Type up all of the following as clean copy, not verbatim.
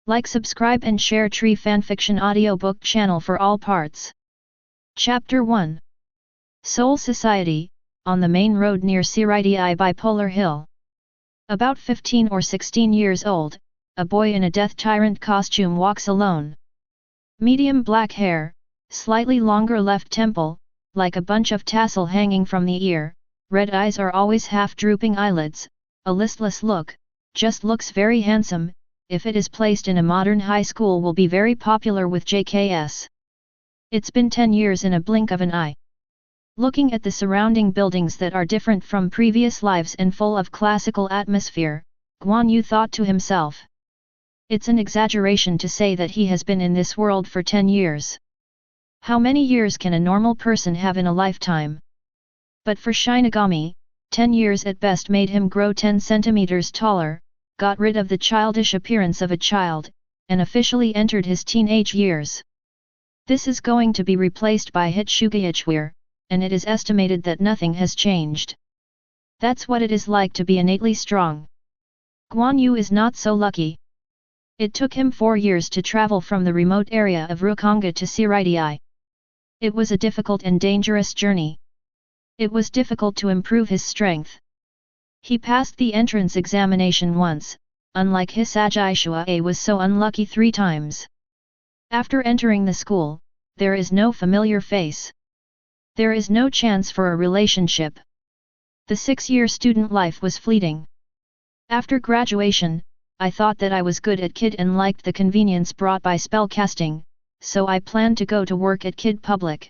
Like, subscribe and share Tree Fanfiction audiobook channel for all parts. Chapter 1. Soul Society, on the main road near Siridi Bipolar Hill. About 15 or 16 years old, a boy in a death tyrant costume walks alone. Medium black hair, slightly longer left temple, like a bunch of tassel hanging from the ear, red eyes are always half drooping eyelids, a listless look, just looks very handsome. If it is placed in a modern high school will be very popular with JKS. It's been 10 years in a blink of an eye. Looking at the surrounding buildings that are different from previous lives and full of classical atmosphere, Guan Yu thought to himself. It's an exaggeration to say that he has been in this world for 10 years. How many years can a normal person have in a lifetime? But for Shinigami, 10 years at best made him grow 10 centimeters taller, got rid of the childish appearance of a child, and officially entered his teenage years. This is going to be replaced by Hitsugayichweir, and it is estimated that nothing has changed. That's what it is like to be innately strong. Guan Yu is not so lucky. It took him 4 years to travel from the remote area of Rukonga to Siridi. It was a difficult and dangerous journey. It was difficult to improve his strength. He passed the entrance examination once, unlike Hisagishua was so unlucky 3 times. After entering the school, there is no familiar face. There is no chance for a relationship. The 6-year student life was fleeting. After graduation, I thought that I was good at Kid and liked the convenience brought by spellcasting, so I planned to go to work at Kid Public.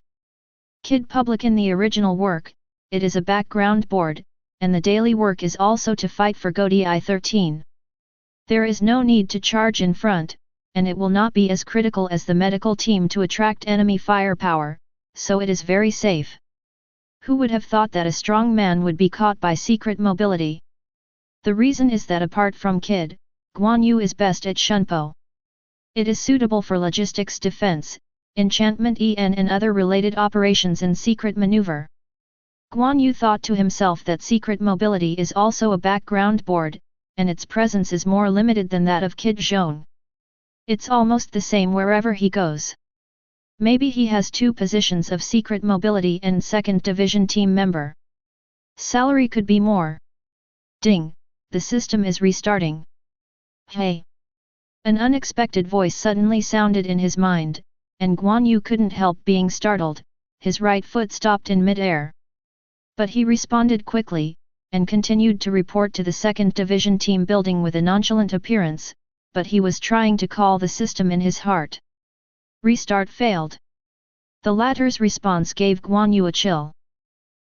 Kid Public in the original work, it is a background board, and the daily work is also to fight for Godi 13. There is no need to charge in front, and it will not be as critical as the medical team to attract enemy firepower, so it is very safe. Who would have thought that a strong man would be caught by secret mobility? The reason is that apart from Kid, Guan Yu is best at Shunpo. It is suitable for logistics defense, enchantment and other related operations and secret maneuver. Guan Yu thought to himself that secret mobility is also a background board, and its presence is more limited than that of Kid Zhong. It's almost the same wherever he goes. Maybe he has 2 positions of secret mobility and 2nd division team member. Salary could be more. Ding, the system is restarting. Hey! An unexpected voice suddenly sounded in his mind, and Guan Yu couldn't help being startled. His right foot stopped in mid-air. But he responded quickly, and continued to report to the 2nd Division team building with a nonchalant appearance, but he was trying to call the system in his heart. Restart failed. The latter's response gave Guan Yu a chill.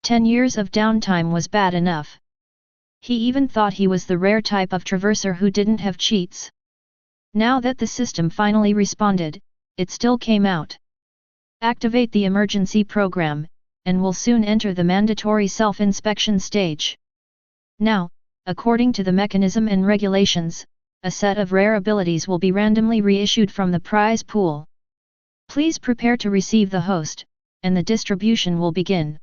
10 years of downtime was bad enough. He even thought he was the rare type of traverser who didn't have cheats. Now that the system finally responded, it still came out. Activate the emergency program, and will soon enter the mandatory self-inspection stage. Now, according to the mechanism and regulations, a set of rare abilities will be randomly reissued from the prize pool. Please prepare to receive the host, and the distribution will begin.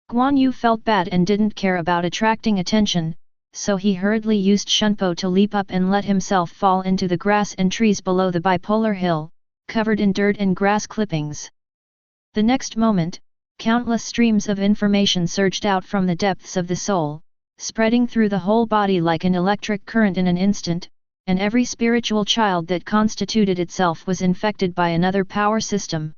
Guan Yu felt bad and didn't care about attracting attention, so he hurriedly used Shunpo to leap up and let himself fall into the grass and trees below the bipolar hill, covered in dirt and grass clippings. The next moment, countless streams of information surged out from the depths of the soul, spreading through the whole body like an electric current in an instant, and every spiritual child that constituted itself was infected by another power system.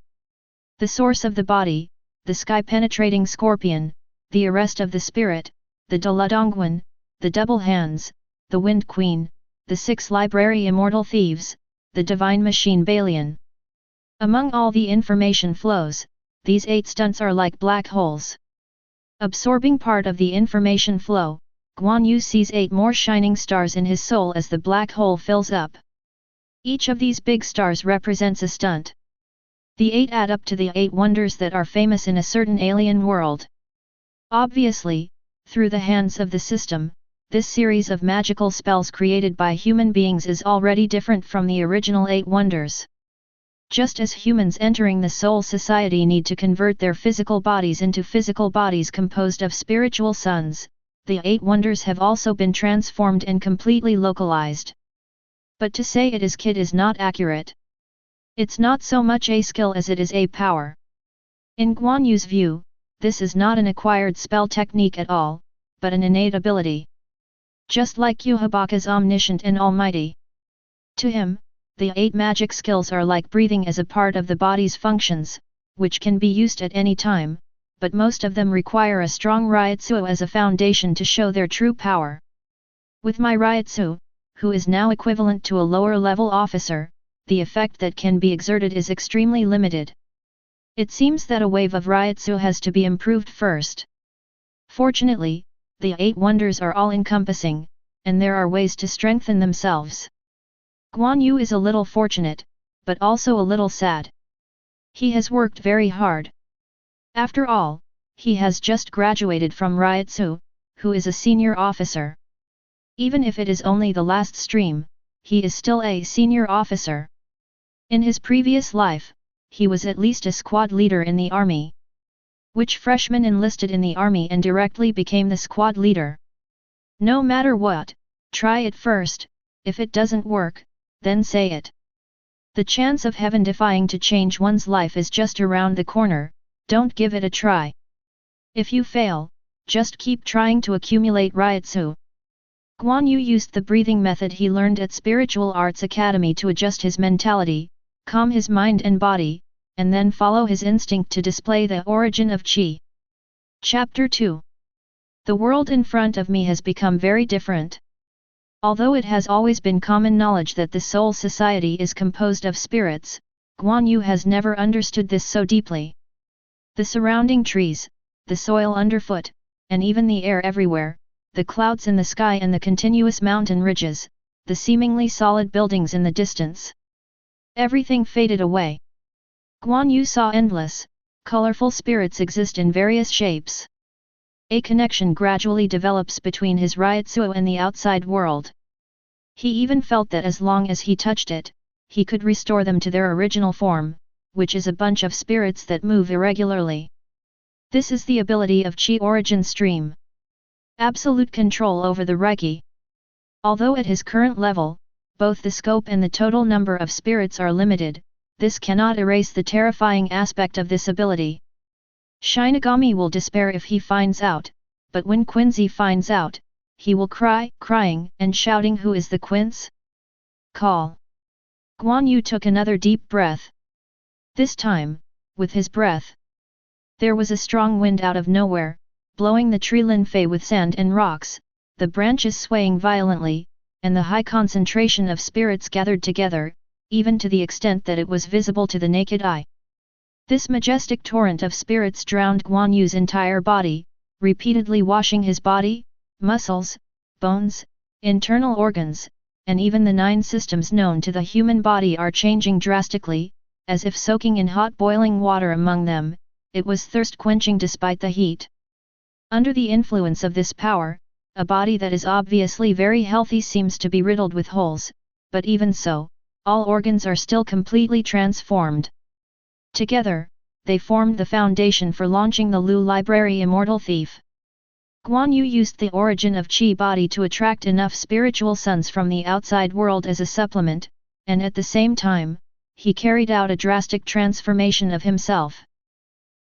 The source of the body, the sky-penetrating scorpion, the arrest of the spirit, the Daladongguan, the double hands, the Wind Queen, the 6 library immortal thieves, the divine machine Balian. Among all the information flows, these 8 stunts are like black holes. Absorbing part of the information flow, Guan Yu sees 8 more shining stars in his soul as the black hole fills up. Each of these big stars represents a stunt. The 8 add up to the 8 wonders that are famous in a certain alien world. Obviously, through the hands of the system, this series of magical spells created by human beings is already different from the original 8 wonders. Just as humans entering the Soul Society need to convert their physical bodies into physical bodies composed of spiritual suns, the 8 wonders have also been transformed and completely localized. But to say it is kid is not accurate. It's not so much a skill as it is a power. In Guan Yu's view, this is not an acquired spell technique at all, but an innate ability. Just like Yhwach is omniscient and almighty. To him, the 8 magic skills are like breathing as a part of the body's functions, which can be used at any time, but most of them require a strong Ryutsu as a foundation to show their true power. With my Ryutsu, who is now equivalent to a lower-level officer, the effect that can be exerted is extremely limited. It seems that a wave of Ryutsu has to be improved first. Fortunately, the 8 wonders are all-encompassing, and there are ways to strengthen themselves. Guan Yu is a little fortunate, but also a little sad. He has worked very hard. After all, he has just graduated from Ryutsu, who is a senior officer. Even if it is only the last stream, he is still a senior officer. In his previous life, he was at least a squad leader in the army. Which freshman enlisted in the army and directly became the squad leader? No matter what, try it first. If it doesn't work, then say it. The chance of heaven defying to change one's life is just around the corner, don't give it a try. If you fail, just keep trying to accumulate Ryutsu. Guan Yu used the breathing method he learned at Spiritual Arts Academy to adjust his mentality, calm his mind and body, and then follow his instinct to display the origin of Qi. Chapter 2. The world in front of me has become very different. Although it has always been common knowledge that the soul society is composed of spirits, Guan Yu has never understood this so deeply. The surrounding trees, the soil underfoot, and even the air everywhere, the clouds in the sky and the continuous mountain ridges, the seemingly solid buildings in the distance. Everything faded away. Guan Yu saw endless, colorful spirits exist in various shapes. A connection gradually develops between his Ryutsu and the outside world. He even felt that as long as he touched it, he could restore them to their original form, which is a bunch of spirits that move irregularly. This is the ability of Qi origin stream. Absolute control over the Reiki. Although at his current level, both the scope and the total number of spirits are limited, this cannot erase the terrifying aspect of this ability. Shinigami will despair if he finds out, but when Quincy finds out, he will cry, crying and shouting, "Who is the Quince? Call!" Guan Yu took another deep breath. This time, with his breath. There was a strong wind out of nowhere, blowing the tree linfei with sand and rocks, the branches swaying violently, and the high concentration of spirits gathered together, even to the extent that it was visible to the naked eye. This majestic torrent of spirits drowned Guan Yu's entire body, repeatedly washing his body, muscles, bones, internal organs, and even the 9 systems known to the human body are changing drastically, as if soaking in hot boiling water. Among them, it was thirst-quenching despite the heat. Under the influence of this power, a body that is obviously very healthy seems to be riddled with holes, but even so, all organs are still completely transformed. Together, they formed the foundation for launching the Lu Library Immortal Thief. Guan Yu used the origin of Qi body to attract enough spiritual sons from the outside world as a supplement, and at the same time, he carried out a drastic transformation of himself.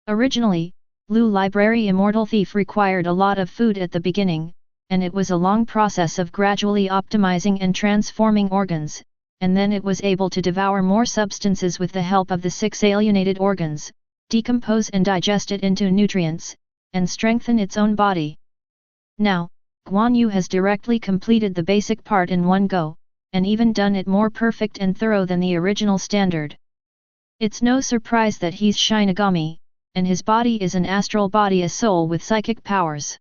Originally, Lu Library Immortal Thief required a lot of food at the beginning, and it was a long process of gradually optimizing and transforming organs, and then it was able to devour more substances with the help of the 6 alienated organs, decompose and digest it into nutrients, and strengthen its own body. Now, Guan Yu has directly completed the basic part in one go, and even done it more perfect and thorough than the original standard. It's no surprise that he's Shinigami, and his body is an astral body, a soul with psychic powers.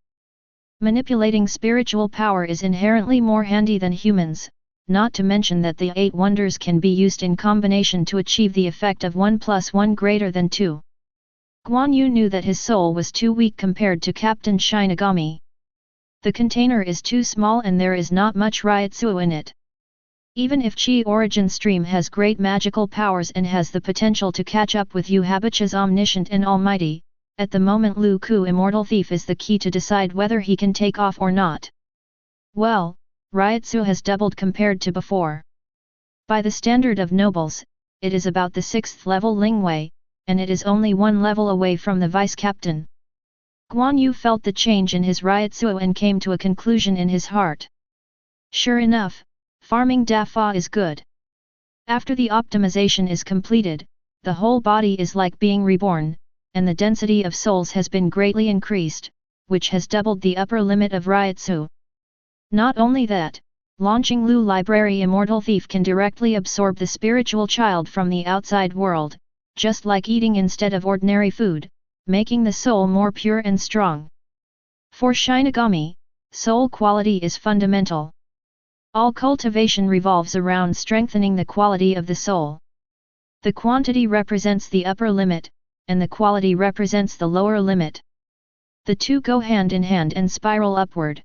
Manipulating spiritual power is inherently more handy than humans, not to mention that the 8 wonders can be used in combination to achieve the effect of 1 + 1 greater than 2. Guan Yu knew that his soul was too weak compared to Captain Shinigami. The container is too small and there is not much Ryutsu in it. Even if Qi origin stream has great magical powers and has the potential to catch up with Yhwach's omniscient and almighty, at the moment Lu Ku Immortal Thief is the key to decide whether he can take off or not. Well, Ryutsu has doubled compared to before. By the standard of nobles, it is about the 6th level Lingwei, and it is only 1 level away from the vice-captain. Guan Yu felt the change in his Ryotsuo and came to a conclusion in his heart. Sure enough, farming Dafa is good. After the optimization is completed, the whole body is like being reborn, and the density of souls has been greatly increased, which has doubled the upper limit of Ryotsu. Not only that, launching Lu Library Immortal Thief can directly absorb the spiritual child from the outside world, just like eating instead of ordinary food, making the soul more pure and strong. For Shinigami, soul quality is fundamental. All cultivation revolves around strengthening the quality of the soul. The quantity represents the upper limit, and the quality represents the lower limit. The two go hand in hand and spiral upward.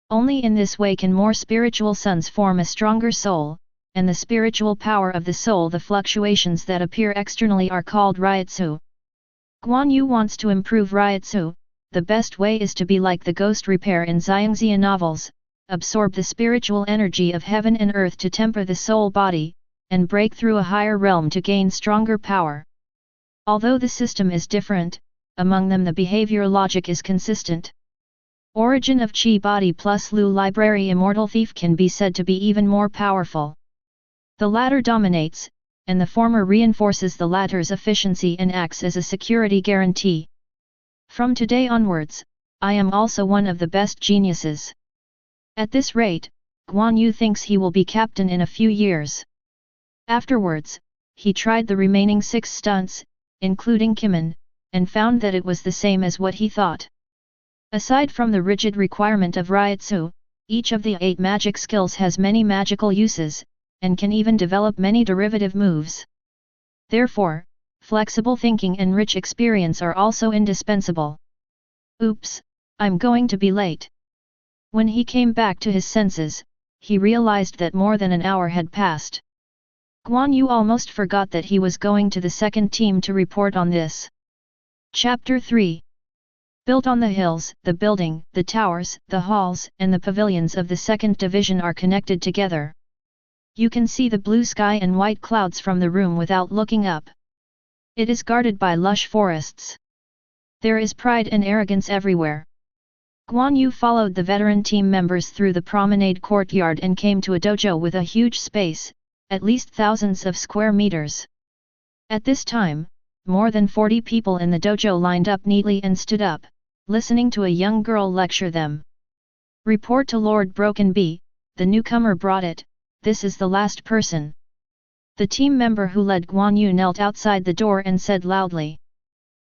Only in this way can more spiritual sons form a stronger soul, and the spiritual power of the soul. The fluctuations that appear externally are called Ryotsu. Guan Yu wants to improve Ryotsu. The best way is to be like the ghost repair in Xiangxia novels, absorb the spiritual energy of heaven and earth to temper the soul body, and break through a higher realm to gain stronger power. Although the system is different, among them the behavior logic is consistent. Origin of Chi body plus Lu Library Immortal Thief can be said to be even more powerful. The latter dominates, and the former reinforces the latter's efficiency and acts as a security guarantee. From today onwards, I am also one of the best geniuses. At this rate, Guan Yu thinks he will be captain in a few years. Afterwards, he tried the remaining 6 stunts, including Qimen, and found that it was the same as what he thought. Aside from the rigid requirement of Ryotsu, each of the 8 magic skills has many magical uses, and can even develop many derivative moves. Therefore, flexible thinking and rich experience are also indispensable. Oops, I'm going to be late. When he came back to his senses, he realized that more than an hour had passed. Guan Yu almost forgot that he was going to the second team to report on this. Chapter 3. Built on the hills, the building, the towers, the halls, and the pavilions of the 2nd Division are connected together. You can see the blue sky and white clouds from the room without looking up. It is guarded by lush forests. There is pride and arrogance everywhere. Guan Yu followed the veteran team members through the promenade courtyard and came to a dojo with a huge space, at least thousands of square meters. At this time, more than 40 people in the dojo lined up neatly and stood up, listening to a young girl lecture them. Report to Lord Broken Bee, the newcomer brought it, this is the last person. The team member who led Guan Yu knelt outside the door and said loudly.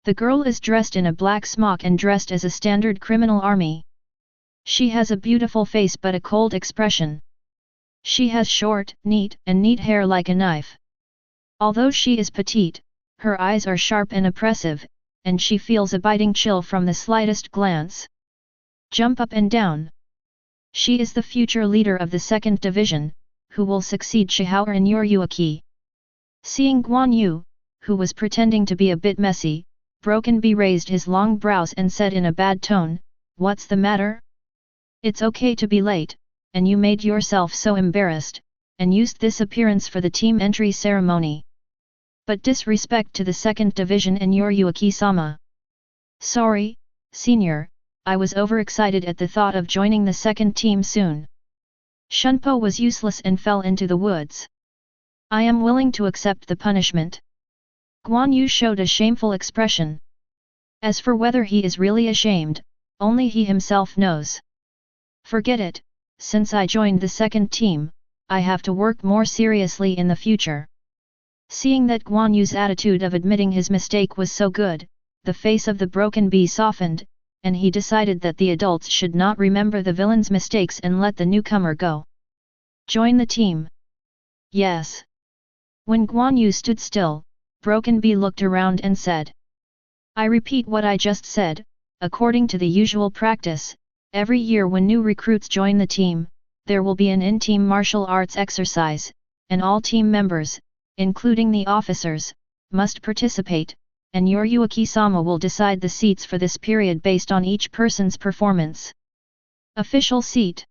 The girl is dressed in a black smock and dressed as a standard criminal army. She has a beautiful face but a cold expression. She has short, neat hair like a knife. Although she is petite, her eyes are sharp and oppressive, and she feels a biting chill from the slightest glance. Jump up and down. She is the future leader of the 2nd Division, who will succeed Shihao in Yoryuaki. Seeing Guan Yu, who was pretending to be a bit messy, Broken Bee raised his long brows and said in a bad tone, "What's the matter? It's okay to be late, and you made yourself so embarrassed, and used this appearance for the team entry ceremony. But disrespect to the 2nd Division and Yoryuaki-sama. Sorry, senior, I was overexcited at the thought of joining the 2nd team soon. Shunpo was useless and fell into the woods. I am willing to accept the punishment." Guan Yu showed a shameful expression. As for whether he is really ashamed, only he himself knows. Forget it, since I joined the 2nd team, I have to work more seriously in the future. Seeing that Guan Yu's attitude of admitting his mistake was so good, the face of the Broken Bee softened, and he decided that the adults should not remember the villain's mistakes and let the newcomer go. Join the team. Yes. When Guan Yu stood still, Broken Bee looked around and said. I repeat what I just said, according to the usual practice, every year when new recruits join the team, there will be an in-team martial arts exercise, and all team members, including the officers, must participate, and Yoryuaki-sama will decide the seats for this period based on each person's performance. Official seat.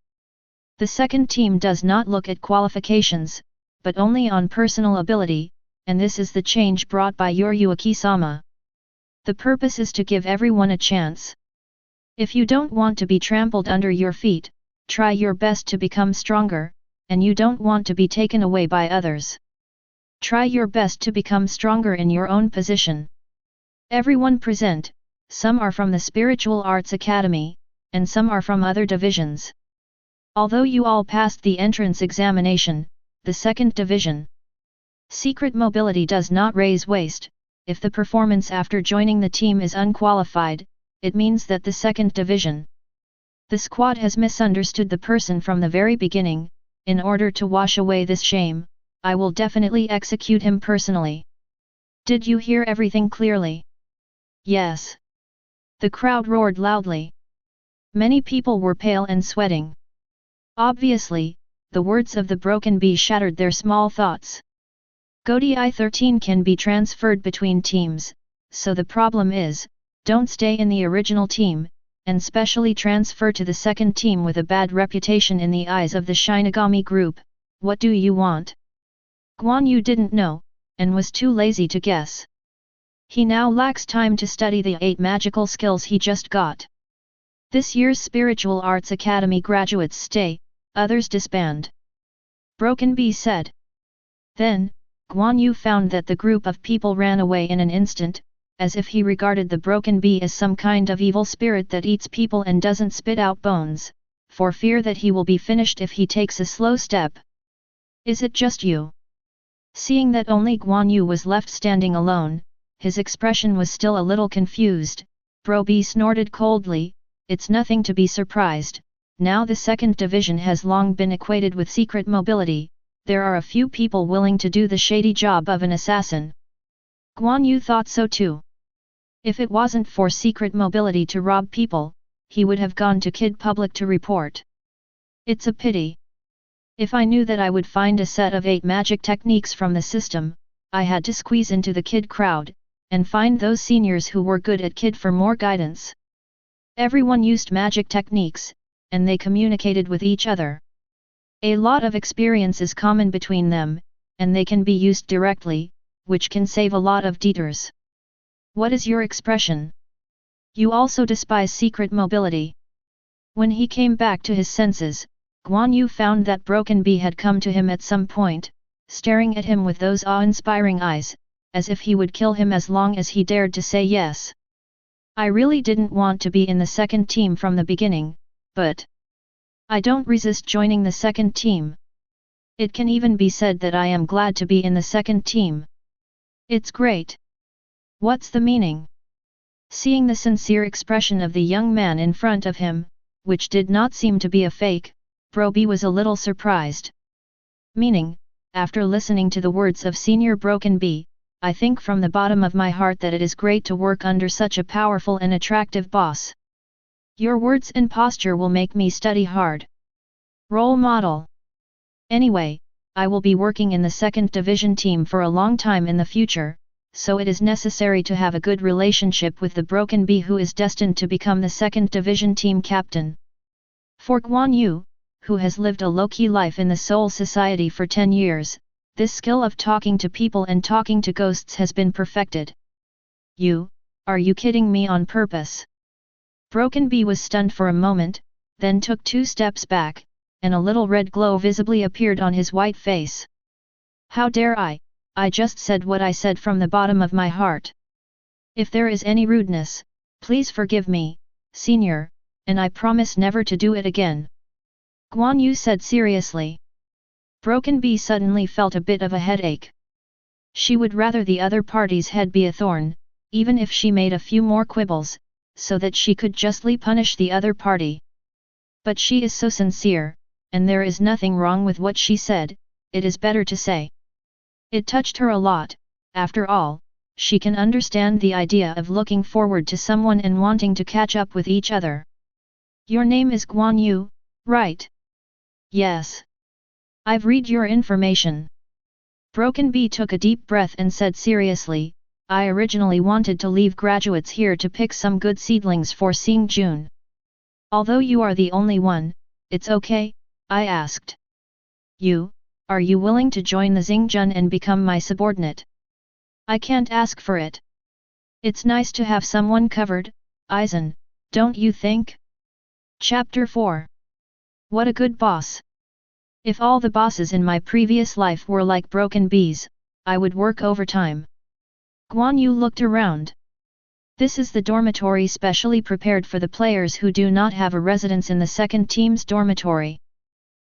The 2nd team does not look at qualifications, but only on personal ability, and this is the change brought by Yuaki-sama. The purpose is to give everyone a chance. If you don't want to be trampled under your feet, try your best to become stronger, and you don't want to be taken away by others. Try your best to become stronger in your own position. Everyone present, some are from the Spiritual Arts Academy, and some are from other divisions. Although you all passed the entrance examination, the second division. Secret mobility does not raise waste. If the performance after joining the team is unqualified, it means that the second division. The squad has misunderstood the person from the very beginning. In order to wash away this shame, I will definitely execute him personally. Did you hear everything clearly? Yes. The crowd roared loudly. Many people were pale and sweating. Obviously, the words of the broken bee shattered their small thoughts. Godi 13 can be transferred between teams, so the problem is, don't stay in the original team, and specially transfer to the second team with a bad reputation in the eyes of the Shinigami group. What do you want? Guan Yu didn't know, and was too lazy to guess. He now lacks time to study the 8 magical skills he just got. This year's Spiritual Arts Academy graduates stay, others disband. Broken Bee said. Then, Guan Yu found that the group of people ran away in an instant, as if he regarded the Broken Bee as some kind of evil spirit that eats people and doesn't spit out bones, for fear that he will be finished if he takes a slow step. Is it just you? Seeing that only Guan Yu was left standing alone, his expression was still a little confused. Bro Bee snorted coldly, it's nothing to be surprised. Now the second division has long been equated with secret mobility. There are a few people willing to do the shady job of an assassin. Guan Yu thought so too. If it wasn't for secret mobility to rob people, he would have gone to Kid Public to report. It's a pity. If I knew that I would find a set of 8 magic techniques from the system, I had to squeeze into the Kid crowd, and find those seniors who were good at Kid for more guidance. Everyone used magic techniques, and they communicated with each other. A lot of experience is common between them, and they can be used directly, which can save a lot of detours. What is your expression? You also despise secret mobility. When he came back to his senses, Guan Yu found that Broken Bee had come to him at some point, staring at him with those awe-inspiring eyes, as if he would kill him as long as he dared to say yes. I really didn't want to be in the second team from the beginning, but I don't resist joining the second team. It can even be said that I am glad to be in the second team. It's great. What's the meaning? Seeing the sincere expression of the young man in front of him, which did not seem to be a fake, Bro Bee was a little surprised. Meaning, after listening to the words of Senior Broken Bee, I think from the bottom of my heart that it is great to work under such a powerful and attractive boss. Your words and posture will make me study hard. Role model. Anyway, I will be working in the second division team for a long time in the future, so it is necessary to have a good relationship with the Broken Bee who is destined to become the second division team captain. For Guan Yu, who has lived a low-key life in the Soul Society for 10 years, this skill of talking to people and talking to ghosts has been perfected. Are you kidding me on purpose? Broken Bee was stunned for a moment, then took 2 steps back, and a little red glow visibly appeared on his white face. How dare I just said what I said from the bottom of my heart. If there is any rudeness, please forgive me, Senior, and I promise never to do it again. Guan Yu said seriously. Broken Bee suddenly felt a bit of a headache. She would rather the other party's head be a thorn, even if she made a few more quibbles, so that she could justly punish the other party. But she is so sincere, and there is nothing wrong with what she said, it is better to say. It touched her a lot. After all, she can understand the idea of looking forward to someone and wanting to catch up with each other. Your name is Guan Yu, right? Yes. I've read your information. Broken Bee took a deep breath and said seriously, I originally wanted to leave graduates here to pick some good seedlings for Sing Jun. Although you are the only one, it's okay, I asked. are you willing to join the Xingjun and become my subordinate? I can't ask for it. It's nice to have someone covered, Aizen, don't you think? Chapter 4. What a good boss! If all the bosses in my previous life were like broken bees, I would work overtime. Guan Yu looked around. This is the dormitory specially prepared for the players who do not have a residence in the second team's dormitory.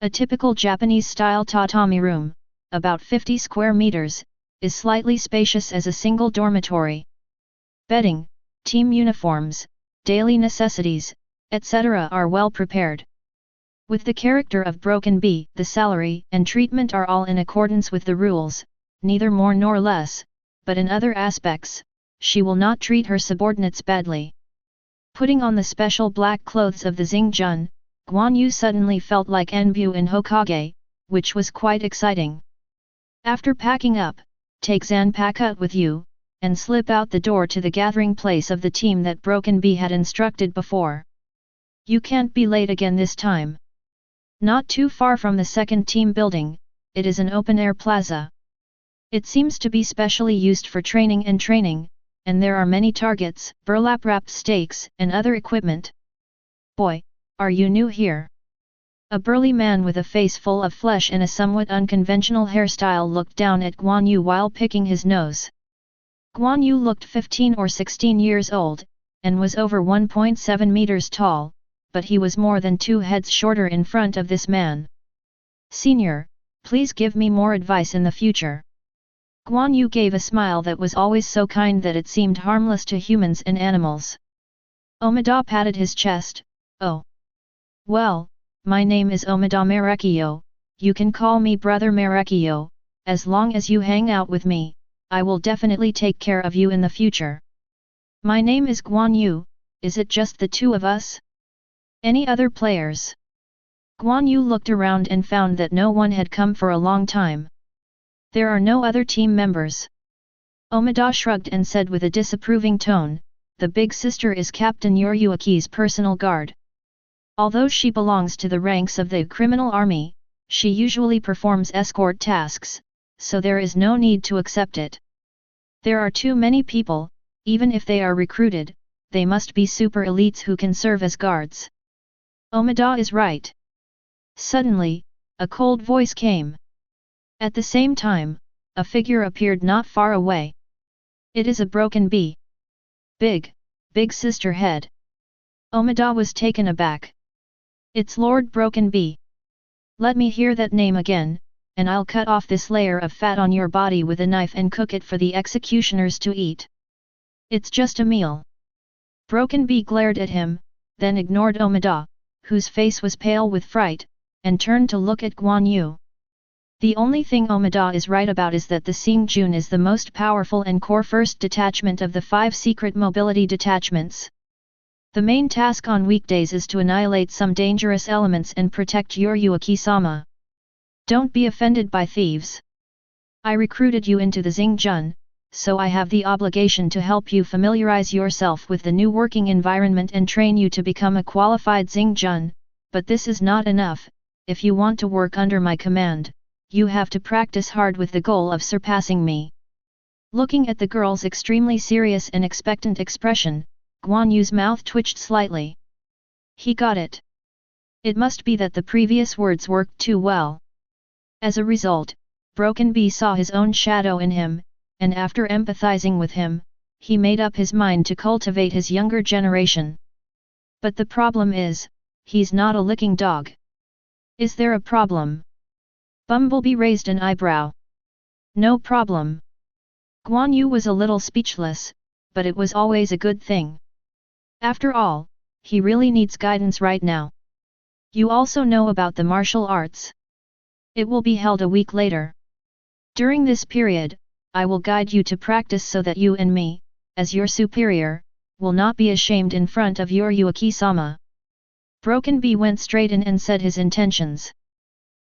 A typical Japanese-style tatami room, about 50 square meters, is slightly spacious as a single dormitory. Bedding, team uniforms, daily necessities, etc. are well prepared. With the character of Broken Bee, the salary and treatment are all in accordance with the rules, neither more nor less, but in other aspects, she will not treat her subordinates badly. Putting on the special black clothes of the Xingjun, Guan Yu suddenly felt like Enbu in Hokage, which was quite exciting. After packing up, take Zanpakutō with you, and slip out the door to the gathering place of the team that Broken Bee had instructed before. You can't be late again this time. Not too far from the second team building, it is an open-air plaza. It seems to be specially used for training, and there are many targets, burlap-wrapped stakes, and other equipment. Boy, are you new here? A burly man with a face full of flesh and a somewhat unconventional hairstyle looked down at Guan Yu while picking his nose. Guan Yu looked 15 or 16 years old, and was over 1.7 meters tall, but he was more than 2 heads shorter in front of this man. Senior, please give me more advice in the future. Guan Yu gave a smile that was always so kind that it seemed harmless to humans and animals. Omida patted his chest. Oh. Well, my name is Omida Marekio, you can call me Brother Marekio, as long as you hang out with me, I will definitely take care of you in the future. My name is Guan Yu, is it just the two of us? Any other players? Guan Yu looked around and found that no one had come for a long time. There are no other team members. Omida shrugged and said with a disapproving tone, the big sister is Captain Yoryuki's personal guard. Although she belongs to the ranks of the criminal army, she usually performs escort tasks, so there is no need to accept it. There are too many people, even if they are recruited, they must be super elites who can serve as guards. Omida is right. Suddenly, a cold voice came. At the same time, a figure appeared not far away. It is a Broken Bee. Big sister head. Omida was taken aback. It's Lord Broken Bee. Let me hear that name again, and I'll cut off this layer of fat on your body with a knife and cook it for the executioners to eat. It's just a meal. Broken Bee glared at him, then ignored Omida, whose face was pale with fright, and turned to look at Guan Yu. The only thing Omida is right about is that the Xingjun is the most powerful and core first detachment of the 5 secret mobility detachments. The main task on weekdays is to annihilate some dangerous elements and protect Yoryuki-sama. Don't be offended by thieves. I recruited you into the Xingjun, so I have the obligation to help you familiarize yourself with the new working environment and train you to become a qualified Xingjun, but this is not enough. If you want to work under my command, you have to practice hard with the goal of surpassing me. Looking at the girl's extremely serious and expectant expression, Guan Yu's mouth twitched slightly. He got it. It must be that the previous words worked too well. As a result, Broken Bee saw his own shadow in him, and after empathizing with him, he made up his mind to cultivate his younger generation. But the problem is, he's not a licking dog. Is there a problem? Bumblebee raised an eyebrow. No problem. Guan Yu was a little speechless, but it was always a good thing. After all, he really needs guidance right now. You also know about the martial arts. It will be held a week later. During this period, I will guide you to practice so that you and me, as your superior, will not be ashamed in front of Yoryuki-sama. Broken Bee went straight in and said his intentions.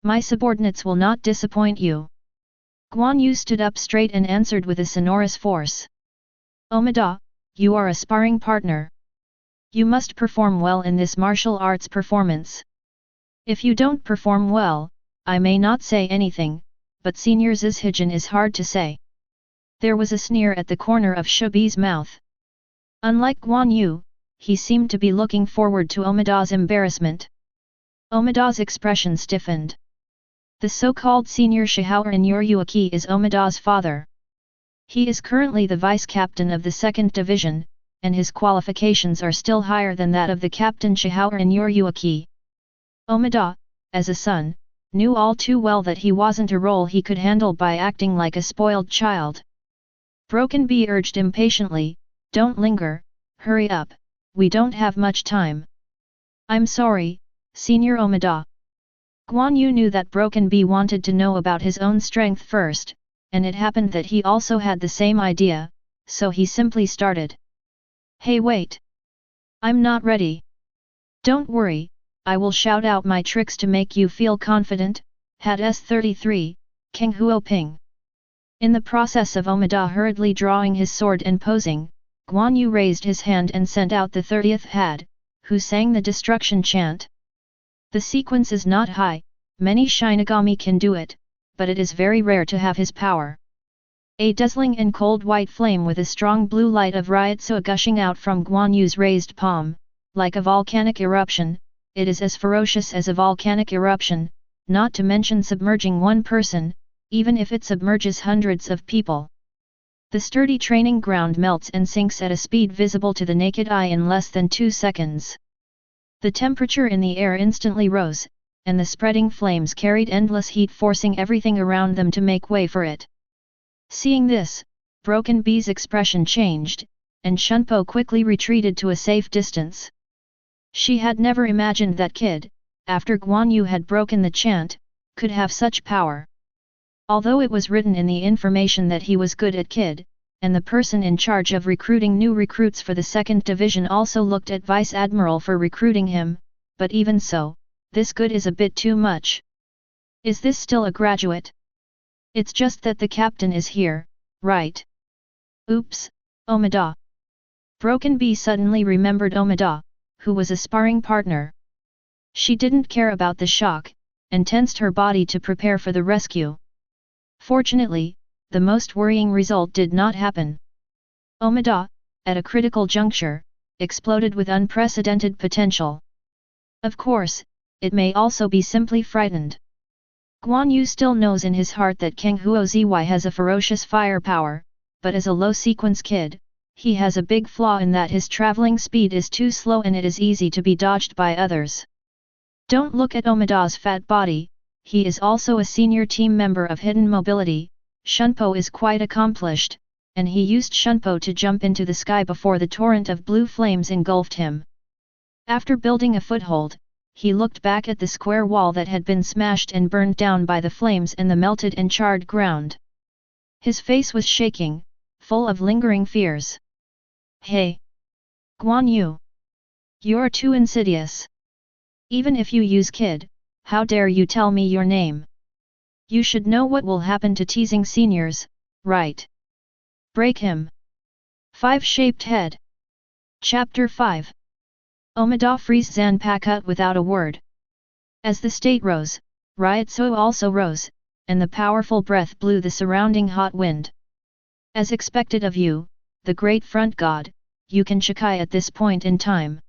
My subordinates will not disappoint you. Guan Yu stood up straight and answered with a sonorous force. Omida, you are a sparring partner. You must perform well in this martial arts performance. If you don't perform well, I may not say anything, but Senior Zizhijan is hard to say. There was a sneer at the corner of Shubi's mouth. Unlike Guan Yu, he seemed to be looking forward to Omada's embarrassment. Omada's expression stiffened. The so-called Senior Shaoran Yuryuaki is Omada's father. He is currently the vice-captain of the 2nd Division, and his qualifications are still higher than that of the captain Shaoran Yuryuaki. Omada, as a son, knew all too well that he wasn't a role he could handle by acting like a spoiled child. Broken B urged impatiently, "Don't linger, hurry up, we don't have much time." "I'm sorry, Senior Omada." Guan Yu knew that Broken B wanted to know about his own strength first, and it happened that he also had the same idea, so he simply started. "Hey, wait! I'm not ready." "Don't worry, I will shout out my tricks to make you feel confident." Had S33, Fenghou Qimen. In the process of Omada hurriedly drawing his sword and posing, Guan Yu raised his hand and sent out the 30th had, who sang the destruction chant. The sequence is not high, many Shinigami can do it, but it is very rare to have his power. A dazzling and cold white flame with a strong blue light of Ryotsu gushing out from Guan Yu's raised palm, like a volcanic eruption. It is as ferocious as a volcanic eruption, not to mention submerging one person, even if it submerges hundreds of people. The sturdy training ground melts and sinks at a speed visible to the naked eye in less than 2 seconds. The temperature in the air instantly rose, and the spreading flames carried endless heat, forcing everything around them to make way for it. Seeing this, Broken B's expression changed, and Shunpo quickly retreated to a safe distance. She had never imagined that Kid, after Guan Yu had broken the chant, could have such power. Although it was written in the information that he was good at Kid, and the person in charge of recruiting new recruits for the 2nd Division also looked at Vice Admiral for recruiting him, but even so, this good is a bit too much. Is this still a graduate? It's just that the captain is here, right? Oops, Omada. Broken B suddenly remembered Omada, who was a sparring partner. She didn't care about the shock, and tensed her body to prepare for the rescue. Fortunately, the most worrying result did not happen. Omada, at a critical juncture, exploded with unprecedented potential. Of course, it may also be simply frightened. Guan Yu still knows in his heart that Fenghou Zy has a ferocious firepower, but as a low-sequence kid, he has a big flaw in that his traveling speed is too slow and it is easy to be dodged by others. Don't look at Omada's fat body, he is also a senior team member of Hidden Mobility. Shunpo is quite accomplished, and he used Shunpo to jump into the sky before the torrent of blue flames engulfed him. After building a foothold, he looked back at the square wall that had been smashed and burned down by the flames and the melted and charred ground. His face was shaking, full of lingering fears. Hey! Guan Yu! You're too insidious. Even if you use Kid, how dare you tell me your name? You should know what will happen to teasing seniors, right? Break him! 5-shaped head. Chapter 5. Omada frees Zanpakutō without a word. As the state rose, Ryotsu also rose, and the powerful breath blew the surrounding hot wind. As expected of you, the great front god, you can Shikai at this point in time.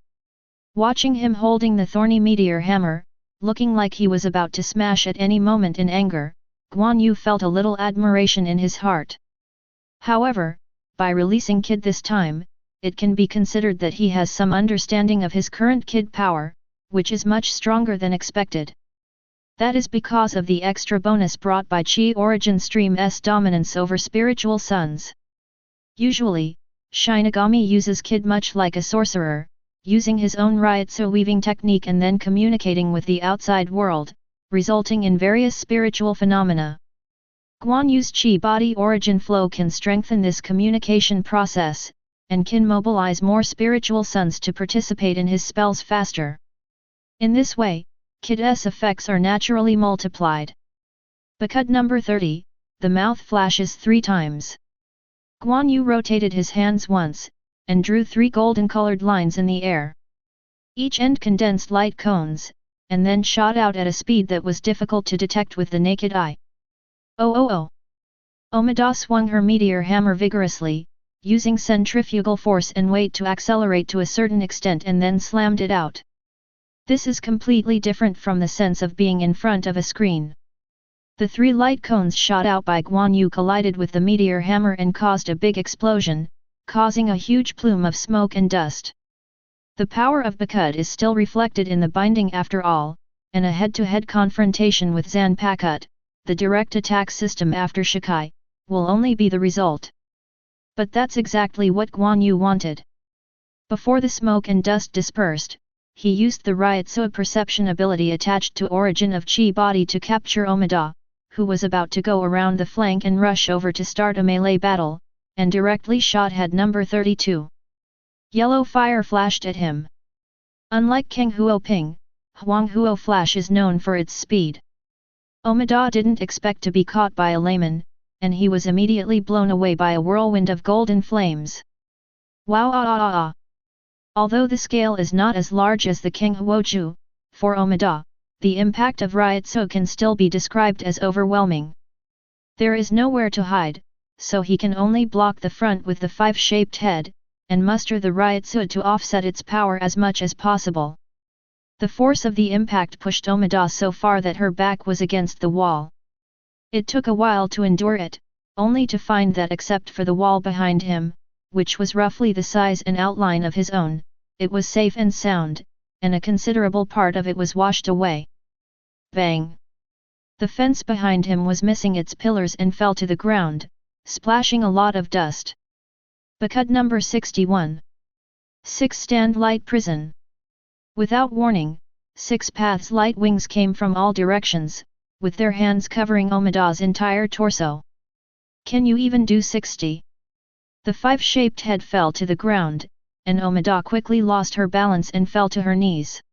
Watching him holding the thorny meteor hammer, looking like he was about to smash at any moment in anger, Guan Yu felt a little admiration in his heart. However, by releasing Kid this time, it can be considered that he has some understanding of his current Kid power, which is much stronger than expected. That is because of the extra bonus brought by Qi Origin Stream's dominance over spiritual sons. Usually, Shinigami uses Kid much like a sorcerer, using his own Ryotsu weaving technique and then communicating with the outside world, resulting in various spiritual phenomena. Guan Yu's Qi body origin flow can strengthen this communication process, and can mobilize more spiritual sons to participate in his spells faster. In this way, Kid's effects are naturally multiplied. Bakud number 30, the mouth flashes 3 times. Guan Yu rotated his hands once, and drew 3 golden-colored lines in the air. Each end condensed light cones, and then shot out at a speed that was difficult to detect with the naked eye. Oh oh oh! Omida swung her meteor hammer vigorously, using centrifugal force and weight to accelerate to a certain extent and then slammed it out. This is completely different from the sense of being in front of a screen. The 3 light cones shot out by Guan Yu collided with the meteor hammer and caused a big explosion, causing a huge plume of smoke and dust. The power of Bakud is still reflected in the binding after all, and a head-to-head confrontation with Zanpakutō, the direct attack system after Shikai, will only be the result. But that's exactly what Guan Yu wanted. Before the smoke and dust dispersed, he used the Ryotsu perception ability attached to Origin of Chi body to capture Omida, who was about to go around the flank and rush over to start a melee battle, and directly shot head number 32. Yellow fire flashed at him. Unlike Fenghou Ping, Huanghuo Flash is known for its speed. Omida didn't expect to be caught by a layman, and he was immediately blown away by a whirlwind of golden flames. Wow ah ah ah ah! Although the scale is not as large as the Fenghou, for Omida, the impact of Ryotsu can still be described as overwhelming. There is nowhere to hide, so he can only block the front with the 5-shaped head, and muster the Ryotsu to offset its power as much as possible. The force of the impact pushed Omida so far that her back was against the wall. It took a while to endure it, only to find that except for the wall behind him, which was roughly the size and outline of his own, it was safe and sound, and a considerable part of it was washed away. Bang! The fence behind him was missing its pillars and fell to the ground, splashing a lot of dust. Bakud number 61. 6 Stand Light Prison. Without warning, 6 paths light wings came from all directions, with their hands covering Omida's entire torso. Can you even do 60? The 5-shaped head fell to the ground, and Omida quickly lost her balance and fell to her knees.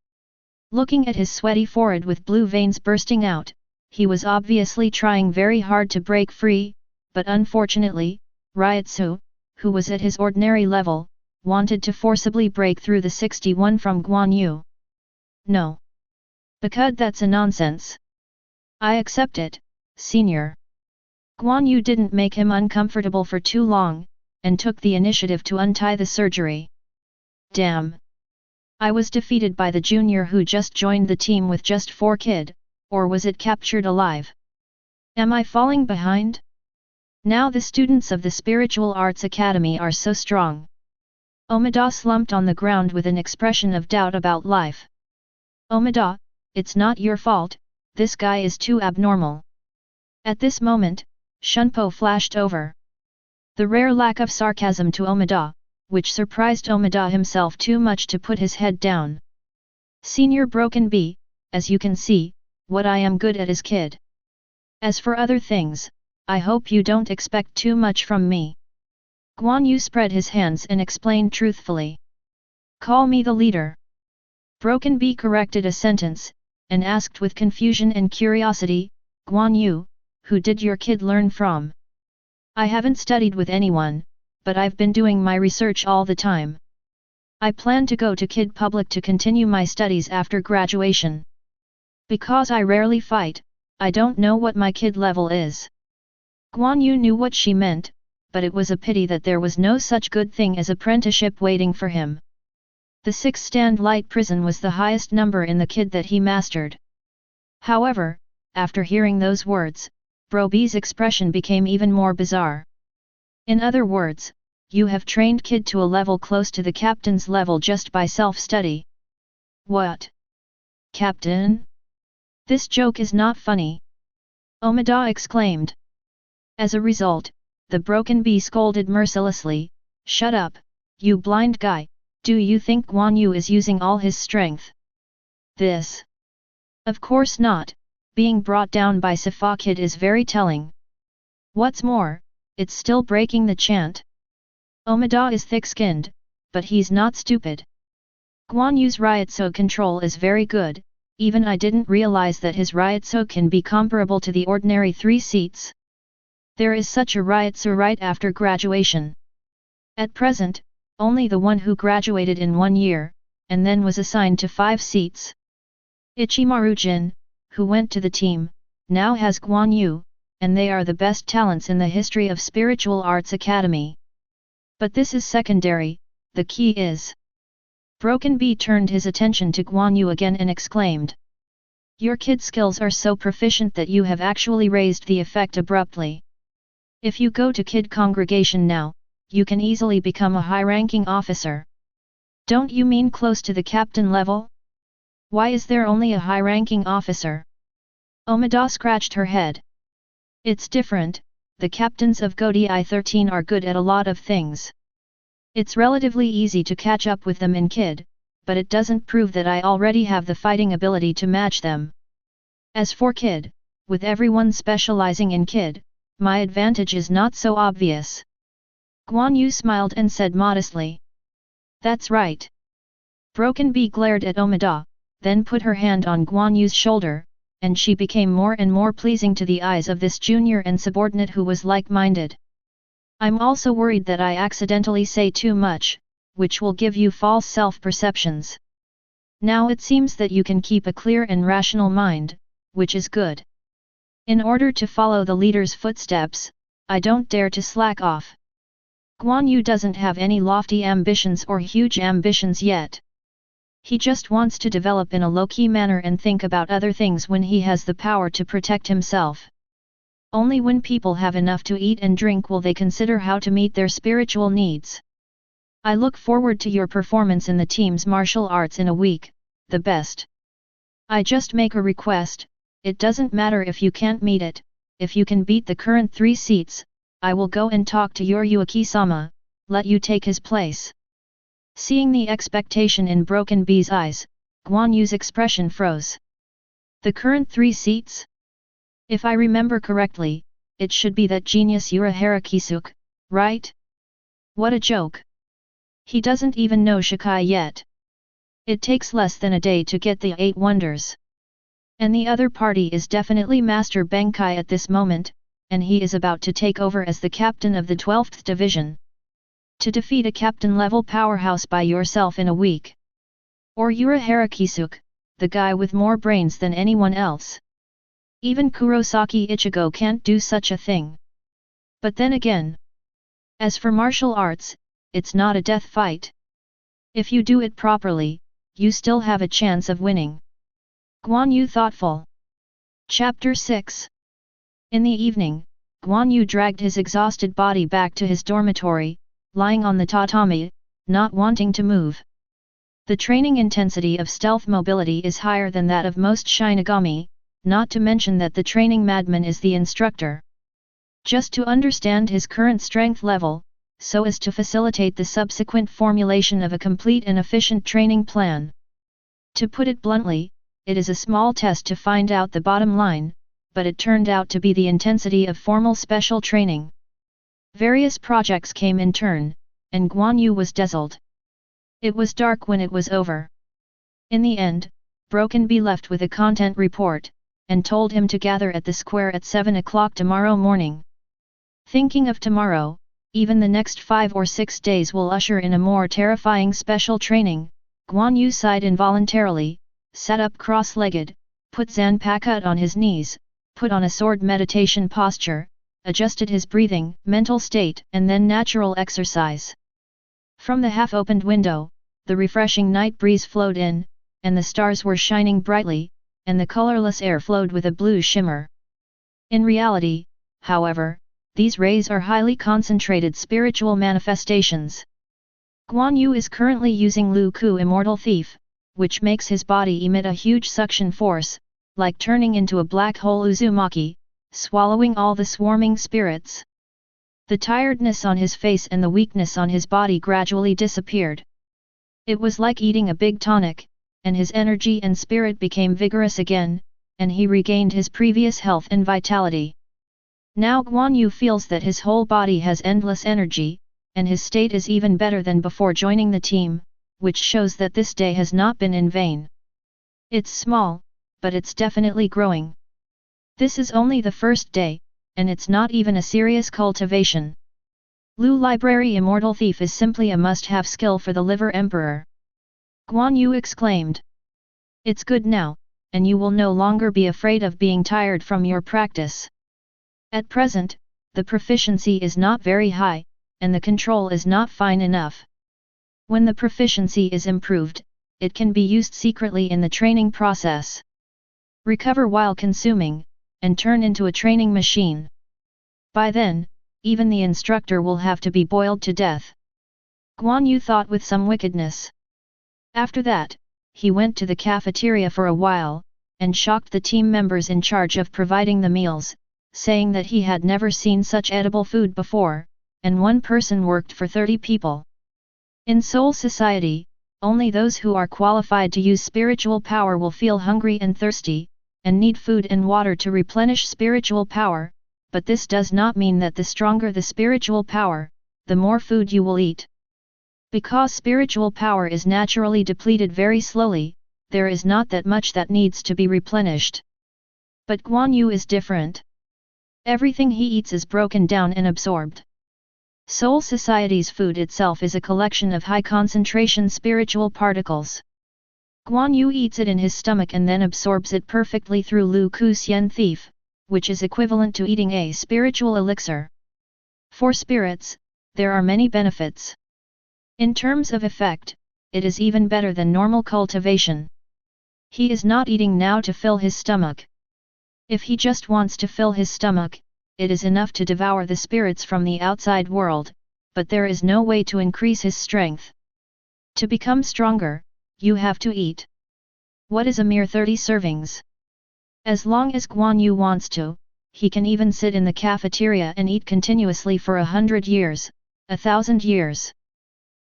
Looking at his sweaty forehead with blue veins bursting out, he was obviously trying very hard to break free, but unfortunately, Ryotsu, who was at his ordinary level, wanted to forcibly break through the 61 from Guan Yu. No. Bakud, that's a nonsense. I accept it, senior. Guan Yu didn't make him uncomfortable for too long, and took the initiative to untie the surgery. Damn. I was defeated by the junior who just joined the team with just 4 kid, or was it captured alive? Am I falling behind? Now the students of the Spiritual Arts Academy are so strong. Omida slumped on the ground with an expression of doubt about life. Omida, it's not your fault, this guy is too abnormal. At this moment, Shunpo flashed over. The rare lack of sarcasm to Omida, which surprised Omida himself too much to put his head down. Senior Broken B, as you can see, what I am good at is kid. As for other things, I hope you don't expect too much from me. Guan Yu spread his hands and explained truthfully. Call me the leader. Broken B corrected a sentence, and asked with confusion and curiosity, Guan Yu, who did your kid learn from? I haven't studied with anyone, but I've been doing my research all the time. I plan to go to Kid Public to continue my studies after graduation. Because I rarely fight, I don't know what my kid level is. Guan Yu knew what she meant, but it was a pity that there was no such good thing as apprenticeship waiting for him. The 6 Stand Light Prison was the highest number in the kid that he mastered. However, after hearing those words, Bro B's expression became even more bizarre. In other words, you have trained kid to a level close to the captain's level just by self-study. What? Captain? This joke is not funny. Omida exclaimed. As a result, the Broken Bee scolded mercilessly, Shut up, you blind guy, do you think Guan Yu is using all his strength? This? Of course not, being brought down by Safa Kid is very telling. What's more, it's still breaking the chant. Omida is thick-skinned, but he's not stupid. Guan Yu's Ryotsu control is very good, even I didn't realize that his Ryotsu can be comparable to the ordinary 3 seats. There is such a Ryotsu right after graduation. At present, only the one who graduated in 1 year, and then was assigned to 5 seats. Ichimaru Jin, who went to the team, now has Guan Yu, and they are the best talents in the history of Spiritual Arts Academy. But this is secondary, the key is... Broken Bee turned his attention to Guan Yu again and exclaimed. Your kid skills are so proficient that you have actually raised the effect abruptly. If you go to kid congregation now, you can easily become a high-ranking officer. Don't you mean close to the captain level? Why is there only a high-ranking officer? Omida scratched her head. It's different, the captains of Godi 13 are good at a lot of things. It's relatively easy to catch up with them in kid, but it doesn't prove that I already have the fighting ability to match them. As for kid, with everyone specializing in kid, my advantage is not so obvious. Guan Yu smiled and said modestly. That's right. Broken Bee glared at Omida, then put her hand on Guan Yu's shoulder, and she became more and more pleasing to the eyes of this junior and subordinate who was like-minded. I'm also worried that I accidentally say too much, which will give you false self-perceptions. Now it seems that you can keep a clear and rational mind, which is good. In order to follow the leader's footsteps, I don't dare to slack off. Guan Yu doesn't have any lofty ambitions or huge ambitions yet. He just wants to develop in a low-key manner and think about other things when he has the power to protect himself. Only when people have enough to eat and drink will they consider how to meet their spiritual needs. I look forward to your performance in the team's martial arts in a week, the best. I just make a request, it doesn't matter if you can't meet it, if you can beat the current 3 seats, I will go and talk to your Yuaki-sama, let you take his place. Seeing the expectation in Broken Bee's eyes, Guan Yu's expression froze. The current 3 seats? If I remember correctly, it should be that genius Urahara Kisuke, right? What a joke! He doesn't even know Shikai yet. It takes less than a day to get the 8 wonders. And the other party is definitely Master Benkai at this moment, and he is about to take over as the captain of the 12th division. To defeat a captain-level powerhouse by yourself in a week. Or Urahara Kisuke, the guy with more brains than anyone else. Even Kurosaki Ichigo can't do such a thing. But then again, as for martial arts, it's not a death fight. If you do it properly, you still have a chance of winning. Guan Yu thoughtful. Chapter 6. In the evening, Guan Yu dragged his exhausted body back to his dormitory, lying on the tatami, not wanting to move. The training intensity of stealth mobility is higher than that of most Shinigami, not to mention that the training madman is the instructor. Just to understand his current strength level, so as to facilitate the subsequent formulation of a complete and efficient training plan. To put it bluntly, it is a small test to find out the bottom line, but it turned out to be the intensity of formal special training. Various projects came in turn, and Guan Yu was dazzled. It was dark when it was over. In the end, Broken Bee left with a content report, and told him to gather at the square at 7 o'clock tomorrow morning. Thinking of tomorrow, even the next 5 or 6 days will usher in a more terrifying special training. Guan Yu sighed involuntarily, sat up cross-legged, put Zanpakutō on his knees, put on a sword meditation posture, adjusted his breathing, mental state and then natural exercise. From the half-opened window, the refreshing night breeze flowed in, and the stars were shining brightly, and the colorless air flowed with a blue shimmer. In reality, however, these rays are highly concentrated spiritual manifestations. Guan Yu is currently using Lu Ku Immortal Thief, which makes his body emit a huge suction force, like turning into a black hole Uzumaki, swallowing all the swarming spirits. The tiredness on his face and the weakness on his body gradually disappeared. It was like eating a big tonic, and his energy and spirit became vigorous again, and he regained his previous health and vitality. Now Guan Yu feels that his whole body has endless energy, and his state is even better than before joining the team, which shows that this day has not been in vain. It's small, but it's definitely growing. This is only the first day, and it's not even a serious cultivation. Lu Library Immortal Thief is simply a must-have skill for the Liver Emperor. Guan Yu exclaimed. It's good now, and you will no longer be afraid of being tired from your practice. At present, the proficiency is not very high, and the control is not fine enough. When the proficiency is improved, it can be used secretly in the training process. Recover while consuming, and turn into a training machine. By then, even the instructor will have to be boiled to death. Guan Yu thought with some wickedness. After that, he went to the cafeteria for a while, and shocked the team members in charge of providing the meals, saying that he had never seen such edible food before, and one person worked for 30 people. In Soul Society, only those who are qualified to use spiritual power will feel hungry and thirsty, and need food and water to replenish spiritual power, but this does not mean that the stronger the spiritual power, the more food you will eat. Because spiritual power is naturally depleted very slowly, there is not that much that needs to be replenished. But Guan Yu is different. Everything he eats is broken down and absorbed. Soul Society's food itself is a collection of high-concentration spiritual particles. Guan Yu eats it in his stomach and then absorbs it perfectly through Lu Ku Xian Thief, which is equivalent to eating a spiritual elixir. For spirits, there are many benefits. In terms of effect, it is even better than normal cultivation. He is not eating now to fill his stomach. If he just wants to fill his stomach, it is enough to devour the spirits from the outside world, but there is no way to increase his strength. To become stronger, you have to eat. What is a mere 30 servings? As long as Guan Yu wants to, he can even sit in the cafeteria and eat continuously for 100 years, 1,000 years.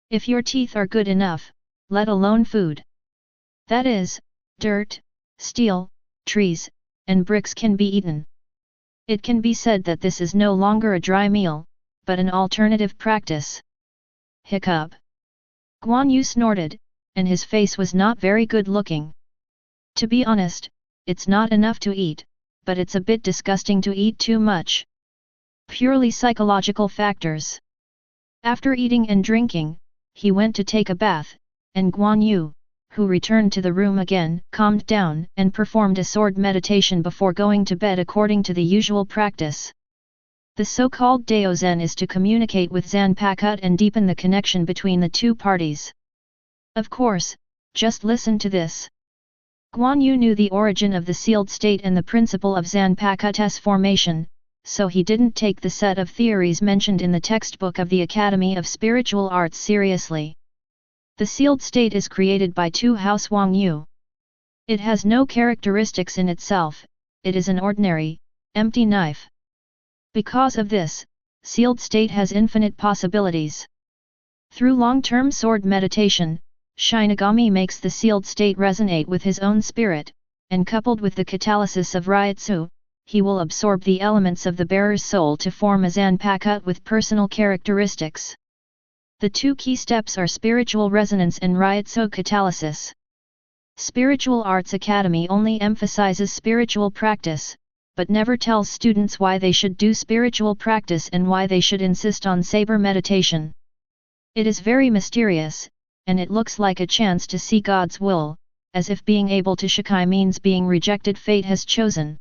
If your teeth are good enough, let alone food. That is, dirt, steel, trees, and bricks can be eaten. It can be said that this is no longer a dry meal, but an alternative practice. Hiccup. Guan Yu snorted, and his face was not very good looking. To be honest, it's not enough to eat, but it's a bit disgusting to eat too much. Purely psychological factors. After eating and drinking, he went to take a bath, and Guan Yu, who returned to the room again, calmed down and performed a sword meditation before going to bed according to the usual practice. The so-called Daozen is to communicate with Zanpakutō and deepen the connection between the two parties. Of course, just listen to this. Guan Yu knew the origin of the sealed state and the principle of Zanpakutō's formation, so he didn't take the set of theories mentioned in the textbook of the Academy of Spiritual Arts seriously. The sealed state is created by two House Wang Yu. It has no characteristics in itself, it is an ordinary, empty knife. Because of this, sealed state has infinite possibilities. Through long-term sword meditation, Shinigami makes the sealed state resonate with his own spirit, and coupled with the catalysis of Ryutsu, he will absorb the elements of the bearer's soul to form a Zanpakutō with personal characteristics. The two key steps are spiritual resonance and Ryutsu catalysis. Spiritual Arts Academy only emphasizes spiritual practice, but never tells students why they should do spiritual practice and why they should insist on saber meditation. It is very mysterious, and it looks like a chance to see God's will, as if being able to shikai means being rejected fate has chosen.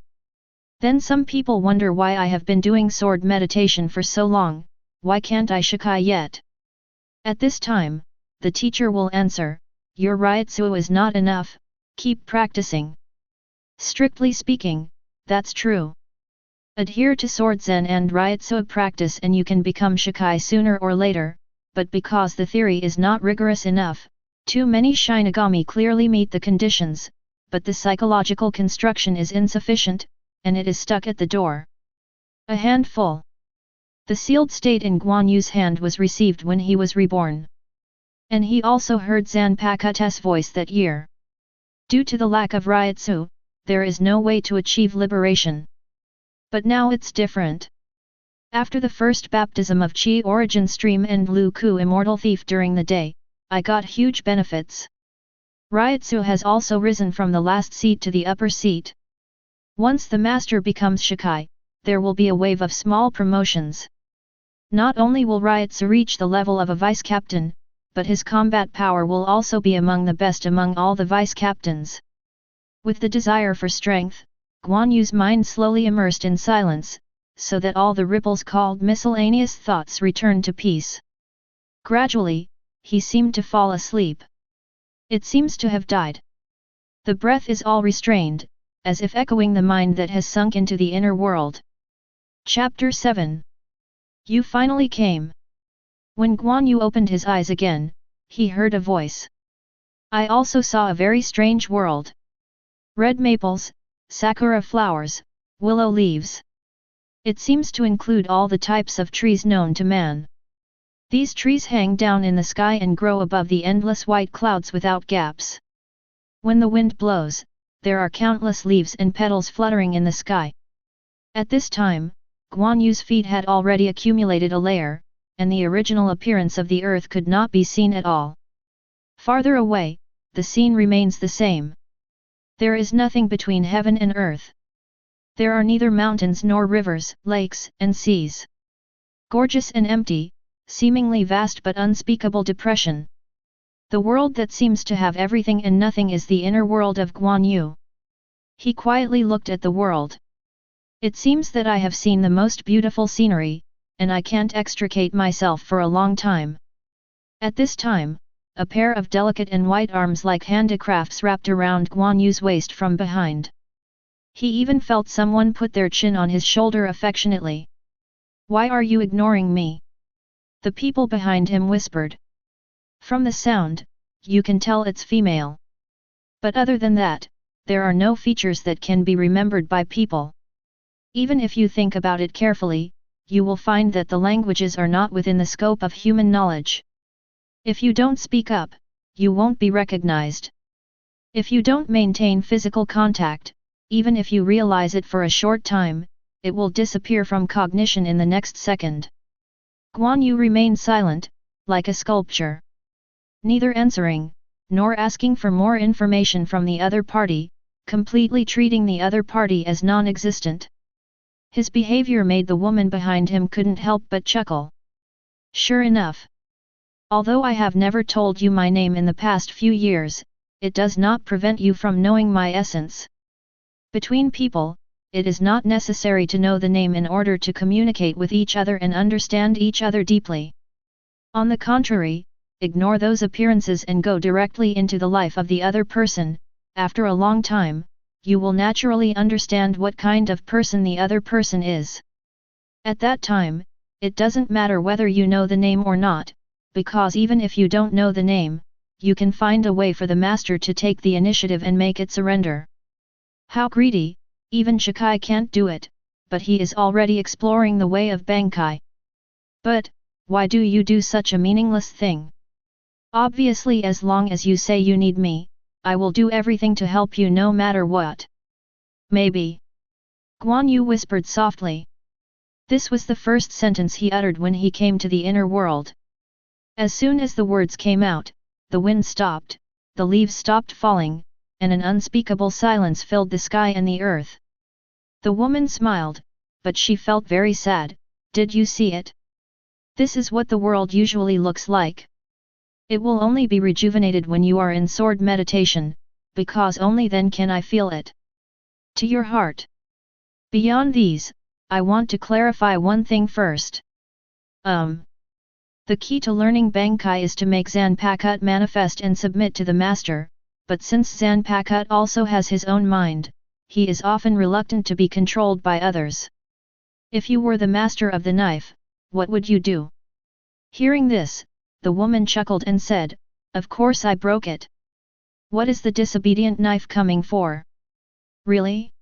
Then some people wonder why I have been doing sword meditation for so long, why can't I shikai yet? At this time, the teacher will answer, your Ryutsu is not enough, keep practicing. Strictly speaking, that's true. Adhere to sword zen and Ryutsu practice and you can become shikai sooner or later, but because the theory is not rigorous enough, too many Shinigami clearly meet the conditions, but the psychological construction is insufficient, and it is stuck at the door. A handful. The sealed state in Guan Yu's hand was received when he was reborn. And he also heard Zanpakutō's voice that year. Due to the lack of Ryutsu, there is no way to achieve liberation. But now it's different. After the first baptism of Qi Origin Stream and Lu Ku Immortal Thief during the day, I got huge benefits. Ryutsu has also risen from the last seat to the upper seat. Once the master becomes shikai, there will be a wave of small promotions. Not only will Ryutsu reach the level of a vice-captain, but his combat power will also be among the best among all the vice-captains. With the desire for strength, Guan Yu's mind slowly immersed in silence, so that all the ripples called miscellaneous thoughts returned to peace. Gradually, he seemed to fall asleep. It seems to have died. The breath is all restrained, as if echoing the mind that has sunk into the inner world. Chapter 7. You finally came. When Guan Yu opened his eyes again, he heard a voice. I also saw a very strange world. Red maples, sakura flowers, willow leaves. It seems to include all the types of trees known to man. These trees hang down in the sky and grow above the endless white clouds without gaps. When the wind blows, there are countless leaves and petals fluttering in the sky. At this time, Guan Yu's feet had already accumulated a layer, and the original appearance of the earth could not be seen at all. Farther away, the scene remains the same. There is nothing between heaven and earth. There are neither mountains nor rivers, lakes, and seas. Gorgeous and empty, seemingly vast but unspeakable depression. The world that seems to have everything and nothing is the inner world of Guan Yu. He quietly looked at the world. It seems that I have seen the most beautiful scenery, and I can't extricate myself for a long time. At this time, a pair of delicate and white arms like handicrafts wrapped around Guan Yu's waist from behind. He even felt someone put their chin on his shoulder affectionately. Why are you ignoring me? The people behind him whispered. From the sound, you can tell it's female. But other than that, there are no features that can be remembered by people. Even if you think about it carefully, you will find that the languages are not within the scope of human knowledge. If you don't speak up, you won't be recognized. If you don't maintain physical contact, even if you realize it for a short time, it will disappear from cognition in the next second. Guan Yu remained silent, like a sculpture. Neither answering, nor asking for more information from the other party, completely treating the other party as non-existent. His behavior made the woman behind him couldn't help but chuckle. Sure enough. Although I have never told you my name in the past few years, it does not prevent you from knowing my essence. Between people, it is not necessary to know the name in order to communicate with each other and understand each other deeply. On the contrary, ignore those appearances and go directly into the life of the other person. After a long time, you will naturally understand what kind of person the other person is. At that time, it doesn't matter whether you know the name or not, because even if you don't know the name, you can find a way for the master to take the initiative and make it surrender. How greedy, even Shikai can't do it, but he is already exploring the way of Bankai. But, why do you do such a meaningless thing? Obviously, as long as you say you need me, I will do everything to help you no matter what. Maybe. Guan Yu whispered softly. This was the first sentence he uttered when he came to the inner world. As soon as the words came out, the wind stopped, the leaves stopped falling, and an unspeakable silence filled the sky and the earth. The woman smiled, but she felt very sad. Did you see it? This is what the world usually looks like. It will only be rejuvenated when you are in sword meditation, because only then can I feel it. To your heart. Beyond these, I want to clarify one thing first. The key to learning Bankai is to make Zanpakutō manifest and submit to the master, but since Zanpakutō also has his own mind, he is often reluctant to be controlled by others. If you were the master of the knife, what would you do? Hearing this, the woman chuckled and said, Of course I broke it. What is the disobedient knife coming for? Really?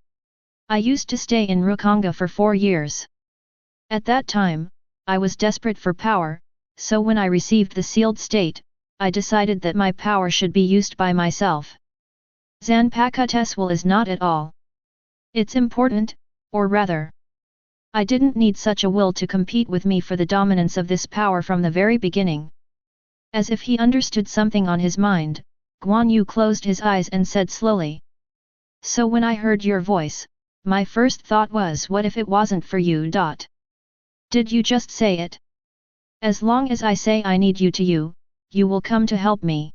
I used to stay in Rukonga for 4 years. At that time, I was desperate for power, so when I received the sealed state, I decided that my power should be used by myself. Zanpakutō's will is not at all. It's important, or rather, I didn't need such a will to compete with me for the dominance of this power from the very beginning. As if he understood something on his mind, Guan Yu closed his eyes and said slowly. So when I heard your voice, my first thought was, what if it wasn't for you? Did you just say it? As long as I say I need you to you will come to help me.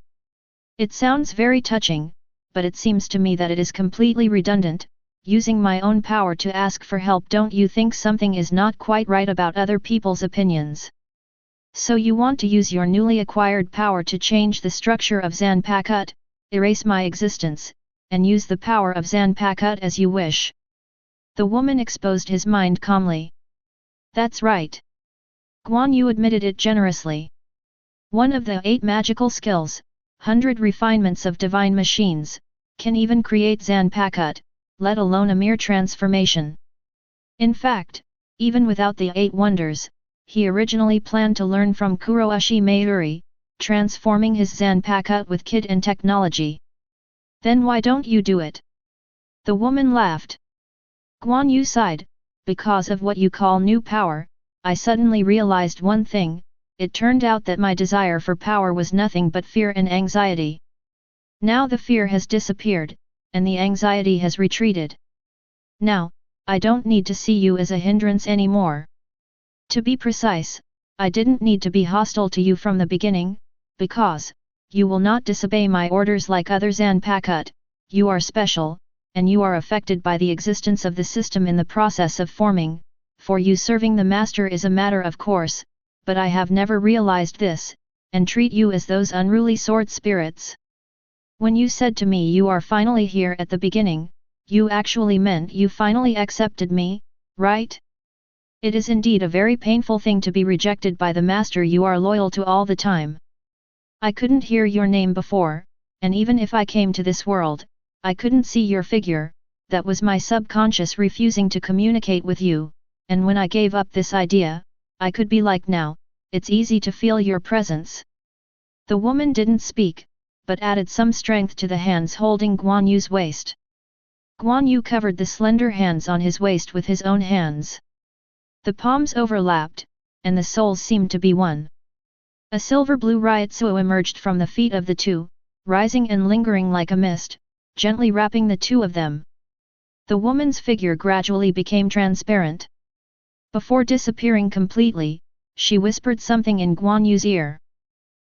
It sounds very touching, but it seems to me that it is completely redundant, using my own power to ask for help. Don't you think something is not quite right about other people's opinions? So you want to use your newly acquired power to change the structure of Zanpakutō, erase my existence, and use the power of Zanpakutō as you wish. The woman exposed his mind calmly. That's right. Guan Yu admitted it generously. One of the 8 magical skills, 100 refinements of divine machines, can even create Zanpakutō, let alone a mere transformation. In fact, even without the 8 wonders, he originally planned to learn from Kuroishi Mayuri, transforming his Zanpakutō with kid and technology. Then why don't you do it? The woman laughed. Guan Yu sighed, because of what you call new power, I suddenly realized one thing. It turned out that my desire for power was nothing but fear and anxiety. Now the fear has disappeared, and the anxiety has retreated. Now, I don't need to see you as a hindrance anymore. To be precise, I didn't need to be hostile to you from the beginning, because you will not disobey my orders like other Zanpakutō. You are special, and you are affected by the existence of the system in the process of forming. For you serving the master is a matter of course, but I have never realized this, and treat you as those unruly sword spirits. When you said to me you are finally here at the beginning, you actually meant you finally accepted me, right? It is indeed a very painful thing to be rejected by the master you are loyal to all the time. I couldn't hear your name before, and even if I came to this world, I couldn't see your figure. That was my subconscious refusing to communicate with you, and when I gave up this idea, I could be like now, it's easy to feel your presence. The woman didn't speak, but added some strength to the hands holding Guan Yu's waist. Guan Yu covered the slender hands on his waist with his own hands. The palms overlapped, and the souls seemed to be one. A silver-blue Ryotsuo emerged from the feet of the two, rising and lingering like a mist, gently wrapping the two of them. The woman's figure gradually became transparent. Before disappearing completely, she whispered something in Guan Yu's ear.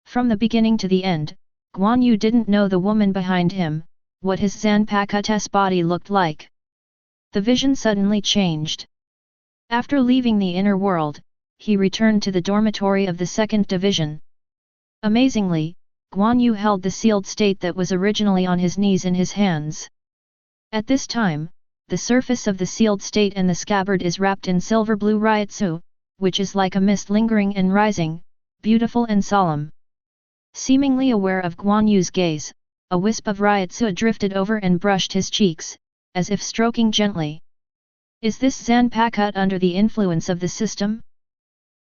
From the beginning to the end, Guan Yu didn't know the woman behind him, what his Zanpakutō's body looked like. The vision suddenly changed. After leaving the inner world, he returned to the dormitory of the 2nd Division. Amazingly, Guan Yu held the sealed state that was originally on his knees in his hands. At this time, the surface of the sealed state and the scabbard is wrapped in silver-blue Ryotsu, which is like a mist lingering and rising, beautiful and solemn. Seemingly aware of Guan Yu's gaze, a wisp of Ryotsu drifted over and brushed his cheeks, as if stroking gently. Is this Zanpakutō under the influence of the system?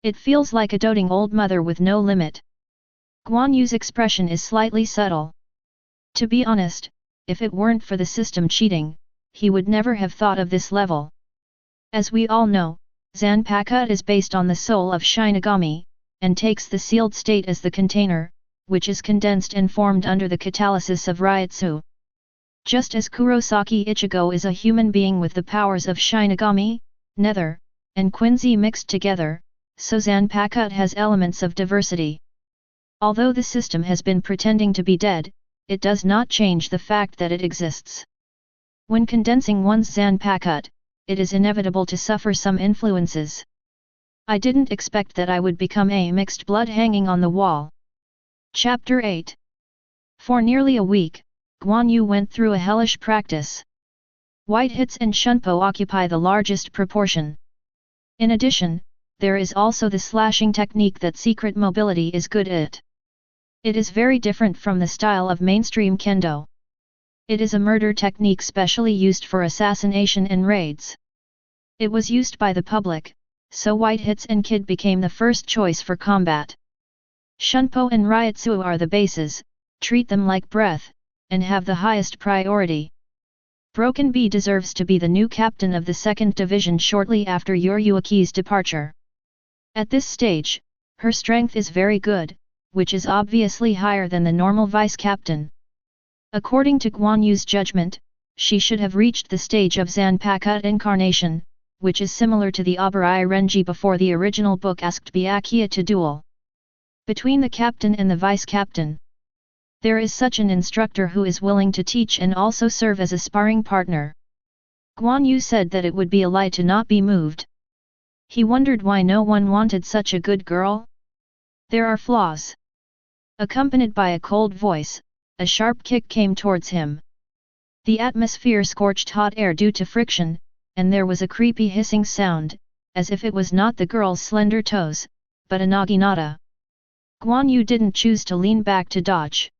It feels like a doting old mother with no limit. Guan Yu's expression is slightly subtle. To be honest, if it weren't for the system cheating, he would never have thought of this level. As we all know, Zanpakutō is based on the soul of Shinigami, and takes the sealed state as the container, which is condensed and formed under the catalysis of Ryotsu. Just as Kurosaki Ichigo is a human being with the powers of Shinigami, Nether, and Quincy mixed together, so Zanpakutō has elements of diversity. Although the system has been pretending to be dead, it does not change the fact that it exists. When condensing one's Zanpakutō, it is inevitable to suffer some influences. I didn't expect that I would become a mixed blood hanging on the wall. Chapter 8. For nearly a week, Guan Yu went through a hellish practice. White hits and shunpo occupy the largest proportion. In addition, there is also the slashing technique that secret mobility is good at. It is very different from the style of mainstream kendo. It is a murder technique specially used for assassination and raids. It was used by the public, so white hits and kid became the first choice for combat. Shunpo and Ryotsu are the bases, treat them like breath, and have the highest priority. Broken B deserves to be the new captain of the 2nd Division shortly after Yuruki's departure. At this stage, her strength is very good, which is obviously higher than the normal vice-captain. According to Guan Yu's judgment, she should have reached the stage of Zanpakutō incarnation, which is similar to the Abarai Renji before the original book asked Byakuya to duel between the captain and the vice-captain. There is such an instructor who is willing to teach and also serve as a sparring partner. Guan Yu said that it would be a lie to not be moved. He wondered why no one wanted such a good girl. There are flaws. Accompanied by a cold voice, a sharp kick came towards him. The atmosphere scorched hot air due to friction, and there was a creepy hissing sound, as if it was not the girl's slender toes, but a naginata. Guan Yu didn't choose to lean back to dodge.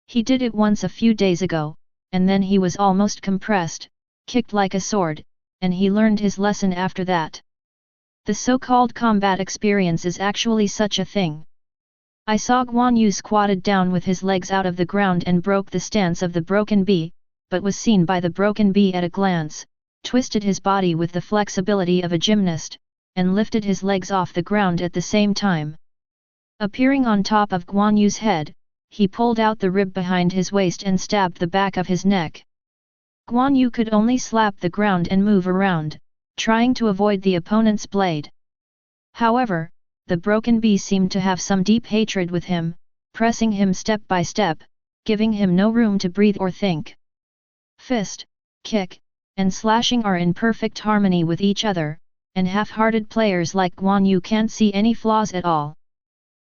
He did it once a few days ago, and then he was almost compressed, kicked like a sword, and he learned his lesson after that. The so-called combat experience is actually such a thing. I saw Guan Yu squatted down with his legs out of the ground and broke the stance of the broken bee, but was seen by the broken bee at a glance, twisted his body with the flexibility of a gymnast, and lifted his legs off the ground at the same time. Appearing on top of Guan Yu's head, he pulled out the rib behind his waist and stabbed the back of his neck. Guan Yu could only slap the ground and move around, trying to avoid the opponent's blade. However, the broken bee seemed to have some deep hatred with him, pressing him step by step, giving him no room to breathe or think. Fist, kick, and slashing are in perfect harmony with each other, and half-hearted players like Guan Yu can't see any flaws at all.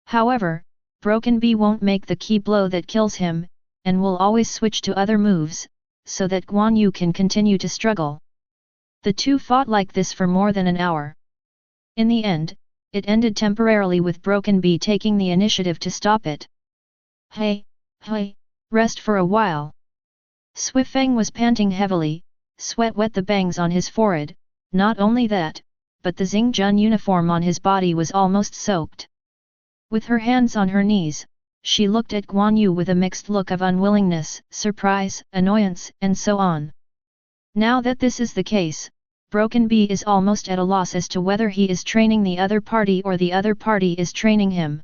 However, broken bee won't make the key blow that kills him, and will always switch to other moves, so that Guan Yu can continue to struggle. The two fought like this for more than an hour. In the end, it ended temporarily with broken bee taking the initiative to stop it. Hey, rest for a while. Swifeng was panting heavily, sweat wet the bangs on his forehead. Not only that, but the Xingjun uniform on his body was almost soaked. With her hands on her knees, she looked at Guan Yu with a mixed look of unwillingness, surprise, annoyance, and so on. Now that this is the case, Broken Bee is almost at a loss as to whether he is training the other party or the other party is training him.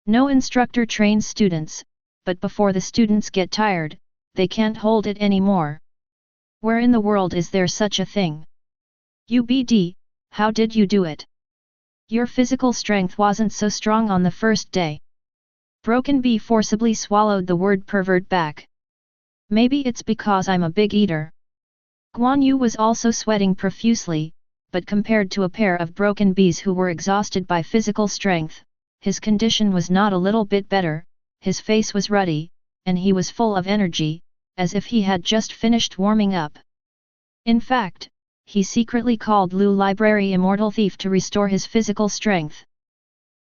No instructor trains students, but before the students get tired, they can't hold it anymore. Where in the world is there such a thing? UBD, how did you do it? Your physical strength wasn't so strong on the first day. Broken Bee forcibly swallowed the word pervert back. Maybe it's because I'm a big eater. Guan Yu was also sweating profusely, but compared to a pair of broken bees who were exhausted by physical strength, his condition was not a little bit better. His face was ruddy, and he was full of energy, as if he had just finished warming up. In fact, he secretly called Lu Library Immortal Thief to restore his physical strength.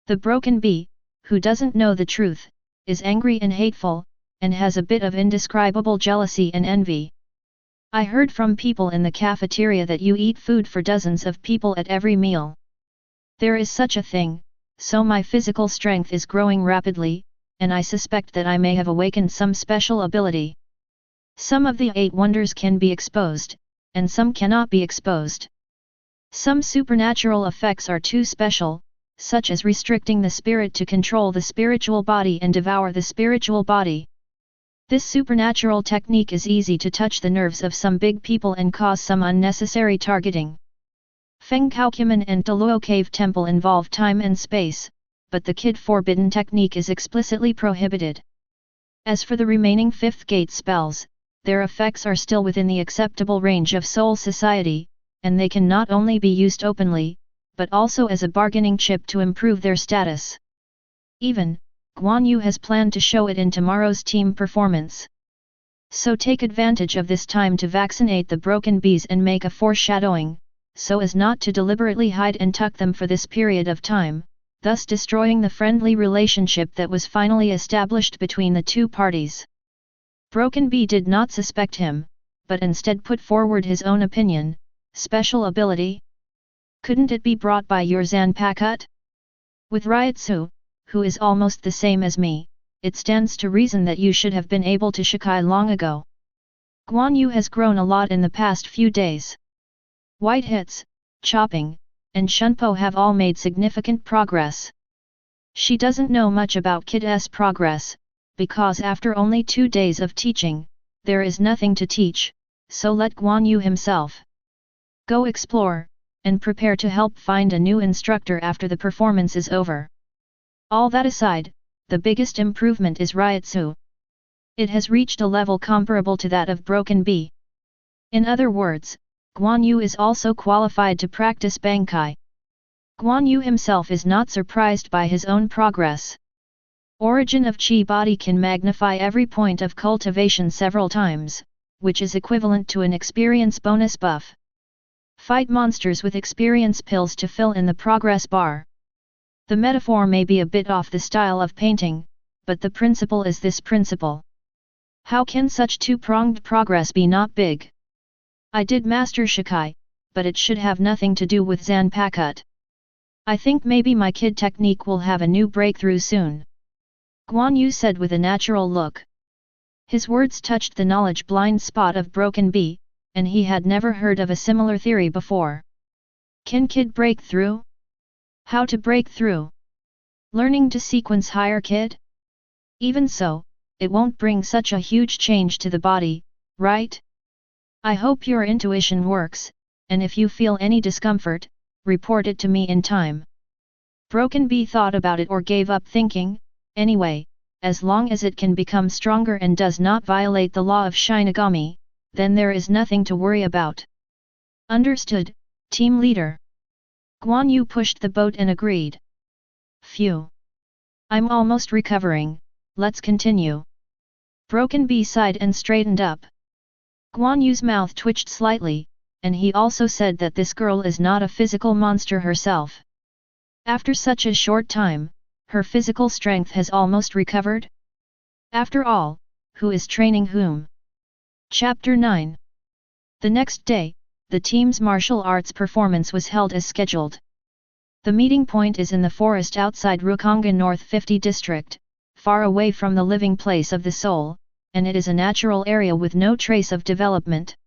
The broken bee, who doesn't know the truth, is angry and hateful, and has a bit of indescribable jealousy and envy. I heard from people in the cafeteria that you eat food for dozens of people at every meal. There is such a thing, so my physical strength is growing rapidly, and I suspect that I may have awakened some special ability. Some of the 8 wonders can be exposed, and some cannot be exposed. Some supernatural effects are too special, such as restricting the spirit to control the spiritual body and devour the spiritual body. This supernatural technique is easy to touch the nerves of some big people and cause some unnecessary targeting. Fenghou Qimen and Deluo Cave Temple involve time and space, but the Kid Forbidden technique is explicitly prohibited. As for the remaining 5th gate spells, their effects are still within the acceptable range of soul society, and they can not only be used openly, but also as a bargaining chip to improve their status. Even, Guan Yu has planned to show it in tomorrow's team performance. So take advantage of this time to vaccinate the broken bees and make a foreshadowing, so as not to deliberately hide and tuck them for this period of time, thus destroying the friendly relationship that was finally established between the two parties. Broken Bee did not suspect him, but instead put forward his own opinion. Special ability? Couldn't it be brought by your Zanpakutō? With Ryotsu, who is almost the same as me, it stands to reason that you should have been able to Shikai long ago. Guan Yu has grown a lot in the past few days. White hits, chopping, and Shunpo have all made significant progress. She doesn't know much about Kid's progress, because after only 2 days of teaching, there is nothing to teach, so let Guan Yu himself go explore, and prepare to help find a new instructor after the performance is over. All that aside, the biggest improvement is Ryotsu, It has reached a level comparable to that of Broken Bee. In other words, Guan Yu is also qualified to practice Bankai. Guan Yu himself is not surprised by his own progress. Origin of Qi body can magnify every point of cultivation several times, which is equivalent to an experience bonus buff. Fight monsters with experience pills to fill in the progress bar. The metaphor may be a bit off the style of painting, but the principle is this principle. How can such two-pronged progress be not big? I did master Shikai, but it should have nothing to do with Zanpakutō. I think maybe my kid technique will have a new breakthrough soon. Guan Yu said with a natural look. His words touched the knowledge blind spot of Broken Bee, and he had never heard of a similar theory before. Can kid break through? How to break through? Learning to sequence higher kid? Even so, it won't bring such a huge change to the body, right? I hope your intuition works, and if you feel any discomfort, report it to me in time. Broken Bee thought about it or gave up thinking. Anyway, as long as it can become stronger and does not violate the law of Shinigami, then there is nothing to worry about. Understood, team leader. Guan Yu pushed the boat and agreed. Phew. I'm almost recovering, let's continue. Broken Bee sighed and straightened up. Guan Yu's mouth twitched slightly, and he also said that this girl is not a physical monster herself. After such a short time, her physical strength has almost recovered? After all, who is training whom? Chapter 9. The next day, the team's martial arts performance was held as scheduled. The meeting point is in the forest outside Rukonga North 50 district, far away from the living place of the soul, and it is a natural area with no trace of development.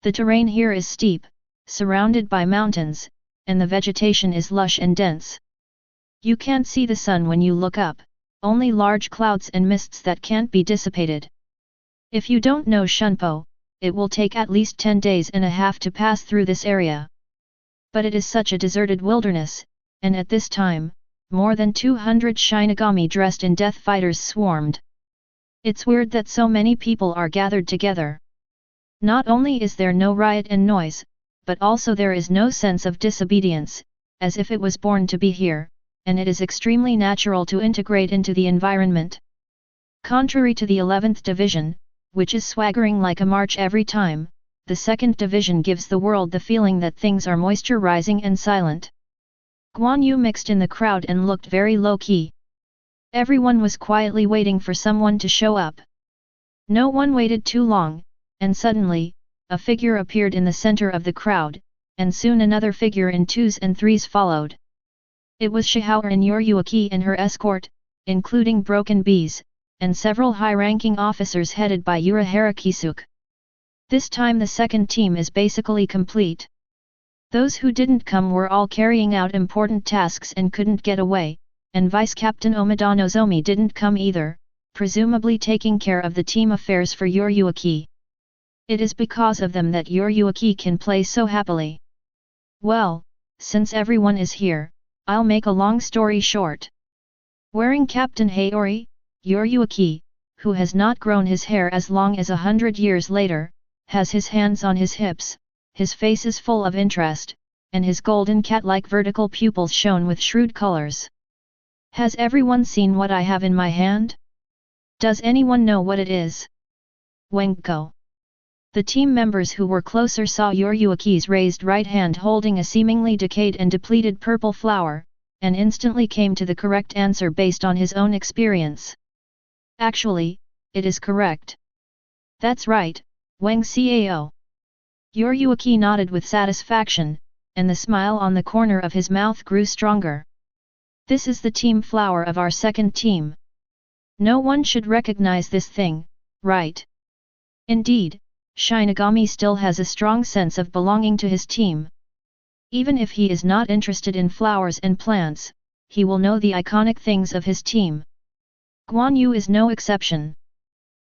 The terrain here is steep, surrounded by mountains, and the vegetation is lush and dense. You can't see the sun when you look up, only large clouds and mists that can't be dissipated. If you don't know Shunpo, it will take at least 10 days and a half to pass through this area. But it is such a deserted wilderness, and at this time, more than 200 Shinigami dressed in death fighters swarmed. It's weird that so many people are gathered together. Not only is there no riot and noise, but also there is no sense of disobedience, as if it was born to be here, and it is extremely natural to integrate into the environment. Contrary to the 11th Division, which is swaggering like a march every time, the 2nd Division gives the world the feeling that things are moisturizing and silent. Guan Yu mixed in the crowd and looked very low-key. Everyone was quietly waiting for someone to show up. No one waited too long, and suddenly, a figure appeared in the center of the crowd, and soon another figure in 2s and 3s followed. It was Shihao and Yoryuaki and her escort, including Broken Bees, and several high-ranking officers headed by Urahara Kisuke. This time the second team is basically complete. Those who didn't come were all carrying out important tasks and couldn't get away, and Vice Captain Omida Nozomi didn't come either, presumably taking care of the team affairs for Yoryuaki. It is because of them that Yoryuaki can play so happily. Well, since everyone is here, I'll make a long story short. Wearing Captain Hayori, Yoryuaki, who has not grown his hair as long as 100 years later, has his hands on his hips, his face is full of interest, and his golden cat-like vertical pupils shone with shrewd colors. Has everyone seen what I have in my hand? Does anyone know what it is? Wenko. The team members who were closer saw Yoryuaki's raised right hand holding a seemingly decayed and depleted purple flower, and instantly came to the correct answer based on his own experience. Actually, it is correct. That's right, Wang Cao. Yoryuaki nodded with satisfaction, and the smile on the corner of his mouth grew stronger. This is the team flower of our second team. No one should recognize this thing, right? Indeed, Shinigami still has a strong sense of belonging to his team. Even if he is not interested in flowers and plants, he will know the iconic things of his team. Guan Yu is no exception.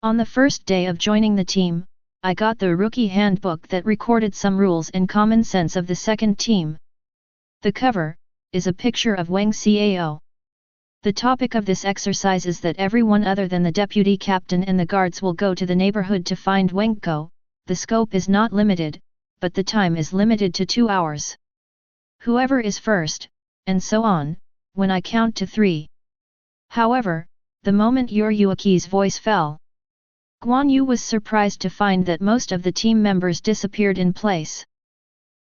On the first day of joining the team, I got the rookie handbook that recorded some rules and common sense of the second team. The cover is a picture of Wang Cao. The topic of this exercise is that everyone other than the deputy captain and the guards will go to the neighborhood to find Fenghou. The scope is not limited, but the time is limited to 2 hours. Whoever is first, and so on, when I count to 3. However, the moment Yueki's voice fell, Guan Yu was surprised to find that most of the team members disappeared in place.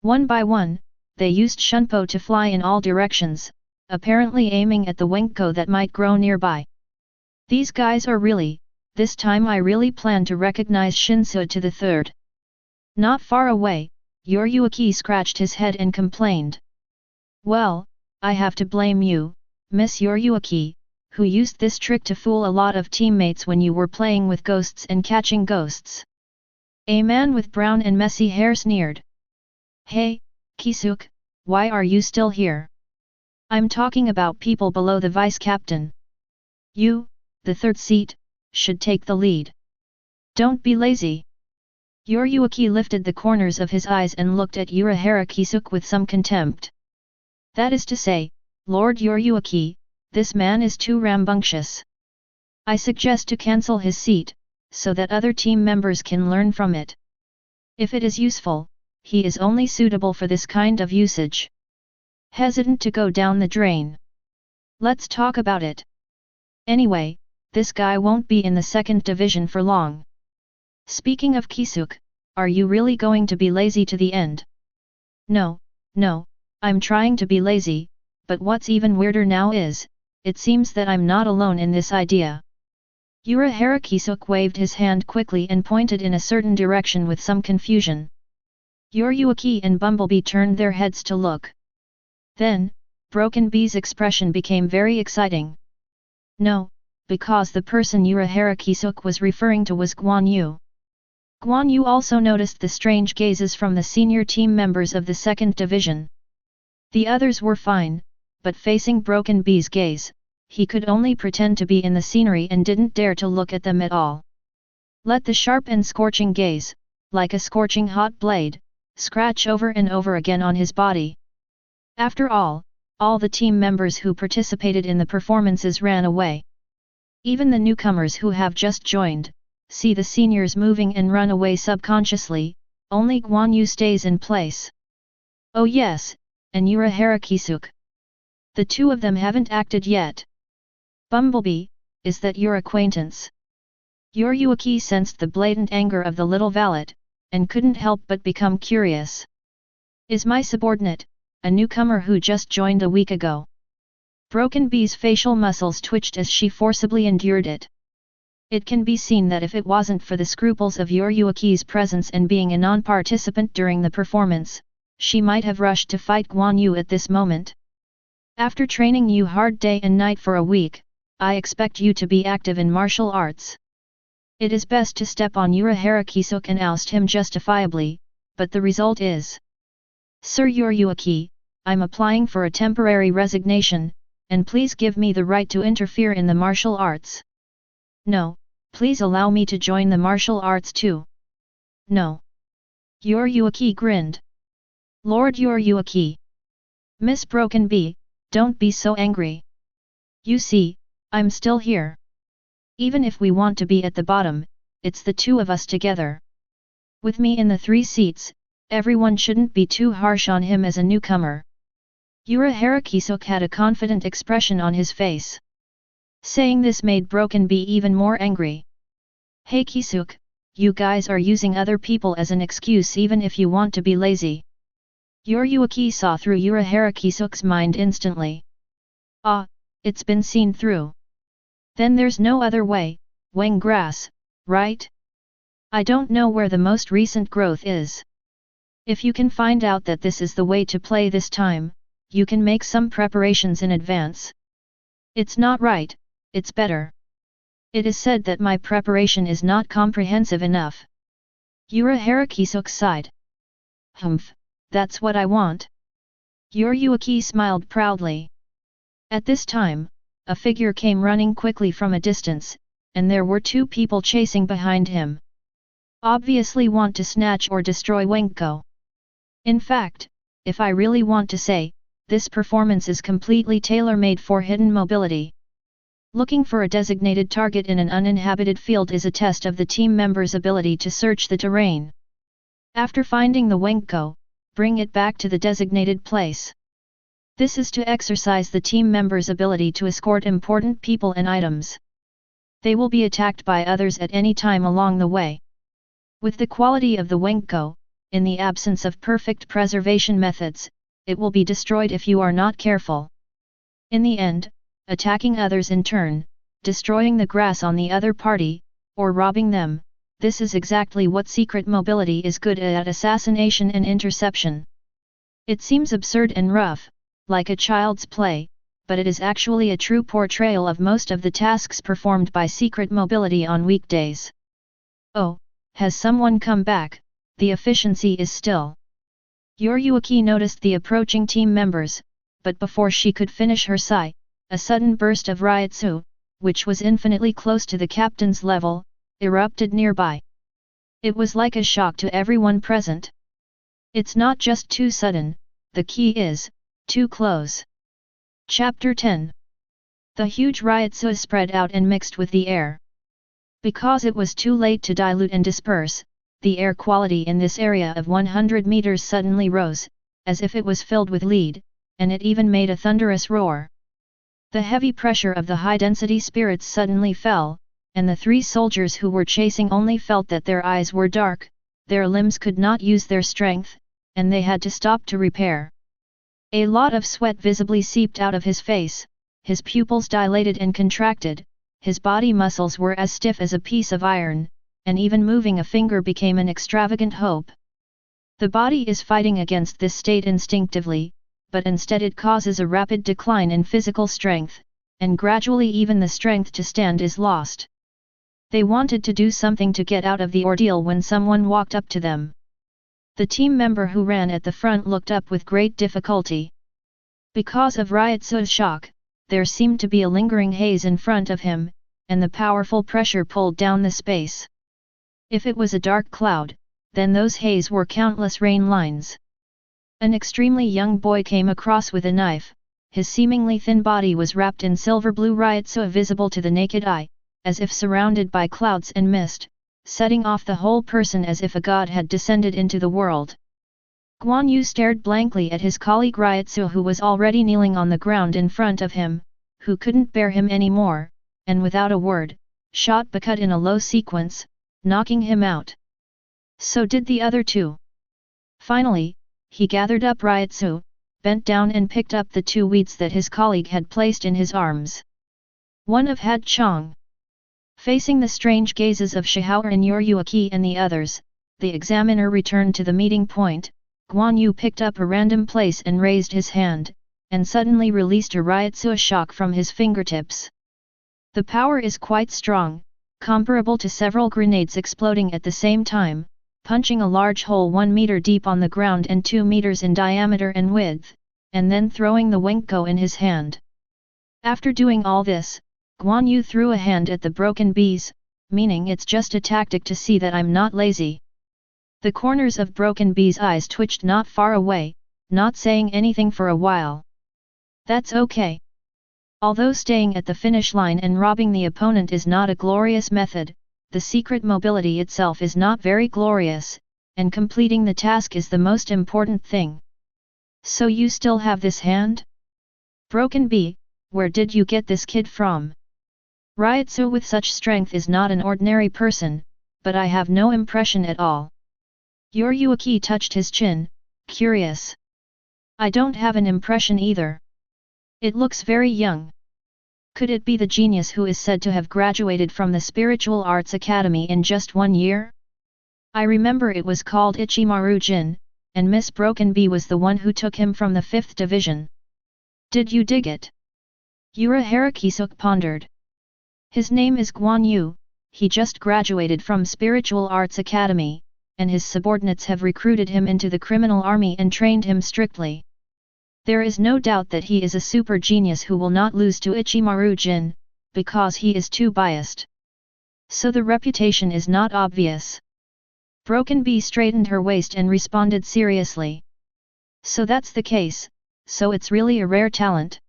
One by one, they used shunpo to fly in all directions, apparently aiming at the Fenghou that might grow nearby. These guys are really, this time I really plan to recognize Shinsu to the third. Not far away, Yueki scratched his head and complained. Well, I have to blame you, Miss Yueki, who used this trick to fool a lot of teammates when you were playing with ghosts and catching ghosts. A man with brown and messy hair sneered. Hey, Kisuke, why are you still here? I'm talking about people below the vice captain. You, the third seat, should take the lead. Don't be lazy. Yueki lifted the corners of his eyes and looked at Urahara Kisuke with some contempt. That is to say, Lord Yueki, this man is too rambunctious. I suggest to cancel his seat, so that other team members can learn from it. If it is useful, he is only suitable for this kind of usage. Hesitant to go down the drain. Let's talk about it. Anyway, this guy won't be in the second division for long. Speaking of Kisuke, are you really going to be lazy to the end? No, I'm trying to be lazy, but what's even weirder now is, it seems that I'm not alone in this idea. Urahara Kisuke waved his hand quickly and pointed in a certain direction with some confusion. Yueki and Bumblebee turned their heads to look. Then, Broken Bee's expression became very exciting. No, because the person Urahara Kisuke was referring to was Guan Yu. Guan Yu also noticed the strange gazes from the senior team members of the second division. The others were fine, but facing Broken Bee's gaze, he could only pretend to be in the scenery and didn't dare to look at them at all. Let the sharp and scorching gaze, like a scorching hot blade, scratch over and over again on his body. After all the team members who participated in the performances ran away. Even the newcomers who have just joined, see the seniors moving and run away subconsciously, only Guan Yu stays in place. Oh yes, and Urahara Kisuke. The two of them haven't acted yet. Bumblebee, is that your acquaintance? Yueki sensed the blatant anger of the little valet, and couldn't help but become curious. Is my subordinate, a newcomer who just joined a week ago? Broken Bee's facial muscles twitched as she forcibly endured it. It can be seen that if it wasn't for the scruples of Yueki's presence and being a non-participant during the performance, she might have rushed to fight Guan Yu at this moment. After training you hard day and night for a week, I expect you to be active in martial arts. It is best to step on Urahara Kisuke and oust him justifiably, but the result is... Sir Yueki, I'm applying for a temporary resignation, and please give me the right to interfere in the martial arts. No, please allow me to join the martial arts too. No. Yueki grinned. Lord Yueki. Miss Broken Bee, don't be so angry. You see, I'm still here. Even if we want to be at the bottom, it's the two of us together. With me in the 3 seats, everyone shouldn't be too harsh on him as a newcomer. Urahara Kisuke had a confident expression on his face. Saying this made Broken Bee even more angry. Hey Kisuke, you guys are using other people as an excuse even if you want to be lazy. Yueki saw through Urahara Kisuke's mind instantly. Ah, it's been seen through. Then there's no other way, Wang Grass, right? I don't know where the most recent growth is. If you can find out that this is the way to play this time, you can make some preparations in advance. It's not right, it's better. It is said that my preparation is not comprehensive enough. Urahara Kisuke sighed. Humph. That's what I want. Yueki smiled proudly. At this time, a figure came running quickly from a distance, and there were 2 people chasing behind him. Obviously want to snatch or destroy Fenghou. In fact, if I really want to say, this performance is completely tailor-made for hidden mobility. Looking for a designated target in an uninhabited field is a test of the team member's ability to search the terrain. After finding the Wenko, bring it back to the designated place. This is to exercise the team member's ability to escort important people and items. They will be attacked by others at any time along the way. With the quality of the Wenko, in the absence of perfect preservation methods, it will be destroyed if you are not careful. In the end, attacking others in turn, destroying the grass on the other party, or robbing them, this is exactly what secret mobility is good at: assassination and interception. It seems absurd and rough, like a child's play, but it is actually a true portrayal of most of the tasks performed by secret mobility on weekdays. Oh, has someone come back? The efficiency is still. Yoryuki noticed the approaching team members, but before she could finish her sigh, a sudden burst of Ryutsu, which was infinitely close to the captain's level, erupted nearby. It was like a shock to everyone present. It's not just too sudden, the key is, too close. Chapter 10. The huge Ryutsu spread out and mixed with the air. Because it was too late to dilute and disperse, the air quality in this area of 100 meters suddenly rose, as if it was filled with lead, and it even made a thunderous roar. The heavy pressure of the high-density spirits suddenly fell, and the three soldiers who were chasing only felt that their eyes were dark, their limbs could not use their strength, and they had to stop to repair. A lot of sweat visibly seeped out of his face, his pupils dilated and contracted, his body muscles were as stiff as a piece of iron, and even moving a finger became an extravagant hope. The body is fighting against this state instinctively, but instead it causes a rapid decline in physical strength, and gradually even the strength to stand is lost. They wanted to do something to get out of the ordeal when someone walked up to them. The team member who ran at the front looked up with great difficulty. Because of Ryutsu's shock, there seemed to be a lingering haze in front of him, and the powerful pressure pulled down the space. If it was a dark cloud, then those haze were countless rain lines. An extremely young boy came across with a knife. His seemingly thin body was wrapped in silver-blue Ryutsu visible to the naked eye, as if surrounded by clouds and mist, setting off the whole person as if a god had descended into the world. Guan Yu stared blankly at his colleague Ryutsu, who was already kneeling on the ground in front of him, who couldn't bear him anymore, and without a word, shot Bakut in a low sequence, knocking him out. So did the other two. Finally, he gathered up Ryutsu, bent down and picked up the two weeds that his colleague had placed in his arms. One of Had Chong. Facing the strange gazes of Shihao and Yoryuki and the others, the examiner returned to the meeting point. Guan Yu picked up a random place and raised his hand, and suddenly released a Ryutsu shock from his fingertips. The power is quite strong, comparable to several grenades exploding at the same time, punching a large hole 1 meter deep on the ground and 2 meters in diameter and width, and then throwing the Wenko in his hand. After doing all this, Guan Yu threw a hand at the broken bees, meaning it's just a tactic to see that I'm not lazy. The corners of Broken Bee's eyes twitched not far away, not saying anything for a while. That's okay. Although staying at the finish line and robbing the opponent is not a glorious method, the secret mobility itself is not very glorious, and completing the task is the most important thing. So you still have this hand? Broken Bee, where did you get this kid from? Ryutsu with such strength is not an ordinary person, but I have no impression at all. Yoryuki touched his chin, curious. I don't have an impression either. It looks very young. Could it be the genius who is said to have graduated from the Spiritual Arts Academy in just 1 year? I remember it was called Ichimaru Jin, and Miss Broken Bee was the one who took him from the 5th division. Did you dig it? Yura Harakisuk pondered. His name is Guan Yu, he just graduated from Spiritual Arts Academy, and his subordinates have recruited him into the criminal army and trained him strictly. There is no doubt that he is a super genius who will not lose to Ichimaru Jin, because he is too biased. So the reputation is not obvious. Broken Bee straightened her waist and responded seriously. So that's the case, so it's really a rare talent.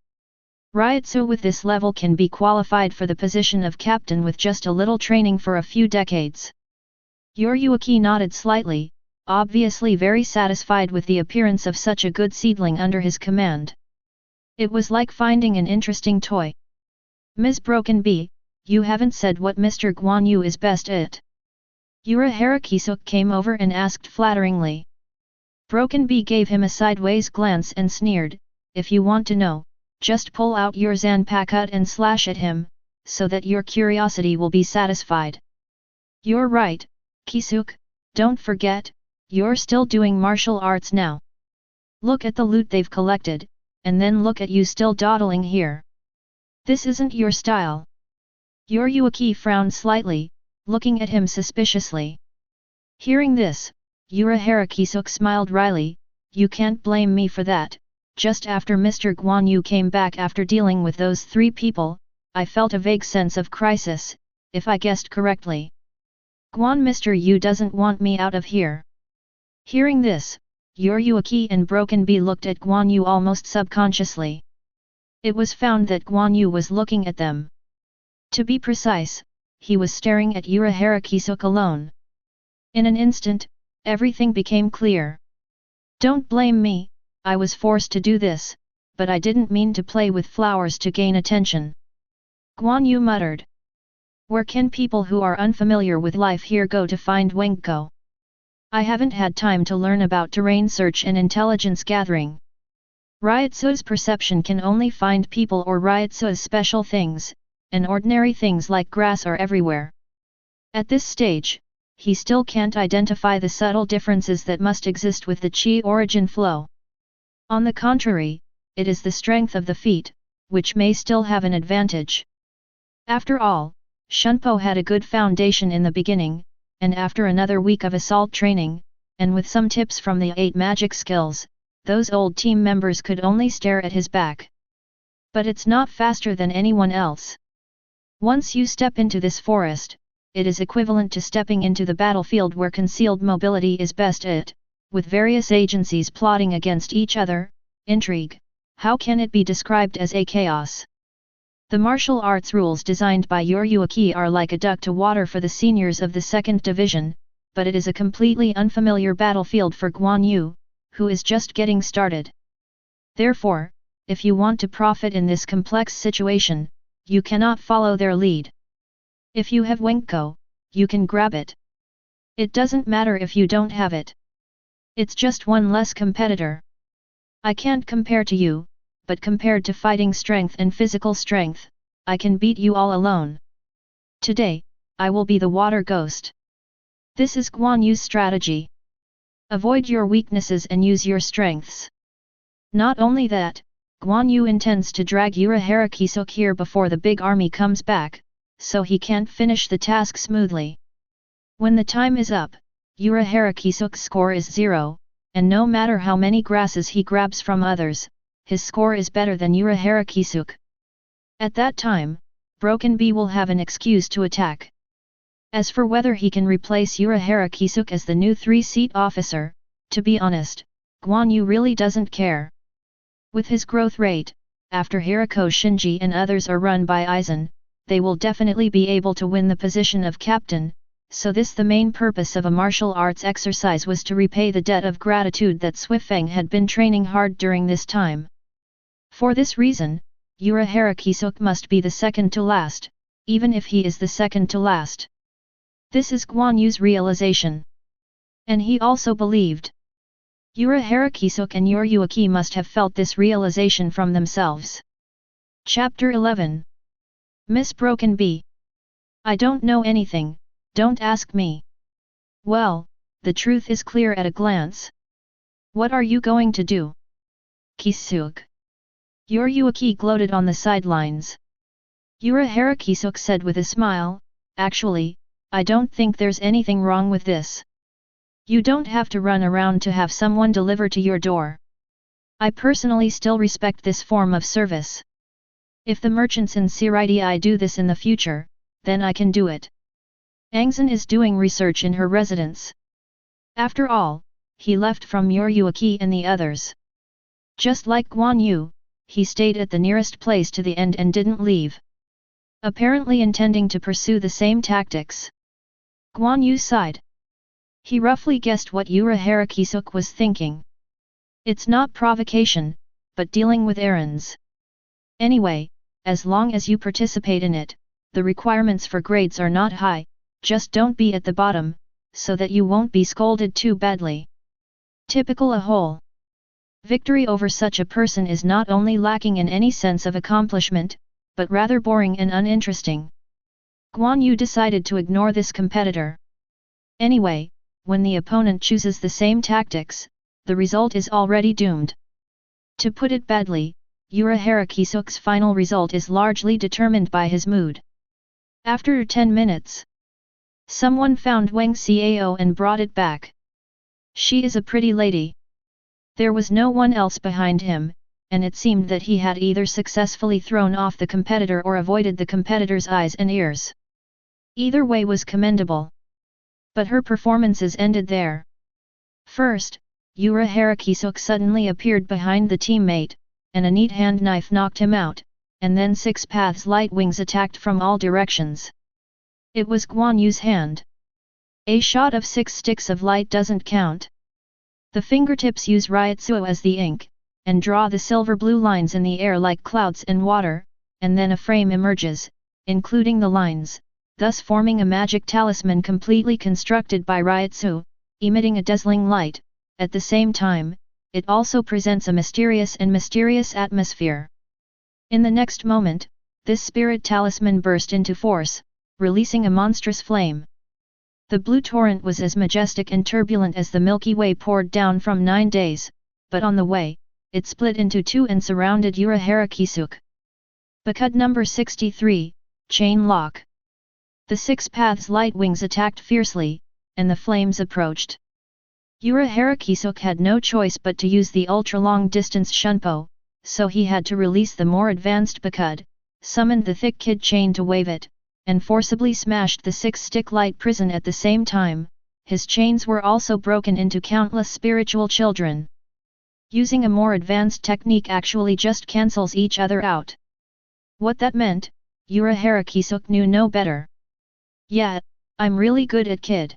Ryutsu with this level can be qualified for the position of captain with just a little training for a few decades. Yoryuki nodded slightly, obviously very satisfied with the appearance of such a good seedling under his command. It was like finding an interesting toy. Ms. Broken B, you haven't said what Mr. Guan Yu is best at. Urahara Kisuk came over and asked flatteringly. Broken B gave him a sideways glance and sneered, if you want to know, just pull out your Zanpakutō and slash at him, so that your curiosity will be satisfied. You're right, Kisuk, don't forget, you're still doing martial arts now. Look at the loot they've collected, and then look at you still dawdling here. This isn't your style. Yoryuki frowned slightly, looking at him suspiciously. Hearing this, Urahara Kisuk smiled wryly, you can't blame me for that. Just after Mr. Guan Yu came back after dealing with those 3 people, I felt a vague sense of crisis, if I guessed correctly. Mr. Yu doesn't want me out of here. Hearing this, Yoryuki and Broken B looked at Guan Yu almost subconsciously. It was found that Guan Yu was looking at them. To be precise, he was staring at Urahara Kisuk alone. In an instant, everything became clear. Don't blame me, I was forced to do this, but I didn't mean to play with flowers to gain attention. Guan Yu muttered. Where can people who are unfamiliar with life here go to find Fenghou? I haven't had time to learn about terrain search and intelligence gathering. Ryutsu's perception can only find people or Ryutsu's special things, and ordinary things like grass are everywhere. At this stage, he still can't identify the subtle differences that must exist with the qi origin flow. On the contrary, it is the strength of the feet, which may still have an advantage. After all, Shunpo had a good foundation in the beginning, and after another week of assault training, and with some tips from the 8 magic skills, those old team members could only stare at his back. But it's not faster than anyone else. Once you step into this forest, it is equivalent to stepping into the battlefield where concealed mobility is best at, with various agencies plotting against each other. Intrigue. How can it be described as a chaos? The martial arts rules designed by Yoryuki are like a duck to water for the seniors of the 2nd Division, but it is a completely unfamiliar battlefield for Guan Yu, who is just getting started. Therefore, if you want to profit in this complex situation, you cannot follow their lead. If you have Fenghou, you can grab it. It doesn't matter if you don't have it. It's just one less competitor. I can't compare to you, but compared to fighting strength and physical strength, I can beat you all alone. Today, I will be the water ghost. This is Guan Yu's strategy. Avoid your weaknesses and use your strengths. Not only that, Guan Yu intends to drag Urahara Kisuk here before the big army comes back, so he can't finish the task smoothly. When the time is up, Urahara Kisuk's score is 0, and no matter how many grasses he grabs from others, his score is better than Urahara Kisuk. At that time, Broken B will have an excuse to attack. As for whether he can replace Urahara Kisuk as the new 3-seat officer, to be honest, Guan Yu really doesn't care. With his growth rate, after Hirako Shinji and others are run by Aizen, they will definitely be able to win the position of captain, so the main purpose of a martial arts exercise was to repay the debt of gratitude that Swifeng had been training hard during this time. For this reason, Urahara Kisuk must be the second to last, even if he is the second to last. This is Guan Yu's realization. And he also believed. Urahara Kisuk and Yoryuki must have felt this realization from themselves. Chapter 11. Miss Broken B. I don't know anything, don't ask me. Well, the truth is clear at a glance. What are you going to do? Kisuk. Yoryuki gloated on the sidelines. Urahara Kisuk said with a smile, actually, I don't think there's anything wrong with this. You don't have to run around to have someone deliver to your door. I personally still respect this form of service. If the merchants in Siridi do this in the future, then I can do it. Angzan is doing research in her residence. After all, he left from Yoryuki and the others. Just like Guan Yu, he stayed at the nearest place to the end and didn't leave, apparently intending to pursue the same tactics. Guan Yu sighed. He roughly guessed what Urahara Kisuk was thinking. It's not provocation, but dealing with errands. Anyway, as long as you participate in it, the requirements for grades are not high, just don't be at the bottom, so that you won't be scolded too badly. Typical a whole. Victory over such a person is not only lacking in any sense of accomplishment, but rather boring and uninteresting. Guan Yu decided to ignore this competitor. Anyway, when the opponent chooses the same tactics, the result is already doomed. To put it badly, Urahara Kisuk's final result is largely determined by his mood. After 10 minutes, someone found Wang Xiao and brought it back. She is a pretty lady. There was no one else behind him, and it seemed that he had either successfully thrown off the competitor or avoided the competitor's eyes and ears. Either way was commendable. But her performances ended there. First, Urahara Kisuk suddenly appeared behind the teammate, and a neat hand knife knocked him out, and then 6 paths light wings attacked from all directions. It was Guan Yu's hand. A shot of 6 sticks of light doesn't count. The fingertips use Ryotsuo as the ink, and draw the silver-blue lines in the air like clouds and water, and then a frame emerges, including the lines, thus forming a magic talisman completely constructed by Ryotsuo, emitting a dazzling light. At the same time, it also presents a mysterious atmosphere. In the next moment, this spirit talisman burst into force, releasing a monstrous flame. The blue torrent was as majestic and turbulent as the Milky Way poured down from 9 days, but on the way, it split into 2 and surrounded Urahara Kisuk. Bakud number 63, Chain Lock. The 6 paths light wings attacked fiercely, and the flames approached. Urahara Kisuk had no choice but to use the ultra-long distance Shunpo, so he had to release the more advanced Bakud, summoned the thick kid chain to wave it, and forcibly smashed the 6-stick light prison at the same time. His chains were also broken into countless spiritual children. Using a more advanced technique actually just cancels each other out. What that meant, Urahara Kisuk knew no better. Yeah, I'm really good at kid.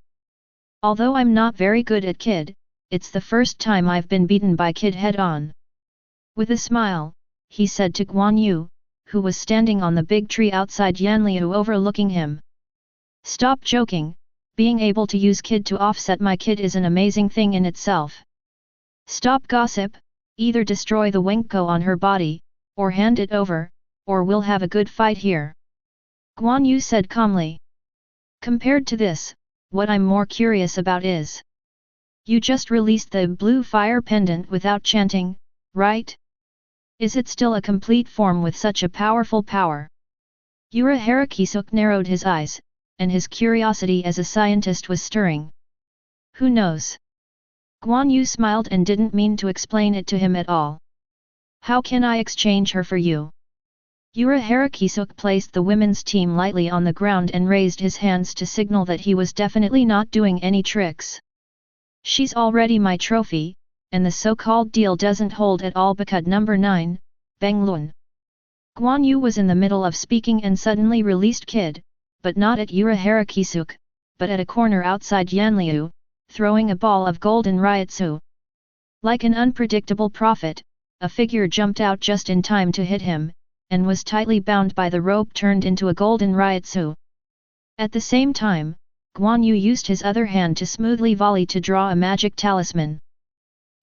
Although I'm not very good at kid, it's the first time I've been beaten by kid head-on. With a smile, he said to Guan Yu, who was standing on the big tree outside Yanliu overlooking him. Stop joking, being able to use kid to offset my kid is an amazing thing in itself. Stop gossip, either destroy the Wenko on her body, or hand it over, or we'll have a good fight here. Guan Yu said calmly. Compared to this, what I'm more curious about is... You just released the blue fire pendant without chanting, right? Is it still a complete form with such a powerful power? Urahara Kisuk narrowed his eyes, and his curiosity as a scientist was stirring. Who knows? Guan Yu smiled and didn't mean to explain it to him at all. How can I exchange her for you? Urahara Kisuk placed the women's team lightly on the ground and raised his hands to signal that he was definitely not doing any tricks. She's already my trophy, and the so-called deal doesn't hold at all. Bakud number 9, Benglun. Guan Yu was in the middle of speaking and suddenly released kid, but not at Urahara Kisuk, but at a corner outside Yanliu, throwing a ball of golden Ryotsu. Like an unpredictable prophet, a figure jumped out just in time to hit him, and was tightly bound by the rope turned into a golden Ryotsu. At the same time, Guan Yu used his other hand to smoothly volley to draw a magic talisman.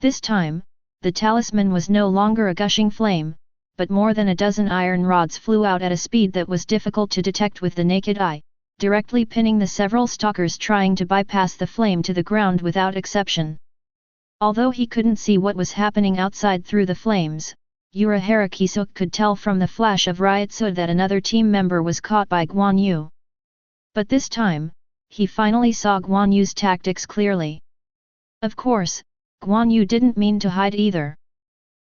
This time, the talisman was no longer a gushing flame, but more than a dozen iron rods flew out at a speed that was difficult to detect with the naked eye, directly pinning the several stalkers trying to bypass the flame to the ground without exception. Although he couldn't see what was happening outside through the flames, Urahara Kisuk could tell from the flash of Ryotsu that another team member was caught by Guan Yu. But this time, he finally saw Guan Yu's tactics clearly. Of course, Guan Yu didn't mean to hide either.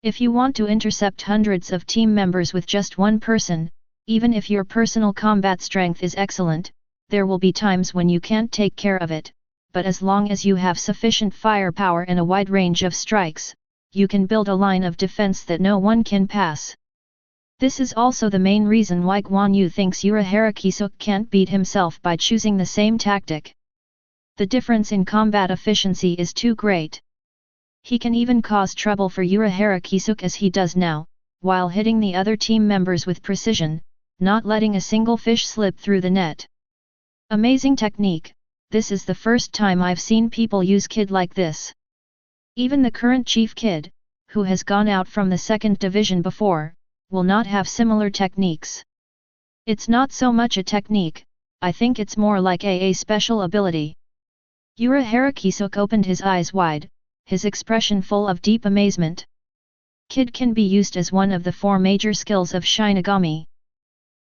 If you want to intercept hundreds of team members with just one person, even if your personal combat strength is excellent, there will be times when you can't take care of it, but as long as you have sufficient firepower and a wide range of strikes, you can build a line of defense that no one can pass. This is also the main reason why Guan Yu thinks Urahara Kisuk can't beat himself by choosing the same tactic. The difference in combat efficiency is too great. He can even cause trouble for Urahara Kisuk as he does now, while hitting the other team members with precision, not letting a single fish slip through the net. Amazing technique. This is the first time I've seen people use kid like this. Even the current chief kid, who has gone out from the second division before, will not have similar techniques. It's not so much a technique, I think it's more like a special ability. Urahara Kisuk opened his eyes wide, his expression full of deep amazement. Kid can be used as one of the 4 major skills of Shinigami.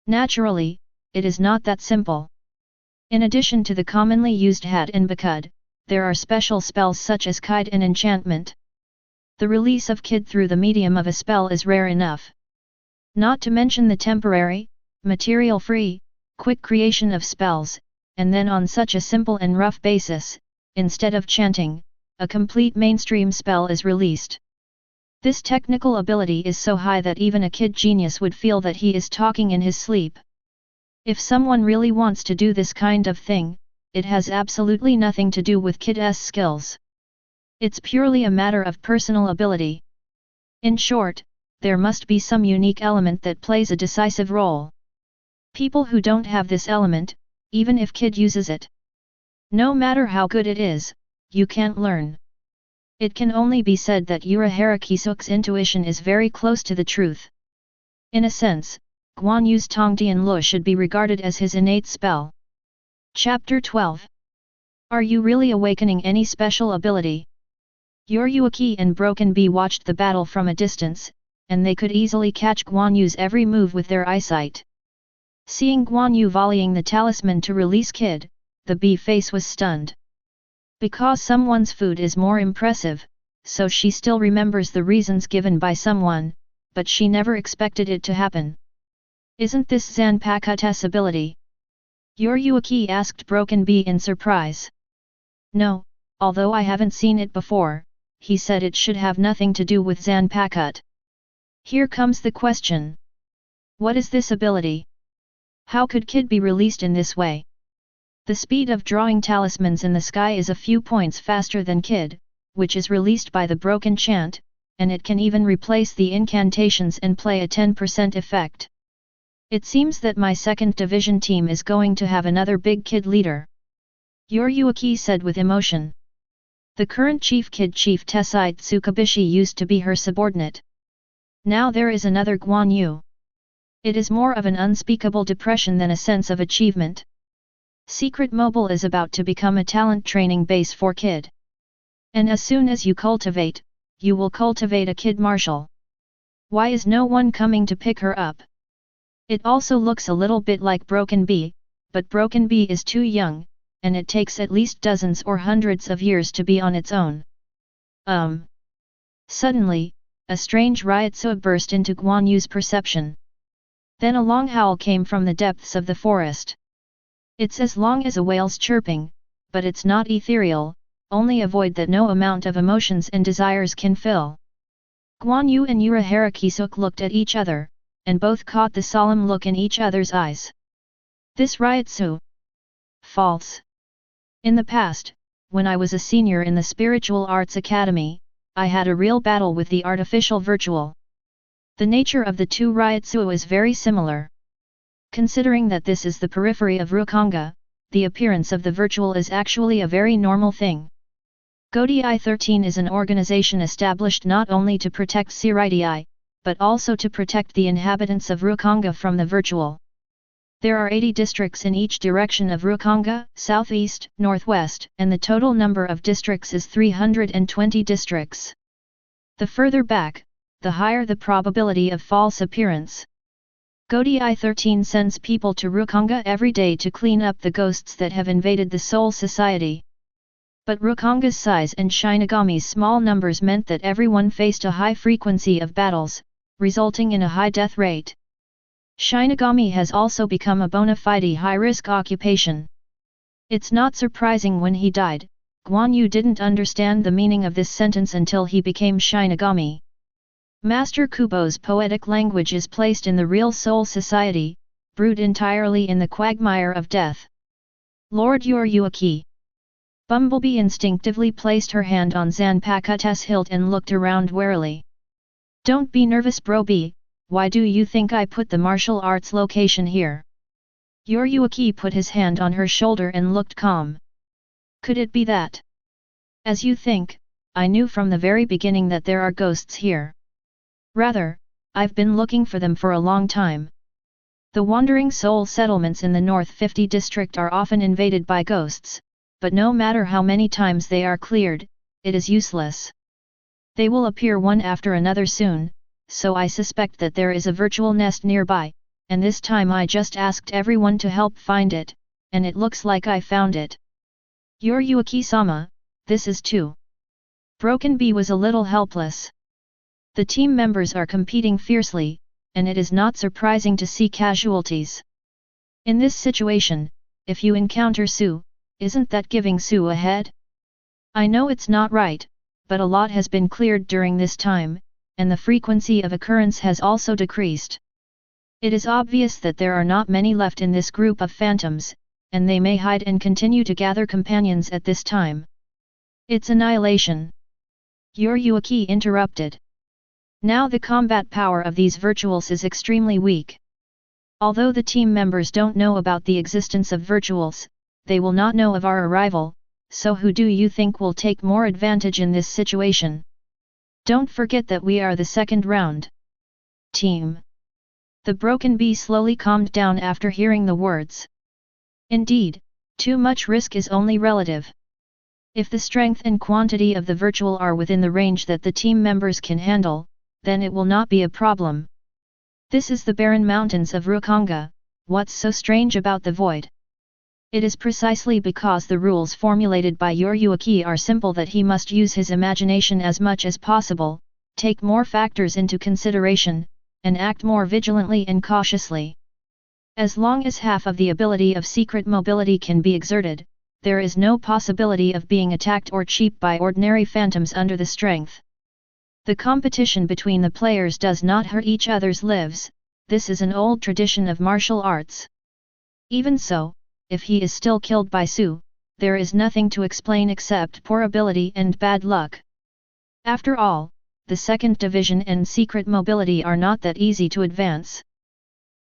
Naturally, it is not that simple. In addition to the commonly used Had and Bakud, there are special spells such as Kide and Enchantment. The release of Kid through the medium of a spell is rare enough. Not to mention the temporary, material-free, quick creation of spells, and then on such a simple and rough basis, instead of chanting, a complete mainstream spell is released. This technical ability is so high that even a kid genius would feel that he is talking in his sleep. If someone really wants to do this kind of thing, it has absolutely nothing to do with kid's skills. It's purely a matter of personal ability. In short, there must be some unique element that plays a decisive role. People who don't have this element, even if kid uses it, no matter how good it is, you can't learn. It can only be said that Urahara Kisuk's intuition is very close to the truth. In a sense, Guan Yu's Tongdian Lu should be regarded as his innate spell. Chapter 12. Are you really awakening any special ability? Yueki and Broken Bee watched the battle from a distance, and they could easily catch Guan Yu's every move with their eyesight. Seeing Guan Yu volleying the talisman to release Kid, the bee face was stunned. Because someone's food is more impressive, so she still remembers the reasons given by someone, but she never expected it to happen. Isn't this Zanpakutō's ability? Yueki asked Broken Bee in surprise. No, although I haven't seen it before, he said it should have nothing to do with Zanpakutō. Here comes the question. What is this ability? How could Kid be released in this way? The speed of drawing talismans in the sky is a few points faster than Kid, which is released by the broken chant, and it can even replace the incantations and play a 10% effect. It seems that my second division team is going to have another big Kid leader. Yueki said with emotion. The current chief Kid Chief Tessai Tsukabishi used to be her subordinate. Now there is another Guan Yu. It is more of an unspeakable depression than a sense of achievement. Secret Mobile is about to become a talent training base for Kid. And as soon as you cultivate, you will cultivate a Kid Marshal. Why is no one coming to pick her up? It also looks a little bit like Broken Bee, but Broken Bee is too young, and it takes at least dozens or hundreds of years to be on its own. Suddenly, a strange riot burst into Guan Yu's perception. Then a long howl came from the depths of the forest. It's as long as a whale's chirping, but it's not ethereal, only a void that no amount of emotions and desires can fill. Guan Yu and Urahara Kisuk looked at each other, and both caught the solemn look in each other's eyes. This riotsu. False. In the past, when I was a senior in the Spiritual Arts Academy, I had a real battle with the artificial virtual. The nature of the two riotsu is very similar. Considering that this is the periphery of Rukanga, the appearance of the virtual is actually a very normal thing. Godii 13 is an organization established not only to protect Siridii, but also to protect the inhabitants of Rukanga from the virtual. There are 80 districts in each direction of Rukanga, southeast, northwest, and the total number of districts is 320 districts. The further back, the higher the probability of false appearance. Godii 13 sends people to Rukanga every day to clean up the ghosts that have invaded the Soul Society. But Rukanga's size and Shinigami's small numbers meant that everyone faced a high frequency of battles, resulting in a high death rate. Shinigami has also become a bona fide high-risk occupation. It's not surprising when he died, Guan Yu didn't understand the meaning of this sentence until he became Shinigami. Master Kubo's poetic language is placed in the real soul society, brewed entirely in the quagmire of death. Lord Yoryuaki. Bumblebee instinctively placed her hand on Zanpakutō's hilt and looked around warily. Don't be nervous, Bro-bee, why do you think I put the martial arts location here? Yoryuaki put his hand on her shoulder and looked calm. Could it be that? As you think, I knew from the very beginning that there are ghosts here. Rather, I've been looking for them for a long time. The wandering soul settlements in the North 50 district are often invaded by ghosts, but no matter how many times they are cleared, it is useless. They will appear one after another soon, so I suspect that there is a virtual nest nearby, and this time I just asked everyone to help find it, and it looks like I found it. Yoryuaki-sama, this is too. Broken Bee was a little helpless. The team members are competing fiercely, and it is not surprising to see casualties. In this situation, if you encounter Su, isn't that giving Su a head? I know it's not right, but a lot has been cleared during this time, and the frequency of occurrence has also decreased. It is obvious that there are not many left in this group of phantoms, and they may hide and continue to gather companions at this time. It's annihilation. Yoryuaki interrupted. Now the combat power of these virtuals is extremely weak. Although the team members don't know about the existence of virtuals, they will not know of our arrival, so who do you think will take more advantage in this situation? Don't forget that we are the second round. Team. The Broken Bee slowly calmed down after hearing the words. Indeed, too much risk is only relative. If the strength and quantity of the virtual are within the range that the team members can handle, then it will not be a problem. This is the barren mountains of Rukanga, what's so strange about the void? It is precisely because the rules formulated by Yoryuaki are simple that he must use his imagination as much as possible, take more factors into consideration, and act more vigilantly and cautiously. As long as half of the ability of secret mobility can be exerted, there is no possibility of being attacked or cheap by ordinary phantoms under the strength. The competition between the players does not hurt each other's lives, this is an old tradition of martial arts. Even so, if he is still killed by Su, there is nothing to explain except poor ability and bad luck. After all, the second division and secret mobility are not that easy to advance.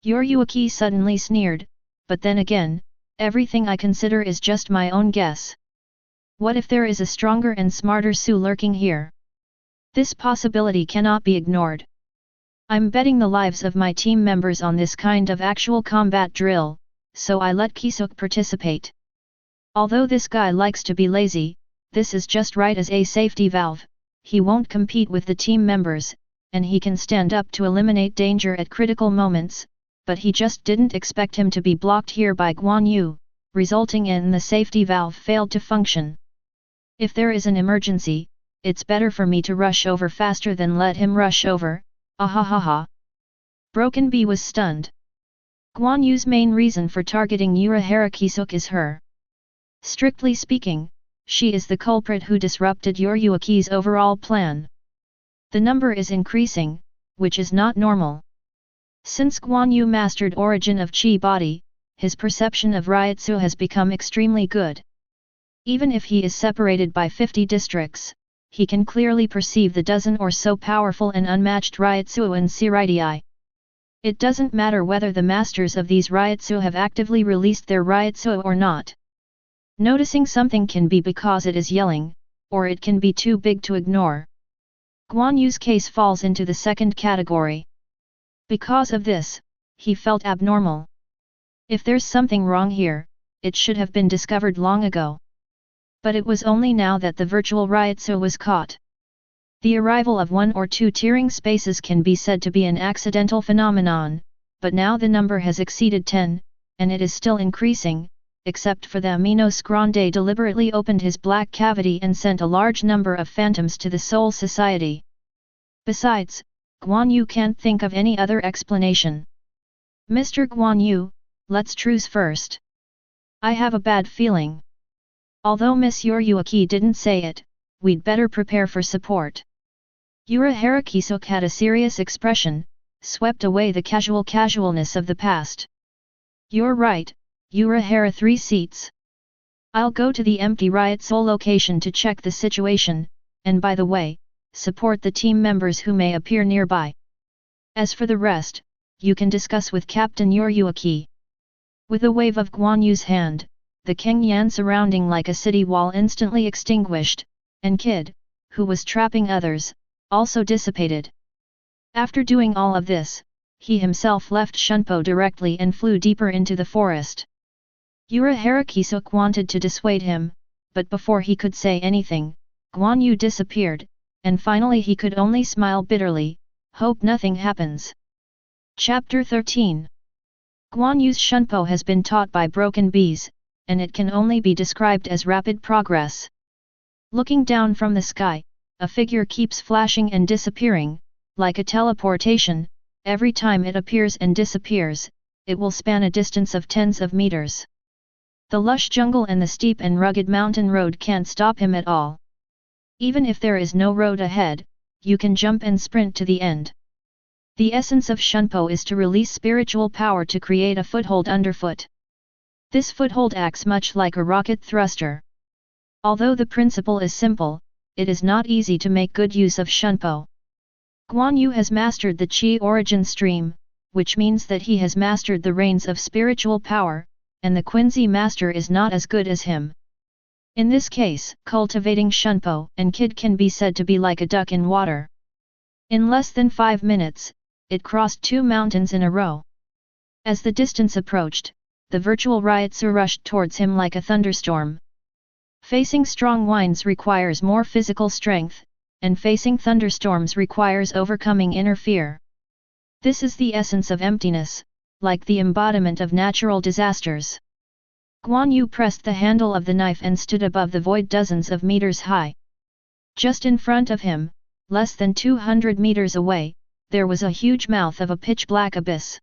Yoryuaki suddenly sneered, but then again, everything I consider is just my own guess. What if there is a stronger and smarter Su lurking here? This possibility cannot be ignored. I'm betting the lives of my team members on this kind of actual combat drill, so I let Kisuk participate. Although this guy likes to be lazy, this is just right as a safety valve, he won't compete with the team members, and he can stand up to eliminate danger at critical moments, but he just didn't expect him to be blocked here by Guan Yu, resulting in the safety valve failed to function. If there is an emergency, it's better for me to rush over faster than let him rush over, ahahaha. Broken Bee was stunned. Guan Yu's main reason for targeting Urahara Kisuk is her. Strictly speaking, she is the culprit who disrupted Yoryuaki's overall plan. The number is increasing, which is not normal. Since Guan Yu mastered origin of Chi body, his perception of Ryutsu has become extremely good. Even if he is separated by 50 districts, he can clearly perceive the dozen or so powerful and unmatched Ryutsu and Shiridai. It doesn't matter whether the masters of these Ryutsu have actively released their Ryutsu or not. Noticing something can be because it is yelling, or it can be too big to ignore. Guan Yu's case falls into the second category. Because of this, he felt abnormal. If there's something wrong here, it should have been discovered long ago. But it was only now that the virtual Ryutsu was caught. The arrival of one or two tearing spaces can be said to be an accidental phenomenon, but now the number has exceeded 10, and it is still increasing, except for the Menos Grande deliberately opened his black cavity and sent a large number of phantoms to the Soul Society. Besides, Guan Yu can't think of any other explanation. Mr. Guan Yu, let's truce first. I have a bad feeling. Although Miss Yoryuaki didn't say it, we'd better prepare for support. Urahara Kisuk had a serious expression, swept away the casualness of the past. You're right, Urahara 3 seats. I'll go to the empty Riot Soul location to check the situation, and by the way, support the team members who may appear nearby. As for the rest, you can discuss with Captain Yoryuaki. With a wave of Guan Yu's hand, the Kengyan surrounding like a city wall instantly extinguished, and Kid, who was trapping others, also dissipated. After doing all of this, he himself left Shunpo directly and flew deeper into the forest. Urahara Kisuk wanted to dissuade him, but before he could say anything, Guan Yu disappeared, and finally he could only smile bitterly, hope nothing happens. Chapter 13. Guan Yu's Shunpo has been taught by broken bees, and it can only be described as rapid progress. Looking down from the sky, a figure keeps flashing and disappearing, like a teleportation. Every time it appears and disappears, it will span a distance of tens of meters. The lush jungle and the steep and rugged mountain road can't stop him at all. Even if there is no road ahead, you can jump and sprint to the end. The essence of Shunpo is to release spiritual power to create a foothold underfoot. This foothold acts much like a rocket thruster. Although the principle is simple, it is not easy to make good use of Shunpo. Guan Yu has mastered the Qi origin stream, which means that he has mastered the reins of spiritual power, and the Quincy master is not as good as him. In this case, cultivating Shunpo and Kid can be said to be like a duck in water. In less than 5 minutes, it crossed 2 mountains in a row. As the distance approached, the virtual Ryotsu rushed towards him like a thunderstorm. Facing strong winds requires more physical strength, and facing thunderstorms requires overcoming inner fear. This is the essence of emptiness, like the embodiment of natural disasters. Guan Yu pressed the handle of the knife and stood above the void dozens of meters high. Just in front of him, less than 200 meters away, there was a huge mouth of a pitch-black abyss.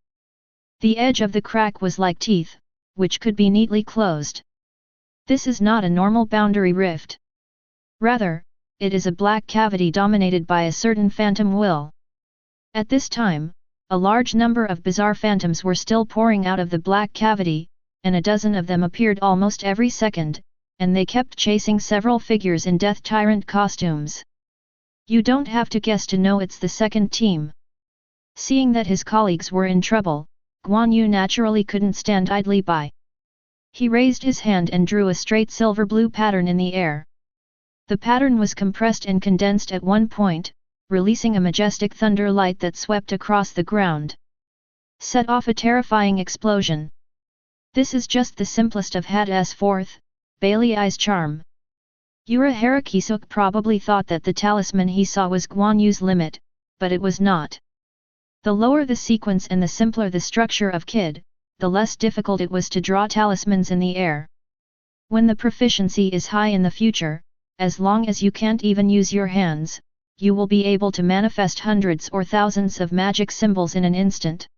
The edge of the crack was like teeth, which could be neatly closed. This is not a normal boundary rift. Rather, it is a black cavity dominated by a certain phantom will. At this time, a large number of bizarre phantoms were still pouring out of the black cavity, and a dozen of them appeared almost every second, and they kept chasing several figures in Death Tyrant costumes. You don't have to guess to know it's the second team. Seeing that his colleagues were in trouble, Guan Yu naturally couldn't stand idly by. He raised his hand and drew a straight silver-blue pattern in the air. The pattern was compressed and condensed at one point, releasing a majestic thunder light that swept across the ground. Set off a terrifying explosion. This is just the simplest of Had's fourth, Bailey's charm. Urahara Kisuk probably thought that the talisman he saw was Guan Yu's limit, but it was not. The lower the sequence and the simpler the structure of Kid, the less difficult it was to draw talismans in the air. When the proficiency is high in the future, as long as you can't even use your hands, you will be able to manifest hundreds or thousands of magic symbols in an instant.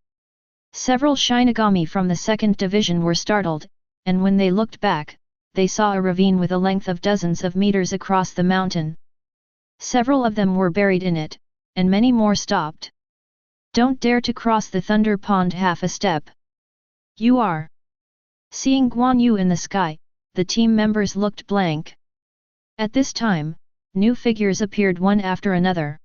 Several Shinigami from the 2nd Division were startled, and when they looked back, they saw a ravine with a length of dozens of meters across the mountain. Several of them were buried in it, and many more stopped. Don't dare to cross the Thunder Pond half a step. You are. Seeing Guan Yu in the sky, the team members looked blank. At this time, new figures appeared one after another.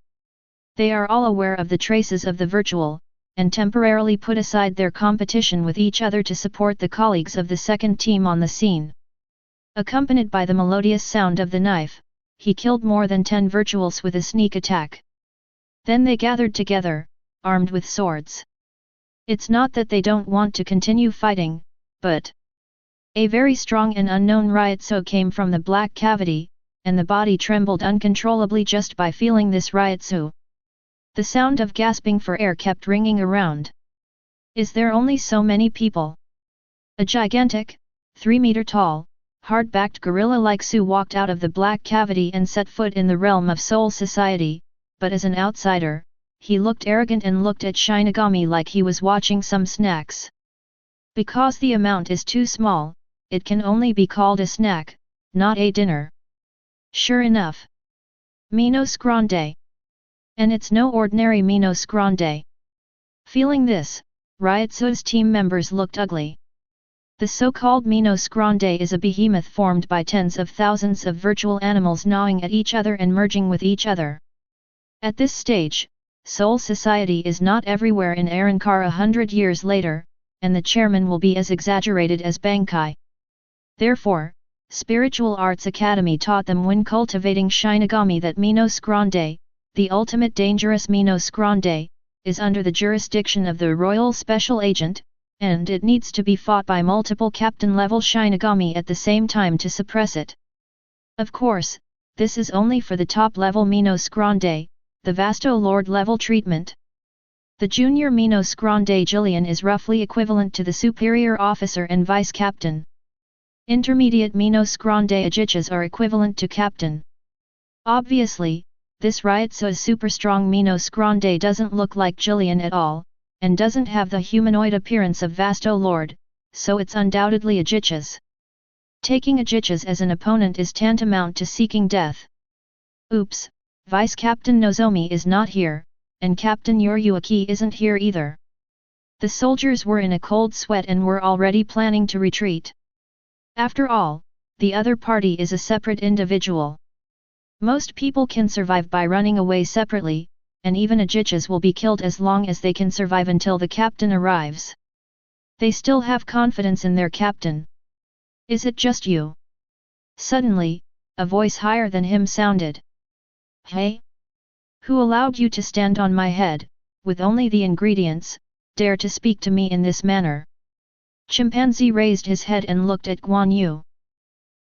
They are all aware of the traces of the virtual, and temporarily put aside their competition with each other to support the colleagues of the second team on the scene. Accompanied by the melodious sound of the knife, he killed more than 10 virtuals with a sneak attack. Then they gathered together, armed with swords. It's not that they don't want to continue fighting, but a very strong and unknown Ryotsu came from the black cavity, and the body trembled uncontrollably just by feeling this Ryotsu. The sound of gasping for air kept ringing around. Is there only so many people? A gigantic, 3-meter-tall, hard-backed gorilla like Su walked out of the black cavity and set foot in the realm of Soul Society, but as an outsider, he looked arrogant and looked at Shinigami like he was watching some snacks. Because the amount is too small, it can only be called a snack, not a dinner. Sure enough. Menos Grande. And it's no ordinary Menos Grande. Feeling this, Ryotsu's team members looked ugly. The so-called Menos Grande is a behemoth formed by tens of thousands of virtual animals gnawing at each other and merging with each other. At this stage, Soul Society is not everywhere in Arrancar 100 years later, and the chairman will be as exaggerated as Bankai. Therefore, Spiritual Arts Academy taught them when cultivating Shinigami that Menos Grande, the ultimate dangerous Menos Grande, is under the jurisdiction of the Royal Special Agent, and it needs to be fought by multiple captain-level Shinigami at the same time to suppress it. Of course, this is only for the top-level Menos Grande, the Vasto Lord-level treatment. The junior Menos Grande Jillian is roughly equivalent to the superior officer and vice-captain. Intermediate Menos Grande Ajichas are equivalent to captain. Obviously, this Ryotsu's super-strong Menos Grande doesn't look like Jillian at all, and doesn't have the humanoid appearance of Vasto Lord, so it's undoubtedly Ajichas. Taking Ajichas as an opponent is tantamount to seeking death. Oops, Vice-Captain Nozomi is not here, and Captain Yoryuaki isn't here either. The soldiers were in a cold sweat and were already planning to retreat. After all, the other party is a separate individual. Most people can survive by running away separately, and even Ajichas will be killed as long as they can survive until the captain arrives. They still have confidence in their captain. Is it just you? Suddenly, a voice higher than him sounded. Hey? Who allowed you to stand on my head, with only the ingredients, dare to speak to me in this manner? Chimpanzee raised his head and looked at Guan Yu.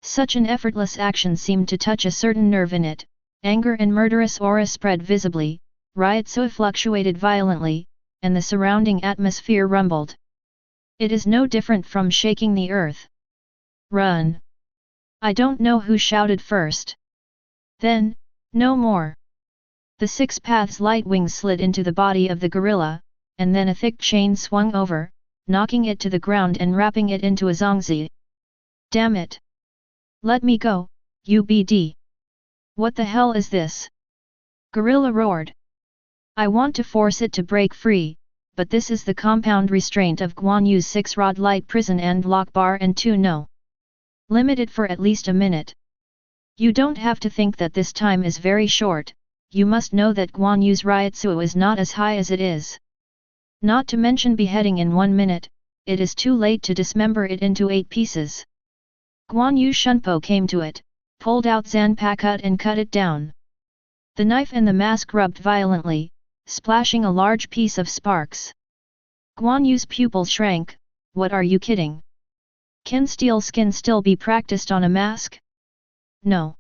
Such an effortless action seemed to touch a certain nerve in it, anger and murderous aura spread visibly, Ryotsu fluctuated violently, and the surrounding atmosphere rumbled. It is no different from shaking the earth. Run! I don't know who shouted first. Then, no more. The 6 paths light wings slid into the body of the gorilla, and then a thick chain swung over, knocking it to the ground and wrapping it into a zongzi. Damn it! Let me go, UBD! What the hell is this? Gorilla roared. I want to force it to break free, but this is the compound restraint of Guan Yu's 6-rod light prison and lock bar and 2 no. Limited for at least a minute. You don't have to think that this time is very short, you must know that Guan Yu's Ryotsu is not as high as it is. Not to mention beheading in 1 minute, it is too late to dismember it into 8 pieces. Guan Yu Shunpo came to it, pulled out Zanpakutō and cut it down. The knife and the mask rubbed violently, splashing a large piece of sparks. Guan Yu's pupil shrank. What are you kidding? Can steel skin still be practiced on a mask? No.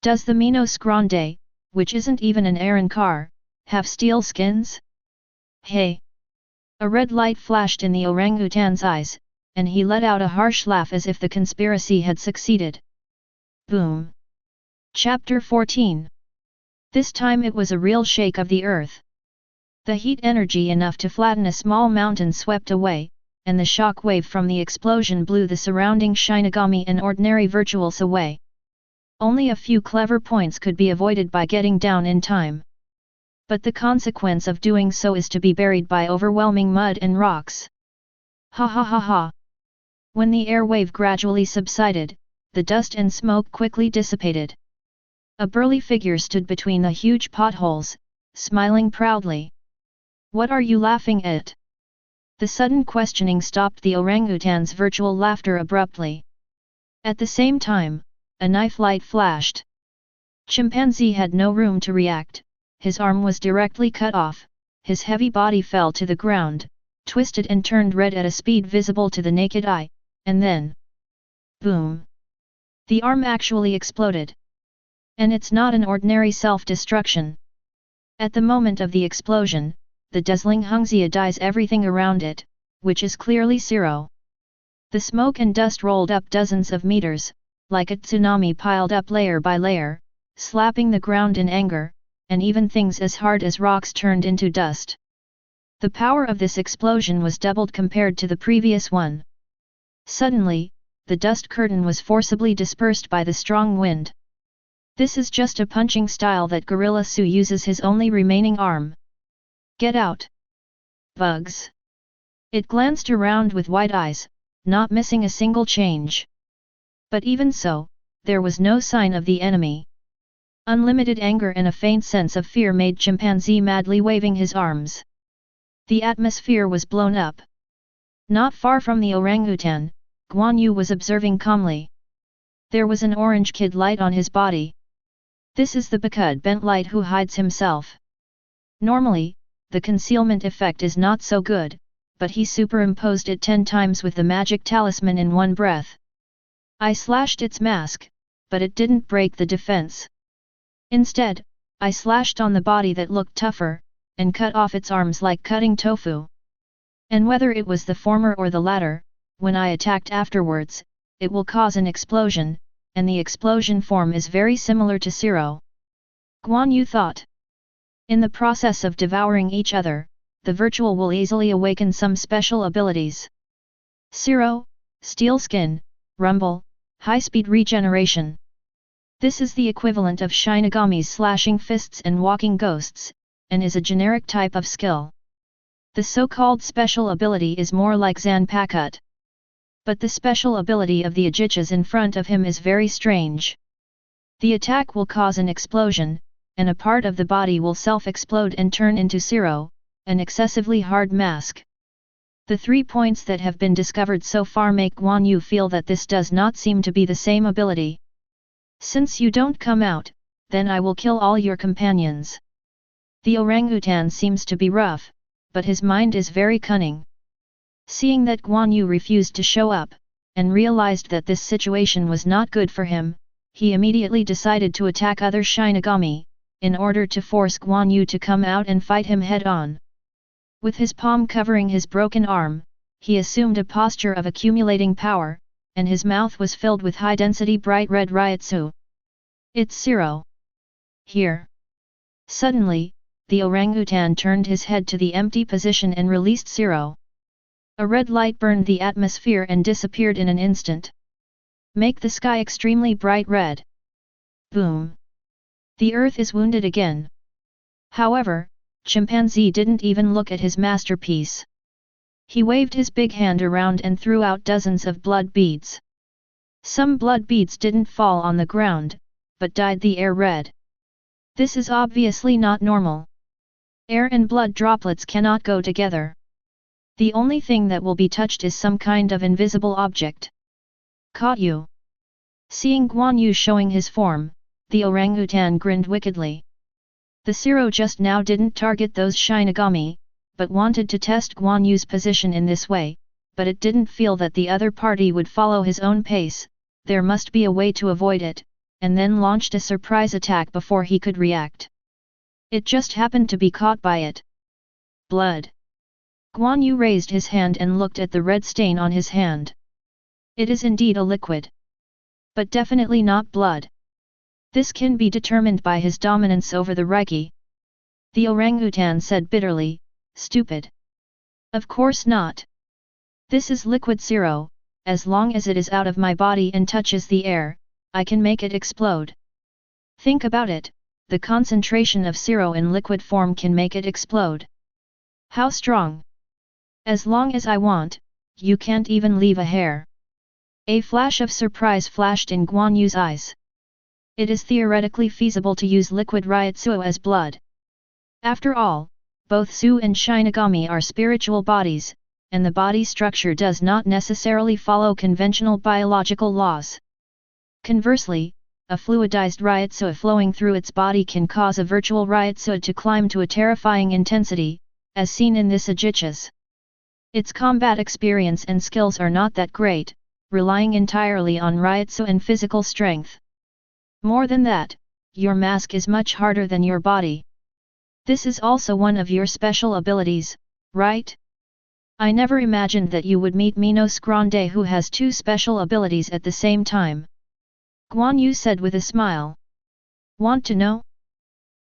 Does the Menos Grande, which isn't even an Arrancar, have steel skins? Hey! A red light flashed in the orangutan's eyes, and he let out a harsh laugh as if the conspiracy had succeeded. Boom! Chapter 14. This time it was a real shake of the earth. The heat energy enough to flatten a small mountain swept away, and the shock wave from the explosion blew the surrounding Shinigami and ordinary virtuals away. Only a few clever points could be avoided by getting down in time. But the consequence of doing so is to be buried by overwhelming mud and rocks. Ha ha ha ha! When the air wave gradually subsided, the dust and smoke quickly dissipated. A burly figure stood between the huge potholes, smiling proudly. What are you laughing at? The sudden questioning stopped the orangutan's virtual laughter abruptly. At the same time, a knife light flashed. Chimpanzee had no room to react, his arm was directly cut off, his heavy body fell to the ground, twisted and turned red at a speed visible to the naked eye, and then... boom! The arm actually exploded. And it's not an ordinary self-destruction. At the moment of the explosion, the dazzling Hungzia dyes everything around it, which is clearly zero. The smoke and dust rolled up dozens of meters, like a tsunami piled up layer by layer, slapping the ground in anger, and even things as hard as rocks turned into dust. The power of this explosion was doubled compared to the previous one. Suddenly, the dust curtain was forcibly dispersed by the strong wind. This is just a punching style that Gorilla Su uses his only remaining arm. Get out! Bugs! It glanced around with wide eyes, not missing a single change. But even so, there was no sign of the enemy. Unlimited anger and a faint sense of fear made Chimpanzee madly waving his arms. The atmosphere was blown up. Not far from the orangutan, Guan Yu was observing calmly. There was an orange kid light on his body. This is the Bacud bent light who hides himself. Normally, the concealment effect is not so good, but he superimposed it 10 times with the magic talisman in one breath. I slashed its mask, but it didn't break the defense. Instead, I slashed on the body that looked tougher, and cut off its arms like cutting tofu. And whether it was the former or the latter, when I attacked afterwards, it will cause an explosion, and the explosion form is very similar to Zero. Guan Yu thought. In the process of devouring each other, the virtual will easily awaken some special abilities. Zero, Steel Skin, Rumble, High-Speed Regeneration. This is the equivalent of Shinigami's Slashing Fists and Walking Ghosts, and is a generic type of skill. The so-called special ability is more like Zanpakutō. But the special ability of the Ajichas in front of him is very strange. The attack will cause an explosion, and a part of the body will self-explode and turn into Zero, an excessively hard mask. The 3 points that have been discovered so far make Guan Yu feel that this does not seem to be the same ability. Since you don't come out, then I will kill all your companions. The orangutan seems to be rough, but his mind is very cunning. Seeing that Guan Yu refused to show up, and realized that this situation was not good for him, he immediately decided to attack other Shinigami, in order to force Guan Yu to come out and fight him head-on. With his palm covering his broken arm, he assumed a posture of accumulating power, and his mouth was filled with high-density bright red ryotsu. It's Zero. Here. Suddenly, the orangutan turned his head to the empty position and released Zero. A red light burned the atmosphere and disappeared in an instant. Make the sky extremely bright red. Boom. The earth is wounded again. However, Chimpanzee didn't even look at his masterpiece. He waved his big hand around and threw out dozens of blood beads. Some blood beads didn't fall on the ground, but dyed the air red. This is obviously not normal. Air and blood droplets cannot go together. The only thing that will be touched is some kind of invisible object. Caught you. Seeing Guan Yu showing his form, the orangutan grinned wickedly. The Zero just now didn't target those Shinigami, but wanted to test Guan Yu's position in this way, but it didn't feel that the other party would follow his own pace. There must be a way to avoid it, and then launched a surprise attack before he could react. It just happened to be caught by it. Blood. Guan Yu raised his hand and looked at the red stain on his hand. It is indeed a liquid. But definitely not blood. This can be determined by his dominance over the Reiki. The orangutan said bitterly, stupid. Of course not. This is liquid Zero, as long as it is out of my body and touches the air, I can make it explode. Think about it, the concentration of Zero in liquid form can make it explode. How strong? As long as I want, you can't even leave a hair. A flash of surprise flashed in Guan Yu's eyes. It is theoretically feasible to use liquid ryotsu as blood. After all, both Su and Shinigami are spiritual bodies, and the body structure does not necessarily follow conventional biological laws. Conversely, a fluidized ryotsu flowing through its body can cause a virtual ryotsu to climb to a terrifying intensity, as seen in this Ajichas. Its combat experience and skills are not that great, relying entirely on ryotsu and physical strength. More than that, your mask is much harder than your body. This is also one of your special abilities, right? I never imagined that you would meet Menos Grande who has 2 special abilities at the same time. Guan Yu said with a smile. Want to know?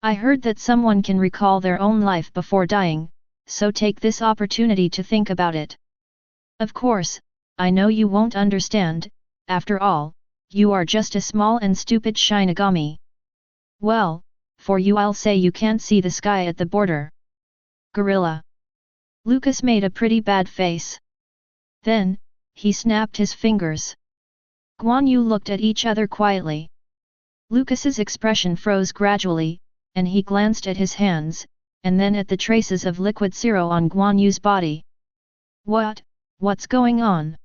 I heard that someone can recall their own life before dying, so take this opportunity to think about it. Of course, I know you won't understand, after all, you are just a small and stupid Shinigami. Well, for you I'll say you can't see the sky at the border. Gorilla. Lucas made a pretty bad face. Then, he snapped his fingers. Guan Yu looked at each other quietly. Lucas's expression froze gradually, and he glanced at his hands, and then at the traces of liquid zero on Guan Yu's body. What's going on?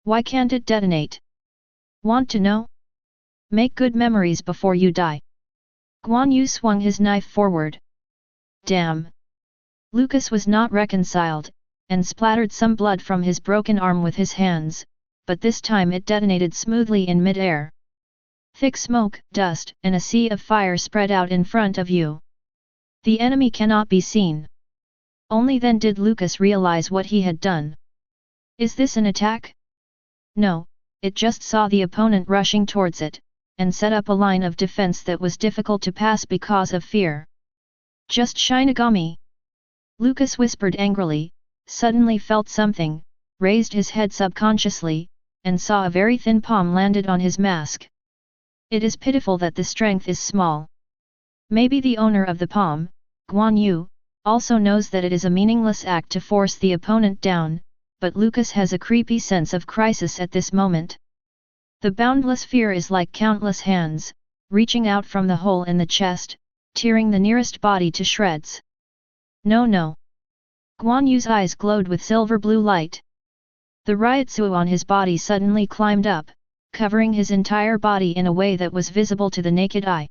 Why can't it detonate? Want to know? Make good memories before you die. Guan Yu swung his knife forward. Damn! Lucas was not reconciled, and splattered some blood from his broken arm with his hands, but this time it detonated smoothly in mid-air. Thick smoke, dust, and a sea of fire spread out in front of you. The enemy cannot be seen. Only then did Lucas realize what he had done. Is this an attack? No, it just saw the opponent rushing towards it, and set up a line of defense that was difficult to pass because of fear. Just Shinigami! Lucas whispered angrily, suddenly felt something, raised his head subconsciously, and saw a very thin palm landed on his mask. It is pitiful that the strength is small. Maybe the owner of the palm, Guan Yu, also knows that it is a meaningless act to force the opponent down, but Lucas has a creepy sense of crisis at this moment. The boundless fear is like countless hands, reaching out from the hole in the chest, tearing the nearest body to shreds. No. Guan Yu's eyes glowed with silver blue light. The Ryotsu on his body suddenly climbed up, covering his entire body in a way that was visible to the naked eye.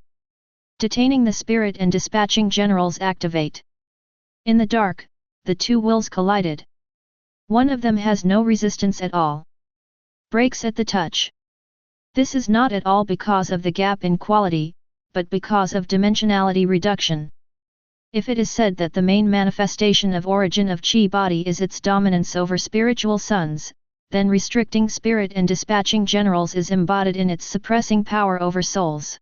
Detaining the spirit and dispatching generals activate. In the dark, the two wills collided. One of them has no resistance at all. Breaks at the touch. This is not at all because of the gap in quality, but because of dimensionality reduction. If it is said that the main manifestation of origin of Qi body is its dominance over spiritual sons, then restricting spirit and dispatching generals is embodied in its suppressing power over souls.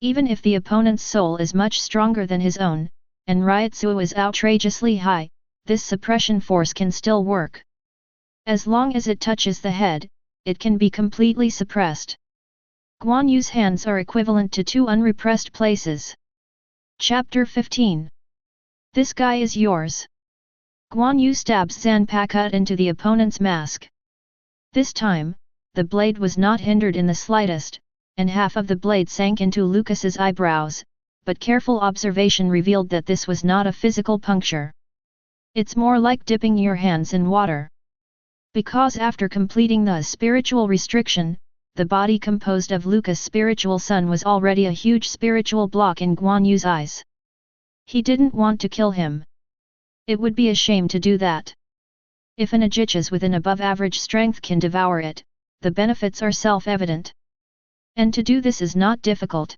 Even if the opponent's soul is much stronger than his own, and Ryotsu is outrageously high, this suppression force can still work. As long as it touches the head, it can be completely suppressed. Guan Yu's hands are equivalent to two unrepressed places. Chapter 15. This guy is yours. Guan Yu stabs Zanpakutō into the opponent's mask. This time, the blade was not hindered in the slightest, and half of the blade sank into Lucas's eyebrows, but careful observation revealed that this was not a physical puncture. It's more like dipping your hands in water. Because after completing the spiritual restriction, the body composed of Lucas' spiritual son was already a huge spiritual block in Guan Yu's eyes. He didn't want to kill him. It would be a shame to do that. If an Ajichas with an above-average strength can devour it, the benefits are self-evident. And to do this is not difficult.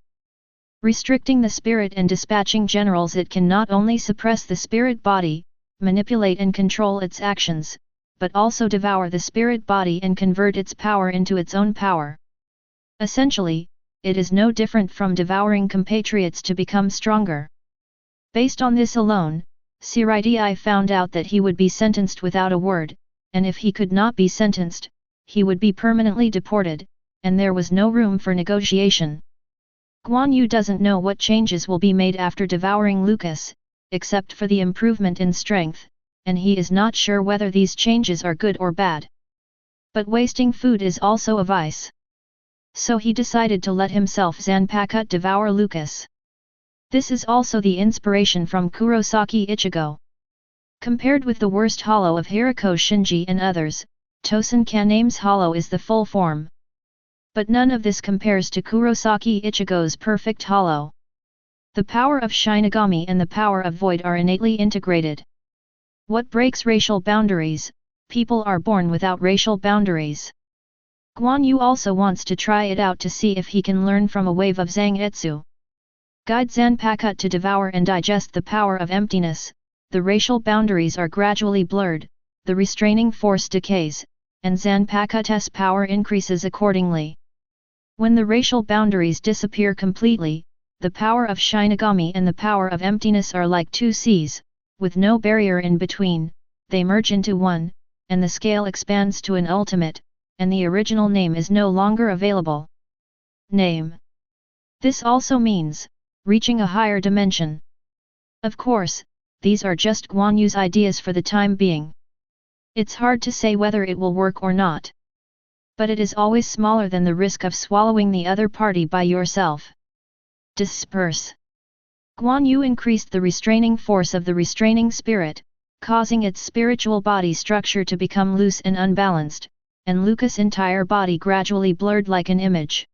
Restricting the spirit and dispatching generals, it can not only suppress the spirit body, manipulate and control its actions, but also devour the spirit body and convert its power into its own power. Essentially, it is no different from devouring compatriots to become stronger. Based on this alone, Szayelaporro found out that he would be sentenced without a word, and if he could not be sentenced, he would be permanently deported, and there was no room for negotiation. Guan Yu doesn't know what changes will be made after devouring Lucas, except for the improvement in strength, and he is not sure whether these changes are good or bad. But wasting food is also a vice. So he decided to let himself Zanpakutō devour Lucas. This is also the inspiration from Kurosaki Ichigo. Compared with the worst hollow of Hirako Shinji and others, Tosen Kaname's hollow is the full form. But none of this compares to Kurosaki Ichigo's perfect hollow. The power of Shinigami and the power of Void are innately integrated. What breaks racial boundaries? People are born without racial boundaries. Guan Yu also wants to try it out to see if he can learn from a wave of Zangetsu. Guide Zanpakutō to devour and digest the power of emptiness. The racial boundaries are gradually blurred, the restraining force decays, and Zanpakutō's power increases accordingly. When the racial boundaries disappear completely, the power of Shinigami and the power of emptiness are like two seas, with no barrier in between. They merge into one, and the scale expands to an ultimate, and the original name is no longer available. Name. This also means, reaching a higher dimension. Of course, these are just Guan Yu's ideas for the time being. It's hard to say whether it will work or not. But it is always smaller than the risk of swallowing the other party by yourself. Disperse. Guan Yu increased the restraining force of the restraining spirit, causing its spiritual body structure to become loose and unbalanced, and Lucas' entire body gradually blurred like an image.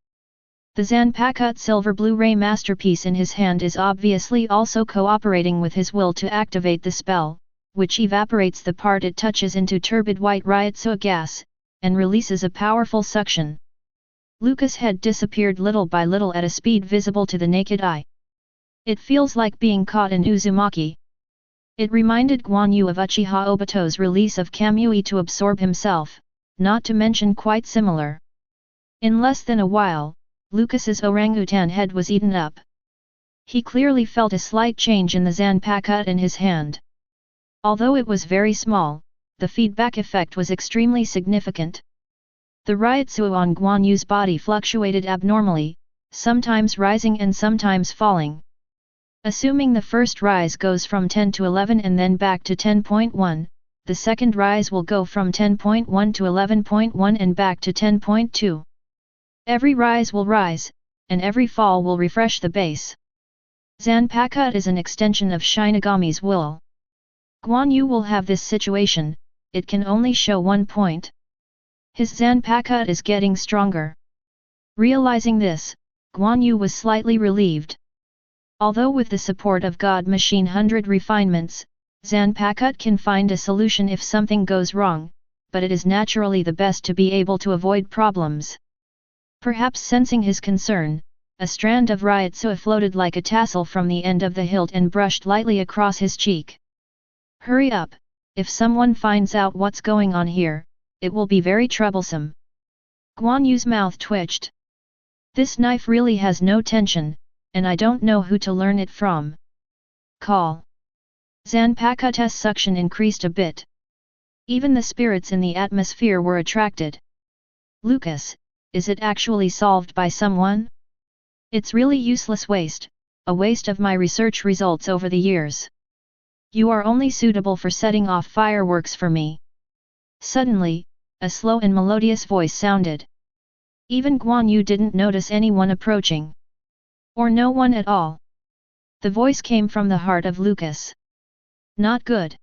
The Zanpakutō silver Blu-ray masterpiece in his hand is obviously also cooperating with his will to activate the spell, which evaporates the part it touches into turbid white Ryotsu gas, and releases a powerful suction. Lucas' head disappeared little by little at a speed visible to the naked eye. It feels like being caught in Uzumaki. It reminded Guan Yu of Uchiha Obito's release of Kamui to absorb himself, not to mention quite similar. In less than a while, Lucas's orangutan head was eaten up. He clearly felt a slight change in the Zanpakutō in his hand. Although it was very small, the feedback effect was extremely significant. The Ryotsu on Guan Yu's body fluctuated abnormally, sometimes rising and sometimes falling. Assuming the first rise goes from 10 to 11 and then back to 10.1, the second rise will go from 10.1 to 11.1 and back to 10.2. Every rise will rise, and every fall will refresh the base. Zanpakutō is an extension of Shinigami's will. Guan Yu will have this situation, it can only show one point. His Zanpakutō is getting stronger. Realizing this, Guan Yu was slightly relieved. Although with the support of God Machine Hundred Refinements, Zanpakutō can find a solution if something goes wrong, but it is naturally the best to be able to avoid problems. Perhaps sensing his concern, a strand of Ryotsu floated like a tassel from the end of the hilt and brushed lightly across his cheek. Hurry up, if someone finds out what's going on here, it will be very troublesome. Guan Yu's mouth twitched. This knife really has no tension, and I don't know who to learn it from. Call. Zanpakutō's suction increased a bit. Even the spirits in the atmosphere were attracted. Lucas, is it actually solved by someone? It's really useless waste, a waste of my research results over the years. You are only suitable for setting off fireworks for me. Suddenly, a slow and melodious voice sounded. Even Guan Yu didn't notice anyone approaching. Or no one at all. The voice came from the heart of Lucas. Not good.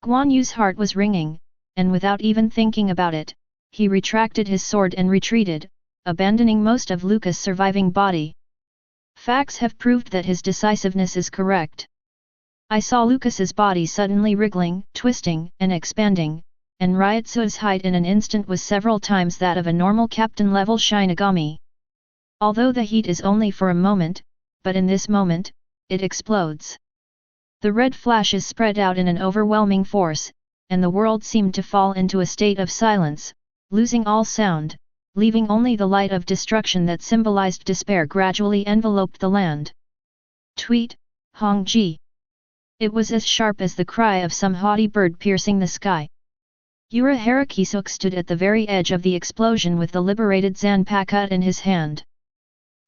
Guan Yu's heart was ringing, and without even thinking about it, he retracted his sword and retreated, abandoning most of Lucas' surviving body. Facts have proved that his decisiveness is correct. I saw Lucas's body suddenly wriggling, twisting, and expanding, and Ryotsu's height in an instant was several times that of a normal captain-level Shinigami. Although the heat is only for a moment, but in this moment, it explodes. The red flashes spread out in an overwhelming force, and the world seemed to fall into a state of silence, losing all sound, leaving only the light of destruction that symbolized despair gradually enveloped the land. Tweet, Hongji. It was as sharp as the cry of some haughty bird piercing the sky. Yura Harakisuk stood at the very edge of the explosion with the liberated Zanpakutō in his hand.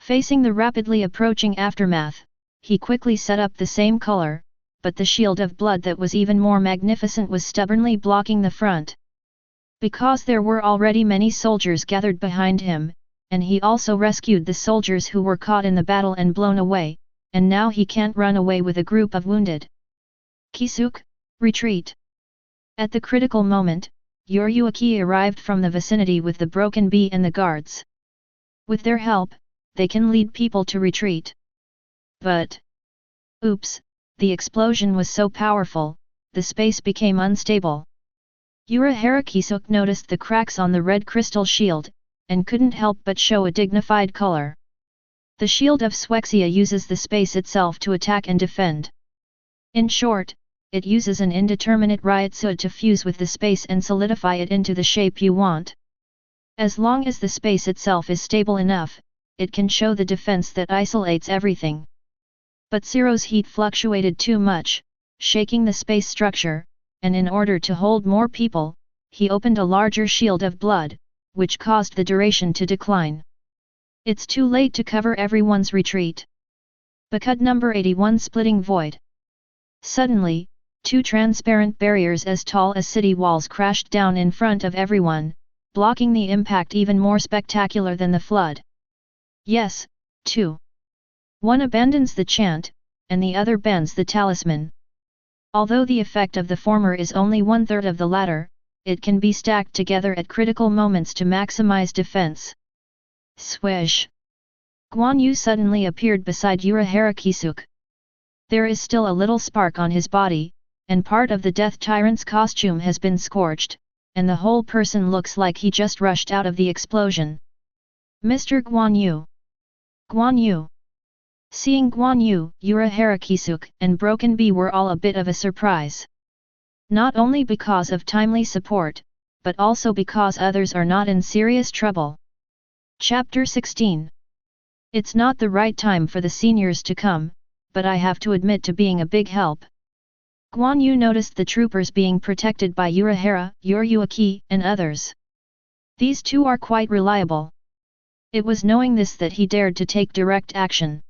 Facing the rapidly approaching aftermath, he quickly set up the same color, but the shield of blood that was even more magnificent was stubbornly blocking the front. Because there were already many soldiers gathered behind him, and he also rescued the soldiers who were caught in the battle and blown away, and now he can't run away with a group of wounded. Kisuk, retreat! At the critical moment, Yuryuaki arrived from the vicinity with the broken bee and the guards. With their help, they can lead people to retreat. But... oops, the explosion was so powerful, the space became unstable. Yura Harakisuk noticed the cracks on the red crystal shield, and couldn't help but show a dignified color. The shield of Swexia uses the space itself to attack and defend. In short, it uses an indeterminate Ryotsu to fuse with the space and solidify it into the shape you want. As long as the space itself is stable enough, it can show the defense that isolates everything. But Zero's heat fluctuated too much, shaking the space structure, and in order to hold more people, he opened a larger shield of blood, which caused the duration to decline. It's too late to cover everyone's retreat. Bakut number 81 Splitting Void. Suddenly, two transparent barriers as tall as city walls crashed down in front of everyone, blocking the impact even more spectacular than the flood. Yes, two. One abandons the chant, and the other bends the talisman. Although the effect of the former is only 1/3 of the latter, it can be stacked together at critical moments to maximize defense. Swish! Guan Yu suddenly appeared beside Urahara Kisuk. There is still a little spark on his body, and part of the Death Tyrant's costume has been scorched, and the whole person looks like he just rushed out of the explosion. Mr. Guan Yu! Guan Yu! Seeing Guan Yu, Urahara Kisuk and Broken Bee were all a bit of a surprise. Not only because of timely support, but also because others are not in serious trouble. Chapter 16. It's not the right time for the seniors to come, but I have to admit to being a big help. Guan Yu noticed the troopers being protected by Urahara, Yuruaki, and others. These two are quite reliable. It was knowing this that he dared to take direct action.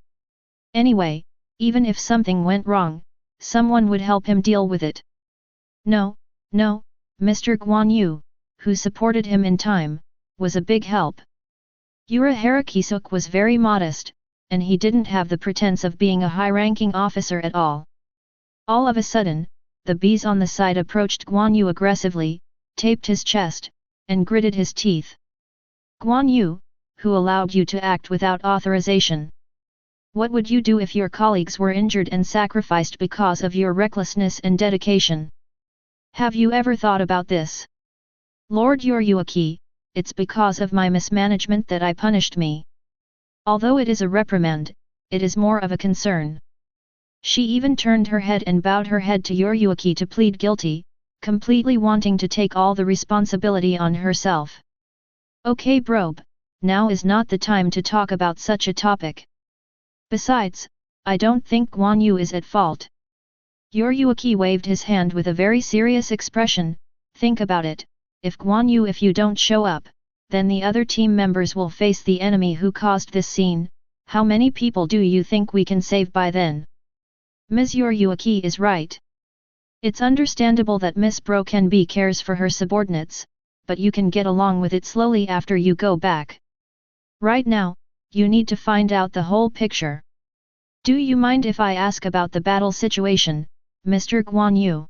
Anyway, even if something went wrong, someone would help him deal with it. No, Mr. Guan Yu, who supported him in time, was a big help. Urahara Kisuk was very modest, and he didn't have the pretense of being a high-ranking officer at all. All of a sudden, the bees on the side approached Guan Yu aggressively, taped his chest, and gritted his teeth. Guan Yu, who allowed you to act without authorization? What would you do if your colleagues were injured and sacrificed because of your recklessness and dedication? Have you ever thought about this? Lord Yuruaki, it's because of my mismanagement that I punished me. Although it is a reprimand, it is more of a concern. She even turned her head and bowed her head to Yuruaki to plead guilty, completely wanting to take all the responsibility on herself. Okay Brobe, now is not the time to talk about such a topic. Besides, I don't think Guan Yu is at fault. Yuruaki waved his hand with a very serious expression. Think about it, if you don't show up, then the other team members will face the enemy who caused this scene. How many people do you think we can save by then? Ms. Yuruaki is right. It's understandable that Miss Broken Bee cares for her subordinates, but you can get along with it slowly after you go back. Right now, you need to find out the whole picture. Do you mind if I ask about the battle situation, Mr. Guan Yu?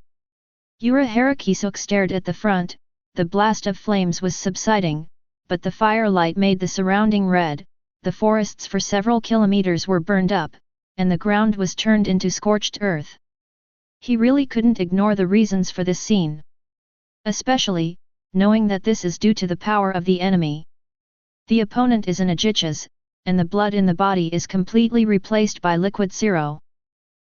Urahara Kisuk stared at the front. The blast of flames was subsiding, but the firelight made the surrounding red. The forests for several kilometers were burned up, and the ground was turned into scorched earth. He really couldn't ignore the reasons for this scene. Especially, knowing that this is due to the power of the enemy. The opponent is an Ajichas, and the blood in the body is completely replaced by liquid siro.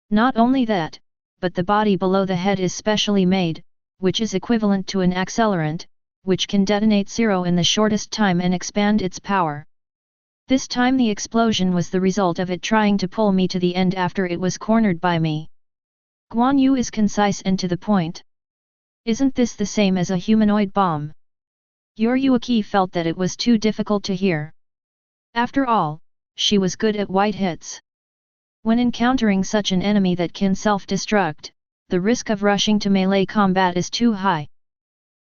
Not only that, but the body below the head is specially made, which is equivalent to an accelerant, which can detonate siro in the shortest time and expand its power. This time the explosion was the result of it trying to pull me to the end after it was cornered by me. Guan Yu is concise and to the point. Isn't this the same as a humanoid bomb? Yuruaki felt that it was too difficult to hear. After all, she was good at white hits. When encountering such an enemy that can self-destruct, the risk of rushing to melee combat is too high.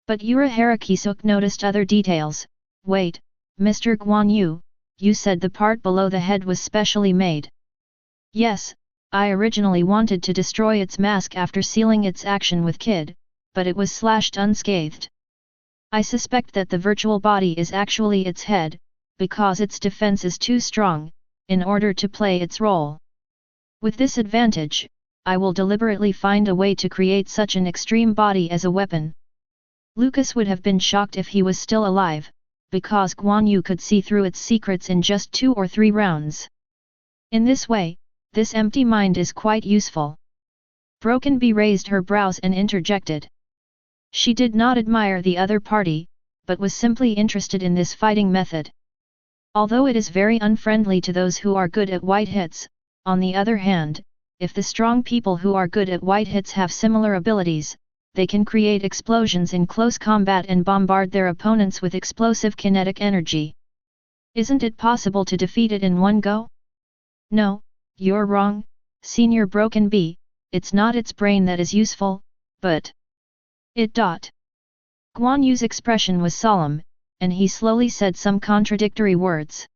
But Urahara Kisuk noticed other details. Wait, Mr. Guan Yu, you said the part below the head was specially made. Yes, I originally wanted to destroy its mask after sealing its action with Kid, but it was slashed unscathed. I suspect that the virtual body is actually its head, because its defense is too strong, in order to play its role. With this advantage, I will deliberately find a way to create such an extreme body as a weapon. Lucas would have been shocked if he was still alive, because Guan Yu could see through its secrets in just 2 or 3 rounds. In this way, this empty mind is quite useful. Broken Bee raised her brows and interjected. She did not admire the other party, but was simply interested in this fighting method. Although it is very unfriendly to those who are good at white hits, on the other hand, if the strong people who are good at white hits have similar abilities, they can create explosions in close combat and bombard their opponents with explosive kinetic energy. Isn't it possible to defeat it in one go? No, you're wrong, Senior Broken Bee, it's not its brain that is useful, but it. Guan Yu's expression was solemn, and he slowly said some contradictory words.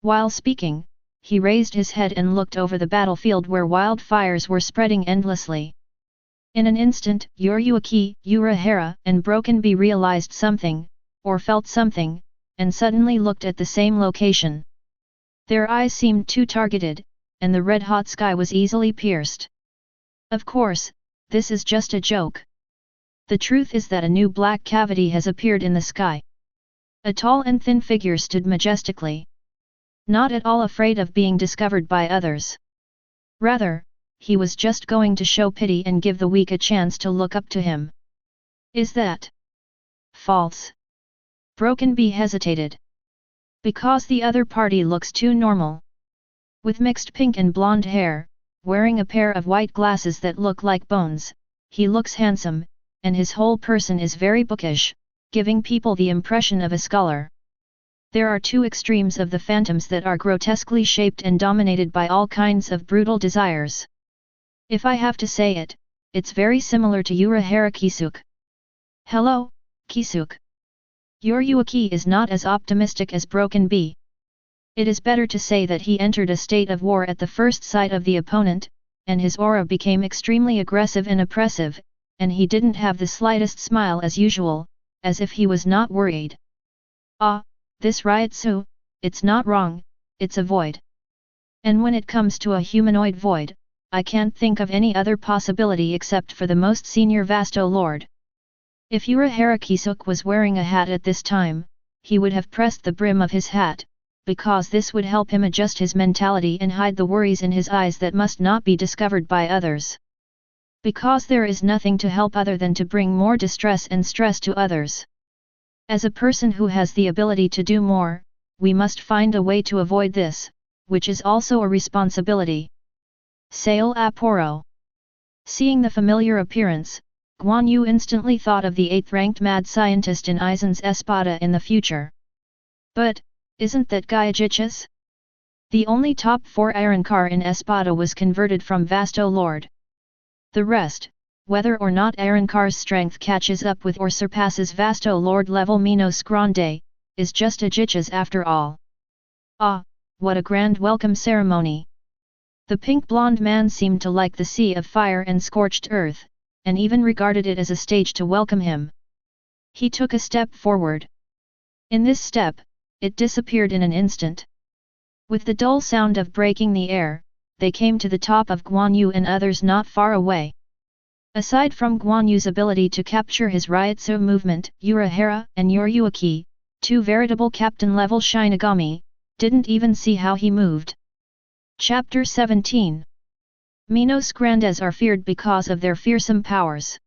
While speaking, he raised his head and looked over the battlefield where wildfires were spreading endlessly. In an instant, Yoryuki, Urahara, and Broken Bee realized something, or felt something, and suddenly looked at the same location. Their eyes seemed too targeted, and the red-hot sky was easily pierced. Of course, this is just a joke. The truth is that a new black cavity has appeared in the sky. A tall and thin figure stood majestically. Not at all afraid of being discovered by others. Rather, he was just going to show pity and give the weak a chance to look up to him. Is that false? Broken Bee hesitated. Because the other party looks too normal. With mixed pink and blonde hair, wearing a pair of white glasses that look like bones, he looks handsome, and his whole person is very bookish, giving people the impression of a scholar. There are two extremes of the phantoms that are grotesquely shaped and dominated by all kinds of brutal desires. If I have to say it, it's very similar to Urahara Kisuke. Hello, Kisuke. Yoryuki is not as optimistic as Broken Bee. It is better to say that he entered a state of war at the first sight of the opponent, and his aura became extremely aggressive and oppressive, and he didn't have the slightest smile as usual, as if he was not worried. Ah, this Ryutsu, it's not wrong, it's a void. And when it comes to a humanoid void, I can't think of any other possibility except for the most senior Vasto Lord. If Urahara Kisuke was wearing a hat at this time, he would have pressed the brim of his hat, because this would help him adjust his mentality and hide the worries in his eyes that must not be discovered by others. Because there is nothing to help other than to bring more distress and stress to others. As a person who has the ability to do more, we must find a way to avoid this, which is also a responsibility. Szayelaporro. Seeing the familiar appearance, Guan Yu instantly thought of the 8th-ranked mad scientist in Aizen's Espada in the future. But, isn't that Gaijich's? The only top 4 Ironclar in Espada was converted from Vasto Lord. The rest, whether or not Ironcar's strength catches up with or surpasses Vasto Lord level Menos Grande, is just a Jichas after all. Ah, what a grand welcome ceremony! The pink-blonde man seemed to like the sea of fire and scorched earth, and even regarded it as a stage to welcome him. He took a step forward. In this step, it disappeared in an instant. With the dull sound of breaking the air, they came to the top of Guan Yu and others not far away. Aside from Guan Yu's ability to capture his Ryutsu movement, Urahara and Yoryuki, 2 veritable captain-level Shinigami, didn't even see how he moved. Chapter 17. Menos Grandes are feared because of their fearsome powers.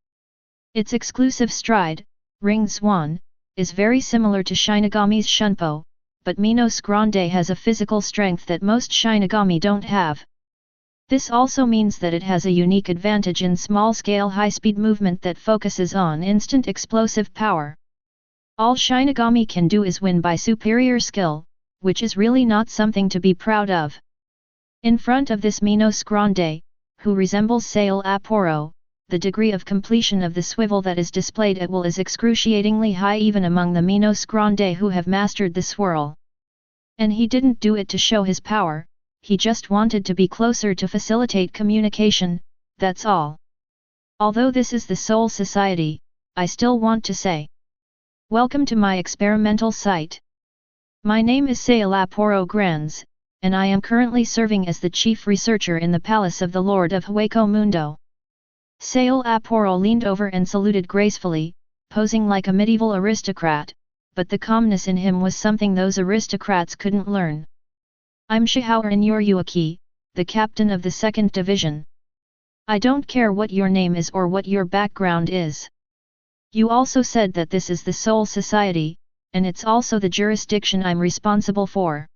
Its exclusive stride, Ring Zwan, is very similar to Shinigami's Shunpo, but Menos Grande has a physical strength that most Shinigami don't have. This also means that it has a unique advantage in small-scale high-speed movement that focuses on instant explosive power. All Shinigami can do is win by superior skill, which is really not something to be proud of. In front of this Menos Grande, who resembles Szayelaporro, the degree of completion of the swivel that is displayed at will is excruciatingly high even among the Menos Grande who have mastered the swirl. And he didn't do it to show his power, he just wanted to be closer to facilitate communication, that's all. Although this is the Soul Society, I still want to say, welcome to my experimental site. My name is Szayelaporro Granz, and I am currently serving as the chief researcher in the palace of the Lord of Hueco Mundo. Szayelaporro leaned over and saluted gracefully, posing like a medieval aristocrat, but the calmness in him was something those aristocrats couldn't learn. I'm Shihaoran Yoryuki, the captain of the 2nd Division. I don't care what your name is or what your background is. You also said that this is the Soul Society, and it's also the jurisdiction I'm responsible for.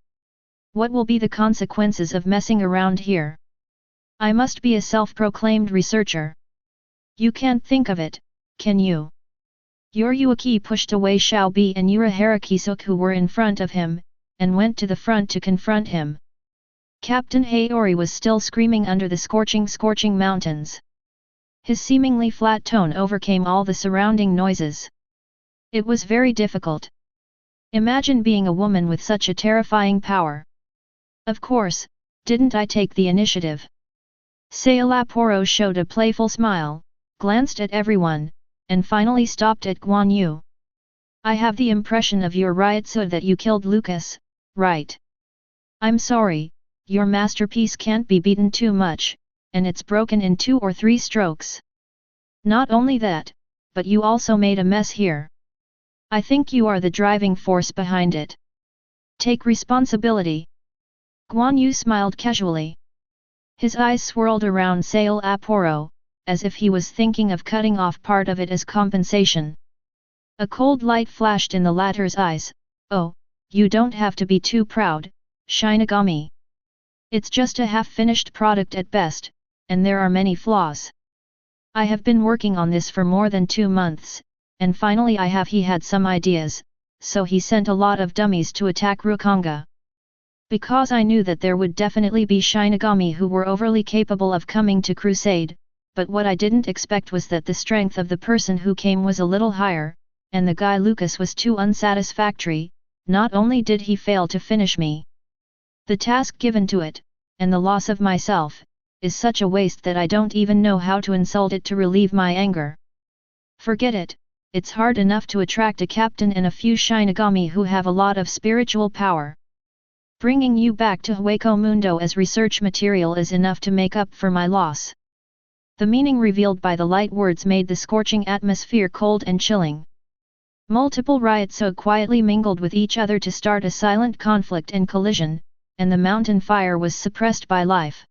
What will be the consequences of messing around here? I must be a self-proclaimed researcher. You can't think of it, can you? Yoryuki pushed away Xiaobi and Urahara who were in front of him, and went to the front to confront him. Captain Hayori was still screaming under the scorching mountains. His seemingly flat tone overcame all the surrounding noises. It was very difficult. Imagine being a woman with such a terrifying power. Of course, didn't I take the initiative? Szayelaporro showed a playful smile, glanced at everyone, and finally stopped at Guan Yu. I have the impression of your Ryotsu that you killed Lucas, right? I'm sorry, your masterpiece can't be beaten too much, and it's broken in 2 or 3 strokes. Not only that, but you also made a mess here. I think you are the driving force behind it. Take responsibility. Guan Yu smiled casually. His eyes swirled around Szayelaporro, as if he was thinking of cutting off part of it as compensation. A cold light flashed in the latter's eyes. Oh, you don't have to be too proud, Shinigami. It's just a half-finished product at best, and there are many flaws. I have been working on this for more than 2 months, and finally he had some ideas, so he sent a lot of dummies to attack Rukanga. Because I knew that there would definitely be Shinigami who were overly capable of coming to crusade, but what I didn't expect was that the strength of the person who came was a little higher, and the guy Lucas was too unsatisfactory. Not only did he fail to finish me, the task given to it, and the loss of myself, is such a waste that I don't even know how to insult it to relieve my anger. Forget it, it's hard enough to attract a captain and a few Shinigami who have a lot of spiritual power. Bringing you back to Hueco Mundo as research material is enough to make up for my loss. The meaning revealed by the light words made the scorching atmosphere cold and chilling. Multiple Ryotsu quietly mingled with each other to start a silent conflict and collision, and the mountain fire was suppressed by life.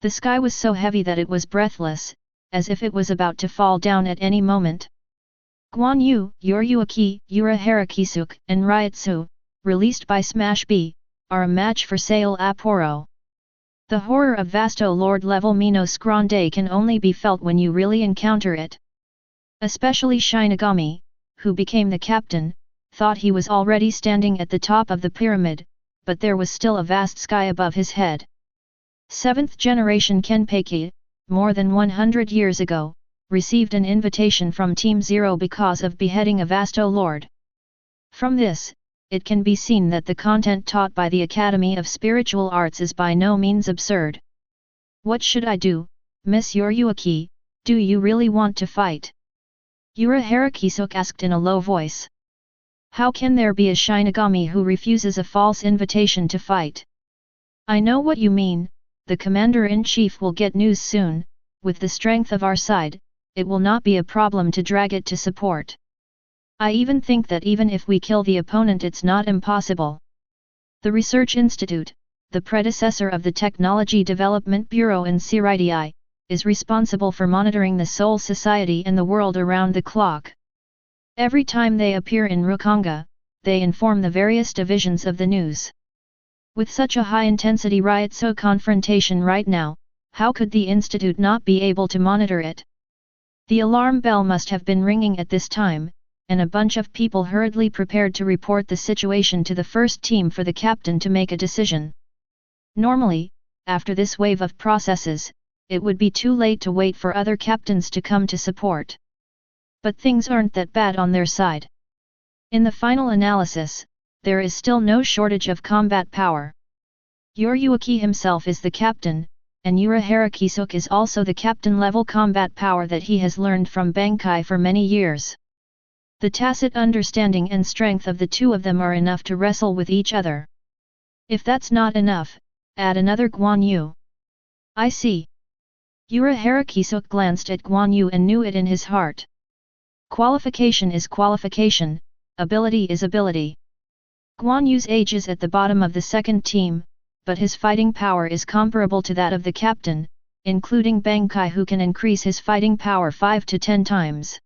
The sky was so heavy that it was breathless, as if it was about to fall down at any moment. Guan Yu, Yoryuki, Urahara and Ryotsu, released by Smash B, are a match for Szayelaporro. The horror of Vasto Lord level Menos Grande can only be felt when you really encounter it. Especially Shinigami, who became the captain, thought he was already standing at the top of the pyramid, but there was still a vast sky above his head. 7th generation Kenpeki, more than 100 years ago, received an invitation from Team Zero because of beheading a Vasto Lord. From this, it can be seen that the content taught by the Academy of Spiritual Arts is by no means absurd. What should I do, Miss Yoryuki? Do you really want to fight? Urahara asked in a low voice. How can there be a Shinigami who refuses a false invitation to fight? I know what you mean, the Commander-in-Chief will get news soon. With the strength of our side, it will not be a problem to drag it to support. I even think that even if we kill the opponent it's not impossible. The Research Institute, the predecessor of the Technology Development Bureau in Siritii, is responsible for monitoring the Soul Society and the world around the clock. Every time they appear in Rukanga, they inform the various divisions of the news. With such a high-intensity Ryotsu confrontation right now, how could the Institute not be able to monitor it? The alarm bell must have been ringing at this time, and a bunch of people hurriedly prepared to report the situation to the first team for the captain to make a decision. Normally, after this wave of processes, it would be too late to wait for other captains to come to support. But things aren't that bad on their side. In the final analysis, there is still no shortage of combat power. Yoryuki himself is the captain, and Urahara is also the captain-level combat power that he has learned from Bankai for many years. The tacit understanding and strength of the two of them are enough to wrestle with each other. If that's not enough, add another Guan Yu. I see. Urahara glanced at Guan Yu and knew it in his heart. Qualification is qualification, ability is ability. Guan Yu's age is at the bottom of the second team, but his fighting power is comparable to that of the captain, including Bankai who can increase his fighting power 5 to 10 times.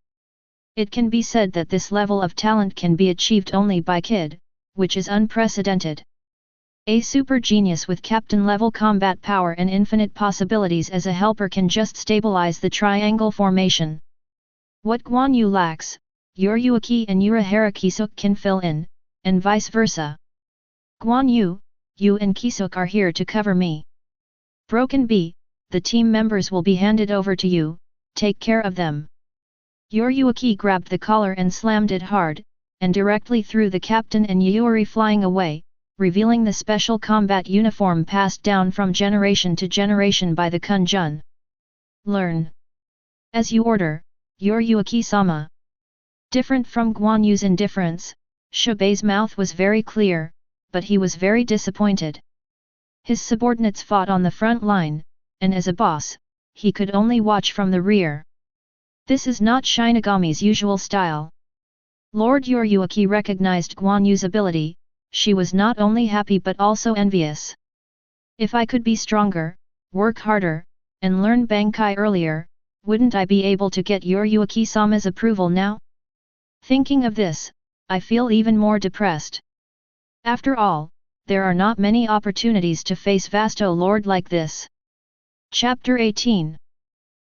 It can be said that this level of talent can be achieved only by Kid, which is unprecedented. A super genius with captain-level combat power and infinite possibilities as a helper can just stabilize the triangle formation. What Guan Yu lacks, Yuryuaki and Urahara Kisuk can fill in, and vice versa. Guan Yu, you and Kisuk are here to cover me. Broken B, the team members will be handed over to you, take care of them. Yuryuaki grabbed the collar and slammed it hard, and directly threw the captain and Yuri flying away, revealing the special combat uniform passed down from generation to generation by the Kunjun. Learn. As you order, Yuryuaki-sama. Different from Guan Yu's indifference, Shibei's mouth was very clear, but he was very disappointed. His subordinates fought on the front line, and as a boss, he could only watch from the rear. This is not Shinigami's usual style. Lord Yuryuaki recognized Guan Yu's ability, she was not only happy but also envious. If I could be stronger, work harder, and learn Bankai earlier, wouldn't I be able to get Yuryuaki-sama's approval now? Thinking of this, I feel even more depressed. After all, there are not many opportunities to face Vasto Lord like this. Chapter 18.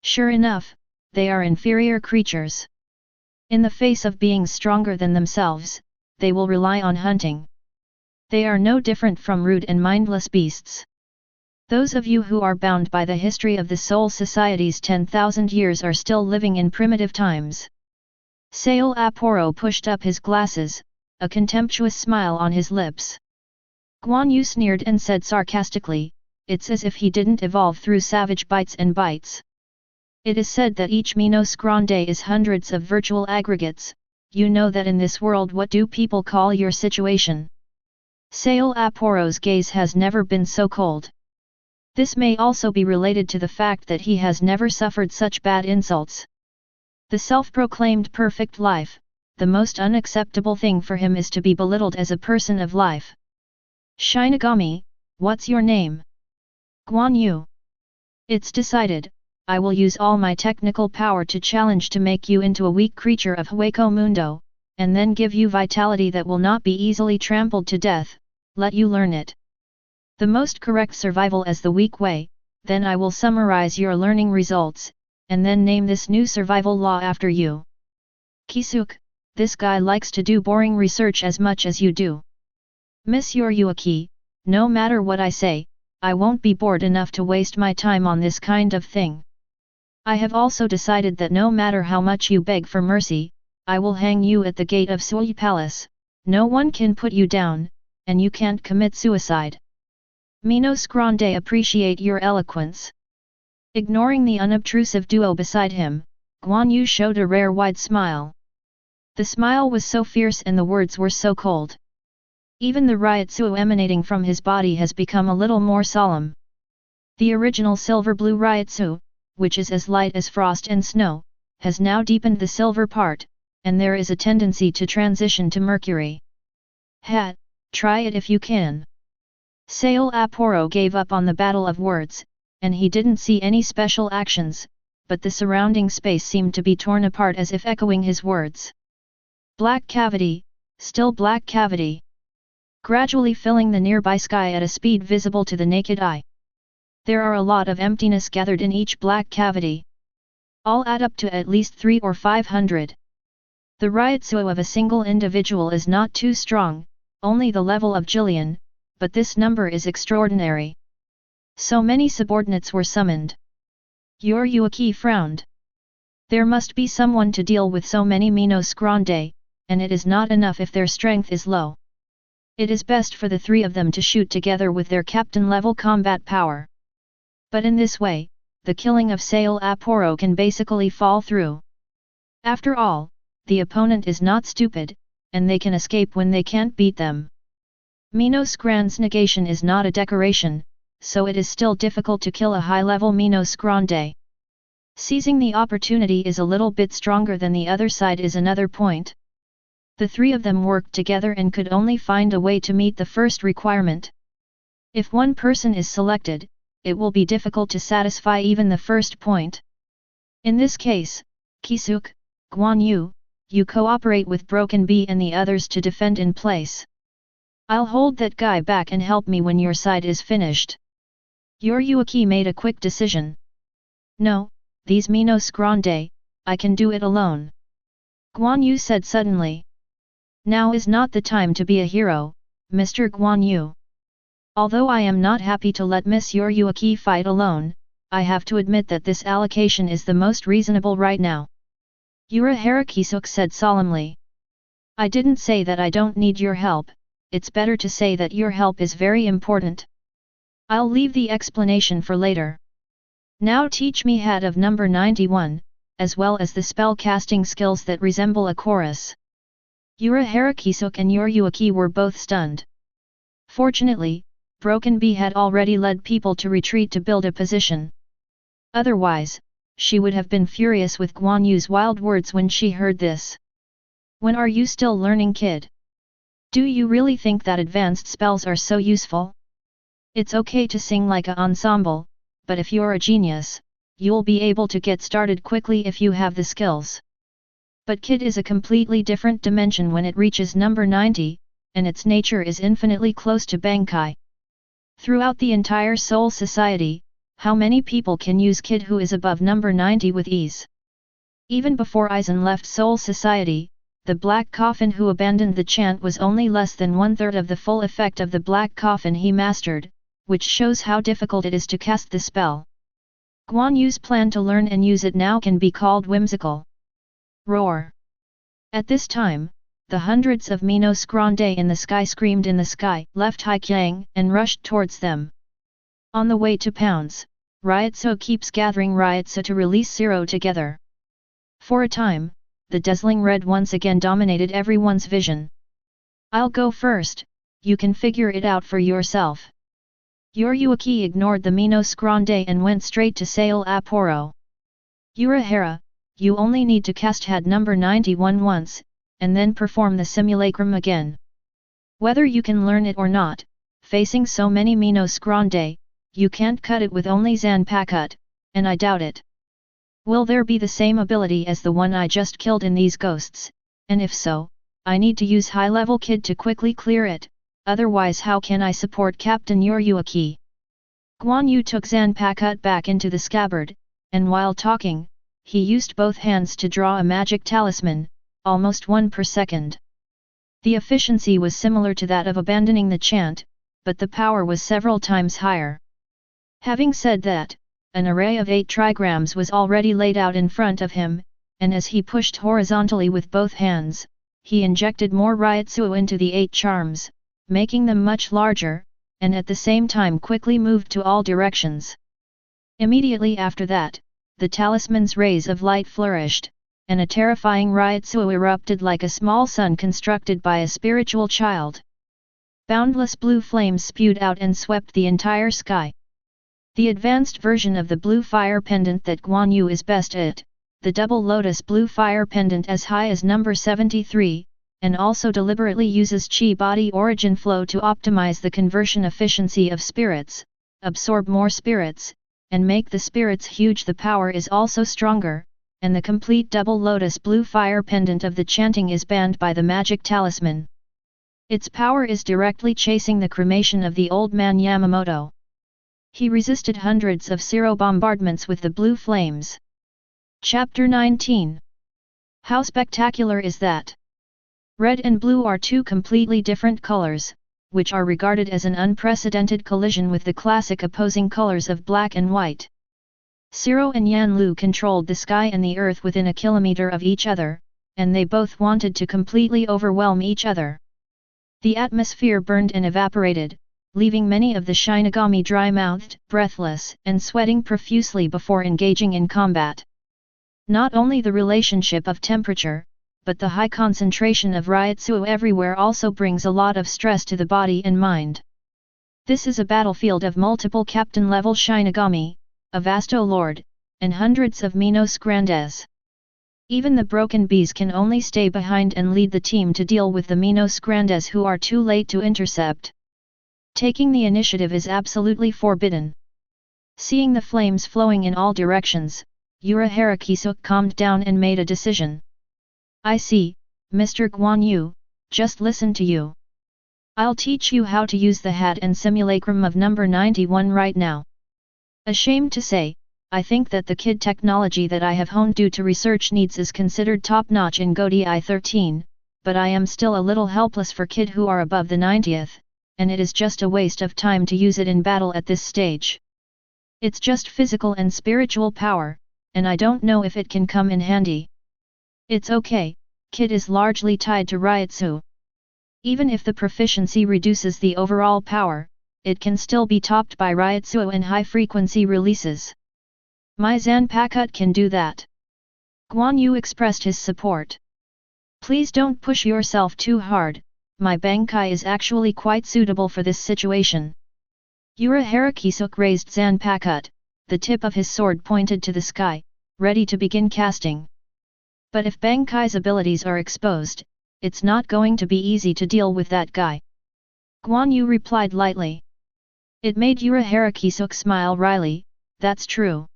Sure enough, they are inferior creatures. In the face of being stronger than themselves, they will rely on hunting. They are no different from rude and mindless beasts. Those of you who are bound by the history of the Soul Society's 10,000 years are still living in primitive times. Szayelaporro pushed up his glasses, a contemptuous smile on his lips. Guan Yu sneered and said sarcastically, "It's as if he didn't evolve through savage bites and bites. It is said that each Menos Grande is hundreds of virtual aggregates. You know that in this world what do people call your situation?" Szayelaporro's gaze has never been so cold. This may also be related to the fact that he has never suffered such bad insults. The self-proclaimed perfect life, the most unacceptable thing for him is to be belittled as a person of life. "Shinigami, what's your name?" "Guan Yu." "It's decided, I will use all my technical power to challenge to make you into a weak creature of Hueco Mundo, and then give you vitality that will not be easily trampled to death, let you learn it. The most correct survival as the weak way, then I will summarize your learning results, and then name this new survival law after you. Kisuk, this guy likes to do boring research as much as you do. Miss Yuryuaki, no matter what I say, I won't be bored enough to waste my time on this kind of thing. I have also decided that no matter how much you beg for mercy, I will hang you at the gate of Sui Palace, no one can put you down, and you can't commit suicide. Menos Grande appreciate your eloquence." Ignoring the unobtrusive duo beside him, Guan Yu showed a rare wide smile. The smile was so fierce and the words were so cold. Even the Ryotsu emanating from his body has become a little more solemn. The original silver-blue Ryotsu, which is as light as frost and snow, has now deepened the silver part, and there is a tendency to transition to mercury. "Hat, try it if you can." Szayelaporro gave up on the battle of words, and he didn't see any special actions, but the surrounding space seemed to be torn apart as if echoing his words. Black cavity, still black cavity. Gradually filling the nearby sky at a speed visible to the naked eye. There are a lot of emptiness gathered in each black cavity. All add up to at least 300 or 500. The Ryotsu of a single individual is not too strong, only the level of Jillian, but this number is extraordinary. So many subordinates were summoned. Yuryuaki frowned. There must be someone to deal with so many Menos Grande, and it is not enough if their strength is low. It is best for the three of them to shoot together with their captain-level combat power. But in this way, the killing of Szayelaporro can basically fall through. After all, the opponent is not stupid, and they can escape when they can't beat them. Menos Grande's negation is not a decoration, so it is still difficult to kill a high-level Menos Grande. Seizing the opportunity is a little bit stronger than the other side is another point. The three of them worked together and could only find a way to meet the first requirement. If one person is selected, it will be difficult to satisfy even the first point. In this case, Kisuk, Guan Yu, you cooperate with Broken B and the others to defend in place. I'll hold that guy back and help me when your side is finished. Yuryuaki made a quick decision. No, these Menos Grande, I can do it alone. Guan Yu said suddenly. Now is not the time to be a hero, Mr. Guan Yu. Although I am not happy to let Miss Yuaki fight alone, I have to admit that this allocation is the most reasonable right now. Urahara Kisuk said solemnly. I didn't say that I don't need your help, it's better to say that your help is very important. I'll leave the explanation for later. Now teach me head of number 91, as well as the spell casting skills that resemble a chorus. Urahara Kisuk and Yuaki were both stunned. Fortunately, Broken Bee had already led people to retreat to build a position. Otherwise, she would have been furious with Guan Yu's wild words when she heard this. When are you still learning, kid? Do you really think that advanced spells are so useful? It's okay to sing like an ensemble, but if you're a genius, you'll be able to get started quickly if you have the skills. But kid is a completely different dimension when it reaches number 90, and its nature is infinitely close to Bankai. Throughout the entire Soul Society, how many people can use kid who is above number 90 with ease? Even before Aizen left Soul Society, the Black Coffin who abandoned the chant was only less than 1/3 of the full effect of the Black Coffin he mastered, which shows how difficult it is to cast the spell. Guan Yu's plan to learn and use it now can be called whimsical. Roar! At this time, the hundreds of Menos Grande in the sky screamed in the sky, left Haikyang, and rushed towards them. On the way to pounce, Ryotsu keeps gathering Ryotsu to release Zero together. For a time, the dazzling red once again dominated everyone's vision. I'll go first, you can figure it out for yourself. Yuaki ignored the Menos Grande and went straight to Szayelaporro. Urahara, you only need to cast head number 91 once, and then perform the simulacrum again. Whether you can learn it or not, facing so many Menos Grande, you can't cut it with only Zanpakutō, and I doubt it. Will there be the same ability as the one I just killed in these ghosts, and if so, I need to use high-level kid to quickly clear it, otherwise how can I support Captain Yuaki? Guan Yu took Zanpakutō back into the scabbard, and while talking, he used both hands to draw a magic talisman, almost 1 per second. The efficiency was similar to that of abandoning the chant, but the power was several times higher. Having said that, an array of 8 trigrams was already laid out in front of him, and as he pushed horizontally with both hands, he injected more Ryotsu into the 8 charms, making them much larger, and at the same time quickly moved to all directions. Immediately after that, the talisman's rays of light flourished, and a terrifying Ryotsu erupted like a small sun constructed by a spiritual child. Boundless blue flames spewed out and swept the entire sky. The advanced version of the blue fire pendant that Guan Yu is best at, the double lotus blue fire pendant as high as number 73, and also deliberately uses chi body origin flow to optimize the conversion efficiency of spirits, absorb more spirits, and make the spirits huge. The power is also stronger, and the complete double lotus blue fire pendant of the chanting is banned by the magic talisman. Its power is directly chasing the cremation of the old man Yamamoto. He resisted hundreds of Zero bombardments with the blue flames. Chapter 19. How spectacular is that? Red and blue are 2 completely different colors, which are regarded as an unprecedented collision with the classic opposing colors of black and white. Zero and Yanlu controlled the sky and the earth within a kilometer of each other, and they both wanted to completely overwhelm each other. The atmosphere burned and evaporated, leaving many of the Shinigami dry-mouthed, breathless, and sweating profusely before engaging in combat. Not only the relationship of temperature, but the high concentration of Ryotsu everywhere also brings a lot of stress to the body and mind. This is a battlefield of multiple captain-level Shinigami, a Vasto Lord, and hundreds of Menos Grandes. Even the broken bees can only stay behind and lead the team to deal with the Menos Grandes who are too late to intercept. Taking the initiative is absolutely forbidden. Seeing the flames flowing in all directions, Urahara Kisuk calmed down and made a decision. I see, Mr. Guan Yu, just listen to you. I'll teach you how to use the hat and simulacrum of number 91 right now. Ashamed to say, I think that the kid technology that I have honed due to research needs is considered top-notch in GODI 13, but I am still a little helpless for kid who are above the 90th, and it is just a waste of time to use it in battle at this stage. It's just physical and spiritual power, and I don't know if it can come in handy. It's okay, kid is largely tied to Ryutsu. Even if the proficiency reduces the overall power, it can still be topped by Ryutsu and high-frequency releases. My Zanpakutō can do that. Guan Yu expressed his support. Please don't push yourself too hard, my Bankai is actually quite suitable for this situation. Urahara Kisuk raised Zanpakutō, the tip of his sword pointed to the sky, ready to begin casting. But if Bankai's abilities are exposed, it's not going to be easy to deal with that guy. Guan Yu replied lightly. It made Urahara Kisuk smile wryly, that's true.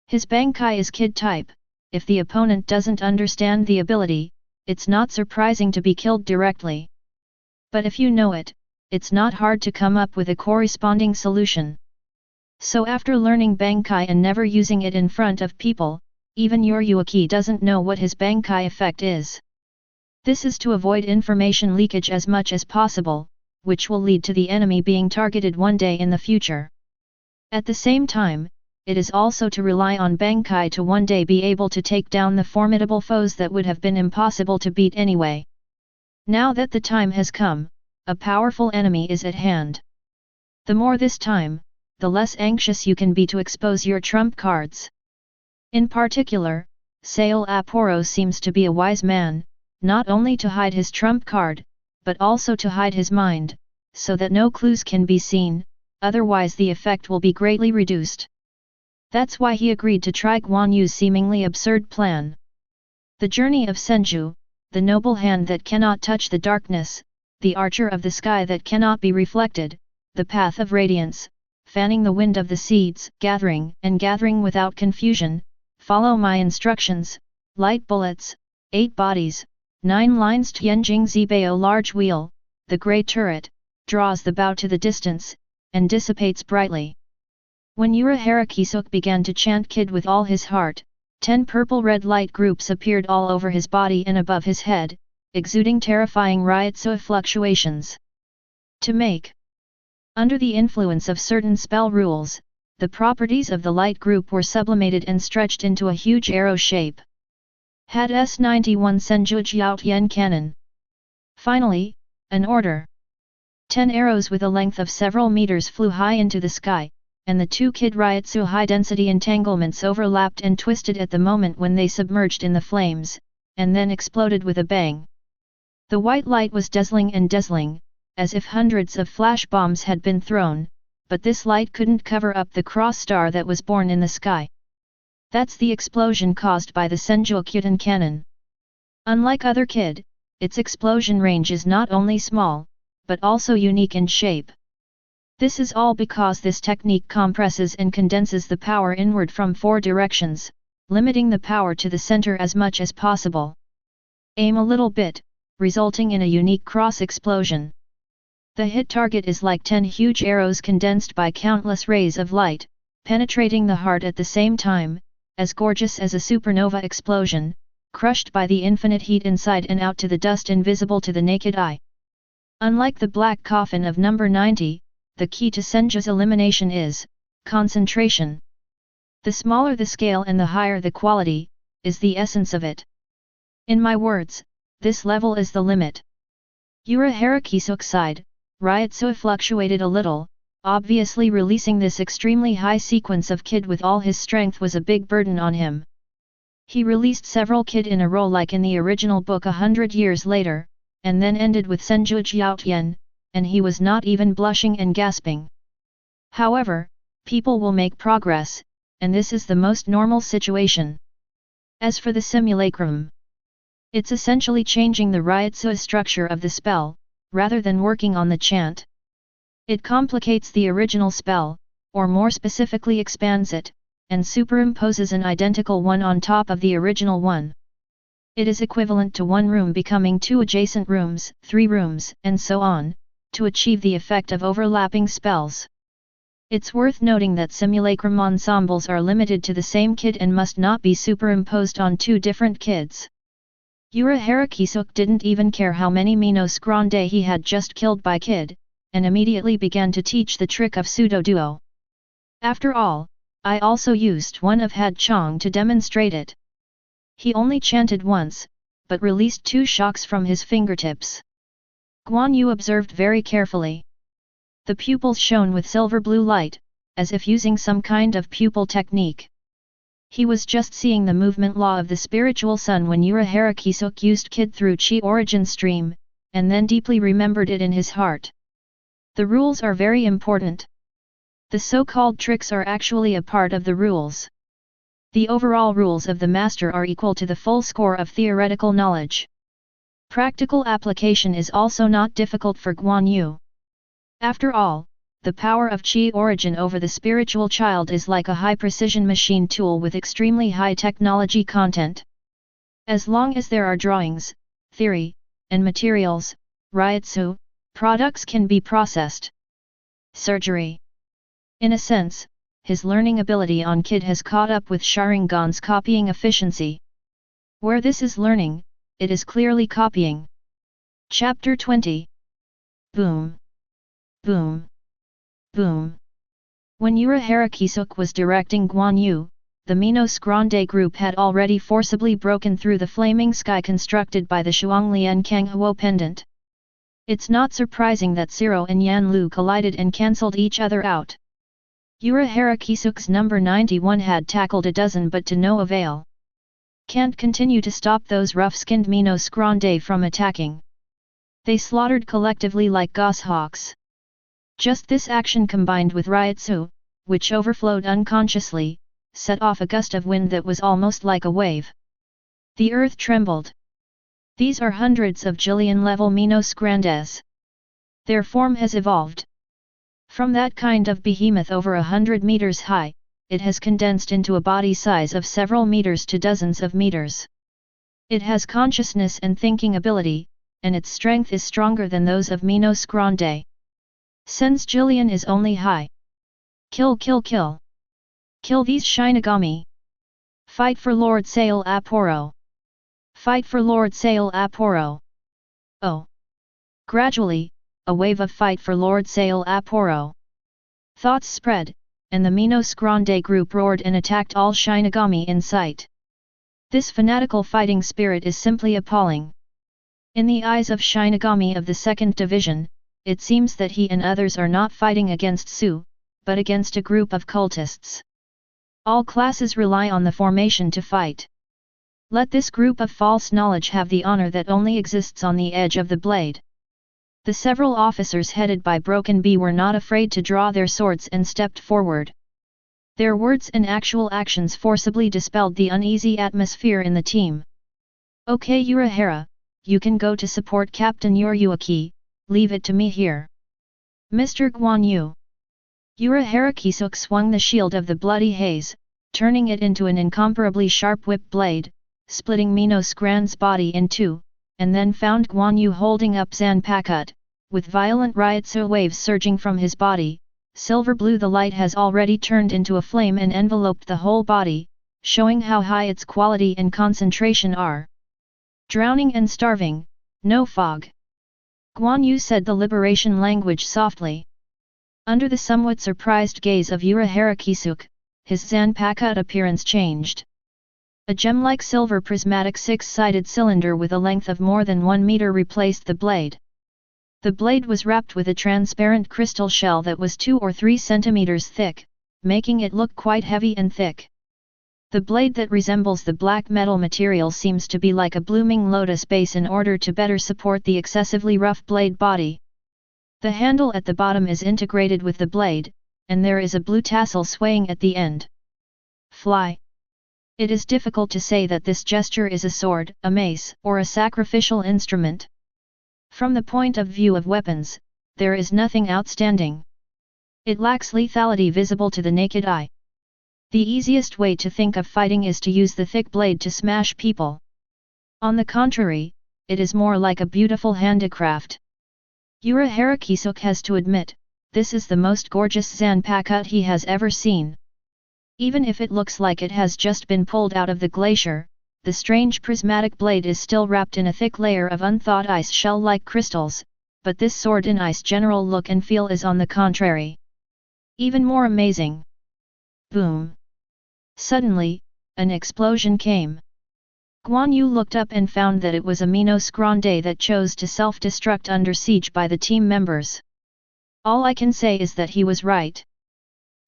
His Bankai is kid type, if the opponent doesn't understand the ability, it's not surprising to be killed directly. But if you know it, it's not hard to come up with a corresponding solution. So after learning Bankai and never using it in front of people, even your Yuaki doesn't know what his Bankai effect is. This is to avoid information leakage as much as possible, which will lead to the enemy being targeted one day in the future. At the same time, it is also to rely on Bankai to one day be able to take down the formidable foes that would have been impossible to beat anyway. Now that the time has come, a powerful enemy is at hand. The more this time, the less anxious you can be to expose your trump cards. In particular, Szayelaporro seems to be a wise man, not only to hide his trump card, but also to hide his mind, so that no clues can be seen, otherwise the effect will be greatly reduced. That's why he agreed to try Guan Yu's seemingly absurd plan. The journey of Senju, the noble hand that cannot touch the darkness, the archer of the sky that cannot be reflected, the path of radiance, fanning the wind of the seeds, gathering without confusion, follow my instructions, light bullets, 8 bodies, 9 lines Tianjing Zibao large wheel, the grey turret, draws the bow to the distance, and dissipates brightly. When Urahara Kisuk began to chant kid with all his heart, 10 purple-red light groups appeared all over his body and above his head, exuding terrifying Ryutsu fluctuations. To make. Under the influence of certain spell rules, the properties of the light group were sublimated and stretched into a huge arrow shape. Had S91 Senju Jiaotian Cannon. Finally, an order. 10 arrows with a length of several meters flew high into the sky, and the 2 Kid Ryutsu high-density entanglements overlapped and twisted at the moment when they submerged in the flames, and then exploded with a bang. The white light was dazzling, as if hundreds of flash bombs had been thrown, but this light couldn't cover up the cross star that was born in the sky. That's the explosion caused by the Senju cannon. Unlike other Kid, its explosion range is not only small, but also unique in shape. This is all because this technique compresses and condenses the power inward from 4 directions, limiting the power to the center as much as possible. Aim a little bit, resulting in a unique cross-explosion. The hit target is like 10 huge arrows condensed by countless rays of light, penetrating the heart at the same time, as gorgeous as a supernova explosion, crushed by the infinite heat inside and out to the dust invisible to the naked eye. Unlike the Black Coffin of number 90, the key to Senju's elimination is concentration. The smaller the scale and the higher the quality, is the essence of it. In my words, this level is the limit. Urahara Kisuk sighed, Ryutsu fluctuated a little, obviously releasing this extremely high sequence of Kid with all his strength was a big burden on him. He released several Kid in a row like in the original book 100 years later, and then ended with Senju Jiaotian, and he was not even blushing and gasping. However, people will make progress, and this is the most normal situation. As for the simulacrum, it's essentially changing the Ryutsu structure of the spell, rather than working on the chant. It complicates the original spell, or more specifically expands it, and superimposes an identical one on top of the original one. It is equivalent to one room becoming 2 adjacent rooms, 3 rooms, and so on, to achieve the effect of overlapping spells. It's worth noting that simulacrum ensembles are limited to the same kid and must not be superimposed on two different kids. Urahara Kisuk didn't even care how many Menos Grande he had just killed by kid, and immediately began to teach the trick of pseudo-duo. After all, I also used one of Had Chong to demonstrate it. He only chanted once, but released 2 shocks from his fingertips. Guan Yu observed very carefully. The pupils shone with silver-blue light, as if using some kind of pupil technique. He was just seeing the movement law of the spiritual sun when Urahara Kisuk used Kid through Chi origin stream, and then deeply remembered it in his heart. The rules are very important. The so-called tricks are actually a part of the rules. The overall rules of the master are equal to the full score of theoretical knowledge. Practical application is also not difficult for Guan Yu. After all, the power of Qi origin over the spiritual child is like a high-precision machine tool with extremely high technology content. As long as there are drawings, theory, and materials, Ryatsu, products can be processed. Surgery. In a sense, his learning ability on Kid has caught up with Sharingan's copying efficiency. Where this is learning, it is clearly copying. Chapter 20. Boom. Boom. Boom. When Urahara Kisuk was directing Guan Yu, the Menos Grande group had already forcibly broken through the flaming sky constructed by the Shuanglian Kanghuo pendant. It's not surprising that Zero and Yanlu collided and cancelled each other out. Urahara Kisuk's number 91 had tackled a dozen but to no avail. Can't continue to stop those rough-skinned Menos Grande from attacking. They slaughtered collectively like goshawks. Just this action combined with Ryatsu, which overflowed unconsciously, set off a gust of wind that was almost like a wave. The earth trembled. These are hundreds of Jillian-level Menos Grandes. Their form has evolved. From that kind of behemoth over 100 meters high, it has condensed into a body size of several meters to dozens of meters. It has consciousness and thinking ability, and its strength is stronger than those of Menos Grande. Sense Jillian is only high. Kill kill kill. Kill these Shinigami. Fight for Lord Szayelaporro. Fight for Lord Szayelaporro. Oh. Gradually, a wave of fight for Lord Szayelaporro. Thoughts spread, and the Menos Grande group roared and attacked all Shinigami in sight. This fanatical fighting spirit is simply appalling. In the eyes of Shinigami of the 2nd Division, it seems that he and others are not fighting against Su, but against a group of cultists. All classes rely on the formation to fight. Let this group of false knowledge have the honor that only exists on the edge of the blade. The several officers headed by Broken Bee were not afraid to draw their swords and stepped forward. Their words and actual actions forcibly dispelled the uneasy atmosphere in the team. Okay Urahara, you can go to support Captain Yuruaki. Leave it to me here. Mr. Guan Yu. Urahara Kisuk swung the shield of the bloody haze, turning it into an incomparably sharp whip blade, splitting Menos Grande's body in 2, and then found Guan Yu holding up Zanpakutō, with violent Ryatsu waves surging from his body. Silver blue the light has already turned into a flame and enveloped the whole body, showing how high its quality and concentration are. Drowning and starving, no fog. Guan Yu said the liberation language softly. Under the somewhat surprised gaze of Urahara Kisuk, his Zanpakutō appearance changed. A gem-like silver prismatic 6-sided cylinder with a length of more than 1 meter replaced the blade. The blade was wrapped with a transparent crystal shell that was 2 or 3 centimeters thick, making it look quite heavy and thick. The blade that resembles the black metal material seems to be like a blooming lotus base in order to better support the excessively rough blade body. The handle at the bottom is integrated with the blade, and there is a blue tassel swaying at the end. Fly. It is difficult to say that this gesture is a sword, a mace, or a sacrificial instrument. From the point of view of weapons, there is nothing outstanding. It lacks lethality visible to the naked eye. The easiest way to think of fighting is to use the thick blade to smash people. On the contrary, it is more like a beautiful handicraft. Urahara Kisuk has to admit, this is the most gorgeous Zanpakutō he has ever seen. Even if it looks like it has just been pulled out of the glacier, the strange prismatic blade is still wrapped in a thick layer of unthawed ice shell-like crystals, but this sword in ice general look and feel is on the contrary even more amazing. Boom! Suddenly, an explosion came. Guan Yu looked up and found that it was a Menos Grande that chose to self-destruct under siege by the team members. All I can say is that he was right.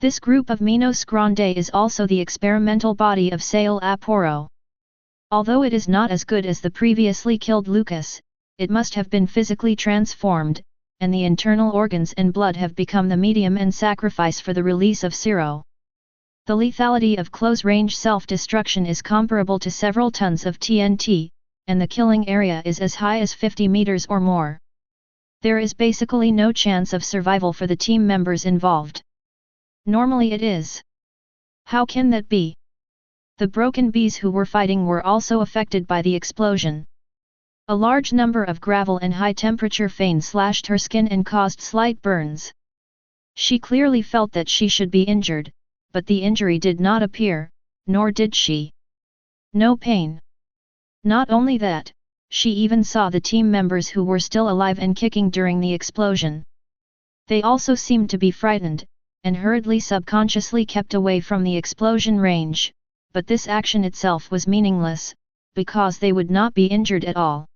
This group of Menos Grande is also the experimental body of Szayelaporro. Although it is not as good as the previously killed Lucas, it must have been physically transformed, and the internal organs and blood have become the medium and sacrifice for the release of Zero. The lethality of close-range self-destruction is comparable to several tons of TNT, and the killing area is as high as 50 meters or more. There is basically no chance of survival for the team members involved. Normally it is. How can that be? The broken bees who were fighting were also affected by the explosion. A large number of gravel and high-temperature fane slashed her skin and caused slight burns. She clearly felt that she should be injured, but the injury did not appear, nor did she. No pain. Not only that, she even saw the team members who were still alive and kicking during the explosion. They also seemed to be frightened, and hurriedly subconsciously kept away from the explosion range, but this action itself was meaningless, because they would not be injured at all.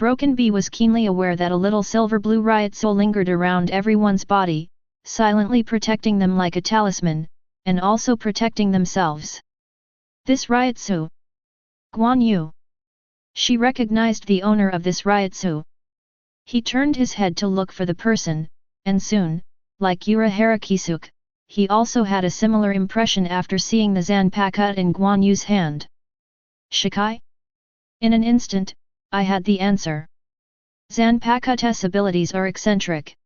Broken Bee was keenly aware that a little silver-blue riot soul lingered around everyone's body, silently protecting them like a talisman, and also protecting themselves. This Ryotsu. Guan Yu. She recognized the owner of this Ryotsu. He turned his head to look for the person, and soon, like Yura Harakisuke, he also had a similar impression after seeing the Zanpakutō in Guan Yu's hand. Shikai? In an instant, I had the answer. Zanpakutō's abilities are eccentric.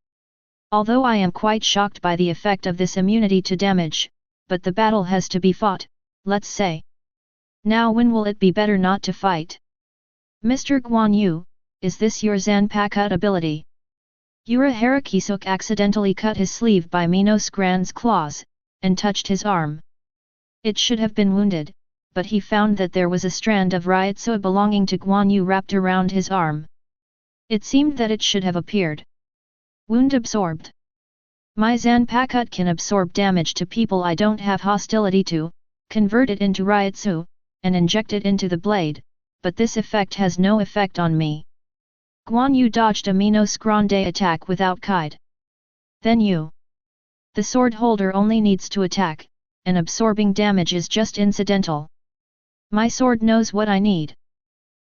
Although I am quite shocked by the effect of this immunity to damage, but the battle has to be fought, let's say. Now when will it be better not to fight? Mr. Guan Yu, is this your Zanpakutō ability? Yura Harakisuke accidentally cut his sleeve by Menos Grande's claws, and touched his arm. It should have been wounded, but he found that there was a strand of Ryotsu belonging to Guan Yu wrapped around his arm. It seemed that it should have appeared. Wound absorbed. My Zanpakutō can absorb damage to people I don't have hostility to, convert it into Ryotsu, and inject it into the blade, but this effect has no effect on me. Guan Yu dodged a Menos Grande attack without kite. Then you. The sword holder only needs to attack, and absorbing damage is just incidental. My sword knows what I need.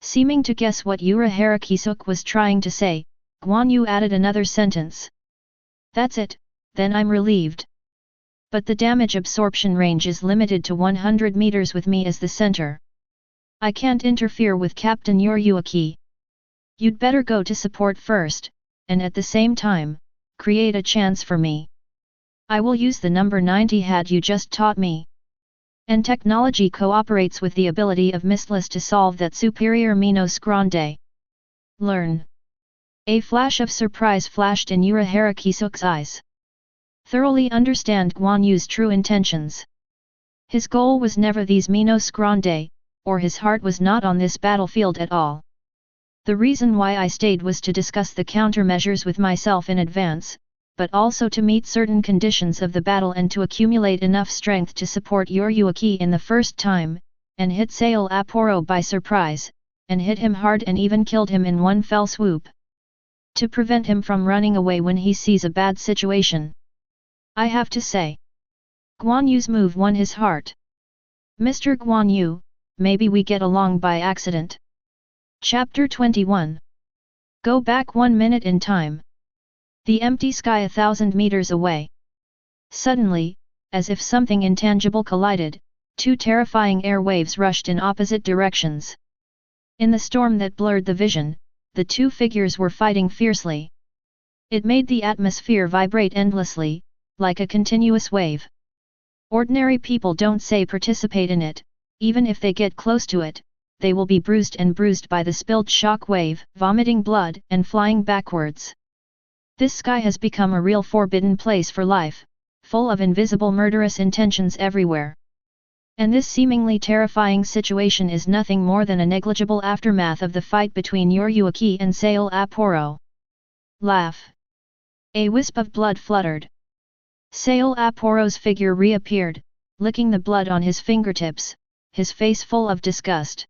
Seeming to guess what Yura Harakisuke was trying to say, Guan Yu added another sentence. That's it, then I'm relieved. But the damage absorption range is limited to 100 meters with me as the center. I can't interfere with Captain Yuruaki. You'd better go to support first, and at the same time, create a chance for me. I will use the number 90 had you just taught me. And technology cooperates with the ability of Mindless to solve that superior Menos Grande. Learn. A flash of surprise flashed in Yura Harakisuke's eyes. Thoroughly understand Guan Yu's true intentions. His goal was never these Menos Grande, or his heart was not on this battlefield at all. The reason why I stayed was to discuss the countermeasures with myself in advance, but also to meet certain conditions of the battle and to accumulate enough strength to support Yuruaki in the first time, and hit Szayelaporro by surprise, and hit him hard and even killed him in one fell swoop. To prevent him from running away when he sees a bad situation. I have to say, Guan Yu's move won his heart. Mr. Guan Yu, maybe we get along by accident. Chapter 21. Go back 1 minute in time. The empty sky 1,000 meters away. Suddenly, as if something intangible collided, two terrifying air waves rushed in opposite directions. In the storm that blurred the vision, the two figures were fighting fiercely. It made the atmosphere vibrate endlessly, like a continuous wave. Ordinary people don't say participate in it, even if they get close to it, they will be bruised by the spilled shock wave, vomiting blood and flying backwards. This sky has become a real forbidden place for life, full of invisible murderous intentions everywhere. And this seemingly terrifying situation is nothing more than a negligible aftermath of the fight between Yoryuki and Szayelaporro. Laugh. A wisp of blood fluttered. Szayelaporro's figure reappeared, licking the blood on his fingertips, his face full of disgust.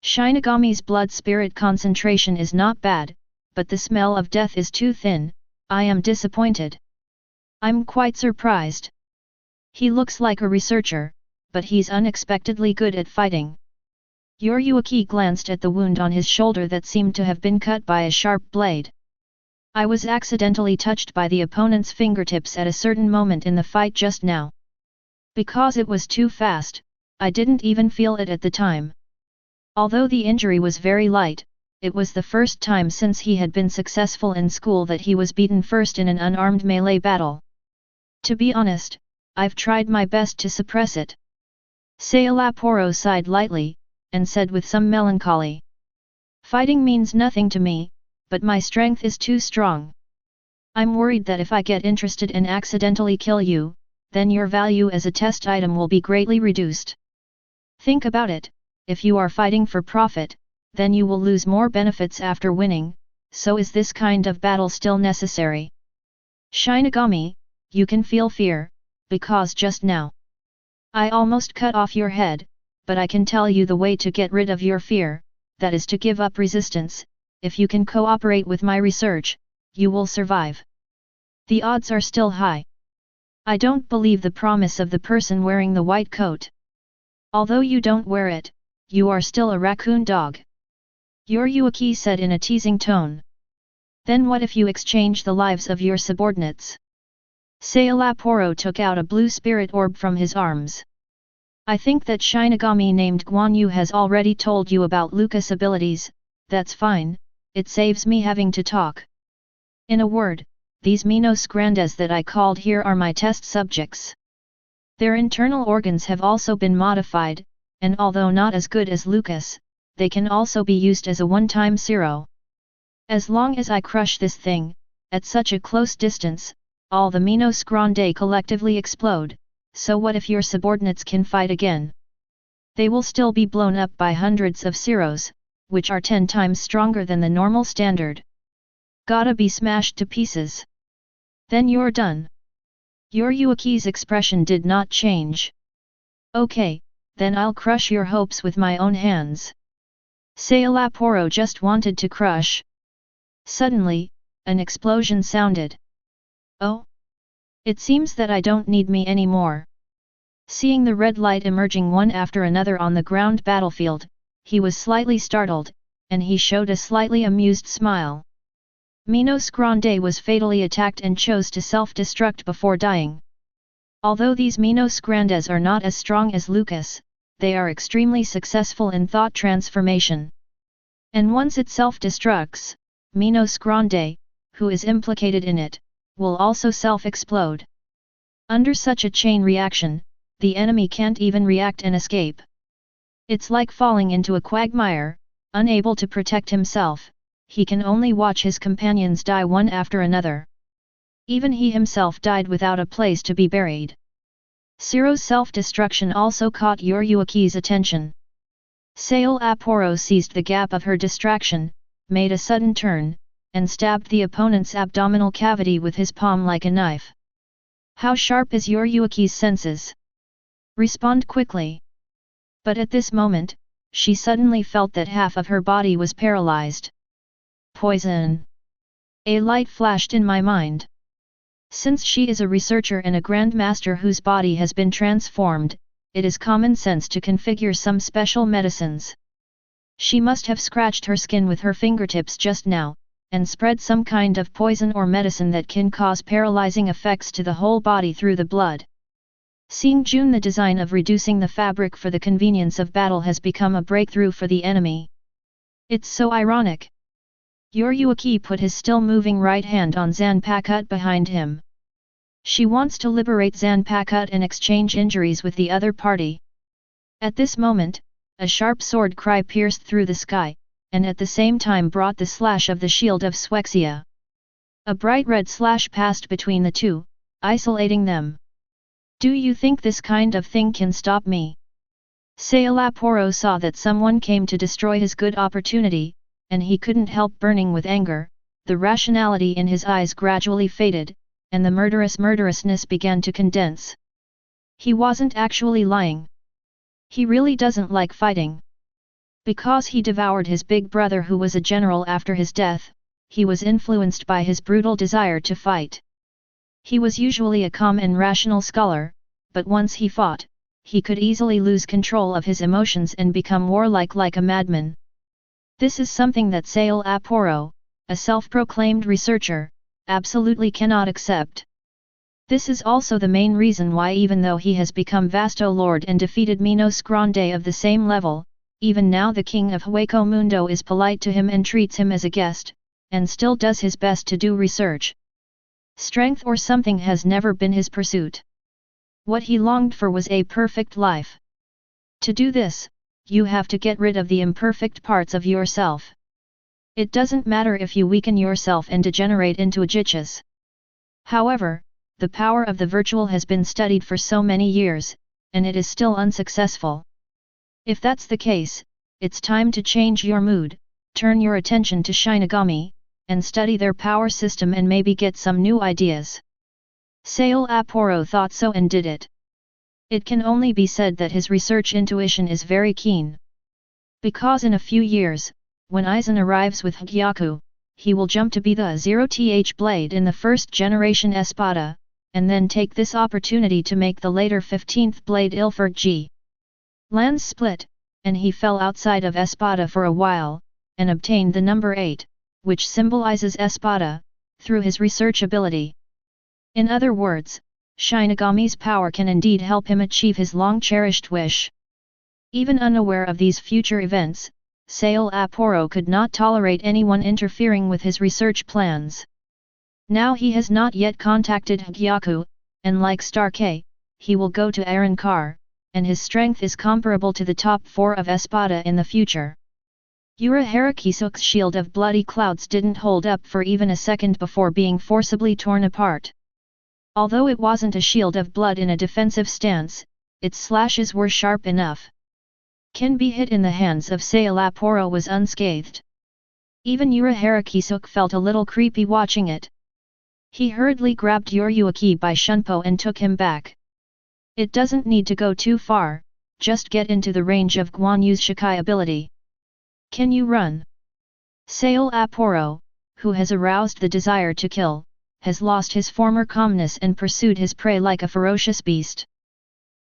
Shinigami's blood spirit concentration is not bad, but the smell of death is too thin. I am disappointed. I'm quite surprised. He looks like a researcher, but he's unexpectedly good at fighting. Yoryuki glanced at the wound on his shoulder that seemed to have been cut by a sharp blade. I was accidentally touched by the opponent's fingertips at a certain moment in the fight just now. Because it was too fast, I didn't even feel it at the time. Although the injury was very light, it was the first time since he had been successful in school that he was beaten first in an unarmed melee battle. To be honest, I've tried my best to suppress it. Szayelaporro sighed lightly, and said with some melancholy. Fighting means nothing to me, but my strength is too strong. I'm worried that if I get interested and accidentally kill you, then your value as a test item will be greatly reduced. Think about it, if you are fighting for profit, then you will lose more benefits after winning, so is this kind of battle still necessary? Shinigami, you can feel fear, because just now I almost cut off your head, but I can tell you the way to get rid of your fear, that is to give up resistance. If you can cooperate with my research, you will survive. The odds are still high. I don't believe the promise of the person wearing the white coat. Although you don't wear it, you are still a raccoon dog. Yoryuki said in a teasing tone. Then what if you exchange the lives of your subordinates? Szayelaporro took out a blue spirit orb from his arms. I think that Shinigami named Guan Yu has already told you about Lucas' abilities. That's fine, it saves me having to talk. In a word, these Menos Grandes that I called here are my test subjects. Their internal organs have also been modified, and although not as good as Lucas, they can also be used as a one-time zero. As long as I crush this thing, at such a close distance, all the Menos Grande collectively explode, so what if your subordinates can fight again? They will still be blown up by hundreds of zeros, which are 10 times stronger than the normal standard. Gotta be smashed to pieces. Then you're done. Yoryuki's expression did not change. Okay, then I'll crush your hopes with my own hands. Szayelaporro just wanted to crush. Suddenly, an explosion sounded. Oh? It seems that I don't need me anymore. Seeing the red light emerging one after another on the ground battlefield, he was slightly startled, and he showed a slightly amused smile. Menos Grande was fatally attacked and chose to self-destruct before dying. Although these Menos Grandes are not as strong as Lucas, they are extremely successful in thought transformation. And once it self-destructs, Menos Grande, who is implicated in it, will also self-explode. Under such a chain reaction, the enemy can't even react and escape. It's like falling into a quagmire, unable to protect himself. He can only watch his companions die one after another. Even he himself died without a place to be buried. Zero's self-destruction also caught Yoryuki's attention. Szayelaporro seized the gap of her distraction, made a sudden turn, and stabbed the opponent's abdominal cavity with his palm like a knife. How sharp is Yoryuki's senses? Respond quickly. But at this moment, she suddenly felt that half of her body was paralyzed. Poison! A light flashed in my mind. Since she is a researcher and a grandmaster whose body has been transformed, it is common sense to configure some special medicines. She must have scratched her skin with her fingertips just now, and spread some kind of poison or medicine that can cause paralyzing effects to the whole body through the blood. Seeing June, the design of reducing the fabric for the convenience of battle has become a breakthrough for the enemy. It's so ironic. Yoryuki put his still-moving right hand on Zanpakutō behind him. She wants to liberate Zanpakutō and exchange injuries with the other party. At this moment, a sharp sword cry pierced through the sky, and at the same time brought the slash of the shield of Szwexia. A bright red slash passed between the two, isolating them. Do you think this kind of thing can stop me? Szayelaporro saw that someone came to destroy his good opportunity, and he couldn't help burning with anger. The rationality in his eyes gradually faded, and the murderousness began to condense. He wasn't actually lying. He really doesn't like fighting. Because he devoured his big brother who was a general after his death, he was influenced by his brutal desire to fight. He was usually a calm and rational scholar, but once he fought, he could easily lose control of his emotions and become warlike like a madman. This is something that Szayelaporro, a self-proclaimed researcher, absolutely cannot accept. This is also the main reason why even though he has become Vasto Lord and defeated Menos Grande of the same level, even now the king of Hueco Mundo is polite to him and treats him as a guest, and still does his best to do research. Strength or something has never been his pursuit. What he longed for was a perfect life. To do this, you have to get rid of the imperfect parts of yourself. It doesn't matter if you weaken yourself and degenerate into a jichas. However, the power of the virtual has been studied for so many years, and it is still unsuccessful. If that's the case, it's time to change your mood, turn your attention to Shinigami, and study their power system and maybe get some new ideas. Szayelaporro thought so and did it. It can only be said that his research intuition is very keen. Because in a few years, when Aizen arrives with Hagyaku, he will jump to be the 0th blade in the first generation Espada, and then take this opportunity to make the later 15th blade Ilford G. Lands split, and he fell outside of Espada for a while, and obtained the number 8, which symbolizes Espada, through his research ability. In other words, Shinigami's power can indeed help him achieve his long-cherished wish. Even unaware of these future events, Szayelaporro could not tolerate anyone interfering with his research plans. Now he has not yet contacted Hagyaku, and like Star K, he will go to Arrancar, and his strength is comparable to the top 4 of Espada in the future. Uraharakisuk's shield of bloody clouds didn't hold up for even a second before being forcibly torn apart. Although it wasn't a shield of blood in a defensive stance, its slashes were sharp enough. Can be hit in the hands of Szayelaporro was unscathed. Even Uraharakisuk felt a little creepy watching it. He hurriedly grabbed Yoryuaki by Shunpo and took him back. It doesn't need to go too far, just get into the range of Guan Yu's Shikai ability. Can you run? Szayelaporro, who has aroused the desire to kill, has lost his former calmness and pursued his prey like a ferocious beast.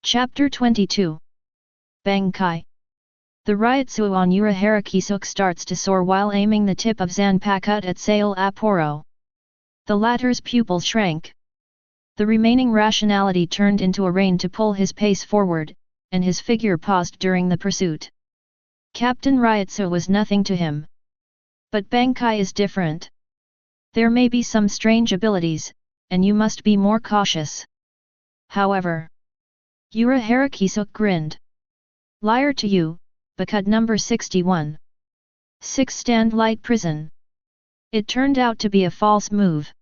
Chapter 22 Bankai. The Ryutsu on Uraharakisuk starts to soar while aiming the tip of Zanpakutō at Szayelaporro. The latter's pupils shrank. The remaining rationality turned into a rein to pull his pace forward, and his figure paused during the pursuit. Captain Ryutsu was nothing to him. But Bankai is different. There may be some strange abilities, and you must be more cautious. However, Uraharakisuk grinned. Liar to you, Bakud number 61. 6 Stand Light Prison. It turned out to be a false move.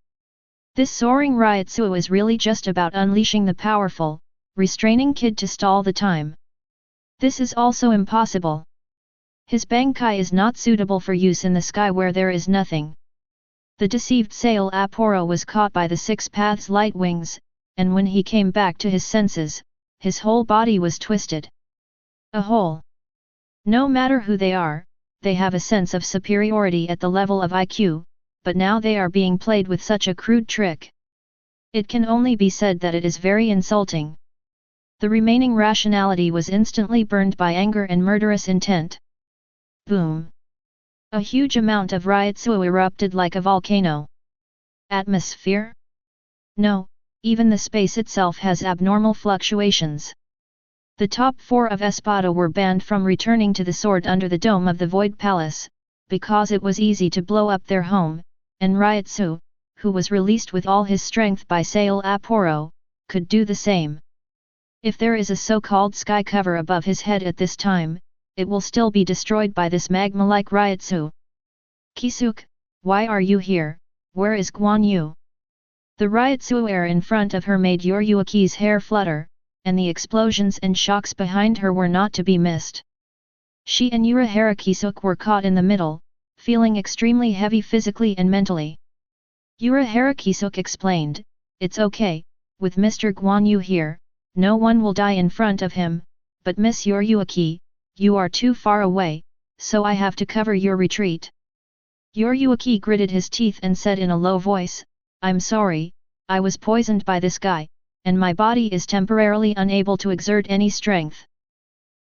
This soaring Ryutsu is really just about unleashing the powerful, restraining kid to stall the time. This is also impossible. His Bankai is not suitable for use in the sky where there is nothing. The deceived Szayelaporro was caught by the 6 Paths light wings, and when he came back to his senses, his whole body was twisted. A whole. No matter who they are, they have a sense of superiority at the level of IQ, but now they are being played with such a crude trick. It can only be said that it is very insulting. The remaining rationality was instantly burned by anger and murderous intent. Boom! A huge amount of Ryutsu erupted like a volcano. Atmosphere? No, even the space itself has abnormal fluctuations. The top 4 of Espada were banned from returning to the sword under the dome of the Void Palace, because it was easy to blow up their home, and Ryutsu, who was released with all his strength by Szayelaporro, could do the same. If there is a so-called sky cover above his head at this time, it will still be destroyed by this magma-like Ryutsu. Kisuk, why are you here? where is Guan Yu? The riotsu air in front of her made Yoryuki's hair flutter, and the explosions and shocks behind her were not to be missed. She and Urahara Kisuk were caught in the middle, feeling extremely heavy physically and mentally. Urahara Kisuk explained, "It's okay, with Mr. Guan Yu here, no one will die in front of him, but Miss Yoryuki, you are too far away, so I have to cover your retreat." Yoryuki gritted his teeth and said in a low voice, "I'm sorry, I was poisoned by this guy, and my body is temporarily unable to exert any strength.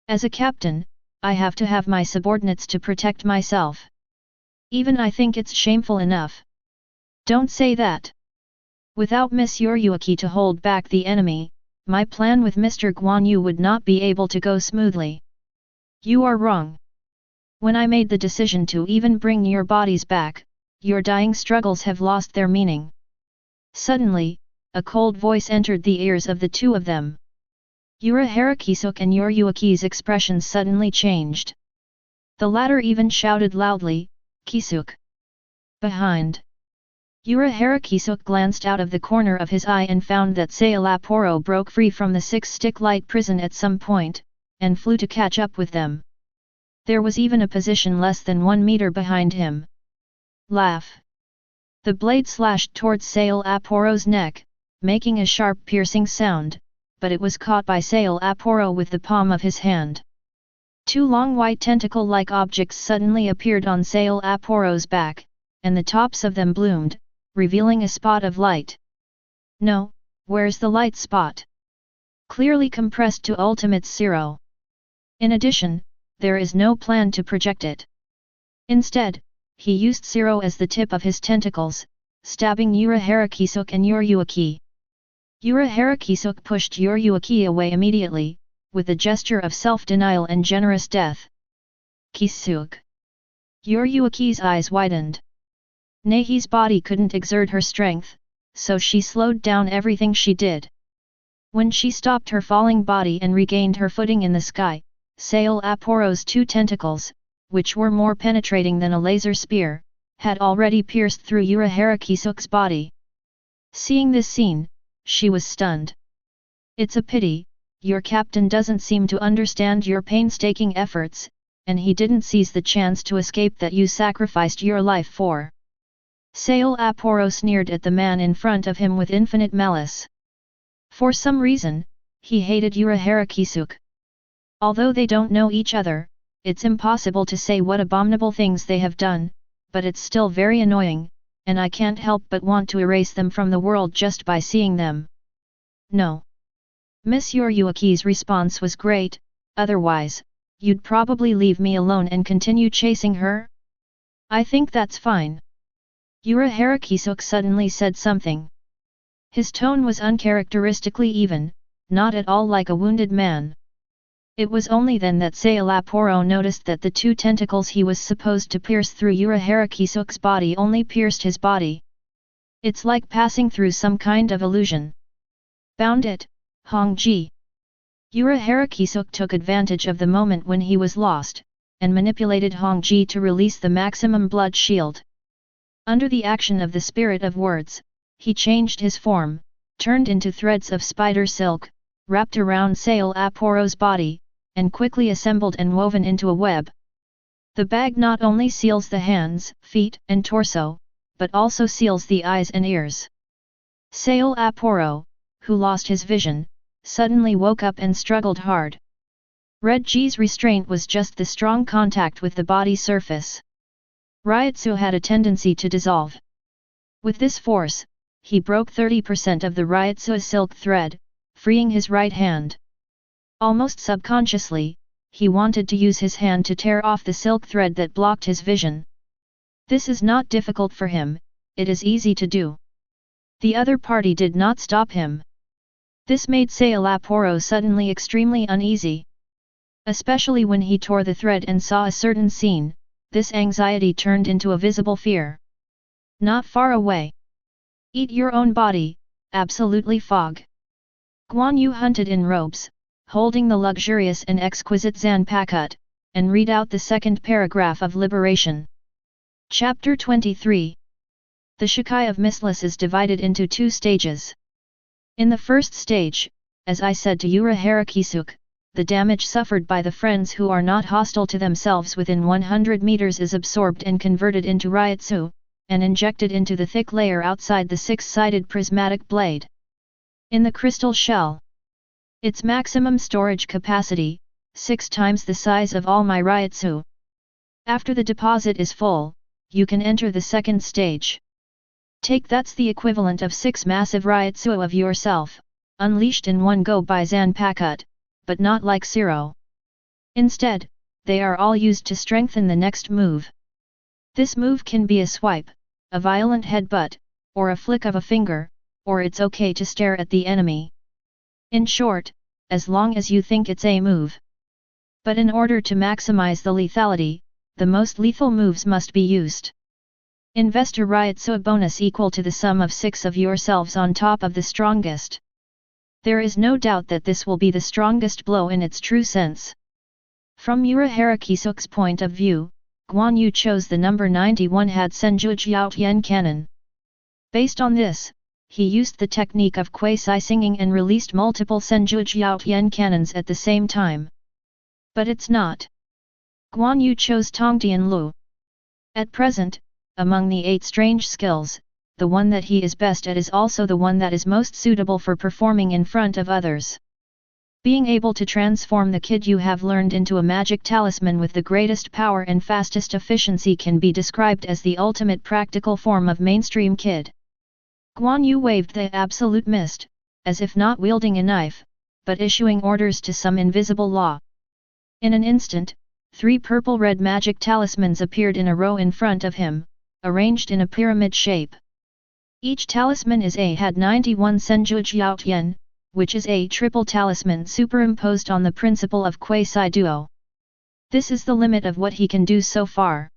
As a captain, I have to have my subordinates to protect myself. Even I think it's shameful enough." "Don't say that. Without Miss Yoryuki to hold back the enemy, my plan with Mr. Guan Yu would not be able to go smoothly." "You are wrong. When I made the decision to even bring your bodies back, your dying struggles have lost their meaning." Suddenly, a cold voice entered the ears of the two of them. Urahara Kisuk and Yoryuki's expressions suddenly changed. The latter even shouted loudly, "Kisuk!" Behind. Urahara Kisuk glanced out of the corner of his eye and found that Szayelaporro broke free from the six-stick light prison at some point, and flew to catch up with them. There was even a position less than 1 meter behind him. Laugh! The blade slashed towards Szayelaporro's neck, making a sharp piercing sound, but it was caught by Szayelaporro with the palm of his hand. 2 long white tentacle-like objects suddenly appeared on Szayelaporro's back, and the tops of them bloomed, revealing a spot of light. "No, where's the light spot?" "Clearly compressed to ultimate 0. In addition, there is no plan to project it." Instead, he used 0 as the tip of his tentacles, stabbing Urahara Kisuk and Yoryuki. Urahara Kisuk pushed Yoryuki away immediately, with a gesture of self-denial and generous death. "Kisuk!" Yoryuki's eyes widened. Neihi's body couldn't exert her strength, so she slowed down everything she did. When she stopped her falling body and regained her footing in the sky, Szayelaporro's 2 tentacles, which were more penetrating than a laser spear, had already pierced through Urahara Kisuk's body. Seeing this scene, she was stunned. "It's a pity, your captain doesn't seem to understand your painstaking efforts, and he didn't seize the chance to escape that you sacrificed your life for." Szayelaporro sneered at the man in front of him with infinite malice. For some reason, he hated Urahara Kisuk. Although they don't know each other, it's impossible to say what abominable things they have done, but it's still very annoying, and I can't help but want to erase them from the world just by seeing them. "No." Miss Yoryuki's response was great, "Otherwise, you'd probably leave me alone and continue chasing her?" "I think that's fine." Urahara Kisuk suddenly said something. His tone was uncharacteristically even, not at all like a wounded man. It was only then that Szayelaporro noticed that the 2 tentacles he was supposed to pierce through Urahara Kisuk's body only pierced his body. It's like passing through some kind of illusion. "Bound it, Hongji!" Urahara Kisuk took advantage of the moment when he was lost, and manipulated Hongji to release the maximum blood shield. Under the action of the spirit of words, he changed his form, turned into threads of spider silk, wrapped around Szayelaporro's body, and quickly assembled and woven into a web. The bag not only seals the hands, feet, and torso, but also seals the eyes and ears. Szayelaporro, who lost his vision, suddenly woke up and struggled hard. Redji's restraint was just the strong contact with the body surface. Ryotsu had a tendency to dissolve. With this force, he broke 30% of the Ryotsu's silk thread, freeing his right hand. Almost subconsciously, he wanted to use his hand to tear off the silk thread that blocked his vision. This is not difficult for him, it is easy to do. The other party did not stop him. This made Szayelaporro suddenly extremely uneasy. Especially when he tore the thread and saw a certain scene, this anxiety turned into a visible fear. Not far away. "Eat your own body, absolutely fog." Guan Yu hunted in robes, holding the luxurious and exquisite Zanpakutō, and read out the second paragraph of Liberation. Chapter 23. The Shikai of Mindless is divided into two stages. In the first stage, as I said to Urahara Kisuk, the damage suffered by the friends who are not hostile to themselves within 100 meters is absorbed and converted into Ryutsu, and injected into the thick layer outside the six-sided prismatic blade. In the crystal shell, its maximum storage capacity, 6 times the size of all my Ryutsu. After the deposit is full, you can enter the second stage. Take that's the equivalent of 6 massive Ryutsu of yourself, unleashed in one go by Zanpakutō, but not like Zero. Instead, they are all used to strengthen the next move. This move can be a swipe, a violent headbutt, or a flick of a finger, or it's okay to stare at the enemy. In short, as long as you think it's a move. But in order to maximize the lethality, the most lethal moves must be used. Invest a Ryutsu bonus equal to the sum of 6 of yourselves on top of the strongest. There is no doubt that this will be the strongest blow in its true sense. From Urahara Kisuk's point of view, Guan Yu chose the number 91 had Senju Jiaotian Cannon. Based on this, he used the technique of quasi-singing and released multiple Senju Jiaotian cannons at the same time. But it's not. Guan Yu chose Tongtian Lu. At present, among the 8 strange skills, the one that he is best at is also the one that is most suitable for performing in front of others. Being able to transform the kid you have learned into a magic talisman with the greatest power and fastest efficiency can be described as the ultimate practical form of mainstream kid. Guan Yu waved the absolute mist, as if not wielding a knife, but issuing orders to some invisible law. In an instant, 3 purple-red magic talismans appeared in a row in front of him, arranged in a pyramid shape. Each talisman had 91 Senju Jiaotian, which is a triple talisman superimposed on the principle of quasi-duo. This is the limit of what he can do so far.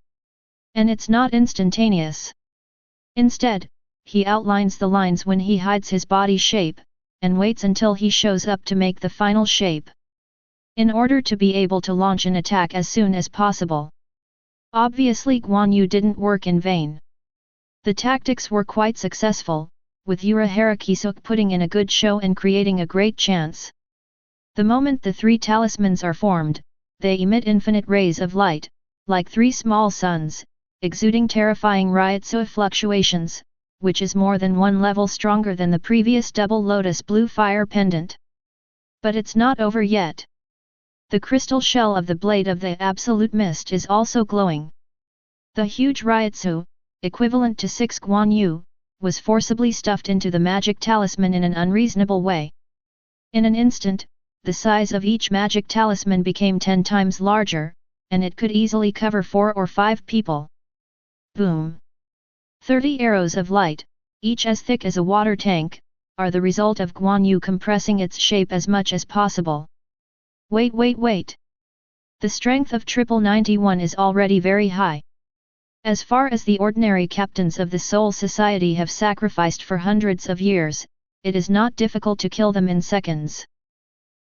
And it's not instantaneous. Instead, he outlines the lines when he hides his body shape, and waits until he shows up to make the final shape. In order to be able to launch an attack as soon as possible. Obviously Guan Yu didn't work in vain. The tactics were quite successful, with Urahara Kisuk putting in a good show and creating a great chance. The moment the 3 talismans are formed, they emit infinite rays of light, like 3 small suns, exuding terrifying Ryutsu fluctuations, which is more than 1 level stronger than the previous double lotus blue fire pendant. But it's not over yet. The crystal shell of the blade of the absolute mist is also glowing. The huge Ryutsu, equivalent to 6 Guan Yu, was forcibly stuffed into the magic talisman in an unreasonable way. In an instant, the size of each magic talisman became 10 times larger, and it could easily cover 4 or 5 people. Boom! 30 arrows of light, each as thick as a water tank, are the result of Guan Yu compressing its shape as much as possible. Wait! The strength of 91 is already very high. As far as the ordinary captains of the Soul Society have sacrificed for hundreds of years, it is not difficult to kill them in seconds.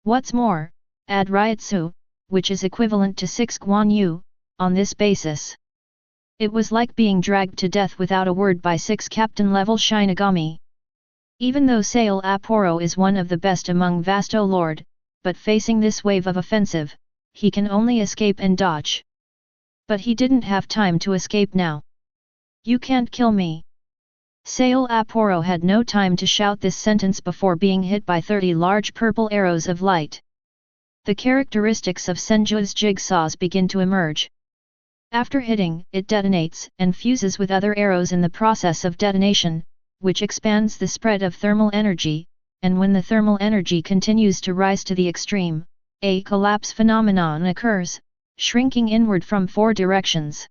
What's more, add Ryutsu, which is equivalent to 6 Guan Yu, on this basis. It was like being dragged to death without a word by 6 captain-level Shinigami. Even though Szayelaporro is one of the best among Vasto Lord, but facing this wave of offensive, he can only escape and dodge. But he didn't have time to escape now. You can't kill me. Szayelaporro had no time to shout this sentence before being hit by 30 large purple arrows of light. The characteristics of Senju's jigsaws begin to emerge. After hitting, it detonates and fuses with other arrows in the process of detonation, which expands the spread of thermal energy, and when the thermal energy continues to rise to the extreme, a collapse phenomenon occurs, shrinking inward from 4 directions.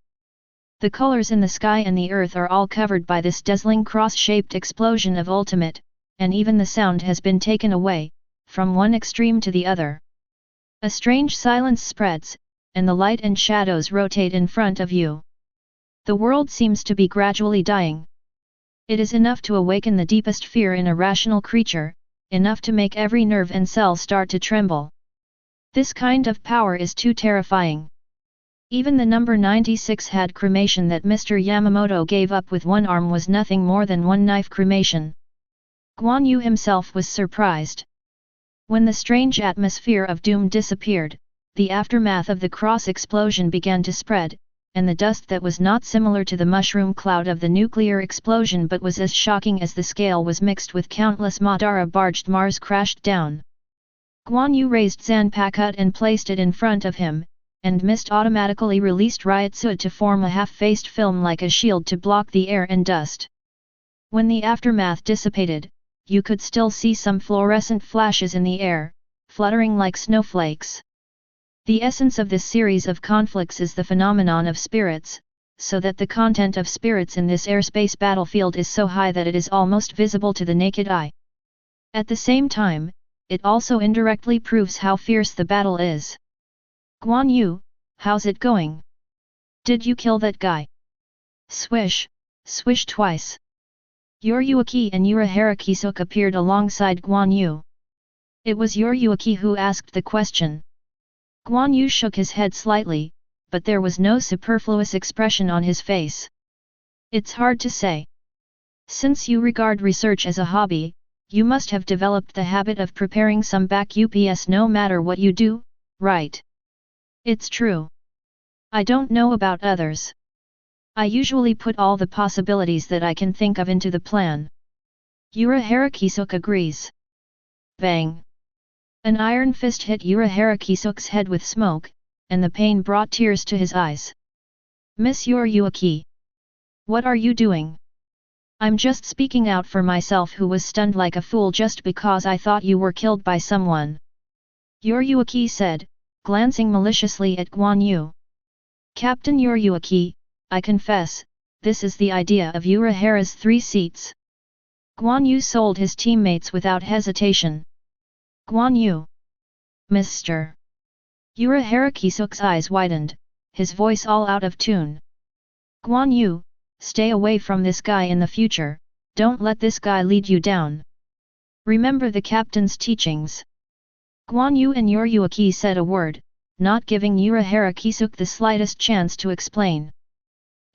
The colors in the sky and the earth are all covered by this dazzling cross-shaped explosion of ultimate, and even the sound has been taken away, from one extreme to the other. A strange silence spreads, and the light and shadows rotate in front of you. The world seems to be gradually dying. It is enough to awaken the deepest fear in a rational creature, enough to make every nerve and cell start to tremble. This kind of power is too terrifying. Even the number 96 had cremation that Mr. Yamamoto gave up with one arm was nothing more than one knife cremation. Guan Yu himself was surprised. When the strange atmosphere of doom disappeared, the aftermath of the cross explosion began to spread, and the dust that was not similar to the mushroom cloud of the nuclear explosion but was as shocking as the scale was mixed with countless Madara-barged Mars crashed down. Guan Yu raised Zanpakutō and placed it in front of him, and mist automatically released Ryotsu to form a half-faced film like a shield to block the air and dust. When the aftermath dissipated, you could still see some fluorescent flashes in the air, fluttering like snowflakes. The essence of this series of conflicts is the phenomenon of spirits, so that the content of spirits in this airspace battlefield is so high that it is almost visible to the naked eye. At the same time, it also indirectly proves how fierce the battle is. Guan Yu, how's it going? Did you kill that guy? Swish, swish twice. Yoryuki and Urahara appeared alongside Guan Yu. It was Yoryuki who asked the question. Guan Yu shook his head slightly, but there was no superfluous expression on his face. It's hard to say. Since you regard research as a hobby, you must have developed the habit of preparing some backups no matter what you do, right? It's true. I don't know about others. I usually put all the possibilities that I can think of into the plan. Urahara agrees. Bang! An iron fist hit Urahara head with smoke, and the pain brought tears to his eyes. Miss Yoryuki. What are you doing? I'm just speaking out for myself who was stunned like a fool just because I thought you were killed by someone. Yoryuki said, glancing maliciously at Guan Yu. Captain Yoryuki, I confess, this is the idea of Urahara's 3 seats. Guan Yu sold his teammates without hesitation. Guan Yu. Mr. Urahara eyes widened, his voice all out of tune. Guan Yu, stay away from this guy in the future, don't let this guy lead you down. Remember the captain's teachings. Guan Yu and Yoryuki said a word, not giving Urahara the slightest chance to explain.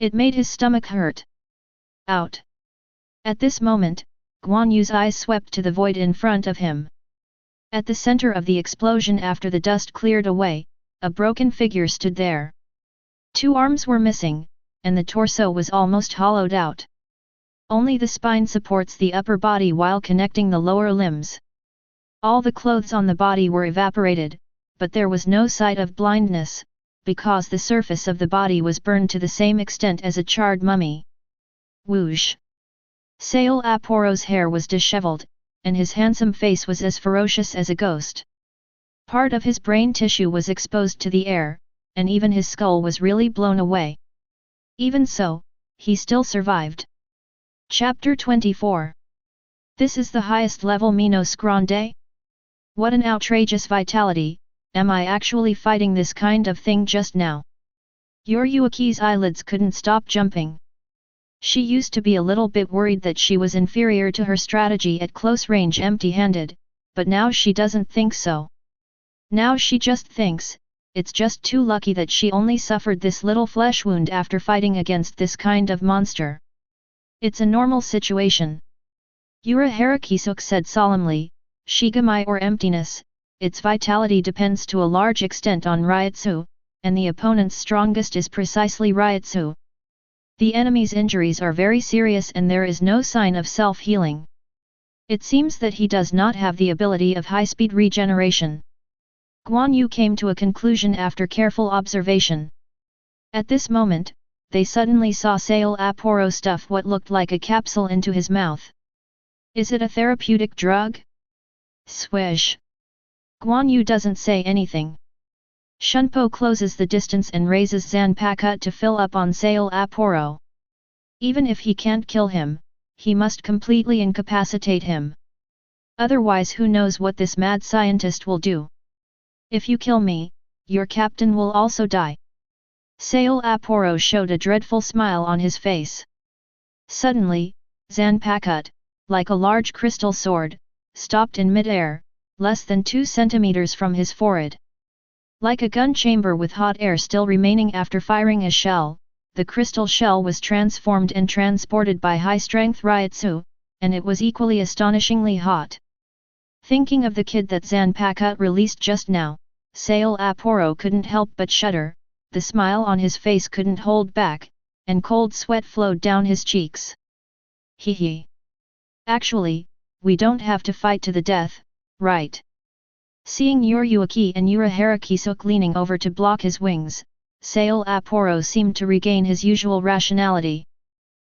It made his stomach hurt. Out. At this moment, Guan Yu's eyes swept to the void in front of him. At the center of the explosion after the dust cleared away, a broken figure stood there. 2 arms were missing, and the torso was almost hollowed out. Only the spine supports the upper body while connecting the lower limbs. All the clothes on the body were evaporated, but there was no sight of blindness, because the surface of the body was burned to the same extent as a charred mummy. Whoosh! Szayelaporro's hair was disheveled, and his handsome face was as ferocious as a ghost. Part of his brain tissue was exposed to the air, and even his skull was really blown away. Even so, he still survived. Chapter 24. This is the highest level Menos Grande? What an outrageous vitality, am I actually fighting this kind of thing just now? Yoryuki's eyelids couldn't stop jumping. She used to be a little bit worried that she was inferior to her strategy at close range empty-handed, but now she doesn't think so. Now she just thinks, it's just too lucky that she only suffered this little flesh wound after fighting against this kind of monster. It's a normal situation. Urahara said solemnly, Shigami or emptiness, its vitality depends to a large extent on Ryotsu, and the opponent's strongest is precisely Ryotsu. The enemy's injuries are very serious and there is no sign of self-healing. It seems that he does not have the ability of high-speed regeneration. Guan Yu came to a conclusion after careful observation. At this moment, they suddenly saw Szayelaporro stuff what looked like a capsule into his mouth. Is it a therapeutic drug? Swish! Guan Yu doesn't say anything. Shunpo closes the distance and raises Zanpakutō to fill up on Szayelaporro. Even if he can't kill him, he must completely incapacitate him. Otherwise who knows what this mad scientist will do. If you kill me, your captain will also die. Szayelaporro showed a dreadful smile on his face. Suddenly, Zanpakutō, like a large crystal sword, stopped in mid-air, less than 2 centimeters from his forehead. Like a gun chamber with hot air still remaining after firing a shell, the crystal shell was transformed and transported by high-strength Ryotsu, and it was equally astonishingly hot. Thinking of the kid that Zanpakutō released just now, Szayelaporro couldn't help but shudder, the smile on his face couldn't hold back, and cold sweat flowed down his cheeks. Hee. Actually, we don't have to fight to the death, right? Seeing Yoryuaki and Urahara leaning over to block his wings, Szayelaporro seemed to regain his usual rationality.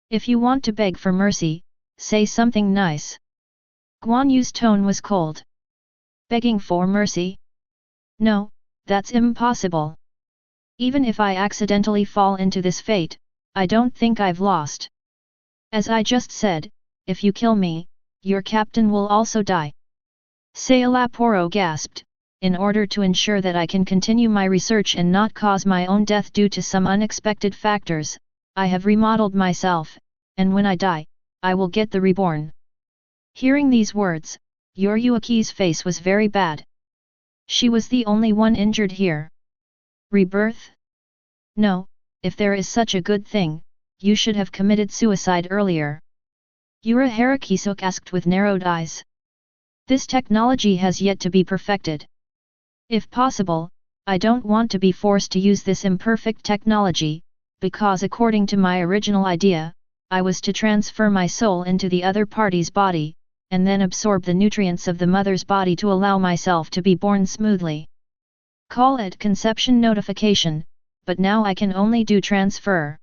If you want to beg for mercy, say something nice. Guan Yu's tone was cold. Begging for mercy? No, that's impossible. Even if I accidentally fall into this fate, I don't think I've lost. As I just said, if you kill me, your captain will also die. Szayelaporro gasped, in order to ensure that I can continue my research and not cause my own death due to some unexpected factors, I have remodeled myself, and when I die, I will get the reborn. Hearing these words, Yoryuaki's face was very bad. She was the only one injured here. Rebirth? No, if there is such a good thing, you should have committed suicide earlier. Urahara asked with narrowed eyes. This technology has yet to be perfected. If possible, I don't want to be forced to use this imperfect technology, because according to my original idea, I was to transfer my soul into the other party's body, and then absorb the nutrients of the mother's body to allow myself to be born smoothly. Call it conception notification, but now I can only do transfer.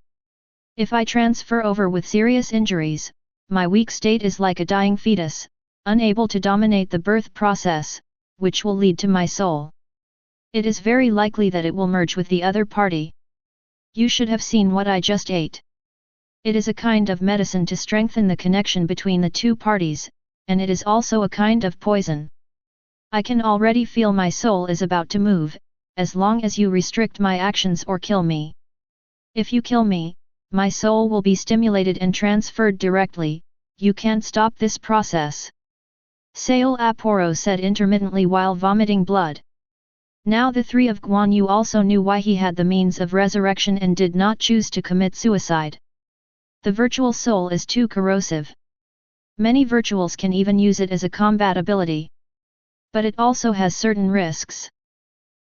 If I transfer over with serious injuries, my weak state is like a dying fetus, unable to dominate the birth process, which will lead to my soul. It is very likely that it will merge with the other party. You should have seen what I just ate. It is a kind of medicine to strengthen the connection between the two parties, and it is also a kind of poison. I can already feel my soul is about to move, as long as you restrict my actions or kill me. If you kill me, my soul will be stimulated and transferred directly, you can't stop this process. Szayelaporro said intermittently while vomiting blood. Now the three of Guan Yu also knew why he had the means of resurrection and did not choose to commit suicide. The virtual soul is too corrosive. Many virtuals can even use it as a combat ability. But it also has certain risks.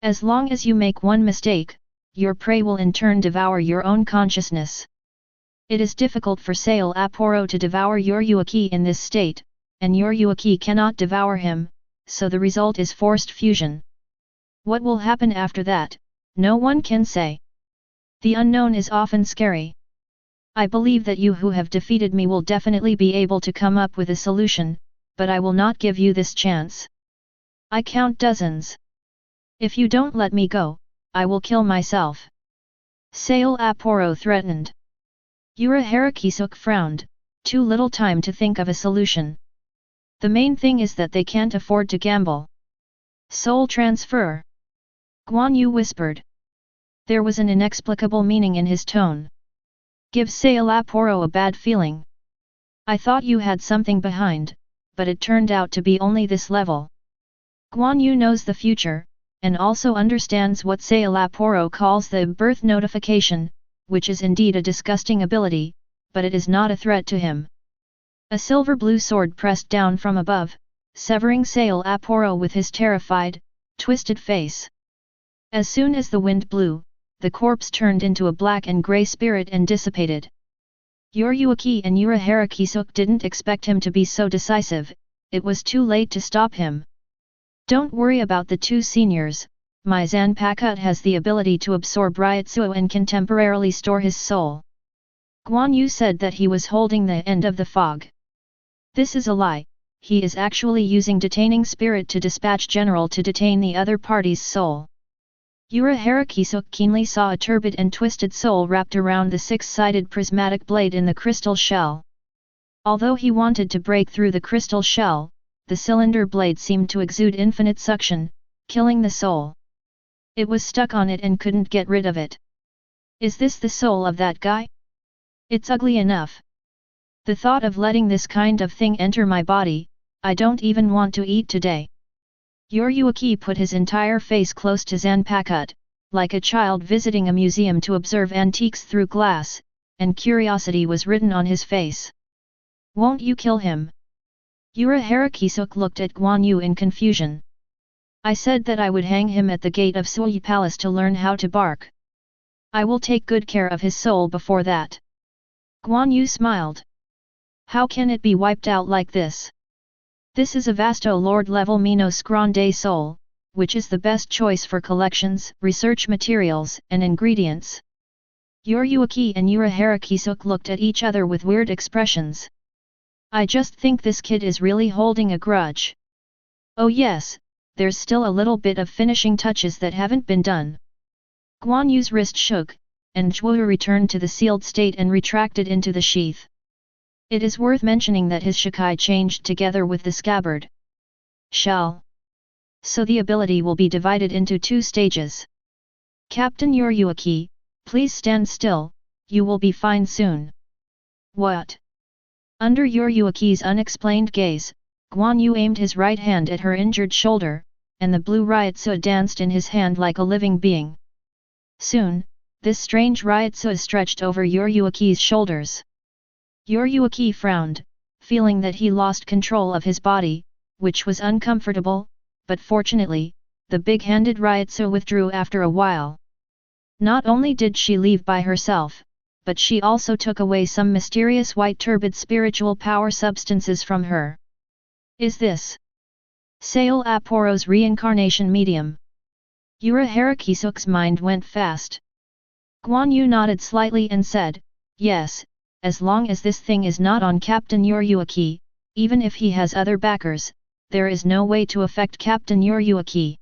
As long as you make one mistake, your prey will in turn devour your own consciousness. It is difficult for Szayelaporro to devour Yoryuaki in this state, and Yoryuaki cannot devour him, so the result is forced fusion. What will happen after that, no one can say. The unknown is often scary. I believe that you who have defeated me will definitely be able to come up with a solution, but I will not give you this chance. I count dozens. If you don't let me go, I will kill myself. Szayelaporro threatened. Urahara frowned, too little time to think of a solution. The main thing is that they can't afford to gamble. Soul transfer. Guan Yu whispered. There was an inexplicable meaning in his tone. Give Szayelaporro a bad feeling. I thought you had something behind, but it turned out to be only this level. Guan Yu knows the future, and also understands what Szayelaporro calls the birth notification, which is indeed a disgusting ability, but it is not a threat to him. A silver-blue sword pressed down from above, severing Szayelaporro with his terrified, twisted face. As soon as the wind blew, the corpse turned into a black and grey spirit and dissipated. Yoryuaki and Urahara didn't expect him to be so decisive, it was too late to stop him. Don't worry about the two seniors, my Zanpakutō has the ability to absorb Ryotsu and can temporarily store his soul. Guan Yu said that he was holding the end of the fog. This is a lie, he is actually using detaining spirit to dispatch general to detain the other party's soul. Urahara keenly saw a turbid and twisted soul wrapped around the six-sided prismatic blade in the crystal shell. Although he wanted to break through the crystal shell, the cylinder blade seemed to exude infinite suction, killing the soul. It was stuck on it and couldn't get rid of it. Is this the soul of that guy? It's ugly enough. The thought of letting this kind of thing enter my body, I don't even want to eat today. Yuruaki put his entire face close to Zanpakutō, like a child visiting a museum to observe antiques through glass, and curiosity was written on his face. Won't you kill him? Harakisuk looked at Guan Yu in confusion. I said that I would hang him at the gate of Sui Palace to learn how to bark. I will take good care of his soul before that. Guan Yu smiled. How can it be wiped out like this? This is a vasto lord-level Menos Grande soul, which is the best choice for collections, research materials, and ingredients. Yuruaki and Harakisuk looked at each other with weird expressions. I just think this kid is really holding a grudge. Oh yes, there's still a little bit of finishing touches that haven't been done. Guan Yu's wrist shook, and Zhuo returned to the sealed state and retracted into the sheath. It is worth mentioning that his Shikai changed together with the scabbard. Shall. So the ability will be divided into 2 stages. Captain Yuruaki, please stand still, you will be fine soon. What? Under Yuruaki's unexplained gaze, Guan Yu aimed his right hand at her injured shoulder, and the blue Ryotsu danced in his hand like a living being. Soon, this strange Ryotsu stretched over Yuruaki's shoulders. Yuruaki frowned, feeling that he lost control of his body, which was uncomfortable, but fortunately, the big-handed Ryotsu withdrew after a while. Not only did she leave by herself, but she also took away some mysterious white turbid spiritual power substances from her. Is this Szayelaporro's reincarnation medium? Harakisuk's mind went fast. Guan Yu nodded slightly and said, yes, as long as this thing is not on Captain Yuruaki, even if he has other backers, there is no way to affect Captain Yuruaki.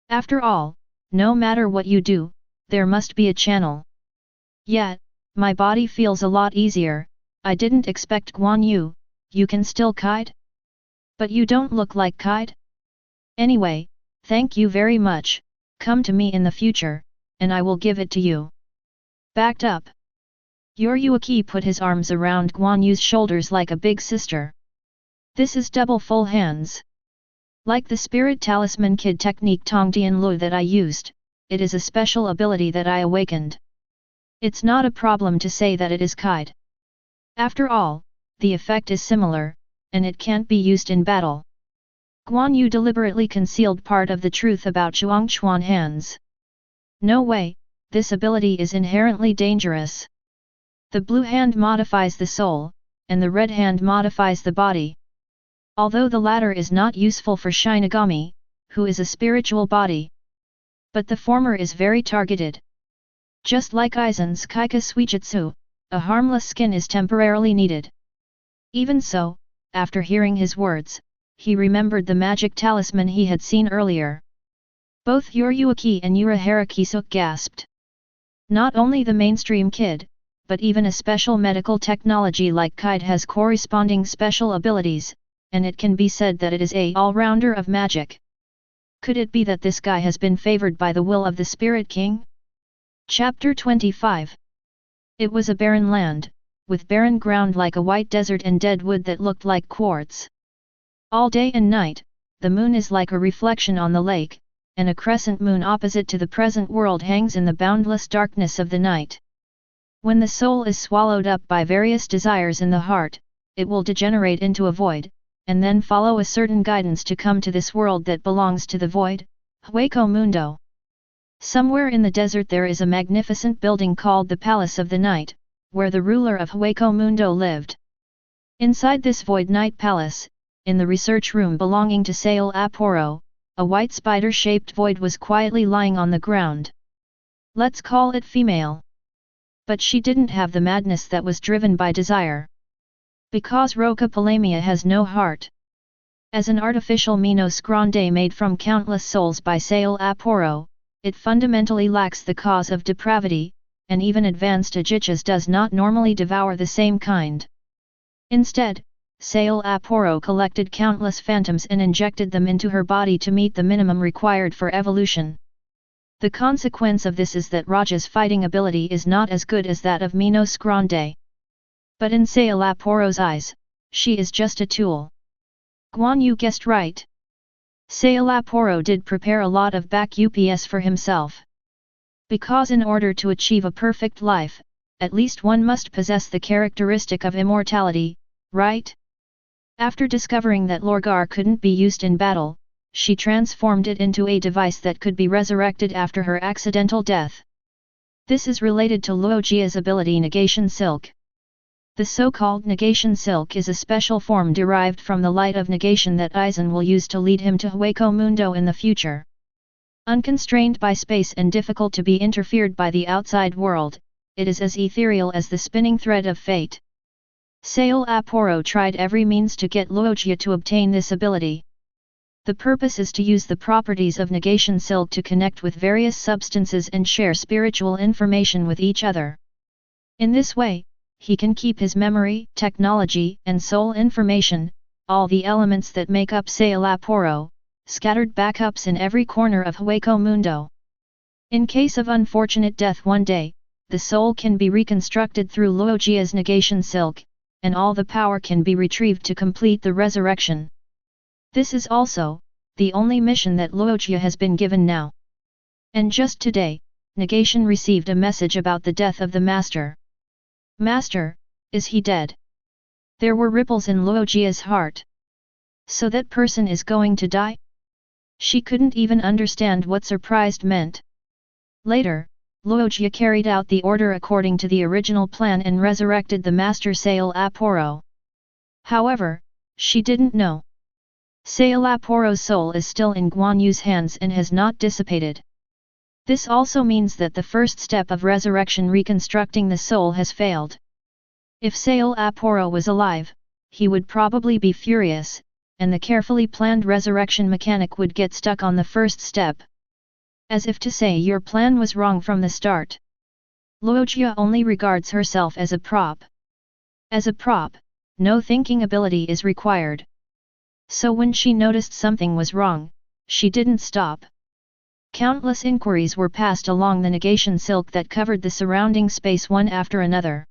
After all, no matter what you do, there must be a channel. Yet, my body feels a lot easier. I didn't expect Guan Yu, you can still kite? But you don't look like kite? Anyway, thank you very much, come to me in the future, and I will give it to you. Backed up. Yuruaki put his arms around Guan Yu's shoulders like a big sister. This is double full hands. Like the spirit talisman kid technique Tongdian Lu that I used, it is a special ability that I awakened. It's not a problem to say that it is kite. After all, the effect is similar, and it can't be used in battle. Guan Yu deliberately concealed part of the truth about Zhuangchuan hands. No way, this ability is inherently dangerous. The blue hand modifies the soul, and the red hand modifies the body. Although the latter is not useful for Shinigami, who is a spiritual body. But the former is very targeted. Just like Aizen's Kaika Suijutsu, a harmless skin is temporarily needed. Even so, after hearing his words, he remembered the magic talisman he had seen earlier. Both Yuruaki and Harakisuk gasped. Not only the mainstream kid, but even a special medical technology like kite has corresponding special abilities, and it can be said that it is a all-rounder of magic. Could it be that this guy has been favored by the will of the Spirit King? Chapter 25. It was a barren land, with barren ground like a white desert and dead wood that looked like quartz. All day and night, the moon is like a reflection on the lake, and a crescent moon opposite to the present world hangs in the boundless darkness of the night. When the soul is swallowed up by various desires in the heart, it will degenerate into a void, and then follow a certain guidance to come to this world that belongs to the void, Hueco Mundo. Somewhere in the desert there is a magnificent building called the Palace of the Night, where the ruler of Hueco Mundo lived. Inside this void night palace, in the research room belonging to Szayelaporro, a white spider-shaped void was quietly lying on the ground. Let's call it female. But she didn't have the madness that was driven by desire. Because Roca Palamia has no heart. As an artificial Menos Grande made from countless souls by Szayelaporro, it fundamentally lacks the cause of depravity, and even advanced Ajichas does not normally devour the same kind. Instead, Szayelaporro collected countless phantoms and injected them into her body to meet the minimum required for evolution. The consequence of this is that Raja's fighting ability is not as good as that of Menos Grande. But in Szayelaporro's eyes, she is just a tool. Guan Yu guessed right. Szayelaporro did prepare a lot of back ups for himself. Because in order to achieve a perfect life, at least one must possess the characteristic of immortality, right? After discovering that Lorgar couldn't be used in battle, she transformed it into a device that could be resurrected after her accidental death. This is related to Luojia's ability Negation Silk. The so-called Negation Silk is a special form derived from the light of negation that Aizen will use to lead him to Hueco Mundo in the future. Unconstrained by space and difficult to be interfered by the outside world, it is as ethereal as the spinning thread of fate. Szayelaporro tried every means to get Luojia to obtain this ability. The purpose is to use the properties of Negation Silk to connect with various substances and share spiritual information with each other. In this way, he can keep his memory, technology, and soul information, all the elements that make up Szayelaporro, scattered backups in every corner of Hueco Mundo. In case of unfortunate death one day, the soul can be reconstructed through Luojia's Negation Silk, and all the power can be retrieved to complete the resurrection. This is also the only mission that Luojia has been given now. And just today, Negation received a message about the death of the Master. Master, is he dead? There were ripples in Luojia's heart. So that person is going to die? She couldn't even understand what surprised meant. Later, Luojia carried out the order according to the original plan and resurrected the Master Szayelaporro. However, she didn't know. Szayelaporro's soul is still in Guan Yu's hands and has not dissipated. This also means that the first step of resurrection reconstructing the soul has failed. If Szayelaporro was alive, he would probably be furious, and the carefully planned resurrection mechanic would get stuck on the first step. As if to say your plan was wrong from the start. Luojia only regards herself as a prop. As a prop, no thinking ability is required. So when she noticed something was wrong, she didn't stop. Countless inquiries were passed along the Negation Silk that covered the surrounding space one after another.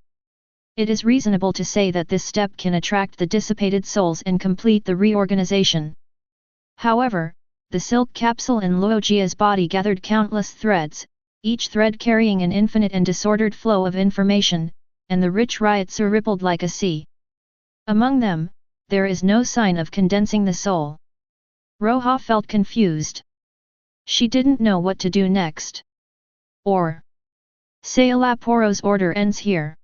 It is reasonable to say that this step can attract the dissipated souls and complete the reorganization. However, the silk capsule in Luojia's body gathered countless threads, each thread carrying an infinite and disordered flow of information, and the rich riots rippled like a sea. Among them, there is no sign of condensing the soul. Roja felt confused. She didn't know what to do next. Or, Szayelaporro's order ends here.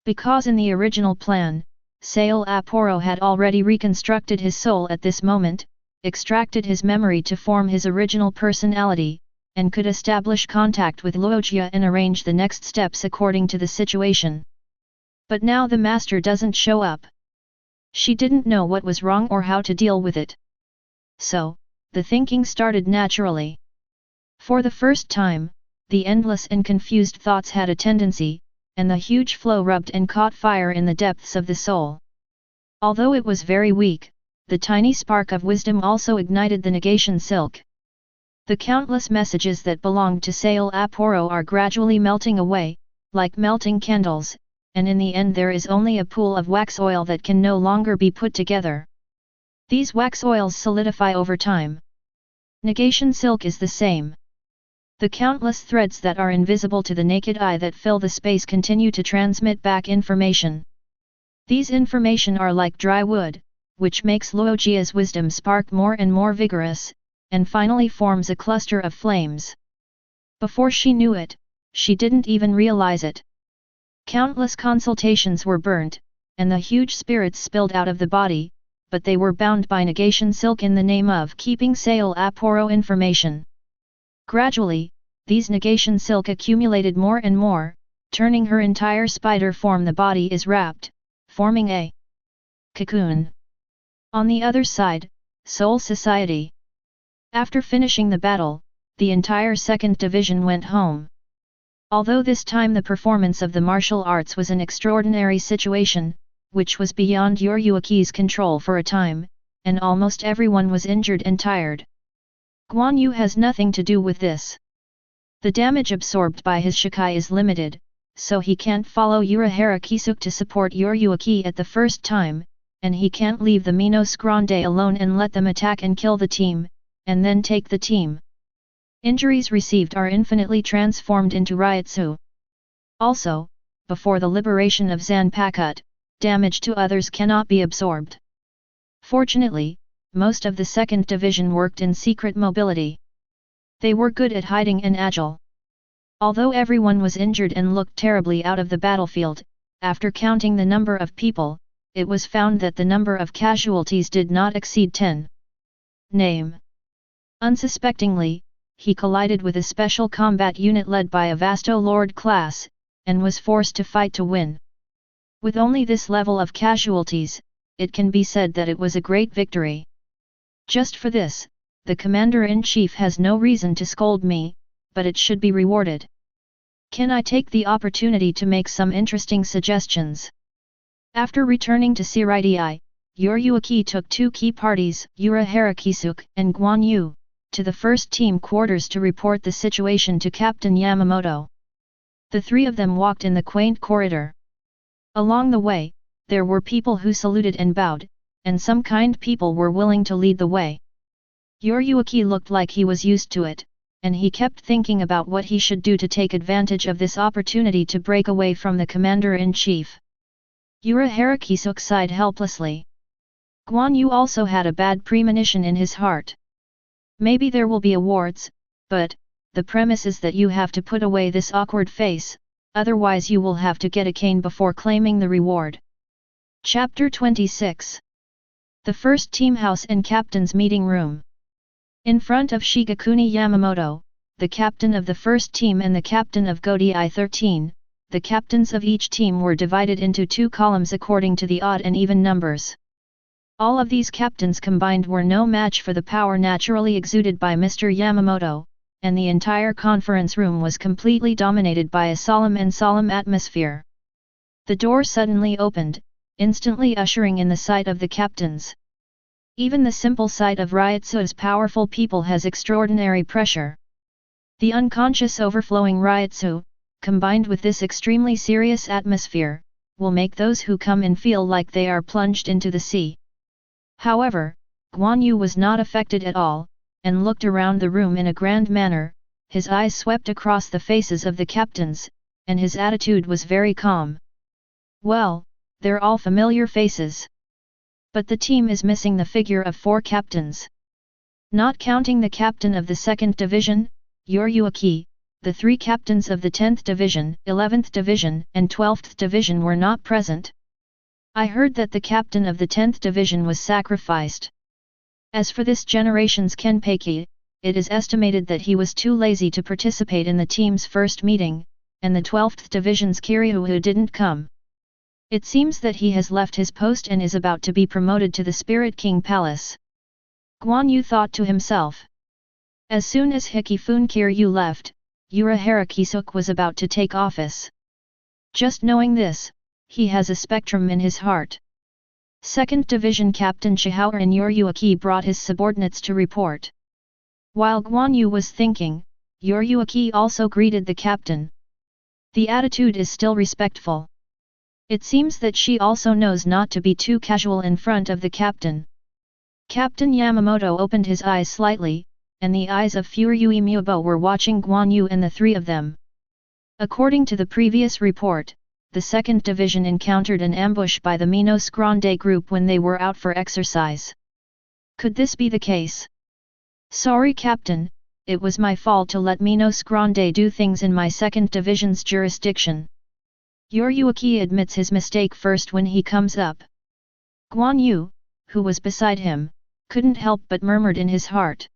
Because in the original plan, Szayelaporro had already reconstructed his soul at this moment, extracted his memory to form his original personality, and could establish contact with Luojia and arrange the next steps according to the situation. But now the master doesn't show up. She didn't know what was wrong or how to deal with it. So, the thinking started naturally. For the first time, the endless and confused thoughts had a tendency, and the huge flow rubbed and caught fire in the depths of the soul. Although it was very weak, the tiny spark of wisdom also ignited the Negation Silk. The countless messages that belonged to Szayelaporro are gradually melting away, like melting candles, and in the end there is only a pool of wax oil that can no longer be put together. These wax oils solidify over time. Negation Silk is the same. The countless threads that are invisible to the naked eye that fill the space continue to transmit back information. These information are like dry wood, which makes Luojia's wisdom spark more and more vigorous, and finally forms a cluster of flames. Before she knew it, she didn't even realize it. Countless consultations were burnt, and the huge spirits spilled out of the body, but they were bound by Negation Silk in the name of keeping Szayelaporro information. Gradually, these Negation Silk accumulated more and more, turning her entire spider form. The body is wrapped, forming a cocoon. On the other side, Soul Society. After finishing the battle, the entire 2nd Division went home. Although this time the performance of the martial arts was an extraordinary situation, which was beyond Yoryuki's control for a time, and almost everyone was injured and tired. Guan Yu has nothing to do with this. The damage absorbed by his Shikai is limited, so he can't follow Urahara Kisuk to support Yoryuki at the first time, and he can't leave the Menos Grande alone and let them attack and kill the team, and then take the team. Injuries received are infinitely transformed into Ryotsu. Also, before the liberation of Zanpakutō, damage to others cannot be absorbed. Fortunately, most of the 2nd Division worked in secret mobility. They were good at hiding and agile. Although everyone was injured and looked terribly out of the battlefield, after counting the number of people, it was found that the number of casualties did not exceed 10. Name. Unsuspectingly, he collided with a special combat unit led by a Vasto Lord class, and was forced to fight to win. With only this level of casualties, it can be said that it was a great victory. Just for this, the Commander-in-Chief has no reason to scold me, but it should be rewarded. Can I take the opportunity to make some interesting suggestions? After returning to Shirai, Yoryuki took 2 key parties, Urahara and Guan Yu, to the first team quarters to report the situation to Captain Yamamoto. The 3 of them walked in the quaint corridor. Along the way, there were people who saluted and bowed, and some kind people were willing to lead the way. Yoryuki looked like he was used to it, and he kept thinking about what he should do to take advantage of this opportunity to break away from the Commander-in-Chief. Urahara sighed helplessly. Guan Yu also had a bad premonition in his heart. Maybe there will be awards, but the premise is that you have to put away this awkward face, otherwise you will have to get a cane before claiming the reward. Chapter 26. The first team house and captain's meeting room. In front of Shigekuni Yamamoto, the captain of the first team and the captain of Godi 13, the captains of each team were divided into 2 columns according to the odd and even numbers. All of these captains combined were no match for the power naturally exuded by Mr. Yamamoto, and the entire conference room was completely dominated by a solemn atmosphere. The door suddenly opened, instantly ushering in the sight of the captains. Even the simple sight of Ryotsu's powerful people has extraordinary pressure. The unconscious overflowing Ryotsu, combined with this extremely serious atmosphere, will make those who come in feel like they are plunged into the sea. However, Guan Yu was not affected at all, and looked around the room in a grand manner. His eyes swept across the faces of the captains, and his attitude was very calm. Well, they're all familiar faces. But the team is missing the figure of 4 captains. Not counting the captain of the 2nd Division, Yoryuki, the 3 captains of the 10th Division, 11th Division and 12th Division were not present. I heard that the captain of the 10th Division was sacrificed. As for this generation's Kenpeki, it is estimated that he was too lazy to participate in the team's first meeting, and the 12th Division's Kiryu didn't come. It seems that he has left his post and is about to be promoted to the Spirit King Palace. Guan Yu thought to himself. As soon as Hikifune Kiryu left, Urahara was about to take office. Just knowing this, he has a spectrum in his heart. 2nd Division Captain Chihao and Yoryuki brought his subordinates to report. While Guan Yu was thinking, Yoryuki also greeted the captain. The attitude is still respectful. It seems that she also knows not to be too casual in front of the captain. Captain Yamamoto opened his eyes slightly, and the eyes of Furui Mubo were watching Guan Yu and the 3 of them. According to the previous report, the 2nd Division encountered an ambush by the Menos Grande group when they were out for exercise. Could this be the case? Sorry Captain, it was my fault to let Menos Grande do things in my 2nd Division's jurisdiction. Yoryuki admits his mistake first when he comes up. Guan Yu, who was beside him, couldn't help but murmured in his heart.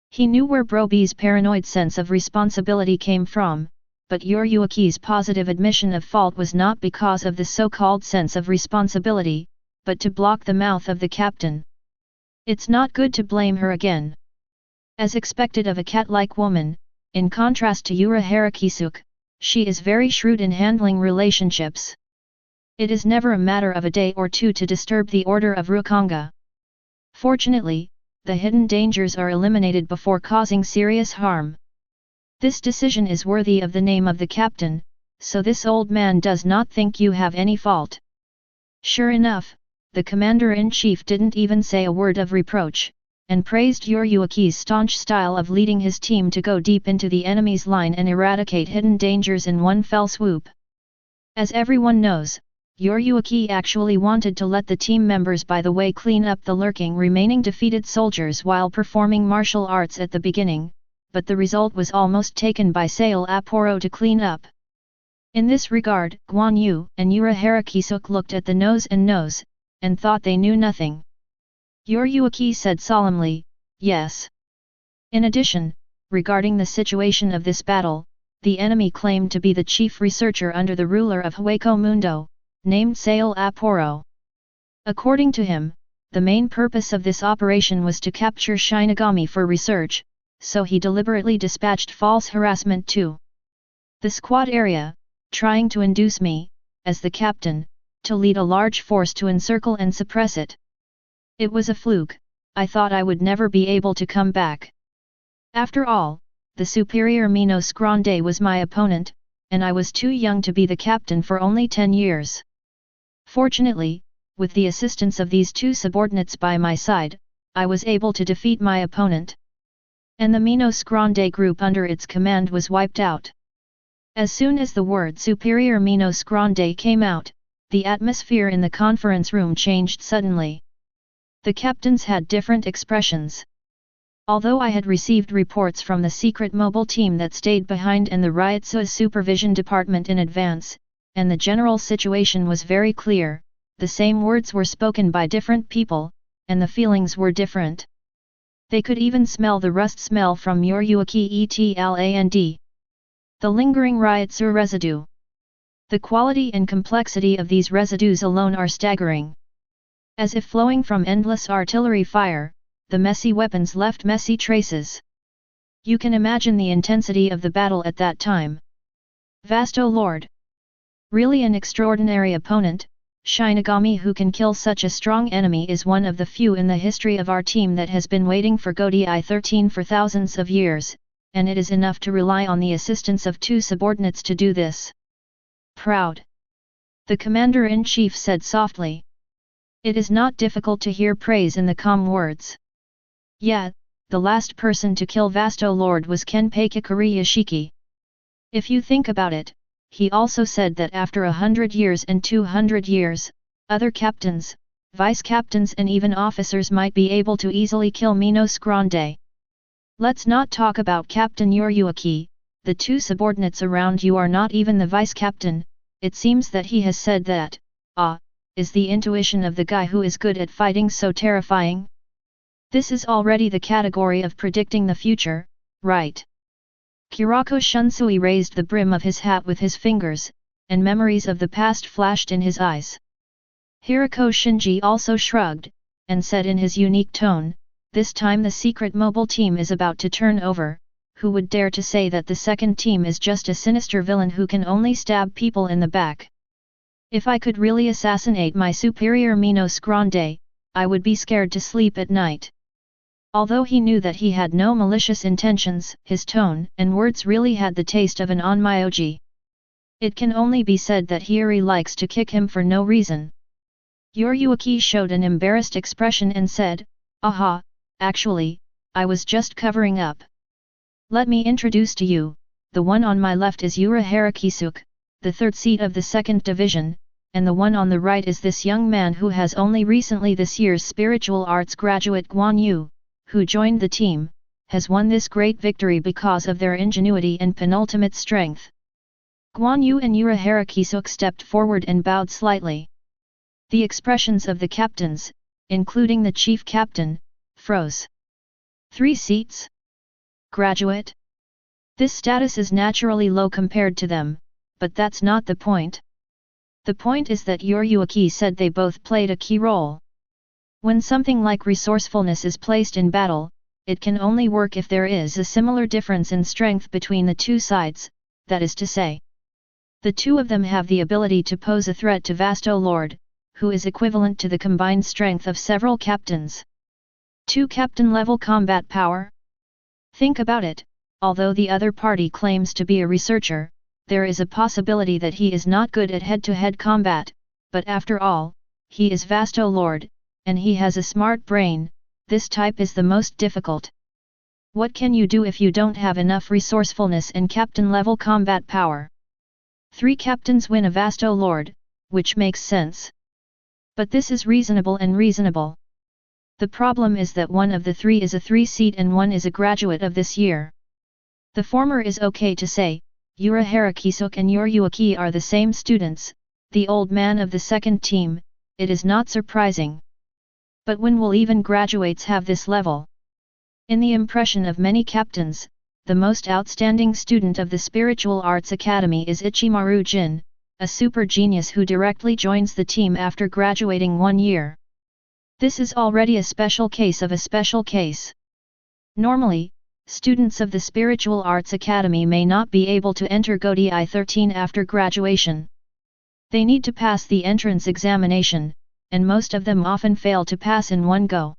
He knew where Broby's paranoid sense of responsibility came from, but Yoryuki's positive admission of fault was not because of the so-called sense of responsibility, but to block the mouth of the captain. It's not good to blame her again. As expected of a cat-like woman, in contrast to Urahara Kisuk, she is very shrewd in handling relationships. It is never a matter of a day or 2 to disturb the order of Rukanga. Fortunately, the hidden dangers are eliminated before causing serious harm. This decision is worthy of the name of the captain, so this old man does not think you have any fault. Sure enough, the commander-in-chief didn't even say a word of reproach, and praised Yuryuaki's staunch style of leading his team to go deep into the enemy's line and eradicate hidden dangers in one fell swoop. As everyone knows, Yuryuaki actually wanted to let the team members by the way clean up the lurking remaining defeated soldiers while performing martial arts at the beginning, but the result was almost taken by Szayelaporro to clean up. In this regard, Guan Yu and Uraharakisuk looked at the nose, and thought they knew nothing. Yuryuaki said solemnly, "Yes." In addition, regarding the situation of this battle, the enemy claimed to be the chief researcher under the ruler of Hueco Mundo, named Szayelaporro. According to him, the main purpose of this operation was to capture Shinigami for research, so he deliberately dispatched false harassment to the squad area, trying to induce me, as the captain, to lead a large force to encircle and suppress it. It was a fluke. I thought I would never be able to come back. After all, the superior Menos Grande was my opponent, and I was too young to be the captain for only 10 years. Fortunately, with the assistance of these two subordinates by my side, I was able to defeat my opponent. And the Menos Grande group under its command was wiped out. As soon as the word Superior Menos Grande came out, the atmosphere in the conference room changed suddenly. The captains had different expressions. Although I had received reports from the secret mobile team that stayed behind and the Ryotsu's supervision department in advance, and the general situation was very clear, the same words were spoken by different people, and the feelings were different. They could even smell the rust smell from Yuryuaki Etland. The lingering Ryotsu residue. The quality and complexity of these residues alone are staggering. As if flowing from endless artillery fire, the messy weapons left messy traces. You can imagine the intensity of the battle at that time. Vast O Lord! Really an extraordinary opponent. Shinigami who can kill such a strong enemy is one of the few in the history of our team that has been waiting for Godai 13 for thousands of years, and it is enough to rely on the assistance of two subordinates to do this. Proud. The commander-in-chief said softly. It is not difficult to hear praise in the calm words. Yeah, the last person to kill Vasto Lord was Kenpei Kikuri Yashiki. If you think about it, he also said that after 100 years and 200 years, other captains, vice-captains and even officers might be able to easily kill Menos Grande. Let's not talk about Captain Yuryuaki, the two subordinates around you are not even the vice-captain. It seems that he has said that, is the intuition of the guy who is good at fighting so terrifying? This is already the category of predicting the future, right? Kirako Shunsui raised the brim of his hat with his fingers, and memories of the past flashed in his eyes. Hirako Shinji also shrugged, and said in his unique tone, this time the secret mobile team is about to turn over. Who would dare to say that the second team is just a sinister villain who can only stab people in the back? If I could really assassinate my superior Menos Grande, I would be scared to sleep at night. Although he knew that he had no malicious intentions, his tone and words really had the taste of an onmyoji. It can only be said that Hiri likes to kick him for no reason. Yuryuaki showed an embarrassed expression and said, "Aha, actually, I was just covering up. Let me introduce to you, the one on my left is Uraharakisuk, the third seat of the 2nd Division, and the one on the right is this young man who has only recently this year's spiritual arts graduate Guan Yu, who joined the team, has won this great victory because of their ingenuity and penultimate strength." Guan Yu and Uraharakisuk stepped forward and bowed slightly. The expressions of the captains, including the chief captain, froze. 3 seats? Graduate? This status is naturally low compared to them, but that's not the point. The point is that Yuryuaki said they both played a key role. When something like resourcefulness is placed in battle, it can only work if there is a similar difference in strength between the two sides, that is to say, the two of them have the ability to pose a threat to Vasto Lord, who is equivalent to the combined strength of several captains. 2 captain-level combat power? Think about it, although the other party claims to be a researcher, there is a possibility that he is not good at head-to-head combat, but after all, he is Vasto Lord, and he has a smart brain. This type is the most difficult. What can you do if you don't have enough resourcefulness and captain-level combat power? 3 captains win a Vasto Lord, which makes sense. But this is reasonable and reasonable. The problem is that one of the 3 is a 3-seat and one is a graduate of this year. The former is okay to say, Urahara Kisuk and Yoryuaki are the same students, the old man of the second team, it is not surprising. But when will even graduates have this level? In the impression of many captains, the most outstanding student of the Spiritual Arts Academy is Ichimaru Jin, a super genius who directly joins the team after graduating 1 year. This is already a special case of a special case. Normally, students of the Spiritual Arts Academy may not be able to enter Godi 13 after graduation. They need to pass the entrance examination, and most of them often fail to pass in one go.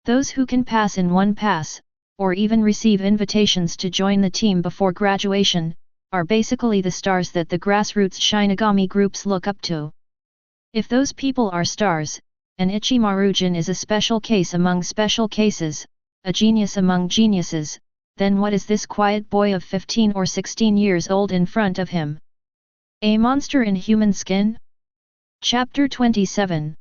Those who can pass in one pass, or even receive invitations to join the team before graduation, are basically the stars that the grassroots Shinigami groups look up to. If those people are stars, and Ichimaru Jin is a special case among special cases, a genius among geniuses, then what is this quiet boy of 15 or 16 years old in front of him? A monster in human skin? Chapter 27.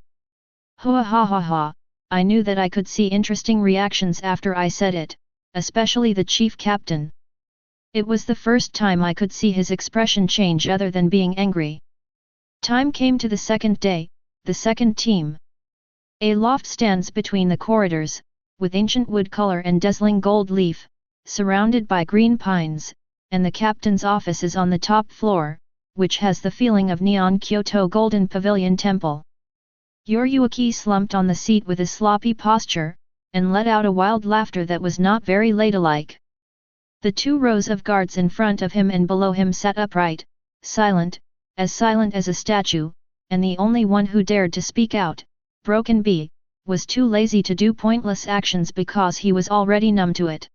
Ha ha ha ha, I knew that I could see interesting reactions after I said it, especially the chief captain. It was the first time I could see his expression change other than being angry. Time came to the second day, the second team. A loft stands between the corridors, with ancient wood color and dazzling gold leaf, surrounded by green pines, and the captain's office is on the top floor, which has the feeling of neon Kyoto Golden Pavilion Temple. Yoryuaki slumped on the seat with a sloppy posture, and let out a wild laughter that was not very ladylike. The 2 rows of guards in front of him and below him sat upright, silent as a statue, and the only one who dared to speak out, Broken B, was too lazy to do pointless actions because he was already numb to it.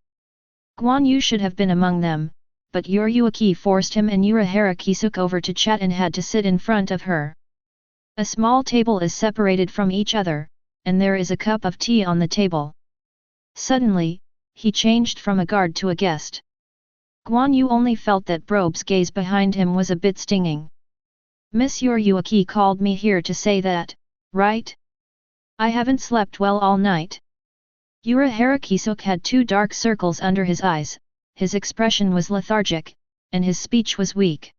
Guan Yu should have been among them, but Yoryuaki forced him and Urahara Kisuk over to chat and had to sit in front of her. A small table is separated from each other, and there is a cup of tea on the table. Suddenly, he changed from a guard to a guest. Guan Yu only felt that Brobe's gaze behind him was a bit stinging. Miss Yoryuaki called me here to say that, right? I haven't slept well all night. Urahara Kisuk had 2 dark circles under his eyes, his expression was lethargic, and his speech was weak.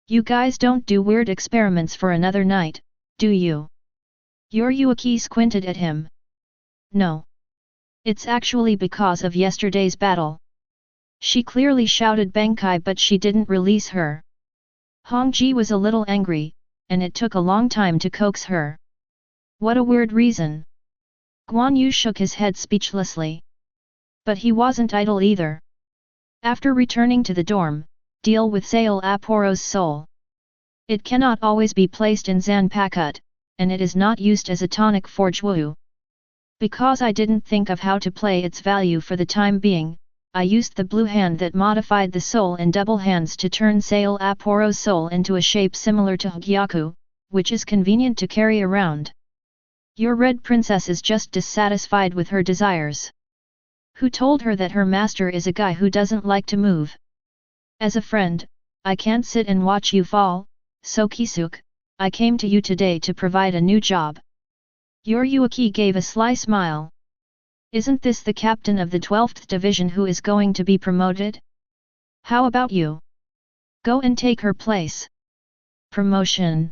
You guys don't do weird experiments for another night, do you? Yoryuaki squinted at him. No. It's actually because of yesterday's battle. She clearly shouted Bankai, but she didn't release her. Hongji was a little angry, and it took a long time to coax her. What a weird reason. Guan Yu shook his head speechlessly. But he wasn't idle either. After returning to the dorm, deal with Szayelaporro's soul. It cannot always be placed in Zanpakutō, and it is not used as a tonic for Jwu. Because I didn't think of how to play its value for the time being, I used the blue hand that modified the soul in double hands to turn Szayelaporro's soul into a shape similar to Hagyaku, which is convenient to carry around. Your red princess is just dissatisfied with her desires. Who told her that her master is a guy who doesn't like to move? As a friend, I can't sit and watch you fall, so Kisuk, I came to you today to provide a new job. Yoryuaki gave a sly smile. Isn't this the captain of the 12th division who is going to be promoted? How about you? Go and take her place. Promotion.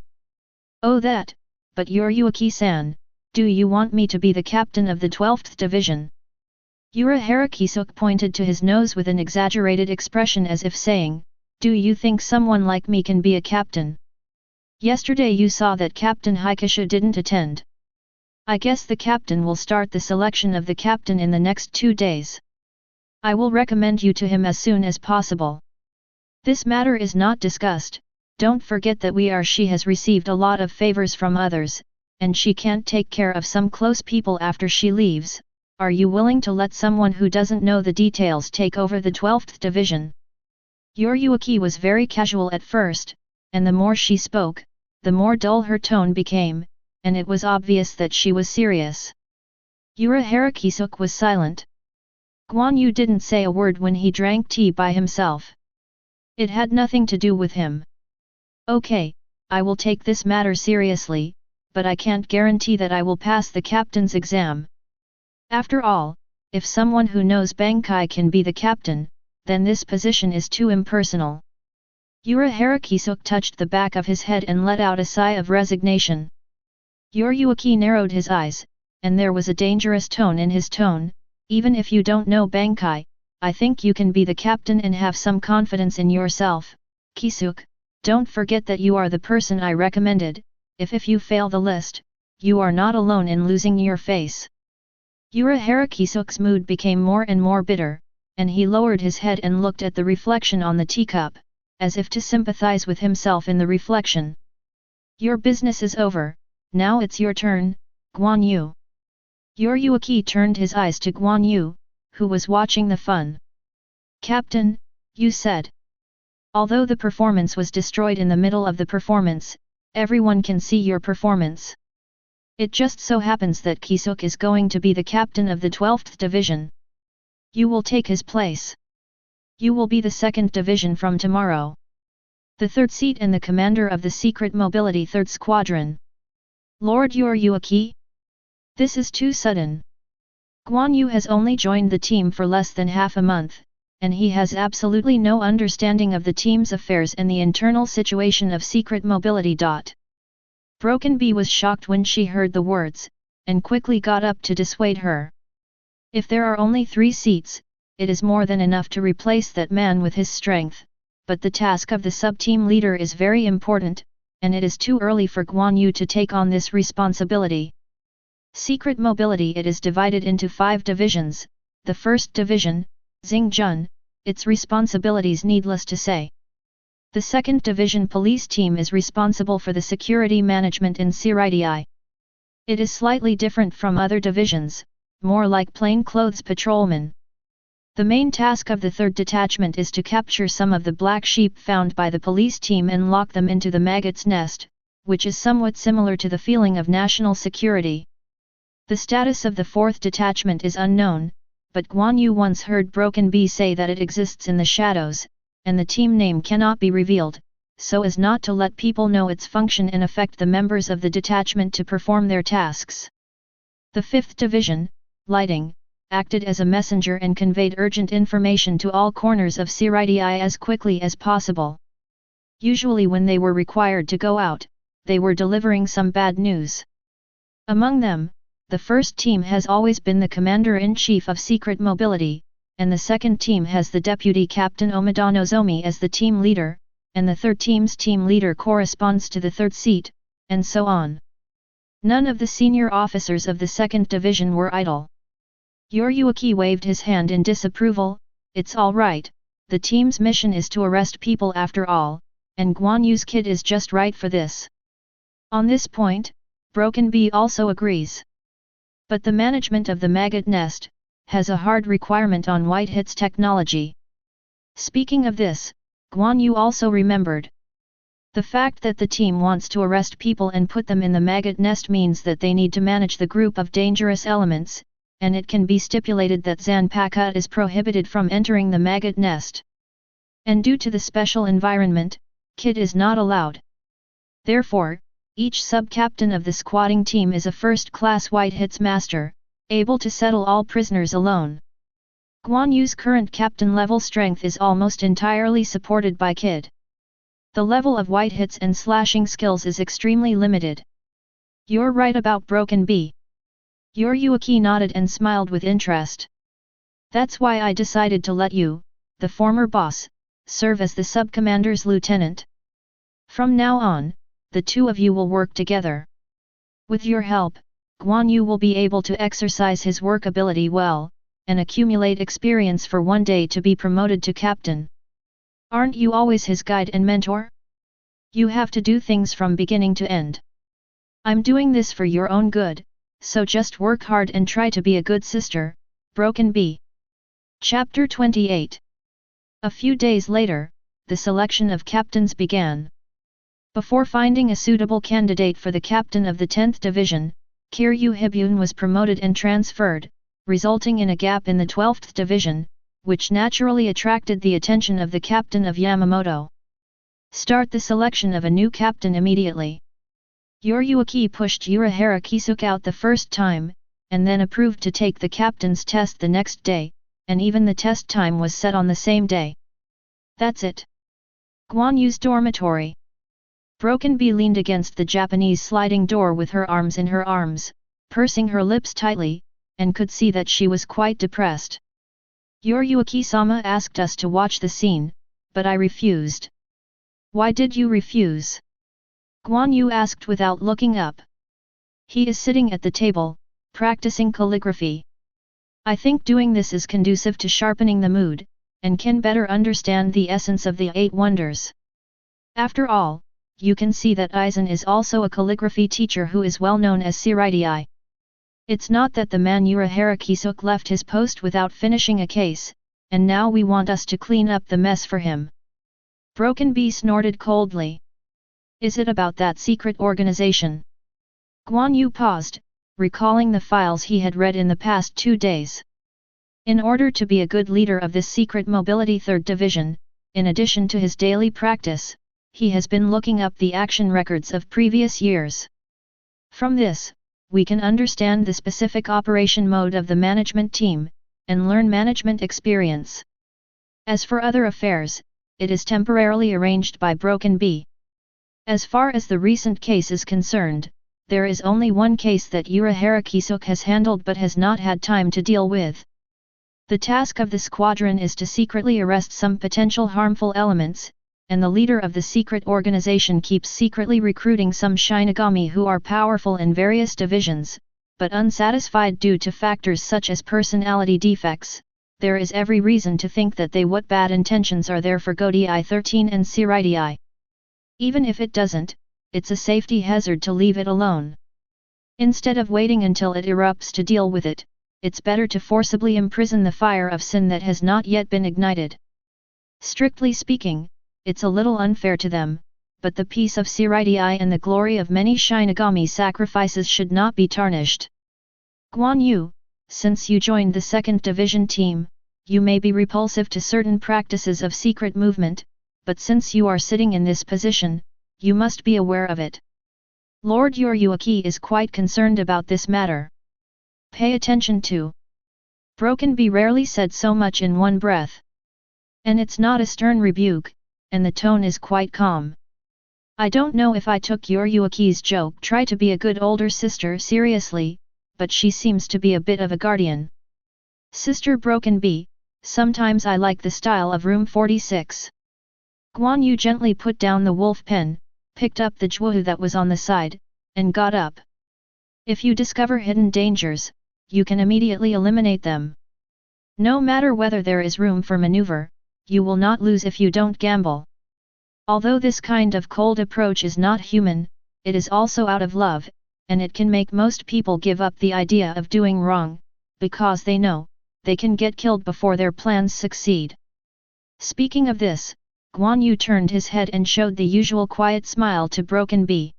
Oh that, but Yoryuaki-san, do you want me to be the captain of the 12th division? Urahara Kisuk pointed to his nose with an exaggerated expression as if saying, do you think someone like me can be a captain? Yesterday you saw that Captain Haikisha didn't attend. I guess the captain will start the selection of the captain in the next 2 days. I will recommend you to him as soon as possible. This matter is not discussed, don't forget that she has received a lot of favors from others, and she can't take care of some close people after she leaves. Are you willing to let someone who doesn't know the details take over the 12th division? Yoryuaki was very casual at first, and the more she spoke, the more dull her tone became, and it was obvious that she was serious. Urahara Kisuk was silent. Guan Yu didn't say a word when he drank tea by himself. It had nothing to do with him. Okay, I will take this matter seriously, but I can't guarantee that I will pass the captain's exam. After all, if someone who knows Bankai can be the captain, then this position is too impersonal. Urahara Kisuk touched the back of his head and let out a sigh of resignation. Yoryuaki narrowed his eyes, and there was a dangerous tone in his tone. Even if you don't know Bankai, I think you can be the captain and have some confidence in yourself. Kisuk, don't forget that you are the person I recommended. If you fail the list, you are not alone in losing your face. Urahara Kisuk's mood became more and more bitter, and he lowered his head and looked at the reflection on the teacup, as if to sympathize with himself in the reflection. Your business is over, now it's your turn, Guan Yu. Yoryuaki turned his eyes to Guan Yu, who was watching the fun. Captain, you said. Although the performance was destroyed in the middle of the performance, everyone can see your performance. It just so happens that Kisuk is going to be the captain of the 12th division. You will take his place. You will be the 2nd division from tomorrow. The 3rd seat and the commander of the Secret Mobility 3rd Squadron. Lord Yoryuaki? This is too sudden. Guan Yu has only joined the team for less than half a month, and he has absolutely no understanding of the team's affairs and the internal situation of Secret Mobility. Broken Bee was shocked when she heard the words, and quickly got up to dissuade her. If there are only 3 seats, it is more than enough to replace that man with his strength, but the task of the sub-team leader is very important, and it is too early for Guan Yu to take on this responsibility. Secret Mobility it is divided into 5 divisions. The 1st division, Xingjun, its responsibilities needless to say. The 2nd division police team is responsible for the security management in Siritii. It is slightly different from other divisions, more like plainclothes patrolmen. The main task of the 3rd detachment is to capture some of the black sheep found by the police team and lock them into the maggot's nest, which is somewhat similar to the feeling of national security. The status of the 4th detachment is unknown, but Guan Yu once heard Broken Bee say that it exists in the shadows, and the team name cannot be revealed, so as not to let people know its function and affect the members of the detachment to perform their tasks. The 5th division, Lighting, acted as a messenger and conveyed urgent information to all corners of Siritii as quickly as possible. Usually when they were required to go out, they were delivering some bad news. Among them, the 1st team has always been the Commander-in-Chief of Secret Mobility, and the 2nd team has the Deputy Captain Omida Nozomi as the team leader, and the 3rd team's team leader corresponds to the 3rd seat, and so on. None of the senior officers of the 2nd division were idle. Yoryuaki waved his hand in disapproval. It's all right, the team's mission is to arrest people after all, and Guan Yu's kid is just right for this. On this point, Broken Bee also agrees. But the management of the maggot nest has a hard requirement on White Hit's technology. Speaking of this, Guan Yu also remembered. The fact that the team wants to arrest people and put them in the maggot nest means that they need to manage the group of dangerous elements, and it can be stipulated that Zanpakutō is prohibited from entering the maggot nest. And due to the special environment, Kid is not allowed. Therefore, each sub-captain of the squatting team is a first-class White Hit's master, able to settle all prisoners alone. Guan Yu's current captain-level strength is almost entirely supported by Kid. The level of White Hits and slashing skills is extremely limited. You're right about Broken Bee. Yoryuaki nodded and smiled with interest. That's why I decided to let you, the former boss, serve as the sub-commander's lieutenant. From now on, the two of you will work together. With your help, Guan Yu will be able to exercise his work ability well, and accumulate experience for one day to be promoted to captain. Aren't you always his guide and mentor? You have to do things from beginning to end. I'm doing this for your own good, so just work hard and try to be a good sister, Broken Bee. Chapter 28. A few days later, the selection of captains began. Before finding a suitable candidate for the captain of the 10th Division, Kiryu Hibun was promoted and transferred, resulting in a gap in the 12th Division, which naturally attracted the attention of the captain of Yamamoto. Start the selection of a new captain immediately. Yoryuki pushed Urahara Kisuke out the first time, and then approved to take the captain's test the next day, and even the test time was set on the same day. That's it. Guan Yu's dormitory. Broken Bee leaned against the Japanese sliding door with her arms in her arms, pursing her lips tightly, and could see that she was quite depressed. Yoryuki-sama asked us to watch the scene, but I refused. Why did you refuse? Guan Yu asked without looking up. He is sitting at the table, practicing calligraphy. I think doing this is conducive to sharpening the mood, and can better understand the essence of the 8 wonders. After all, you can see that Aizen is also a calligraphy teacher who is well known as Siraidii. It's not that the man Urahara Kisuke left his post without finishing a case, and now we want us to clean up the mess for him. Broken Bee snorted coldly. Is it about that secret organization? Guan Yu paused, recalling the files he had read in the past 2 days. In order to be a good leader of this secret mobility 3rd Division, in addition to his daily practice, he has been looking up the action records of previous years. From this, we can understand the specific operation mode of the management team, and learn management experience. As for other affairs, it is temporarily arranged by Broken Bee. As far as the recent case is concerned, there is only one case that Urahara Kisuke has handled but has not had time to deal with. The task of the squadron is to secretly arrest some potential harmful elements, and the leader of the secret organization keeps secretly recruiting some Shinigami who are powerful in various divisions, but unsatisfied due to factors such as personality defects. There is every reason to think that what bad intentions are there for Godii 13 and Siraidii. Even if it doesn't, it's a safety hazard to leave it alone. Instead of waiting until it erupts to deal with it, it's better to forcibly imprison the fire of sin that has not yet been ignited. Strictly speaking, it's a little unfair to them, but the peace of Siraidii and the glory of many Shinigami sacrifices should not be tarnished. Guan Yu, since you joined the 2nd Division team, you may be repulsive to certain practices of secret movement, but since you are sitting in this position, you must be aware of it. Lord Yoryuki is quite concerned about this matter. Pay attention to. Broken Bee rarely said so much in one breath. And it's not a stern rebuke, and the tone is quite calm. I don't know if I took Yoryuki's joke "try to be a good older sister" seriously, but she seems to be a bit of a guardian. Sister Broken Bee, sometimes I like the style of room 46. Guan Yu gently put down the wolf pen, picked up the jwu that was on the side, and got up. If you discover hidden dangers, you can immediately eliminate them. No matter whether there is room for maneuver, you will not lose if you don't gamble. Although this kind of cold approach is not human, it is also out of love, and it can make most people give up the idea of doing wrong, because they know they can get killed before their plans succeed. Speaking of this, Guan Yu turned his head and showed the usual quiet smile to Broken Bee.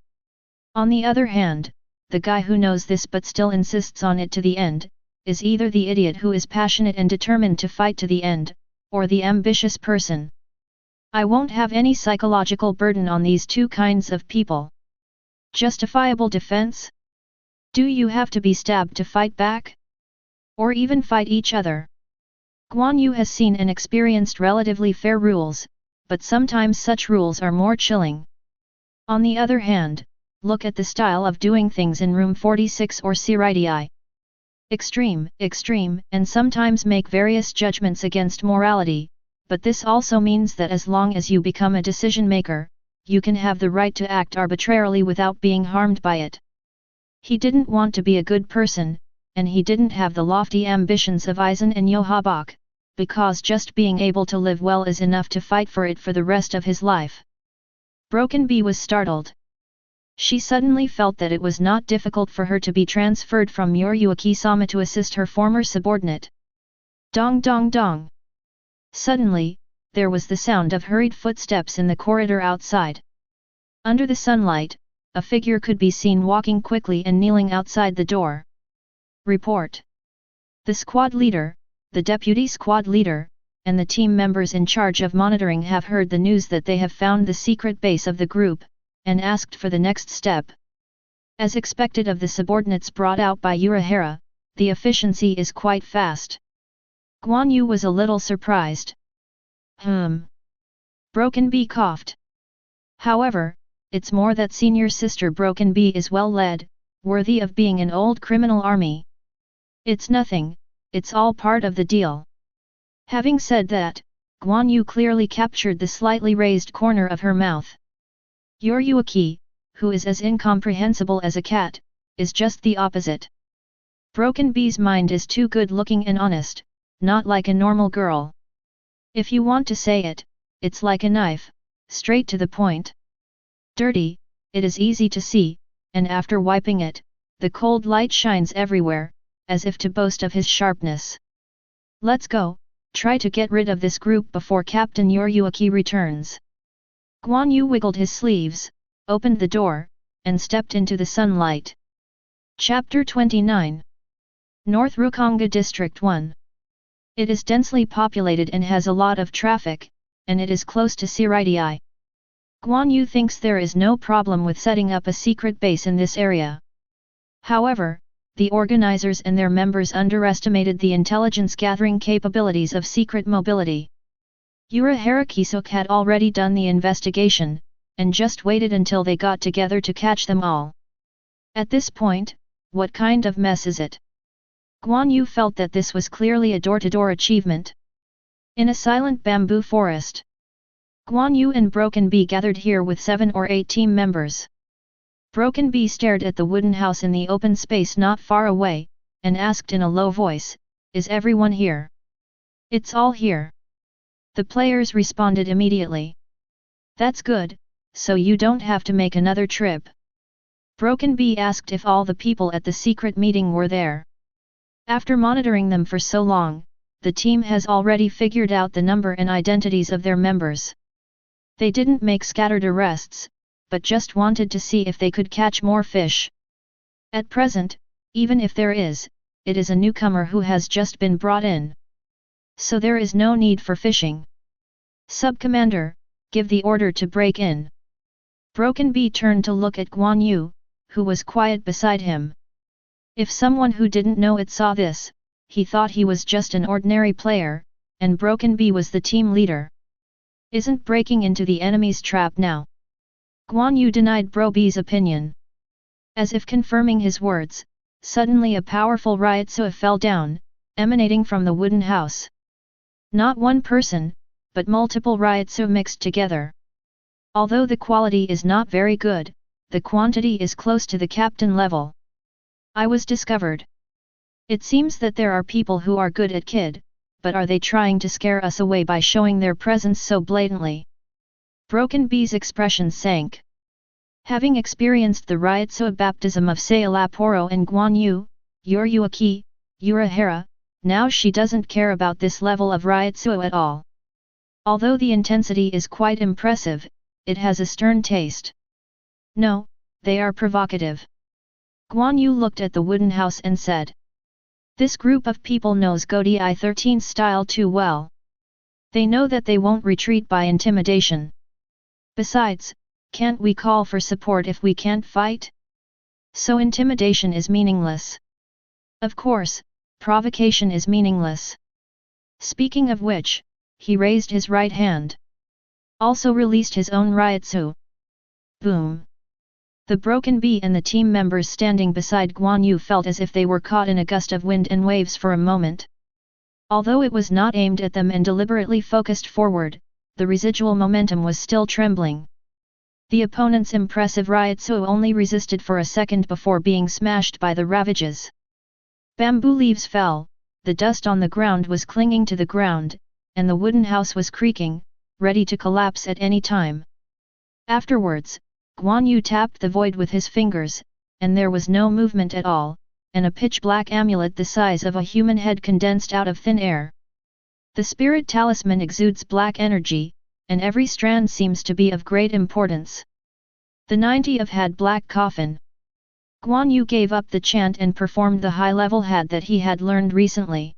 On the other hand, the guy who knows this but still insists on it to the end, is either the idiot who is passionate and determined to fight to the end, or the ambitious person. I won't have any psychological burden on these two kinds of people. Justifiable defense? Do you have to be stabbed to fight back? Or even fight each other? Guan Yu has seen and experienced relatively fair rules, but sometimes such rules are more chilling. On the other hand, look at the style of doing things in room 46 or Siraidii. Extreme, and sometimes make various judgments against morality, but this also means that as long as you become a decision maker, you can have the right to act arbitrarily without being harmed by it. He didn't want to be a good person, and he didn't have the lofty ambitions of Aizen and Yohabak, because just being able to live well is enough to fight for it for the rest of his life. Broken Bee was startled. She suddenly felt that it was not difficult for her to be transferred from Yoryuki-sama to assist her former subordinate. Dong dong dong. Suddenly, there was the sound of hurried footsteps in the corridor outside. Under the sunlight, a figure could be seen walking quickly and kneeling outside the door. Report. The squad leader, the deputy squad leader, and the team members in charge of monitoring have heard the news that they have found the secret base of the group, and asked for the next step. As expected of the subordinates brought out by Urahara, the efficiency is quite fast. Guan Yu was a little surprised. Broken Bee coughed. However, it's more that senior sister Broken Bee is well led, worthy of being an old criminal army. It's nothing, it's all part of the deal. Having said that, Guan Yu clearly captured the slightly raised corner of her mouth. Your Yuaki, who is as incomprehensible as a cat, is just the opposite. Broken Bee's mind is too good-looking and honest, not like a normal girl. If you want to say it, it's like a knife, straight to the point. Dirty, it is easy to see, and after wiping it, the cold light shines everywhere, as if to boast of his sharpness. Let's go, try to get rid of this group before Captain Yuaki returns. Guan Yu wiggled his sleeves, opened the door, and stepped into the sunlight. Chapter 29. North Rukonga District 1. It is densely populated and has a lot of traffic, and it is close to Siritai. Guan Yu thinks there is no problem with setting up a secret base in this area. However, the organizers and their members underestimated the intelligence-gathering capabilities of secret mobility. Urahara Kisuk had already done the investigation, and just waited until they got together to catch them all. At this point, what kind of mess is it? Guan Yu felt that this was clearly a door-to-door achievement. In a silent bamboo forest, Guan Yu and Broken Bee gathered here with 7 or 8 team members. Broken Bee stared at the wooden house in the open space not far away, and asked in a low voice, "Is everyone here?" "It's all here." The players responded immediately. "That's good, so you don't have to make another trip." Broken Bee asked if all the people at the secret meeting were there. After monitoring them for so long, the team has already figured out the number and identities of their members. They didn't make scattered arrests, but just wanted to see if they could catch more fish. At present, even if there is, it is a newcomer who has just been brought in. So there is no need for fishing. Sub-Commander, give the order to break in. Broken Bee turned to look at Guan Yu, who was quiet beside him. If someone who didn't know it saw this, he thought he was just an ordinary player, and Broken Bee was the team leader. Isn't breaking into the enemy's trap now? Guan Yu denied Bro Bee's opinion. As if confirming his words, suddenly a powerful Ryotsu fell down, emanating from the wooden house. Not one person, but multiple Ryotsu mixed together. Although the quality is not very good, the quantity is close to the captain level. I was discovered. It seems that there are people who are good at kid, but are they trying to scare us away by showing their presence so blatantly? Broken Bee's expression sank. Having experienced the Ryotsu baptism of Szayelaporro and Guan Yu, Yuaki, Urahara, now she doesn't care about this level of Ryotsu at all. Although the intensity is quite impressive, it has a stern taste. No, they are provocative. Guan Yu looked at the wooden house and said, "This group of people knows Godai 13 style too well. They know that they won't retreat by intimidation. Besides, can't we call for support if we can't fight? So intimidation is meaningless. Of course, provocation is meaningless." Speaking of which, he raised his right hand. Also released his own Ryotsu. Boom! The Broken Bee and the team members standing beside Guan Yu felt as if they were caught in a gust of wind and waves for a moment. Although it was not aimed at them and deliberately focused forward, the residual momentum was still trembling. The opponent's impressive Ryotsu only resisted for a second before being smashed by the ravages. Bamboo leaves fell, the dust on the ground was clinging to the ground, and the wooden house was creaking, ready to collapse at any time. Afterwards, Guan Yu tapped the void with his fingers, and there was no movement at all, and a pitch-black amulet the size of a human head condensed out of thin air. The spirit talisman exudes black energy, and every strand seems to be of great importance. The 90 of had Black Coffin. Guan Yu gave up the chant and performed the high-level had that he had learned recently.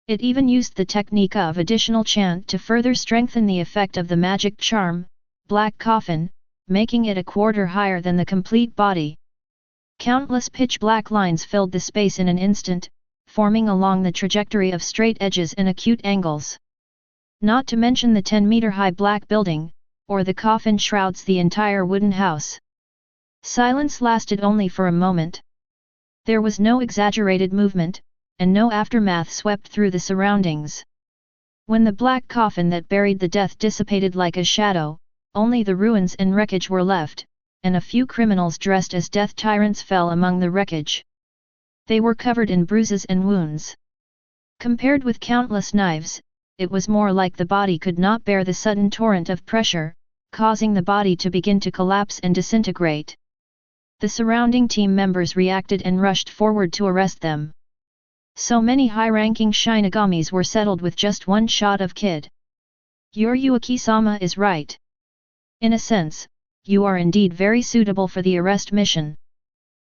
It even used the technique of additional chant to further strengthen the effect of the magic charm, Black Coffin, making it a quarter higher than the complete body. Countless pitch-black lines filled the space in an instant, forming along the trajectory of straight edges and acute angles. Not to mention the 10-meter-high black building, or the coffin shrouds the entire wooden house. Silence lasted only for a moment. There was no exaggerated movement, and no aftermath swept through the surroundings. When the black coffin that buried the death dissipated like a shadow, only the ruins and wreckage were left, and a few criminals dressed as death tyrants fell among the wreckage. They were covered in bruises and wounds. Compared with countless knives, it was more like the body could not bear the sudden torrent of pressure, causing the body to begin to collapse and disintegrate. The surrounding team members reacted and rushed forward to arrest them. So many high-ranking Shinigamis were settled with just one shot of Kid. Yuaki-sama is right. In a sense, you are indeed very suitable for the arrest mission.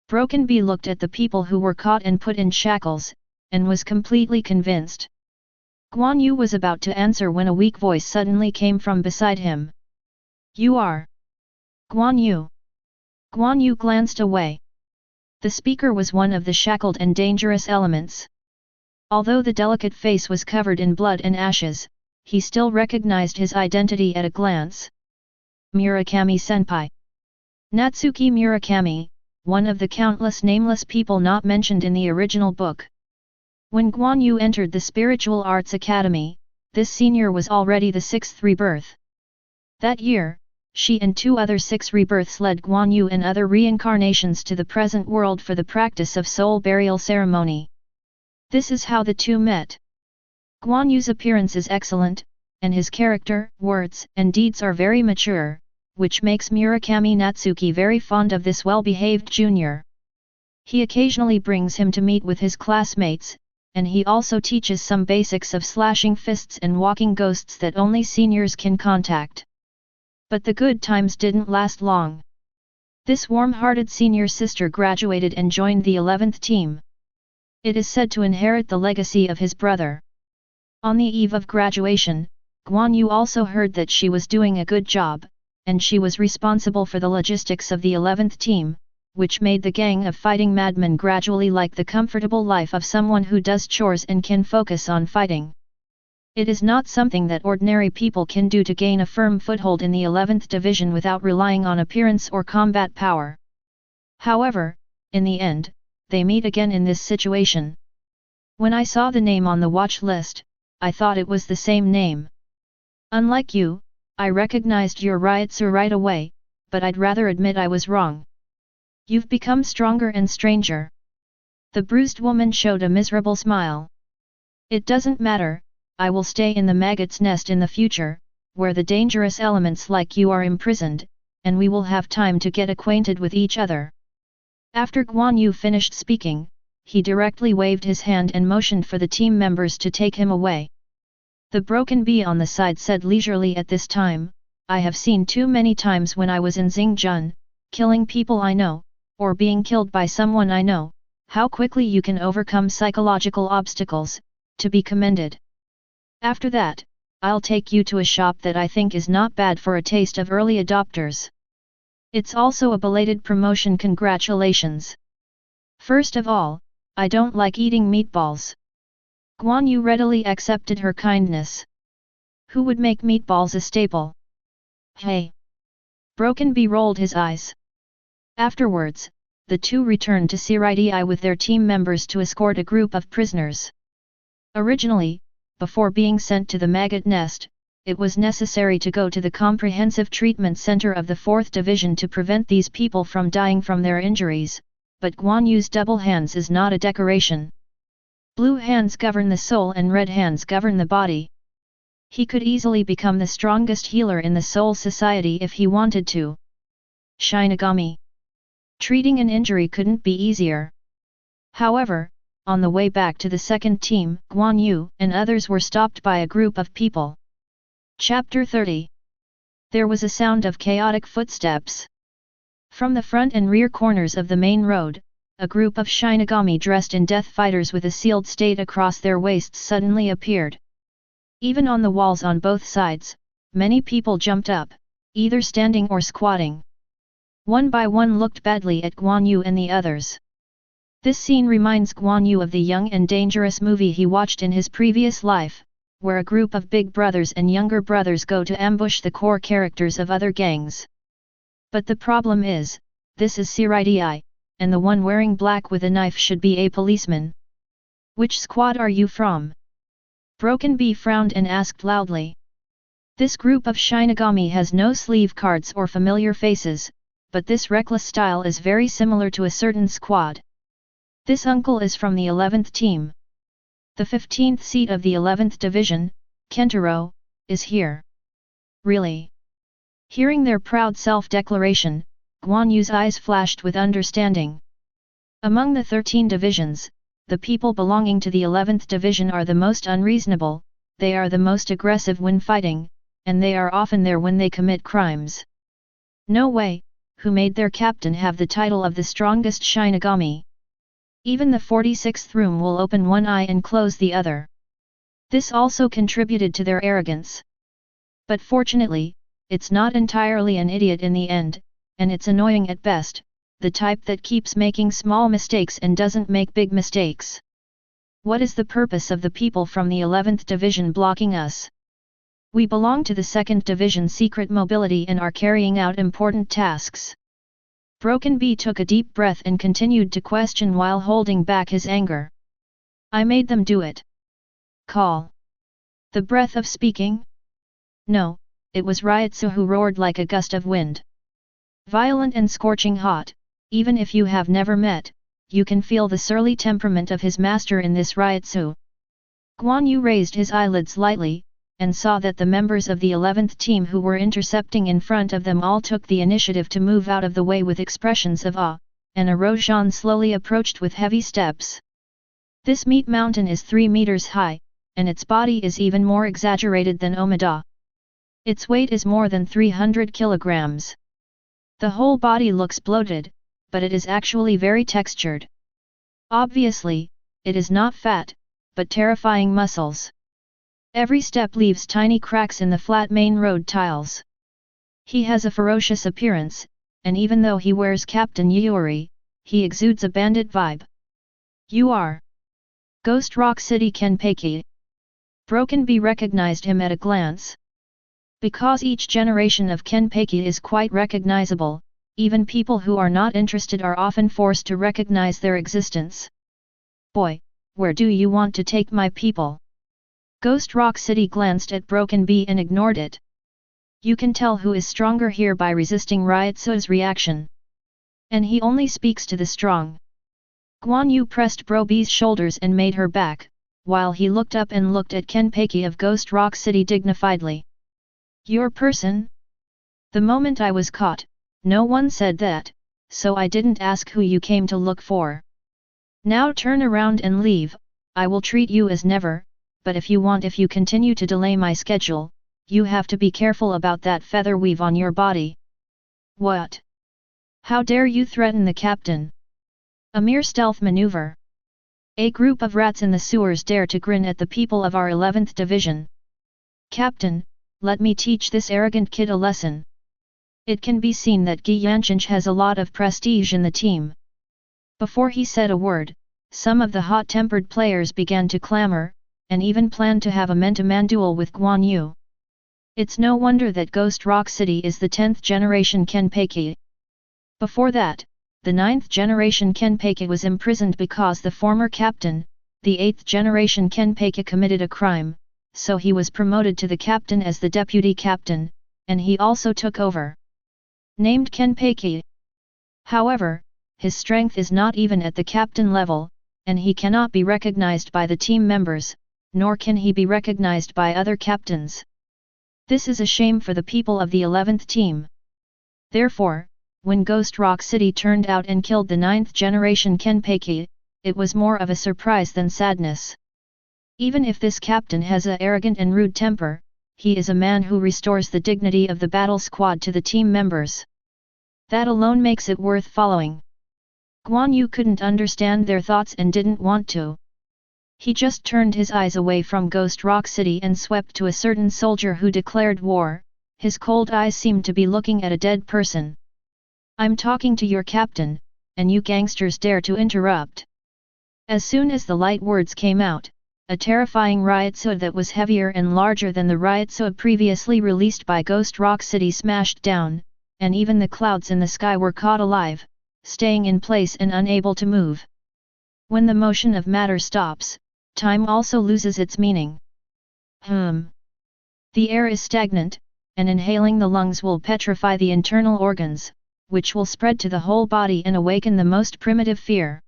Broken Bee looked at the people who were caught and put in shackles, and was completely convinced. Guan Yu was about to answer when a weak voice suddenly came from beside him. You are Guan Yu. Guan Yu glanced away. The speaker was one of the shackled and dangerous elements. Although the delicate face was covered in blood and ashes, he still recognized his identity at a glance. Murakami-senpai. Natsuki Murakami, one of the countless nameless people not mentioned in the original book. When Guan Yu entered the Spiritual Arts Academy, this senior was already the 6th rebirth. That year, she and 2 other 6 rebirths led Guan Yu and other reincarnations to the present world for the practice of soul burial ceremony. This is how the two met. Guan Yu's appearance is excellent, and his character, words, and deeds are very mature, which makes Murakami Natsuki very fond of this well-behaved junior. He occasionally brings him to meet with his classmates, and he also teaches some basics of slashing fists and walking ghosts that only seniors can contact. But the good times didn't last long. This warm-hearted senior sister graduated and joined the 11th team. It is said to inherit the legacy of his brother. On the eve of graduation, Guan Yu also heard that she was doing a good job, and she was responsible for the logistics of the 11th team, which made the gang of fighting madmen gradually like the comfortable life of someone who does chores and can focus on fighting. It is not something that ordinary people can do to gain a firm foothold in the 11th division without relying on appearance or combat power. However, in the end, they meet again in this situation. When I saw the name on the watch list, I thought it was the same name. Unlike you, I recognized your Ryutsu right away, but I'd rather admit I was wrong. You've become stronger and stranger. The bruised woman showed a miserable smile. It doesn't matter, I will stay in the maggot's nest in the future, where the dangerous elements like you are imprisoned, and we will have time to get acquainted with each other. After Guan Yu finished speaking, he directly waved his hand and motioned for the team members to take him away. The Broken Bee on the side said leisurely at this time, I have seen too many times when I was in Xingjun, killing people I know, or being killed by someone I know, how quickly you can overcome psychological obstacles, to be commended. After that, I'll take you to a shop that I think is not bad for a taste of early adopters. It's also a belated promotion. Congratulations. First of all, I don't like eating meatballs. Guan Yu readily accepted her kindness. Who would make meatballs a staple? Hey! Broken Bee rolled his eyes. Afterwards, the two returned to Siridi with their team members to escort a group of prisoners. Originally, before being sent to the maggot nest, it was necessary to go to the Comprehensive Treatment Center of the 4th Division to prevent these people from dying from their injuries, but Guan Yu's double hands is not a decoration. Blue hands govern the soul and red hands govern the body. He could easily become the strongest healer in the Soul Society if he wanted to. Shinigami. Treating an injury couldn't be easier. However, on the way back to the second team, Guan Yu and others were stopped by a group of people. Chapter 30. There was a sound of chaotic footsteps. From the front and rear corners of the main road, a group of Shinigami dressed in death fighters with a sealed state across their waists suddenly appeared. Even on the walls on both sides, many people jumped up, either standing or squatting. One by one looked badly at Guan Yu and the others. This scene reminds Guan Yu of the Young and Dangerous movie he watched in his previous life, where a group of big brothers and younger brothers go to ambush the core characters of other gangs. But the problem is, this is Shirai, and the one wearing black with a knife should be a policeman. Which squad are you from? Broken Bee frowned and asked loudly. This group of Shinigami has no sleeve cards or familiar faces, but this reckless style is very similar to a certain squad. This uncle is from the 11th team. The 15th seat of the 11th division, Kentaro, is here. Really? Hearing their proud self-declaration, Guan Yu's eyes flashed with understanding. Among the 13 divisions, the people belonging to the 11th division are the most unreasonable, they are the most aggressive when fighting, and they are often there when they commit crimes. No way, who made their captain have the title of the strongest Shinigami? Even the 46th room will open one eye and close the other. This also contributed to their arrogance. But fortunately, it's not entirely an idiot in the end, and it's annoying at best, the type that keeps making small mistakes and doesn't make big mistakes. What is the purpose of the people from the 11th division blocking us? We belong to the 2nd division secret mobility and are carrying out important tasks. Broken Bee took a deep breath and continued to question while holding back his anger. I made them do it. Call. The breath of speaking? No, it was Ryotsu who roared like a gust of wind. Violent and scorching hot, even if you have never met, you can feel the surly temperament of his master in this Ryotsu. Guan Yu raised his eyelids lightly, and saw that the members of the 11th team who were intercepting in front of them all took the initiative to move out of the way with expressions of awe, and Erosion slowly approached with heavy steps. This meat mountain is 3 meters high, and its body is even more exaggerated than Omida. Its weight is more than 300 kilograms. The whole body looks bloated, but it is actually very textured. Obviously, it is not fat, but terrifying muscles. Every step leaves tiny cracks in the flat main road tiles. He has a ferocious appearance, and even though he wears Captain Yuri, he exudes a bandit vibe. You are Ghost Rock City Kenpeki. Broken Bee recognized him at a glance. Because each generation of Kenpeki is quite recognizable, even people who are not interested are often forced to recognize their existence. Boy, where do you want to take my people? Ghost Rock City glanced at Broken Bee and ignored it. You can tell who is stronger here by resisting Ryotsu's reaction. And he only speaks to the strong. Guan Yu pressed Bro Bee's shoulders and made her back, while he looked up and looked at Kenpeki of Ghost Rock City dignifiedly. Your person? The moment I was caught, no one said that, so I didn't ask who you came to look for. Now turn around and leave, I will treat you as never. But if you continue to delay my schedule, you have to be careful about that feather weave on your body. What? How dare you threaten the captain? A mere stealth maneuver. A group of rats in the sewers dare to grin at the people of our 11th division. Captain, let me teach this arrogant kid a lesson. It can be seen that Gi Yanchinch has a lot of prestige in the team. Before he said a word, some of the hot-tempered players began to clamor, and even planned to have a man-to-man duel with Guan Yu. It's no wonder that Ghost Rock City is the 10th generation Kenpeki. Before that, the 9th generation Kenpeki was imprisoned because the former captain, the 8th generation Kenpeki committed a crime, so he was promoted to the captain as the deputy captain, and he also took over. Named Kenpeki. However, his strength is not even at the captain level, and he cannot be recognized by the team members, nor can he be recognized by other captains. This is a shame for the people of the 11th team. Therefore, when Ghost Rock City turned out and killed the 9th generation Kenpeki, it was more of a surprise than sadness. Even if this captain has an arrogant and rude temper, he is a man who restores the dignity of the battle squad to the team members. That alone makes it worth following. Guan Yu couldn't understand their thoughts and didn't want to. He just turned his eyes away from Ghost Rock City and swept to a certain soldier who declared war. His cold eyes seemed to be looking at a dead person. "I'm talking to your captain, and you gangsters dare to interrupt." As soon as the light words came out, a terrifying ryotsu that was heavier and larger than the ryotsu previously released by Ghost Rock City smashed down, and even the clouds in the sky were caught alive, staying in place and unable to move. When the motion of matter stops, time also loses its meaning. The air is stagnant, and inhaling the lungs will petrify the internal organs, which will spread to the whole body and awaken the most primitive fear.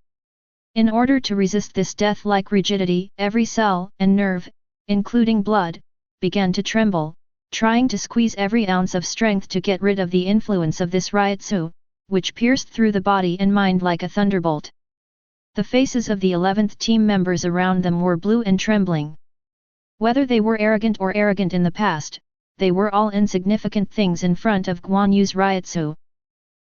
In order to resist this death-like rigidity, every cell and nerve, including blood, began to tremble, trying to squeeze every ounce of strength to get rid of the influence of this ryotsu, which pierced through the body and mind like a thunderbolt. The faces of the 11th team members around them were blue and trembling. Whether they were arrogant in the past, they were all insignificant things in front of Guan Yu's ryotsu.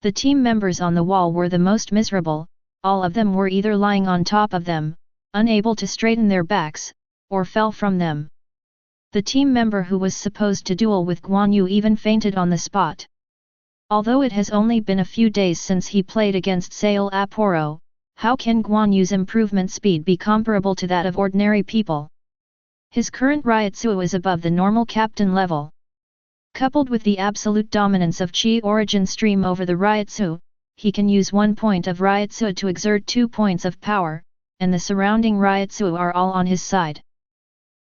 The team members on the wall were the most miserable. All of them were either lying on top of them, unable to straighten their backs, or fell from them. The team member who was supposed to duel with Guan Yu even fainted on the spot. Although it has only been a few days since he played against Szayelaporro, how can Guan Yu's improvement speed be comparable to that of ordinary people? His current ryotsu is above the normal captain level. Coupled with the absolute dominance of Qi origin stream over the ryotsu, he can use 1 point of ryotsu to exert 2 points of power, and the surrounding ryotsu are all on his side.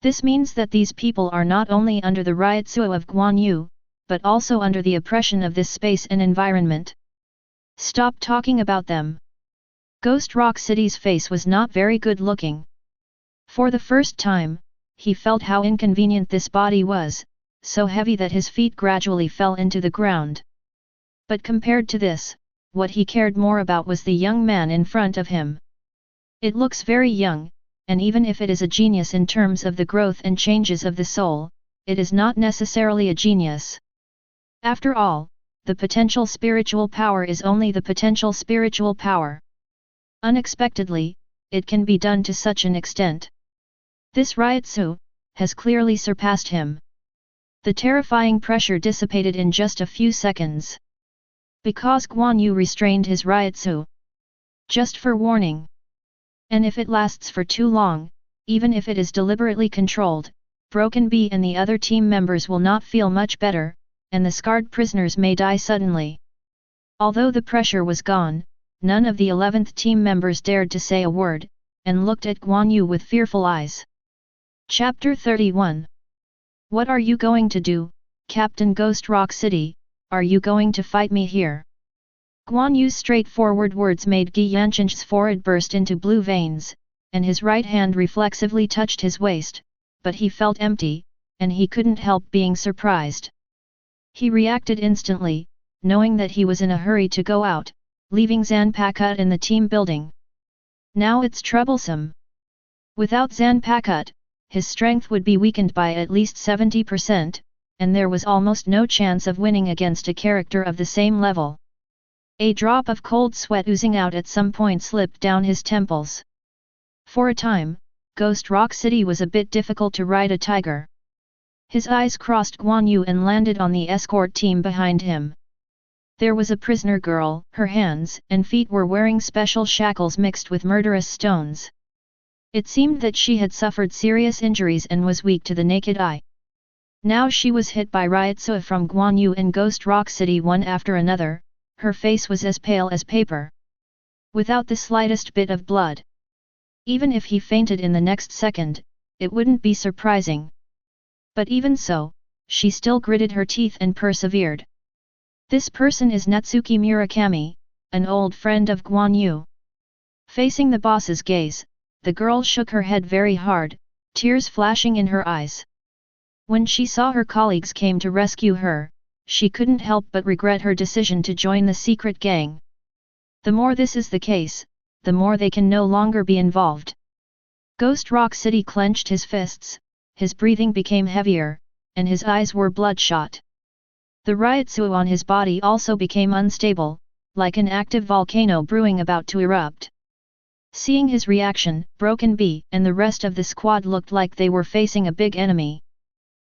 This means that these people are not only under the ryotsu of Guan Yu, but also under the oppression of this space and environment. Stop talking about them. Ghost Rock City's face was not very good looking. For the first time, he felt how inconvenient this body was, so heavy that his feet gradually fell into the ground. But compared to this, what he cared more about was the young man in front of him. It looks very young, and even if it is a genius in terms of the growth and changes of the soul, it is not necessarily a genius. After all, the potential spiritual power is only the potential spiritual power. Unexpectedly, it can be done to such an extent. This ryotsu has clearly surpassed him. The terrifying pressure dissipated in just a few seconds. Because Guan Yu restrained his ryotsu. Just for warning. And if it lasts for too long, even if it is deliberately controlled, Broken Bee and the other team members will not feel much better, and the scarred prisoners may die suddenly. Although the pressure was gone, none of the 11th team members dared to say a word, and looked at Guan Yu with fearful eyes. Chapter 31. What are you going to do, Captain Ghost Rock City? Are you going to fight me here? Guan Yu's straightforward words made Gi Yanqing's forehead burst into blue veins, and his right hand reflexively touched his waist, but he felt empty, and he couldn't help being surprised. He reacted instantly, knowing that he was in a hurry to go out, leaving Zanpakutō in the team building. Now it's troublesome. Without Zanpakutō, his strength would be weakened by at least 70%, and there was almost no chance of winning against a character of the same level. A drop of cold sweat oozing out at some point slipped down his temples. For a time, Ghost Rock City was a bit difficult to ride a tiger. His eyes crossed Guan Yu and landed on the escort team behind him. There was a prisoner girl, her hands and feet were wearing special shackles mixed with murderous stones. It seemed that she had suffered serious injuries and was weak to the naked eye. Now she was hit by ryotsu from Guan Yu and Ghost Rock City one after another, her face was as pale as paper. Without the slightest bit of blood. Even if he fainted in the next second, it wouldn't be surprising. But even so, she still gritted her teeth and persevered. This person is Natsuki Murakami, an old friend of Guan Yu. Facing the boss's gaze, the girl shook her head very hard, tears flashing in her eyes. When she saw her colleagues came to rescue her, she couldn't help but regret her decision to join the secret gang. The more this is the case, the more they can no longer be involved. Ghost Rock City clenched his fists, his breathing became heavier, and his eyes were bloodshot. The ryotsu on his body also became unstable, like an active volcano brewing about to erupt. Seeing his reaction, Broken Bee and the rest of the squad looked like they were facing a big enemy.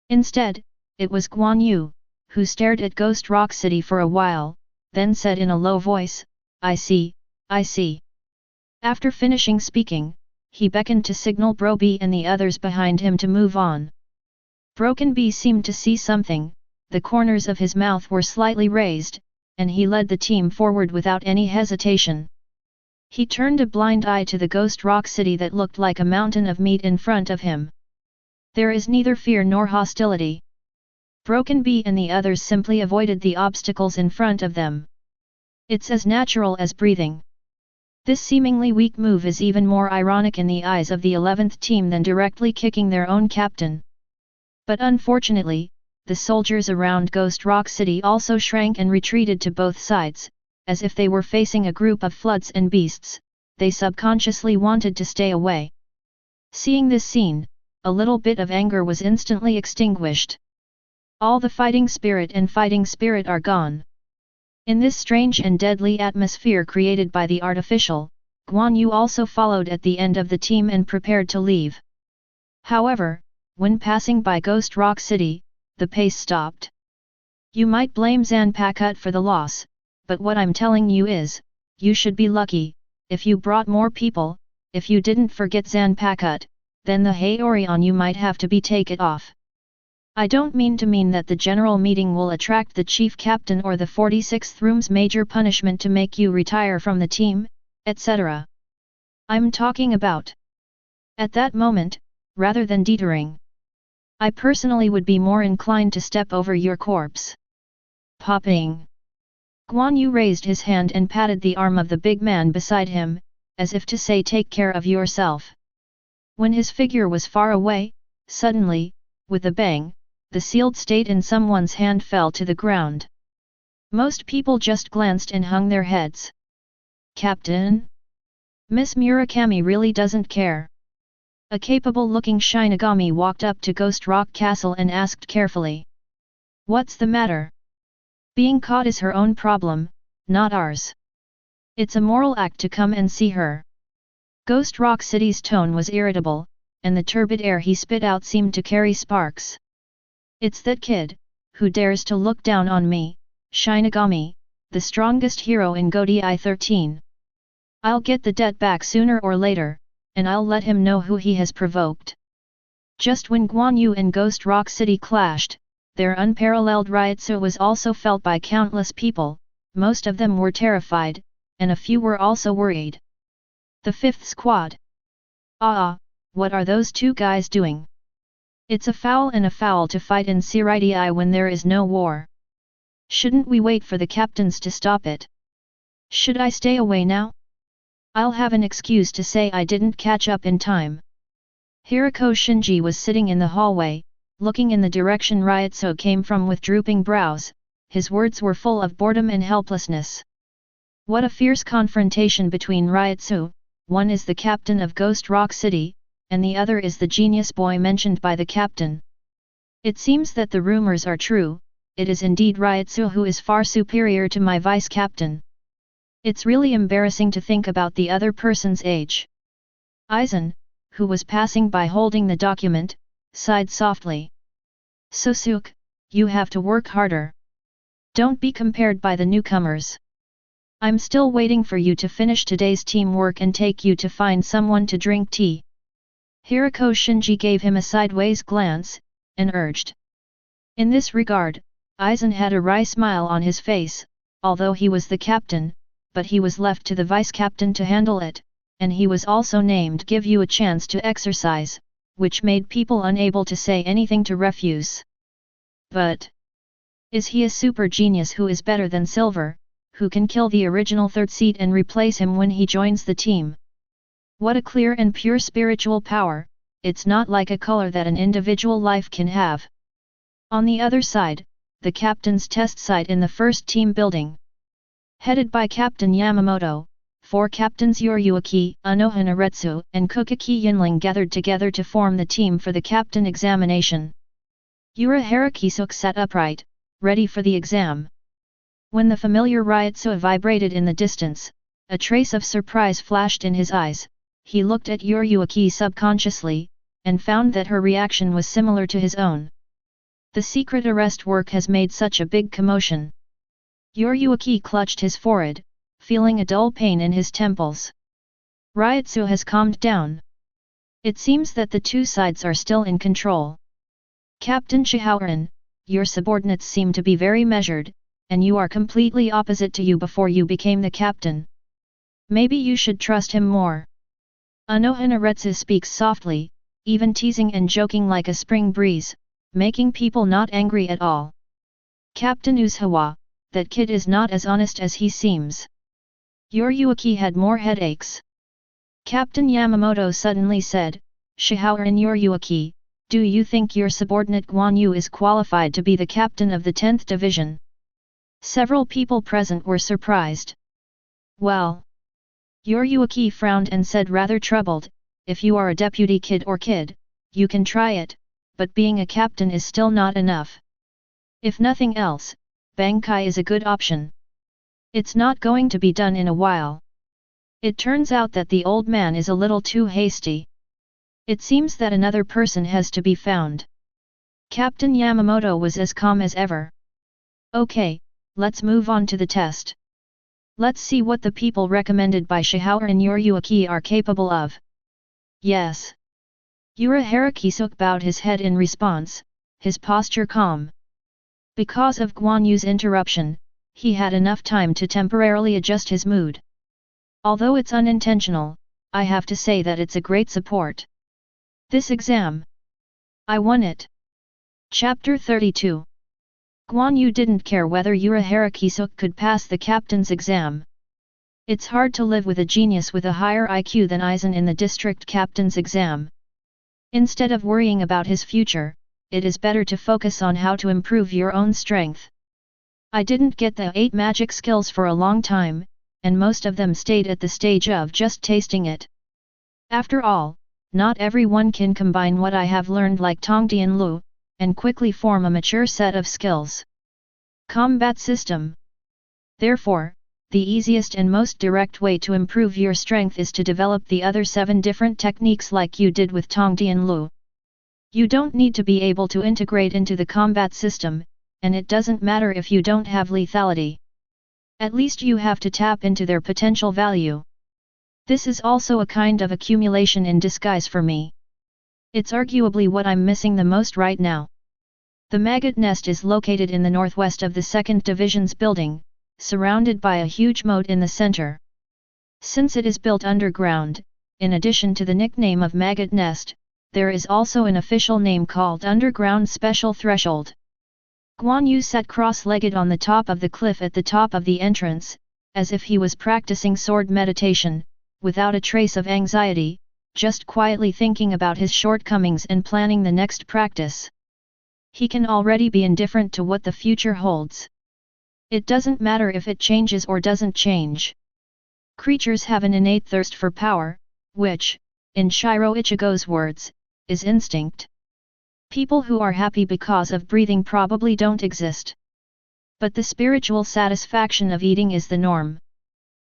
Instead, it was Guan Yu, who stared at Ghost Rock City for a while, then said in a low voice, I see, I see. After finishing speaking, he beckoned to signal Bro Bee and the others behind him to move on. Broken Bee seemed to see something, the corners of his mouth were slightly raised, and he led the team forward without any hesitation. He turned a blind eye to the Ghost Rock City that looked like a mountain of meat in front of him. There is neither fear nor hostility. Broken Bee and the others simply avoided the obstacles in front of them. It's as natural as breathing. This seemingly weak move is even more ironic in the eyes of the 11th team than directly kicking their own captain. But unfortunately, the soldiers around Ghost Rock City also shrank and retreated to both sides, as if they were facing a group of floods and beasts. They subconsciously wanted to stay away. Seeing this scene, a little bit of anger was instantly extinguished. All the fighting spirit are gone. In this strange and deadly atmosphere created by the artificial, Guan Yu also followed at the end of the team and prepared to leave. However, when passing by Ghost Rock City, the pace stopped. You might blame Zanpakutō for the loss, but what I'm telling you is, you should be lucky, if you brought more people. If you didn't forget Zanpakutō, then the Haori on you might have to be taken off. I don't mean that the general meeting will attract the chief captain or the 46th room's major punishment to make you retire from the team, etc. I'm talking about. At that moment, rather than deterring, I personally would be more inclined to step over your corpse. Popping. Guan Yu raised his hand and patted the arm of the big man beside him, as if to say take care of yourself. When his figure was far away, suddenly, with a bang, the sealed state in someone's hand fell to the ground. Most people just glanced and hung their heads. Captain? Miss Murakami really doesn't care. A capable-looking Shinigami walked up to Ghost Rock Castle and asked carefully. What's the matter? Being caught is her own problem, not ours. It's a moral act to come and see her. Ghost Rock City's tone was irritable, and the turbid air he spit out seemed to carry sparks. It's that kid, who dares to look down on me, Shinigami, the strongest hero in Godai 13. I'll get the debt back sooner or later, and I'll let him know who he has provoked. Just when Guan Yu and Ghost Rock City clashed, their unparalleled ryotsu was also felt by countless people. Most of them were terrified, and a few were also worried. The 5th squad. What are those two guys doing? It's a foul to fight in Siritii when there is no war. Shouldn't we wait for the captains to stop it? Should I stay away now? I'll have an excuse to say I didn't catch up in time. Hirako Shinji was sitting in the hallway, looking in the direction Ryotsu came from with drooping brows. His words were full of boredom and helplessness. What a fierce confrontation between Ryotsu. One is the captain of Ghost Rock City, and the other is the genius boy mentioned by the captain. It seems that the rumors are true. It is indeed Ryotsu who is far superior to my vice-captain. It's really embarrassing to think about the other person's age. Aizen, who was passing by holding the document, sighed softly. Sosuke, you have to work harder. Don't be compared by the newcomers. I'm still waiting for you to finish today's teamwork and take you to find someone to drink tea. Hirako Shinji gave him a sideways glance, and urged. In this regard, Aizen had a wry smile on his face, although he was the captain, but he was left to the vice-captain to handle it, and he was also named give you a chance to exercise, which made people unable to say anything to refuse. But is he a super genius who is better than Silver, who can kill the original third seat and replace him when he joins the team? What a clear and pure spiritual power, it's not like a color that an individual life can have. On the other side, the captain's test site in the first team building. Headed by Captain Yamamoto, 4 captains Yoriyuki, Anohanaretsu, and Kukaki Yinling gathered together to form the team for the captain examination. Yura Harakisuk sat upright, ready for the exam. When the familiar Ryotsu vibrated in the distance, a trace of surprise flashed in his eyes. He looked at Yuryuaki subconsciously, and found that her reaction was similar to his own. The secret arrest work has made such a big commotion. Yuryuaki clutched his forehead, feeling a dull pain in his temples. Ryotsu has calmed down. It seems that the two sides are still in control. Captain Shihaoran, your subordinates seem to be very measured, and you are completely opposite to you before you became the captain. Maybe you should trust him more. Anohanaretsu speaks softly, even teasing and joking like a spring breeze, making people not angry at all. Captain Uzawa, that kid is not as honest as he seems. Yuryuaki had more headaches. Captain Yamamoto suddenly said, Shihaoran Yuryuaki, do you think your subordinate Guan Yu is qualified to be the captain of the 10th Division? Several people present were surprised. Well. Yuryuaki frowned and said rather troubled, if you are a deputy kid, you can try it, but being a captain is still not enough. If nothing else, Bankai is a good option. It's not going to be done in a while. It turns out that the old man is a little too hasty. It seems that another person has to be found. Captain Yamamoto was as calm as ever. Okay, let's move on to the test. Let's see what the people recommended by Shihaoran and Yuryuaki are capable of. Yes. Urahara Kisuk bowed his head in response, his posture calm. Because of Guan Yu's interruption, he had enough time to temporarily adjust his mood. Although it's unintentional, I have to say that it's a great support. This exam. I won it. Chapter 32. Guan Yu didn't care whether Urahara Kisuk could pass the captain's exam. It's hard to live with a genius with a higher IQ than Aizen in the district captain's exam. Instead of worrying about his future, it is better to focus on how to improve your own strength. I didn't get the 8 magic skills for a long time, and most of them stayed at the stage of just tasting it. After all, not everyone can combine what I have learned like Tongdian Lu, and quickly form a mature set of skills. Combat system. Therefore, the easiest and most direct way to improve your strength is to develop the other 7 different techniques like you did with Tongdian Lu. You don't need to be able to integrate into the combat system, and it doesn't matter if you don't have lethality. At least you have to tap into their potential value. This is also a kind of accumulation in disguise for me. It's arguably what I'm missing the most right now. The maggot nest is located in the northwest of the 2nd Division's building, surrounded by a huge moat in the center. Since it is built underground, in addition to the nickname of maggot nest, there is also an official name called Underground Special Threshold. Guan Yu sat cross-legged on the top of the cliff at the top of the entrance, as if he was practicing sword meditation, without a trace of anxiety, just quietly thinking about his shortcomings and planning the next practice. He can already be indifferent to what the future holds. It doesn't matter if it changes or doesn't change. Creatures have an innate thirst for power, which, in Shiro Ichigo's words, is instinct. People who are happy because of breathing probably don't exist. But the spiritual satisfaction of eating is the norm.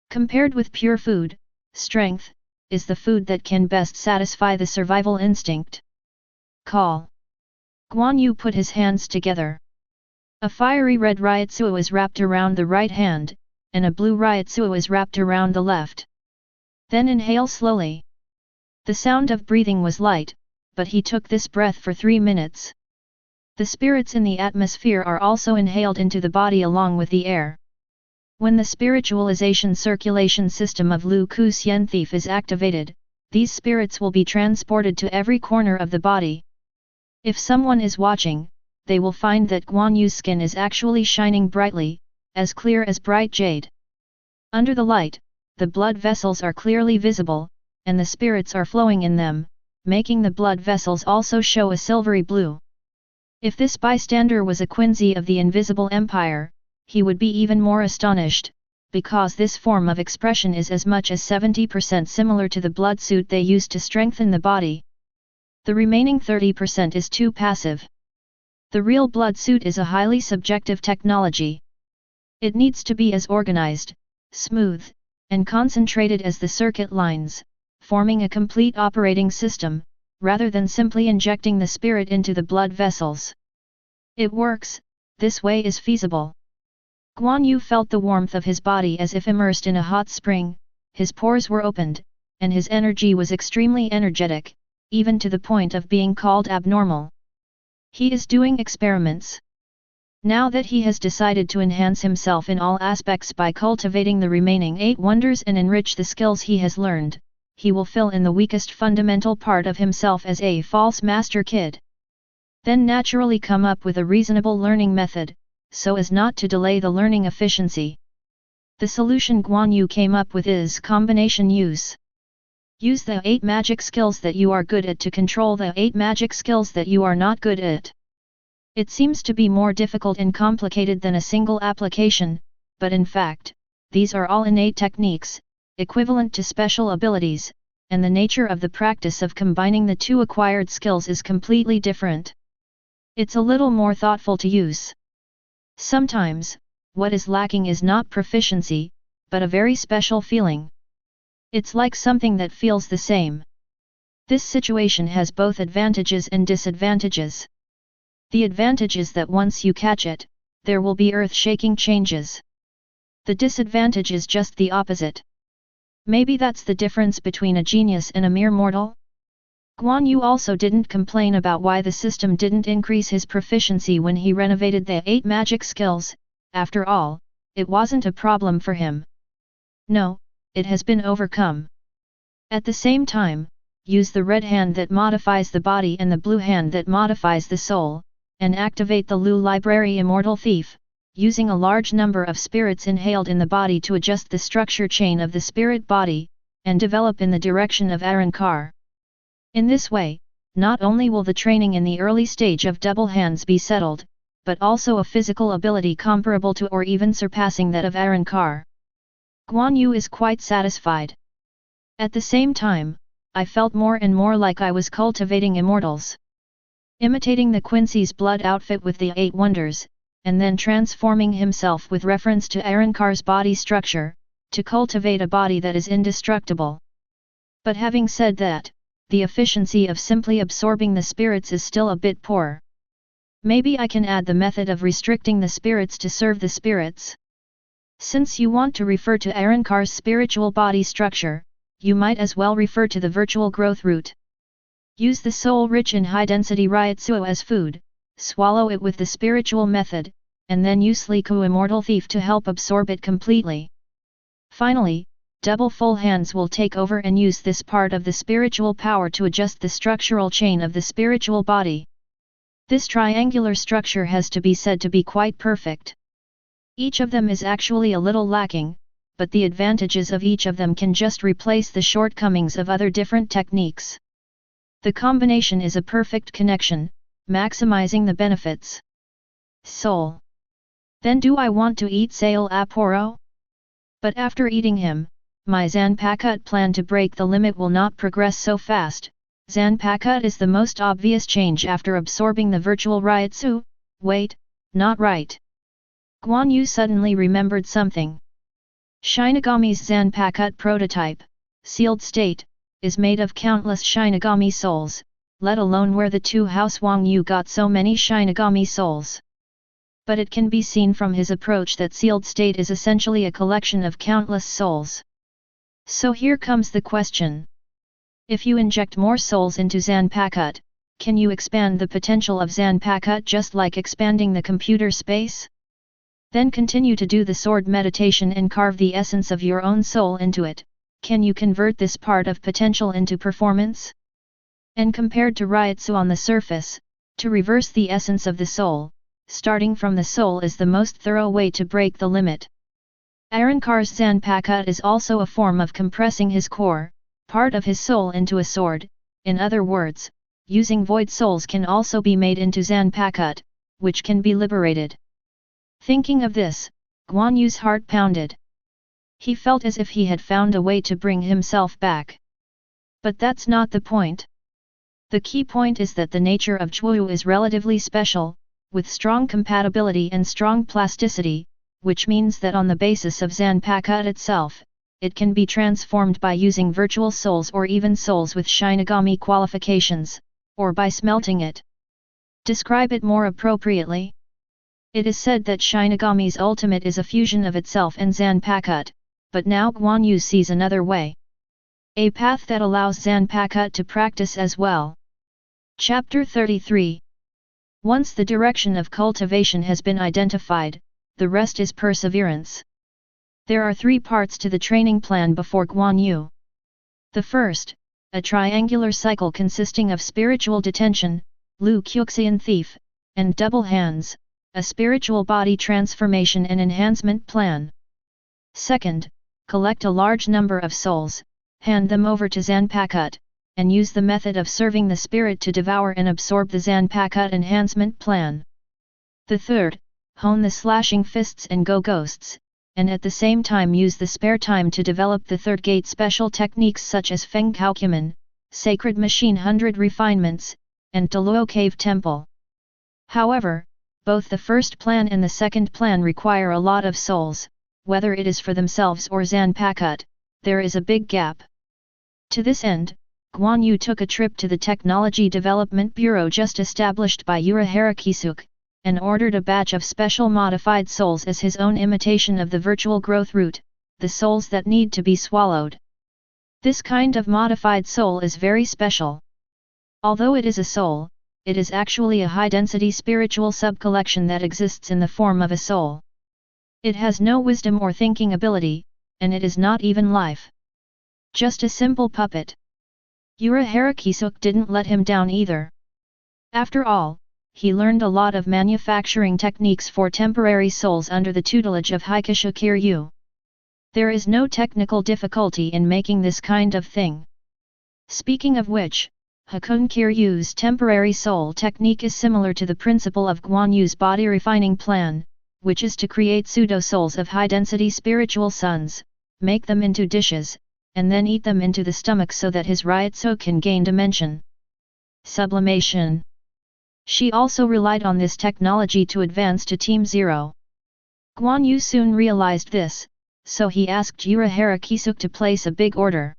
Compared with pure food, strength is the food that can best satisfy the survival instinct. Call. Guan Yu put his hands together. A fiery red Ryotsu is wrapped around the right hand, and a blue Ryotsu is wrapped around the left. Then inhale slowly. The sound of breathing was light, but he took this breath for 3 minutes. The spirits in the atmosphere are also inhaled into the body along with the air. When the spiritualization circulation system of Lu Ku Xian Thief is activated, these spirits will be transported to every corner of the body. If someone is watching, they will find that Guan Yu's skin is actually shining brightly, as clear as bright jade. Under the light, the blood vessels are clearly visible, and the spirits are flowing in them, making the blood vessels also show a silvery blue. If this bystander was a Quincy of the Invisible Empire, he would be even more astonished, because this form of expression is as much as 70% similar to the blood suit they use to strengthen the body. The remaining 30% is too passive. The real blood suit is a highly subjective technology. It needs to be as organized, smooth, and concentrated as the circuit lines, forming a complete operating system, rather than simply injecting the spirit into the blood vessels. It works, this way is feasible. Guan Yu felt the warmth of his body as if immersed in a hot spring, his pores were opened, and his energy was extremely energetic, even to the point of being called abnormal. He is doing experiments. Now that he has decided to enhance himself in all aspects by cultivating the remaining 8 wonders and enrich the skills he has learned, he will fill in the weakest fundamental part of himself as a false master kid. Then naturally come up with a reasonable learning method, so as not to delay the learning efficiency. The solution Guan Yu came up with is combination use. Use the 8 magic skills that you are good at to control the 8 magic skills that you are not good at. It seems to be more difficult and complicated than a single application, but in fact, these are all innate techniques, equivalent to special abilities, and the nature of the practice of combining the 2 acquired skills is completely different. It's a little more thoughtful to use. Sometimes, what is lacking is not proficiency, but a very special feeling. It's like something that feels the same. This situation has both advantages and disadvantages. The advantage is that once you catch it, there will be earth-shaking changes. The disadvantage is just the opposite. Maybe that's the difference between a genius and a mere mortal? Guan Yu also didn't complain about why the system didn't increase his proficiency when he renovated the 8 magic skills. After all, it wasn't a problem for him. No, it has been overcome. At the same time, use the red hand that modifies the body and the blue hand that modifies the soul, and activate the Lu Library Immortal Thief, using a large number of spirits inhaled in the body to adjust the structure chain of the spirit body, and develop in the direction of Arankar. In this way, not only will the training in the early stage of double hands be settled, but also a physical ability comparable to or even surpassing that of Arankar. Guan Yu is quite satisfied. At the same time, I felt more and more like I was cultivating immortals. Imitating the Quincy's blood outfit with the 8 wonders, and then transforming himself with reference to Arankar's body structure, to cultivate a body that is indestructible. But having said that, the efficiency of simply absorbing the spirits is still a bit poor. Maybe I can add the method of restricting the spirits to serve the spirits. Since you want to refer to Arankar's spiritual body structure, you might as well refer to the virtual growth route. Use the soul-rich and high-density Ryatsuo as food, swallow it with the spiritual method, and then use Liku Immortal Thief to help absorb it completely. Finally, double full hands will take over and use this part of the spiritual power to adjust the structural chain of the spiritual body. This triangular structure has to be said to be quite perfect. Each of them is actually a little lacking, but the advantages of each of them can just replace the shortcomings of other different techniques. The combination is a perfect connection, maximizing the benefits. Soul. Then do I want to eat Szayelaporro? But after eating him, my Zanpakutō plan to break the limit will not progress so fast. Zanpakutō is the most obvious change after absorbing the virtual Ryatsu. Wait, not right. Guan Yu suddenly remembered something. Shinigami's Zanpakutō prototype, sealed state, is made of countless Shinigami souls, let alone where the 2 House Guan Yu got so many Shinigami souls. But it can be seen from his approach that sealed state is essentially a collection of countless souls. So here comes the question. If you inject more souls into Zanpakutō, can you expand the potential of Zanpakutō just like expanding the computer space? Then continue to do the sword meditation and carve the essence of your own soul into it. Can you convert this part of potential into performance? And compared to Ryatsu on the surface, to reverse the essence of the soul, starting from the soul is the most thorough way to break the limit. Arankar's Zanpakutō is also a form of compressing his core, part of his soul into a sword. In other words, using void souls can also be made into Zanpakutō, which can be liberated. Thinking of this, Guan Yu's heart pounded. He felt as if he had found a way to bring himself back. But that's not the point. The key point is that the nature of Zhuyu is relatively special, with strong compatibility and strong plasticity, which means that on the basis of Zanpakutō itself, it can be transformed by using virtual souls or even souls with Shinigami qualifications, or by smelting it. Describe it more appropriately. It is said that Shinigami's ultimate is a fusion of itself and Zanpakutō, but now Guan Yu sees another way. A path that allows Zanpakutō to practice as well. Chapter 33. Once the direction of cultivation has been identified, the rest is perseverance. There are 3 parts to the training plan before Guan Yu. The first, a triangular cycle consisting of spiritual detention, Lu Kuxian thief, and double hands, a spiritual body transformation and enhancement plan. Second, collect a large number of souls, hand them over to Zanpakutō, and use the method of serving the spirit to devour and absorb the Zanpakutō enhancement plan. The third, hone the slashing fists and go ghosts, and at the same time use the spare time to develop the third gate special techniques such as Fenghou Qimen, Sacred Machine Hundred Refinements, and Deluo Cave Temple. However, both the first plan and the second plan require a lot of souls, whether it is for themselves or Zanpakutō, there is a big gap. To this end, Guan Yu took a trip to the Technology Development Bureau just established by Urahara Kisuke, and ordered a batch of special modified souls as his own imitation of the virtual growth root, the souls that need to be swallowed. This kind of modified soul is very special. Although it is a soul, it is actually a high-density spiritual sub-collection that exists in the form of a soul. It has no wisdom or thinking ability, and it is not even life. Just a simple puppet. Urahara Kisuke didn't let him down either. After all, he learned a lot of manufacturing techniques for temporary souls under the tutelage of Haikisha Kiryu. There is no technical difficulty in making this kind of thing. Speaking of which, Hakun Kiryu's temporary soul technique is similar to the principle of Guan Yu's body refining plan, which is to create pseudo-souls of high-density spiritual sons, make them into dishes, and then eat them into the stomach so that his Ryotso can gain dimension. Sublimation. She also relied on this technology to advance to Team 0. Guan Yu soon realized this, so he asked Urahara Kisuke to place a big order.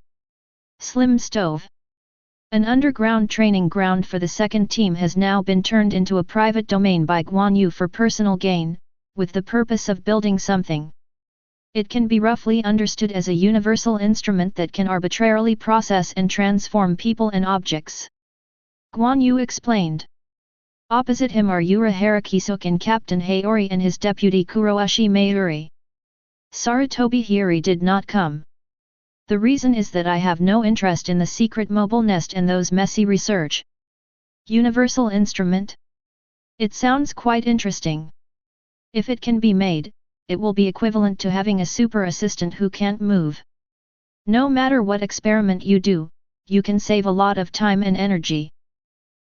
Slim Stove. An underground training ground for the second team has now been turned into a private domain by Guan Yu for personal gain, with the purpose of building something. It can be roughly understood as a universal instrument that can arbitrarily process and transform people and objects. Guan Yu explained. Opposite him are Urahara Kisuke and Captain Hayori and his deputy Kuroashi Mayuri. Sarutobi Hiri did not come. The reason is that I have no interest in the secret mobile nest and those messy research. Universal instrument? It sounds quite interesting. If it can be made, it will be equivalent to having a super assistant who can't move. No matter what experiment you do, you can save a lot of time and energy.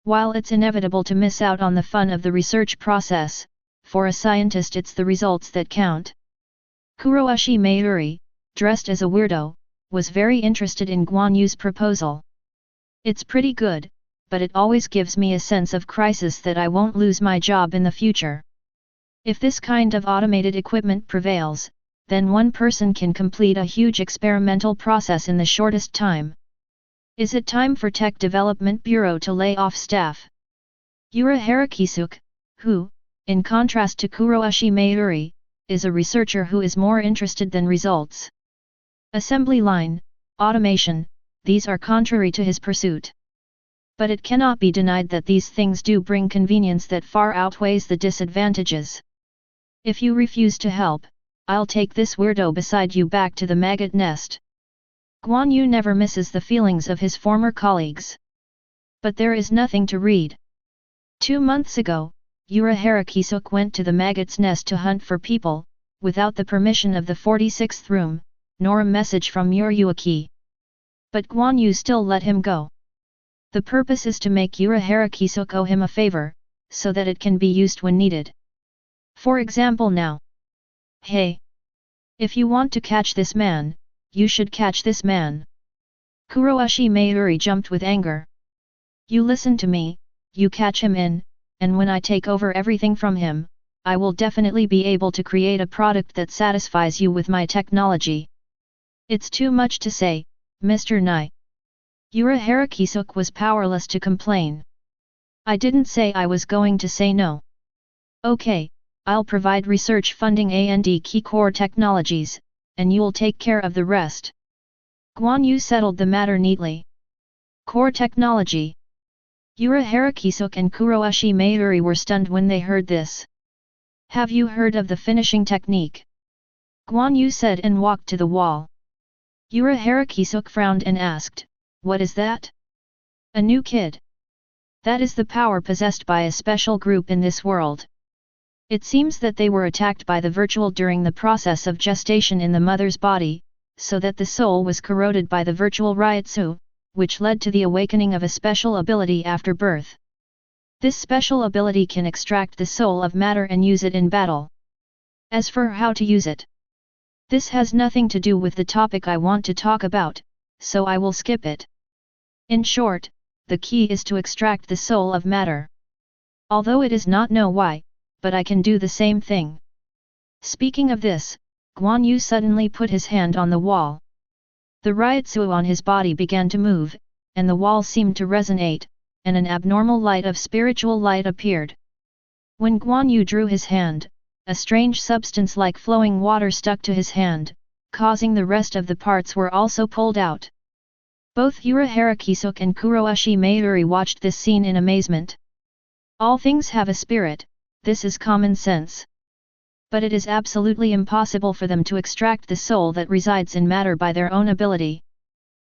While it's inevitable to miss out on the fun of the research process, for a scientist it's the results that count. Kuroashi Mayuri, dressed as a weirdo, was very interested in Guan Yu's proposal. It's pretty good, but it always gives me a sense of crisis that I won't lose my job in the future. If this kind of automated equipment prevails, then one person can complete a huge experimental process in the shortest time. Is it time for Tech Development Bureau to lay off staff? Urahara Kisuke, who, in contrast to Kuroashi Mayuri, is a researcher who is more interested than results. Assembly line, automation, these are contrary to his pursuit. But it cannot be denied that these things do bring convenience that far outweighs the disadvantages. If you refuse to help, I'll take this weirdo beside you back to the maggot nest. Guan Yu never misses the feelings of his former colleagues. But there is nothing to read. 2 months ago, Urahara Kisuke went to the maggot's nest to hunt for people, without the permission of the 46th room, nor a message from Yuruaki. But Guan Yu still let him go. The purpose is to make Urahara Kisuke owe him a favor, so that it can be used when needed. For example now. Hey! If you want to catch this man, you should catch this man. Kuroashi Mayuri jumped with anger. You listen to me, you catch him in, and when I take over everything from him, I will definitely be able to create a product that satisfies you with my technology. It's too much to say, Mr. Nai. Urahara Kisuk was powerless to complain. I didn't say I was going to say no. Okay, I'll provide research funding and key core technologies, and you'll take care of the rest. Guan Yu settled the matter neatly. Core technology. Urahara Kisuk and Kuroishi Mayuri were stunned when they heard this. Have you heard of the finishing technique? Guan Yu said and walked to the wall. Urahara Kisuk frowned and asked, what is that? A new kid. That is the power possessed by a special group in this world. It seems that they were attacked by the virtual during the process of gestation in the mother's body, so that the soul was corroded by the virtual Ryutsu, which led to the awakening of a special ability after birth. This special ability can extract the soul of matter and use it in battle. As for how to use it, this has nothing to do with the topic I want to talk about, so I will skip it. In short, the key is to extract the soul of matter. Although it is not know why, but I can do the same thing. Speaking of this, Guan Yu suddenly put his hand on the wall. The Ryutsu on his body began to move, and the wall seemed to resonate, and an abnormal light of spiritual light appeared. When Guan Yu drew his hand, a strange substance like flowing water stuck to his hand, causing the rest of the parts were also pulled out. Both Urahara Kisuk and Kuroishi Mayuri watched this scene in amazement. All things have a spirit, this is common sense. But it is absolutely impossible for them to extract the soul that resides in matter by their own ability.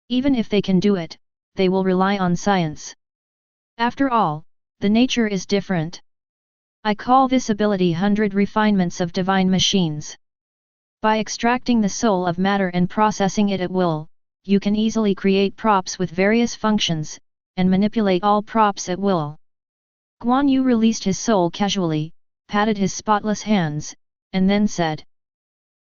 Even if they can do it, they will rely on science. After all, the nature is different. I call this ability 100 refinements of divine machines. By extracting the soul of matter and processing it at will, you can easily create props with various functions, and manipulate all props at will. Guan Yu released his soul casually, patted his spotless hands, and then said,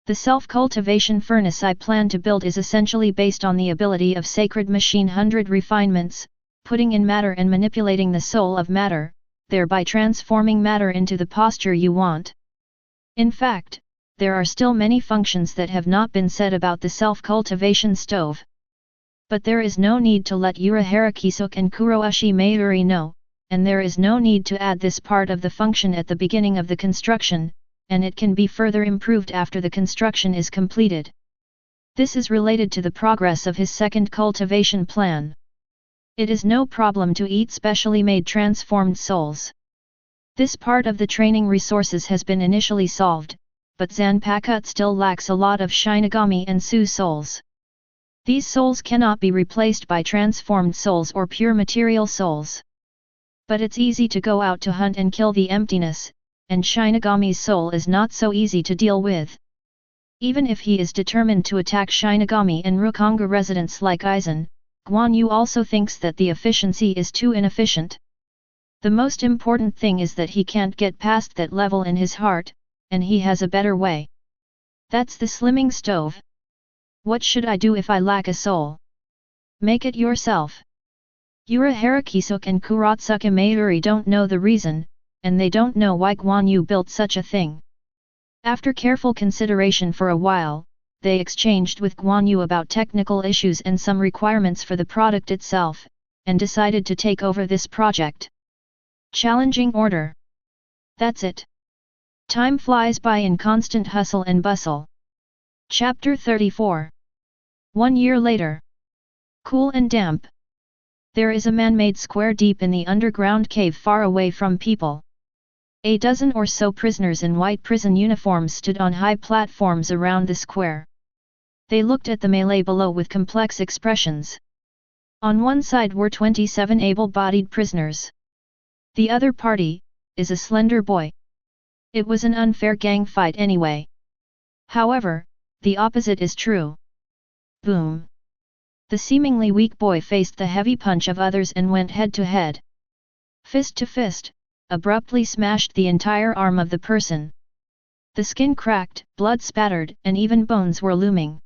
the self-cultivation furnace I plan to build is essentially based on the ability of sacred Machine 100 refinements, putting in matter and manipulating the soul of matter, thereby transforming matter into the posture you want. In fact, there are still many functions that have not been said about the self-cultivation stove. But there is no need to let Urahara Kisuk and Kuroishi Mayuri know, and there is no need to add this part of the function at the beginning of the construction, and it can be further improved after the construction is completed. This is related to the progress of his second cultivation plan. It is no problem to eat specially made transformed souls. This part of the training resources has been initially solved, but Zanpakutō still lacks a lot of Shinigami and Su souls. These souls cannot be replaced by transformed souls or pure material souls. But it's easy to go out to hunt and kill the emptiness, and Shinigami's soul is not so easy to deal with. Even if he is determined to attack Shinigami and Rukonga residents like Aizen, Guan Yu also thinks that the efficiency is too inefficient. The most important thing is that he can't get past that level in his heart, and he has a better way. That's the slimming stove. What should I do if I lack a soul? Make it yourself. Urahara Kisuk and Kurotsuka Mayuri don't know the reason, and they don't know why Guan Yu built such a thing. After careful consideration for a while, they exchanged with Guan Yu about technical issues and some requirements for the product itself, and decided to take over this project. Challenging order. That's it. Time flies by in constant hustle and bustle. Chapter 34. 1 year later. Cool and damp. There is a man-made square deep in the underground cave far away from people. A dozen or so prisoners in white prison uniforms stood on high platforms around the square. They looked at the melee below with complex expressions. On one side were 27 able-bodied prisoners. The other party is a slender boy. It was an unfair gang fight anyway. However, the opposite is true. Boom! The seemingly weak boy faced the heavy punch of others and went head to head. Fist to fist, abruptly smashed the entire arm of the person. The skin cracked, blood spattered, and even bones were looming.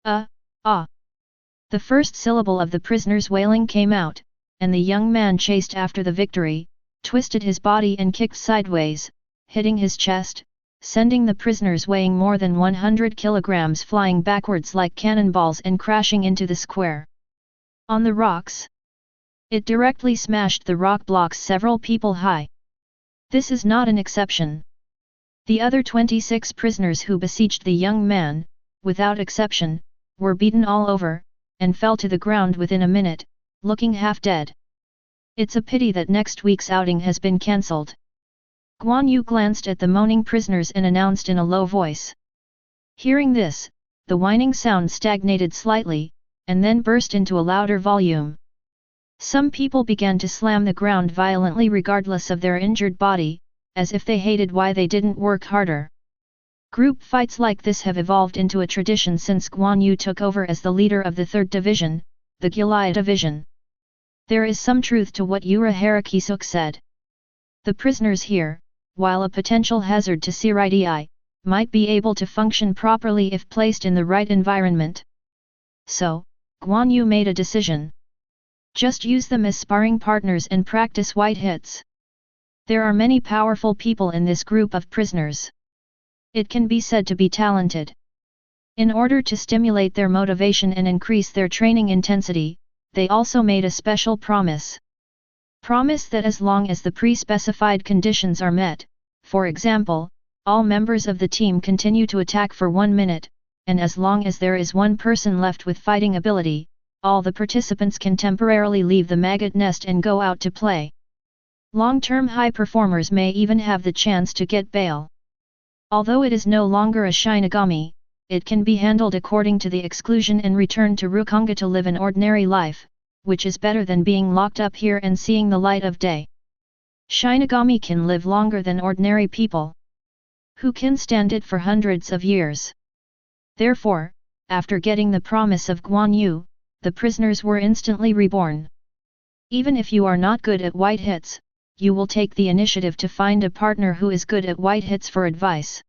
The first syllable of the prisoner's wailing came out, and the young man chased after the victory, twisted his body and kicked sideways, hitting his chest, sending the prisoners weighing more than 100 kilograms flying backwards like cannonballs and crashing into the square. On the rocks, it directly smashed the rock blocks several people high. This is not an exception. The other 26 prisoners who besieged the young man, without exception, were beaten all over, and fell to the ground within a minute, looking half dead. It's a pity that next week's outing has been cancelled. Guan Yu glanced at the moaning prisoners and announced in a low voice. Hearing this, the whining sound stagnated slightly, and then burst into a louder volume. Some people began to slam the ground violently regardless of their injured body, as if they hated why they didn't work harder. Group fights like this have evolved into a tradition since Guan Yu took over as the leader of the 3rd Division, the Gilai Division. There is some truth to what Ura Harakisuk said. The prisoners here, while a potential hazard to Siridi, might be able to function properly if placed in the right environment. So, Guan Yu made a decision. Just use them as sparring partners and practice white hits. There are many powerful people in this group of prisoners. It can be said to be talented. In order to stimulate their motivation and increase their training intensity, they also made a special promise. Promise that as long as the pre-specified conditions are met, for example, all members of the team continue to attack for 1 minute, and as long as there is one person left with fighting ability, all the participants can temporarily leave the maggot nest and go out to play. Long-term high performers may even have the chance to get bail. Although it is no longer a Shinigami, it can be handled according to the exclusion and return to Rukonga to live an ordinary life, which is better than being locked up here and seeing the light of day. Shinigami can live longer than ordinary people, who can stand it for hundreds of years. Therefore, after getting the promise of Guan Yu, the prisoners were instantly reborn. Even if you are not good at white hits, you will take the initiative to find a partner who is good at white hits for advice.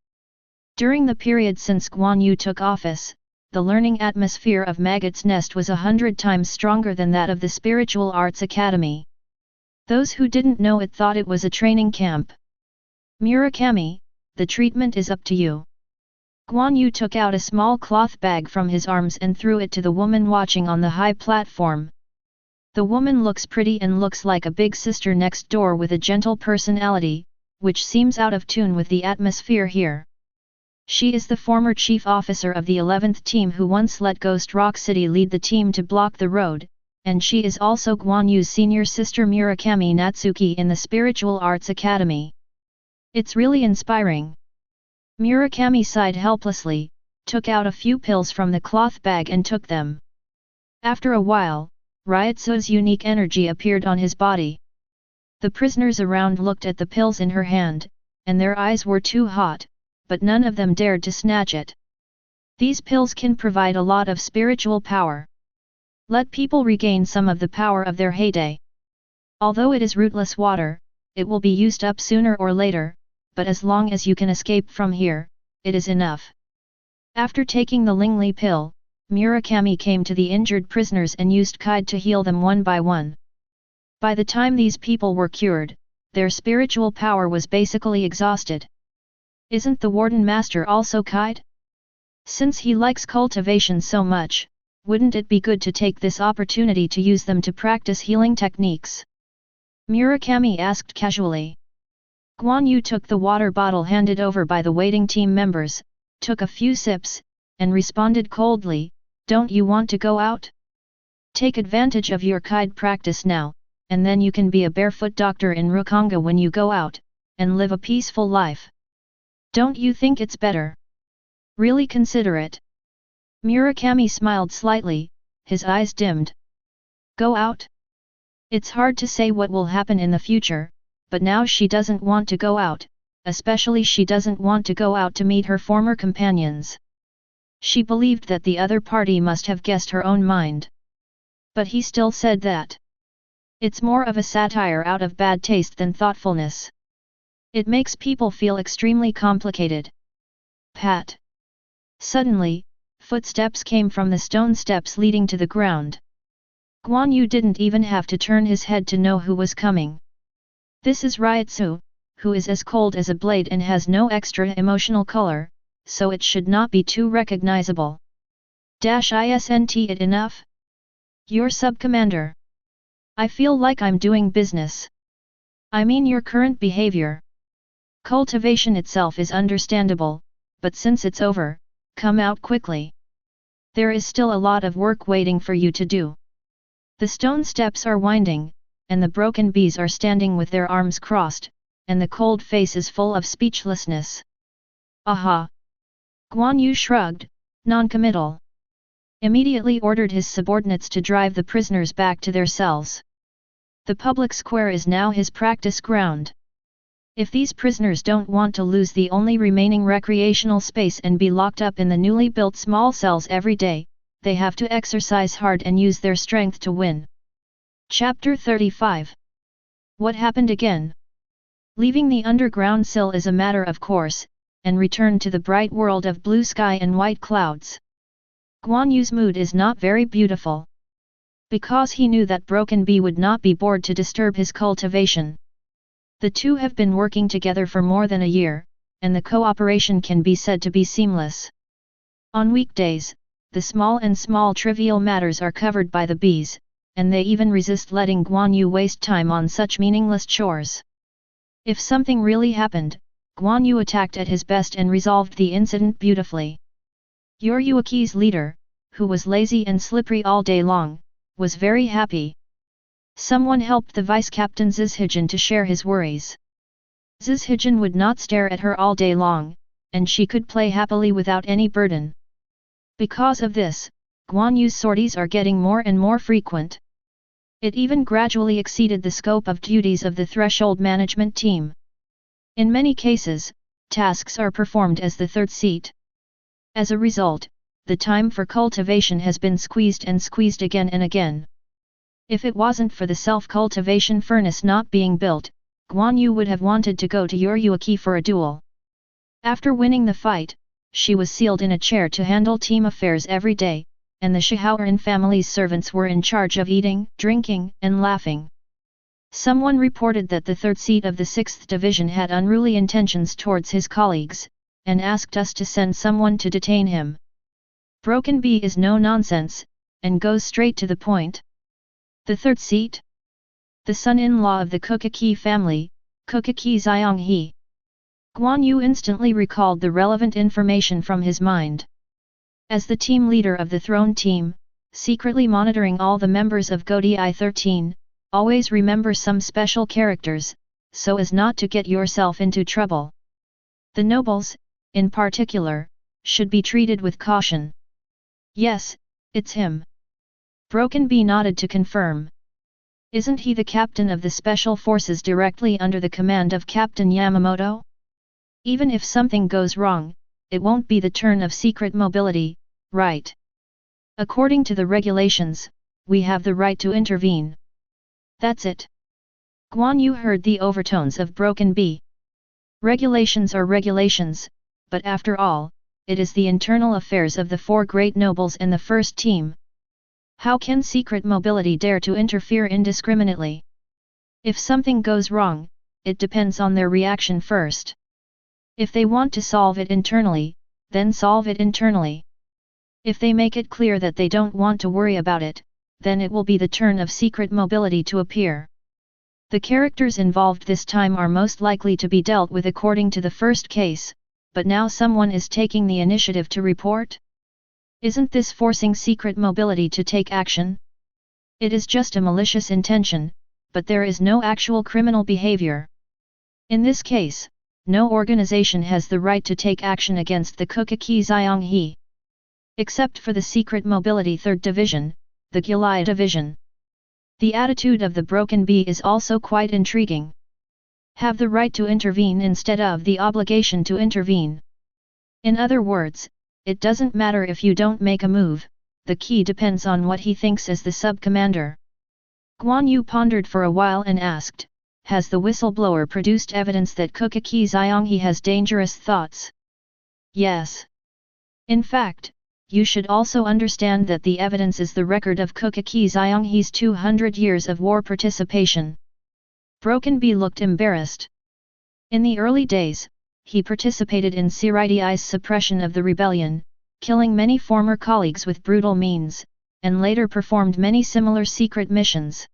During the period since Guan Yu took office, the learning atmosphere of Maggot's Nest was 100 times stronger than that of the Spiritual Arts Academy. Those who didn't know it thought it was a training camp. Murakami, the treatment is up to you. Guan Yu took out a small cloth bag from his arms and threw it to the woman watching on the high platform. The woman looks pretty and looks like a big sister next door with a gentle personality, which seems out of tune with the atmosphere here. She is the former chief officer of the 11th team who once let Ghost Rock City lead the team to block the road, and she is also Guan Yu's senior sister Murakami Natsuki in the Spiritual Arts Academy. It's really inspiring. Murakami sighed helplessly, took out a few pills from the cloth bag and took them. After a while, Ryotsu's unique energy appeared on his body. The prisoners around looked at the pills in her hand, and their eyes were too hot, but none of them dared to snatch it. These pills can provide a lot of spiritual power. Let people regain some of the power of their heyday. Although it is rootless water, it will be used up sooner or later, but as long as you can escape from here, it is enough. After taking the Lingli pill, Murakami came to the injured prisoners and used Kide to heal them one by one. By the time these people were cured, their spiritual power was basically exhausted. Isn't the Warden Master also Kide? Since he likes cultivation so much, wouldn't it be good to take this opportunity to use them to practice healing techniques? Murakami asked casually. Guan Yu took the water bottle handed over by the waiting team members, took a few sips, and responded coldly, "Don't you want to go out? Take advantage of your Kide practice now, and then you can be a barefoot doctor in Rukonga when you go out, and live a peaceful life. Don't you think it's better? Really consider it." Murakami smiled slightly, his eyes dimmed. Go out? It's hard to say what will happen in the future, but now she doesn't want to go out, especially she doesn't want to go out to meet her former companions. She believed that the other party must have guessed her own mind. But he still said that. It's more of a satire out of bad taste than thoughtfulness. It makes people feel extremely complicated. Pat. Suddenly, footsteps came from the stone steps leading to the ground. Guan Yu didn't even have to turn his head to know who was coming. This is Ryutsu, who is as cold as a blade and has no extra emotional color, so it should not be too recognizable. Isn't it enough? Your sub-commander. I feel like I'm doing business. I mean your current behavior. Cultivation itself is understandable, but since it's over, come out quickly. There is still a lot of work waiting for you to do. The stone steps are winding, and the broken bees are standing with their arms crossed, and the cold face is full of speechlessness. Aha! Guan Yu shrugged, non-committal. Immediately ordered his subordinates to drive the prisoners back to their cells. The public square is now his practice ground. If these prisoners don't want to lose the only remaining recreational space and be locked up in the newly built small cells every day, they have to exercise hard and use their strength to win. Chapter 35. What happened again? Leaving the underground cell is a matter of course, and return to the bright world of blue sky and white clouds. Guan Yu's mood is not very beautiful. Because he knew that Broken Bee would not be bored to disturb his cultivation. The two have been working together for more than a year, and the cooperation can be said to be seamless. On weekdays, the small trivial matters are covered by the bees, and they even resist letting Guan Yu waste time on such meaningless chores. If something really happened, Guan Yu attacked at his best and resolved the incident beautifully. Yoryuki's leader, who was lazy and slippery all day long, was very happy. Someone helped the vice-captain Zizhijin to share his worries. Zizhijin would not stare at her all day long, and she could play happily without any burden. Because of this, Guan Yu's sorties are getting more and more frequent. It even gradually exceeded the scope of duties of the threshold management team. In many cases, tasks are performed as the third seat. As a result, the time for cultivation has been squeezed and squeezed again and again. If it wasn't for the self-cultivation furnace not being built, Guan Yu would have wanted to go to Yoryuki for a duel. After winning the fight, she was sealed in a chair to handle team affairs every day, and the Shaoran family's servants were in charge of eating, drinking, and laughing. Someone reported that the third seat of the 6th Division had unruly intentions towards his colleagues, and asked us to send someone to detain him. Broken Bee is no nonsense, and goes straight to the point. The third seat? The son-in-law of the Kukaki family, Kukaki Xianghe. Guan Yu instantly recalled the relevant information from his mind. As the team leader of the throne team, secretly monitoring all the members of Godi 13, always remember some special characters, so as not to get yourself into trouble. The nobles, in particular, should be treated with caution. Yes, it's him. Broken Bee nodded to confirm. Isn't he the captain of the special forces directly under the command of Captain Yamamoto? Even if something goes wrong, it won't be the turn of secret mobility, right? According to the regulations, we have the right to intervene. That's it. Guan Yu heard the overtones of Broken Bee. Regulations are regulations, but after all, it is the internal affairs of the 4 great nobles and the first team. How can secret mobility dare to interfere indiscriminately? If something goes wrong, it depends on their reaction first. If they want to solve it internally, then solve it internally. If they make it clear that they don't want to worry about it, then it will be the turn of secret mobility to appear. The characters involved this time are most likely to be dealt with according to the first case, but now someone is taking the initiative to report? Isn't this forcing secret mobility to take action? It is just a malicious intention, but there is no actual criminal behavior. In this case, no organization has the right to take action against the Kukaki Xianghe. Except for the Secret Mobility 3rd Division, the Gilai Division. The attitude of the Broken Bee is also quite intriguing. Have the right to intervene instead of the obligation to intervene. In other words, it doesn't matter if you don't make a move, the key depends on what he thinks as the sub-commander. Guan Yu pondered for a while and asked, has the whistleblower produced evidence that Kukaki Xianghe has dangerous thoughts? Yes. In fact, you should also understand that the evidence is the record of Kukaki Xianghe's 200 years of war participation. Broken Bee looked embarrassed. In the early days, he participated in Szayelaporro's suppression of the rebellion, killing many former colleagues with brutal means, and later performed many similar secret missions.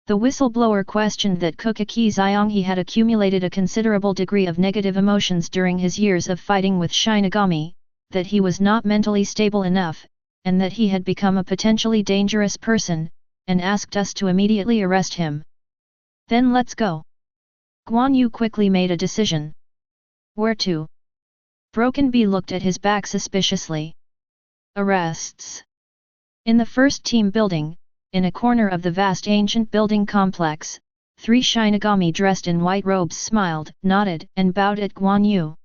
The whistleblower questioned that Kukaki Xianghe had accumulated a considerable degree of negative emotions during his years of fighting with Shinigami, that he was not mentally stable enough, and that he had become a potentially dangerous person, and asked us to immediately arrest him. Then let's go. Guan Yu quickly made a decision. Where to? Broken Bee looked at his back suspiciously. Arrests. In the first team building, in a corner of the vast ancient building complex, 3 Shinigami dressed in white robes smiled, nodded, and bowed at Guan Yu.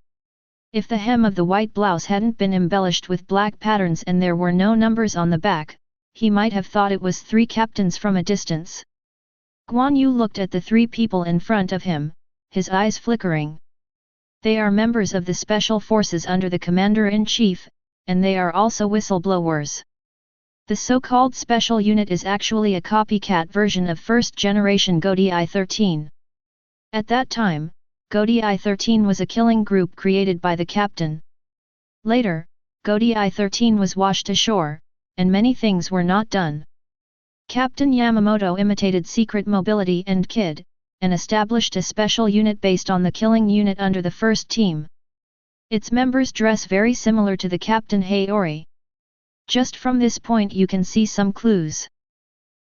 If the hem of the white blouse hadn't been embellished with black patterns and there were no numbers on the back, he might have thought it was 3 captains from a distance. Guan Yu looked at the 3 people in front of him, his eyes flickering. They are members of the special forces under the Commander-in-Chief, and they are also whistleblowers. The so-called special unit is actually a copycat version of first-generation GoDi-13. At that time, GoDi-13 was a killing group created by the captain. Later, GoDi-13 was washed ashore, and many things were not done. Captain Yamamoto imitated secret mobility and KID, and established a special unit based on the killing unit under the first team. Its members dress very similar to the Captain Hayori. Just from this point you can see some clues.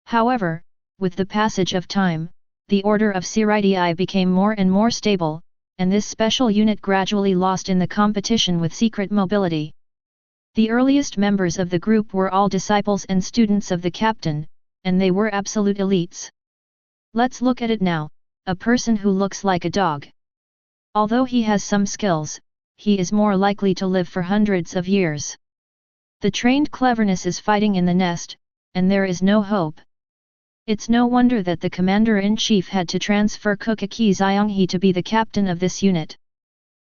However, with the passage of time, the order of Szayelaporro became more and more stable, and this special unit gradually lost in the competition with secret mobility. The earliest members of the group were all disciples and students of the captain, and they were absolute elites. Let's look at it now, a person who looks like a dog. Although he has some skills, he is more likely to live for hundreds of years. The trained cleverness is fighting in the nest, and there is no hope. It's no wonder that the Commander-in-Chief had to transfer Kukaki Xianghe to be the captain of this unit.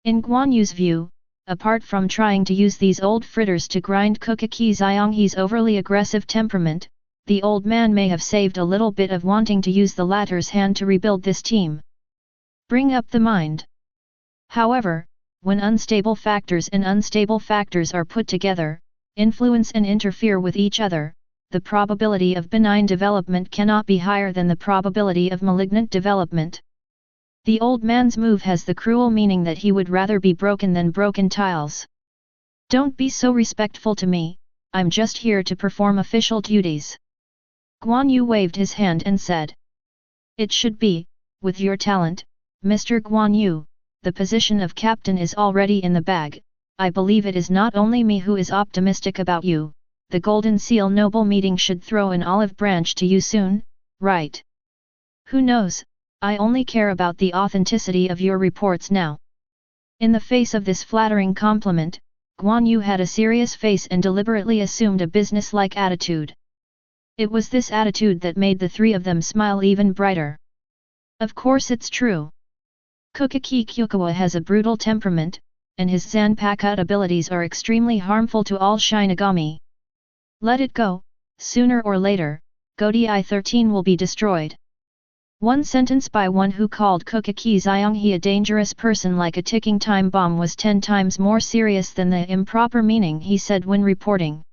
In Guan Yu's view, apart from trying to use these old fritters to grind Kukaki Xianghe's overly aggressive temperament, the old man may have saved a little bit of wanting to use the latter's hand to rebuild this team. Bring up the mind. However, when unstable factors are put together, influence and interfere with each other, the probability of benign development cannot be higher than the probability of malignant development. The old man's move has the cruel meaning that he would rather be broken than broken tiles. Don't be so respectful to me, I'm just here to perform official duties. Guan Yu waved his hand and said. It should be, with your talent, Mr. Guan Yu, the position of captain is already in the bag. I believe it is not only me who is optimistic about you, the Golden Seal Noble meeting should throw an olive branch to you soon, right? Who knows, I only care about the authenticity of your reports now. In the face of this flattering compliment, Guan Yu had a serious face and deliberately assumed a business-like attitude. It was this attitude that made the 3 of them smile even brighter. Of course it's true. Kukaki Kyukawa has a brutal temperament, and his Zanpakutō abilities are extremely harmful to all Shinigami. Let it go, sooner or later, GoDi-13 will be destroyed. One sentence by one who called Kukaki Xianghe a dangerous person like a ticking time bomb was 10 times more serious than the improper meaning he said when reporting.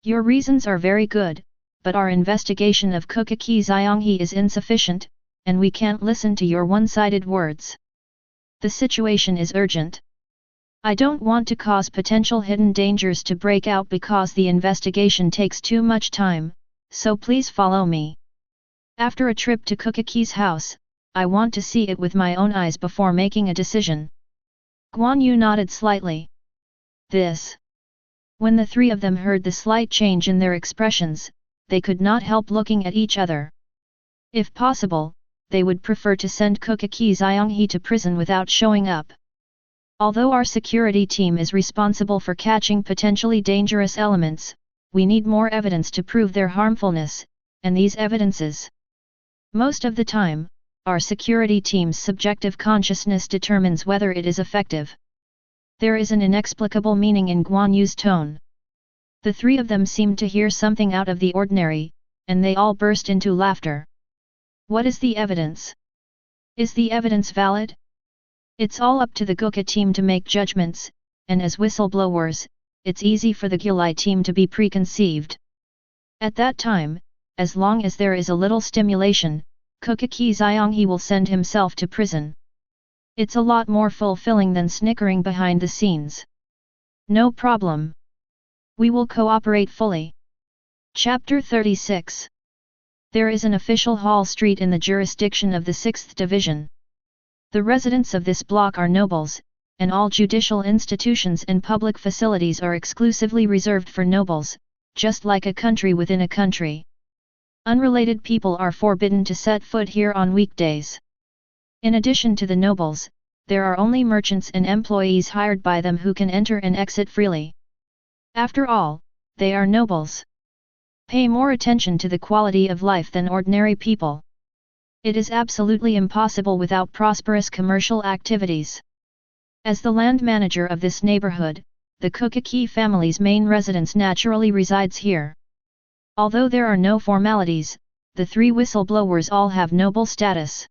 Your reasons are very good, but our investigation of Kukaki Xianghe is insufficient, and we can't listen to your one-sided words. The situation is urgent. I don't want to cause potential hidden dangers to break out because the investigation takes too much time, so please follow me. After a trip to Kukaki's house, I want to see it with my own eyes before making a decision. Guan Yu nodded slightly. This. When the 3 of them heard the slight change in their expressions, they could not help looking at each other. If possible, they would prefer to send Kukaki Xianghe to prison without showing up. Although our security team is responsible for catching potentially dangerous elements, we need more evidence to prove their harmfulness, and these evidences. Most of the time, our security team's subjective consciousness determines whether it is effective. There is an inexplicable meaning in Guan Yu's tone. The 3 of them seemed to hear something out of the ordinary, and they all burst into laughter. What is the evidence? Is the evidence valid? It's all up to the Gukka team to make judgments, and as whistleblowers, it's easy for the Gyulai team to be preconceived. At that time, as long as there is a little stimulation, Kukaki Xianghe will send himself to prison. It's a lot more fulfilling than snickering behind the scenes. No problem. We will cooperate fully. Chapter 36. There is an official hall street in the jurisdiction of the 6th Division. The residents of this block are nobles, and all judicial institutions and public facilities are exclusively reserved for nobles, just like a country within a country. Unrelated people are forbidden to set foot here on weekdays. In addition to the nobles, there are only merchants and employees hired by them who can enter and exit freely. After all, they are nobles. Pay more attention to the quality of life than ordinary people. It is absolutely impossible without prosperous commercial activities. As the land manager of this neighborhood, the Kukaki family's main residence naturally resides here. Although there are no formalities, the 3 whistleblowers all have noble status.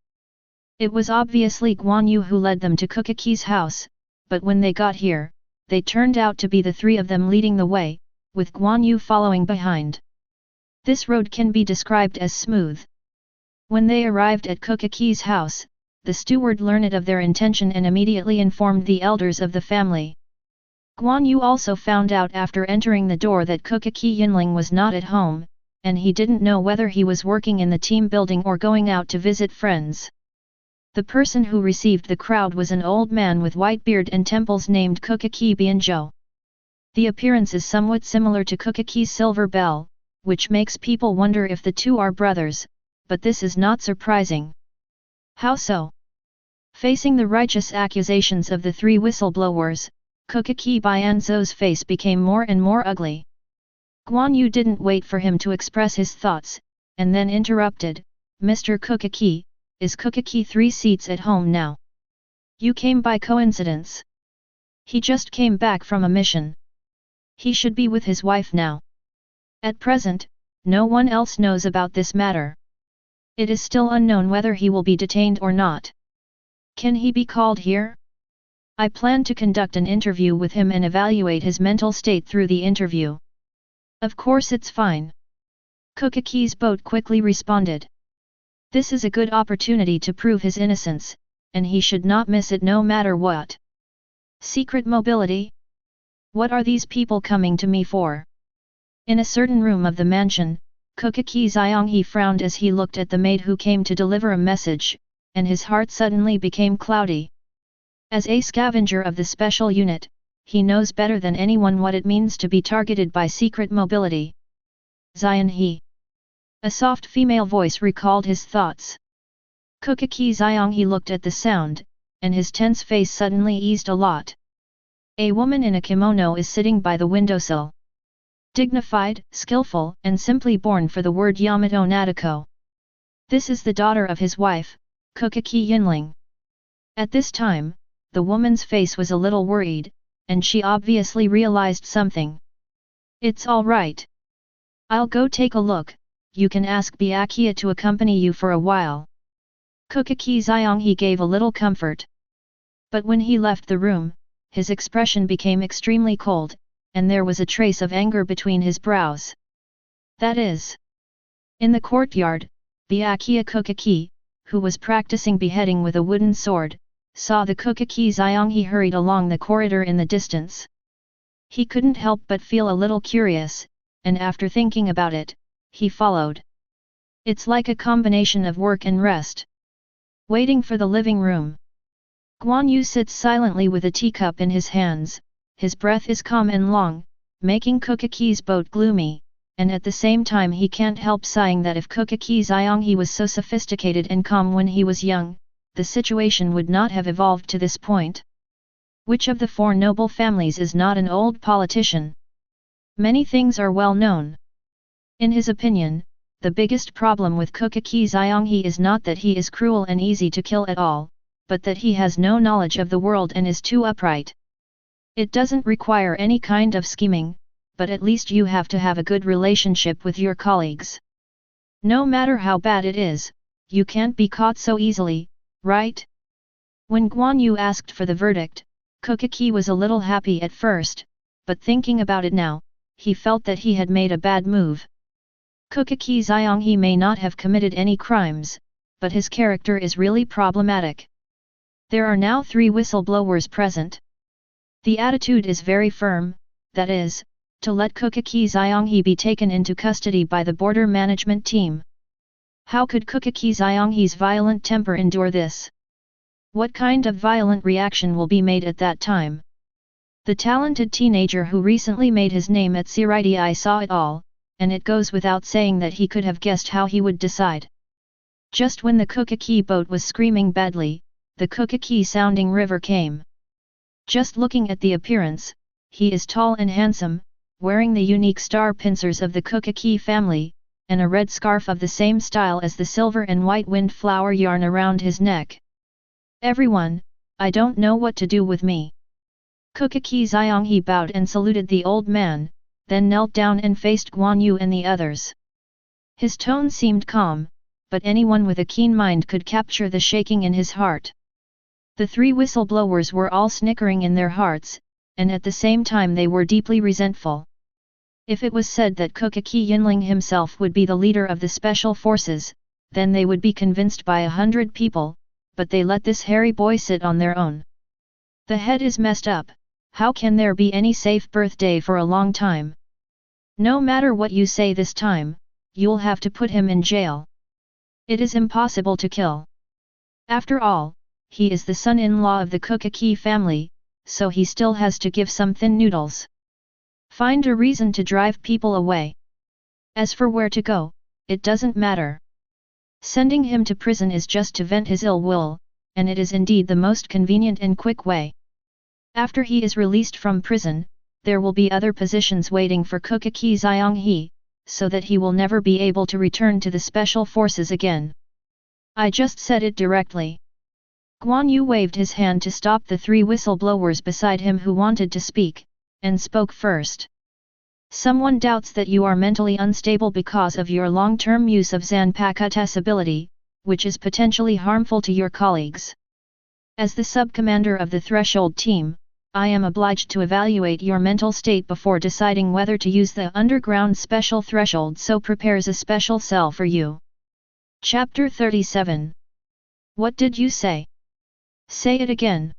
It was obviously Guan Yu who led them to Kukaki's house, but when they got here, they turned out to be the 3 of them leading the way, with Guan Yu following behind. This road can be described as smooth. When they arrived at Kukaki's house, the steward learned of their intention and immediately informed the elders of the family. Guan Yu also found out after entering the door that Kukaki Yinling was not at home, and he didn't know whether he was working in the team building or going out to visit friends. The person who received the crowd was an old man with white beard and temples named Kukaki Bianzhou. The appearance is somewhat similar to Kukaki's silver bell, which makes people wonder if the two are brothers, but this is not surprising. How so? Facing the righteous accusations of the 3 whistleblowers, Kukaki Bianzhou's face became more and more ugly. Guan Yu didn't wait for him to express his thoughts, and then interrupted, "Mr. Kukaki, is Kukaki 3 seats at home now? You came by coincidence. He just came back from a mission. He should be with his wife now. At present, no one else knows about this matter. It is still unknown whether he will be detained or not. Can he be called here? I plan to conduct an interview with him and evaluate his mental state through the interview." "Of course it's fine." Kukaki's boat quickly responded. "This is a good opportunity to prove his innocence, and he should not miss it no matter what." Secret mobility? What are these people coming to me for? In a certain room of the mansion, Kukaki Xianghe frowned as he looked at the maid who came to deliver a message, and his heart suddenly became cloudy. As a scavenger of the special unit, he knows better than anyone what it means to be targeted by secret mobility. Xianghe. A soft female voice recalled his thoughts. Kukaki Xianghe looked at the sound, and his tense face suddenly eased a lot. A woman in a kimono is sitting by the windowsill. Dignified, skillful, and simply born for the word Yamato Nadeko. This is the daughter of his wife, Kukaki Yinling. At this time, the woman's face was a little worried, and she obviously realized something. "It's all right. I'll go take a look, you can ask Byakuya to accompany you for a while." Kukaki Xianghe gave a little comfort. But when he left the room, his expression became extremely cold, and there was a trace of anger between his brows. That is. In the courtyard, Byakuya Kukaki, who was practicing beheading with a wooden sword, saw the Kukaki Xianghe hurried along the corridor in the distance. He couldn't help but feel a little curious, and after thinking about it, he followed. It's like a combination of work and rest. Waiting for the living room. Guan Yu sits silently with a teacup in his hands, his breath is calm and long, making Kukaki's boat gloomy, and at the same time he can't help sighing that if Kukaki Xianghe was so sophisticated and calm when he was young, the situation would not have evolved to this point. Which of the 4 noble families is not an old politician? Many things are well known. In his opinion, the biggest problem with Kukaki Xianghe is not that he is cruel and easy to kill at all, but that he has no knowledge of the world and is too upright. It doesn't require any kind of scheming, but at least you have to have a good relationship with your colleagues. No matter how bad it is, you can't be caught so easily, right? When Guan Yu asked for the verdict, Kokaki was a little happy at first, but thinking about it now, he felt that he had made a bad move. Kokaki Xianghe may not have committed any crimes, but his character is really problematic. There are now 3 whistleblowers present. The attitude is very firm, that is, to let Kokaki Xianghe be taken into custody by the border management team. How could Kokaki Xianghe's violent temper endure this? What kind of violent reaction will be made at that time? The talented teenager who recently made his name at Siritii saw it all, and it goes without saying that he could have guessed how he would decide. Just when the Kokaki boat was screaming badly, the Kokaki-sounding river came. Just looking at the appearance, he is tall and handsome, wearing the unique star pincers of the Kokaki family, and a red scarf of the same style as the silver and white windflower yarn around his neck. Everyone, I don't know what to do with me. Kokaki Xianghe bowed and saluted the old man, then knelt down and faced Guan Yu and the others. His tone seemed calm, but anyone with a keen mind could capture the shaking in his heart. The 3 whistleblowers were all snickering in their hearts, and at the same time they were deeply resentful. If it was said that Kokaki Yinling himself would be the leader of the special forces, then they would be convinced by 100 people, but they let this hairy boy sit on their own. The head is messed up, how can there be any safe birthday for a long time? No matter what you say this time, you'll have to put him in jail. It is impossible to kill. After all, he is the son-in-law of the Kokaki family, so he still has to give some thin noodles. Find a reason to drive people away. As for where to go, it doesn't matter. Sending him to prison is just to vent his ill will, and it is indeed the most convenient and quick way. After he is released from prison, there will be other positions waiting for Kokaki Xianghe, so that he will never be able to return to the special forces again. I just said it directly. Guan Yu waved his hand to stop the 3 whistleblowers beside him who wanted to speak, and spoke first. Someone doubts that you are mentally unstable because of your long-term use of Zanpakutō's ability, which is potentially harmful to your colleagues. As the sub-commander of the Threshold team, I am obliged to evaluate your mental state before deciding whether to use the underground special threshold, so prepares a special cell for you. Chapter 37. What did you say? Say it again.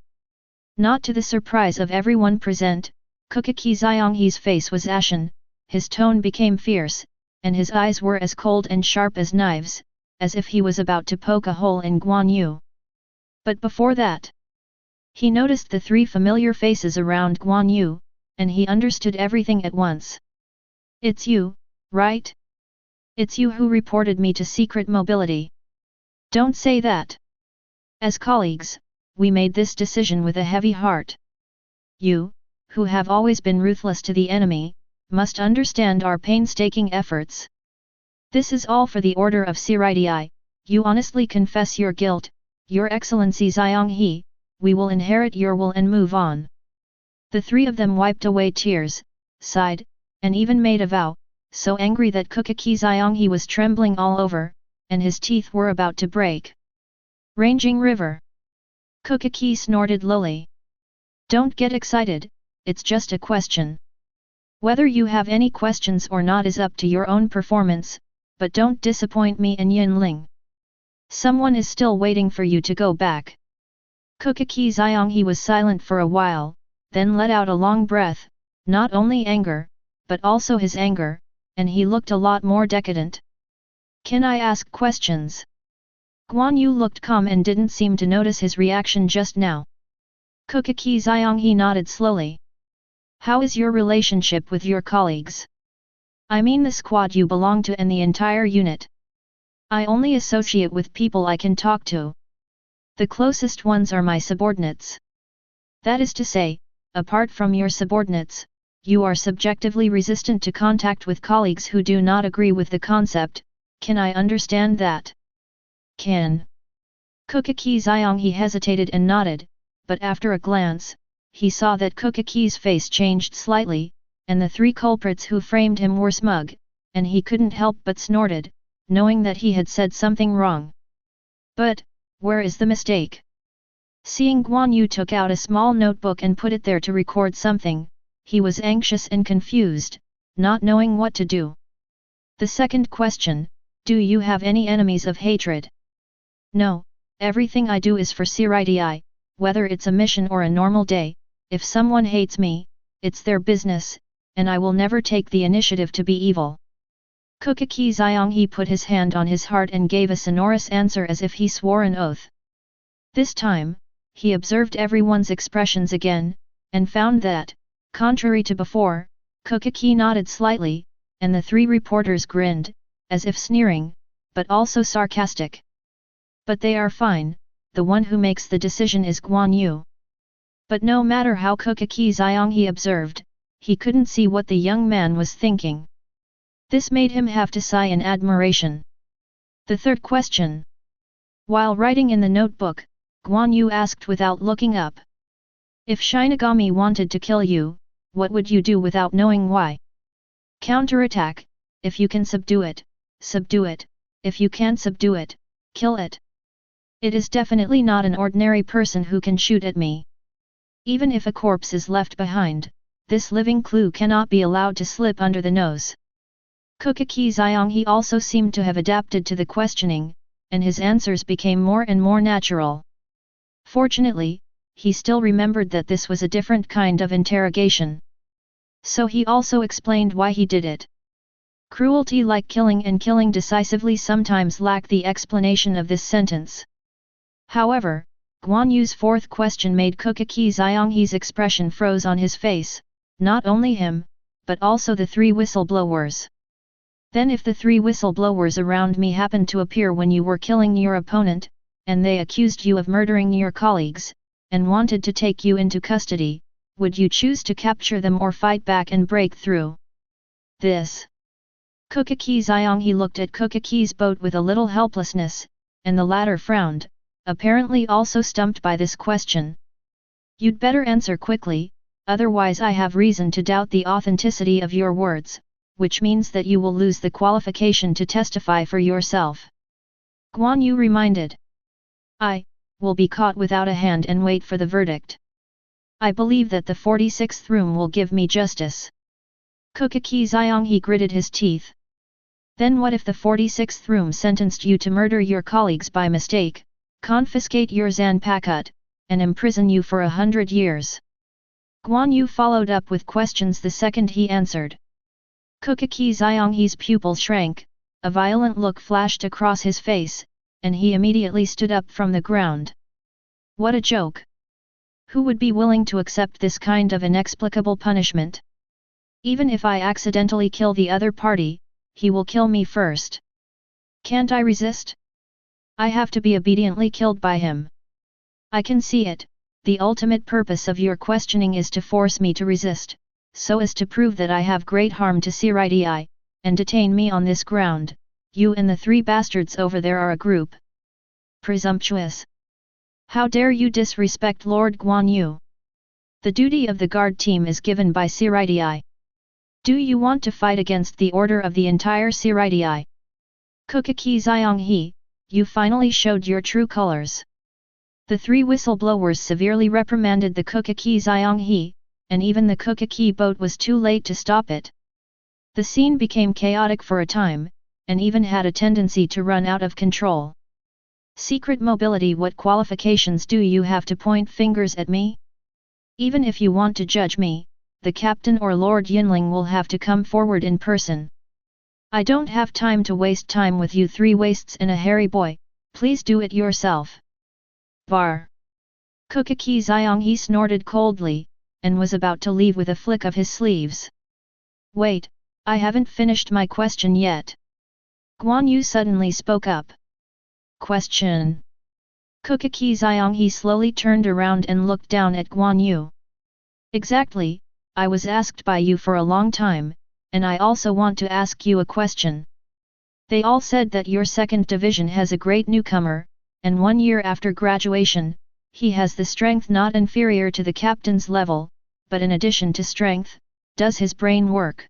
Not to the surprise of everyone present, Kokaki Xianghe's face was ashen, his tone became fierce, and his eyes were as cold and sharp as knives, as if he was about to poke a hole in Guan Yu. But before that, he noticed the 3 familiar faces around Guan Yu, and he understood everything at once. It's you, right? It's you who reported me to secret mobility. Don't say that. As colleagues, we made this decision with a heavy heart. You, who have always been ruthless to the enemy, must understand our painstaking efforts. This is all for the order of Siritii. You honestly confess your guilt, Your Excellency Xianghe, we will inherit your will and move on. The 3 of them wiped away tears, sighed, and even made a vow, so angry that Kokaki Xianghe was trembling all over, and his teeth were about to break. Ranging River. Kokaki snorted lowly. Don't get excited, it's just a question. Whether you have any questions or not is up to your own performance, but don't disappoint me and Yinling. Someone is still waiting for you to go back. Kokaki Xianghe was silent for a while, then let out a long breath, not only anger, but also his anger, and he looked a lot more decadent. Can I ask questions? Guan Yu looked calm and didn't seem to notice his reaction just now. Kokaki Xianghe nodded slowly. How is your relationship with your colleagues? I mean the squad you belong to and the entire unit. I only associate with people I can talk to. The closest ones are my subordinates. That is to say, apart from your subordinates, you are subjectively resistant to contact with colleagues who do not agree with the concept. Can I understand that? Can. Kokaki Xianghe hesitated and nodded, but after a glance, he saw that Kokaki's face changed slightly, and the 3 culprits who framed him were smug, and he couldn't help but snorted, knowing that he had said something wrong. But, where is the mistake? Seeing Guan Yu took out a small notebook and put it there to record something, he was anxious and confused, not knowing what to do. The second question, do you have any enemies of hatred? No, everything I do is for Siriti, whether it's a mission or a normal day. If someone hates me, it's their business, and I will never take the initiative to be evil. Kukaki Xianghe put his hand on his heart and gave a sonorous answer as if he swore an oath. This time, he observed everyone's expressions again, and found that, contrary to before, Kukaki nodded slightly, and the three reporters grinned, as if sneering, but also sarcastic. But they are fine, the one who makes the decision is Guan Yu. But no matter how Kukaki Xianghe observed, he couldn't see what the young man was thinking. This made him have to sigh in admiration. The third question. While writing in the notebook, Guan Yu asked without looking up. If Shinigami wanted to kill you, what would you do without knowing why? Counterattack, if you can subdue it, if you can't subdue it, kill it. It is definitely not an ordinary person who can shoot at me. Even if a corpse is left behind, this living clue cannot be allowed to slip under the nose. Kukaki Xianghe also seemed to have adapted to the questioning, and his answers became more and more natural. Fortunately, he still remembered that this was a different kind of interrogation. So he also explained why he did it. Cruelty like killing and killing decisively sometimes lack the explanation of this sentence. However, Guan Yu's fourth question made Kukaki Xianghe's expression froze on his face, not only him, but also the three whistleblowers. Then if the three whistleblowers around me happened to appear when you were killing your opponent, and they accused you of murdering your colleagues, and wanted to take you into custody, would you choose to capture them or fight back and break through? This. Kukaki Xianghe looked at Kukaki's boat with a little helplessness, and the latter frowned, apparently also stumped by this question. You'd better answer quickly, otherwise I have reason to doubt the authenticity of your words, which means that you will lose the qualification to testify for yourself. Guan Yu reminded. I will be caught without a hand and wait for the verdict. I believe that the 46th room will give me justice. Kukaki Xianghe gritted his teeth. Then what if the 46th room sentenced you to murder your colleagues by mistake, confiscate your Zanpakutō, and imprison you for 100 years? Guan Yu followed up with questions the second he answered. Kukaki Xianghe's pupils shrank, a violent look flashed across his face, and he immediately stood up from the ground. What a joke! Who would be willing to accept this kind of inexplicable punishment? Even if I accidentally kill the other party, he will kill me first. Can't I resist? I have to be obediently killed by him. I can see it, the ultimate purpose of your questioning is to force me to resist, so as to prove that I have great harm to Siriti, and detain me on this ground. You and the three bastards over there are a group. Presumptuous! How dare you disrespect Lord Guan Yu? The duty of the guard team is given by Siriti. Do you want to fight against the order of the entire Siriti? Kukaki Xianghe, you finally showed your true colors. The three whistleblowers severely reprimanded the Kukaki Xianghe, and even the Kukaki boat was too late to stop it. The scene became chaotic for a time, and even had a tendency to run out of control. Secret mobility, what qualifications do you have to point fingers at me? Even if you want to judge me, the captain or Lord Yinling will have to come forward in person. I don't have time to waste time with you three wastes and a hairy boy, please do it yourself. Var. Kukaki Xianghe snorted coldly, and was about to leave with a flick of his sleeves. Wait, I haven't finished my question yet. Guan Yu suddenly spoke up. Question. Kukaki Xianghe slowly turned around and looked down at Guan Yu. Exactly, I was asked by you for a long time, and I also want to ask you a question. They all said that your second division has a great newcomer, and 1 year after graduation, he has the strength not inferior to the captain's level, but in addition to strength, does his brain work?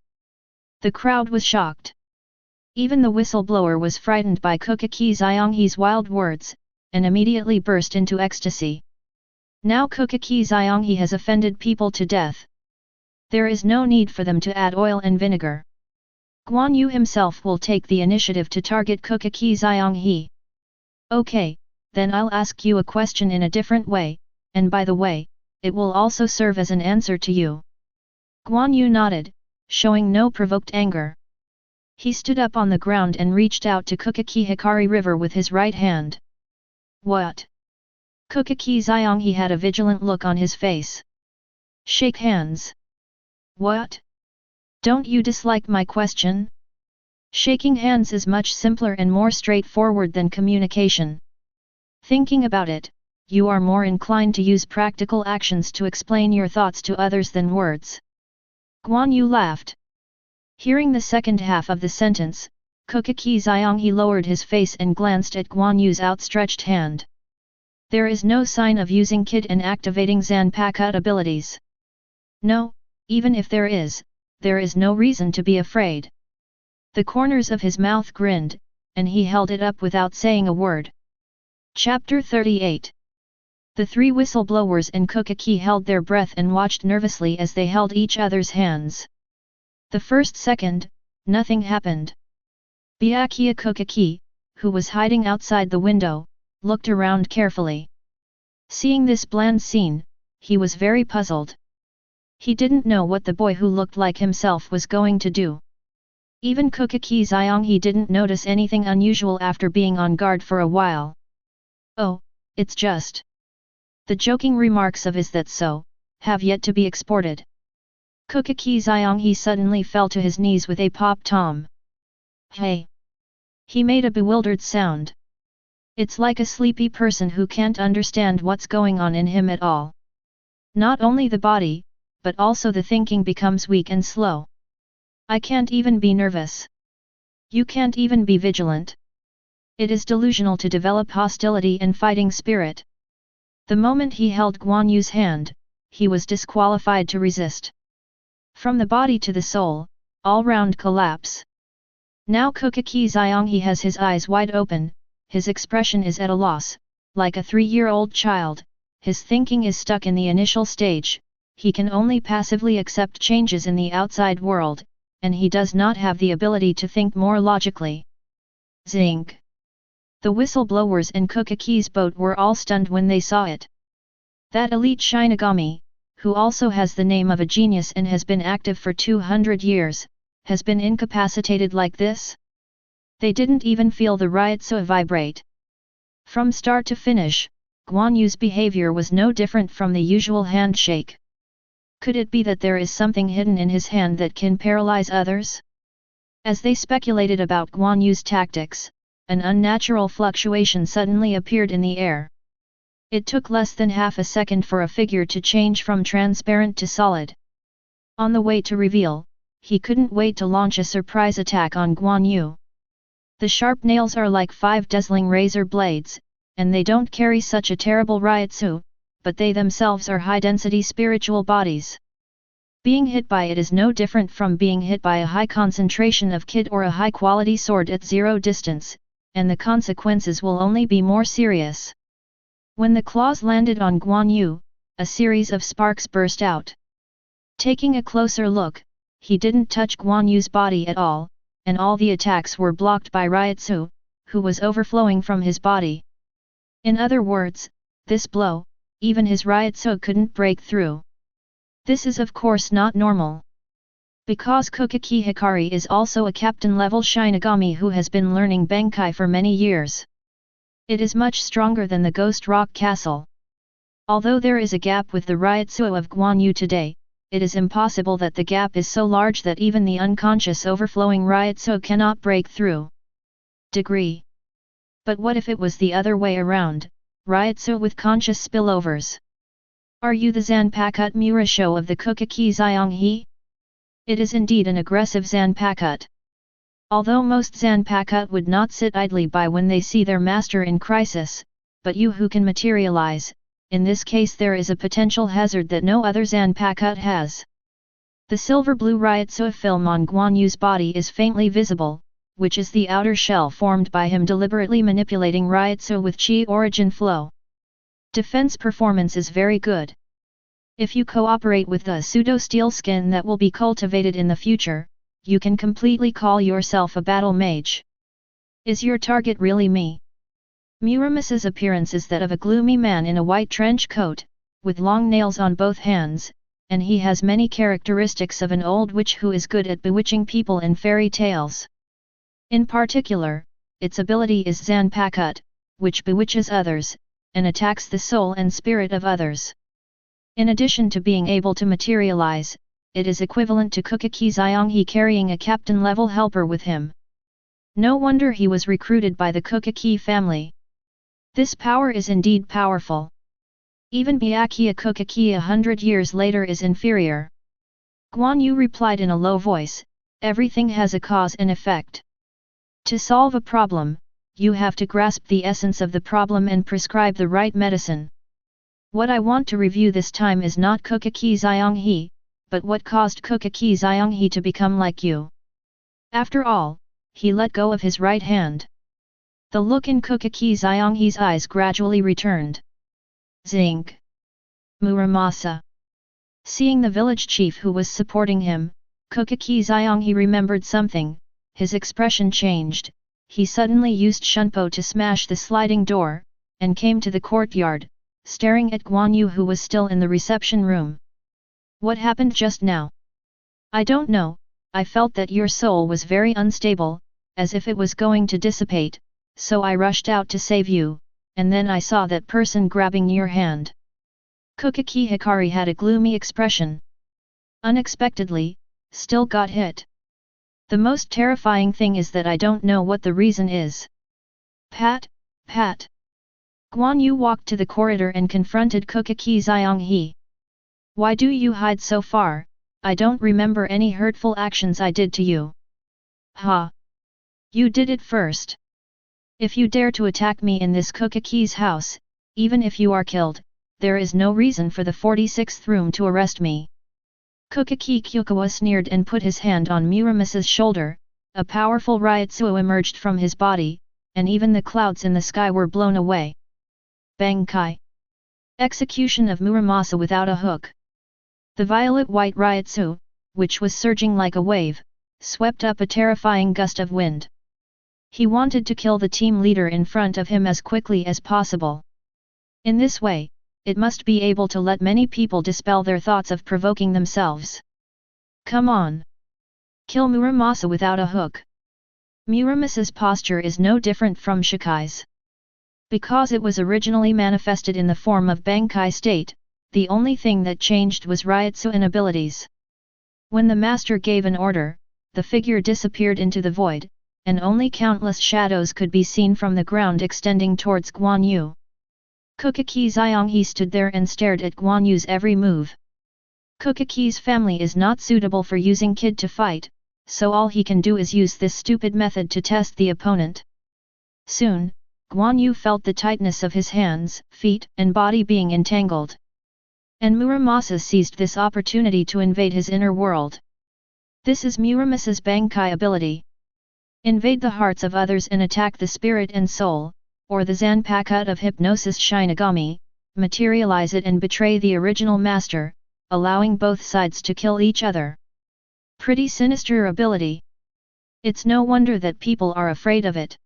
The crowd was shocked. Even the whistleblower was frightened by Kukaki Xianghe's wild words, and immediately burst into ecstasy. Now Kukaki Xianghe has offended people to death. There is no need for them to add oil and vinegar. Guan Yu himself will take the initiative to target Kukaki Xianghe. Okay, then I'll ask you a question in a different way, and by the way, it will also serve as an answer to you. Guan Yu nodded, showing no provoked anger. He stood up on the ground and reached out to Kukaki Hikari River with his right hand. What? Kukaki Xianghe had a vigilant look on his face. Shake hands. What? Don't you dislike my question? Shaking hands is much simpler and more straightforward than communication. Thinking about it, you are more inclined to use practical actions to explain your thoughts to others than words. Guan Yu laughed. Hearing the second half of the sentence, Kukaki Xianghe lowered his face and glanced at Guan Yu's outstretched hand. There is no sign of using kid and activating Zanpakutō abilities. No, even if there is no reason to be afraid. The corners of his mouth grinned, and he held it up without saying a word. Chapter 38. The three whistleblowers and Kukaki held their breath and watched nervously as they held each other's hands. The first second, nothing happened. Byakuya Kukaki, who was hiding outside the window, looked around carefully. Seeing this bland scene, he was very puzzled. He didn't know what the boy who looked like himself was going to do. Even Kukaki Xianghe didn't notice anything unusual after being on guard for a while. Oh, it's just. The joking remarks of "is that so?" have yet to be exported. Kukaki Xianghe suddenly fell to his knees with a pop tom. Hey! He made a bewildered sound. It's like a sleepy person who can't understand what's going on in him at all. Not only the body, but also the thinking becomes weak and slow. I can't even be nervous. You can't even be vigilant. It is delusional to develop hostility and fighting spirit. The moment he held Guan Yu's hand, he was disqualified to resist. From the body to the soul, all-round collapse. Now Kukaki Xianghe has his eyes wide open, his expression is at a loss, like a 3-year-old child, his thinking is stuck in the initial stage, he can only passively accept changes in the outside world, and he does not have the ability to think more logically. Zing! The whistleblowers and Kukaki's boat were all stunned when they saw it. That elite Shinigami, who also has the name of a genius and has been active for 200 years, has been incapacitated like this? They didn't even feel the Ryotsu vibrate. From start to finish, Guan Yu's behavior was no different from the usual handshake. Could it be that there is something hidden in his hand that can paralyze others? As they speculated about Guan Yu's tactics, an unnatural fluctuation suddenly appeared in the air. It took less than half a second for a figure to change from transparent to solid. On the way to reveal, he couldn't wait to launch a surprise attack on Guan Yu. The sharp nails are like 5 dazzling razor blades, and they don't carry such a terrible Ryotsu, but they themselves are high-density spiritual bodies. Being hit by it is no different from being hit by a high concentration of Kid or a high-quality sword at 0 distance, and the consequences will only be more serious. When the claws landed on Guan Yu, a series of sparks burst out. Taking a closer look, he didn't touch Guan Yu's body at all, and all the attacks were blocked by Ryotsu, who was overflowing from his body. In other words, this blow, even his Ryotsu couldn't break through. This is of course not normal. Because Kukaki Hikari is also a captain-level Shinigami who has been learning Benkai for many years. It is much stronger than the Ghost Rock Castle. Although there is a gap with the Ryotsu of Guan Yu today, it is impossible that the gap is so large that even the unconscious overflowing Ryotsu cannot break through. Degree. But what if it was the other way around, Ryotsu with conscious spillovers? Are you the Zanpakutō Murasho of the Kukaki Xianghe? It is indeed an aggressive Zanpakutō. Although most Zanpakutō would not sit idly by when they see their master in crisis, but you who can materialize, in this case there is a potential hazard that no other Zanpakutō has. The silver-blue Ryotsu film on Guan Yu's body is faintly visible, which is the outer shell formed by him deliberately manipulating Ryutsu with chi origin flow. Defense performance is very good. If you cooperate with the pseudo-steel skin that will be cultivated in the future, you can completely call yourself a battle mage. Is your target really me? Muramasa's appearance is that of a gloomy man in a white trench coat, with long nails on both hands, and he has many characteristics of an old witch who is good at bewitching people in fairy tales. In particular, its ability is Zanpakutō, which bewitches others, and attacks the soul and spirit of others. In addition to being able to materialize, it is equivalent to Kukaki Zyonghe carrying a captain-level helper with him. No wonder he was recruited by the Kukaki family. This power is indeed powerful. Even Byakuya Kukaki 100 years later is inferior. Guan Yu replied in a low voice, everything has a cause and effect. To solve a problem, you have to grasp the essence of the problem and prescribe the right medicine. What I want to review this time is not Kukaki Zyonghe, but what caused Kukaki Zyonghe to become like you. After all, he let go of his right hand. The look in Kukaki Zyonghe's eyes gradually returned. Zink. Muramasa. Seeing the village chief who was supporting him, Kukaki Zyonghe remembered something, his expression changed, he suddenly used Shunpo to smash the sliding door, and came to the courtyard, staring at Guan Yu who was still in the reception room. What happened just now? I don't know, I felt that your soul was very unstable, as if it was going to dissipate, so I rushed out to save you, and then I saw that person grabbing your hand. Kukaki Hikari had a gloomy expression. Unexpectedly, still got hit. The most terrifying thing is that I don't know what the reason is. Pat, Pat. Guan Yu walked to the corridor and confronted Kukaki Zyonghe. Why do you hide so far? I don't remember any hurtful actions I did to you. Ha! You did it first. If you dare to attack me in this Kukaki's house, even if you are killed, there is no reason for the 46th room to arrest me. Kukaki Kyukawa sneered and put his hand on Muramasa's shoulder, a powerful Ryutsu emerged from his body, and even the clouds in the sky were blown away. Bankai. Execution of Muramasa without a hook. The violet-white Ryutsu, which was surging like a wave, swept up a terrifying gust of wind. He wanted to kill the team leader in front of him as quickly as possible. In this way, it must be able to let many people dispel their thoughts of provoking themselves. Come on! Kill Muramasa without a hook. Muramasa's posture is no different from Shikai's. Because it was originally manifested in the form of Bankai state, the only thing that changed was Ryutsu and abilities. When the master gave an order, the figure disappeared into the void, and only countless shadows could be seen from the ground extending towards Guan Yu. Kukaki Zyonghe stood there and stared at Guan Yu's every move. Kukaki's family is not suitable for using kid to fight, so all he can do is use this stupid method to test the opponent. Soon, Guan Yu felt the tightness of his hands, feet and body being entangled. And Muramasa seized this opportunity to invade his inner world. This is Muramasa's Bankai ability. Invade the hearts of others and attack the spirit and soul, or the Zanpakutō of hypnosis Shinigami, materialize it and betray the original master, allowing both sides to kill each other. Pretty sinister ability. It's no wonder that people are afraid of it.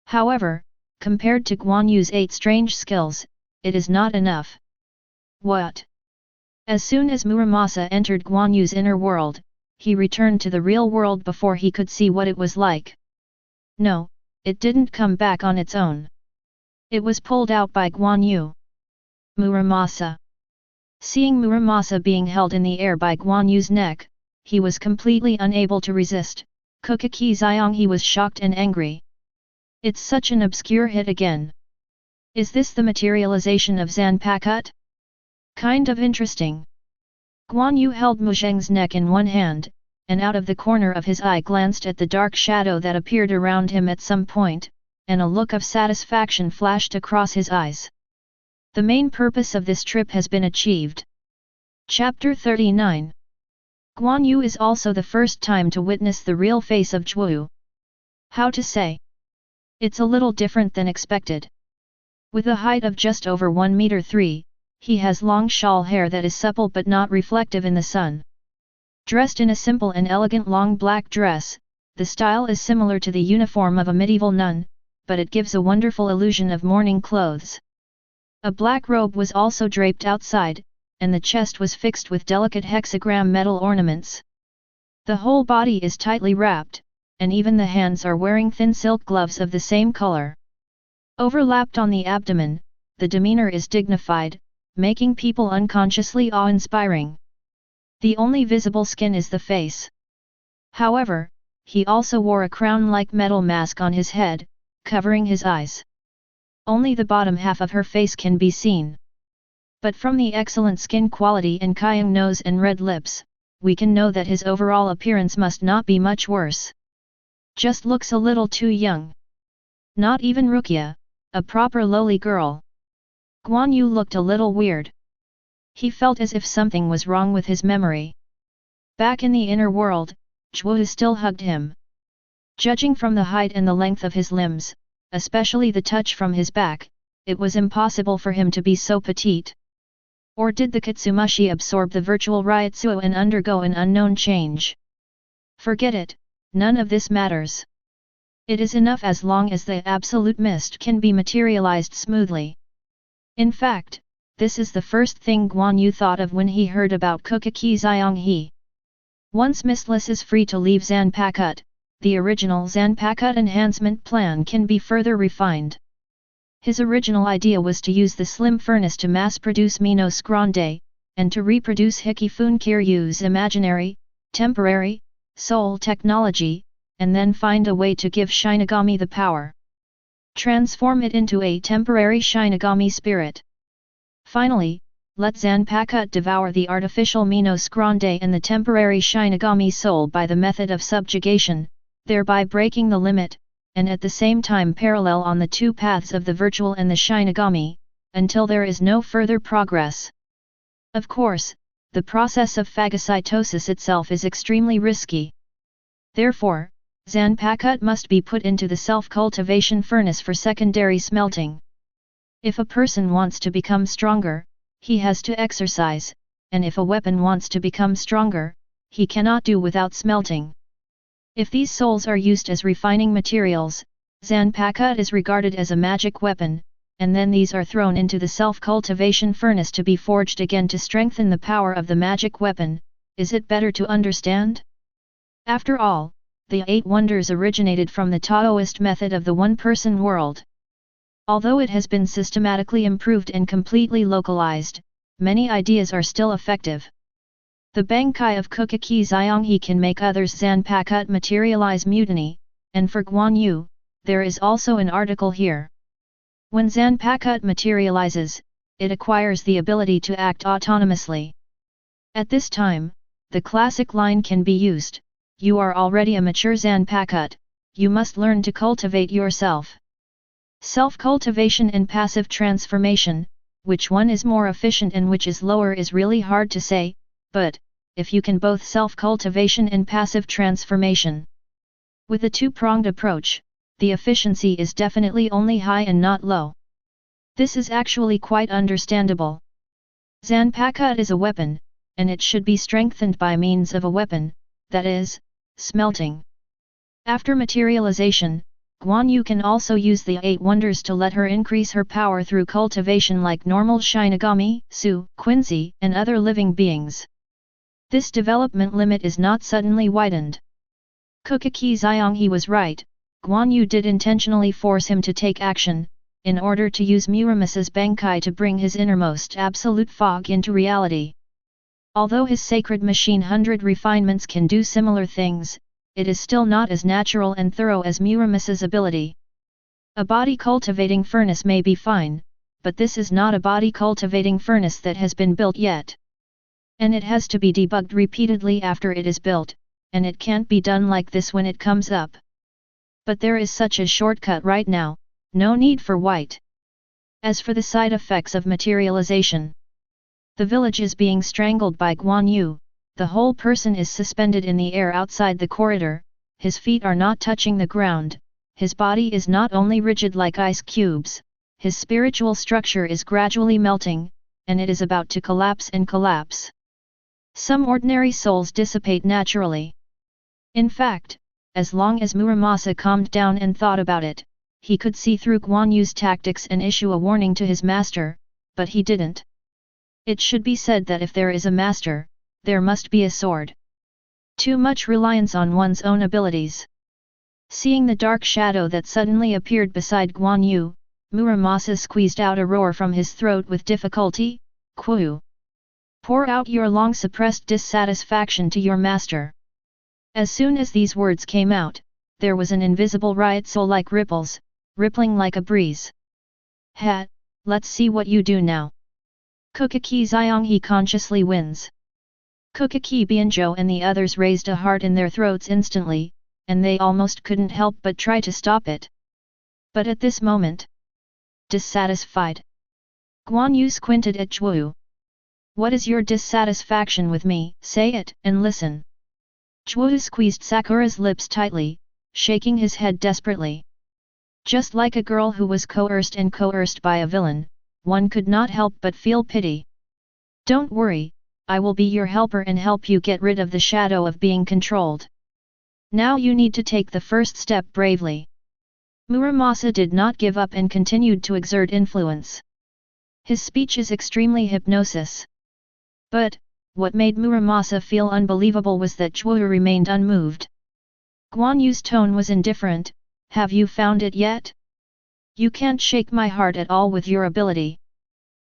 However, compared to Guan Yu's 8 strange skills, it is not enough. What? As soon as Muramasa entered Guan Yu's inner world, he returned to the real world before he could see what it was like. No, it didn't come back on its own. It was pulled out by Guan Yu. Muramasa. Seeing Muramasa being held in the air by Guan Yu's neck, he was completely unable to resist. Kukaki Zyonghe was shocked and angry. It's such an obscure hit again. Is this the materialization of Zanpakutō? Kind of interesting. Guan Yu held Muzheng's neck in one hand, and out of the corner of his eye glanced at the dark shadow that appeared around him at some point, and a look of satisfaction flashed across his eyes. The main purpose of this trip has been achieved. Chapter 39. Guan Yu is also the first time to witness the real face of Zhuo. How to say? It's a little different than expected. With a height of just over 1 meter 3, he has long shawl hair that is supple but not reflective in the sun. Dressed in a simple and elegant long black dress, the style is similar to the uniform of a medieval nun, but it gives a wonderful illusion of mourning clothes. A black robe was also draped outside, and the chest was fixed with delicate hexagram metal ornaments. The whole body is tightly wrapped, and even the hands are wearing thin silk gloves of the same color. Overlapped on the abdomen, the demeanor is dignified, making people unconsciously awe-inspiring. The only visible skin is the face. However, he also wore a crown-like metal mask on his head, covering his eyes. Only the bottom half of her face can be seen. But from the excellent skin quality and Qiang nose and red lips, we can know that his overall appearance must not be much worse. Just looks a little too young. Not even Rukia, a proper lowly girl. Guan Yu looked a little weird. He felt as if something was wrong with his memory. Back in the inner world, Zhuo still hugged him. Judging from the height and the length of his limbs, especially the touch from his back, it was impossible for him to be so petite. Or did the Katsumushi absorb the virtual Ryutsuo and undergo an unknown change? Forget it, none of this matters. It is enough as long as the absolute mist can be materialized smoothly. In fact, this is the first thing Guan Yu thought of when he heard about Kukaki Xianghe. Once Mindless is free to leave Zanpakutō, the original Zanpakutō enhancement plan can be further refined. His original idea was to use the slim furnace to mass-produce Menos Grande, and to reproduce Hikifun Kiryu's imaginary, temporary, soul technology, and then find a way to give Shinigami the power. Transform it into a temporary Shinigami spirit. Finally, let Zanpakutō devour the artificial Menos Grande and the temporary Shinigami soul by the method of subjugation, thereby breaking the limit, and at the same time parallel on the two paths of the virtual and the Shinigami, until there is no further progress. Of course, the process of phagocytosis itself is extremely risky. Therefore, Zanpakutō must be put into the self-cultivation furnace for secondary smelting. If a person wants to become stronger, he has to exercise, and if a weapon wants to become stronger, he cannot do without smelting. If these souls are used as refining materials, Zanpakutō is regarded as a magic weapon, and then these are thrown into the self-cultivation furnace to be forged again to strengthen the power of the magic weapon. Is it better to understand? After all, the 8 wonders originated from the Taoist method of the one-person world. Although it has been systematically improved and completely localized, many ideas are still effective. The Bankai of Kukaki Xianghe can make others Zanpakutō materialize mutiny, and for Guan Yu, there is also an article here. When Zanpakutō materializes, it acquires the ability to act autonomously. At this time, the classic line can be used: you are already a mature Zanpakutō, you must learn to cultivate yourself. Self-cultivation and passive transformation, which one is more efficient and which is lower is really hard to say, but, if you can both self-cultivation and passive transformation. With a two-pronged approach, the efficiency is definitely only high and not low. This is actually quite understandable. Zanpakutō is a weapon, and it should be strengthened by means of a weapon, that is, smelting. After materialization, Guan Yu can also use the 8 wonders to let her increase her power through cultivation like normal Shinigami, Su, Quincy, and other living beings. This development limit is not suddenly widened. Kukaki Xianghe was right, Guan Yu did intentionally force him to take action, in order to use Muramis's Bankai to bring his innermost absolute fog into reality. Although his sacred Machine Hundred Refinements can do similar things, it is still not as natural and thorough as Muramis's ability. A body cultivating furnace may be fine, but this is not a body cultivating furnace that has been built yet. And it has to be debugged repeatedly after it is built, and it can't be done like this when it comes up. But there is such a shortcut right now, no need for white. As for the side effects of materialization, the village is being strangled by Guan Yu, the whole person is suspended in the air outside the corridor, his feet are not touching the ground, his body is not only rigid like ice cubes, his spiritual structure is gradually melting, and it is about to collapse and collapse. Some ordinary souls dissipate naturally. In fact, as long as Muramasa calmed down and thought about it, he could see through Guan Yu's tactics and issue a warning to his master, but he didn't. It should be said that if there is a master, there must be a sword. Too much reliance on one's own abilities. Seeing the dark shadow that suddenly appeared beside Guan Yu, Muramasa squeezed out a roar from his throat with difficulty, "Ku! Pour out your long-suppressed dissatisfaction to your master." As soon as these words came out, there was an invisible riot soul-like ripples, rippling like a breeze. "Ha! Let's see what you do now." Kukaki Xianghe consciously wins. Kukaki Bianzhou and the others raised a heart in their throats instantly, and they almost couldn't help but try to stop it. But at this moment, dissatisfied, Guan Yu squinted at Zhuo. "What is your dissatisfaction with me? Say it, and listen." Zhuo squeezed Sakura's lips tightly, shaking his head desperately. Just like a girl who was coerced and coerced by a villain, one could not help but feel pity. "Don't worry, I will be your helper and help you get rid of the shadow of being controlled. Now you need to take the first step bravely." Muramasa did not give up and continued to exert influence. His speech is extremely hypnosis. But, what made Muramasa feel unbelievable was that Zhuo remained unmoved. Guan Yu's tone was indifferent. "Have you found it yet? You can't shake my heart at all with your ability.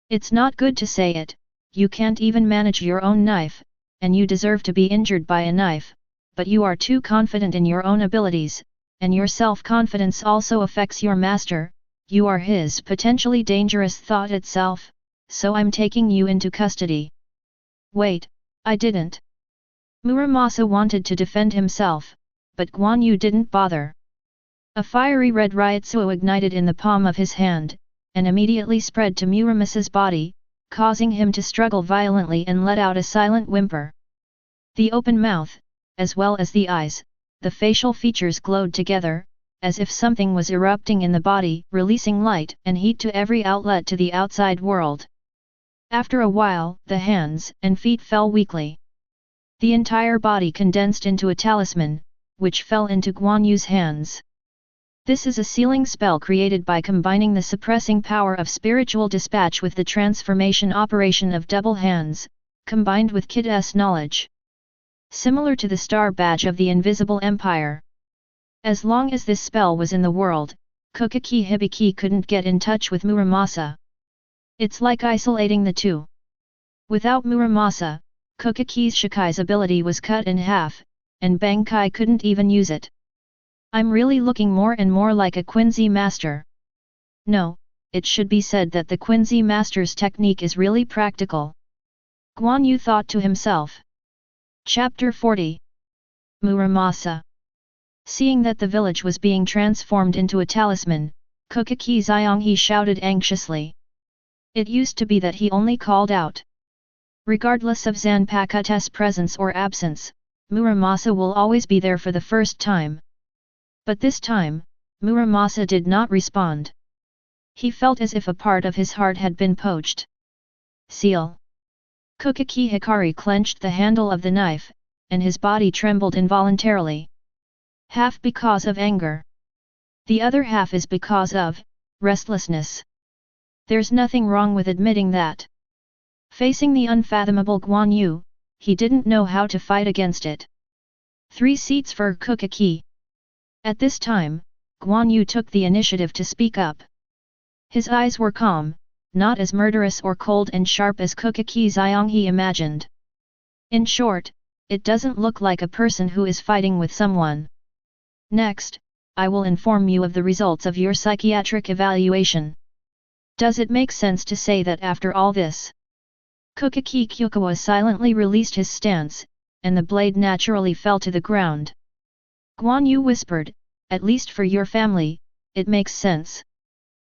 It's not good to say it, you can't even manage your own knife, and you deserve to be injured by a knife, but you are too confident in your own abilities, and your self-confidence also affects your master, you are his potentially dangerous thought itself, so I'm taking you into custody." "Wait, I didn't." Muramasa wanted to defend himself, but Guan Yu didn't bother. A fiery red ryotsuo ignited in the palm of his hand, and immediately spread to Muramasa's body, causing him to struggle violently and let out a silent whimper. The open mouth, as well as the eyes, the facial features glowed together, as if something was erupting in the body, releasing light and heat to every outlet to the outside world. After a while, the hands and feet fell weakly. The entire body condensed into a talisman, which fell into Guan Yu's hands. This is a sealing spell created by combining the suppressing power of spiritual dispatch with the transformation operation of double hands, combined with Kid's knowledge. Similar to the star badge of the Invisible Empire. As long as this spell was in the world, Kukaki Hibiki couldn't get in touch with Muramasa. It's like isolating the two. Without Muramasa, Kukaki's Shikai's ability was cut in half, and Bankai couldn't even use it. "I'm really looking more and more like a Quincy master." No, it should be said that the Quincy master's technique is really practical. Guan Yu thought to himself. Chapter 40. Muramasa. Seeing that the village was being transformed into a talisman, Kukaki Xianghe shouted anxiously. It used to be that he only called out. Regardless of Zanpakutō's presence or absence, Muramasa will always be there for the first time. But this time, Muramasa did not respond. He felt as if a part of his heart had been poached. Seal. Kukaki Hikari clenched the handle of the knife, and his body trembled involuntarily. Half because of anger. The other half is because of restlessness. There's nothing wrong with admitting that. Facing the unfathomable Guan Yu, he didn't know how to fight against it. 3 seats for Kukaki. At this time, Guan Yu took the initiative to speak up. His eyes were calm, not as murderous or cold and sharp as Kukaki Xianghe imagined. In short, it doesn't look like a person who is fighting with someone. Next, I will inform you of the results of your psychiatric evaluation. Does it make sense to say that after all this? Kukaki Kyukawa silently released his stance, and the blade naturally fell to the ground. Guan Yu whispered, "At least for your family, it makes sense.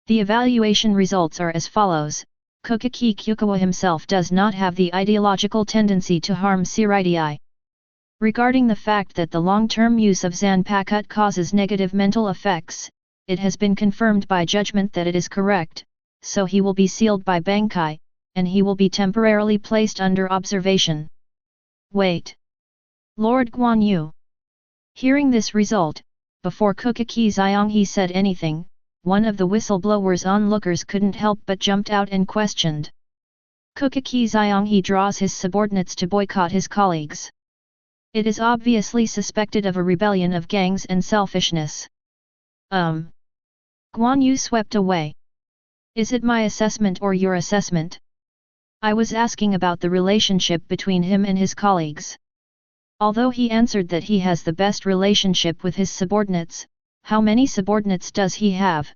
The evaluation results are as follows. Kukaki Kyukawa himself does not have the ideological tendency to harm Siritii. Regarding the fact that the long-term use of Zanpakutō causes negative mental effects, it has been confirmed by judgment that it is correct, so he will be sealed by Bankai, and he will be temporarily placed under observation. Wait. Lord Guan Yu. Hearing this result, before Kukaki Xianghe said anything, one of the whistleblower's onlookers couldn't help but jumped out and questioned. Kukaki Xianghe draws his subordinates to boycott his colleagues. It is obviously suspected of a rebellion of gangs and selfishness. Guan Yu swept away. Is it my assessment or your assessment? I was asking about the relationship between him and his colleagues. Although he answered that he has the best relationship with his subordinates, how many subordinates does he have?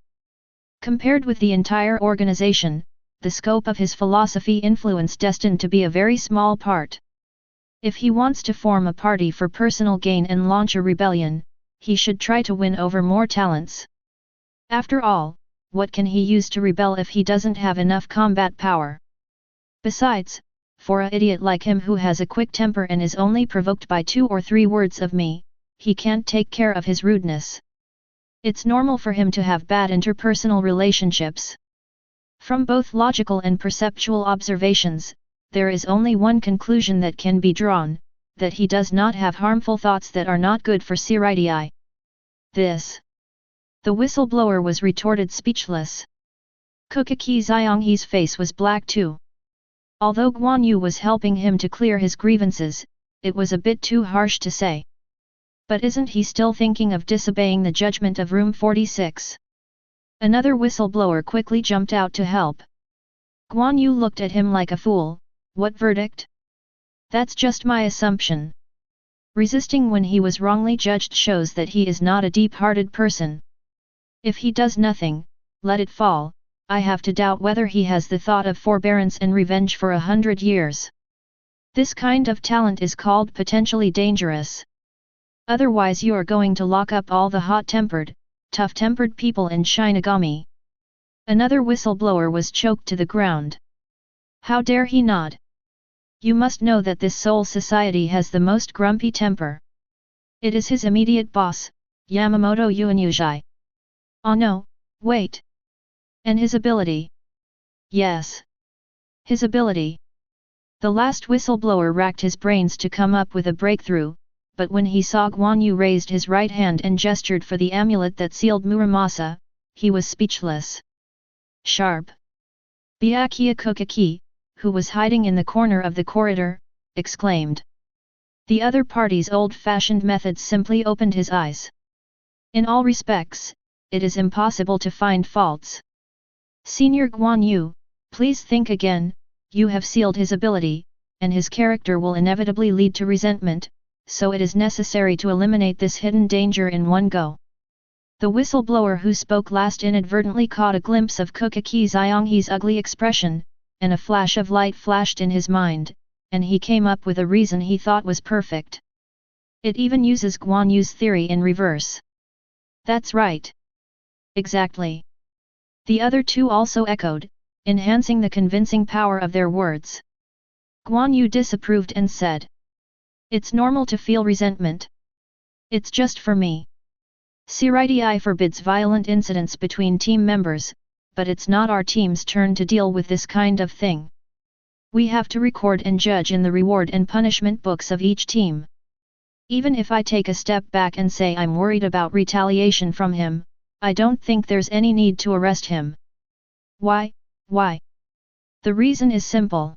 Compared with the entire organization, the scope of his philosophy influence destined to be a very small part. If he wants to form a party for personal gain and launch a rebellion, he should try to win over more talents. After all, what can he use to rebel if he doesn't have enough combat power? Besides, for an idiot like him who has a quick temper and is only provoked by 2 or 3 words of me, he can't take care of his rudeness. It's normal for him to have bad interpersonal relationships. From both logical and perceptual observations, there is only one conclusion that can be drawn, that he does not have harmful thoughts that are not good for Siritii. This. The whistleblower was retorted speechless. Kukaki Xianghe's face was black too. Although Guan Yu was helping him to clear his grievances, it was a bit too harsh to say. But isn't he still thinking of disobeying the judgment of Room 46? Another whistleblower quickly jumped out to help. Guan Yu looked at him like a fool. What verdict? That's just my assumption. Resisting when he was wrongly judged shows that he is not a deep-hearted person. If he does nothing, let it fall. I have to doubt whether he has the thought of forbearance and revenge for 100 years. This kind of talent is called potentially dangerous. Otherwise you are going to lock up all the hot-tempered, tough-tempered people in Shinigami. Another whistleblower was choked to the ground. How dare he nod? You must know that this soul society has the most grumpy temper. It is his immediate boss, Yamamoto Yuanyujai. Oh no, wait. And his ability? Yes. His ability. The last whistleblower racked his brains to come up with a breakthrough, but when he saw Guan Yu raised his right hand and gestured for the amulet that sealed Muramasa, he was speechless. Sharp. Byakuya Kukaki, who was hiding in the corner of the corridor, exclaimed. The other party's old-fashioned methods simply opened his eyes. In all respects, it is impossible to find faults. Senior Guan Yu, please think again. You have sealed his ability, and his character will inevitably lead to resentment, so it is necessary to eliminate this hidden danger in one go. The whistleblower who spoke last inadvertently caught a glimpse of Kukaki Xianghe's ugly expression, and a flash of light flashed in his mind, and he came up with a reason he thought was perfect. It even uses Guan Yu's theory in reverse. That's right. Exactly. The other two also echoed, enhancing the convincing power of their words. Guan Yu disapproved and said. It's normal to feel resentment. It's just for me. Siritii forbids violent incidents between team members, but it's not our team's turn to deal with this kind of thing. We have to record and judge in the reward and punishment books of each team. Even if I take a step back and say I'm worried about retaliation from him, I don't think there's any need to arrest him. Why? The reason is simple.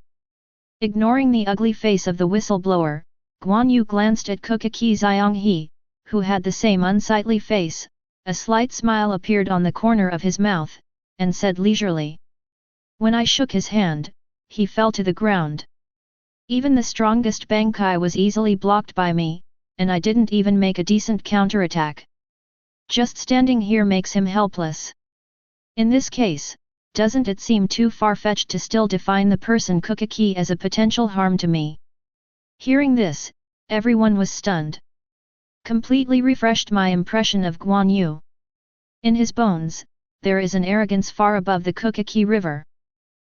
Ignoring the ugly face of the whistleblower, Guan Yu glanced at Kukaki Xianghe, who had the same unsightly face. A slight smile appeared on the corner of his mouth, and said leisurely. When I shook his hand, he fell to the ground. Even the strongest Bankai was easily blocked by me, and I didn't even make a decent counterattack. Just standing here makes him helpless. In this case, doesn't it seem too far-fetched to still define the person Kukaki as a potential harm to me? Hearing this, everyone was stunned. Completely refreshed my impression of Guan Yu. In his bones, there is an arrogance far above the Kukaki River.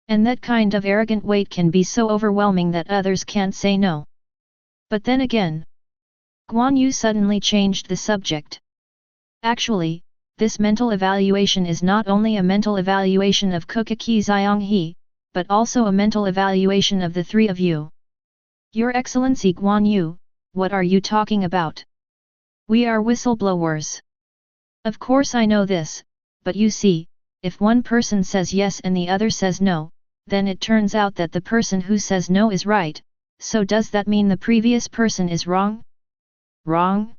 And that kind of arrogant weight can be so overwhelming that others can't say no. But then again, Guan Yu suddenly changed the subject. Actually, this mental evaluation is not only a mental evaluation of Kukaki Xianghe, but also a mental evaluation of the three of you. Your Excellency Guan Yu, what are you talking about? We are whistleblowers. Of course I know this, but you see, if one person says yes and the other says no, then it turns out that the person who says no is right, so does that mean the previous person is wrong? Wrong?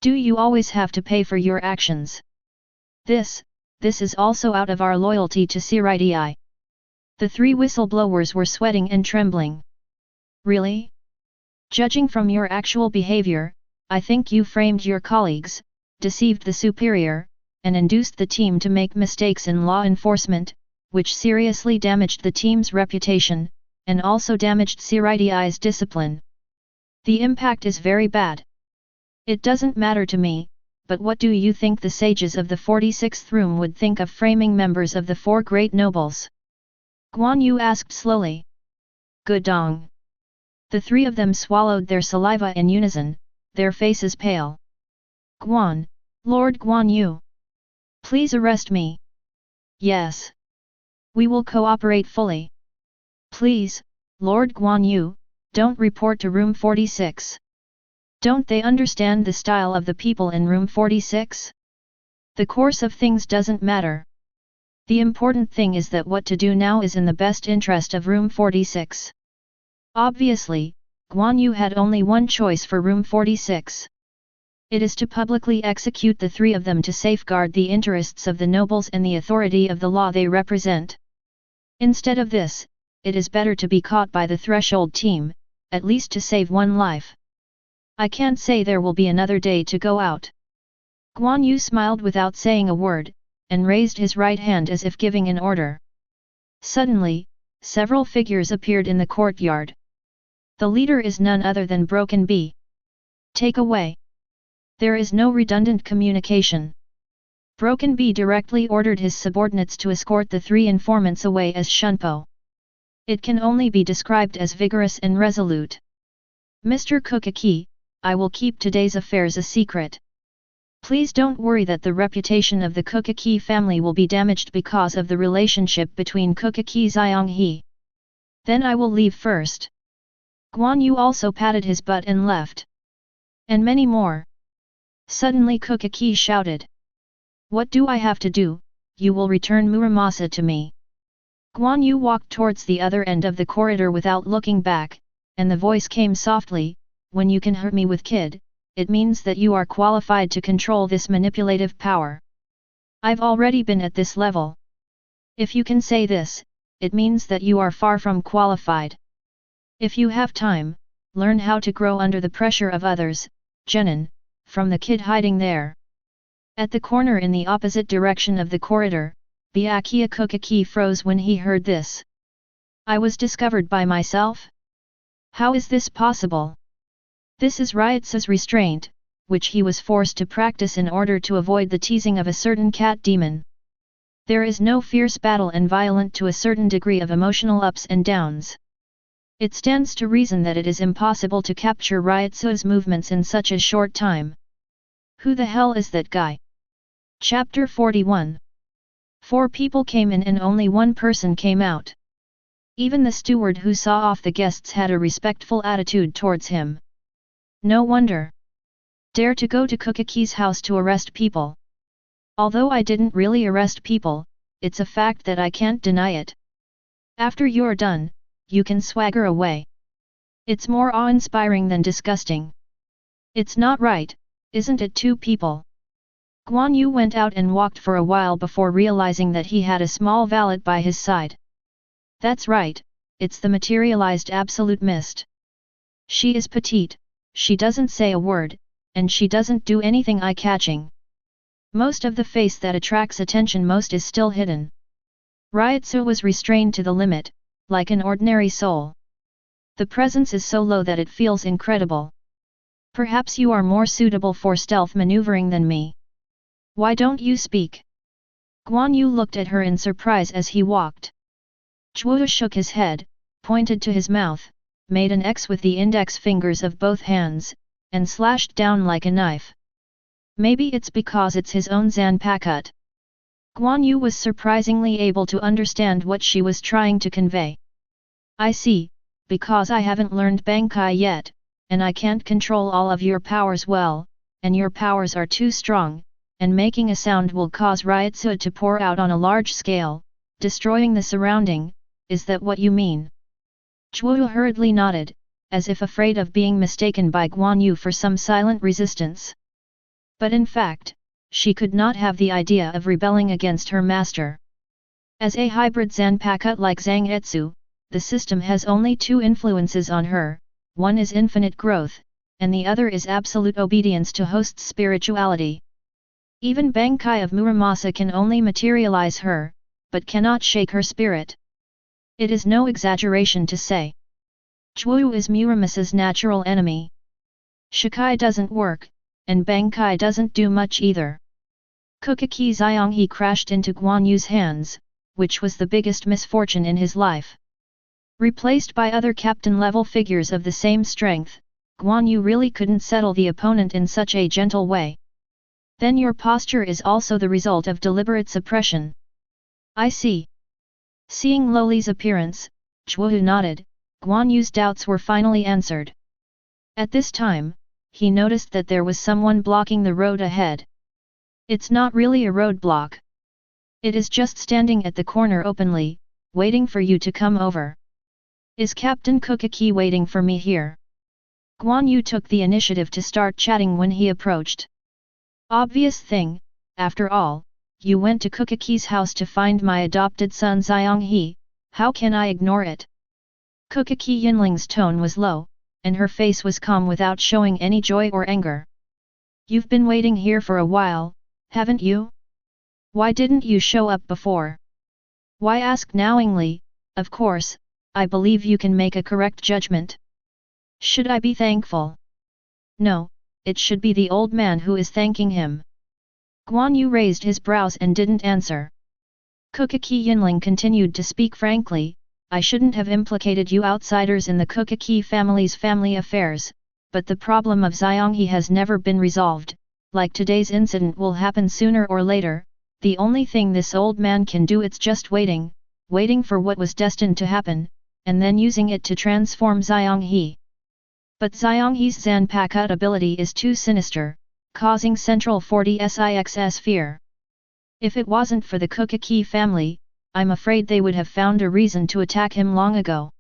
Do you always have to pay for your actions? This is also out of our loyalty to Siridi. The three whistleblowers were sweating and trembling. Really? Judging from your actual behavior, I think you framed your colleagues, deceived the superior, and induced the team to make mistakes in law enforcement, which seriously damaged the team's reputation, and also damaged Siridi's discipline. The impact is very bad. It doesn't matter to me, but what do you think the sages of the 46th room would think of framing members of the four great nobles? Guan Yu asked slowly. Gudong. The three of them swallowed their saliva in unison, their faces pale. Guan, Lord Guan Yu. Please arrest me. Yes. We will cooperate fully. Please, Lord Guan Yu, don't report to room 46. Don't they understand the style of the people in room 46? The course of things doesn't matter. The important thing is that what to do now is in the best interest of room 46. Obviously, Guan Yu had only one choice for room 46. It is to publicly execute the three of them to safeguard the interests of the nobles and the authority of the law they represent. Instead of this, it is better to be caught by the threshold team, at least to save one life. I can't say there will be another day to go out. Guan Yu smiled without saying a word, and raised his right hand as if giving an order. Suddenly, several figures appeared in the courtyard. The leader is none other than Broken Bee. Take away. There is no redundant communication. Broken Bee directly ordered his subordinates to escort the three informants away as Shunpo. It can only be described as vigorous and resolute. Mr. Kukaki, I will keep today's affairs a secret. Please don't worry that the reputation of the Kukaki family will be damaged because of the relationship between Kukaki Xianghe. Then I will leave first. Guan Yu also patted his butt and left. And many more. Suddenly Kukaki shouted. What do I have to do? You will return Muramasa to me. Guan Yu walked towards the other end of the corridor without looking back, and the voice came softly, when you can hurt me with kid, it means that you are qualified to control this manipulative power. I've already been at this level. If you can say this, it means that you are far from qualified. If you have time, learn how to grow under the pressure of others, Jenin, from the kid hiding there. At the corner in the opposite direction of the corridor, Byakuya Kukaki froze when he heard this. I was discovered by myself? How is this possible? This is Ryotsu's restraint, which he was forced to practice in order to avoid the teasing of a certain cat demon. There is no fierce battle and violent to a certain degree of emotional ups and downs. It stands to reason that it is impossible to capture Ryotsu's movements in such a short time. Who the hell is that guy? Chapter 41. 4 people came in and only one person came out. Even the steward who saw off the guests had a respectful attitude towards him. No wonder. Dare to go to Kukaki's house to arrest people. Although I didn't really arrest people, it's a fact that I can't deny it. After you're done, you can swagger away. It's more awe-inspiring than disgusting. It's not right, isn't it 2 people? Guan Yu went out and walked for a while before realizing that he had a small valet by his side. That's right, it's the materialized absolute mist. She is petite, she doesn't say a word, and she doesn't do anything eye-catching. Most of the face that attracts attention most is still hidden. Ryotsu was restrained to the limit, like an ordinary soul. The presence is so low that it feels incredible. Perhaps you are more suitable for stealth maneuvering than me. Why don't you speak? Guan Yu looked at her in surprise as he walked. Chua shook his head, pointed to his mouth, made an X with the index fingers of both hands, and slashed down like a knife. Maybe it's because it's his own Zanpakutō. Guan Yu was surprisingly able to understand what she was trying to convey. I see, because I haven't learned Bankai yet, and I can't control all of your powers well, and your powers are too strong, and making a sound will cause Ryotsu to pour out on a large scale, destroying the surrounding. Is that what you mean? Zhuo hurriedly nodded, as if afraid of being mistaken by Guan Yu for some silent resistance. But in fact, she could not have the idea of rebelling against her master. As a hybrid Zanpakutō like Zangetsu, the system has only two influences on her, one is infinite growth, and the other is absolute obedience to host's spirituality. Even Bankai of Muramasa can only materialize her, but cannot shake her spirit. It is no exaggeration to say. Zhuo is Muramasa's natural enemy. Shikai doesn't work, and Bankai doesn't do much either. Kukaki Xianghe crashed into Guan Yu's hands, which was the biggest misfortune in his life. Replaced by other captain-level figures of the same strength, Guan Yu really couldn't settle the opponent in such a gentle way. Then your posture is also the result of deliberate suppression. I see. Seeing Loli's appearance, Zhuo nodded. Guan Yu's doubts were finally answered. At this time, he noticed that there was someone blocking the road ahead. It's not really a roadblock. It is just standing at the corner openly, waiting for you to come over. Is Captain Kukaki waiting for me here? Guan Yu took the initiative to start chatting when he approached. Obvious thing, after all, you went to Kukaki's house to find my adopted son Xianghe, how can I ignore it? Kukaki Yinling's tone was low, and her face was calm without showing any joy or anger. You've been waiting here for a while, haven't you? Why didn't you show up before? Why ask knowingly? Of course, I believe you can make a correct judgment. Should I be thankful? No, it should be the old man who is thanking him. Guan Yu raised his brows and didn't answer. Kukaki Yinling continued to speak frankly. I shouldn't have implicated you outsiders in the Kukaki family's family affairs, but the problem of Xianghe has never been resolved. Like today's incident will happen sooner or later, the only thing this old man can do is just waiting for what was destined to happen, and then using it to transform Xianghe. But Xianghe's Zanpakutō ability is too sinister, causing Central 40SIX's fear. If it wasn't for the Kukaki family, I'm afraid they would have found a reason to attack him long ago.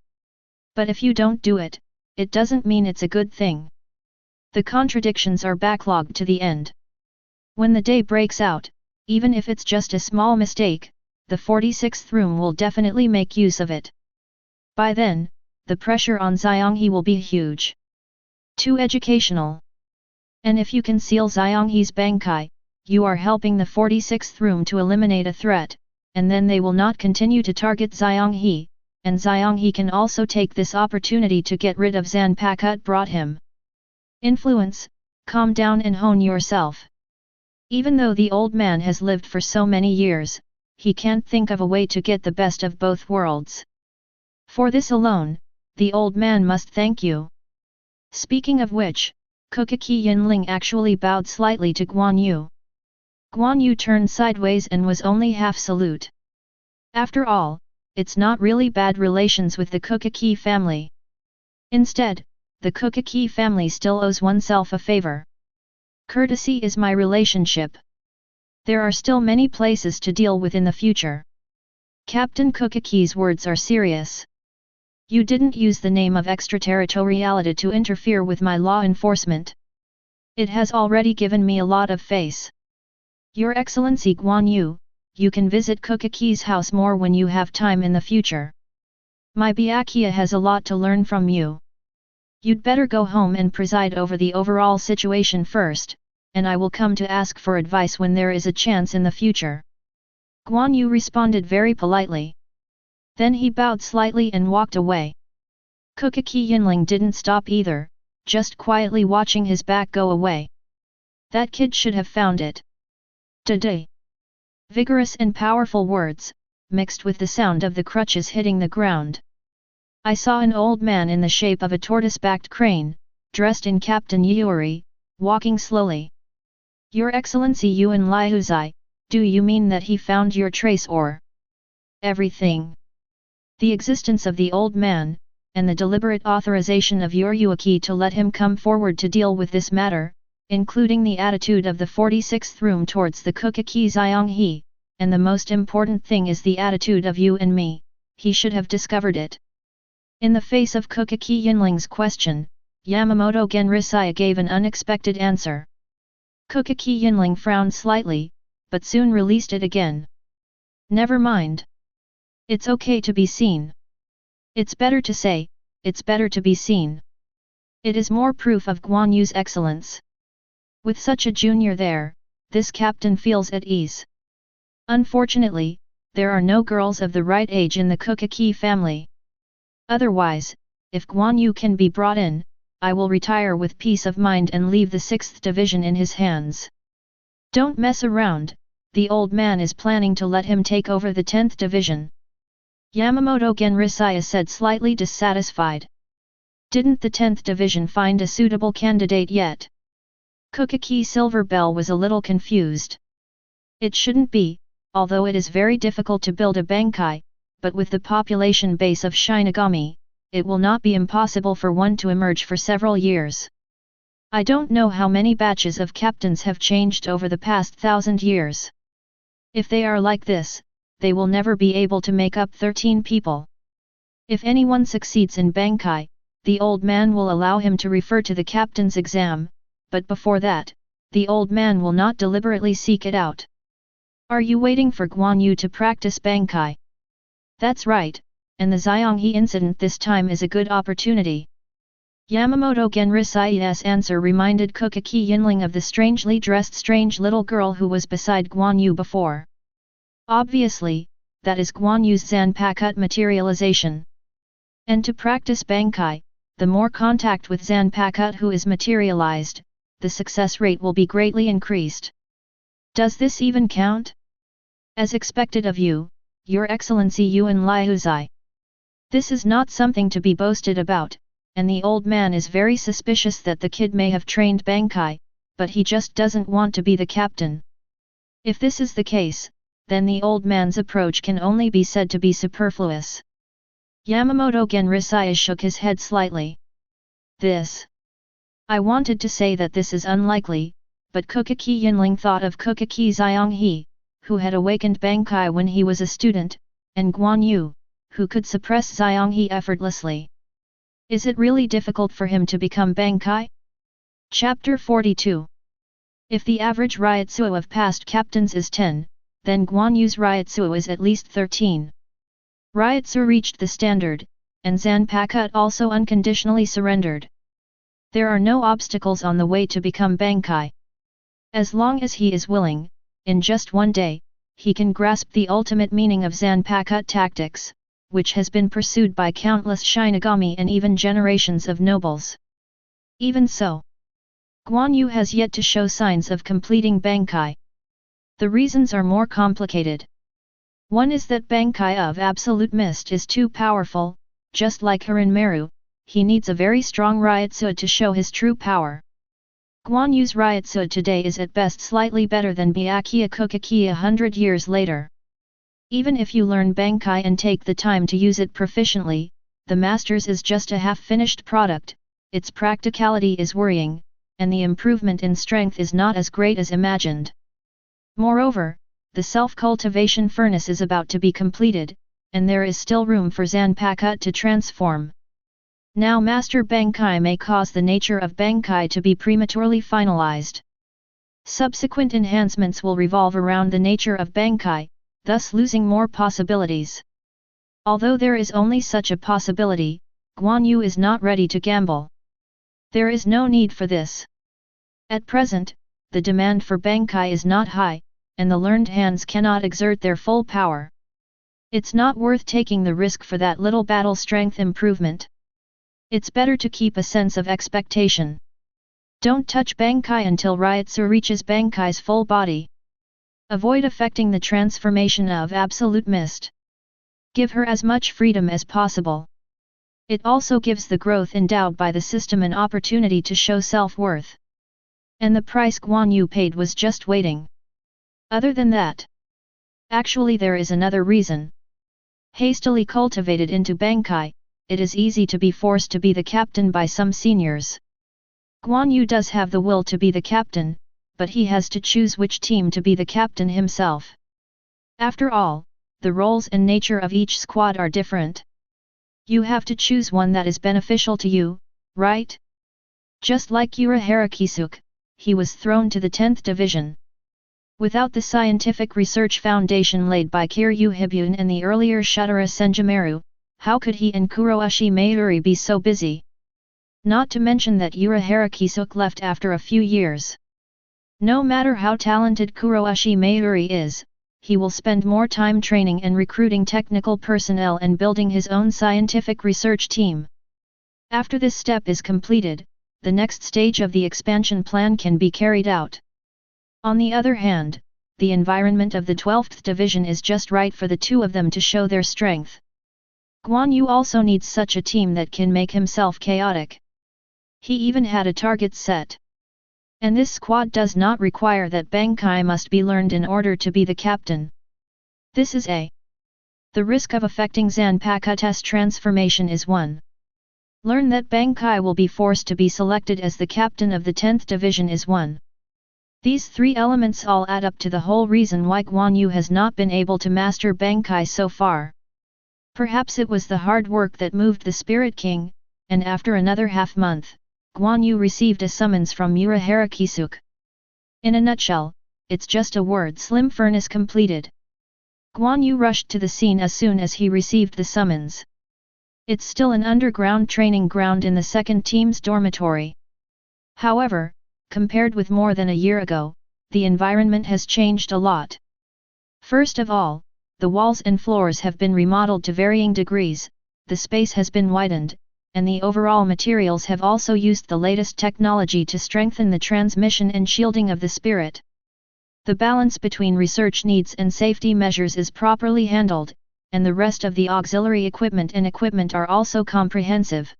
But if you don't do it, it doesn't mean it's a good thing. The contradictions are backlogged to the end. When the day breaks out, even if it's just a small mistake, the 46th room will definitely make use of it. By then, the pressure on Xianghe will be huge. Too educational. And if you conceal Xianghe's Bankai, you are helping the 46th room to eliminate a threat, and then they will not continue to target Xianghe, and Xianghe can also take this opportunity to get rid of Zanpakutō brought him. Influence, calm down and hone yourself. Even though the old man has lived for so many years, he can't think of a way to get the best of both worlds. For this alone, the old man must thank you. Speaking of which, Kukaki Yinling actually bowed slightly to Guan Yu. Guan Yu turned sideways and was only half salute. After all, it's not really bad relations with the Kukaki family. Instead, the Kukaki family still owes oneself a favor. Courtesy is my relationship. There are still many places to deal with in the future. Captain Kukaki's words are serious. You didn't use the name of extraterritoriality to interfere with my law enforcement. It has already given me a lot of face. Your Excellency Guan Yu, you can visit Kukaki's house more when you have time in the future. My Byakuya has a lot to learn from you. You'd better go home and preside over the overall situation first, and I will come to ask for advice when there is a chance in the future. Guan Yu responded very politely. Then he bowed slightly and walked away. Kukaki Yinling didn't stop either, just quietly watching his back go away. That kid should have found it. Today. Vigorous and powerful words, mixed with the sound of the crutches hitting the ground. I saw an old man in the shape of a tortoise-backed crane, dressed in Captain Yuri, walking slowly. Your Excellency Yuan Liuzai, do you mean that he found your trace or everything? The existence of the old man, and the deliberate authorization of your Yuaki to let him come forward to deal with this matter, including the attitude of the 46th room towards the Kukaki Xianghe, and the most important thing is the attitude of you and me, he should have discovered it. In the face of Kukaki Yinling's question, Yamamoto Genrisaya gave an unexpected answer. Kukaki Yinling frowned slightly, but soon released it again. Never mind. It's okay to be seen. It's better to say, it's better to be seen. It is more proof of Guan Yu's excellence. With such a junior there, this captain feels at ease. Unfortunately, there are no girls of the right age in the Kukaki family. Otherwise, if Guan Yu can be brought in, I will retire with peace of mind and leave the 6th division in his hands. Don't mess around, the old man is planning to let him take over the 10th division. Yamamoto Genrisaya said, slightly dissatisfied. Didn't the 10th division find a suitable candidate yet? Kukaki Silver Bell was a little confused. It shouldn't be, although it is very difficult to build a bankai, but with the population base of Shinigami, it will not be impossible for one to emerge for several years. I don't know how many batches of captains have changed over the past 1,000 years. If they are like this, they will never be able to make up 13 people. If anyone succeeds in bankai, the old man will allow him to refer to the captain's exam, but before that, the old man will not deliberately seek it out. Are you waiting for Guan Yu to practice bankai? That's right, and the Xianghe incident this time is a good opportunity. Yamamoto Genrisaya's answer reminded Kukaki Yinling of the strangely dressed strange little girl who was beside Guan Yu before. Obviously, that is Guan Yu's Zanpakutō materialization. And to practice bankai, the more contact with Zanpakutō who is materialized, the success rate will be greatly increased. Does this even count? As expected of you, Your Excellency Yuan Liuzai. This is not something to be boasted about, and the old man is very suspicious that the kid may have trained bankai, but he just doesn't want to be the captain. If this is the case, then the old man's approach can only be said to be superfluous. Yamamoto Genrisaya shook his head slightly. I wanted to say that this is unlikely, but Kukaki Yinling thought of Kukaki Xianghe, who had awakened bankai when he was a student, and Guan Yu, who could suppress Xianghe effortlessly. Is it really difficult for him to become bankai? Chapter 42. If the average Ryotsuo of past captains is 10, then Guan Yu's Ryotsuo is at least 13. Ryotsuo reached the standard, and Zanpakutō also unconditionally surrendered. There are no obstacles on the way to become bankai. As long as he is willing, in just one day, he can grasp the ultimate meaning of Zanpakutō tactics, which has been pursued by countless Shinigami and even generations of nobles. Even so, Guan Yu has yet to show signs of completing bankai. The reasons are more complicated. One is that bankai of absolute mist is too powerful, just like Harinmaru, he needs a very strong Ryotsuo to show his true power. Guan Yu's Ryotsuo today is at best slightly better than Byakuya Kukaki 100 years later. Even if you learn bankai and take the time to use it proficiently, the master's is just a half-finished product, its practicality is worrying, and the improvement in strength is not as great as imagined. Moreover, the self-cultivation furnace is about to be completed, and there is still room for Zanpakutō to transform. Now Master Bankai may cause the nature of bankai to be prematurely finalized. Subsequent enhancements will revolve around the nature of bankai, thus losing more possibilities. Although there is only such a possibility, Guan Yu is not ready to gamble. There is no need for this. At present, the demand for bankai is not high, and the learned hands cannot exert their full power. It's not worth taking the risk for that little battle strength improvement. It's better to keep a sense of expectation. Don't touch bankai until Ryotsu reaches bankai's full body. Avoid affecting the transformation of absolute mist. Give her as much freedom as possible. It also gives the growth endowed by the system an opportunity to show self-worth. And the price Guan Yu paid was just waiting. Other than that, actually there is another reason. Hastily cultivated into Bankai, it is easy to be forced to be the captain by some seniors. Guan Yu does have the will to be the captain, but he has to choose which team to be the captain himself. After all, the roles and nature of each squad are different. You have to choose one that is beneficial to you, right? Just like Urahara Kisuke, he was thrown to the 10th division. Without the scientific research foundation laid by Kiryu Hibun and the earlier Shutara Senjimaru, how could he and Kuroishi Mayuri be so busy? Not to mention that Urahara Kisuke left after a few years. No matter how talented Kuroishi Mayuri is, he will spend more time training and recruiting technical personnel and building his own scientific research team. After this step is completed, the next stage of the expansion plan can be carried out. On the other hand, the environment of the 12th division is just right for the two of them to show their strength. Guan Yu also needs such a team that can make himself chaotic. He even had a target set. And this squad does not require that Bankai must be learned in order to be the captain. This is a. The risk of affecting Zanpakutō's transformation is 1. Learn that Bankai will be forced to be selected as the captain of the 10th division is 1. These three elements all add up to the whole reason why Guan Yu has not been able to master Bankai so far. Perhaps it was the hard work that moved the Spirit King, and after another half-month, Guan Yu received a summons from Urahara Kisuke. In a nutshell, it's just a word: Slim Furnace completed. Guan Yu rushed to the scene as soon as he received the summons. It's still an underground training ground in the second team's dormitory. However, compared with more than a year ago, the environment has changed a lot. First of all, the walls and floors have been remodeled to varying degrees, the space has been widened, and the overall materials have also used the latest technology to strengthen the transmission and shielding of the spirit. The balance between research needs and safety measures is properly handled, and the rest of the auxiliary equipment are also comprehensive.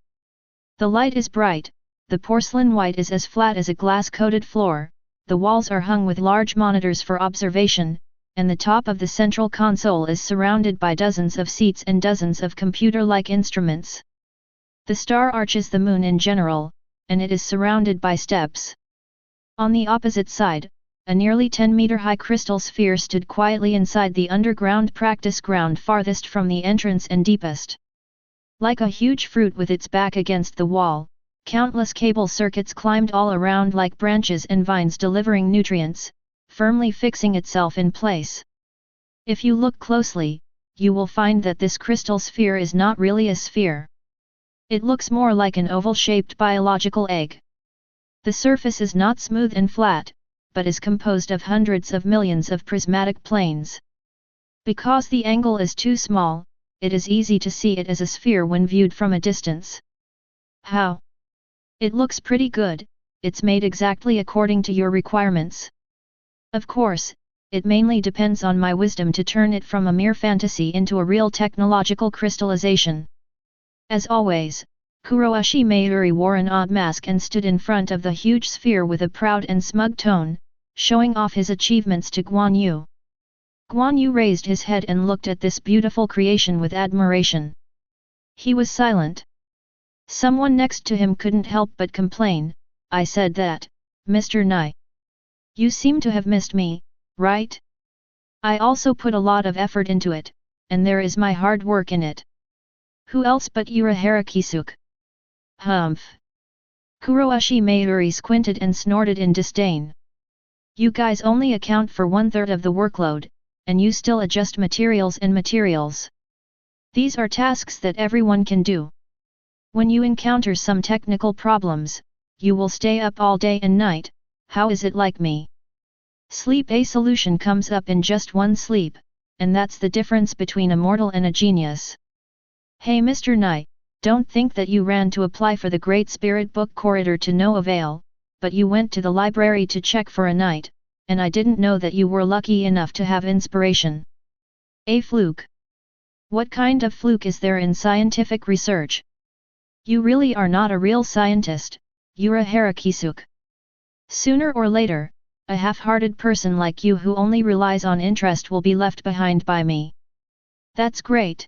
The light is bright, the porcelain white is as flat as a glass-coated floor, the walls are hung with large monitors for observation, and the top of the central console is surrounded by dozens of seats and dozens of computer-like instruments. The star arches the moon in general, and it is surrounded by steps. On the opposite side, a nearly 10-meter-high crystal sphere stood quietly inside the underground practice ground farthest from the entrance and deepest. Like a huge fruit with its back against the wall, countless cable circuits climbed all around like branches and vines delivering nutrients, firmly fixing itself in place. If you look closely, you will find that this crystal sphere is not really a sphere. It looks more like an oval-shaped biological egg. The surface is not smooth and flat, but is composed of hundreds of millions of prismatic planes. Because the angle is too small, it is easy to see it as a sphere when viewed from a distance. How? It looks pretty good, it's made exactly according to your requirements. Of course, it mainly depends on my wisdom to turn it from a mere fantasy into a real technological crystallization. As always, Kuroishi Mayuri wore an odd mask and stood in front of the huge sphere with a proud and smug tone, showing off his achievements to Guan Yu. Guan Yu raised his head and looked at this beautiful creation with admiration. He was silent. Someone next to him couldn't help but complain, "I said that, Mr. Nai. You seem to have missed me, right? I also put a lot of effort into it, and there is my hard work in it." Who else but Urahara Kisuke? Humph! Kuroishi Mayuri squinted and snorted in disdain. You guys only account for 1/3 of the workload, and you still adjust materials and materials. These are tasks that everyone can do. When you encounter some technical problems, you will stay up all day and night. How is it like me? Sleep. A solution comes up in just one sleep, and that's the difference between a mortal and a genius. Hey Mr. Knight, don't think that you ran to apply for the Great Spirit Book Corridor to no avail, but you went to the library to check for a night, and I didn't know that you were lucky enough to have inspiration. A fluke? What kind of fluke is there in scientific research? You really are not a real scientist, Urahara Kisuke. Sooner or later, a half-hearted person like you who only relies on interest will be left behind by me. That's great.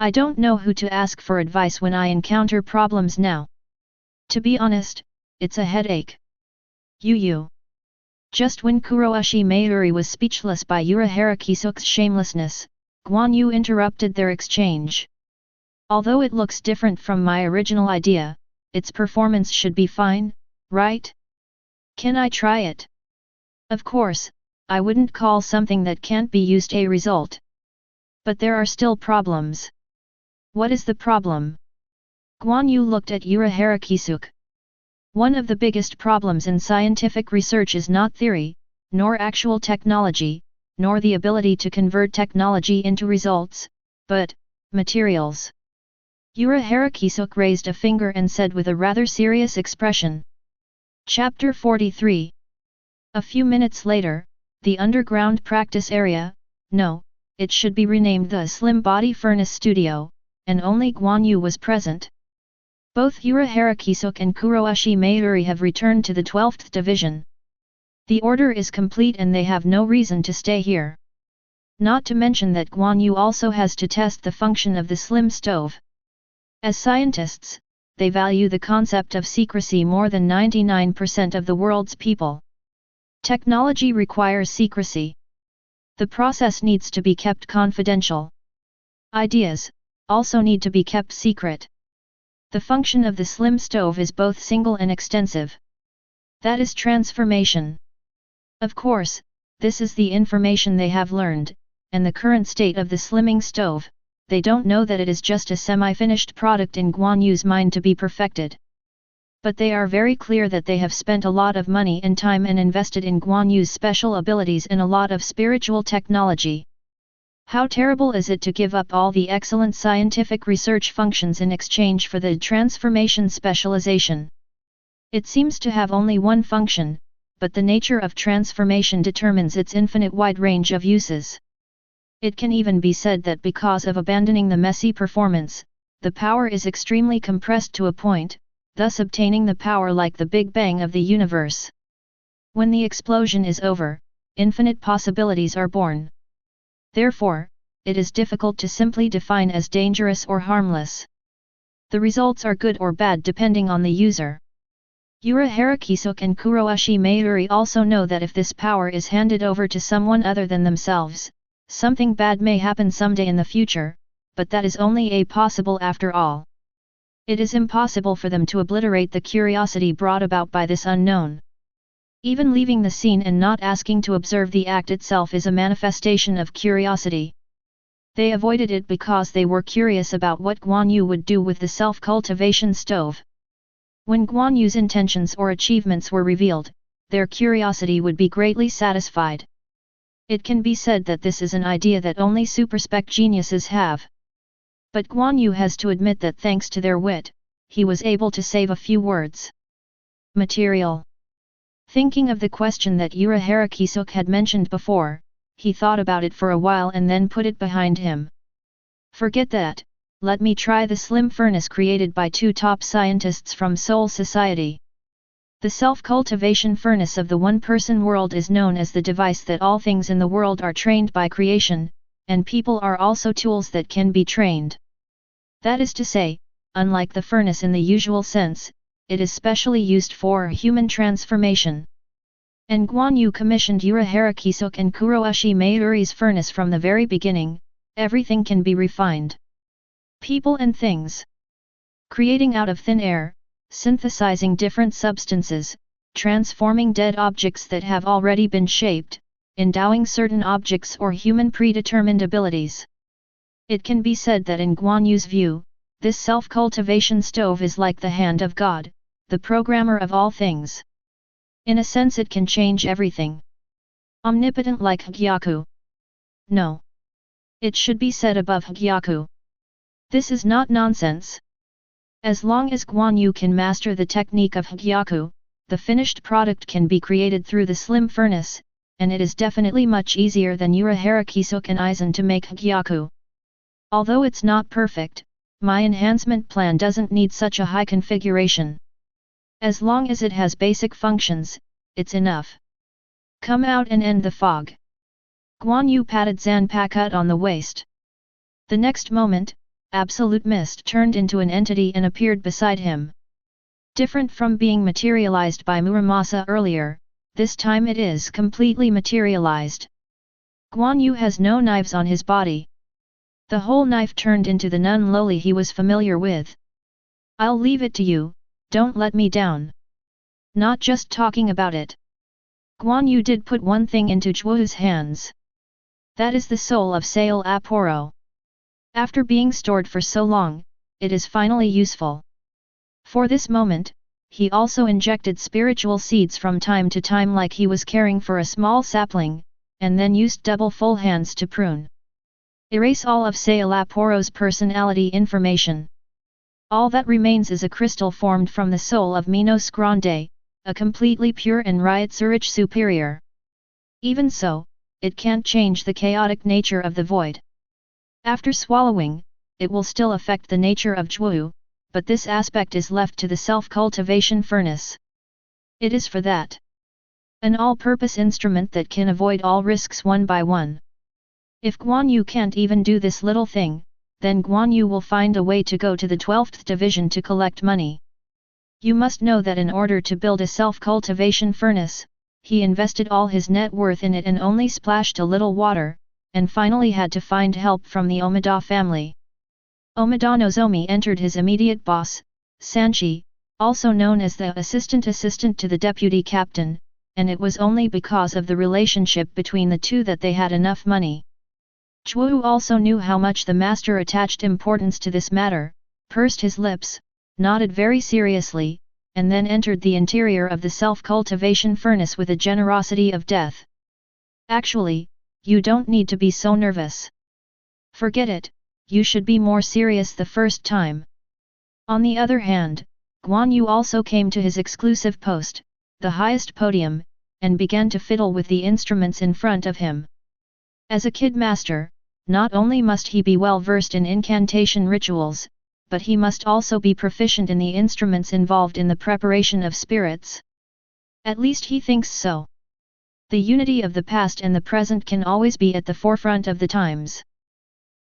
I don't know who to ask for advice when I encounter problems now. To be honest, it's a headache. Yu. Just when Kuroishi Mayuri was speechless by Urahara Kisuke's shamelessness, Guan Yu interrupted their exchange. Although it looks different from my original idea, its performance should be fine, right? Can I try it? Of course, I wouldn't call something that can't be used a result. But there are still problems. What is the problem? Guan Yu looked at Urahara Kisuke. One of the biggest problems in scientific research is not theory, nor actual technology, nor the ability to convert technology into results, but materials. Urahara Kisuke raised a finger and said with a rather serious expression. Chapter 43. A few minutes later, the underground practice area, no, it should be renamed the Slim Body Furnace Studio, and only Guan Yu was present. Both Urahara Kisuke and Kuroishi Mayuri have returned to the 12th Division. The order is complete and they have no reason to stay here. Not to mention that Guan Yu also has to test the function of the slim stove. As scientists, they value the concept of secrecy more than 99% of the world's people. Technology requires secrecy. The process needs to be kept confidential. Ideas also need to be kept secret. The function of the slim stove is both single and extensive. That is transformation. Of course, this is the information they have learned, and the current state of the slimming stove. They don't know that it is just a semi-finished product in Guan Yu's mind to be perfected. But they are very clear that they have spent a lot of money and time and invested in Guan Yu's special abilities and a lot of spiritual technology. How terrible is it to give up all the excellent scientific research functions in exchange for the transformation specialization? It seems to have only one function, but the nature of transformation determines its infinite wide range of uses. It can even be said that because of abandoning the messy performance, the power is extremely compressed to a point, thus obtaining the power like the Big Bang of the universe. When the explosion is over, infinite possibilities are born. Therefore, it is difficult to simply define as dangerous or harmless. The results are good or bad depending on the user. Urahara Kisuke and Kuroishi Mayuri also know that if this power is handed over to someone other than themselves, something bad may happen someday in the future, but that is only a possible after all. It is impossible for them to obliterate the curiosity brought about by this unknown. Even leaving the scene and not asking to observe the act itself is a manifestation of curiosity. They avoided it because they were curious about what Guan Yu would do with the self-cultivation stove. When Guan Yu's intentions or achievements were revealed, their curiosity would be greatly satisfied. It can be said that this is an idea that only superspec geniuses have. But Guan Yu has to admit that thanks to their wit, he was able to save a few words. Material. Thinking of the question that Urahara Kisuke had mentioned before, he thought about it for a while and then put it behind him. Forget that, let me try the slim furnace created by two top scientists from Soul Society. The self-cultivation furnace of the one-person world is known as the device that all things in the world are trained by creation, and people are also tools that can be trained. That is to say, unlike the furnace in the usual sense, it is specially used for human transformation. And Guan Yu commissioned Urahara Kisuke and Kuroishi Mayuri's furnace from the very beginning. Everything can be refined. People and things. Creating out of thin air, synthesizing different substances, transforming dead objects that have already been shaped, endowing certain objects or human predetermined abilities. It can be said that in Guan Yu's view, this self-cultivation stove is like the hand of God, the programmer of all things. In a sense it can change everything. Omnipotent like Hagyaku. No. It should be said above Hagyaku. This is not nonsense. As long as Guan Yu can master the technique of Hagyaku, the finished product can be created through the slim furnace, and it is definitely much easier than Urahara Kisuke and Aizen to make Hagyaku. Although it's not perfect, my enhancement plan doesn't need such a high configuration. As long as it has basic functions, it's enough. Come out and end the fog. Guan Yu patted Zanpakutō on the waist. The next moment, absolute mist turned into an entity and appeared beside him. Different from being materialized by Muramasa earlier, this time it is completely materialized. Guan Yu has no knives on his body. The whole knife turned into the nun loli he was familiar with. I'll leave it to you, don't let me down. Not just talking about it. Guan Yu did put one thing into Zhuo's hands. That is the soul of Szayelaporro. After being stored for so long, it is finally useful. For this moment, he also injected spiritual seeds from time to time like he was caring for a small sapling, and then used double full hands to prune. Erase all of Szayelaporro's personality information. All that remains is a crystal formed from the soul of Menos Grande, a completely pure and Ryutsurich superior. Even so, it can't change the chaotic nature of the void. After swallowing, it will still affect the nature of Zhuo, but this aspect is left to the self-cultivation furnace. It is for that. An all-purpose instrument that can avoid all risks one by one. If Guan Yu can't even do this little thing, then Guan Yu will find a way to go to the 12th division to collect money. You must know that in order to build a self-cultivation furnace, he invested all his net worth in it and only splashed a little water, and finally had to find help from the Omida family. Omida Nozomi entered his immediate boss, Sanchi, also known as the assistant to the deputy captain, and it was only because of the relationship between the two that they had enough money. Zhuo also knew how much the master attached importance to this matter, pursed his lips, nodded very seriously, and then entered the interior of the self-cultivation furnace with a generosity of death. Actually, you don't need to be so nervous. Forget it, you should be more serious the first time. On the other hand, Guan Yu also came to his exclusive post, the highest podium, and began to fiddle with the instruments in front of him. As a kid master, not only must he be well versed in incantation rituals, but he must also be proficient in the instruments involved in the preparation of spirits. At least he thinks so. The unity of the past and the present can always be at the forefront of the times.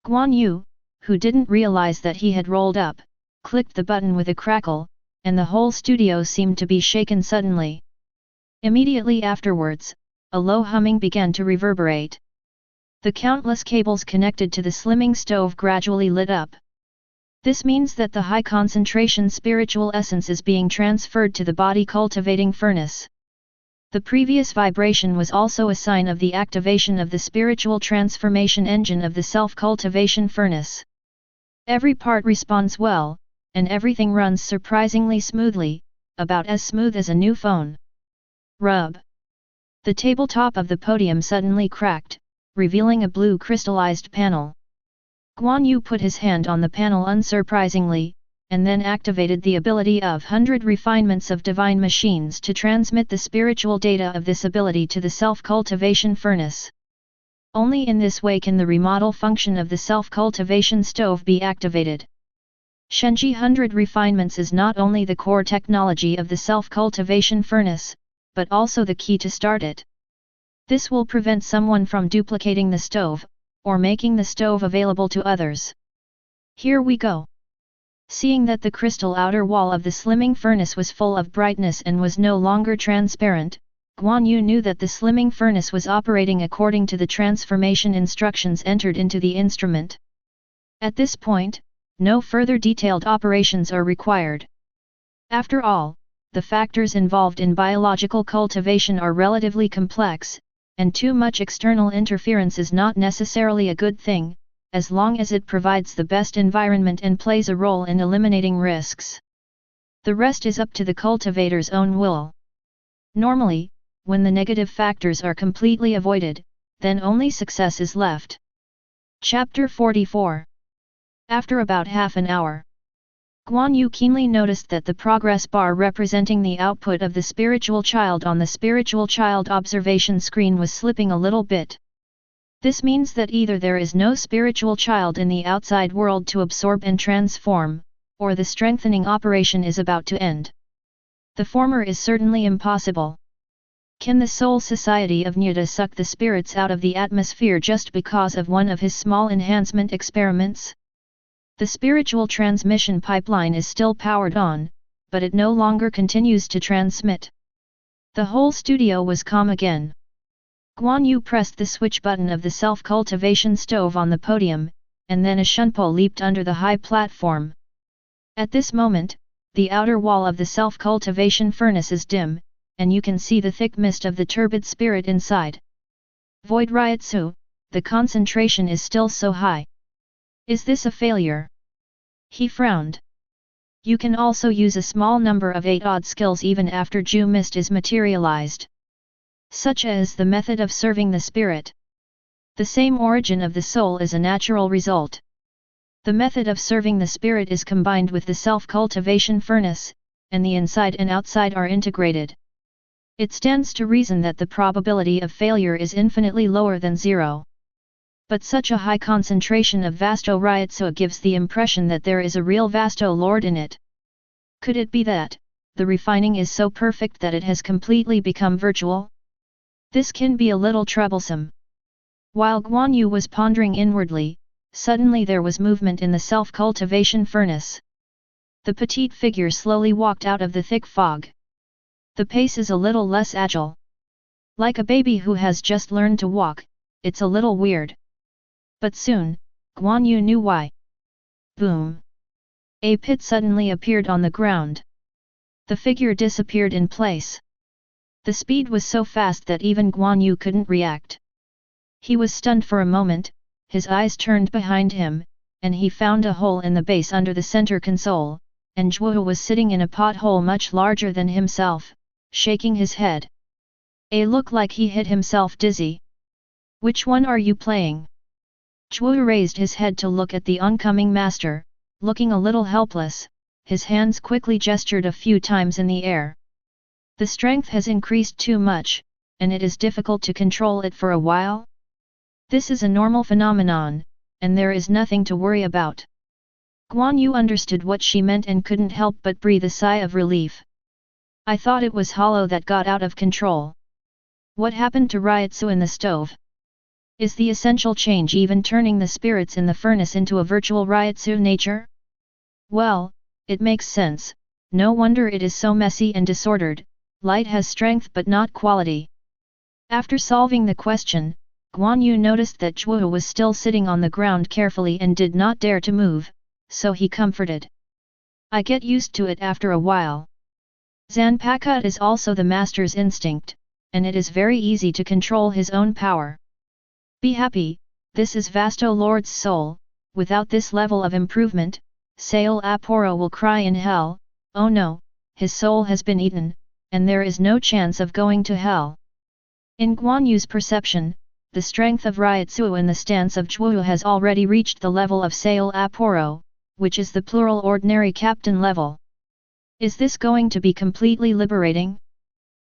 Guan Yu, who didn't realize that he had rolled up, clicked the button with a crackle, and the whole studio seemed to be shaken suddenly. Immediately afterwards, a low humming began to reverberate. The countless cables connected to the slimming stove gradually lit up. This means that the high concentration spiritual essence is being transferred to the body cultivating furnace. The previous vibration was also a sign of the activation of the spiritual transformation engine of the self-cultivation furnace. Every part responds well, and everything runs surprisingly smoothly, about as smooth as a new phone. Rub. The tabletop of the podium suddenly cracked, revealing a blue crystallized panel. Guan Yu put his hand on the panel unsurprisingly, and then activated the ability of 100 refinements of divine machines to transmit the spiritual data of this ability to the self-cultivation furnace. Only in this way can the remodel function of the self-cultivation stove be activated. Machine 100 Refinements is not only the core technology of the self-cultivation furnace, but also the key to start it. This will prevent someone from duplicating the stove, or making the stove available to others. Here we go. Seeing that the crystal outer wall of the slimming furnace was full of brightness and was no longer transparent, Guan Yu knew that the slimming furnace was operating according to the transformation instructions entered into the instrument. At this point, no further detailed operations are required. After all, the factors involved in biological cultivation are relatively complex, and too much external interference is not necessarily a good thing, as long as it provides the best environment and plays a role in eliminating risks. The rest is up to the cultivator's own will. Normally, when the negative factors are completely avoided, then only success is left. Chapter 44. After about half an hour, Guan Yu keenly noticed that the progress bar representing the output of the spiritual child on the spiritual child observation screen was slipping a little bit. This means that either there is no spiritual child in the outside world to absorb and transform, or the strengthening operation is about to end. The former is certainly impossible. Can the soul society of Nyuta suck the spirits out of the atmosphere just because of one of his small enhancement experiments? The spiritual transmission pipeline is still powered on, but it no longer continues to transmit. The whole studio was calm again. Guan Yu pressed the switch button of the self-cultivation stove on the podium, and then a shunpo leaped under the high platform. At this moment, the outer wall of the self-cultivation furnace is dim, and you can see the thick mist of the turbid spirit inside. Void Ryutsu, the concentration is still so high. Is this a failure? He frowned. You can also use a small number of 8 odd skills even after Ju mist is materialized. Such as the method of serving the spirit. The same origin of the soul is a natural result. The method of serving the spirit is combined with the self-cultivation furnace, and the inside and outside are integrated. It stands to reason that the probability of failure is infinitely lower than 0. But such a high concentration of Vasto Ryutsu gives the impression that there is a real Vasto Lord in it. Could it be that the refining is so perfect that it has completely become virtual? This can be a little troublesome. While Guan Yu was pondering inwardly, suddenly there was movement in the self-cultivation furnace. The petite figure slowly walked out of the thick fog. The pace is a little less agile. Like a baby who has just learned to walk, it's a little weird. But soon, Guan Yu knew why. Boom! A pit suddenly appeared on the ground. The figure disappeared in place. The speed was so fast that even Guan Yu couldn't react. He was stunned for a moment, his eyes turned behind him, and he found a hole in the base under the center console, and Zhuo was sitting in a pothole much larger than himself, shaking his head. A look like he hit himself dizzy. Which one are you playing? Zhuo raised his head to look at the oncoming master, looking a little helpless, his hands quickly gestured a few times in the air. The strength has increased too much, and it is difficult to control it for a while. This is a normal phenomenon, and there is nothing to worry about. Guan Yu understood what she meant and couldn't help but breathe a sigh of relief. I thought it was Hollow that got out of control. What happened to Ryutsu in the stove? Is the essential change even turning the spirits in the furnace into a virtual Ryutsu nature? Well, it makes sense, no wonder it is so messy and disordered. Light has strength but not quality. After solving the question, Guan Yu noticed that Zhuo was still sitting on the ground carefully and did not dare to move, so he comforted. I get used to it after a while. Zanpakutō is also the master's instinct, and it is very easy to control his own power. Be happy, this is Vasto Lord's soul. Without this level of improvement, Szayelaporro will cry in hell. Oh no, his soul has been eaten, and there is no chance of going to hell. In Guan Yu's perception, the strength of Ryutsu in the stance of Zhuo has already reached the level of Szayelaporro, which is the plural ordinary captain level. Is this going to be completely liberating?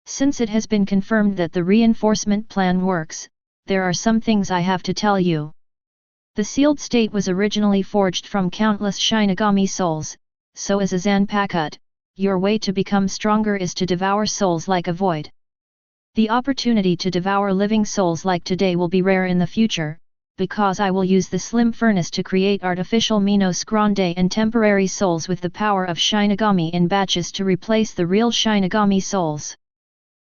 Since it has been confirmed that the reinforcement plan works, there are some things I have to tell you. The sealed state was originally forged from countless Shinigami souls, so as a Zanpakutō, your way to become stronger is to devour souls like a void. The opportunity to devour living souls like today will be rare in the future, because I will use the slim furnace to create artificial Menos Grande and temporary souls with the power of Shinigami in batches to replace the real Shinigami souls.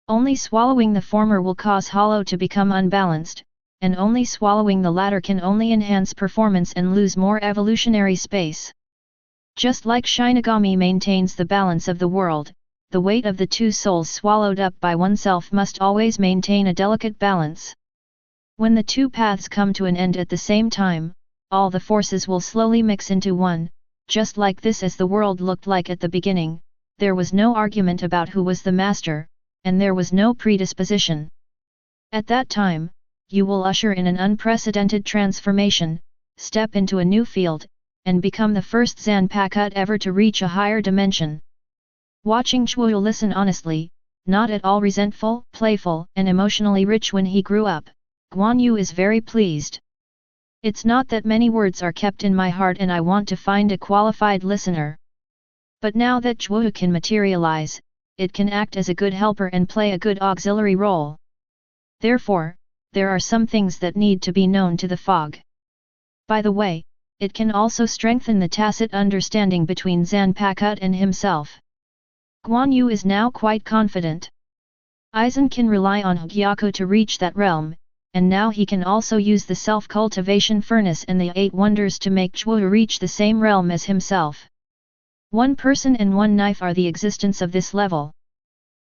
Only swallowing the former will cause Hollow to become unbalanced, and only swallowing the latter can only enhance performance and lose more evolutionary space. Just like Shinigami maintains the balance of the world, the weight of the two souls swallowed up by oneself must always maintain a delicate balance. When the two paths come to an end at the same time, all the forces will slowly mix into one, just like this as the world looked like at the beginning. There was no argument about who was the master, and there was no predisposition. At that time, you will usher in an unprecedented transformation, step into a new field, and become the first Zanpakutō ever to reach a higher dimension. Watching Zhuo listen honestly, not at all resentful, playful, and emotionally rich when he grew up, Guan Yu is very pleased. It's not that many words are kept in my heart and I want to find a qualified listener. But now that Zhuo can materialize, it can act as a good helper and play a good auxiliary role. Therefore, there are some things that need to be known to the fog. By the way, it can also strengthen the tacit understanding between Zanpakutō and himself. Guan Yu is now quite confident. Aizen can rely on Hugyaku to reach that realm, and now he can also use the self-cultivation furnace and the 8 wonders to make Zhuo reach the same realm as himself. One person and one knife are the existence of this level.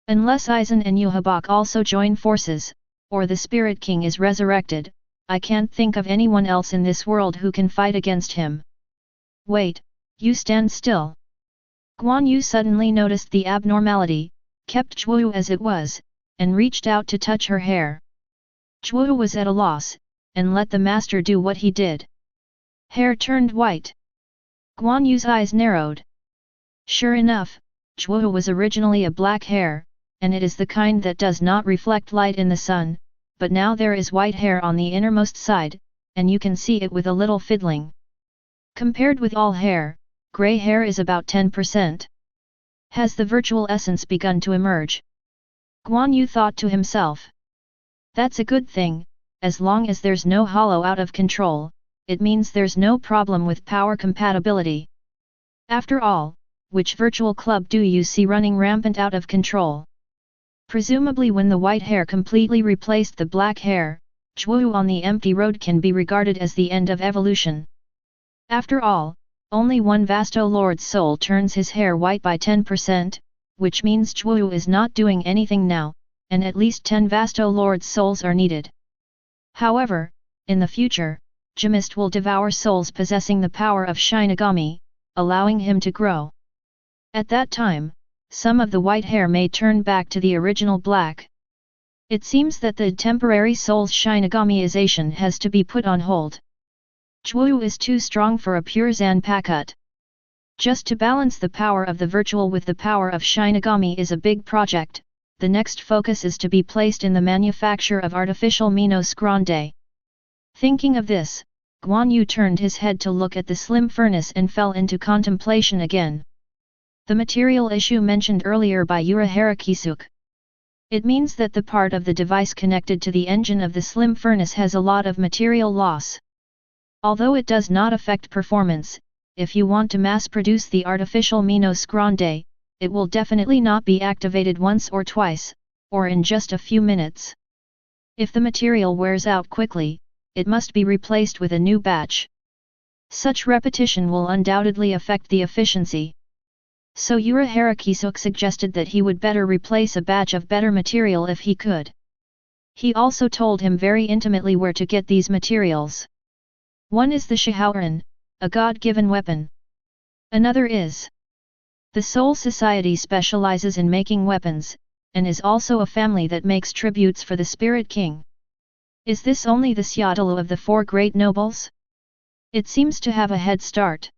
Unless Aizen and Yuhabak also join forces, or the Spirit King is resurrected, I can't think of anyone else in this world who can fight against him. Wait, you stand still. Guan Yu suddenly noticed the abnormality, kept Zhuo as it was, and reached out to touch her hair. Zhuo was at a loss, and let the master do what he did. Hair turned white. Guan Yu's eyes narrowed. Sure enough, Zhuo was originally a black hair, and it is the kind that does not reflect light in the sun, but now there is white hair on the innermost side, and you can see it with a little fiddling. Compared with all hair, grey hair is about 10%. Has the virtual essence begun to emerge? Guan Yu thought to himself. That's a good thing, as long as there's no hollow out of control, it means there's no problem with power compatibility. After all, which virtual club do you see running rampant out of control? Presumably when the white hair completely replaced the black hair, Zhuo on the empty road can be regarded as the end of evolution. After all, only one Vasto Lord's soul turns his hair white by 10%, which means Zhuo is not doing anything now, and at least 10 Vasto Lord's souls are needed. However, in the future, Gemist will devour souls possessing the power of Shinigami, allowing him to grow. At that time, some of the white hair may turn back to the original black. It seems that the temporary soul's Shinigamiization has to be put on hold. Zhuo is too strong for a pure Zanpakutō. Just to balance the power of the virtual with the power of Shinigami is a big project. The next focus is to be placed in the manufacture of artificial Menos Grande. Thinking of this, Guan Yu turned his head to look at the slim furnace and fell into contemplation again. The material issue mentioned earlier by Urahara Kisuke. It means that the part of the device connected to the engine of the slim furnace has a lot of material loss. Although it does not affect performance, if you want to mass-produce the artificial Menos Grande, it will definitely not be activated once or twice, or in just a few minutes. If the material wears out quickly, it must be replaced with a new batch. Such repetition will undoubtedly affect the efficiency. So Urahara Kisuke suggested that he would better replace a batch of better material if he could. He also told him very intimately where to get these materials. One is the Shaoran, a god-given weapon. Another is the Soul Society specializes in making weapons, and is also a family that makes tributes for the Spirit King. Is this only the Szayelaporro of the 4 great nobles? It seems to have a head start.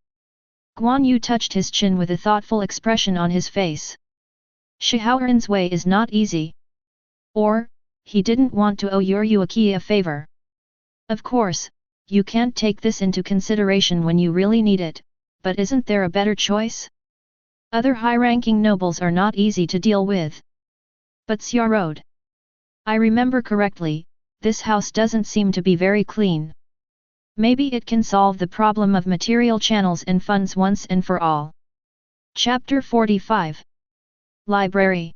Guan Yu touched his chin with a thoughtful expression on his face. Shaoran's way is not easy. Or, he didn't want to owe Yuaki a favor. Of course, you can't take this into consideration when you really need it, but isn't there a better choice? Other high-ranking nobles are not easy to deal with. But Szayelaporro. I remember correctly, this house doesn't seem to be very clean. Maybe it can solve the problem of material channels and funds once and for all. Chapter 45. Library.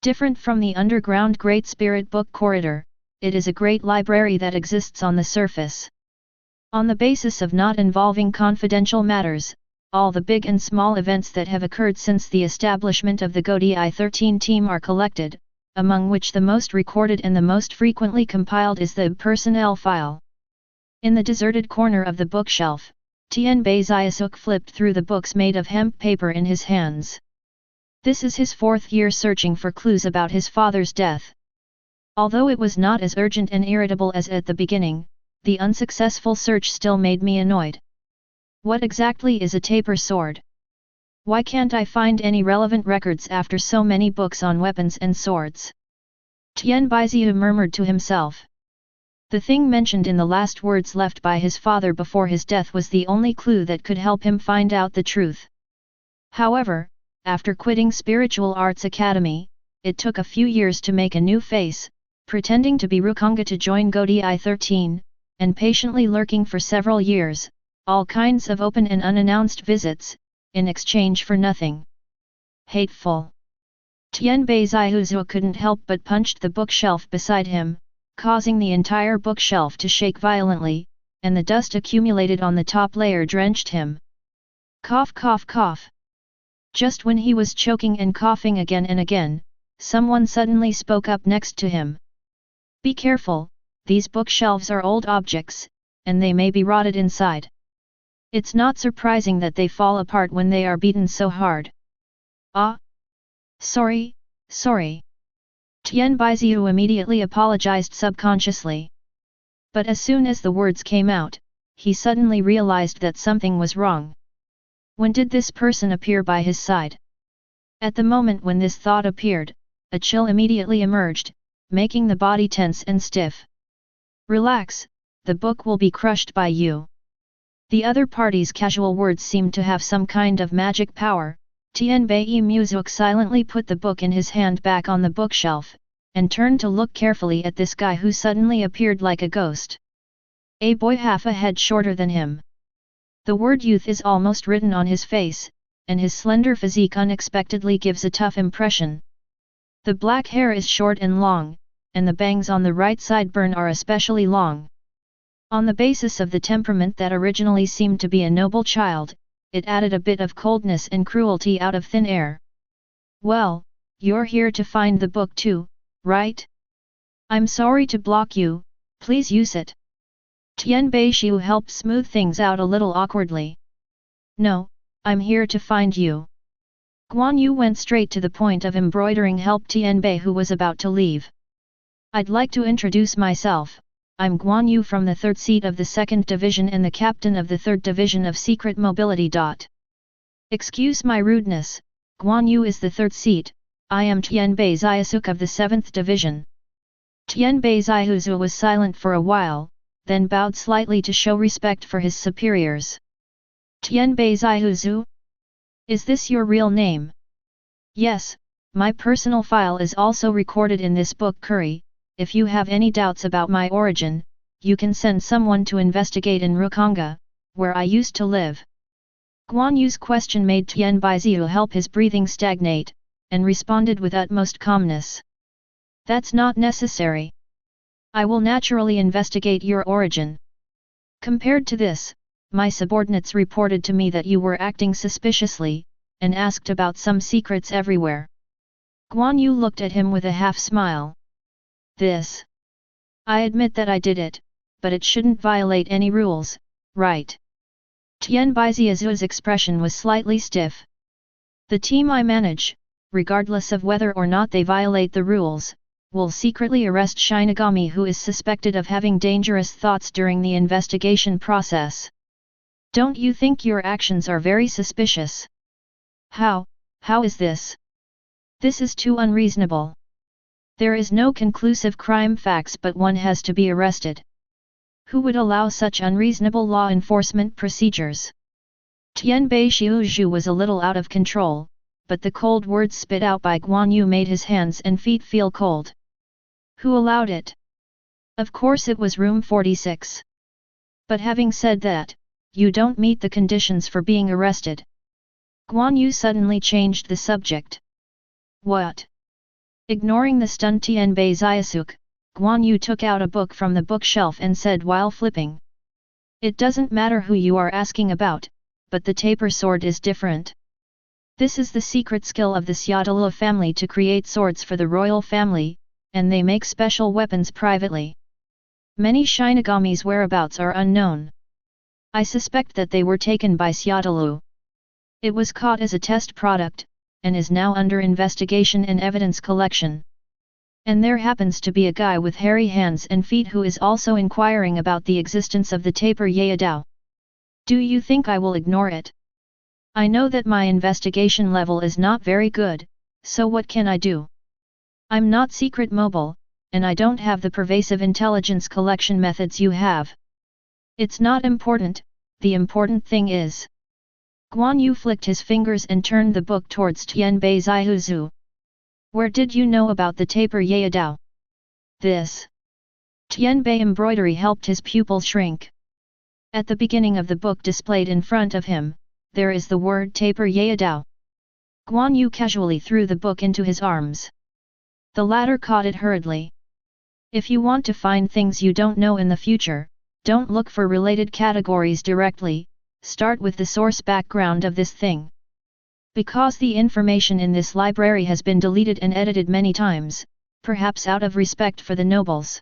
Different from the underground Great Spirit Book Corridor, it is a great library that exists on the surface. On the basis of not involving confidential matters, all the big and small events that have occurred since the establishment of the Godai 13 team are collected, among which the most recorded and the most frequently compiled is the personnel file. In the deserted corner of the bookshelf, Tianbei Ziyasuk flipped through the books made of hemp paper in his hands. This is his 4th year searching for clues about his father's death. Although it was not as urgent and irritable as at the beginning, the unsuccessful search still made me annoyed. What exactly is a taper sword? Why can't I find any relevant records after so many books on weapons and swords? Tian Baiziu murmured to himself. The thing mentioned in the last words left by his father before his death was the only clue that could help him find out the truth. However, after quitting Spiritual Arts Academy, it took a few years to make a new face, pretending to be Rukonga to join Godi 13, and patiently lurking for several years, all kinds of open and unannounced visits, in exchange for nothing. Hateful. Tianbei Zaihuzu couldn't help but punched the bookshelf beside him, causing the entire bookshelf to shake violently, and the dust accumulated on the top layer drenched him. Cough cough cough. Just when he was choking and coughing again and again, someone suddenly spoke up next to him. Be careful, these bookshelves are old objects, and they may be rotted inside. It's not surprising that they fall apart when they are beaten so hard. Ah! Sorry. Tian Baiziu immediately apologized subconsciously. But as soon as the words came out, he suddenly realized that something was wrong. When did this person appear by his side? At the moment when this thought appeared, a chill immediately emerged, making the body tense and stiff. Relax, the book will be crushed by you. The other party's casual words seemed to have some kind of magic power. Tianbei Muzuk silently put the book in his hand back on the bookshelf, and turned to look carefully at this guy who suddenly appeared like a ghost. A boy half a head shorter than him. The word youth is almost written on his face, and his slender physique unexpectedly gives a tough impression. The black hair is short and long, and the bangs on the right sideburn are especially long. On the basis of the temperament that originally seemed to be a noble child, it added a bit of coldness and cruelty out of thin air. Well, you're here to find the book too, right? I'm sorry to block you, please use it. Tianbei Xiu helped smooth things out a little awkwardly. No, I'm here to find you. Guan Yu went straight to the point of embroidering help Tianbei, who was about to leave. I'd like to introduce myself. I'm Guan Yu from the 3rd seat of the 2nd Division and the captain of the 3rd Division of Secret Mobility. Excuse my rudeness, Guan Yu is the 3rd seat, I am Tianbei Zayasuk of the 7th Division. Tianbei Zaihuzu was silent for a while, then bowed slightly to show respect for his superiors. Tianbei Zaihuzu? Is this your real name? Yes, my personal file is also recorded in this book Curry. If you have any doubts about my origin, you can send someone to investigate in Rukonga, where I used to live. Guan Yu's question made Tian Baiziu help his breathing stagnate, and responded with utmost calmness. That's not necessary. I will naturally investigate your origin. Compared to this, my subordinates reported to me that you were acting suspiciously, and asked about some secrets everywhere. Guan Yu looked at him with a half-smile. This. I admit that I did it, but it shouldn't violate any rules, right? Tian Baiziazu's expression was slightly stiff. The team I manage, regardless of whether or not they violate the rules, will secretly arrest Shinigami who is suspected of having dangerous thoughts during the investigation process. Don't you think your actions are very suspicious? How is this? This is too unreasonable. There is no conclusive crime facts, but one has to be arrested. Who would allow such unreasonable law enforcement procedures? Tianbei Xiuzhu was a little out of control, but the cold words spit out by Guan Yu made his hands and feet feel cold. Who allowed it? Of course it was room 46. But having said that, you don't meet the conditions for being arrested. Guan Yu suddenly changed the subject. What? Ignoring the stunned Tianbei Zayasuk, Guan Yu took out a book from the bookshelf and said while flipping. It doesn't matter who you are asking about, but the taper sword is different. This is the secret skill of the Szayelaporro family to create swords for the royal family, and they make special weapons privately. Many Shinigami's whereabouts are unknown. I suspect that they were taken by Szayelaporro. It was caught as a test product, and is now under investigation and evidence collection. And there happens to be a guy with hairy hands and feet who is also inquiring about the existence of the taper Yayadao. Do you think I will ignore it? I know that my investigation level is not very good, so what can I do? I'm not secret mobile, and I don't have the pervasive intelligence collection methods you have. It's not important, the important thing is. Guan Yu flicked his fingers and turned the book towards Tianbei Zaihuzu. Where did you know about the taper Yayadao? This. Tianbei embroidery helped his pupil shrink. At the beginning of the book displayed in front of him, there is the word taper Yayadao. Guan Yu casually threw the book into his arms. The latter caught it hurriedly. If you want to find things you don't know in the future, don't look for related categories directly, start with the source background of this thing. Because the information in this library has been deleted and edited many times, perhaps out of respect for the nobles.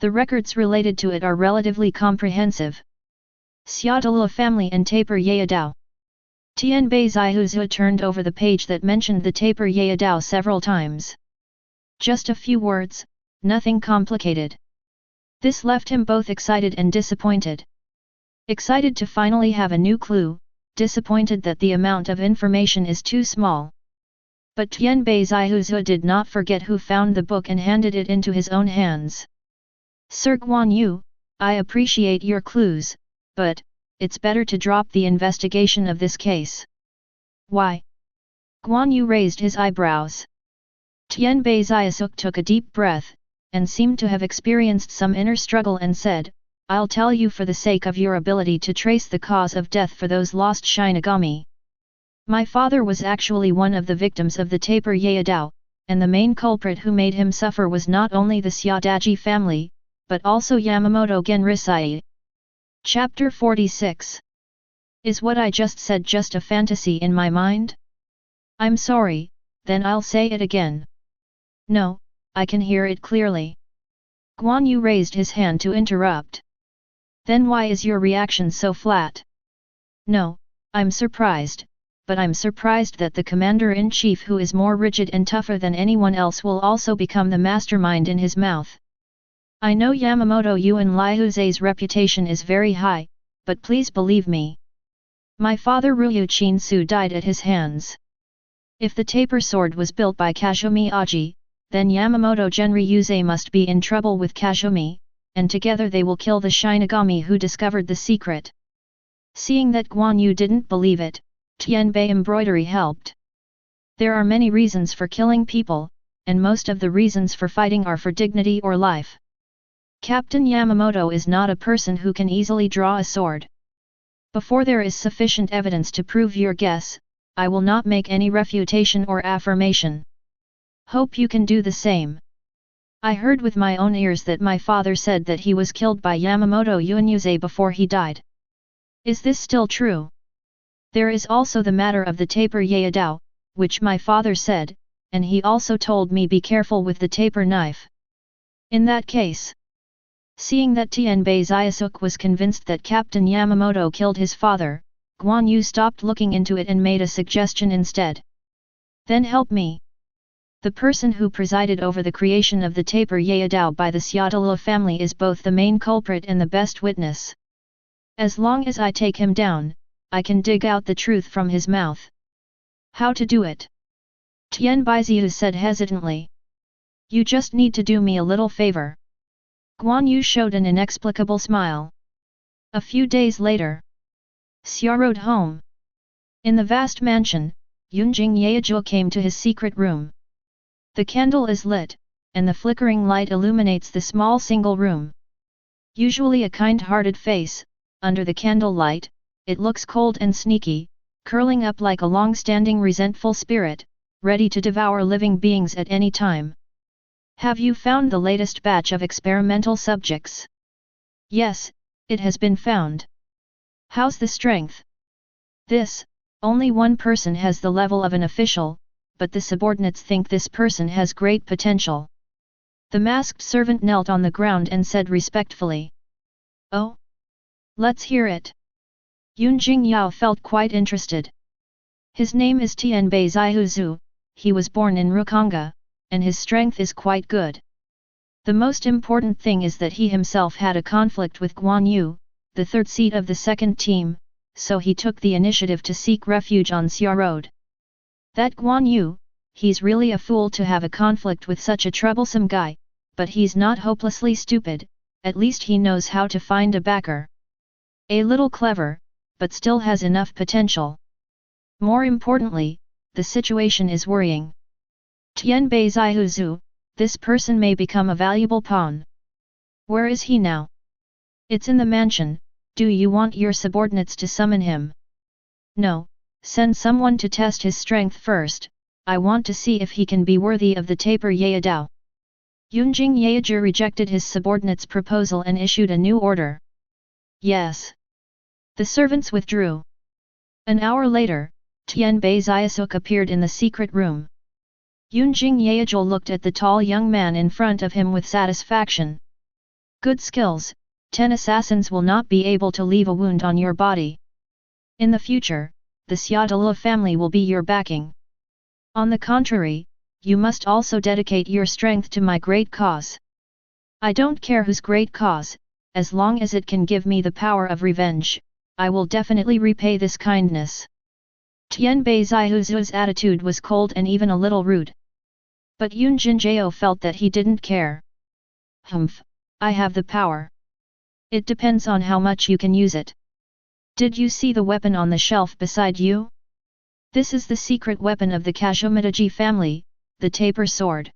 The records related to it are relatively comprehensive. Szayelaporro family and taper Yayadao. Tianbei Zaihuzu turned over the page that mentioned the taper Yayadao several times. Just a few words, nothing complicated. This left him both excited and disappointed. Excited to finally have a new clue, disappointed that the amount of information is too small. But Tianbei Zaihuzu did not forget who found the book and handed it into his own hands. Sir Guan Yu, I appreciate your clues, but it's better to drop the investigation of this case. Why? Guan Yu raised his eyebrows. Tianbei Zaihuzu took a deep breath, and seemed to have experienced some inner struggle and said, I'll tell you for the sake of your ability to trace the cause of death for those lost Shinigami. My father was actually one of the victims of the taper Yayadao, and the main culprit who made him suffer was not only the Xiadaji family, but also Yamamoto Genrisai. Chapter 46. Is what I just said just a fantasy in my mind? I'm sorry, then I'll say it again. No, I can hear it clearly. Guan Yu raised his hand to interrupt. Then why is your reaction so flat? No, I'm surprised, but I'm surprised that the commander-in-chief who is more rigid and tougher than anyone else will also become the mastermind in his mouth. I know Yamamoto Yuan Lihuze's reputation is very high, but please believe me. My father Ryu Qinsu died at his hands. If the taper sword was built by Kazumi Aji, then Yamamoto Genryuze must be in trouble with Kazumi, and together they will kill the Shinigami who discovered the secret. Seeing that Guan Yu didn't believe it, Tianbei embroidery helped. There are many reasons for killing people, and most of the reasons for fighting are for dignity or life. Captain Yamamoto is not a person who can easily draw a sword. Before there is sufficient evidence to prove your guess, I will not make any refutation or affirmation. Hope you can do the same. I heard with my own ears that my father said that he was killed by Yamamoto Yuanyuze before he died. Is this still true? There is also the matter of the taper Yayadao, which my father said, and he also told me be careful with the taper knife. In that case, seeing that Tianbei Zaihuzu was convinced that Captain Yamamoto killed his father, Guan Yu stopped looking into it and made a suggestion instead. Then help me. The person who presided over the creation of the taper Yayadao by the Szayelaporro family is both the main culprit and the best witness. As long as I take him down, I can dig out the truth from his mouth. How to do it? Tianbei Zaihuzu said hesitantly. You just need to do me a little favor. Guan Yu showed an inexplicable smile. A few days later, Xia rode home. In the vast mansion, Yunjing Yaojia came to his secret room. The candle is lit, and the flickering light illuminates the small single room. Usually a kind-hearted face, under the candlelight, it looks cold and sneaky, curling up like a long-standing resentful spirit, ready to devour living beings at any time. Have you found the latest batch of experimental subjects? Yes, it has been found. How's the strength? Only one person has the level of an official, but the subordinates think this person has great potential. The masked servant knelt on the ground and said respectfully. Oh? Let's hear it. Yunjing Yao felt quite interested. His name is Tianbei Zaihuzu, he was born in Rukanga, and his strength is quite good. The most important thing is that he himself had a conflict with Guan Yu, the third seat of the second team, so he took the initiative to seek refuge on Xia Road. That Guan Yu, he's really a fool to have a conflict with such a troublesome guy, but he's not hopelessly stupid, at least he knows how to find a backer. A little clever, but still has enough potential. More importantly, the situation is worrying. Tianbei Zaihuzu, this person may become a valuable pawn. Where is he now? It's in the mansion. Do you want your subordinates to summon him? No, send someone to test his strength first. I want to see if he can be worthy of the taper Yayadao. Yunjing Yaiju rejected his subordinate's proposal and issued a new order. Yes. The servants withdrew. An hour later, Tianbei Zayasuk appeared in the secret room. Yunjing Yaiju looked at the tall young man in front of him with satisfaction. Good skills, 10 assassins will not be able to leave a wound on your body. In the future, the Szayelaporro family will be your backing. On the contrary, you must also dedicate your strength to my great cause. I don't care whose great cause, as long as it can give me the power of revenge, I will definitely repay this kindness. Tianbei Zaihuzu's attitude was cold and even a little rude. But Yun Jinjiao felt that he didn't care. Humph, I have the power. It depends on how much you can use it. Did you see the weapon on the shelf beside you? This is the secret weapon of the Kazumitaji family, the taper sword.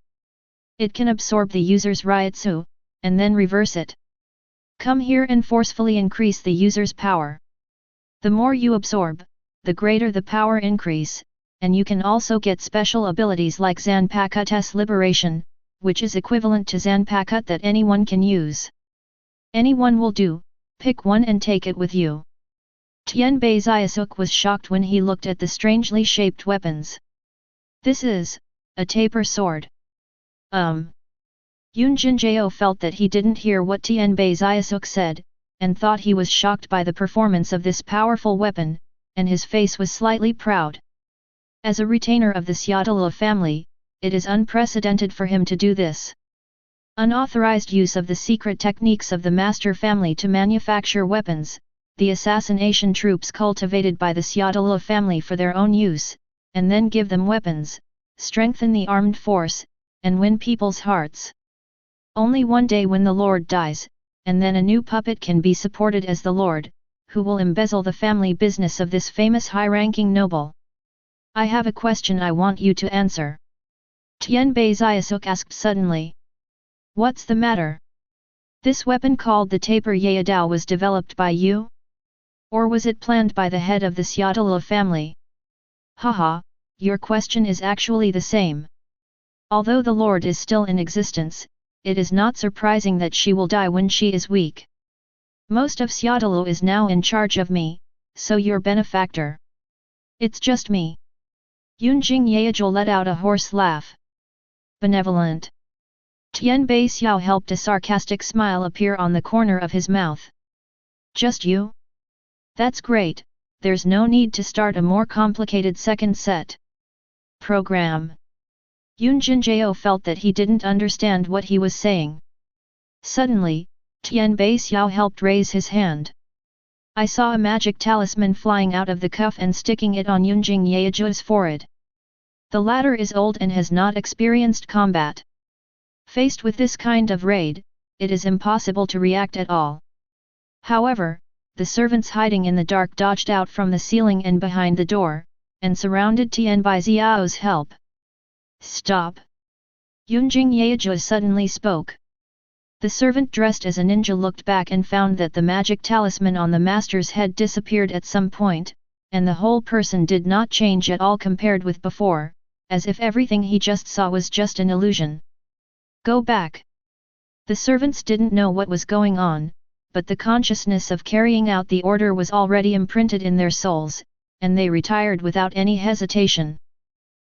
It can absorb the user's Ryutsu, and then reverse it. Come here and forcefully increase the user's power. The more you absorb, the greater the power increase, and you can also get special abilities like Zanpakutō's liberation, which is equivalent to Zanpakutō that anyone can use. Anyone will do, pick one and take it with you. Tianbei Zayasuk was shocked when he looked at the strangely shaped weapons. This is a taper sword. Yun Jinjiao felt that he didn't hear what Tianbei Zayasuk said, and thought he was shocked by the performance of this powerful weapon, and his face was slightly proud. As a retainer of the Szayelaporro family, it is unprecedented for him to do this. Unauthorized use of the secret techniques of the master family to manufacture weapons, the assassination troops cultivated by the Szayelaporro family for their own use, and then give them weapons, strengthen the armed force, and win people's hearts. Only one day when the Lord dies, and then a new puppet can be supported as the Lord, who will embezzle the family business of this famous high-ranking noble. I have a question I want you to answer. Tianbei Zayasuk asked suddenly. What's the matter? This weapon called the taper Yayadao was developed by you? Or was it planned by the head of the Szayelaporro family? Haha, your question is actually the same. Although the Lord is still in existence, it is not surprising that she will die when she is weak. Most of Szayelaporro is now in charge of me, so your benefactor. It's just me. Yunjing Yaiju let out a hoarse laugh. Benevolent. Tianbei Xiao helped a sarcastic smile appear on the corner of his mouth. Just you? That's great, there's no need to start a more complicated second set. Program. Yun Jinjiao felt that he didn't understand what he was saying. Suddenly, Tianbei Xiao helped raise his hand. I saw a magic talisman flying out of the cuff and sticking it on Yunjing Yaju's forehead. The latter is old and has not experienced combat. Faced with this kind of raid, it is impossible to react at all. However, the servants hiding in the dark dodged out from the ceiling and behind the door, and surrounded Tianbei Xiao's help. Stop! Yunjing Yaju suddenly spoke. The servant dressed as a ninja looked back and found that the magic talisman on the master's head disappeared at some point, and the whole person did not change at all compared with before, as if everything he just saw was just an illusion. Go back! The servants didn't know what was going on, but the consciousness of carrying out the order was already imprinted in their souls, and they retired without any hesitation.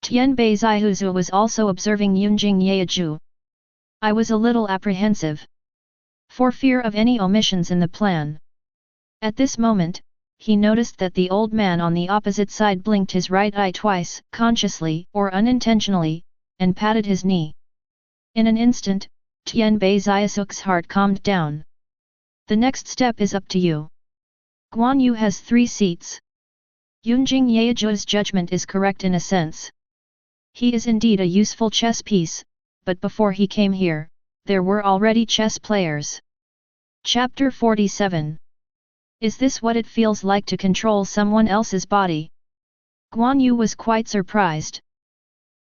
Tianbei Zaihuzu was also observing Yunjing Yaju. I was a little apprehensive. For fear of any omissions in the plan. At this moment, he noticed that the old man on the opposite side blinked his right eye twice, consciously or unintentionally, and patted his knee. In an instant, Tianbei Zayasuk's heart calmed down. The next step is up to you. Guan Yu has 3 seats. Yunjing Yaju's judgment is correct in a sense. He is indeed a useful chess piece, but before he came here, there were already chess players. Chapter 47. Is this what it feels like to control someone else's body? Guan Yu was quite surprised.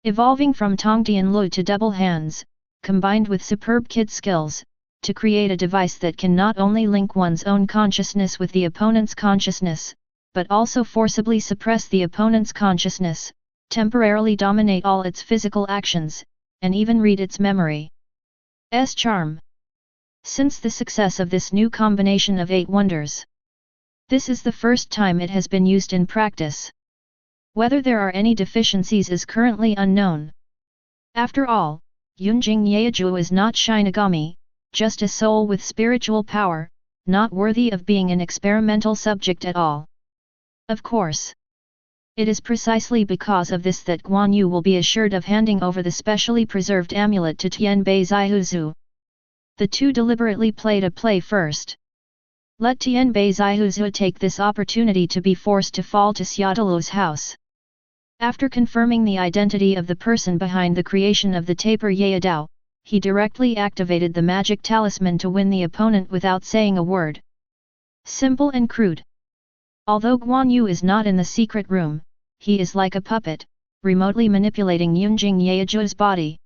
Evolving from Tongtian Lu to double hands, combined with superb kid skills, to create a device that can not only link one's own consciousness with the opponent's consciousness, but also forcibly suppress the opponent's consciousness, temporarily dominate all its physical actions, and even read its memory. Charm. Since the success of this new combination of 8 wonders, this is the first time it has been used in practice. Whether there are any deficiencies is currently unknown. After all, Yunjing Yaiju is not Shinigami, just a soul with spiritual power, not worthy of being an experimental subject at all. Of course. It is precisely because of this that Guan Yu will be assured of handing over the specially preserved amulet to Tianbei Zaihuzu. The two deliberately played a play first. Let Tianbei Zaihuzu take this opportunity to be forced to fall to Xiaodulu's house. After confirming the identity of the person behind the creation of the taper Yayadao, he directly activated the magic talisman to win the opponent without saying a word. Simple and crude. Although Guan Yu is not in the secret room, he is like a puppet, remotely manipulating Yunjing Yaju's body.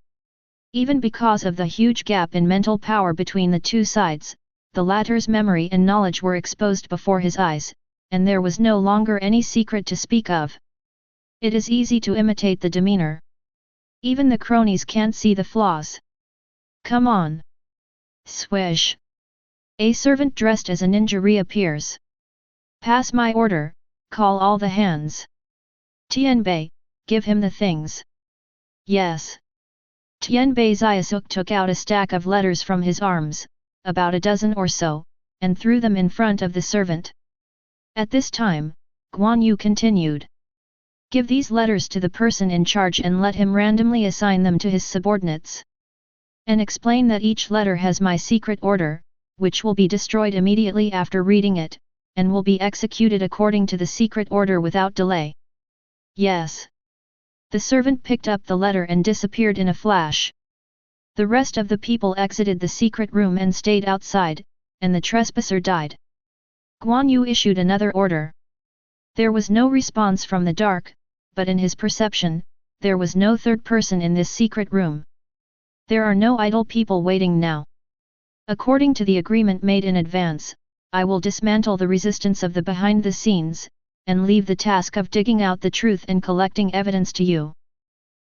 Even because of the huge gap in mental power between the two sides, the latter's memory and knowledge were exposed before his eyes, and there was no longer any secret to speak of. It is easy to imitate the demeanor. Even the cronies can't see the flaws. Come on! Swish! A servant dressed as a ninja reappears. Pass my order, call all the hands. Tianbei, give him the things. Yes. Tianbei Zaiusuk took out a stack of letters from his arms, about a dozen or so, and threw them in front of the servant. At this time, Guan Yu continued. Give these letters to the person in charge and let him randomly assign them to his subordinates. And explain that each letter has my secret order, which will be destroyed immediately after reading it, and will be executed according to the secret order without delay. Yes. The servant picked up the letter and disappeared in a flash. The rest of the people exited the secret room and stayed outside, and the trespasser died. Guan Yu issued another order. There was no response from the dark, but in his perception, there was no third person in this secret room. There are no idle people waiting now. According to the agreement made in advance, I will dismantle the resistance of the behind the scenes, and leave the task of digging out the truth and collecting evidence to you.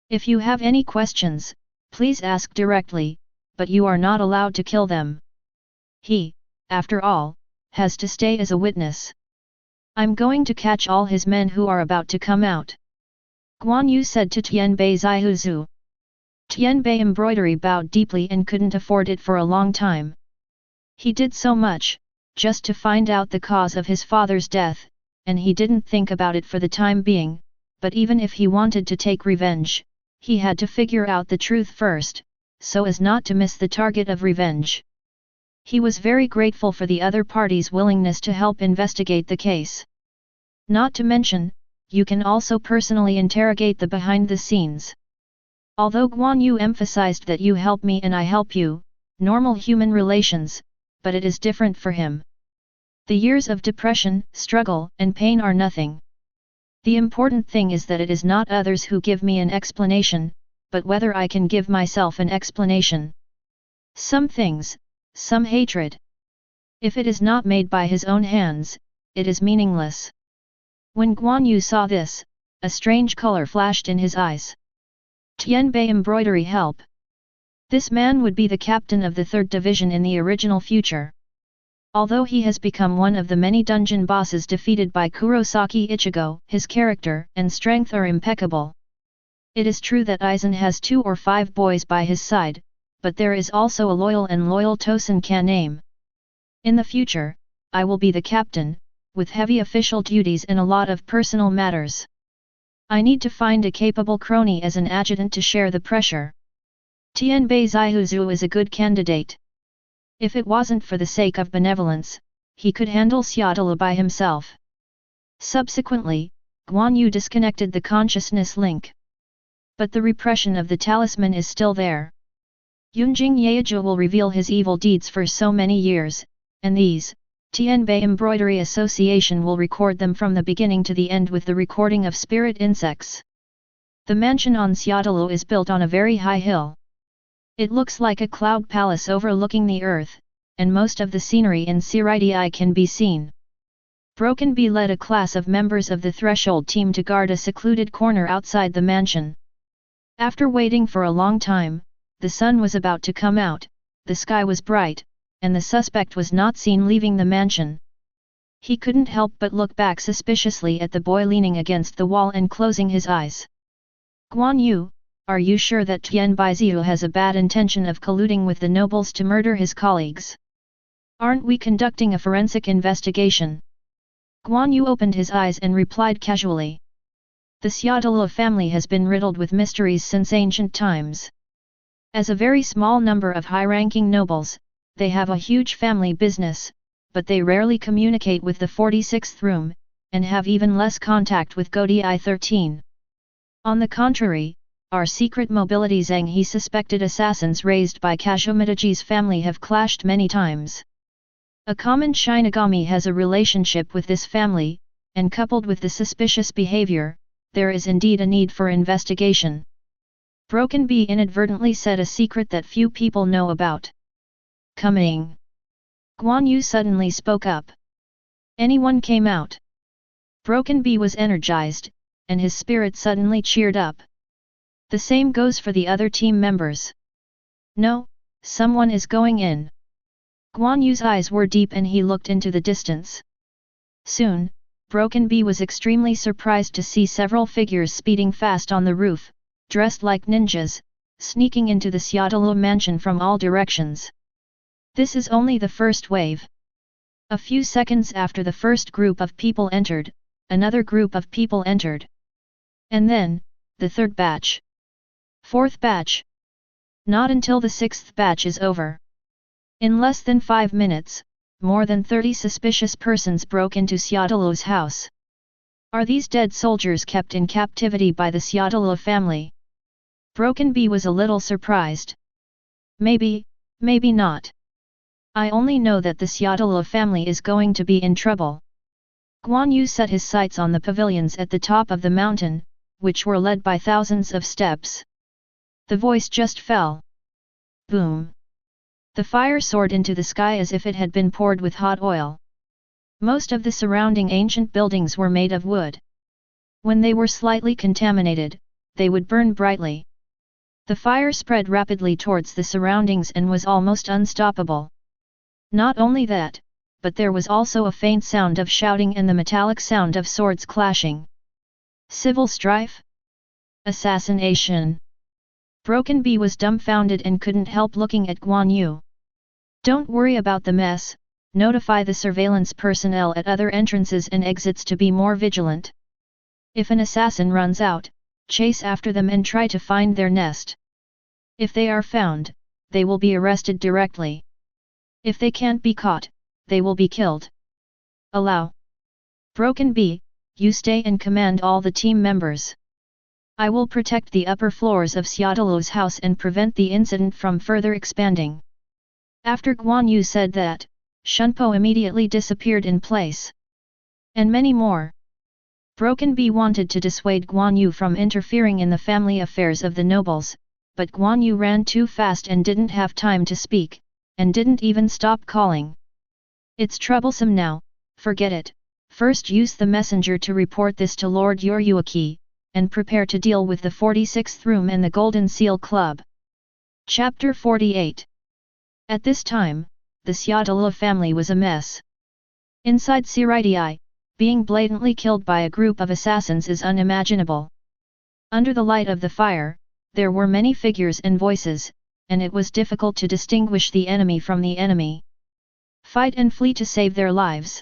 If you have any questions, please ask directly, but you are not allowed to kill them. He, after all, has to stay as a witness. I'm going to catch all his men who are about to come out. Guan Yu said to Tianbei Zaihuzu. Tianbei Embroidery bowed deeply and couldn't afford it for a long time. He did so much, just to find out the cause of his father's death, and he didn't think about it for the time being, but even if he wanted to take revenge, he had to figure out the truth first, so as not to miss the target of revenge. He was very grateful for the other party's willingness to help investigate the case. Not to mention, you can also personally interrogate the behind the scenes. Although Guan Yu emphasized that you help me and I help you, normal human relations, but it is different for him. The years of depression, struggle, and pain are nothing. The important thing is that it is not others who give me an explanation, but whether I can give myself an explanation. Some things, some hatred. If it is not made by his own hands, it is meaningless. When Guan Yu saw this, a strange color flashed in his eyes. Tianbei Embroidery help. This man would be the captain of the 3rd Division in the original future. Although he has become one of the many dungeon bosses defeated by Kurosaki Ichigo, his character and strength are impeccable. It is true that Aizen has 2 or 5 boys by his side, but there is also a loyal Tosen-kan name. In the future, I will be the captain, with heavy official duties and a lot of personal matters. I need to find a capable crony as an adjutant to share the pressure. Tianbei Zaihuzu is a good candidate. If it wasn't for the sake of benevolence, he could handle Xiaodulu by himself. Subsequently, Guan Yu disconnected the consciousness link. But the repression of the talisman is still there. Yunjing Yaoju will reveal his evil deeds for so many years, and these, Tianbei Embroidery Association will record them from the beginning to the end with the recording of spirit insects. The mansion on Szayelaporro is built on a very high hill. It looks like a cloud palace overlooking the earth, and most of the scenery in Siridi can be seen. Broken Bee led a class of members of the Threshold team to guard a secluded corner outside the mansion. After waiting for a long time, the sun was about to come out, the sky was bright, and the suspect was not seen leaving the mansion. He couldn't help but look back suspiciously at the boy leaning against the wall and closing his eyes. Guan Yu, are you sure that Tian Baiziu has a bad intention of colluding with the nobles to murder his colleagues? Aren't we conducting a forensic investigation? Guan Yu opened his eyes and replied casually. The Szayelaporro family has been riddled with mysteries since ancient times. As a very small number of high-ranking nobles, they have a huge family business, but they rarely communicate with the 46th room, and have even less contact with Godi I-13. On the contrary, our secret mobility Zhang he suspected assassins raised by Kazumitaji's family have clashed many times. A common Shinigami has a relationship with this family, and coupled with the suspicious behavior, there is indeed a need for investigation. Broken Bee inadvertently said a secret that few people know about. Coming. Guan Yu suddenly spoke up. Anyone came out. Broken Bee was energized, and his spirit suddenly cheered up. The same goes for the other team members. No, someone is going in. Guan Yu's eyes were deep and he looked into the distance. Soon, Broken Bee was extremely surprised to see several figures speeding fast on the roof, dressed like ninjas, sneaking into the Szayelaporro mansion from all directions. This is only the first wave. A few seconds after the first group of people entered, another group of people entered. And then, the third batch. Fourth batch. Not until the sixth batch is over. In less than 5 minutes, more than 30 suspicious persons broke into Szayelaporro's house. Are these dead soldiers kept in captivity by the Szayelaporro family? Broken Bee was a little surprised. Maybe, maybe not. I only know that the Szayelaporro family is going to be in trouble. Guan Yu set his sights on the pavilions at the top of the mountain, which were led by thousands of steps. The voice just fell. Boom! The fire soared into the sky as if it had been poured with hot oil. Most of the surrounding ancient buildings were made of wood. When they were slightly contaminated, they would burn brightly. The fire spread rapidly towards the surroundings and was almost unstoppable. Not only that, but there was also a faint sound of shouting and the metallic sound of swords clashing. Civil strife? Assassination? Broken Bee was dumbfounded and couldn't help looking at Guan Yu. Don't worry about the mess, notify the surveillance personnel at other entrances and exits to be more vigilant. If an assassin runs out, chase after them and try to find their nest. If they are found, they will be arrested directly. If they can't be caught, they will be killed. Allow. Broken Bee, you stay and command all the team members. I will protect the upper floors of Szayelaporro's house and prevent the incident from further expanding. After Guan Yu said that, Shunpo immediately disappeared in place. And many more. Broken Bee wanted to dissuade Guan Yu from interfering in the family affairs of the nobles, but Guan Yu ran too fast and didn't have time to speak, and didn't even stop calling. It's troublesome now, forget it, first use the messenger to report this to Lord Yoryuaki, and prepare to deal with the 46th room and the Golden Seal Club. Chapter 48. At this time, the Szayelaporro family was a mess. Inside Siridi, being blatantly killed by a group of assassins is unimaginable. Under the light of the fire, there were many figures and voices, and it was difficult to distinguish the enemy from the enemy. Fight and flee to save their lives.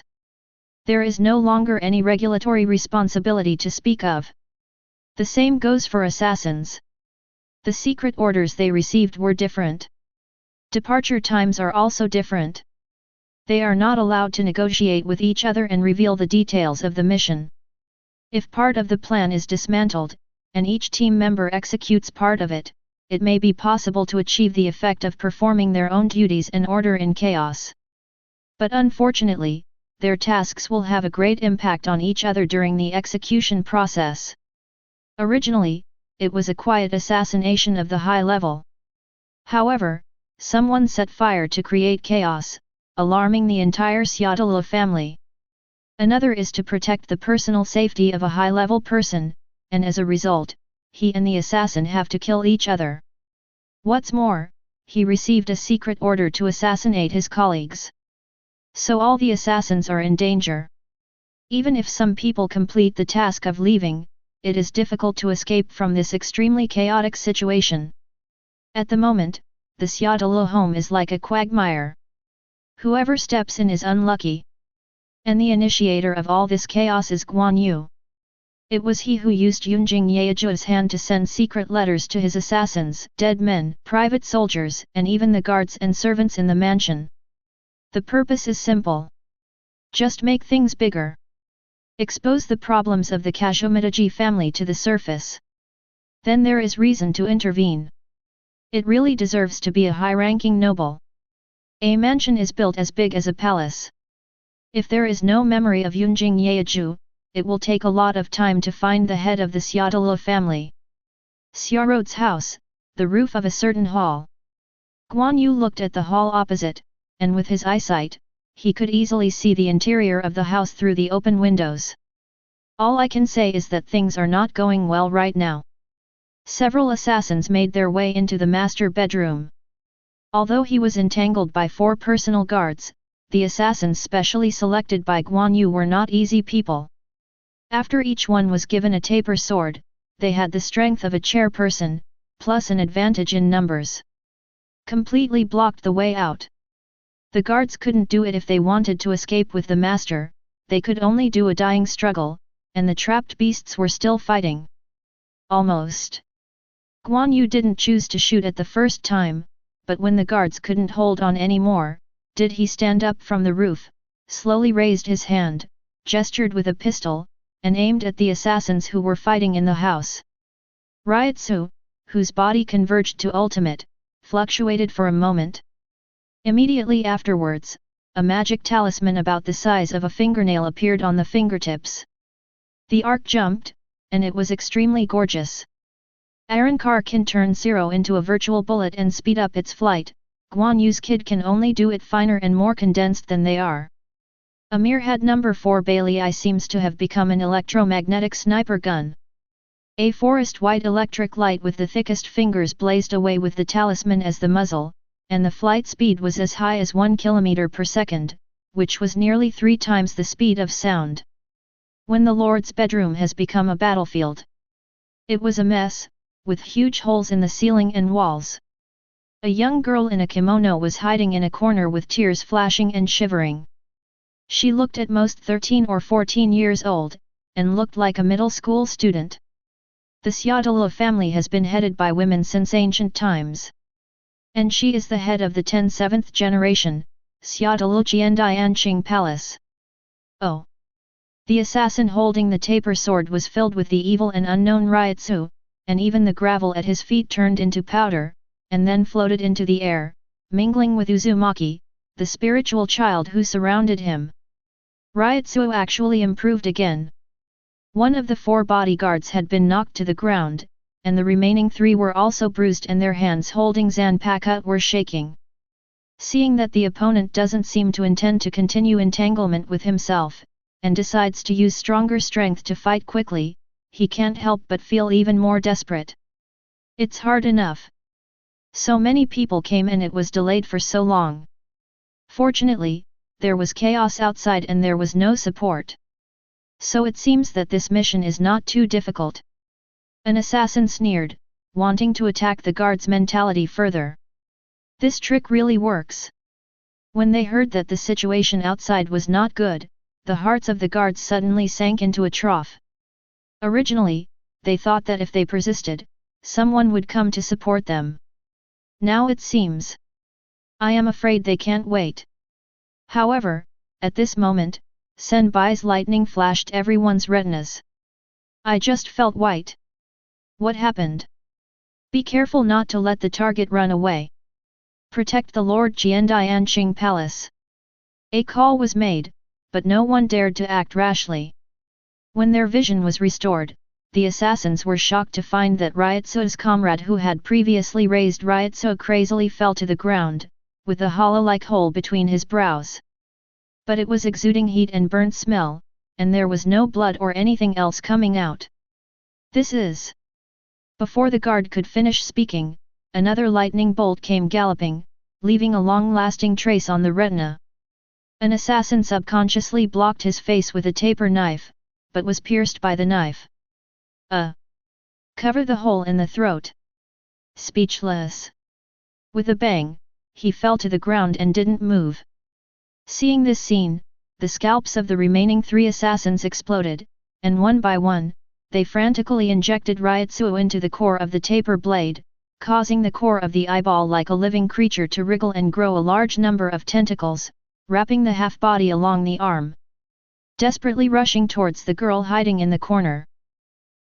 There is no longer any regulatory responsibility to speak of. The same goes for assassins. The secret orders they received were different. Departure times are also different. They are not allowed to negotiate with each other and reveal the details of the mission. If part of the plan is dismantled, and each team member executes part of it, it may be possible to achieve the effect of performing their own duties and order in chaos. But unfortunately, their tasks will have a great impact on each other during the execution process. Originally, it was a quiet assassination of the high level. However, someone set fire to create chaos, alarming the entire Szayelaporro family. Another is to protect the personal safety of a high-level person, and as a result, he and the assassin have to kill each other. What's more, he received a secret order to assassinate his colleagues. So all the assassins are in danger. Even if some people complete the task of leaving, it is difficult to escape from this extremely chaotic situation. At the moment, the Szayelaporro home is like a quagmire. Whoever steps in is unlucky. And the initiator of all this chaos is Guan Yu. It was he who used Yunjing Yaeju's hand to send secret letters to his assassins, dead men, private soldiers, and even the guards and servants in the mansion. The purpose is simple. Just make things bigger. Expose the problems of the Kazumitaji family to the surface. Then there is reason to intervene. It really deserves to be a high-ranking noble. A mansion is built as big as a palace. If there is no memory of Yunjing Yaeju, it will take a lot of time to find the head of the Szayelaporro family. Xiaorod's house, the roof of a certain hall. Guan Yu looked at the hall opposite, and with his eyesight, he could easily see the interior of the house through the open windows. All I can say is that things are not going well right now. Several assassins made their way into the master bedroom. Although he was entangled by 4 personal guards, the assassins specially selected by Guan Yu were not easy people. After each one was given a taper sword, they had the strength of a chairperson, plus an advantage in numbers. Completely blocked the way out. The guards couldn't do it if they wanted to escape with the master, they could only do a dying struggle, and the trapped beasts were still fighting. Almost. Guan Yu didn't choose to shoot at the first time, but when the guards couldn't hold on anymore, did he stand up from the roof, slowly raised his hand, gestured with a pistol, and aimed at the assassins who were fighting in the house. Ryotsu, whose body converged to ultimate, fluctuated for a moment. Immediately afterwards, a magic talisman about the size of a fingernail appeared on the fingertips. The arc jumped, and it was extremely gorgeous. Arankar can turn 0 into a virtual bullet and speed up its flight. Guan Yu's kid can only do it finer and more condensed than they are. A Mirhead No. 4 Bailey seems to have become an electromagnetic sniper gun. A forest-white electric light with the thickest fingers blazed away with the talisman as the muzzle, and the flight speed was as high as 1 km per second, which was nearly 3 times the speed of sound. When the Lord's bedroom has become a battlefield. It was a mess, with huge holes in the ceiling and walls. A young girl in a kimono was hiding in a corner with tears flashing and shivering. She looked at most 13 or 14 years old, and looked like a middle school student. The Szayelaporro family has been headed by women since ancient times. And she is the head of the 7th generation, Szayelaporro Jiandianqing Palace. Oh! The assassin holding the taper sword was filled with the evil and unknown Ryotsu, and even the gravel at his feet turned into powder, and then floated into the air, mingling with Uzumaki, the spiritual child who surrounded him. Ryotsu actually improved again. One of the 4 bodyguards had been knocked to the ground, and the remaining 3 were also bruised and their hands holding Zanpakutō were shaking. Seeing that the opponent doesn't seem to intend to continue entanglement with himself, and decides to use stronger strength to fight quickly, he can't help but feel even more desperate. It's hard enough. So many people came and it was delayed for so long. Fortunately, there was chaos outside and there was no support. So it seems that this mission is not too difficult. An assassin sneered, wanting to attack the guard's mentality further. This trick really works. When they heard that the situation outside was not good, the hearts of the guards suddenly sank into a trough. Originally, they thought that if they persisted, someone would come to support them. Now it seems. I am afraid they can't wait. However, at this moment, Senbai's lightning flashed everyone's retinas. I just felt white. What happened? Be careful not to let the target run away. Protect the Lord Jiandianqing Palace. A call was made, but no one dared to act rashly. When their vision was restored, the assassins were shocked to find that Ryotsu's comrade who had previously raised Ryotsu crazily fell to the ground, with a hollow-like hole between his brows. But it was exuding heat and burnt smell, and there was no blood or anything else coming out. This is... Before the guard could finish speaking, another lightning bolt came galloping, leaving a long-lasting trace on the retina. An assassin subconsciously blocked his face with a taper knife, but was pierced by the knife. Cover the hole in the throat. Speechless. With a bang, he fell to the ground and didn't move. Seeing this scene, the scalps of the remaining 3 assassins exploded, and one by one, they frantically injected Ryotsu into the core of the taper blade, causing the core of the eyeball like a living creature to wriggle and grow a large number of tentacles, wrapping the half-body along the arm. Desperately rushing towards the girl hiding in the corner.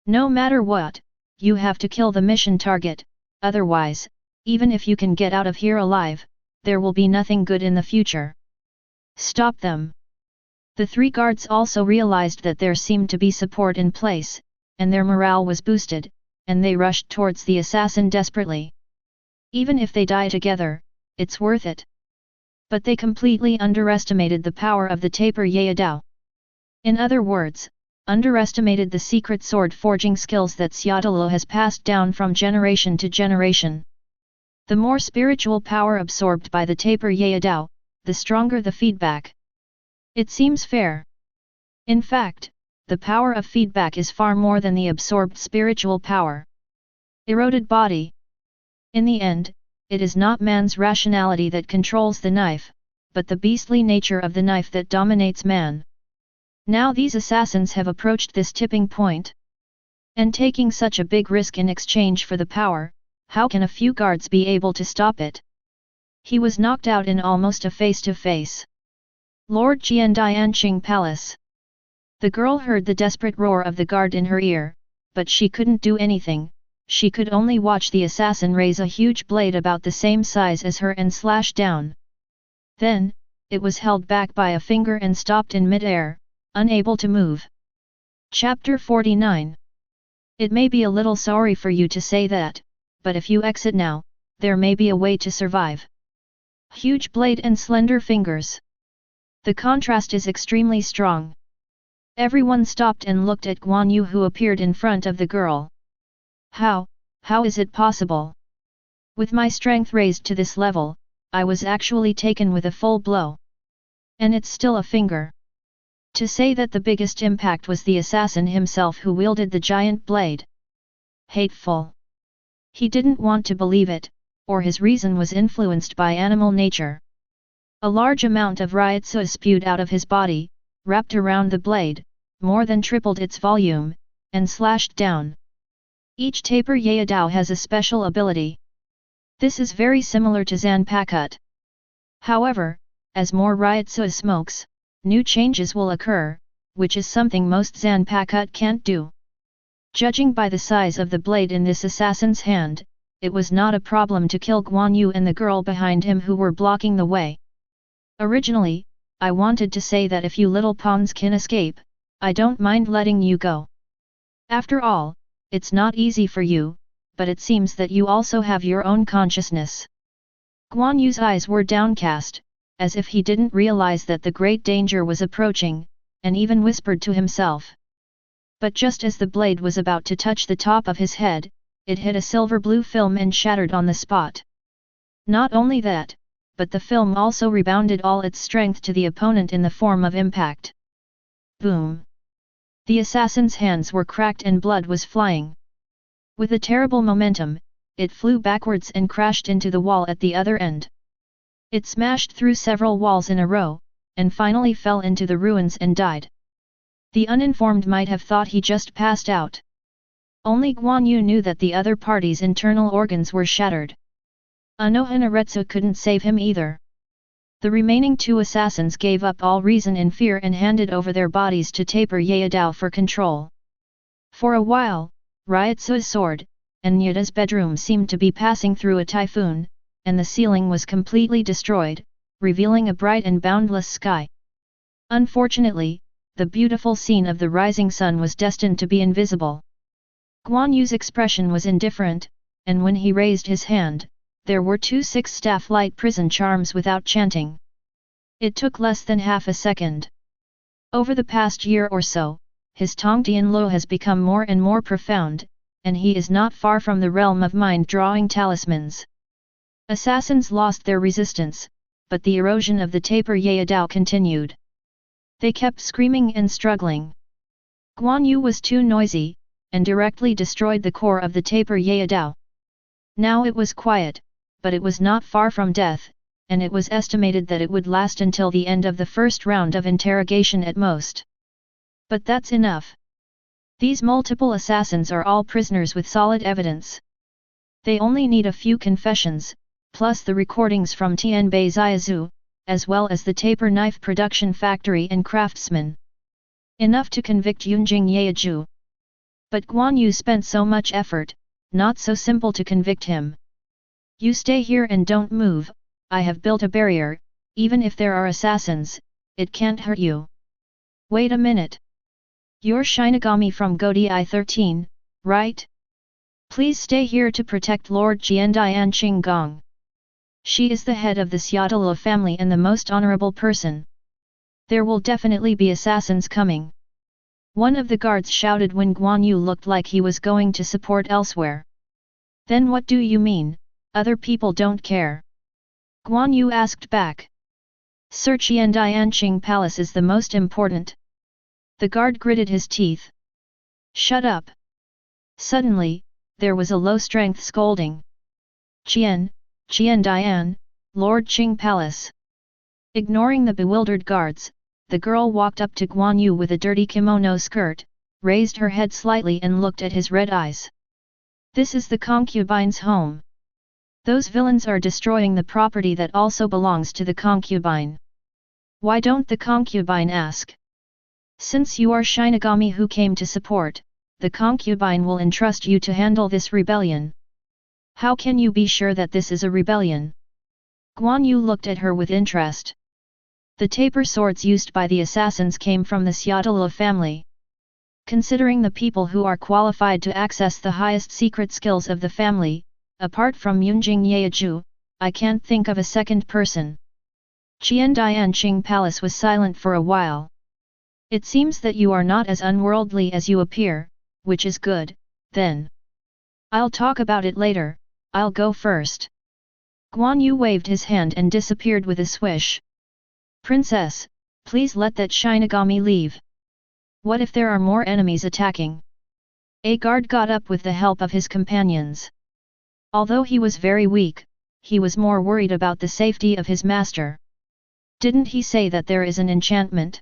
No matter what, you have to kill the mission target, otherwise, even if you can get out of here alive, there will be nothing good in the future. Stop them. The 3 guards also realized that there seemed to be support in place, and their morale was boosted, and they rushed towards the assassin desperately. Even if they die together, it's worth it. But they completely underestimated the power of the taper Yayadao. In other words, underestimated the secret sword forging skills that Szayelaporro has passed down from generation to generation. The more spiritual power absorbed by the taper Yayadao, the stronger the feedback. It seems fair. In fact, the power of feedback is far more than the absorbed spiritual power. Eroded body. In the end, it is not man's rationality that controls the knife, but the beastly nature of the knife that dominates man. Now these assassins have approached this tipping point. And taking such a big risk in exchange for the power, how can a few guards be able to stop it? He was knocked out in almost a face-to-face. Lord Jiandianqing Palace. The girl heard the desperate roar of the guard in her ear, but she couldn't do anything. She could only watch the assassin raise a huge blade about the same size as her and slash down. Then, it was held back by a finger and stopped in mid-air, unable to move. Chapter 49. It may be a little sorry for you to say that, but if you exit now, there may be a way to survive. Huge blade and slender fingers. The contrast is extremely strong. Everyone stopped and looked at Guan Yu who appeared in front of the girl. How is it possible? With my strength raised to this level, I was actually taken with a full blow. And it's still a finger. To say that the biggest impact was the assassin himself who wielded the giant blade. Hateful. He didn't want to believe it, or his reason was influenced by animal nature. A large amount of Ryotsu spewed out of his body, wrapped around the blade, more than tripled its volume, and slashed down. Each taper Yayadao has a special ability. This is very similar to Zanpakutō. However, as more Ryotsu smokes, new changes will occur, which is something most Zanpakutō can't do. Judging by the size of the blade in this assassin's hand, it was not a problem to kill Guan Yu and the girl behind him who were blocking the way. Originally, I wanted to say that if you little pawns can escape, I don't mind letting you go. After all, it's not easy for you, but it seems that you also have your own consciousness. Guan Yu's eyes were downcast, as if he didn't realize that the great danger was approaching, and even whispered to himself. But just as the blade was about to touch the top of his head, it hit a silver-blue film and shattered on the spot. Not only that, but the film also rebounded all its strength to the opponent in the form of impact. Boom! The assassin's hands were cracked and blood was flying. With a terrible momentum, it flew backwards and crashed into the wall at the other end. It smashed through several walls in a row, and finally fell into the ruins and died. The uninformed might have thought he just passed out. Only Guan Yu knew that the other party's internal organs were shattered. Anohanaretsu couldn't save him either. The remaining 2 assassins gave up all reason in fear and handed over their bodies to taper Yayadao for control. For a while, Ryotsu's sword, and Yuta's bedroom seemed to be passing through a typhoon, and the ceiling was completely destroyed, revealing a bright and boundless sky. Unfortunately, the beautiful scene of the rising sun was destined to be invisible. Guan Yu's expression was indifferent, and when he raised his hand, there were 2 6-staff light prison charms without chanting. It took less than half a second. Over the past year or so, his Tongtian Lo has become more and more profound, and he is not far from the realm of mind-drawing talismans. Assassins lost their resistance, but the erosion of the taper Yayadao continued. They kept screaming and struggling. Guan Yu was too noisy, and directly destroyed the core of the taper Yayadao. Now it was quiet, but it was not far from death, and it was estimated that it would last until the end of the first round of interrogation at most. But that's enough. These multiple assassins are all prisoners with solid evidence. They only need a few confessions, plus the recordings from Tianbei Ziazu, as well as the taper knife production factory and craftsmen. Enough to convict Yunjing Yaiju. But Guan Yu spent so much effort, not so simple to convict him. You stay here and don't move, I have built a barrier, even if there are assassins, it can't hurt you. Wait a minute. You're Shinigami from Godai 13, right? Please stay here to protect Lord Jiandian Qinggong. She is the head of the Szayelaporro family and the most honorable person. There will definitely be assassins coming. One of the guards shouted when Guan Yu looked like he was going to support elsewhere. Then what do you mean, other people don't care? Guan Yu asked back. Sir Qiandianqing Palace is the most important. The guard gritted his teeth. Shut up. Suddenly, there was a low-strength scolding. Qiandian, Lord Qing Palace. Ignoring the bewildered guards, the girl walked up to Guan Yu with a dirty kimono skirt, raised her head slightly and looked at his red eyes. This is the concubine's home. Those villains are destroying the property that also belongs to the concubine. Why don't the concubine ask? Since you are Shinigami who came to support, the concubine will entrust you to handle this rebellion. How can you be sure that this is a rebellion? Guan Yu looked at her with interest. The taper swords used by the assassins came from the Szayelaporro family. Considering the people who are qualified to access the highest secret skills of the family, apart from Yunjing Yaiju, I can't think of a second person. Qiandianqing Palace was silent for a while. It seems that you are not as unworldly as you appear, which is good, then. I'll talk about it later, I'll go first. Guan Yu waved his hand and disappeared with a swish. Princess, please let that Shinigami leave. What if there are more enemies attacking? A guard got up with the help of his companions. Although he was very weak, he was more worried about the safety of his master. Didn't he say that there is an enchantment?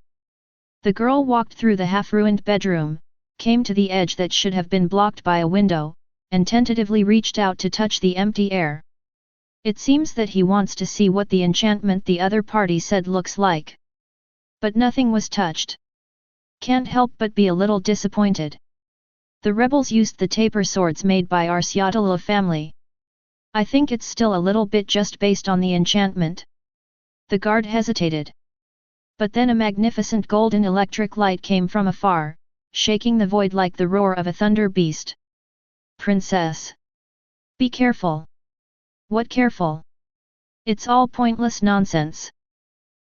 The girl walked through the half-ruined bedroom, came to the edge that should have been blocked by a window, and tentatively reached out to touch the empty air. It seems that he wants to see what the enchantment the other party said looks like. But nothing was touched. Can't help but be a little disappointed. The rebels used the taper swords made by our Szayelaporro family. I think it's still a little bit just based on the enchantment. The guard hesitated. But then a magnificent golden electric light came from afar, shaking the void like the roar of a thunder beast. Princess! Be careful! What careful? It's all pointless nonsense.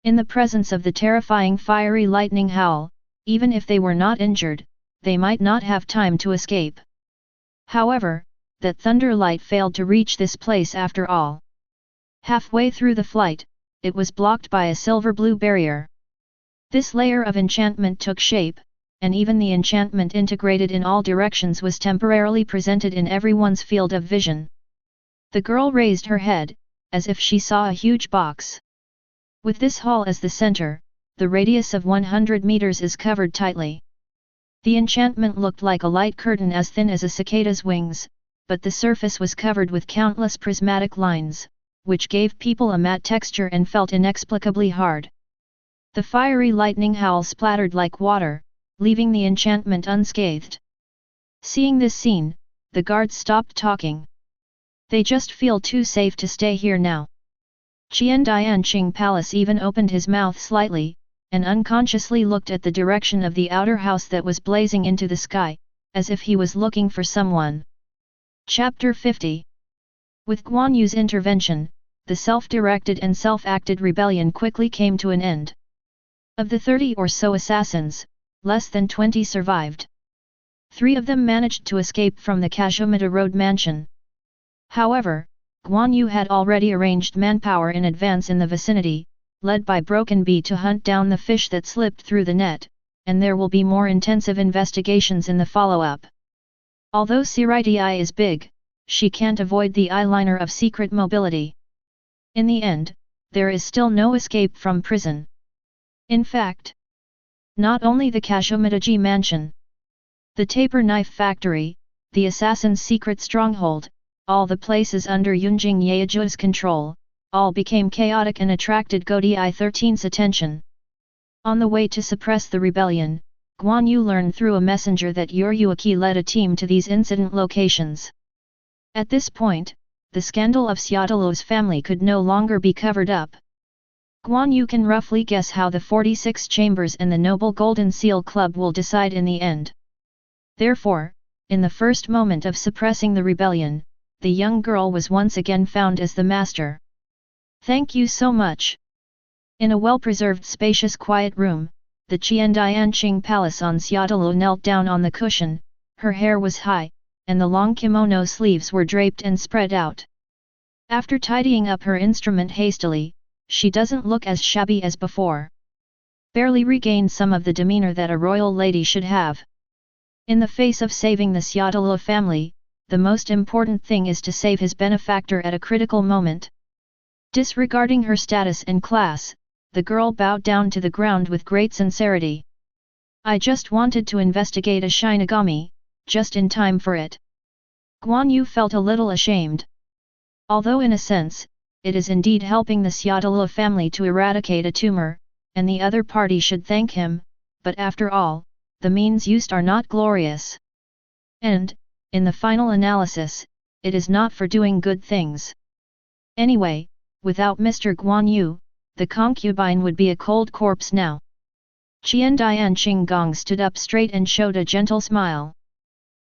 In the presence of the terrifying fiery lightning howl, even if they were not injured, they might not have time to escape. However, that thunder light failed to reach this place after all. Halfway through the flight, it was blocked by a silver-blue barrier. This layer of enchantment took shape, and even the enchantment integrated in all directions was temporarily presented in everyone's field of vision. The girl raised her head, as if she saw a huge box. With this hall as the center, the radius of 100 meters is covered tightly. The enchantment looked like a light curtain as thin as a cicada's wings, but the surface was covered with countless prismatic lines, which gave people a matte texture and felt inexplicably hard. The fiery lightning howl splattered like water, leaving the enchantment unscathed. Seeing this scene, the guards stopped talking. They just feel too safe to stay here now. Qiandianqing Palace even opened his mouth slightly, and unconsciously looked at the direction of the outer house that was blazing into the sky, as if he was looking for someone. Chapter 50. With Guan Yu's intervention, the self-directed and self-acted rebellion quickly came to an end. Of the 30 or so assassins, less than 20 survived. 3 of them managed to escape from the Kashomata Road mansion. However, Guan Yu had already arranged manpower in advance in the vicinity, led by Broken Bee to hunt down the fish that slipped through the net, and there will be more intensive investigations in the follow-up. Although Siriti is big, she can't avoid the eyeliner of secret mobility. In the end, there is still no escape from prison. In fact, not only the Kashomataji mansion, the taper knife factory, the assassin's secret stronghold, all the places under Yunjing Yeaju's control, all became chaotic and attracted Godi 13's attention. On the way to suppress the rebellion, Guan Yu learned through a messenger that Yuruaki led a team to these incident locations. At this point, the scandal of Szayelaporro's family could no longer be covered up. Guan Yu can roughly guess how the 46 chambers and the Noble Golden Seal Club will decide in the end. Therefore, in the first moment of suppressing the rebellion, the young girl was once again found as the master. Thank you so much. In a well-preserved spacious quiet room, the Qiandianqing Palace on Szayelaporro knelt down on the cushion, her hair was high, and the long kimono sleeves were draped and spread out. After tidying up her instrument hastily, she doesn't look as shabby as before. Barely regained some of the demeanor that a royal lady should have. In the face of saving the Szayelaporro family, the most important thing is to save his benefactor at a critical moment. Disregarding her status and class, the girl bowed down to the ground with great sincerity. I just wanted to investigate a Shinigami, just in time for it. Guan Yu felt a little ashamed. Although in a sense, it is indeed helping the Szayelaporro family to eradicate a tumor, and the other party should thank him, but after all, the means used are not glorious. And, in the final analysis, it is not for doing good things. Anyway, without Mr. Guan Yu, the concubine would be a cold corpse now. Qiandianqing Gong stood up straight and showed a gentle smile.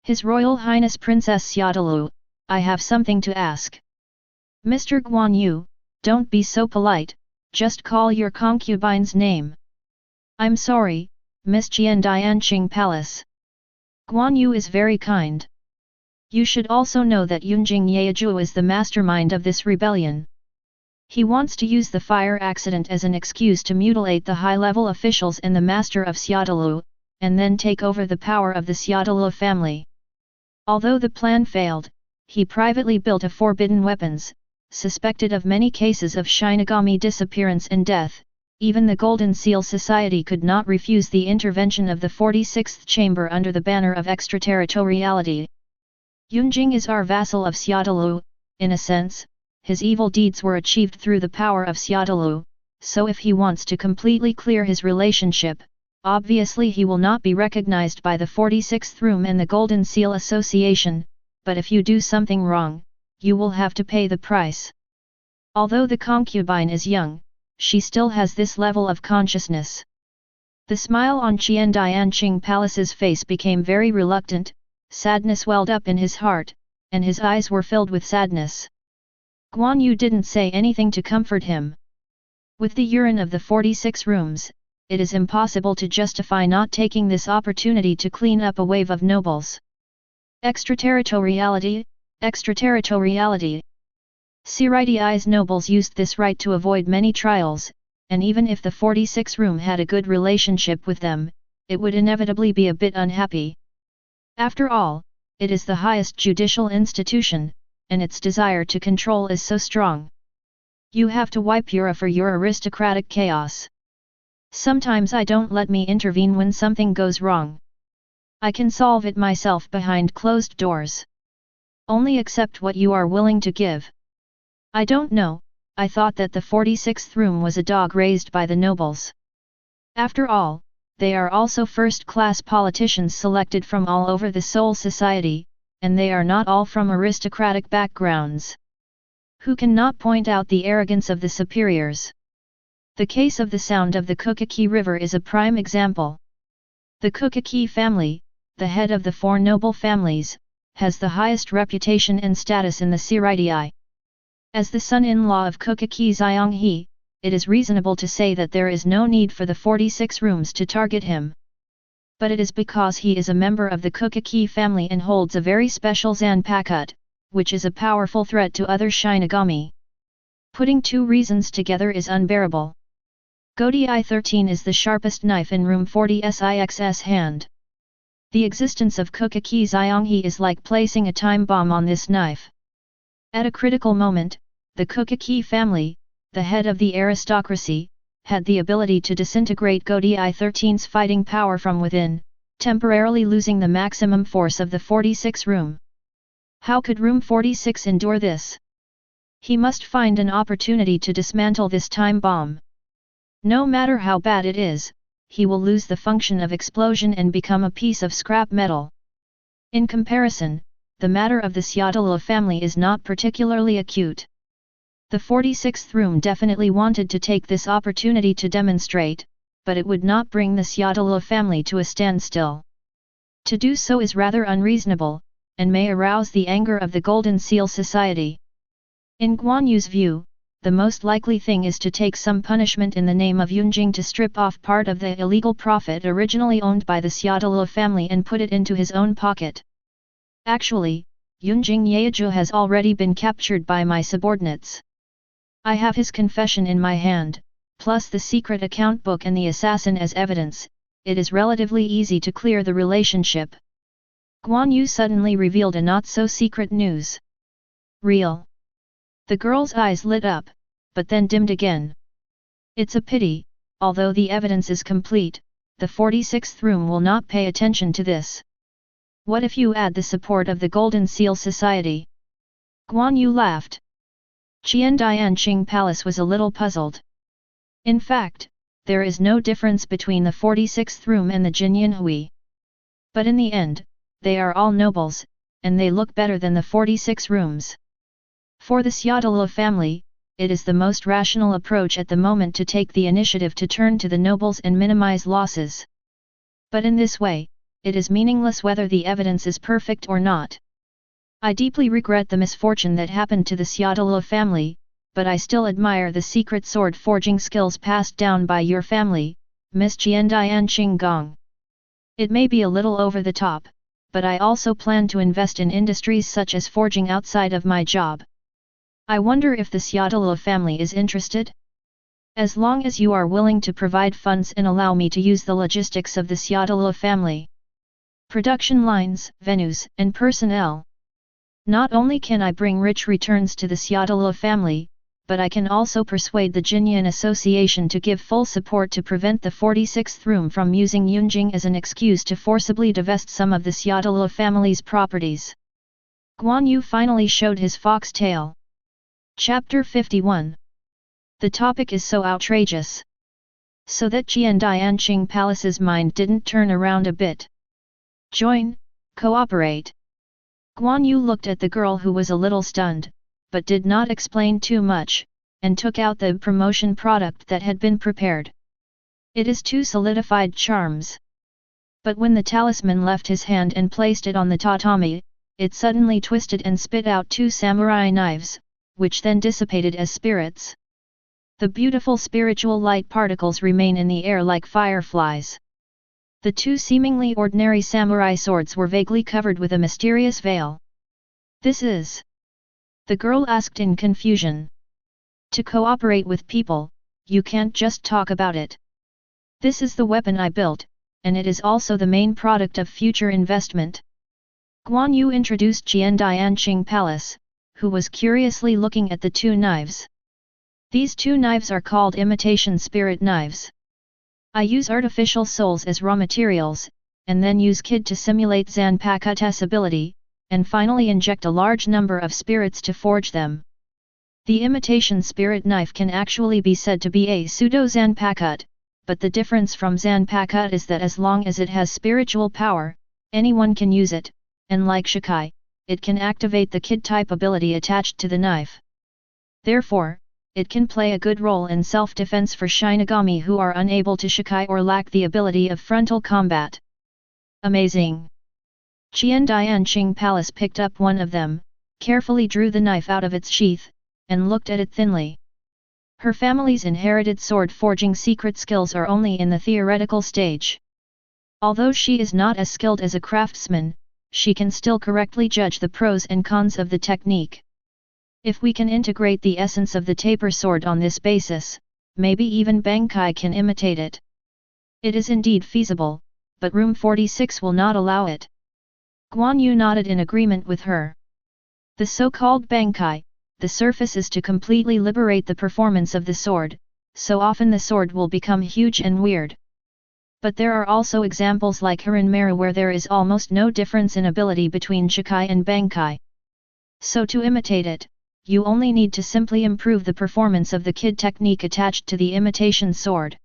His Royal Highness Princess Szayelaporro, I have something to ask. Mr. Guan Yu, don't be so polite, just call your concubine's name. I'm sorry, Miss Qiandianqing Palace. Guan Yu is very kind. You should also know that Yunjing Yeaju is the mastermind of this rebellion. He wants to use the fire accident as an excuse to mutilate the high-level officials and the master of Szayelaporro, and then take over the power of the Szayelaporro family. Although the plan failed, he privately built a forbidden weapons, suspected of many cases of Shinigami disappearance and death. Even the Golden Seal Society could not refuse the intervention of the 46th Chamber under the banner of extraterritoriality. Yunjing is our vassal of Szayelaporro, in a sense. His evil deeds were achieved through the power of Szayelaporro, so if he wants to completely clear his relationship, obviously he will not be recognized by the 46th Room and the Golden Seal Association, but if you do something wrong, you will have to pay the price. Although the concubine is young, she still has this level of consciousness. The smile on Qiandianqing Palace's face became very reluctant, sadness welled up in his heart, and his eyes were filled with sadness. Guan Yu didn't say anything to comfort him. With the urine of the 46 rooms, it is impossible to justify not taking this opportunity to clean up a wave of nobles. Extraterritoriality, extraterritoriality. Siriti's nobles used this right to avoid many trials, and even if the 46 room had a good relationship with them, it would inevitably be a bit unhappy. After all, it is the highest judicial institution, and its desire to control is so strong. You have to wipe Yura for your aristocratic chaos. Sometimes I don't let me intervene when something goes wrong. I can solve it myself behind closed doors. Only accept what you are willing to give. I don't know, I thought that the 46th room was a dog raised by the nobles. After all, they are also first-class politicians selected from all over the Soul Society, and they are not all from aristocratic backgrounds. Who can not point out the arrogance of the superiors? The case of the Sound of the Kukaki River is a prime example. The Kukaki family, the head of the four noble families, has the highest reputation and status in the Siraidii. As the son-in-law of Kukaki Xionghe, it is reasonable to say that there is no need for the 46 rooms to target him. But it is because he is a member of the Kukaki family and holds a very special Zanpakutō, which is a powerful threat to other Shinigami. Putting two reasons together is unbearable. Godei 13 is the sharpest knife in room 40's hand. The existence of Kukaki Xionghe is like placing a time bomb on this knife. At a critical moment, the Kukaki family, the head of the aristocracy, had the ability to disintegrate Godei 13's fighting power from within, temporarily losing the maximum force of the 46 room. How could room 46 endure this? He must find an opportunity to dismantle this time bomb. No matter how bad it is, he will lose the function of explosion and become a piece of scrap metal. In comparison, the matter of the Szayelaporro family is not particularly acute. The 46th room definitely wanted to take this opportunity to demonstrate, but it would not bring the Szayelaporro family to a standstill. To do so is rather unreasonable, and may arouse the anger of the Golden Seal Society. In Guan Yu's view, the most likely thing is to take some punishment in the name of Yunjing to strip off part of the illegal profit originally owned by the Szayelaporro family and put it into his own pocket. Actually, Yunjing Yeju has already been captured by my subordinates. I have his confession in my hand, plus the secret account book and the assassin as evidence. It is relatively easy to clear the relationship. Guan Yu suddenly revealed a not-so-secret news. Real. The girl's eyes lit up, but then dimmed again. It's a pity, although the evidence is complete, the 46th room will not pay attention to this. What if you add the support of the Golden Seal Society? Guan Yu laughed. Qiandianqing Palace was a little puzzled. In fact, there is no difference between the 46th room and the Jinyanhui. But in the end, they are all nobles, and they look better than the 46 rooms. For the Szayelaporro family, it is the most rational approach at the moment to take the initiative to turn to the nobles and minimize losses. But in this way, it is meaningless whether the evidence is perfect or not. I deeply regret the misfortune that happened to the Szayelaporro family, but I still admire the secret sword forging skills passed down by your family, Miss Qiandianqing Gong. It may be a little over the top, but I also plan to invest in industries such as forging outside of my job. I wonder if the Szayelaporro family is interested? As long as you are willing to provide funds and allow me to use the logistics of the Szayelaporro family. Production lines, venues, and personnel. Not only can I bring rich returns to the Szayelaporro family, but I can also persuade the Jinyan Association to give full support to prevent the 46th room from using Yunjing as an excuse to forcibly divest some of the Szayelaporro family's properties. Guan Yu finally showed his fox tail. Chapter 51. The topic is so outrageous. So that Qiandianqing Palace's mind didn't turn around a bit. Join, cooperate. Guan Yu looked at the girl who was a little stunned, but did not explain too much, and took out the promotion product that had been prepared. It is 2 solidified charms. But when the talisman left his hand and placed it on the tatami, it suddenly twisted and spit out 2 samurai knives, which then dissipated as spirits. The beautiful spiritual light particles remain in the air like fireflies. The 2 seemingly ordinary samurai swords were vaguely covered with a mysterious veil. This is... The girl asked in confusion. To cooperate with people, you can't just talk about it. This is the weapon I built, and it is also the main product of future investment. Guan Yu introduced Qiandianqing Palace, who was curiously looking at the 2 knives. These 2 knives are called imitation spirit knives. I use artificial souls as raw materials, and then use Kid to simulate Zanpakutō's ability, and finally inject a large number of spirits to forge them. The imitation spirit knife can actually be said to be a pseudo-Zanpakutō, but the difference from Zanpakutō is that as long as it has spiritual power, anyone can use it, and like Shikai, it can activate the kid-type ability attached to the knife. Therefore, it can play a good role in self-defense for Shinigami who are unable to shikai or lack the ability of frontal combat. Amazing! Qian Dianqing Palace picked up one of them, carefully drew the knife out of its sheath, and looked at it thinly. Her family's inherited sword forging secret skills are only in the theoretical stage. Although she is not as skilled as a craftsman, she can still correctly judge the pros and cons of the technique. If we can integrate the essence of the taper sword on this basis, maybe even Bankai can imitate it. It is indeed feasible, but Room 46 will not allow it. Guan Yu nodded in agreement with her. The so-called Bankai, the surface is to completely liberate the performance of the sword, so often the sword will become huge and weird. But there are also examples like Haranmaru where there is almost no difference in ability between Shikai and Bankai. So to imitate it, you only need to simply improve the performance of the kid technique attached to the imitation sword.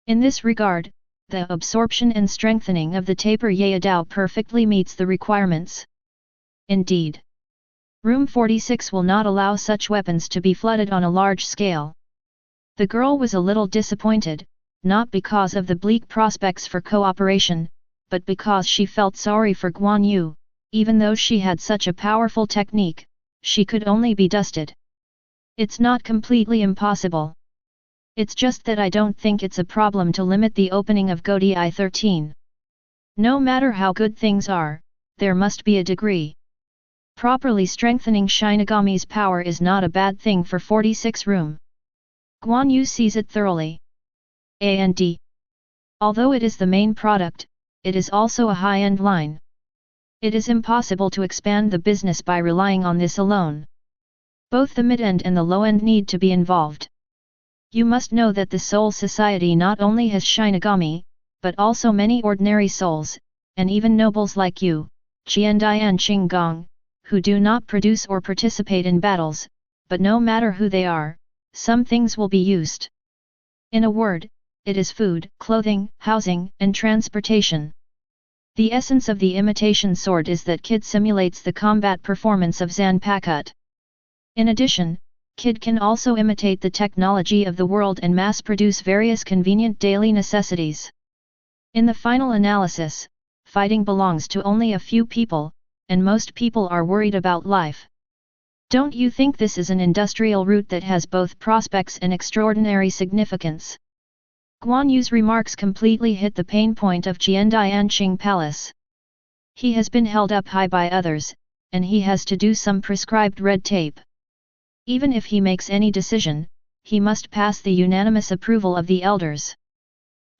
In this regard, the absorption and strengthening of the taper Yadao perfectly meets the requirements. Indeed, Room 46 will not allow such weapons to be flooded on a large scale. The girl was a little disappointed, not because of the bleak prospects for cooperation, but because she felt sorry for Guan Yu. Even though she had such a powerful technique, she could only be dusted. It's not completely impossible. It's just that I don't think it's a problem to limit the opening of Godi 13. No matter how good things are, there must be a degree. Properly strengthening Shinigami's power is not a bad thing for 46 room. Guan Yu sees it thoroughly. And although it is the main product, it is also a high-end line. It is impossible to expand the business by relying on this alone. Both the mid-end and the low-end need to be involved. You must know that the soul society not only has Shinigami, but also many ordinary souls, and even nobles like you, Qian Dianqing Gong, who do not produce or participate in battles, but no matter who they are, some things will be used. In a word, it is food, clothing, housing, and transportation. The essence of the imitation sword is that Kid simulates the combat performance of Zanpakutō. In addition, Kid can also imitate the technology of the world and mass-produce various convenient daily necessities. In the final analysis, fighting belongs to only a few people, and most people are worried about life. Don't you think this is an industrial route that has both prospects and extraordinary significance? Guan Yu's remarks completely hit the pain point of Qian Dianqing Palace. He has been held up high by others, and he has to do some prescribed red tape. Even if he makes any decision, he must pass the unanimous approval of the elders.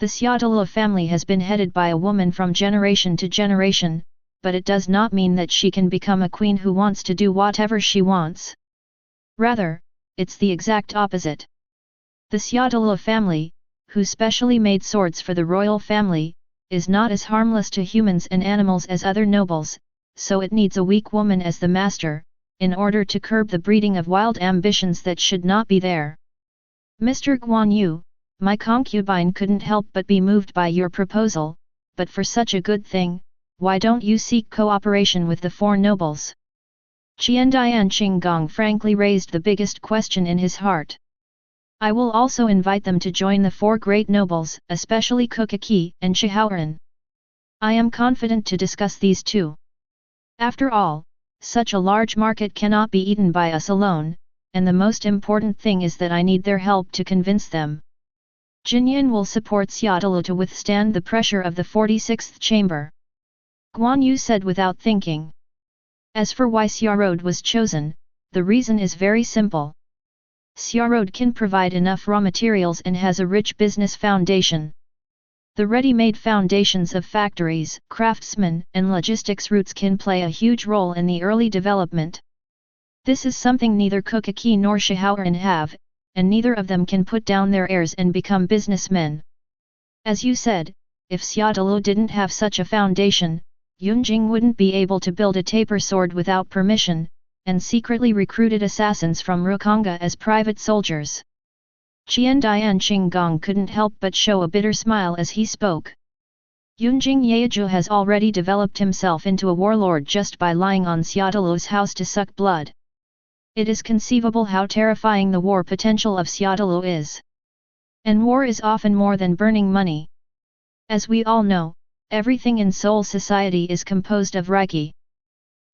The Szayelaporro family has been headed by a woman from generation to generation, but it does not mean that she can become a queen who wants to do whatever she wants. Rather, it's the exact opposite. The Szayelaporro family, who specially made swords for the royal family, is not as harmless to humans and animals as other nobles, so it needs a weak woman as the master, in order to curb the breeding of wild ambitions that should not be there. Mr. Guan Yu, my concubine couldn't help but be moved by your proposal, but for such a good thing, why don't you seek cooperation with the four nobles? Qian Dianqing Gong frankly raised the biggest question in his heart. I will also invite them to join the four great nobles, especially Kukaki and Shihaoran. I am confident to discuss these too. After all, such a large market cannot be eaten by us alone, and the most important thing is that I need their help to convince them. Jinyan will support Szayelaporro to withstand the pressure of the 46th chamber. Guan Yu said without thinking. As for why Szayelaporro was chosen, the reason is very simple. Szayelaporro can provide enough raw materials and has a rich business foundation. The ready-made foundations of factories, craftsmen, and logistics routes can play a huge role in the early development. This is something neither Kukaki nor Shihaoran have, and neither of them can put down their airs and become businessmen. As you said, if Szayelaporro didn't have such a foundation, Yunjing wouldn't be able to build a taper sword without permission, and secretly recruited assassins from Rukanga as private soldiers. Qian Dianqing Gong couldn't help but show a bitter smile as he spoke. Yunjing Yeju has already developed himself into a warlord just by lying on Szayelaporro's house to suck blood. It is conceivable how terrifying the war potential of Szayelaporro is. And war is often more than burning money. As we all know, everything in Seoul society is composed of Reiki.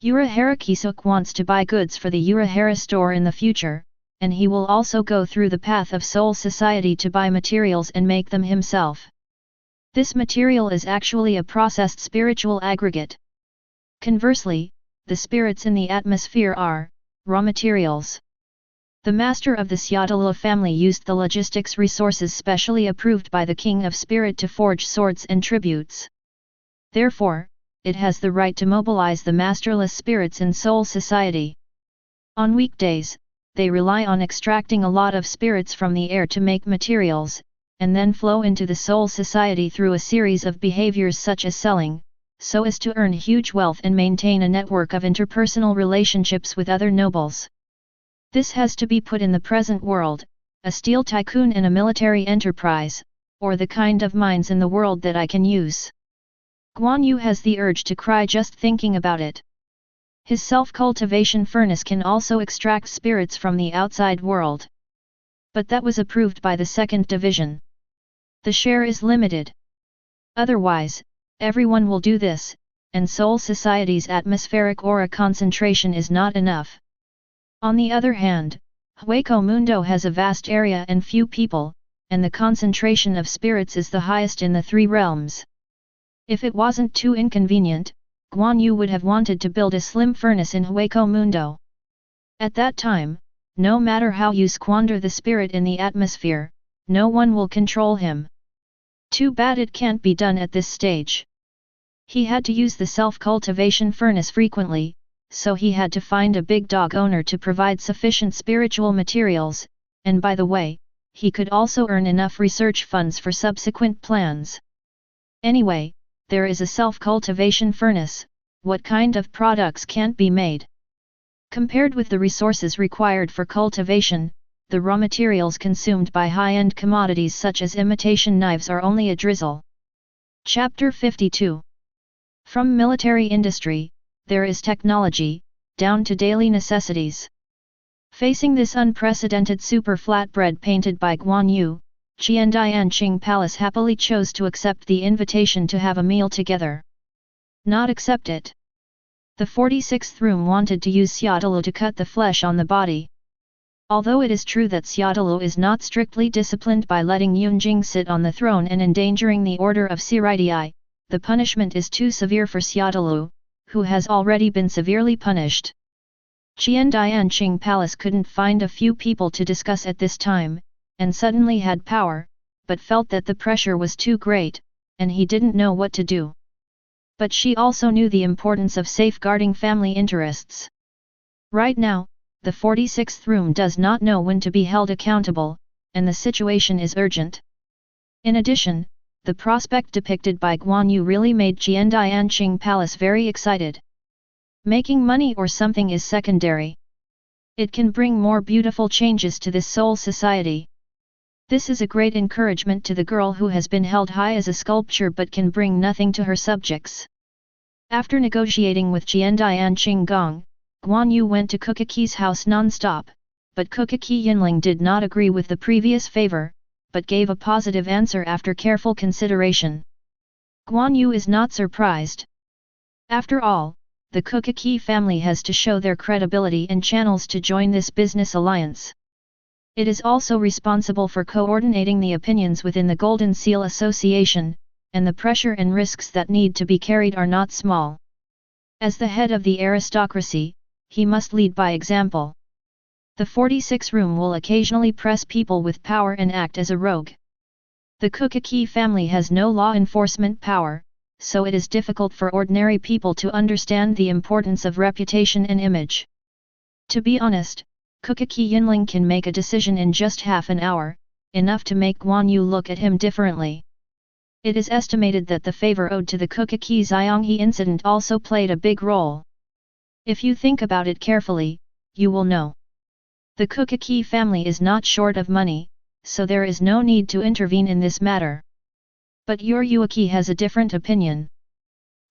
Urahara Kisuk wants to buy goods for the Urahara store in the future, and he will also go through the path of Seoul society to buy materials and make them himself. This material is actually a processed spiritual aggregate. Conversely, the spirits in the atmosphere are raw materials. The master of the Szayelaporro family used the logistics resources specially approved by the King of Spirit to forge swords and tributes. Therefore, it has the right to mobilize the masterless spirits in Seoul society. On weekdays, they rely on extracting a lot of spirits from the air to make materials, and then flow into the Seoul society through a series of behaviors such as selling, so as to earn huge wealth and maintain a network of interpersonal relationships with other nobles. This has to be put in the present world, a steel tycoon and a military enterprise, or the kind of mines in the world that I can use. Guan Yu has the urge to cry just thinking about it. His self-cultivation furnace can also extract spirits from the outside world. But that was approved by the second division. The share is limited. Otherwise, everyone will do this, and Seoul society's atmospheric aura concentration is not enough. On the other hand, Hueco Mundo has a vast area and few people, and the concentration of spirits is the highest in the three realms. If it wasn't too inconvenient, Guan Yu would have wanted to build a slim furnace in Hueco Mundo. At that time, no matter how you squander the spirit in the atmosphere, no one will control him. Too bad it can't be done at this stage. He had to use the self-cultivation furnace frequently, so he had to find a big dog owner to provide sufficient spiritual materials, and by the way, he could also earn enough research funds for subsequent plans. Anyway, there is a self-cultivation furnace, what kind of products can't be made? Compared with the resources required for cultivation, the raw materials consumed by high-end commodities such as imitation knives are only a drizzle. Chapter 52. From military industry, there is technology, down to daily necessities. Facing this unprecedented super flatbread painted by Guan Yu, Qiandianqing Palace happily chose to accept the invitation to have a meal together. Not accept it. The 46th room wanted to use Szayelaporro to cut the flesh on the body. Although it is true that Szayelaporro is not strictly disciplined by letting Yunjing sit on the throne and endangering the order of Siritii, the punishment is too severe for Szayelaporro, who has already been severely punished. Qiandianqing Palace couldn't find a few people to discuss at this time, and suddenly had power, but felt that the pressure was too great, and he didn't know what to do. But she also knew the importance of safeguarding family interests. Right now, the 46th room does not know when to be held accountable, and the situation is urgent. In addition, the prospect depicted by Guan Yu really made Qiandianqing Palace very excited. Making money or something is secondary. It can bring more beautiful changes to this Seoul society. This is a great encouragement to the girl who has been held high as a sculpture but can bring nothing to her subjects. After negotiating with Qiandianqing Gong, Guan Yu went to Kukaki's house non-stop, but Kukaki Yinling did not agree with the previous favor, but gave a positive answer after careful consideration. Guan Yu is not surprised. After all, the Kukaki family has to show their credibility and channels to join this business alliance. It is also responsible for coordinating the opinions within the Golden Seal Association, and the pressure and risks that need to be carried are not small. As the head of the aristocracy, he must lead by example. The 46 room will occasionally press people with power and act as a rogue. The Kukaki family has no law enforcement power, so it is difficult for ordinary people to understand the importance of reputation and image. To be honest, Kukaki Yinling can make a decision in just half an hour, enough to make Guan Yu look at him differently. It is estimated that the favor owed to the Kukaki Xianghe incident also played a big role. If you think about it carefully, you will know. The Kukaki family is not short of money, so there is no need to intervene in this matter. But Yuruaki has a different opinion.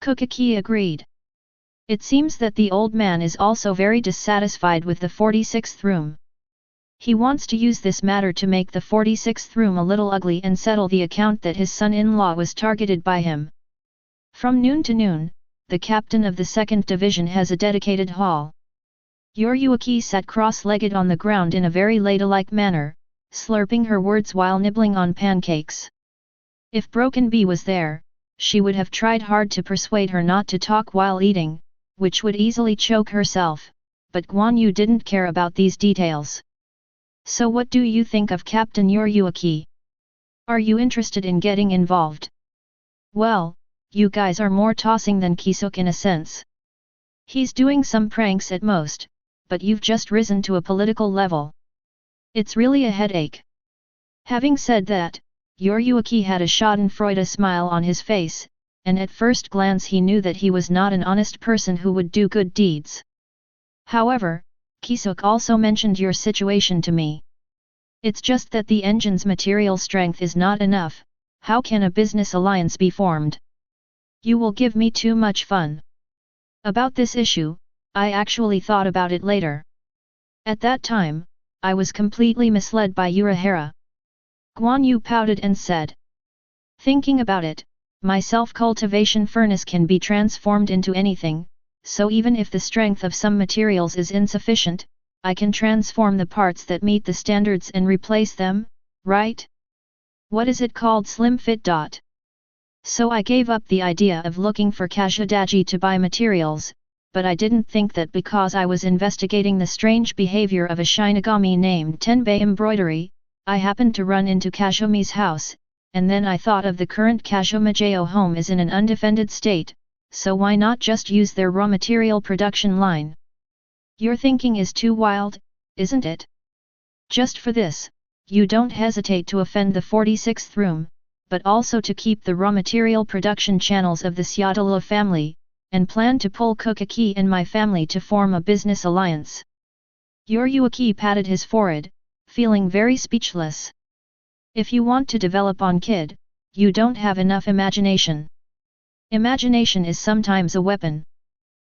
Kokaki agreed. It seems that the old man is also very dissatisfied with the 46th room. He wants to use this matter to make the 46th room a little ugly and settle the account that his son-in-law was targeted by him. From noon to noon, the captain of the 2nd division has a dedicated hall. Yuruaki sat cross-legged on the ground in a very ladylike manner, slurping her words while nibbling on pancakes. If Broken Bee was there, she would have tried hard to persuade her not to talk while eating, which would easily choke herself, but Guan Yu didn't care about these details. So what do you think of Captain Yuruaki? Are you interested in getting involved? Well, you guys are more tossing than Kisuk in a sense. He's doing some pranks at most, but you've just risen to a political level. It's really a headache. Having said that, Yuruaki had a schadenfreude smile on his face, and at first glance he knew that he was not an honest person who would do good deeds. However, Kisuk also mentioned your situation to me. It's just that the engine's material strength is not enough. How can a business alliance be formed? You will give me too much fun. About this issue, I actually thought about it later. At that time, I was completely misled by Urahara. Guan Yu pouted and said. Thinking about it, my self-cultivation furnace can be transformed into anything, so even if the strength of some materials is insufficient, I can transform the parts that meet the standards and replace them, right? What is it called, slim fit? So I gave up the idea of looking for Kashidaji to buy materials, but I didn't think that because I was investigating the strange behavior of a Shinigami named Tenbei Embroidery, I happened to run into Kashomi's house, and then I thought of the current Kashomajo home is in an undefended state, so why not just use their raw material production line? Your thinking is too wild, isn't it? Just for this, you don't hesitate to offend the 46th room, but also to keep the raw material production channels of the Szayelaporro family, and plan to pull Kokaki and my family to form a business alliance. Yuruaki patted his forehead, feeling very speechless. If you want to develop on kid, you don't have enough imagination. Imagination is sometimes a weapon.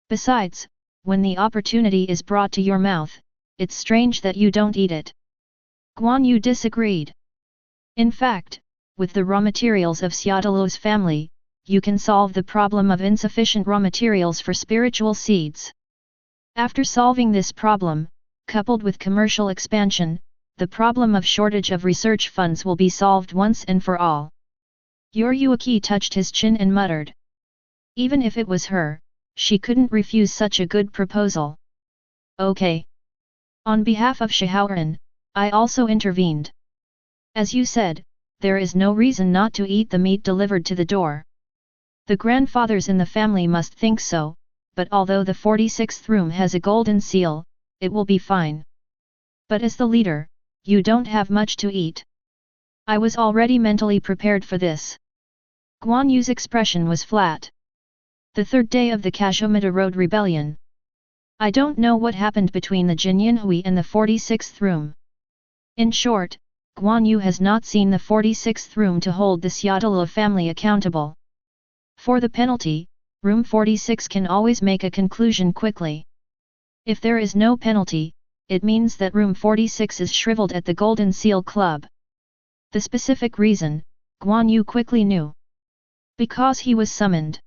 Besides, when the opportunity is brought to your mouth, it's strange that you don't eat it. Guan Yu disagreed. In fact, with the raw materials of Szayelaporro's family, you can solve the problem of insufficient raw materials for spiritual seeds. After solving this problem, coupled with commercial expansion, the problem of shortage of research funds will be solved once and for all. Yuruaki touched his chin and muttered. Even if it was her, she couldn't refuse such a good proposal. Okay. On behalf of Shaoran, I also intervened. As you said, there is no reason not to eat the meat delivered to the door. The grandfathers in the family must think so, but although the 46th room has a golden seal, it will be fine. But as the leader, you don't have much to eat. I was already mentally prepared for this. Guan Yu's expression was flat. The third day of the Kashomata Road Rebellion. I don't know what happened between the Jinyanhui and the 46th room. In short, Guan Yu has not seen the 46th room to hold the Szayelaporro family accountable. For the penalty, room 46 can always make a conclusion quickly. If there is no penalty, it means that room 46 is shriveled at the Golden Seal Club. The specific reason, Guan Yu quickly knew. Because he was summoned.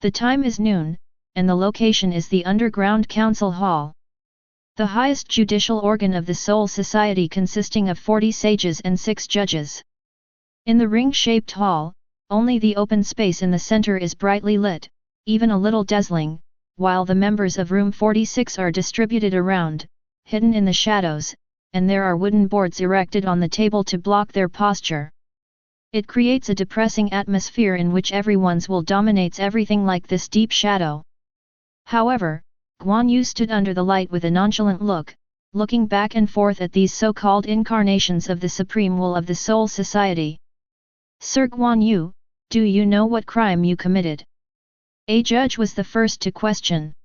The time is noon, and the location is the underground council hall. The highest judicial organ of the Soul Society consisting of 40 sages and 6 judges. In the ring-shaped hall, only the open space in the center is brightly lit, even a little dazzling, while the members of room 46 are distributed around, hidden in the shadows, and there are wooden boards erected on the table to block their posture. It creates a depressing atmosphere in which everyone's will dominates everything like this deep shadow. However, Guan Yu stood under the light with a nonchalant look, looking back and forth at these so-called incarnations of the supreme will of the Soul Society. Sir Guan Yu, do you know what crime you committed? A judge was the first to question.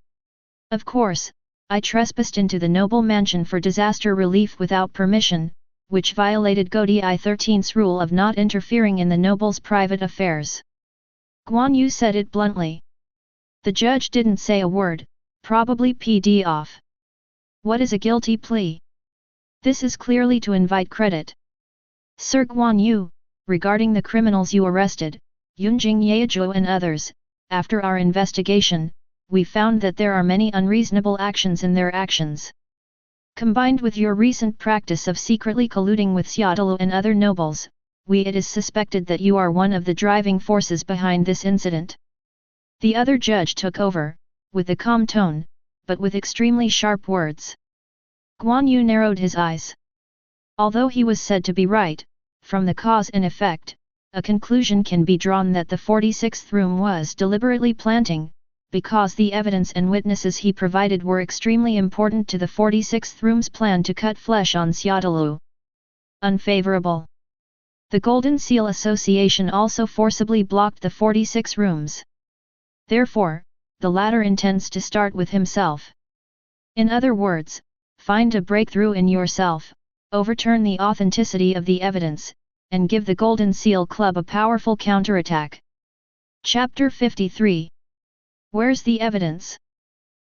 Of course, I trespassed into the noble mansion for disaster relief without permission, which violated Godi 13's rule of not interfering in the noble's private affairs. Guan Yu said it bluntly. The judge didn't say a word, probably PD off. What is a guilty plea? This is clearly to invite credit. Sir Guan Yu, regarding the criminals you arrested, Yunjing Yezhou and others, after our investigation, we found that there are many unreasonable actions in their actions. Combined with your recent practice of secretly colluding with Szayelaporro and other nobles, it is suspected that you are one of the driving forces behind this incident. The other judge took over, with a calm tone, but with extremely sharp words. Guan Yu narrowed his eyes. Although he was said to be right, from the cause and effect, a conclusion can be drawn that the 46th room was deliberately planting, because the evidence and witnesses he provided were extremely important to the 46th room's plan to cut flesh on Szayelaporro. Unfavorable. The Golden Seal Association also forcibly blocked the 46 rooms. Therefore, the latter intends to start with himself. In other words, find a breakthrough in yourself, overturn the authenticity of the evidence, and give the Golden Seal Club a powerful counterattack. Chapter 53. Where's the evidence?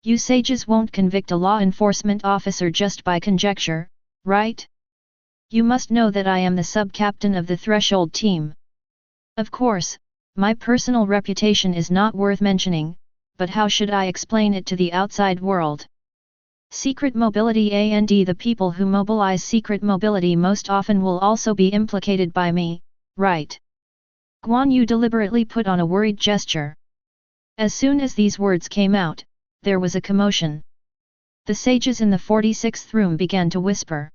You sages won't convict a law enforcement officer just by conjecture, right? You must know that I am the sub-captain of the Threshold team. Of course, my personal reputation is not worth mentioning, but how should I explain it to the outside world? Secret mobility and the people who mobilize secret mobility most often will also be implicated by me, right? Guan Yu deliberately put on a worried gesture. As soon as these words came out, there was a commotion. The sages in the 46th room began to whisper.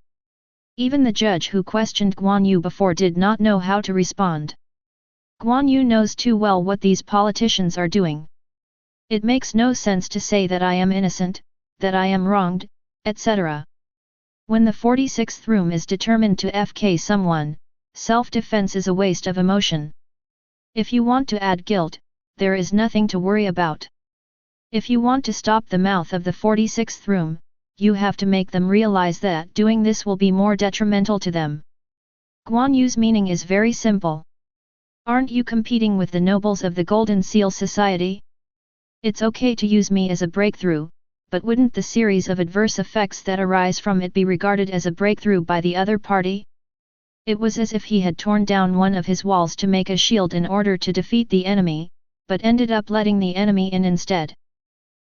Even the judge who questioned Guan Yu before did not know how to respond. Guan Yu knows too well what these politicians are doing. It makes no sense to say that I am innocent, that I am wronged, etc. When the 46th room is determined to FK someone, self-defense is a waste of emotion. If you want to add guilt, there is nothing to worry about. If you want to stop the mouth of the 46th room, you have to make them realize that doing this will be more detrimental to them. Guan Yu's meaning is very simple. Aren't you competing with the nobles of the Golden Seal Society? It's okay to use me as a breakthrough, but wouldn't the series of adverse effects that arise from it be regarded as a breakthrough by the other party? It was as if he had torn down one of his walls to make a shield in order to defeat the enemy, but ended up letting the enemy in instead.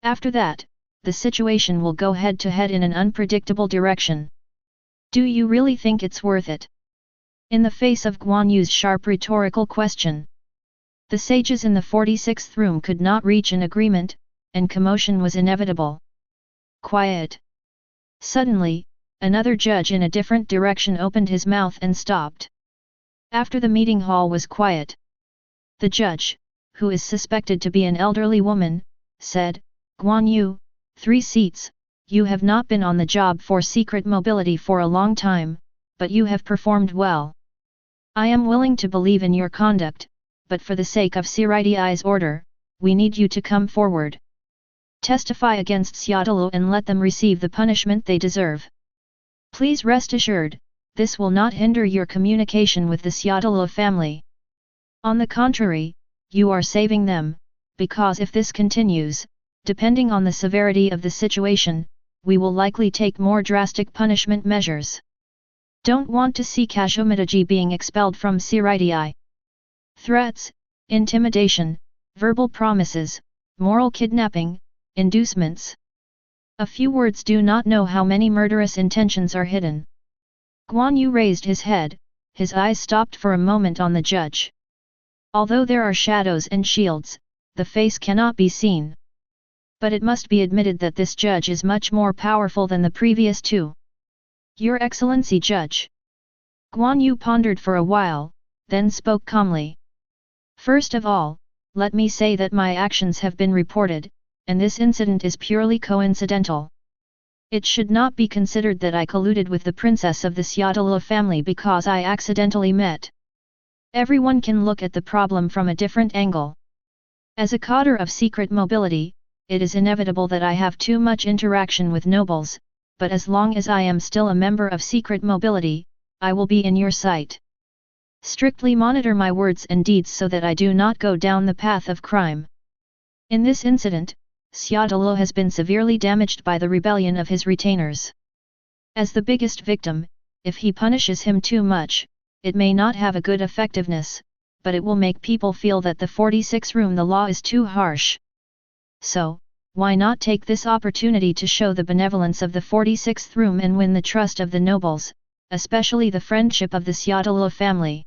After that, the situation will go head-to-head in an unpredictable direction. Do you really think it's worth it? In the face of Guan Yu's sharp rhetorical question, the sages in the 46th room could not reach an agreement, and commotion was inevitable. Quiet. Suddenly, another judge in a different direction opened his mouth and stopped. After the meeting hall was quiet, the judge, who is suspected to be an elderly woman, said, Guan Yu, 3 seats, you have not been on the job for secret mobility for a long time, but you have performed well. I am willing to believe in your conduct, but for the sake of Szayelaporro's order, we need you to come forward. Testify against Szayelaporro and let them receive the punishment they deserve. Please rest assured, this will not hinder your communication with the Szayelaporro family. On the contrary, you are saving them, because if this continues, depending on the severity of the situation, we will likely take more drastic punishment measures. Don't want to see Kazumitaji being expelled from Szayelaporro. Threats, intimidation, verbal promises, moral kidnapping, inducements. A few words do not know how many murderous intentions are hidden. Guan Yu raised his head, his eyes stopped for a moment on the judge. Although there are shadows and shields, the face cannot be seen. But it must be admitted that this judge is much more powerful than the previous 2. Your Excellency Judge. Guan Yu pondered for a while, then spoke calmly. First of all, let me say that my actions have been reported, and this incident is purely coincidental. It should not be considered that I colluded with the princess of the Szayelaporro family because I accidentally met. Everyone can look at the problem from a different angle. As a cadre of secret mobility, it is inevitable that I have too much interaction with nobles, but as long as I am still a member of secret mobility, I will be in your sight. Strictly monitor my words and deeds so that I do not go down the path of crime. In this incident, Szayelaporro has been severely damaged by the rebellion of his retainers. As the biggest victim, if he punishes him too much, it may not have a good effectiveness, but it will make people feel that the 46th room the law is too harsh. So, why not take this opportunity to show the benevolence of the 46th room and win the trust of the nobles, especially the friendship of the Szayelaporro family?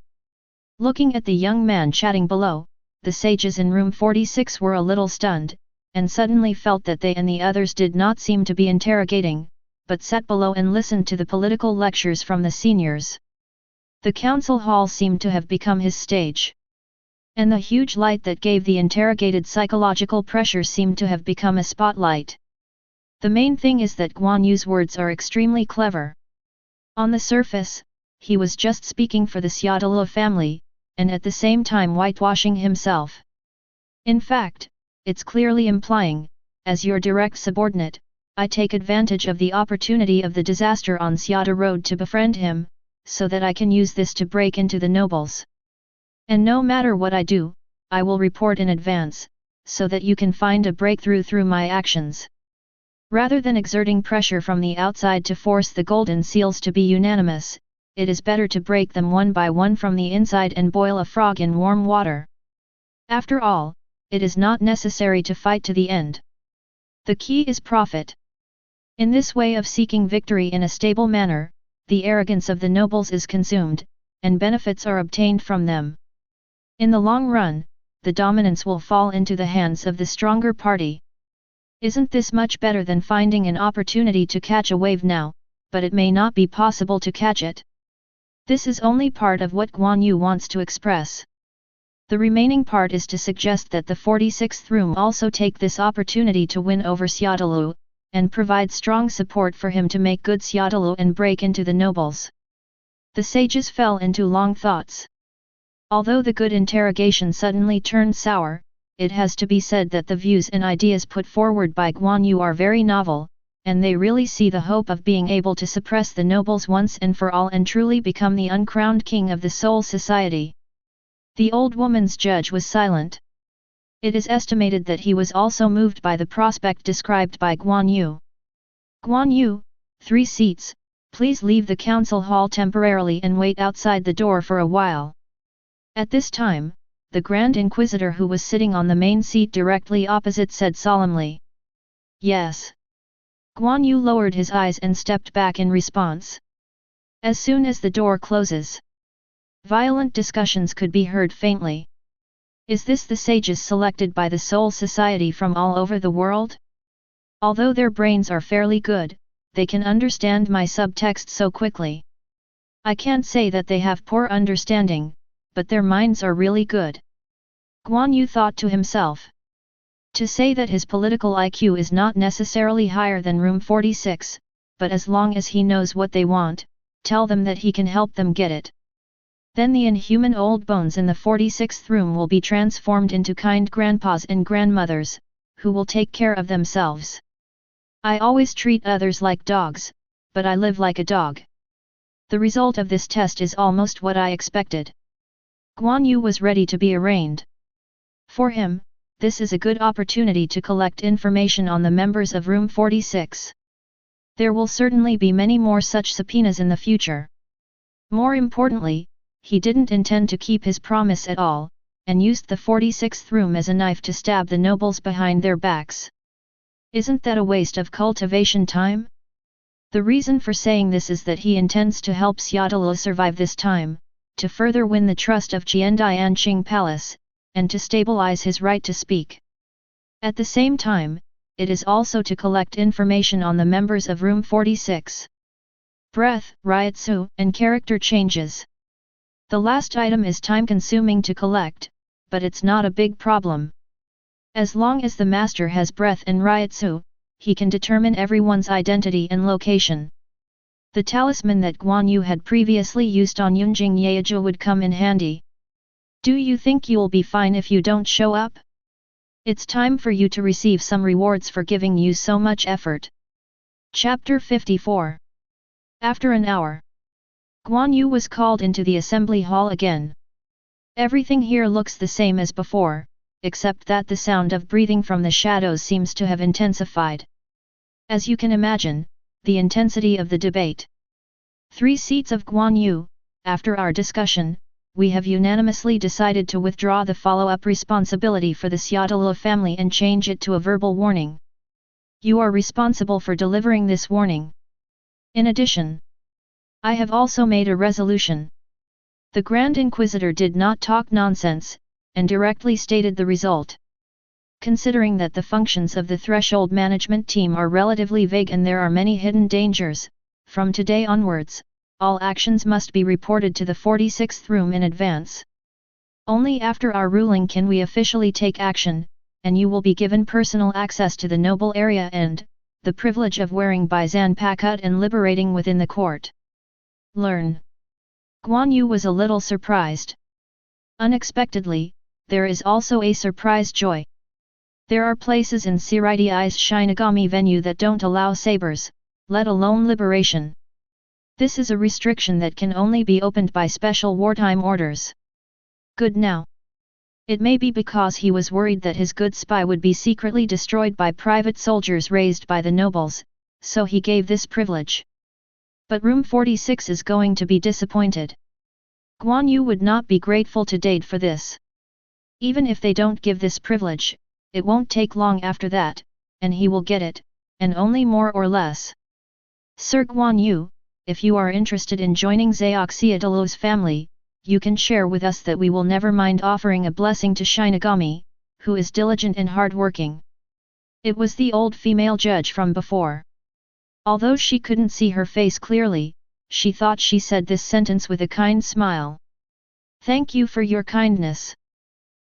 Looking at the young man chatting below, the sages in room 46 were a little stunned, and suddenly felt that they and the others did not seem to be interrogating, but sat below and listened to the political lectures from the seniors. The council hall seemed to have become his stage. And the huge light that gave the interrogated psychological pressure seemed to have become a spotlight. The main thing is that Guan Yu's words are extremely clever. On the surface, he was just speaking for the Szayelaporro family, and at the same time whitewashing himself. In fact, it's clearly implying, as your direct subordinate, I take advantage of the opportunity of the disaster on Szayelaporro Road to befriend him, so that I can use this to break into the nobles. And no matter what I do, I will report in advance, so that you can find a breakthrough through my actions. Rather than exerting pressure from the outside to force the golden seals to be unanimous, it is better to break them one by one from the inside and boil a frog in warm water. After all, it is not necessary to fight to the end. The key is profit. In this way of seeking victory in a stable manner, the arrogance of the nobles is consumed, and benefits are obtained from them. In the long run, the dominance will fall into the hands of the stronger party. Isn't this much better than finding an opportunity to catch a wave now, but it may not be possible to catch it? This is only part of what Guan Yu wants to express. The remaining part is to suggest that the 46th room also take this opportunity to win over Szayelaporro, and provide strong support for him to make good Szayelaporro and break into the nobles. The sages fell into long thoughts. Although the good interrogation suddenly turned sour, it has to be said that the views and ideas put forward by Guan Yu are very novel, and they really see the hope of being able to suppress the nobles once and for all and truly become the uncrowned king of the Soul Society. The old woman's judge was silent. It is estimated that he was also moved by the prospect described by Guan Yu. Guan Yu, 3 seats, please leave the council hall temporarily and wait outside the door for a while. At this time, the Grand Inquisitor who was sitting on the main seat directly opposite said solemnly. Yes. Guan Yu lowered his eyes and stepped back in response. As soon as the door closes, violent discussions could be heard faintly. Is this the sages selected by the Soul Society from all over the world? Although their brains are fairly good, they can understand my subtext so quickly. I can't say that they have poor understanding, but their minds are really good. Guan Yu thought to himself. To say that his political IQ is not necessarily higher than room 46, but as long as he knows what they want, tell them that he can help them get it. Then the inhuman old bones in the 46th room will be transformed into kind grandpas and grandmothers, who will take care of themselves. I always treat others like dogs, but I live like a dog. The result of this test is almost what I expected. Guan Yu was ready to be arraigned. For him, this is a good opportunity to collect information on the members of room 46. There will certainly be many more such subpoenas in the future. More importantly, he didn't intend to keep his promise at all, and used the 46th room as a knife to stab the nobles behind their backs. Isn't that a waste of cultivation time? The reason for saying this is that he intends to help Szayelaporro survive this time, to further win the trust of Qiandianqing Palace, and to stabilize his right to speak. At the same time, it is also to collect information on the members of room 46. Breath, Ryatsu, and character changes. The last item is time-consuming to collect, but it's not a big problem. As long as the master has breath and Ryatsu, he can determine everyone's identity and location. The talisman that Guan Yu had previously used on Yunjing Yaoju would come in handy. Do you think you'll be fine if you don't show up? It's time for you to receive some rewards for giving you so much effort. Chapter 54. After an hour. Guan Yu was called into the assembly hall again. Everything here looks the same as before, except that the sound of breathing from the shadows seems to have intensified. As you can imagine, the intensity of the debate. 3 seats of Guan Yu. After our discussion, we have unanimously decided to withdraw the follow-up responsibility for the Szayelaporro family and change it to a verbal warning. You are responsible for delivering this warning. In addition, I have also made a resolution. The Grand Inquisitor did not talk nonsense, and directly stated the result. Considering that the functions of the Threshold Management Team are relatively vague and there are many hidden dangers, from today onwards, all actions must be reported to the 46th room in advance. Only after our ruling can we officially take action, and you will be given personal access to the noble area and the privilege of wearing by Zanpakutō and liberating within the court. Learn. Guan Yu was a little surprised. Unexpectedly, there is also a surprise joy. There are places in Szayelaporro's Shinigami venue that don't allow sabers, let alone liberation. This is a restriction that can only be opened by special wartime orders. Good now. It may be because he was worried that his good spy would be secretly destroyed by private soldiers raised by the nobles, so he gave this privilege. But room 46 is going to be disappointed. Guan Yu would not be grateful to Dade for this. Even if they don't give this privilege, it won't take long after that, and he will get it, and only more or less. Sir Guan Yu, if you are interested in joining Szayelaporro's family, you can share with us that we will never mind offering a blessing to Shinigami, who is diligent and hard-working. It was the old female judge from before. Although she couldn't see her face clearly, she thought she said this sentence with a kind smile. Thank you for your kindness.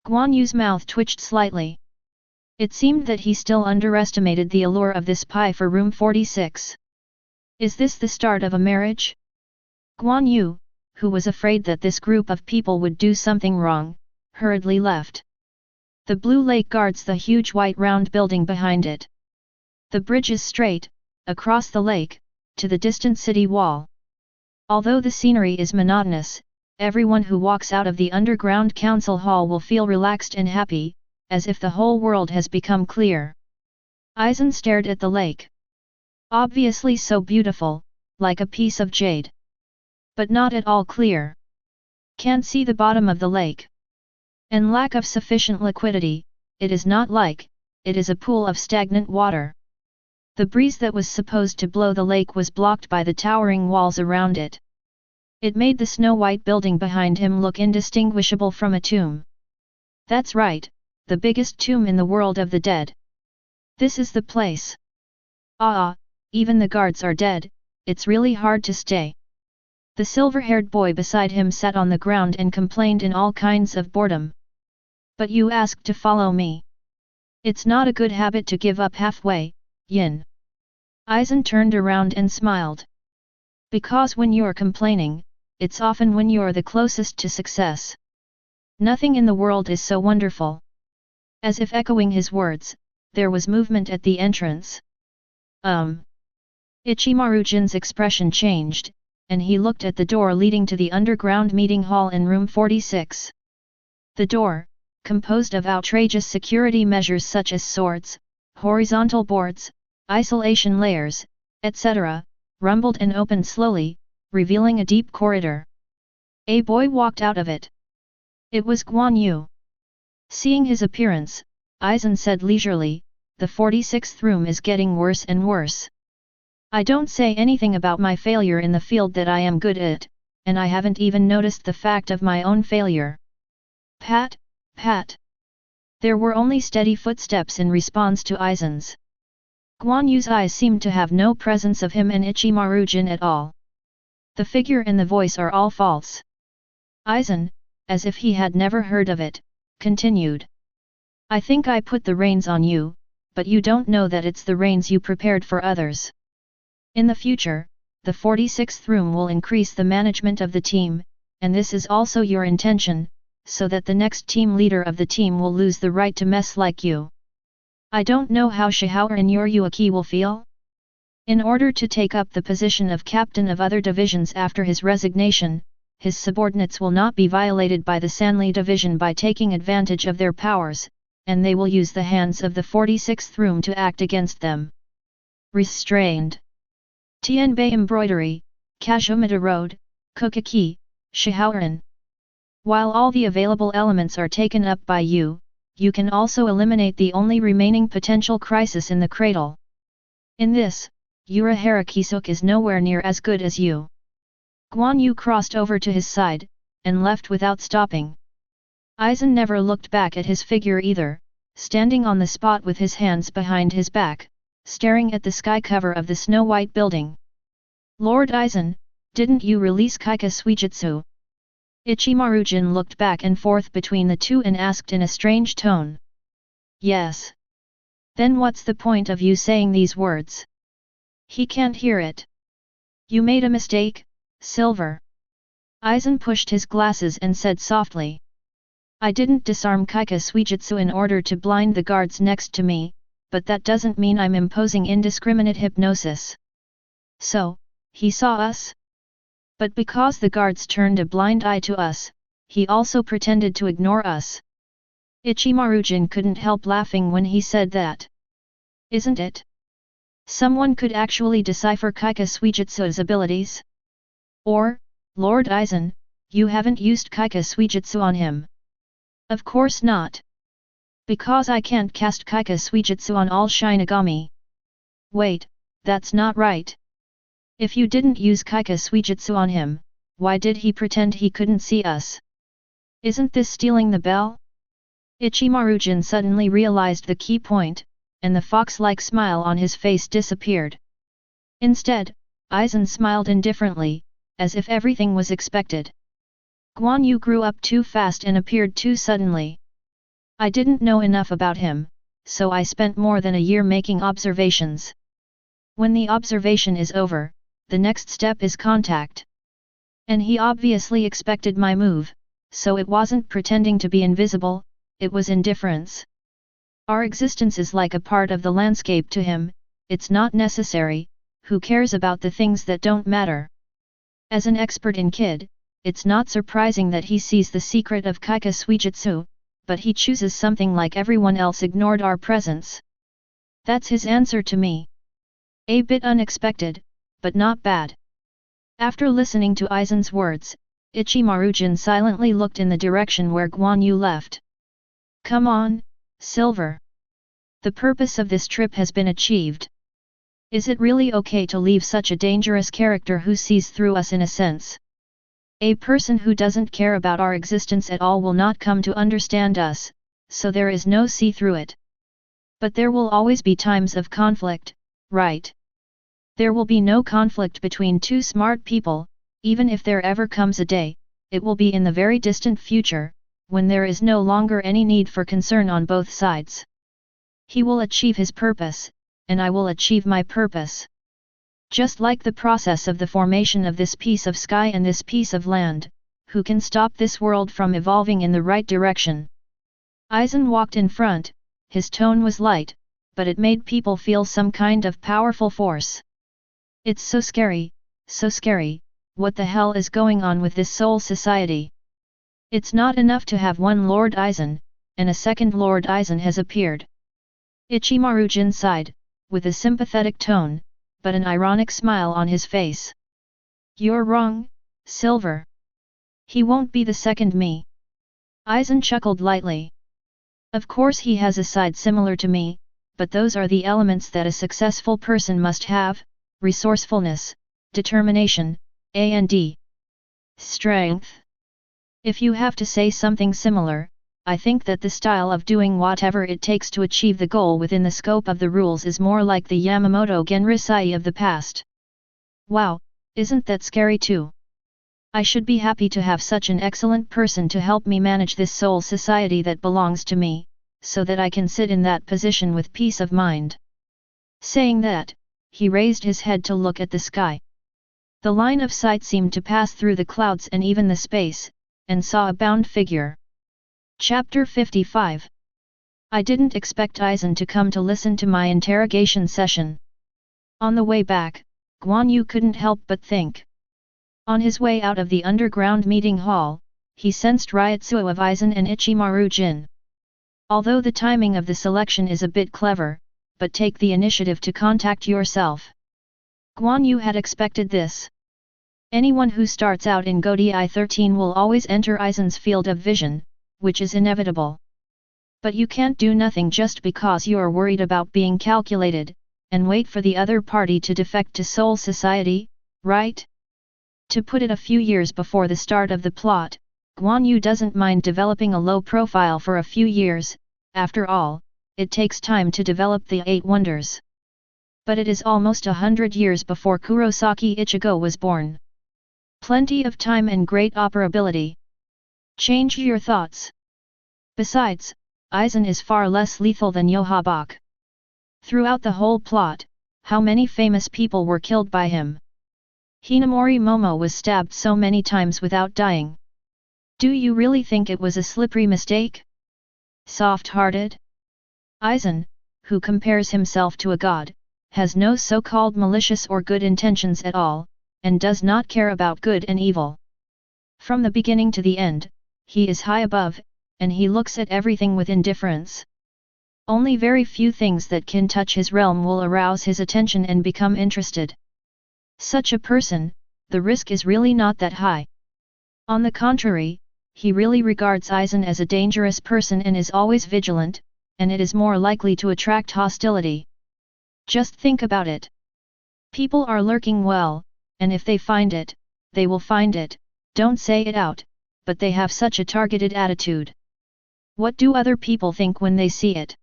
Guan Yu's mouth twitched slightly. It seemed that he still underestimated the allure of this pie for room 46. Is this the start of a marriage? Guan Yu, who was afraid that this group of people would do something wrong, hurriedly left. The blue lake guards the huge white round building behind it. The bridge is straight, across the lake, to the distant city wall. Although the scenery is monotonous, everyone who walks out of the underground council hall will feel relaxed and happy, as if the whole world has become clear. Aizen stared at the lake. Obviously so beautiful, like a piece of jade. But not at all clear. Can't see the bottom of the lake. And lack of sufficient liquidity, it is not like, it is a pool of stagnant water. The breeze that was supposed to blow the lake was blocked by the towering walls around it. It made the snow-white building behind him look indistinguishable from a tomb. That's right, the biggest tomb in the world of the dead. This is the place. Even the guards are dead, it's really hard to stay. The silver-haired boy beside him sat on the ground and complained in all kinds of boredom. But you asked to follow me. It's not a good habit to give up halfway, Yin. Aizen turned around and smiled. Because when you're complaining, it's often when you're the closest to success. Nothing in the world is so wonderful. As if echoing his words, there was movement at the entrance. Ichimaru-jin's expression changed, and he looked at the door leading to the underground meeting hall in room 46. The door, composed of outrageous security measures such as swords, horizontal boards, isolation layers, etc., rumbled and opened slowly, revealing a deep corridor. A boy walked out of it. It was Guan Yu. Seeing his appearance, Aizen said leisurely, "The 46th room is getting worse and worse. I don't say anything about my failure in the field that I am good at, and I haven't even noticed the fact of my own failure." Pat, pat. There were only steady footsteps in response to Aizen's. Guan Yu's eyes seemed to have no presence of him and Ichimaru-jin at all. The figure and the voice are all false. Aizen, as if he had never heard of it, continued. "I think I put the reins on you, but you don't know that it's the reins you prepared for others. In the future, the 46th room will increase the management of the team, and this is also your intention, so that the next team leader of the team will lose the right to mess like you. I don't know how Shihao and your Yuaki will feel. In order to take up the position of captain of other divisions after his resignation, his subordinates will not be violated by the Sanli division by taking advantage of their powers, and they will use the hands of the 46th room to act against them. Restrained. Tianbei embroidery, Kazumata road, Kukaki, Shihaoran. While all the available elements are taken up by you, you can also eliminate the only remaining potential crisis in the cradle. In this, Urahara Kisuk is nowhere near as good as you. Guan Yu crossed over to his side, and left without stopping. Aizen never looked back at his figure either, standing on the spot with his hands behind his back, staring at the sky cover of the snow-white building. Lord Aizen, didn't you release Kaika Suijutsu? Ichimaru-jin looked back and forth between the two and asked in a strange tone. Yes. Then what's the point of you saying these words? He can't hear it. You made a mistake, Silver. Aizen pushed his glasses and said softly. I didn't disarm Kaika Suijutsu in order to blind the guards next to me, but that doesn't mean I'm imposing indiscriminate hypnosis. So, he saw us? But because the guards turned a blind eye to us, he also pretended to ignore us. Ichimaru-jin couldn't help laughing when he said that. Isn't it? Someone could actually decipher Kaika Suijutsu's abilities? Or, Lord Aizen, you haven't used Kaika Suijutsu on him? Of course not. Because I can't cast Kaika Suijutsu on all Shinigami. Wait, that's not right. If you didn't use Kaika Suijutsu on him, why did he pretend he couldn't see us? Isn't this stealing the bell? Ichimaru-jin suddenly realized the key point, and the fox-like smile on his face disappeared. Instead, Aizen smiled indifferently, as if everything was expected. Guan Yu grew up too fast and appeared too suddenly. I didn't know enough about him, so I spent more than a year making observations. When the observation is over, the next step is contact. And he obviously expected my move, so it wasn't pretending to be invisible, it was indifference. Our existence is like a part of the landscape to him, it's not necessary, who cares about the things that don't matter? As an expert in Kid, it's not surprising that he sees the secret of Kaika Suijutsu, but he chooses something like everyone else ignored our presence. That's his answer to me. A bit unexpected, but not bad. After listening to Aizen's words, Ichimaru-jin silently looked in the direction where Guan Yu left. Come on, Silver. The purpose of this trip has been achieved. Is it really okay to leave such a dangerous character who sees through us in a sense? A person who doesn't care about our existence at all will not come to understand us, so there is no see through it. But there will always be times of conflict, right? There will be no conflict between two smart people, even if there ever comes a day, it will be in the very distant future, when there is no longer any need for concern on both sides. He will achieve his purpose, and I will achieve my purpose. Just like the process of the formation of this piece of sky and this piece of land, who can stop this world from evolving in the right direction? Aizen walked in front, his tone was light, but it made people feel some kind of powerful force. It's so scary, what the hell is going on with this soul society? It's not enough to have one Lord Aizen, and a second Lord Aizen has appeared. Ichimaru-jin sighed, with a sympathetic tone, but an ironic smile on his face. You're wrong, Silver. He won't be the second me. Aizen chuckled lightly. Of course he has a side similar to me, but those are the elements that a successful person must have: resourcefulness, determination, and strength. If you have to say something similar, I think that the style of doing whatever it takes to achieve the goal within the scope of the rules is more like the Yamamoto Genrisai of the past. Wow, isn't that scary too? I should be happy to have such an excellent person to help me manage this soul society that belongs to me, so that I can sit in that position with peace of mind. Saying that, he raised his head to look at the sky. The line of sight seemed to pass through the clouds and even the space, and saw a bound figure. Chapter 55. I didn't expect Aizen to come to listen to my interrogation session. On the way back, Guan Yu couldn't help but think. On his way out of the underground meeting hall, he sensed Ryutsuo of Aizen and Ichimaru Jin. Although the timing of the selection is a bit clever, but take the initiative to contact yourself. Guan Yu had expected this. Anyone who starts out in Godai 13 will always enter Aizen's field of vision, which is inevitable. But you can't do nothing just because you're worried about being calculated, and wait for the other party to defect to Soul Society, right? To put it a few years before the start of the plot, Guan Yu doesn't mind developing a low profile for a few years. After all, it takes time to develop the 8 wonders. But it is almost 100 years before Kurosaki Ichigo was born. Plenty of time and great operability. Change your thoughts. Besides, Aizen is far less lethal than Yohabak. Throughout the whole plot, how many famous people were killed by him? Hinamori Momo was stabbed so many times without dying. Do you really think it was a slippery mistake? Soft-hearted? Aizen, who compares himself to a god, has no so-called malicious or good intentions at all, and does not care about good and evil. From the beginning to the end, he is high above, and he looks at everything with indifference. Only very few things that can touch his realm will arouse his attention and become interested. Such a person, the risk is really not that high. On the contrary, he really regards Aizen as a dangerous person and is always vigilant, and it is more likely to attract hostility. Just think about it. People are lurking well, and if they find it, they will find it, don't say it out, but they have such a targeted attitude. What do other people think when they see it?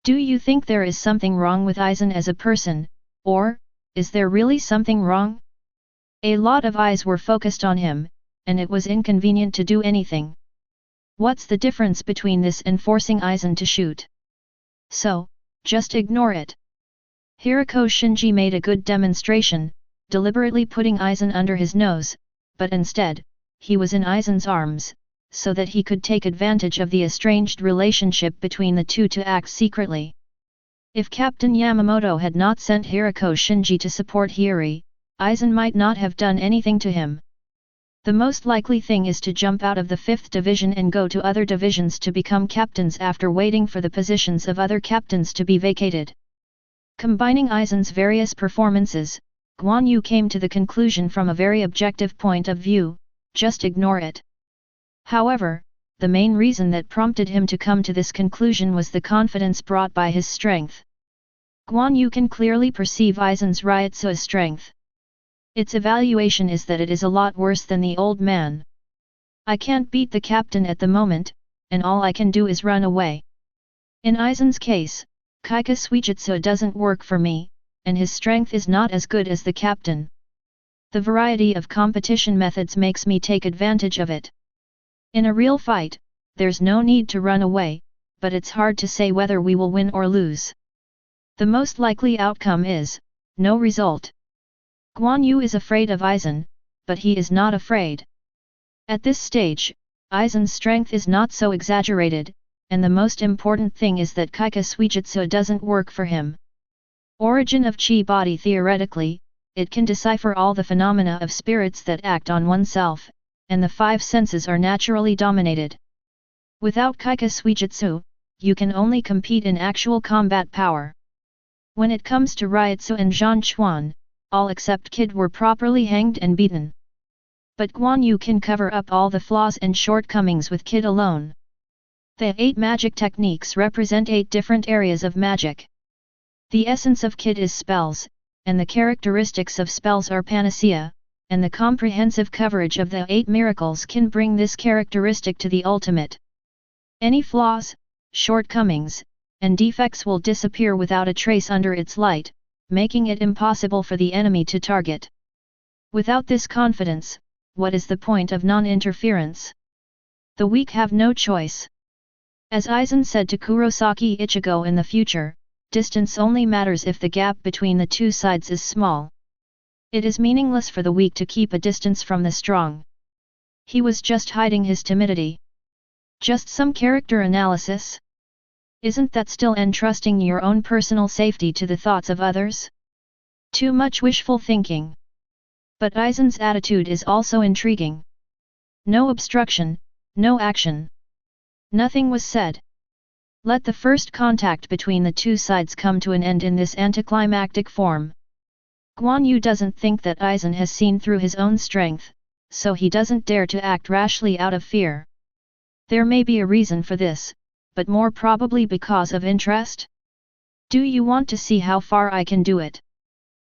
Do you think there is something wrong with Aizen as a person, or, is there really something wrong? A lot of eyes were focused on him, and it was inconvenient to do anything. What's the difference between this and forcing Aizen to shoot? So, just ignore it. Hirako Shinji made a good demonstration, deliberately putting Aizen under his nose, but instead, he was in Aizen's arms, so that he could take advantage of the estranged relationship between the two to act secretly. If Captain Yamamoto had not sent Hirako Shinji to support Hiri, Aizen might not have done anything to him. The most likely thing is to jump out of the 5th division and go to other divisions to become captains after waiting for the positions of other captains to be vacated. Combining Aizen's various performances, Guan Yu came to the conclusion from a very objective point of view, just ignore it. However, the main reason that prompted him to come to this conclusion was the confidence brought by his strength. Guan Yu can clearly perceive Aizen's Ryutsu's strength. Its evaluation is that it is a lot worse than the old man. I can't beat the captain at the moment, and all I can do is run away. In Aizen's case, Kaika Suijutsu doesn't work for me, and his strength is not as good as the captain. The variety of competition methods makes me take advantage of it. In a real fight, there's no need to run away, but it's hard to say whether we will win or lose. The most likely outcome is, no result. Guan Yu is afraid of Aizen, but he is not afraid. At this stage, Aizen's strength is not so exaggerated, and the most important thing is that Kaika Suijutsu doesn't work for him. Origin of Chi body. Theoretically, it can decipher all the phenomena of spirits that act on oneself, and the 5 senses are naturally dominated. Without Kaika Suijutsu, you can only compete in actual combat power. When it comes to Ryutsu and Zhan Chuan, all except Kid were properly hanged and beaten. But Guan Yu can cover up all the flaws and shortcomings with Kid alone. The 8 magic techniques represent 8 different areas of magic. The essence of Kid is spells, and the characteristics of spells are panacea, and the comprehensive coverage of the 8 miracles can bring this characteristic to the ultimate. Any flaws, shortcomings, and defects will disappear without a trace under its light, making it impossible for the enemy to target. Without this confidence, what is the point of non-interference? The weak have no choice. As Aizen said to Kurosaki Ichigo in the future, distance only matters if the gap between the 2 sides is small. It is meaningless for the weak to keep a distance from the strong. He was just hiding his timidity. Just some character analysis? Isn't that still entrusting your own personal safety to the thoughts of others? Too much wishful thinking. But Aizen's attitude is also intriguing. No obstruction, no action. Nothing was said. Let the first contact between the two sides come to an end in this anticlimactic form. Guan Yu doesn't think that Aizen has seen through his own strength, so he doesn't dare to act rashly out of fear. There may be a reason for this, but more probably because of interest. Do you want to see how far I can do it?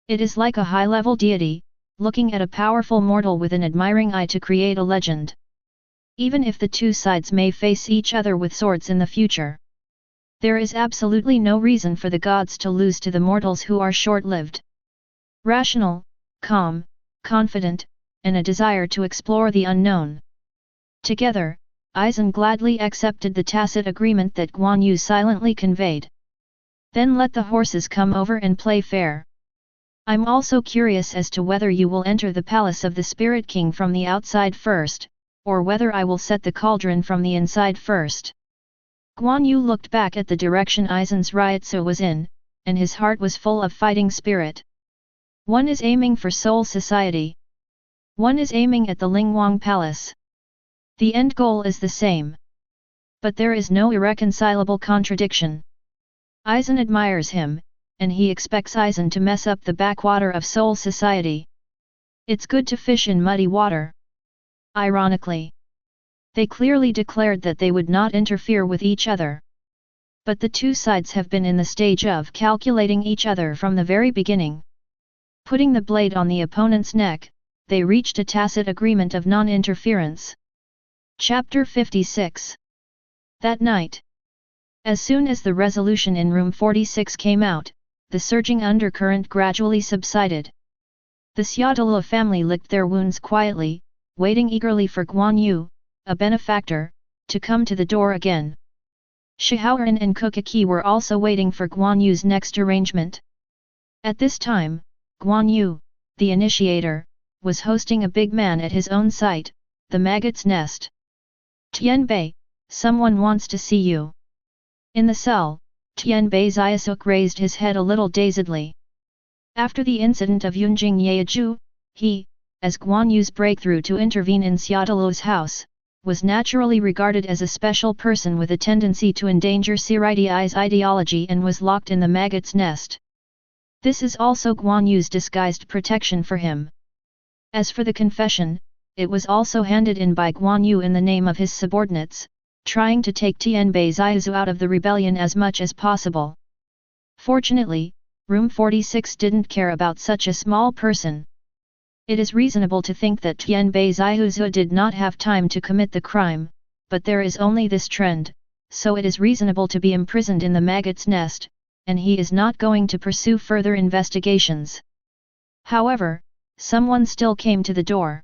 It is like a high-level deity, looking at a powerful mortal with an admiring eye to create a legend. Even if the two sides may face each other with swords in the future, there is absolutely no reason for the gods to lose to the mortals who are short-lived. Rational, calm, confident, and a desire to explore the unknown. Together, Aizen gladly accepted the tacit agreement that Guan Yu silently conveyed. Then let the horses come over and play fair. I'm also curious as to whether you will enter the palace of the Spirit King from the outside first, or whether I will set the cauldron from the inside first. Guan Yu looked back at the direction Aizen's Ryotsu was in, and his heart was full of fighting spirit. One is aiming for Soul Society. One is aiming at the Lingwang Palace. The end goal is the same. But there is no irreconcilable contradiction. Aizen admires him, and he expects Aizen to mess up the backwater of Soul Society. It's good to fish in muddy water. Ironically, they clearly declared that they would not interfere with each other. But the two sides have been in the stage of calculating each other from the very beginning. Putting the blade on the opponent's neck, they reached a tacit agreement of non-interference. Chapter 56. That night, as soon as the resolution in room 46 came out, the surging undercurrent gradually subsided. The Szayelaporro family licked their wounds quietly, waiting eagerly for Guan Yu, a benefactor, to come to the door again. Shaoran and Kukaki were also waiting for Guan Yu's next arrangement. At this time, Guan Yu, the initiator, was hosting a big man at his own site, the Maggot's Nest. Tianbei, someone wants to see you. In the cell, Tianbei Ziyasuk raised his head a little dazedly. After the incident of Yunjing Yeju, he, as Guan Yu's breakthrough to intervene in Szayelaporro's house, was naturally regarded as a special person with a tendency to endanger Siridi's ideology and was locked in the Maggot's Nest. This is also Guan Yu's disguised protection for him. As for the confession, it was also handed in by Guan Yu in the name of his subordinates, trying to take Tianbei Ziyasuk out of the rebellion as much as possible. Fortunately, room 46 didn't care about such a small person. It is reasonable to think that Tianbei Ziyasuk did not have time to commit the crime, but there is only this trend, so it is reasonable to be imprisoned in the Maggot's Nest, and he is not going to pursue further investigations. However, someone still came to the door.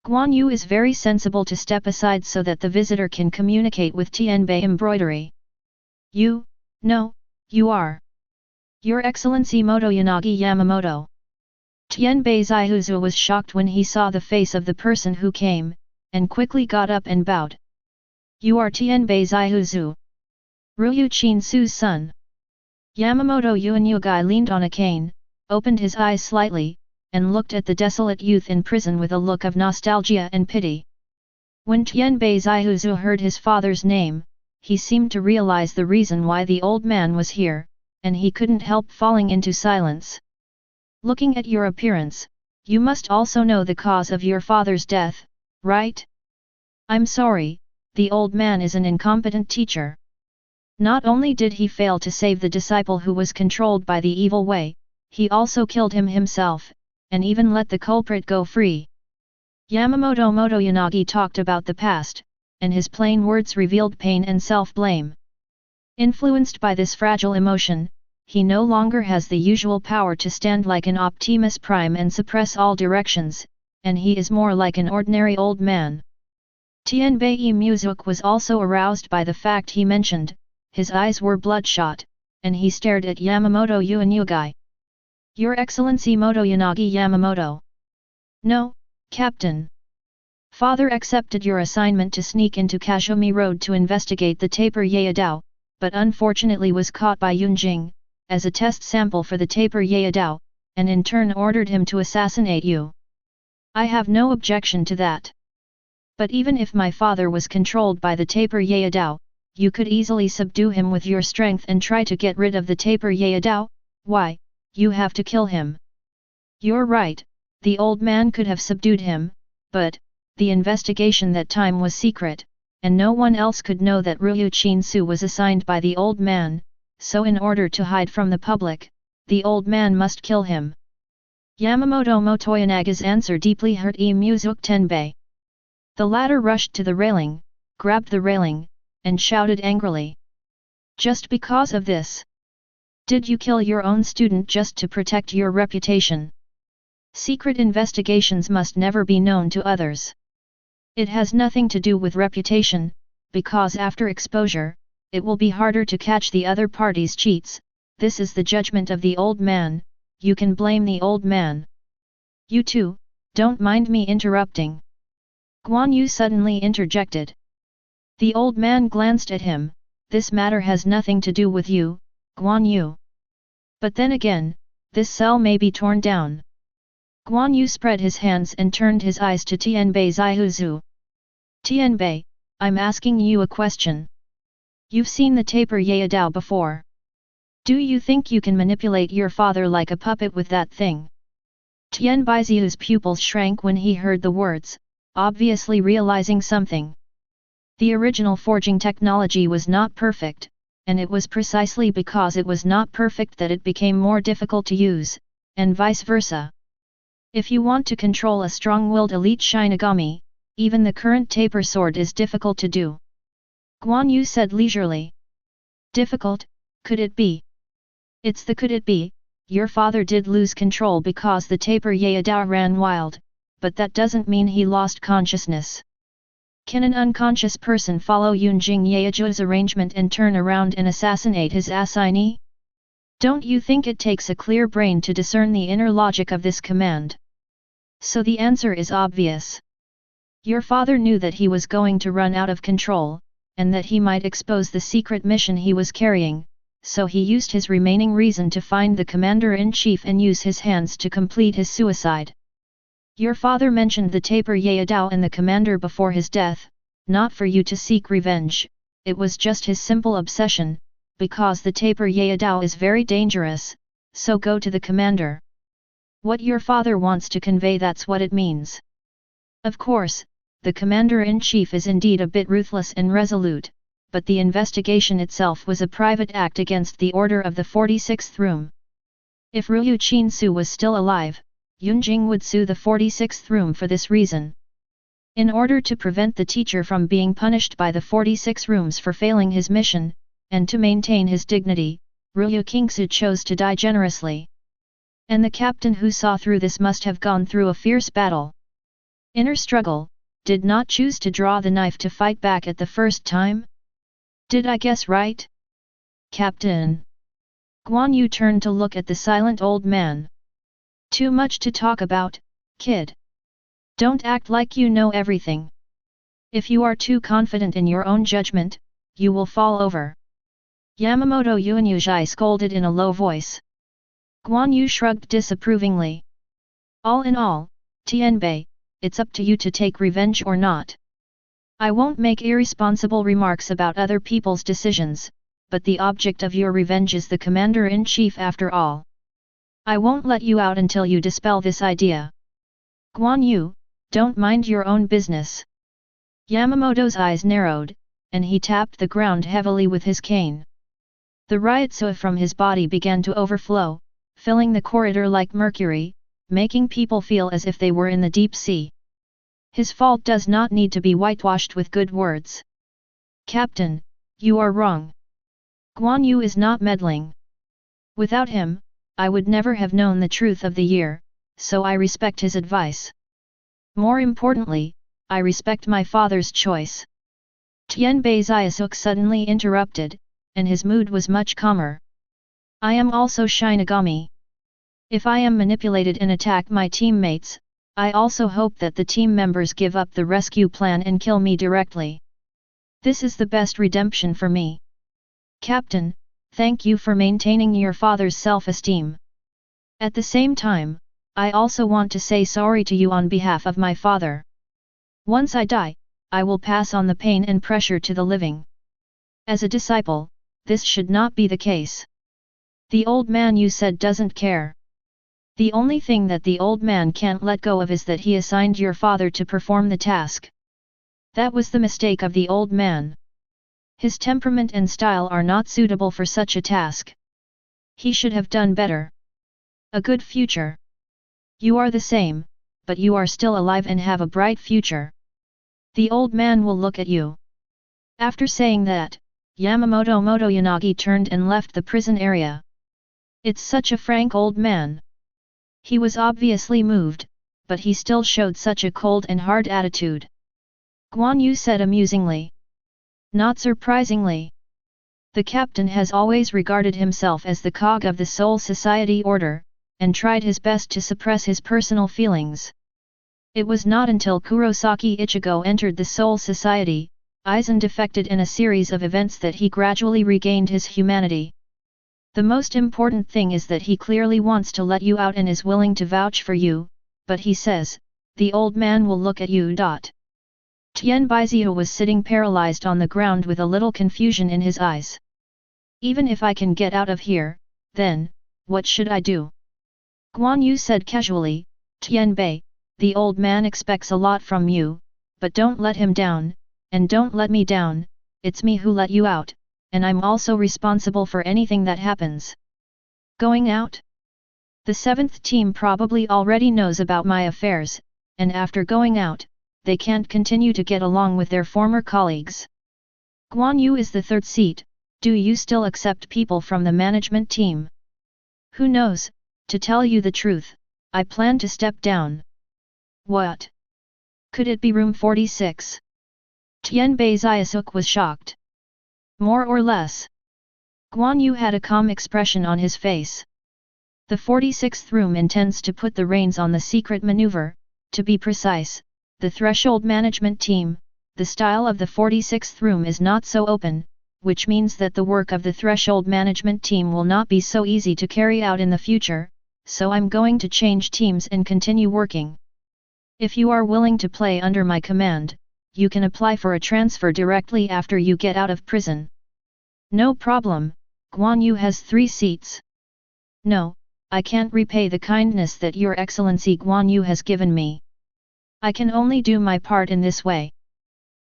Guan Yu is very sensible to step aside so that the visitor can communicate with Tianbei embroidery. You? No, you are. Your Excellency Motoyanagi Yamamoto. Tianbei Ziyasuk was shocked when he saw the face of the person who came, and quickly got up and bowed. You are Tianbei Ziyasuk. Ryu Qin-su's son. Yamamoto Yuanyugai leaned on a cane, opened his eyes slightly, and looked at the desolate youth in prison with a look of nostalgia and pity. When Tianbei Ziyasuk heard his father's name, he seemed to realize the reason why the old man was here, and he couldn't help falling into silence. Looking at your appearance, you must also know the cause of your father's death, right? I'm sorry, the old man is an incompetent teacher. Not only did he fail to save the disciple who was controlled by the evil way, he also killed him himself, and even let the culprit go free. Yamamoto Motoyanagi talked about the past, and his plain words revealed pain and self-blame. Influenced by this fragile emotion, he no longer has the usual power to stand like an Optimus Prime and suppress all directions, and he is more like an ordinary old man. Tianbei Ziyasuk was also aroused by the fact he mentioned. His eyes were bloodshot, and he stared at Yamamoto Yuanyugai. Your Excellency Motoyanagi Yamamoto. No, Captain. Father accepted your assignment to sneak into Kazumi Road to investigate the Taper Yayadao, but unfortunately was caught by Yunjing, as a test sample for the Taper Yayadao, and in turn ordered him to assassinate you. I have no objection to that. But even if my father was controlled by the Taper Yayadao, you could easily subdue him with your strength and try to get rid of the Taper Yayadao. Why, you have to kill him. You're right, the old man could have subdued him, but, the investigation that time was secret, and no one else could know that Ryu Qinsu was assigned by the old man, so in order to hide from the public, the old man must kill him. Yamamoto Motoyanaga's answer deeply hurt Muzuk Tenbei. The latter rushed to the railing, grabbed the railing, and shouted angrily. Just because of this? Did you kill your own student just to protect your reputation? Secret investigations must never be known to others. It has nothing to do with reputation, because after exposure, it will be harder to catch the other party's cheats. This is the judgment of the old man, you can blame the old man. You too, don't mind me interrupting. Guan Yu suddenly interjected. The old man glanced at him. This matter has nothing to do with you, Guan Yu. But then again, this cell may be torn down. Guan Yu spread his hands and turned his eyes to Tianbei Zaihuzu. Tianbei, I'm asking you a question. You've seen the Taper Yayadao before. Do you think you can manipulate your father like a puppet with that thing? Tianbei Zaihu's pupils shrank when he heard the words, obviously realizing something. The original forging technology was not perfect, and it was precisely because it was not perfect that it became more difficult to use, and vice versa. If you want to control a strong-willed elite Shinigami, even the current taper sword is difficult to do. Guan Yu said leisurely. Difficult, could it be? It's the could it be, your father did lose control because the Taper Yayadao ran wild, but that doesn't mean he lost consciousness. Can an unconscious person follow Yunjing Yayaju's arrangement and turn around and assassinate his assignee? Don't you think it takes a clear brain to discern the inner logic of this command? So the answer is obvious. Your father knew that he was going to run out of control, and that he might expose the secret mission he was carrying, so he used his remaining reason to find the commander-in-chief and use his hands to complete his suicide. Your father mentioned the Taper Yayadao and the commander before his death, not for you to seek revenge, it was just his simple obsession, because the Taper Yayadao is very dangerous, so go to the commander. What your father wants to convey, that's what it means. Of course, the commander-in-chief is indeed a bit ruthless and resolute, but the investigation itself was a private act against the order of the 46th room. If Ryu Qinsu was still alive, Yunjing would sue the 46th room for this reason. In order to prevent the teacher from being punished by the 46 rooms for failing his mission, and to maintain his dignity, Ryu Qingsu chose to die generously. And the captain who saw through this must have gone through a fierce battle. Inner struggle, did not choose to draw the knife to fight back at the first time? Did I guess right? Captain. Guan Yu turned to look at the silent old man. Too much to talk about, kid. Don't act like you know everything. If you are too confident in your own judgment, you will fall over. Yamamoto Yuanyuzhi scolded in a low voice. Guan Yu shrugged disapprovingly. All in all, Tianbei, it's up to you to take revenge or not. I won't make irresponsible remarks about other people's decisions, but the object of your revenge is the commander-in-chief after all. I won't let you out until you dispel this idea. Guan Yu, don't mind your own business. Yamamoto's eyes narrowed, and he tapped the ground heavily with his cane. The ryotsu from his body began to overflow, filling the corridor like mercury, making people feel as if they were in the deep sea. His fault does not need to be whitewashed with good words. Captain, you are wrong. Guan Yu is not meddling. Without him, I would never have known the truth of the year, so I respect his advice. More importantly, I respect my father's choice. Tianbei Zaiusuk suddenly interrupted, and his mood was much calmer. I am also Shinigami. If I am manipulated and attack my teammates, I also hope that the team members give up the rescue plan and kill me directly. This is the best redemption for me. Captain, thank you for maintaining your father's self-esteem. At the same time, I also want to say sorry to you on behalf of my father. Once I die, I will pass on the pain and pressure to the living. As a disciple, this should not be the case. The old man you said doesn't care. The only thing that the old man can't let go of is that he assigned your father to perform the task. That was the mistake of the old man. His temperament and style are not suitable for such a task. He should have done better. A good future. You are the same, but you are still alive and have a bright future. The old man will look at you. After saying that, Yamamoto Motoyanagi turned and left the prison area. It's such a frank old man. He was obviously moved, but he still showed such a cold and hard attitude. Guan Yu said amusingly. Not surprisingly. The captain has always regarded himself as the cog of the Soul Society order, and tried his best to suppress his personal feelings. It was not until Kurosaki Ichigo entered the Soul Society, Aizen defected in a series of events that he gradually regained his humanity. The most important thing is that he clearly wants to let you out and is willing to vouch for you, but he says, the old man will look at you. Tian Baiziu was sitting paralyzed on the ground with a little confusion in his eyes. Even if I can get out of here, then, what should I do? Guan Yu said casually, Tian Bei, the old man expects a lot from you, but don't let him down, and don't let me down, it's me who let you out, and I'm also responsible for anything that happens. Going out? The 7th team probably already knows about my affairs, and after going out, they can't continue to get along with their former colleagues. Guan Yu is the 3rd seat, do you still accept people from the management team? Who knows, to tell you the truth, I plan to step down. What? Could it be room 46? Tian Bei Ziyasuk was shocked. More or less. Guan Yu had a calm expression on his face. The 46th room intends to put the reins on the secret maneuver, to be precise, the threshold management team. The style of the 46th room is not so open, which means that the work of the threshold management team will not be so easy to carry out in the future, so I'm going to change teams and continue working. If you are willing to play under my command, you can apply for a transfer directly after you get out of prison. No problem, Guan Yu has 3 seats. No, I can't repay the kindness that Your Excellency Guan Yu has given me. I can only do my part in this way.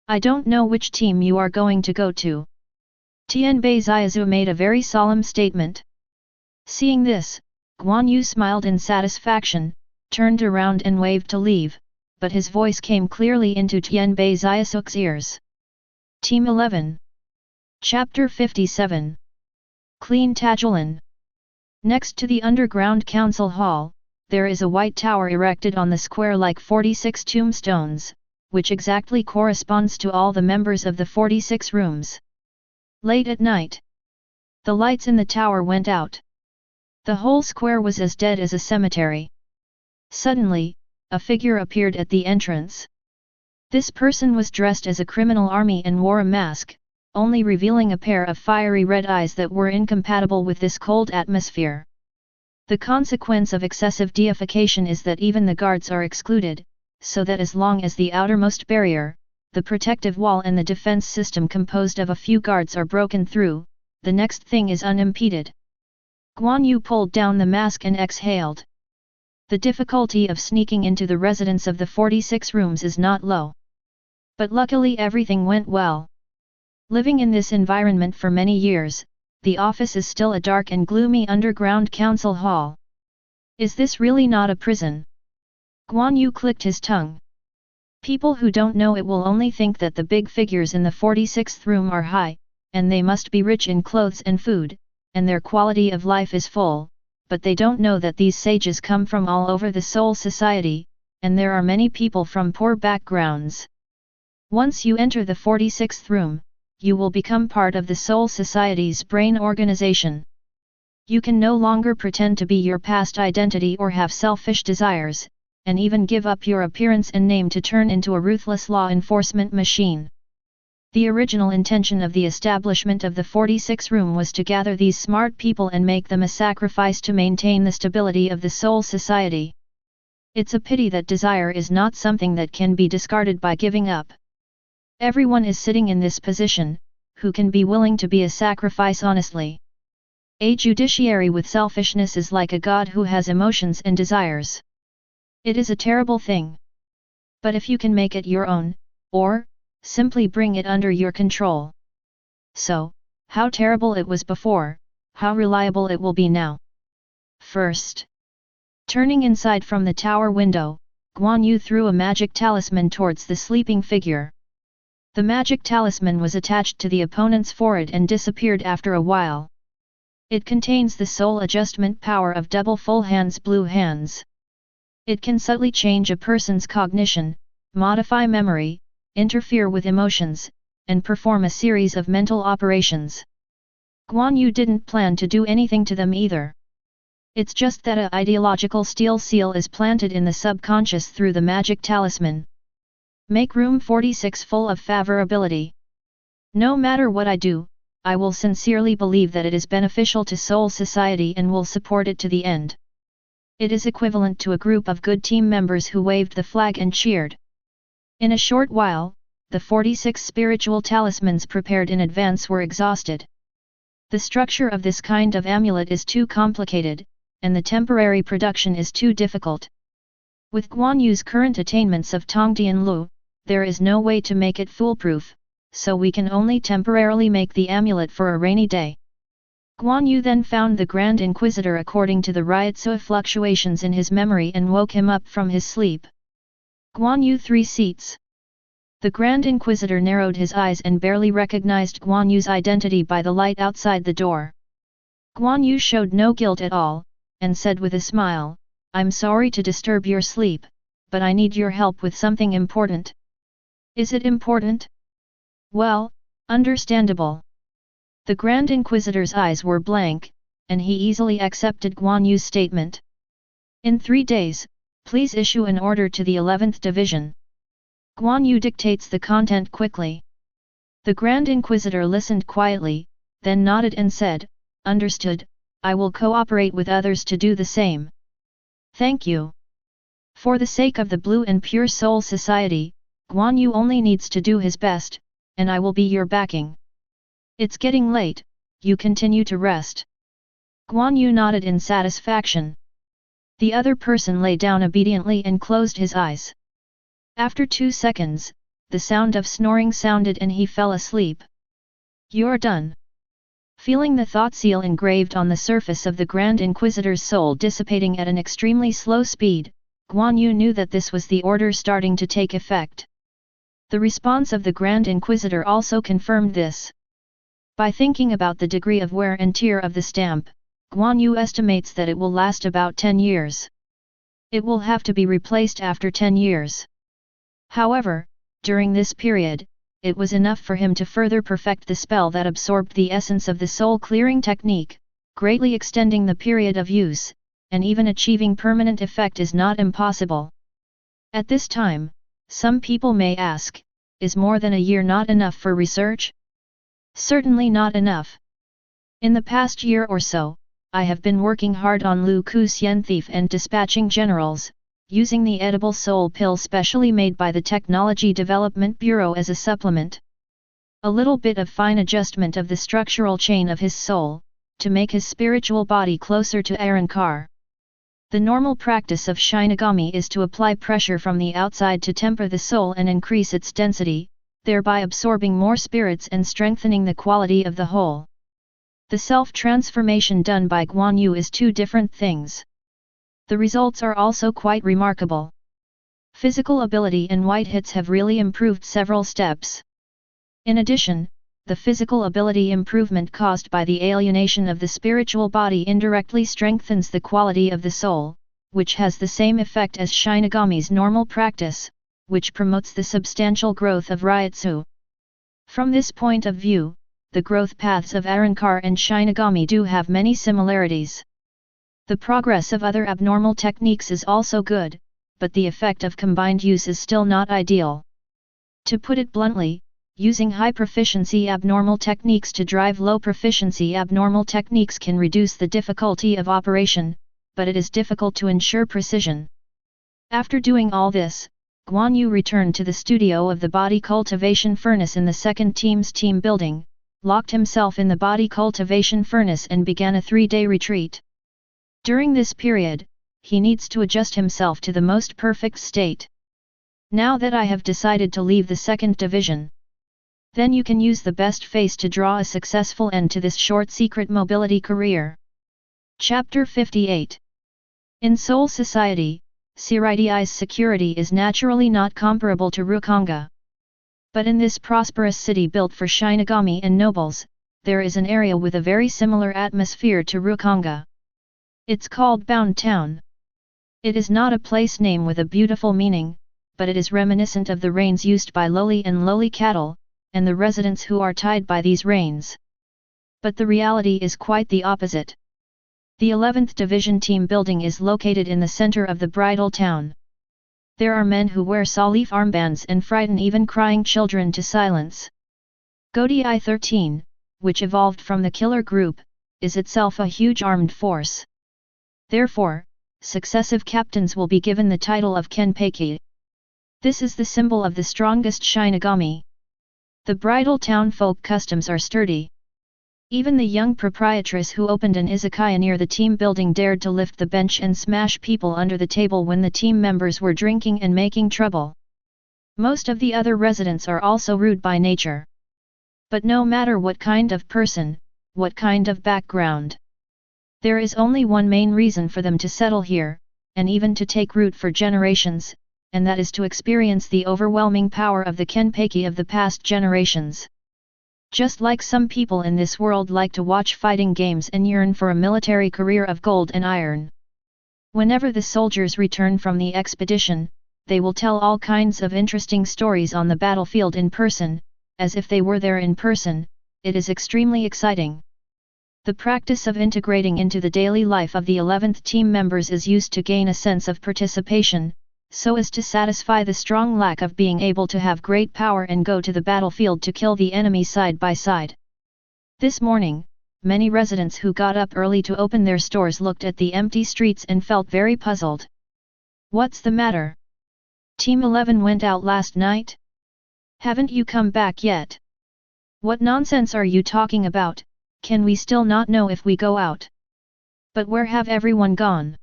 I don't know which team you are going to go to. Tian Bei Ziyazu made a very solemn statement. Seeing this, Guan Yu smiled in satisfaction, turned around and waved to leave, but his voice came clearly into Tian Bei Ziyasuk's ears. Team 11. Chapter 57. Clean Tajulan. Next to the underground council hall, there is a white tower erected on the square like 46 tombstones, which exactly corresponds to all the members of the 46 rooms. Late at night, the lights in the tower went out. The whole square was as dead as a cemetery. Suddenly, a figure appeared at the entrance. This person was dressed as a criminal army and wore a mask, only revealing a pair of fiery red eyes that were incompatible with this cold atmosphere. The consequence of excessive deification is that even the guards are excluded, so that as long as the outermost barrier, the protective wall and the defense system composed of a few guards are broken through, the next thing is unimpeded. Guan Yu pulled down the mask and exhaled. The difficulty of sneaking into the residence of the 46 rooms is not low. But luckily everything went well. Living in this environment for many years, the office is still a dark and gloomy underground council hall. Is this really not a prison? Guan Yu clicked his tongue. People who don't know it will only think that the big figures in the 46th room are high, and they must be rich in clothes and food, and their quality of life is full, but they don't know that these sages come from all over the Soul Society, and there are many people from poor backgrounds. Once you enter the 46th room, you will become part of the Soul Society's brain organization. You can no longer pretend to be your past identity or have selfish desires, and even give up your appearance and name to turn into a ruthless law enforcement machine. The original intention of the establishment of the 46 room was to gather these smart people and make them a sacrifice to maintain the stability of the soul society. It's a pity that desire is not something that can be discarded by giving up. Everyone is sitting in this position, who can be willing to be a sacrifice honestly. A judiciary with selfishness is like a god who has emotions and desires. It is a terrible thing. But if you can make it your own, or simply bring it under your control. So, how terrible it was before, how reliable it will be now. First. Turning inside from the tower window, Guan Yu threw a magic talisman towards the sleeping figure. The magic talisman was attached to the opponent's forehead and disappeared after a while. It contains the soul adjustment power of double full hands blue hands. It can subtly change a person's cognition, modify memory, interfere with emotions, and perform a series of mental operations. Guan Yu didn't plan to do anything to them either. It's just that a ideological steel seal is planted in the subconscious through the magic talisman. Make room 46 full of favorability. No matter what I do, I will sincerely believe that it is beneficial to soul society and will support it to the end. It is equivalent to a group of good team members who waved the flag and cheered. In a short while, the 46 spiritual talismans prepared in advance were exhausted. The structure of this kind of amulet is too complicated, and the temporary production is too difficult. With Guan Yu's current attainments of Tongdian Lu, there is no way to make it foolproof, so we can only temporarily make the amulet for a rainy day. Guan Yu then found the Grand Inquisitor according to the Ryotsu fluctuations in his memory and woke him up from his sleep. Guan Yu 3 seats. The Grand Inquisitor narrowed his eyes and barely recognized Guan Yu's identity by the light outside the door. Guan Yu showed no guilt at all, and said with a smile, "I'm sorry to disturb your sleep, but I need your help with something important." "Is it important?" "Well, understandable." The Grand Inquisitor's eyes were blank, and he easily accepted Guan Yu's statement. "In 3 days, please issue an order to the 11th Division." Guan Yu dictates the content quickly. The Grand Inquisitor listened quietly, then nodded and said, "Understood, I will cooperate with others to do the same." "Thank you." For the sake of the Blue and Pure Soul Society, Guan Yu only needs to do his best, and I will be your backing. "It's getting late, you continue to rest." Guan Yu nodded in satisfaction. The other person lay down obediently and closed his eyes. After 2 seconds, the sound of snoring sounded and he fell asleep. "You're done." Feeling the thought seal engraved on the surface of the Grand Inquisitor's soul dissipating at an extremely slow speed, Guan Yu knew that this was the order starting to take effect. The response of the Grand Inquisitor also confirmed this. By thinking about the degree of wear and tear of the stamp, Guan Yu estimates that it will last about 10 years. It will have to be replaced after 10 years. However, during this period, it was enough for him to further perfect the spell that absorbed the essence of the soul-clearing technique, greatly extending the period of use, and even achieving permanent effect is not impossible. At this time, some people may ask, is more than a year not enough for research? Certainly not enough. In the past year or so, I have been working hard on Lu Ku Xian Thief and dispatching generals, using the edible soul pill specially made by the Technology Development Bureau as a supplement. A little bit of fine adjustment of the structural chain of his soul, to make his spiritual body closer to Arankar. The normal practice of Shinigami is to apply pressure from the outside to temper the soul and increase its density, thereby absorbing more spirits and strengthening the quality of the whole. The self-transformation done by Guan Yu is 2 different things. The results are also quite remarkable. Physical ability and white hits have really improved several steps. In addition, the physical ability improvement caused by the alienation of the spiritual body indirectly strengthens the quality of the soul, which has the same effect as Shinigami's normal practice, which promotes the substantial growth of Ryotsu. From this point of view, the growth paths of Arankar and Shinigami do have many similarities. The progress of other abnormal techniques is also good, but the effect of combined use is still not ideal. To put it bluntly, using high proficiency abnormal techniques to drive low proficiency abnormal techniques can reduce the difficulty of operation, but it is difficult to ensure precision. After doing all this, Guan Yu returned to the studio of the body cultivation furnace in the second team's team building, locked himself in the body cultivation furnace and began a 3-day retreat. During this period, he needs to adjust himself to the most perfect state. Now that I have decided to leave the second division, then you can use the best face to draw a successful end to this short secret mobility career. Chapter 58. In Soul Society, Szayelaporro's security is naturally not comparable to Rukonga. But in this prosperous city built for Shinigami and nobles, there is an area with a very similar atmosphere to Rukonga. It's called Bound Town. It is not a place name with a beautiful meaning, but it is reminiscent of the reins used by lowly and lowly cattle, and the residents who are tied by these reins. But the reality is quite the opposite. The 11th Division team building is located in the center of the bridal town. There are men who wear saw-leaf armbands and frighten even crying children to silence. Godi 13, which evolved from the killer group, is itself a huge armed force. Therefore, successive captains will be given the title of Kenpeiki. This is the symbol of the strongest Shinigami. The bridal town folk customs are sturdy. Even the young proprietress who opened an izakaya near the team building dared to lift the bench and smash people under the table when the team members were drinking and making trouble. Most of the other residents are also rude by nature. But no matter what kind of person, what kind of background, there is only one main reason for them to settle here, and even to take root for generations, and that is to experience the overwhelming power of the Kenpeiki of the past generations. Just like some people in this world like to watch fighting games and yearn for a military career of gold and iron. Whenever the soldiers return from the expedition, they will tell all kinds of interesting stories on the battlefield in person, as if they were there in person. It is extremely exciting. The practice of integrating into the daily life of the 11th team members is used to gain a sense of participation, so as to satisfy the strong lack of being able to have great power and go to the battlefield to kill the enemy side by side. This morning, many residents who got up early to open their stores looked at the empty streets and felt very puzzled. What's the matter? Team 11 went out last night? Haven't you come back yet? What nonsense are you talking about? Can we still not know if we go out? But where have everyone gone?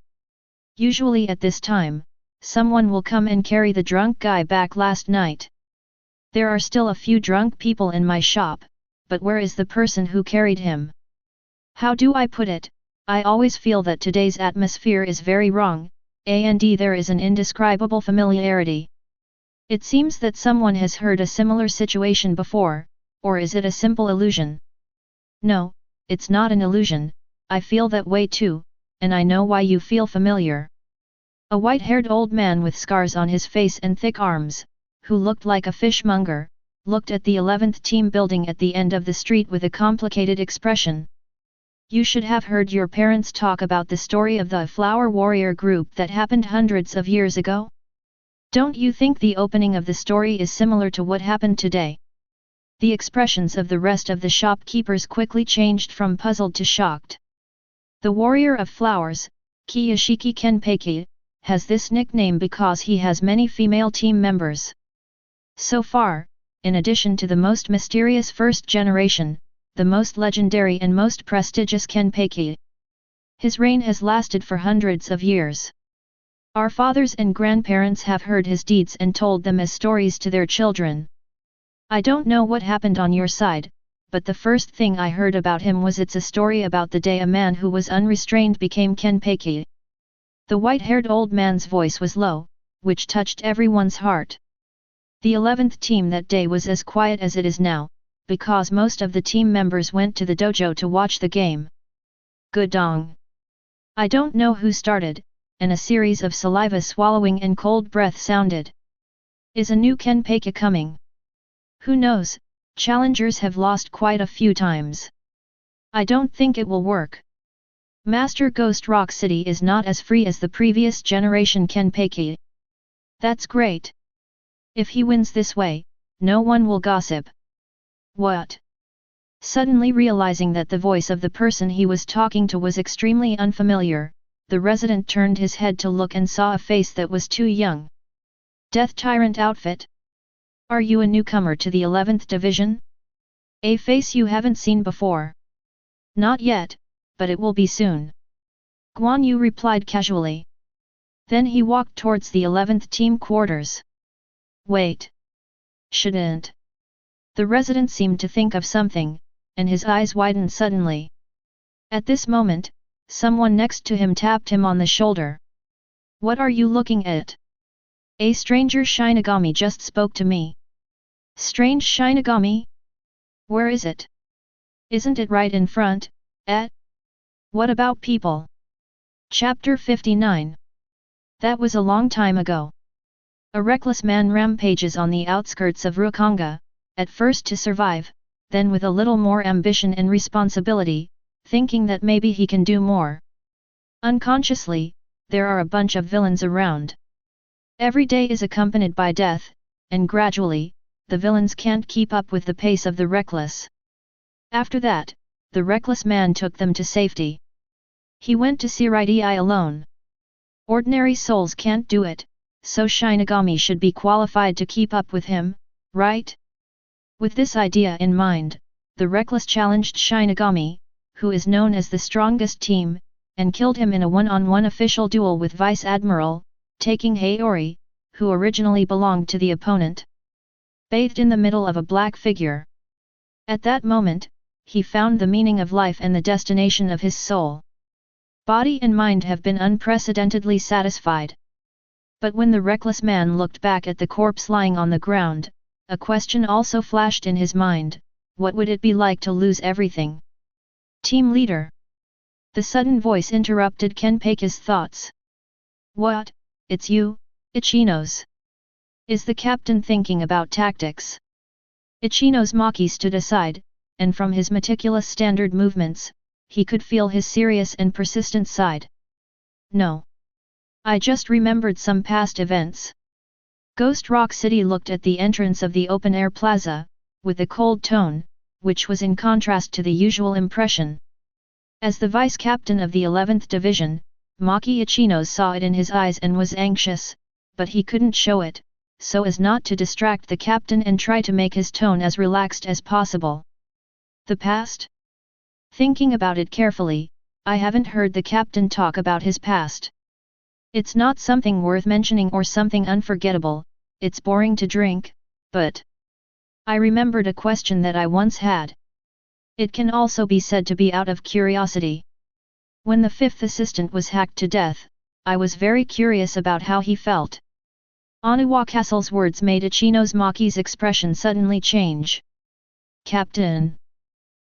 Usually at this time, someone will come and carry the drunk guy back last night. There are still a few drunk people in my shop, but where is the person who carried him? How do I put it? I always feel that today's atmosphere is very wrong, and there is an indescribable familiarity. It seems that someone has heard a similar situation before, or is it a simple illusion? No, it's not an illusion, I feel that way too, and I know why you feel familiar. A white-haired old man with scars on his face and thick arms, who looked like a fishmonger, looked at the 11th team building at the end of the street with a complicated expression. You should have heard your parents talk about the story of the flower warrior group that happened hundreds of years ago? Don't you think the opening of the story is similar to what happened today? The expressions of the rest of the shopkeepers quickly changed from puzzled to shocked. The warrior of flowers, Kiyashiki Kenpeiki, has this nickname because he has many female team members. So far, in addition to the most mysterious first generation, the most legendary and most prestigious Kenpeiki, his reign has lasted for hundreds of years. Our fathers and grandparents have heard his deeds and told them as stories to their children. I don't know what happened on your side, but the first thing I heard about him was it's a story about the day a man who was unrestrained became Kenpeiki. The white-haired old man's voice was low, which touched everyone's heart. The 11th team that day was as quiet as it is now, because most of the team members went to the dojo to watch the game. Gudong. I don't know who started, and a series of saliva swallowing and cold breath sounded. Is a new Kenpeiki coming? Who knows, challengers have lost quite a few times. I don't think it will work. Master Ghost Rock City is not as free as the previous generation Kenpeiki. That's great. If he wins this way, no one will gossip, What? Suddenly realizing that the voice of the person he was talking to was extremely unfamiliar, the resident turned his head to look and saw a face that was too young. Death Tyrant outfit? Are you a newcomer to the 11th Division? A face you haven't seen before? Not yet, but it will be soon. Guan Yu replied casually. Then he walked towards the 11th team quarters. Wait. Shouldn't. The resident seemed to think of something, and his eyes widened suddenly. At this moment, someone next to him tapped him on the shoulder. What are you looking at? A stranger Shinigami just spoke to me. Strange Shinigami? Where is it? Isn't it right in front, What about people? Chapter 59. That was a long time ago. A reckless man rampages on the outskirts of Rukanga, at first to survive, then with a little more ambition and responsibility, thinking that maybe he can do more. Unconsciously, there are a bunch of villains around. Every day is accompanied by death, and gradually, the villains can't keep up with the pace of the reckless. After that, the reckless man took them to safety. He went to Siridi alone. Ordinary souls can't do it, so Shinigami should be qualified to keep up with him, right? With this idea in mind, the reckless challenged Shinigami, who is known as the strongest team, and killed him in a one-on-one official duel with Vice Admiral, taking Hayori, who originally belonged to the opponent. Bathed in the middle of a black figure. At that moment, he found the meaning of life and the destination of his soul. Body and mind have been unprecedentedly satisfied. But when the reckless man looked back at the corpse lying on the ground, a question also flashed in his mind: what would it be like to lose everything? Team leader. The sudden voice interrupted Kenpei's thoughts. What, it's you, Ichinos? Is the captain thinking about tactics? Ichinos Maki stood aside, and from his meticulous standard movements, he could feel his serious and persistent side. No. I just remembered some past events. Ghost Rock City looked at the entrance of the open-air plaza, with a cold tone, which was in contrast to the usual impression. As the vice-captain of the 11th Division, Maki Ichinos saw it in his eyes and was anxious, but he couldn't show it, so as not to distract the captain and try to make his tone as relaxed as possible. The past? Thinking about it carefully, I haven't heard the captain talk about his past. It's not something worth mentioning or something unforgettable, it's boring to drink, but I remembered a question that I once had. It can also be said to be out of curiosity. When the fifth assistant was hacked to death, I was very curious about how he felt. Oniwa Castle's words made Ichinos Maki's expression suddenly change. Captain.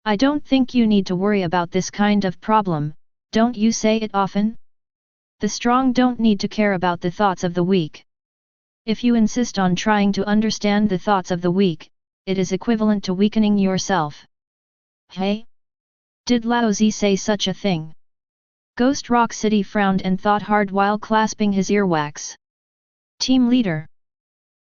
I don't think you need to worry about this kind of problem, don't you say it often? The strong don't need to care about the thoughts of the weak. If you insist on trying to understand the thoughts of the weak, it is equivalent to weakening yourself. Hey? Did Laozi say such a thing? Ghost Rock City frowned and thought hard while clasping his earwax. Team leader.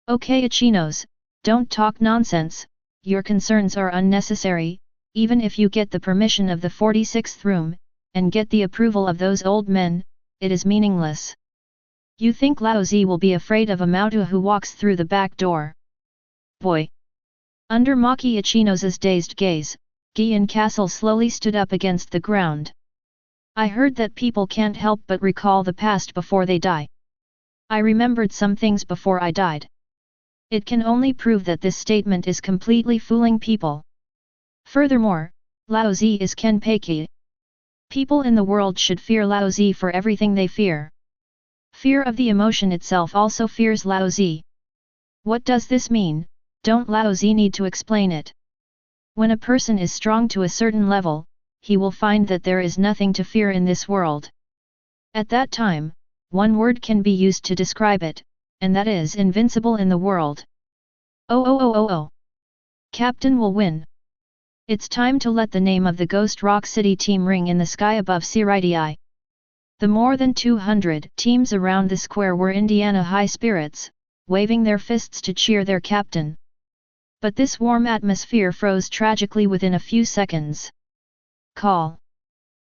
Okay Ichinos, don't talk nonsense, your concerns are unnecessary, even if you get the permission of the 46th room, and get the approval of those old men, it is meaningless. You think Laozi will be afraid of a Mautu who walks through the back door? Boy! Under Maki Ichinos's dazed gaze, Guan Castle slowly stood up against the ground. I heard that people can't help but recall the past before they die. I remembered some things before I died. It can only prove that this statement is completely fooling people. Furthermore, Laozi is Kenpei. People in the world should fear Laozi for everything they fear. Fear of the emotion itself also fears Laozi. What does this mean? Don't Laozi need to explain it? When a person is strong to a certain level, he will find that there is nothing to fear in this world. At that time, one word can be used to describe it, and that is invincible in the world. Oh. Captain will win. It's time to let the name of the Ghost Rock City team ring in the sky above Siridi. The more than 200 teams around the square were Indiana high spirits, waving their fists to cheer their captain. But this warm atmosphere froze tragically within a few seconds. Call.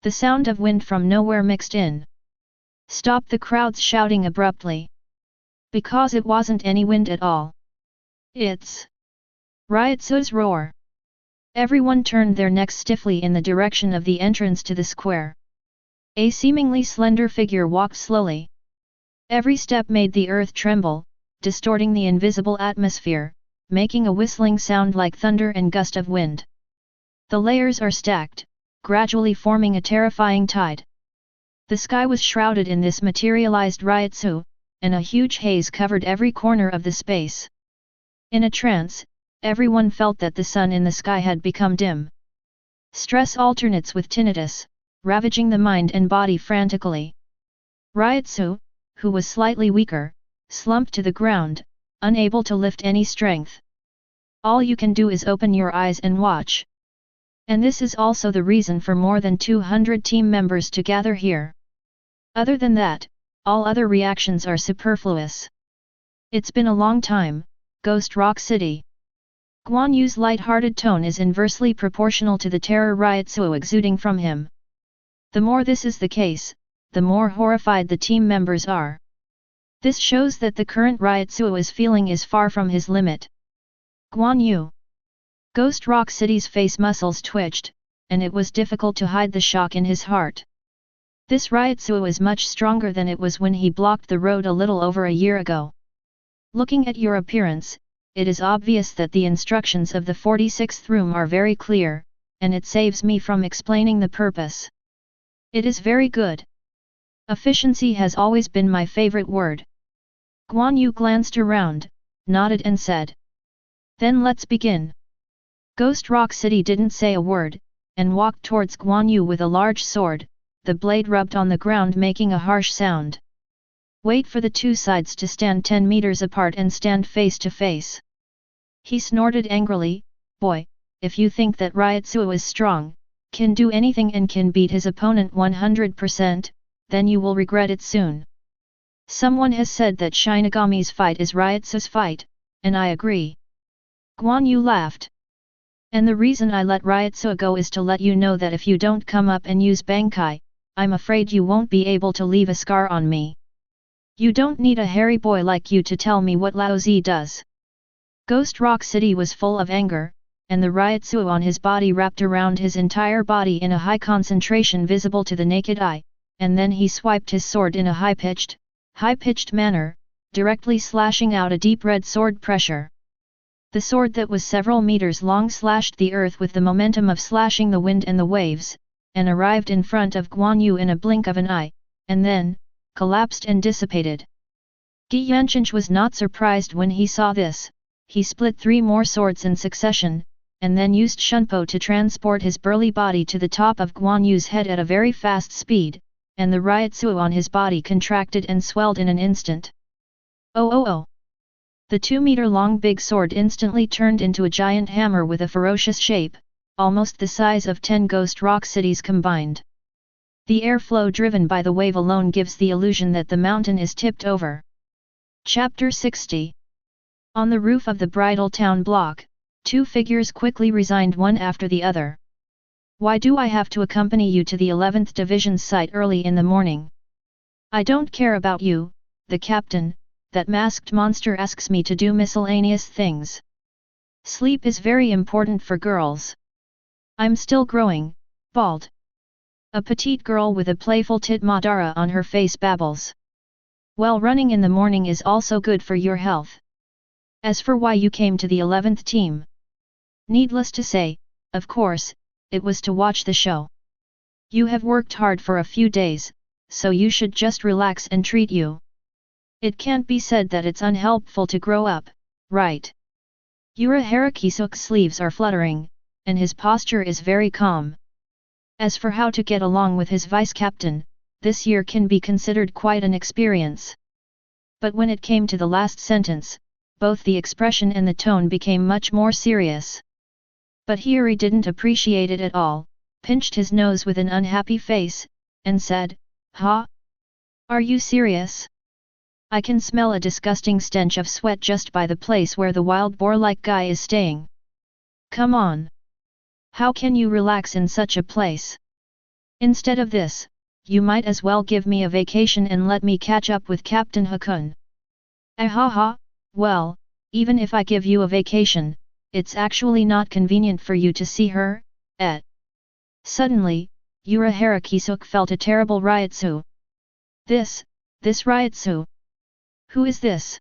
The sound of wind from nowhere mixed in. Stopped the crowd's shouting abruptly. Because it wasn't any wind at all. It's Ryotsu's roar. Everyone turned their necks stiffly in the direction of the entrance to the square. A seemingly slender figure walked slowly. Every step made the earth tremble, distorting the invisible atmosphere, making a whistling sound like thunder and gust of wind. The layers are stacked, gradually forming a terrifying tide. The sky was shrouded in this materialized Ryotsu, and a huge haze covered every corner of the space. In a trance, everyone felt that the sun in the sky had become dim. Stress alternates with tinnitus, ravaging the mind and body frantically. Ryotsu, who was slightly weaker, slumped to the ground, unable to lift any strength. All you can do is open your eyes and watch. And this is also the reason for more than 200 team members to gather here. Other than that, all other reactions are superfluous. It's been a long time, Ghost Rock City. Guan Yu's light-hearted tone is inversely proportional to the terror Ryotsu exuding from him. The more this is the case, the more horrified the team members are. This shows that the current Ryotsu is feeling is far from his limit. Guan Yu. Ghost Rock City's face muscles twitched, and it was difficult to hide the shock in his heart. This Ryotsu is much stronger than it was when he blocked the road a little over a year ago. Looking at your appearance, it is obvious that the instructions of the 46th room are very clear, and it saves me from explaining the purpose. It is very good. Efficiency has always been my favorite word. Guan Yu glanced around, nodded and said. Then let's begin. Ghost Rock City didn't say a word, and walked towards Guan Yu with a large sword, the blade rubbed on the ground making a harsh sound. Wait for the two sides to stand 10 meters apart and stand face to face. He snorted angrily, boy, if you think that Ryotsu is strong, can do anything and can beat his opponent 100%, then you will regret it soon. Someone has said that Shinigami's fight is Ryotsu's fight, and I agree. Guan Yu laughed. And the reason I let Ryotsu go is to let you know that if you don't come up and use Bankai, I'm afraid you won't be able to leave a scar on me. You don't need a hairy boy like you to tell me what Laozi does. Ghost Rock City was full of anger, and the Ryotsu on his body wrapped around his entire body in a high concentration visible to the naked eye, and then he swiped his sword in a high-pitched manner, directly slashing out a deep red sword pressure. The sword that was several meters long slashed the earth with the momentum of slashing the wind and the waves, and arrived in front of Guan Yu in a blink of an eye, and then, collapsed and dissipated. Gi Yanqing was not surprised when he saw this. He split 3 more swords in succession, and then used Shunpo to transport his burly body to the top of Guan Yu's head at a very fast speed, and the Ryotsu on his body contracted and swelled in an instant. Oh! The 2-meter-long big sword instantly turned into a giant hammer with a ferocious shape, almost the size of 10 Ghost Rock cities combined. The airflow driven by the wave alone gives the illusion that the mountain is tipped over. Chapter 60. On the roof of the bridal town block, 2 figures quickly resigned one after the other. Why do I have to accompany you to the 11th Division's site early in the morning? I don't care about you, the captain, that masked monster asks me to do miscellaneous things. Sleep is very important for girls. I'm still growing, bald. A petite girl with a playful tit Madara on her face babbles. Well, running in the morning is also good for your health. As for why you came to the 11th team. Needless to say, of course, it was to watch the show. You have worked hard for a few days, so you should just relax and treat you. It can't be said that it's unhelpful to grow up, right? Yura Harakisuk's sleeves are fluttering, and his posture is very calm. As for how to get along with his vice-captain, this year can be considered quite an experience. But when it came to the last sentence, both the expression and the tone became much more serious. But Hiri didn't appreciate it at all, pinched his nose with an unhappy face, and said, "Ha? Are you serious? I can smell a disgusting stench of sweat just by the place where the wild boar-like guy is staying. Come on! How can you relax in such a place? Instead of this, you might as well give me a vacation and let me catch up with Captain Hakun. Ahaha, well, even if I give you a vacation, it's actually not convenient for you to see her, eh? Suddenly, Urahara Kisuk felt a terrible ryotsu. This ryotsu. Who is this?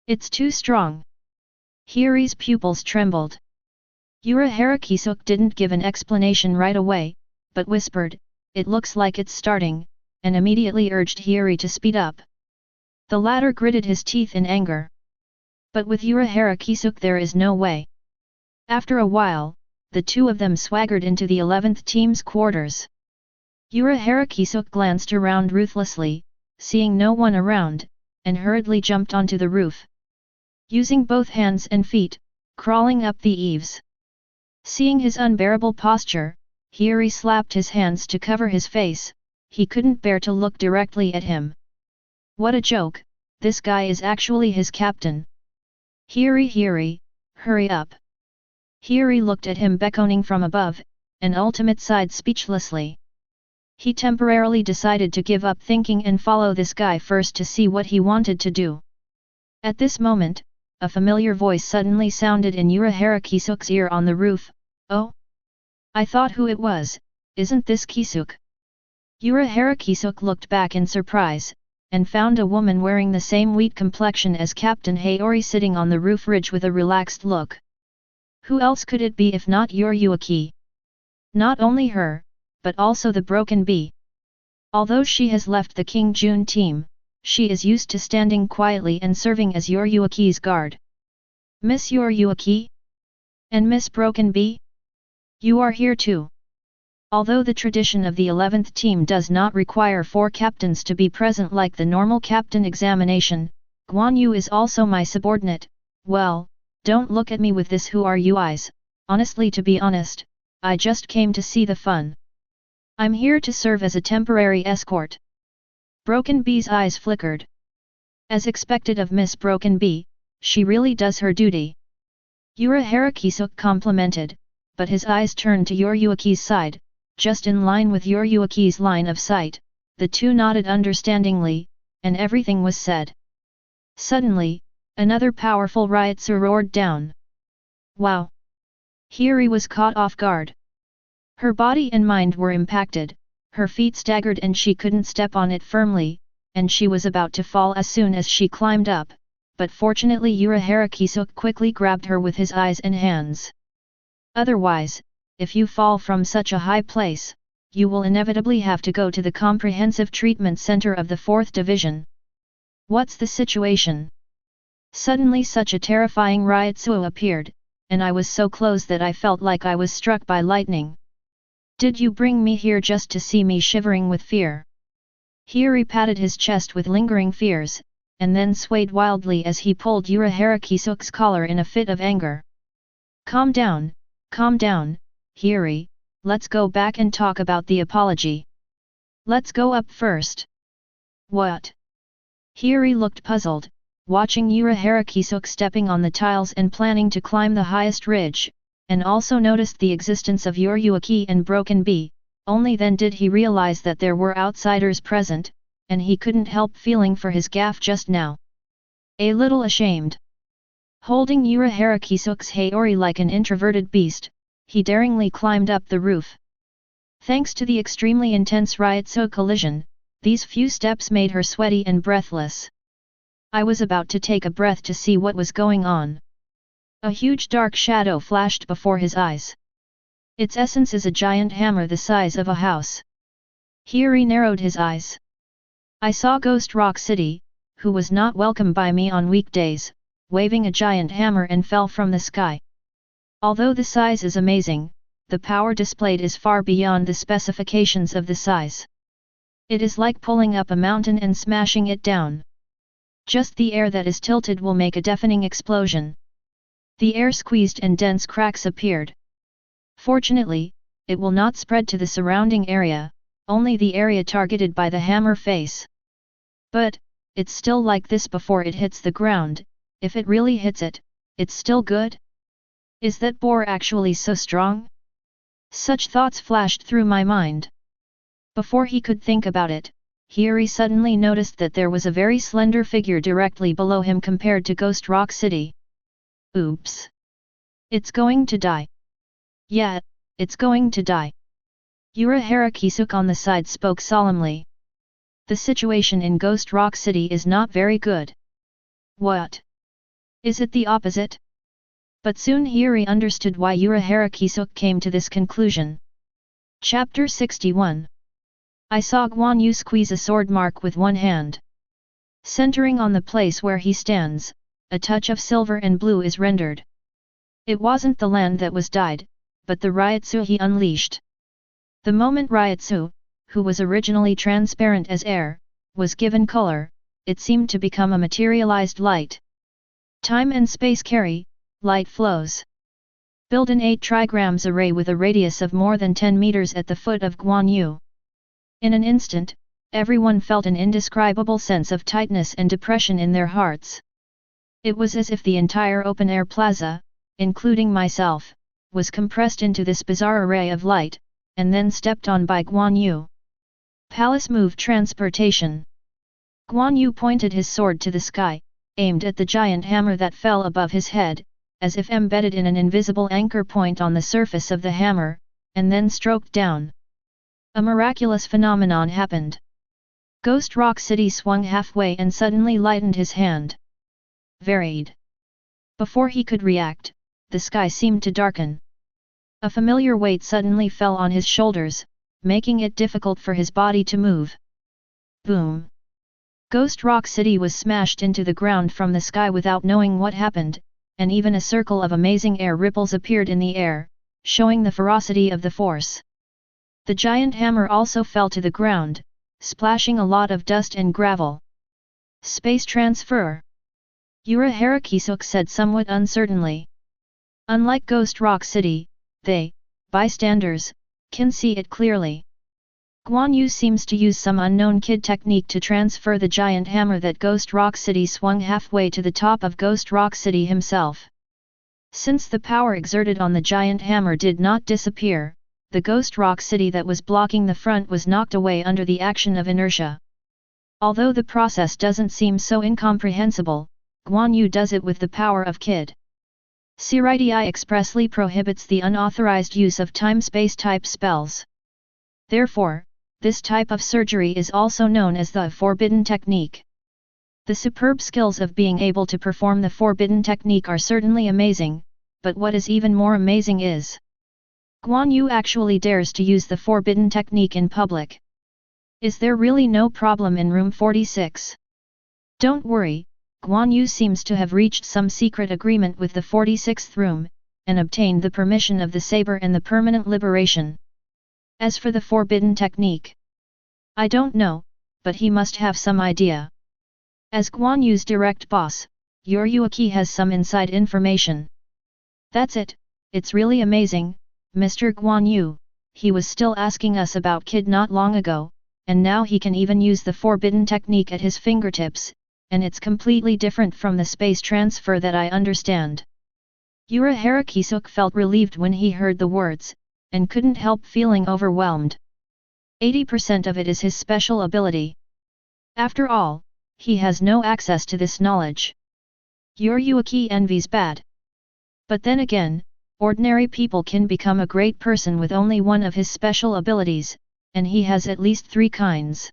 It's too strong. Hiri's pupils trembled. Urahara Kisuk didn't give an explanation right away, but whispered, "It looks like it's starting," and immediately urged Hiri to speed up. The latter gritted his teeth in anger. But with Urahara Kisuk there is no way. After a while, the two of them swaggered into the 11th team's quarters. Urahara Kisuk glanced around ruthlessly, seeing no one around, and hurriedly jumped onto the roof. Using both hands and feet, crawling up the eaves. Seeing his unbearable posture, Hiri slapped his hands to cover his face. He couldn't bear to look directly at him. What a joke, this guy is actually his captain. Hiri, hurry up. Hiri looked at him beckoning from above, and ultimate sighed speechlessly. He temporarily decided to give up thinking and follow this guy first to see what he wanted to do. At this moment, a familiar voice suddenly sounded in Urahara Kisuk's ear on the roof. "Oh? I thought who it was, isn't this Kisuk?" Urahara Kisuk looked back in surprise, and found a woman wearing the same wheat complexion as Captain Hayori sitting on the roof ridge with a relaxed look. Who else could it be if not Yuruaki? Not only her, but also the broken bee. Although she has left the King Jun team, she is used to standing quietly and serving as Yuruaki's guard. "Miss Yuruaki? And Miss Broken Bee? You are here too." Although the tradition of the 11th team does not require 4 captains to be present like the normal captain examination, Guan Yu is also my subordinate. Well, don't look at me with this "who are you" eyes. Honestly, to be honest, I just came to see the fun. I'm here to serve as a temporary escort. Broken Bee's eyes flickered. As expected of Miss Broken Bee, she really does her duty. Urahara Kisuk complimented, but his eyes turned to Yuruaki's side, just in line with Yuruaki's line of sight. The two nodded understandingly, and everything was said. Suddenly, another powerful ryotsu roared down. Wow! Hiri was caught off guard. Her body and mind were impacted, her feet staggered and she couldn't step on it firmly, and she was about to fall as soon as she climbed up, but fortunately Urahara Kisuk quickly grabbed her with his eyes and hands. Otherwise, if you fall from such a high place, you will inevitably have to go to the comprehensive treatment center of the 4th division. What's the situation? Suddenly such a terrifying ryotsu appeared, and I was so close that I felt like I was struck by lightning. Did you bring me here just to see me shivering with fear? Hiri patted his chest with lingering fears, and then swayed wildly as he pulled Urahara Kisuk's collar in a fit of anger. Calm down, Hiri, let's go back and talk about the apology. Let's go up first. What? Hiri looked puzzled, watching Urahara Kisuk stepping on the tiles and planning to climb the highest ridge, and also noticed the existence of Yuruaki and Broken Bee. Only then did he realize that there were outsiders present, and he couldn't help feeling for his gaffe just now. A little ashamed. Holding Urahara Kisuk's Hayori like an introverted beast, he daringly climbed up the roof. Thanks to the extremely intense ryotsu collision, these few steps made her sweaty and breathless. I was about to take a breath to see what was going on. A huge dark shadow flashed before his eyes. Its essence is a giant hammer the size of a house. Hiri narrowed his eyes. I saw Ghost Rock City, who was not welcome by me on weekdays, waving a giant hammer and fell from the sky. Although the size is amazing, the power displayed is far beyond the specifications of the size. It is like pulling up a mountain and smashing it down. Just the air that is tilted will make a deafening explosion. The air squeezed and dense cracks appeared. Fortunately, it will not spread to the surrounding area, only the area targeted by the hammer face. But, it's still like this before it hits the ground. If it really hits it, it's still good? Is that boar actually so strong? Such thoughts flashed through my mind. Before he could think about it, Hiri suddenly noticed that there was a very slender figure directly below him compared to Ghost Rock City. Oops! It's going to die. Yeah, it's going to die. Urahara Kisuk on the side spoke solemnly. The situation in Ghost Rock City is not very good. What? Is it the opposite? But soon Hiri understood why Urahara Kisuk came to this conclusion. Chapter 61. I saw Guan Yu squeeze a sword mark with one hand. Centering on the place where he stands, a touch of silver and blue is rendered. It wasn't the land that was dyed, but the Ryotsu he unleashed. The moment Ryotsu, who was originally transparent as air, was given color, it seemed to become a materialized light. Time and space carry, light flows. Build an 8 trigrams array with a radius of more than 10 meters at the foot of Guan Yu. In an instant, everyone felt an indescribable sense of tightness and depression in their hearts. It was as if the entire open-air plaza, including myself, was compressed into this bizarre array of light, and then stepped on by Guan Yu. Palace move transportation. Guan Yu pointed his sword to the sky, aimed at the giant hammer that fell above his head, as if embedded in an invisible anchor point on the surface of the hammer, and then stroked down. A miraculous phenomenon happened. Ghost Rock City swung halfway and suddenly lightened his hand. Varied. Before he could react, the sky seemed to darken. A familiar weight suddenly fell on his shoulders, making it difficult for his body to move. Boom! Ghost Rock City was smashed into the ground from the sky without knowing what happened, and even a circle of amazing air ripples appeared in the air, showing the ferocity of the force. The giant hammer also fell to the ground, splashing a lot of dust and gravel. Space transfer. Urahara Kisuk said somewhat uncertainly. Unlike Ghost Rock City, they, bystanders, can see it clearly. Guan Yu seems to use some unknown kid technique to transfer the giant hammer that Ghost Rock City swung halfway to the top of Ghost Rock City himself. Since the power exerted on the giant hammer did not disappear, the Ghost Rock City that was blocking the front was knocked away under the action of inertia. Although the process doesn't seem so incomprehensible, Guan Yu does it with the power of Kid. Siritii expressly prohibits the unauthorized use of time-space type spells. Therefore, this type of surgery is also known as the forbidden technique. The superb skills of being able to perform the forbidden technique are certainly amazing, but what is even more amazing is Guan Yu actually dares to use the forbidden technique in public. Is there really no problem in room 46? Don't worry, Guan Yu seems to have reached some secret agreement with the 46th room, and obtained the permission of the saber and the permanent liberation. As for the forbidden technique, I don't know, but he must have some idea. As Guan Yu's direct boss, Yuruaki has some inside information. That's it, it's really amazing, Mr. Guan Yu, he was still asking us about Kid not long ago, and now he can even use the forbidden technique at his fingertips, and it's completely different from the space transfer that I understand. Urahara Kisuk felt relieved when he heard the words, and couldn't help feeling overwhelmed. 80% of it is his special ability. After all, he has no access to this knowledge. Yuruaki envies bad. But then again, ordinary people can become a great person with only one of his special abilities, and he has at least 3 kinds.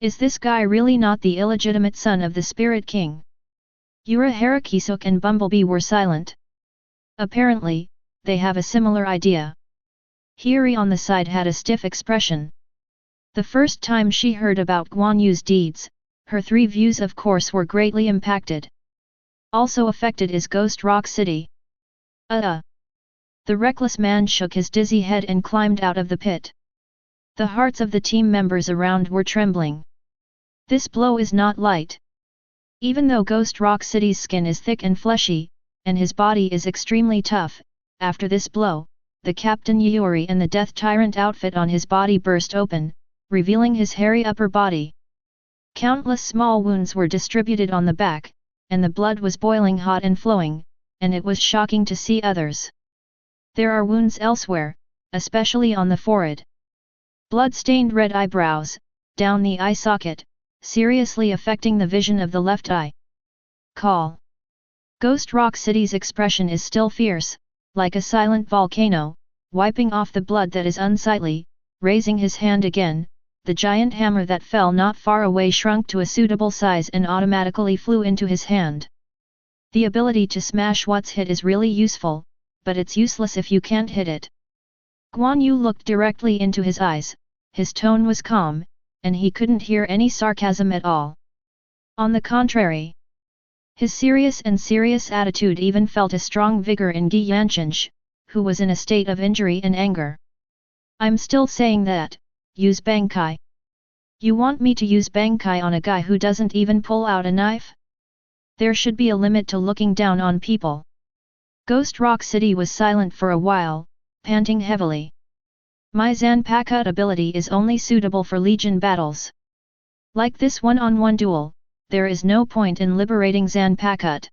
Is this guy really not the illegitimate son of the Spirit King? Urahara Kisuk and Bumblebee were silent. Apparently, they have a similar idea. Hiri on the side had a stiff expression. The first time she heard about Guan Yu's deeds, her 3 views of course were greatly impacted. Also affected is Ghost Rock City. The reckless man shook his dizzy head and climbed out of the pit. The hearts of the team members around were trembling. This blow is not light. Even though Ghost Rock City's skin is thick and fleshy, and his body is extremely tough, after this blow, the Captain Yuri and the Death Tyrant outfit on his body burst open, revealing his hairy upper body. Countless small wounds were distributed on the back, and the blood was boiling hot and flowing, and it was shocking to see others. There are wounds elsewhere, especially on the forehead. Blood-stained red eyebrows, down the eye socket, seriously affecting the vision of the left eye. Call. Ghost Rock City's expression is still fierce, like a silent volcano, wiping off the blood that is unsightly. Raising his hand again, the giant hammer that fell not far away shrunk to a suitable size and automatically flew into his hand. The ability to smash what's hit is really useful, but it's useless if you can't hit it. Guan Yu looked directly into his eyes, his tone was calm, and he couldn't hear any sarcasm at all. On the contrary, his serious attitude even felt a strong vigor in Gi Yanshinj, who was in a state of injury and anger. I'm still saying that, use Bankai. You want me to use Bankai on a guy who doesn't even pull out a knife? There should be a limit to looking down on people. Ghost Rock City was silent for a while, panting heavily. My Zanpakutō ability is only suitable for Legion battles. Like this one-on-one duel, there is no point in liberating Zanpakutō.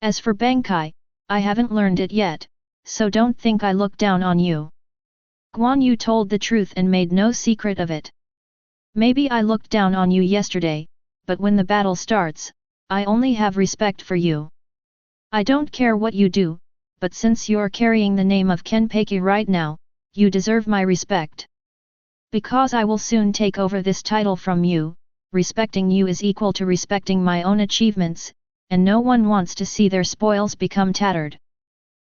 As for Bankai, I haven't learned it yet, so don't think I look down on you. Guan Yu told the truth and made no secret of it. Maybe I looked down on you yesterday, but when the battle starts, I only have respect for you. I don't care what you do, but since you're carrying the name of Kenpeki right now, you deserve my respect. Because I will soon take over this title from you, respecting you is equal to respecting my own achievements, and no one wants to see their spoils become tattered.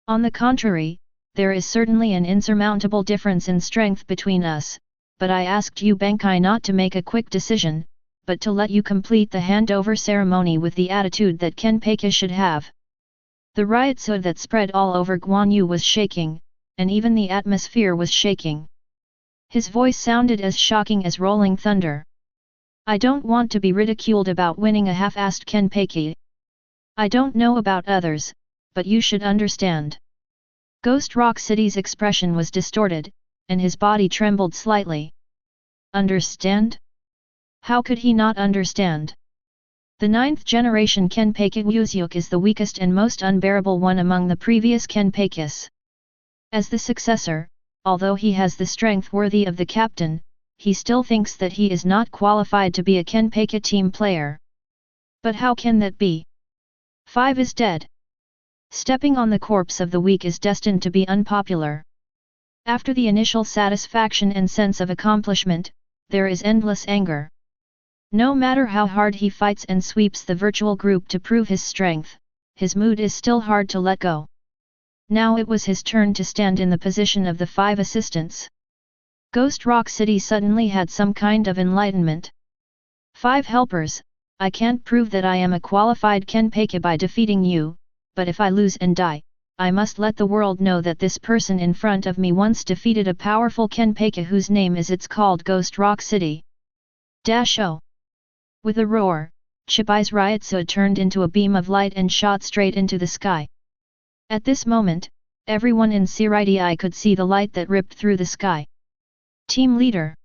On the contrary, there is certainly an insurmountable difference in strength between us, but I asked you Bankai not to make a quick decision, but to let you complete the handover ceremony with the attitude that Kenpeki should have. The ryotsu that spread all over Guan Yu was shaking, and even the atmosphere was shaking. His voice sounded as shocking as rolling thunder. I don't want to be ridiculed about winning a half-assed Kenpeki. I don't know about others, but you should understand. Ghost Rock City's expression was distorted, and his body trembled slightly. Understand? How could he not understand? The 9th generation Kenpeki Wuzyuk is the weakest and most unbearable one among the previous Kenpekis. As the successor, although he has the strength worthy of the captain, he still thinks that he is not qualified to be a Kenpeki team player. But how can that be? 5 is dead. Stepping on the corpse of the weak is destined to be unpopular. After the initial satisfaction and sense of accomplishment, there is endless anger. No matter how hard he fights and sweeps the virtual group to prove his strength, his mood is still hard to let go. Now it was his turn to stand in the position of the 5 assistants. Ghost Rock City suddenly had some kind of enlightenment. 5 helpers, I can't prove that I am a qualified Kenpeki by defeating you, but if I lose and die, I must let the world know that this person in front of me once defeated a powerful Kenpeki whose name is it's called Ghost Rock City. Dasho! With a roar, Chibai's ryotsu turned into a beam of light and shot straight into the sky. At this moment, everyone in Shirai could see the light that ripped through the sky. Team leader!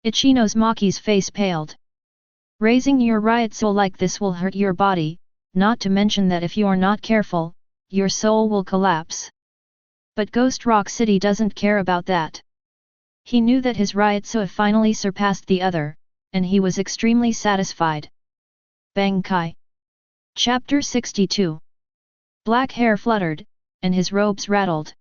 Ichino's Maki's face paled. Raising your ryotsu like this will hurt your body, not to mention that if you're not careful, your soul will collapse. But Ghost Rock City doesn't care about that. He knew that his ryotsu finally surpassed the other, and he was extremely satisfied. Bankai. Chapter 62. Black hair fluttered, and his robes rattled.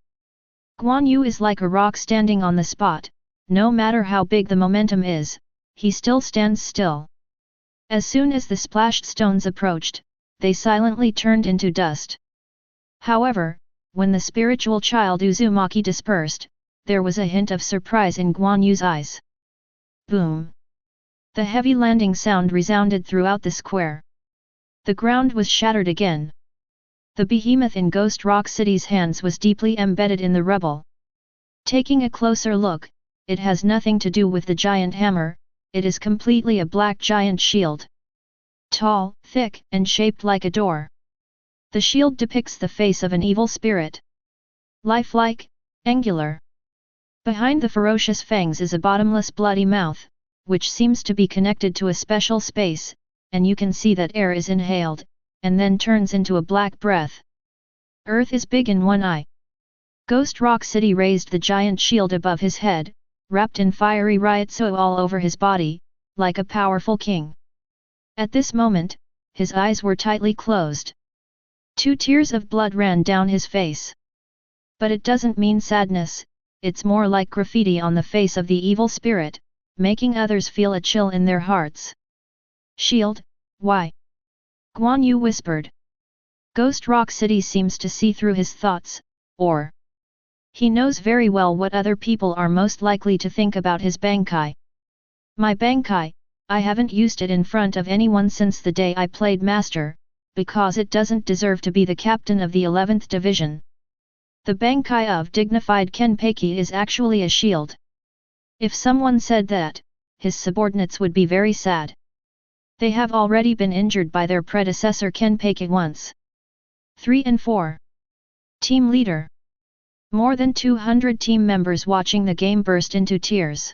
Guan Yu is like a rock standing on the spot, no matter how big the momentum is, he still stands still. As soon as the splashed stones approached, they silently turned into dust. However, when the spiritual child Uzumaki dispersed, there was a hint of surprise in Guan Yu's eyes. Boom! The heavy landing sound resounded throughout the square. The ground was shattered again. The behemoth in Ghost Rock City's hands was deeply embedded in the rubble. Taking a closer look, it has nothing to do with the giant hammer, it is completely a black giant shield. Tall, thick, and shaped like a door. The shield depicts the face of an evil spirit. Lifelike, angular. Behind the ferocious fangs is a bottomless bloody mouth, which seems to be connected to a special space, and you can see that air is inhaled, and then turns into a black breath. Earth is big in one eye. Ghost Rock City raised the giant shield above his head, wrapped in fiery ryotsu all over his body, like a powerful king. At this moment, his eyes were tightly closed. 2 tears of blood ran down his face. But it doesn't mean sadness, it's more like graffiti on the face of the evil spirit, making others feel a chill in their hearts. Shield, why? Guan Yu whispered. Ghost Rock City seems to see through his thoughts, or he knows very well what other people are most likely to think about his bankai. My bankai, I haven't used it in front of anyone since the day I played master, because it doesn't deserve to be the captain of the 11th division. The bankai of dignified Kenpeki is actually a shield. If someone said that, his subordinates would be very sad. They have already been injured by their predecessor Kenpeki once. 3 and 4. Team Leader. More than 200 team members watching the game burst into tears.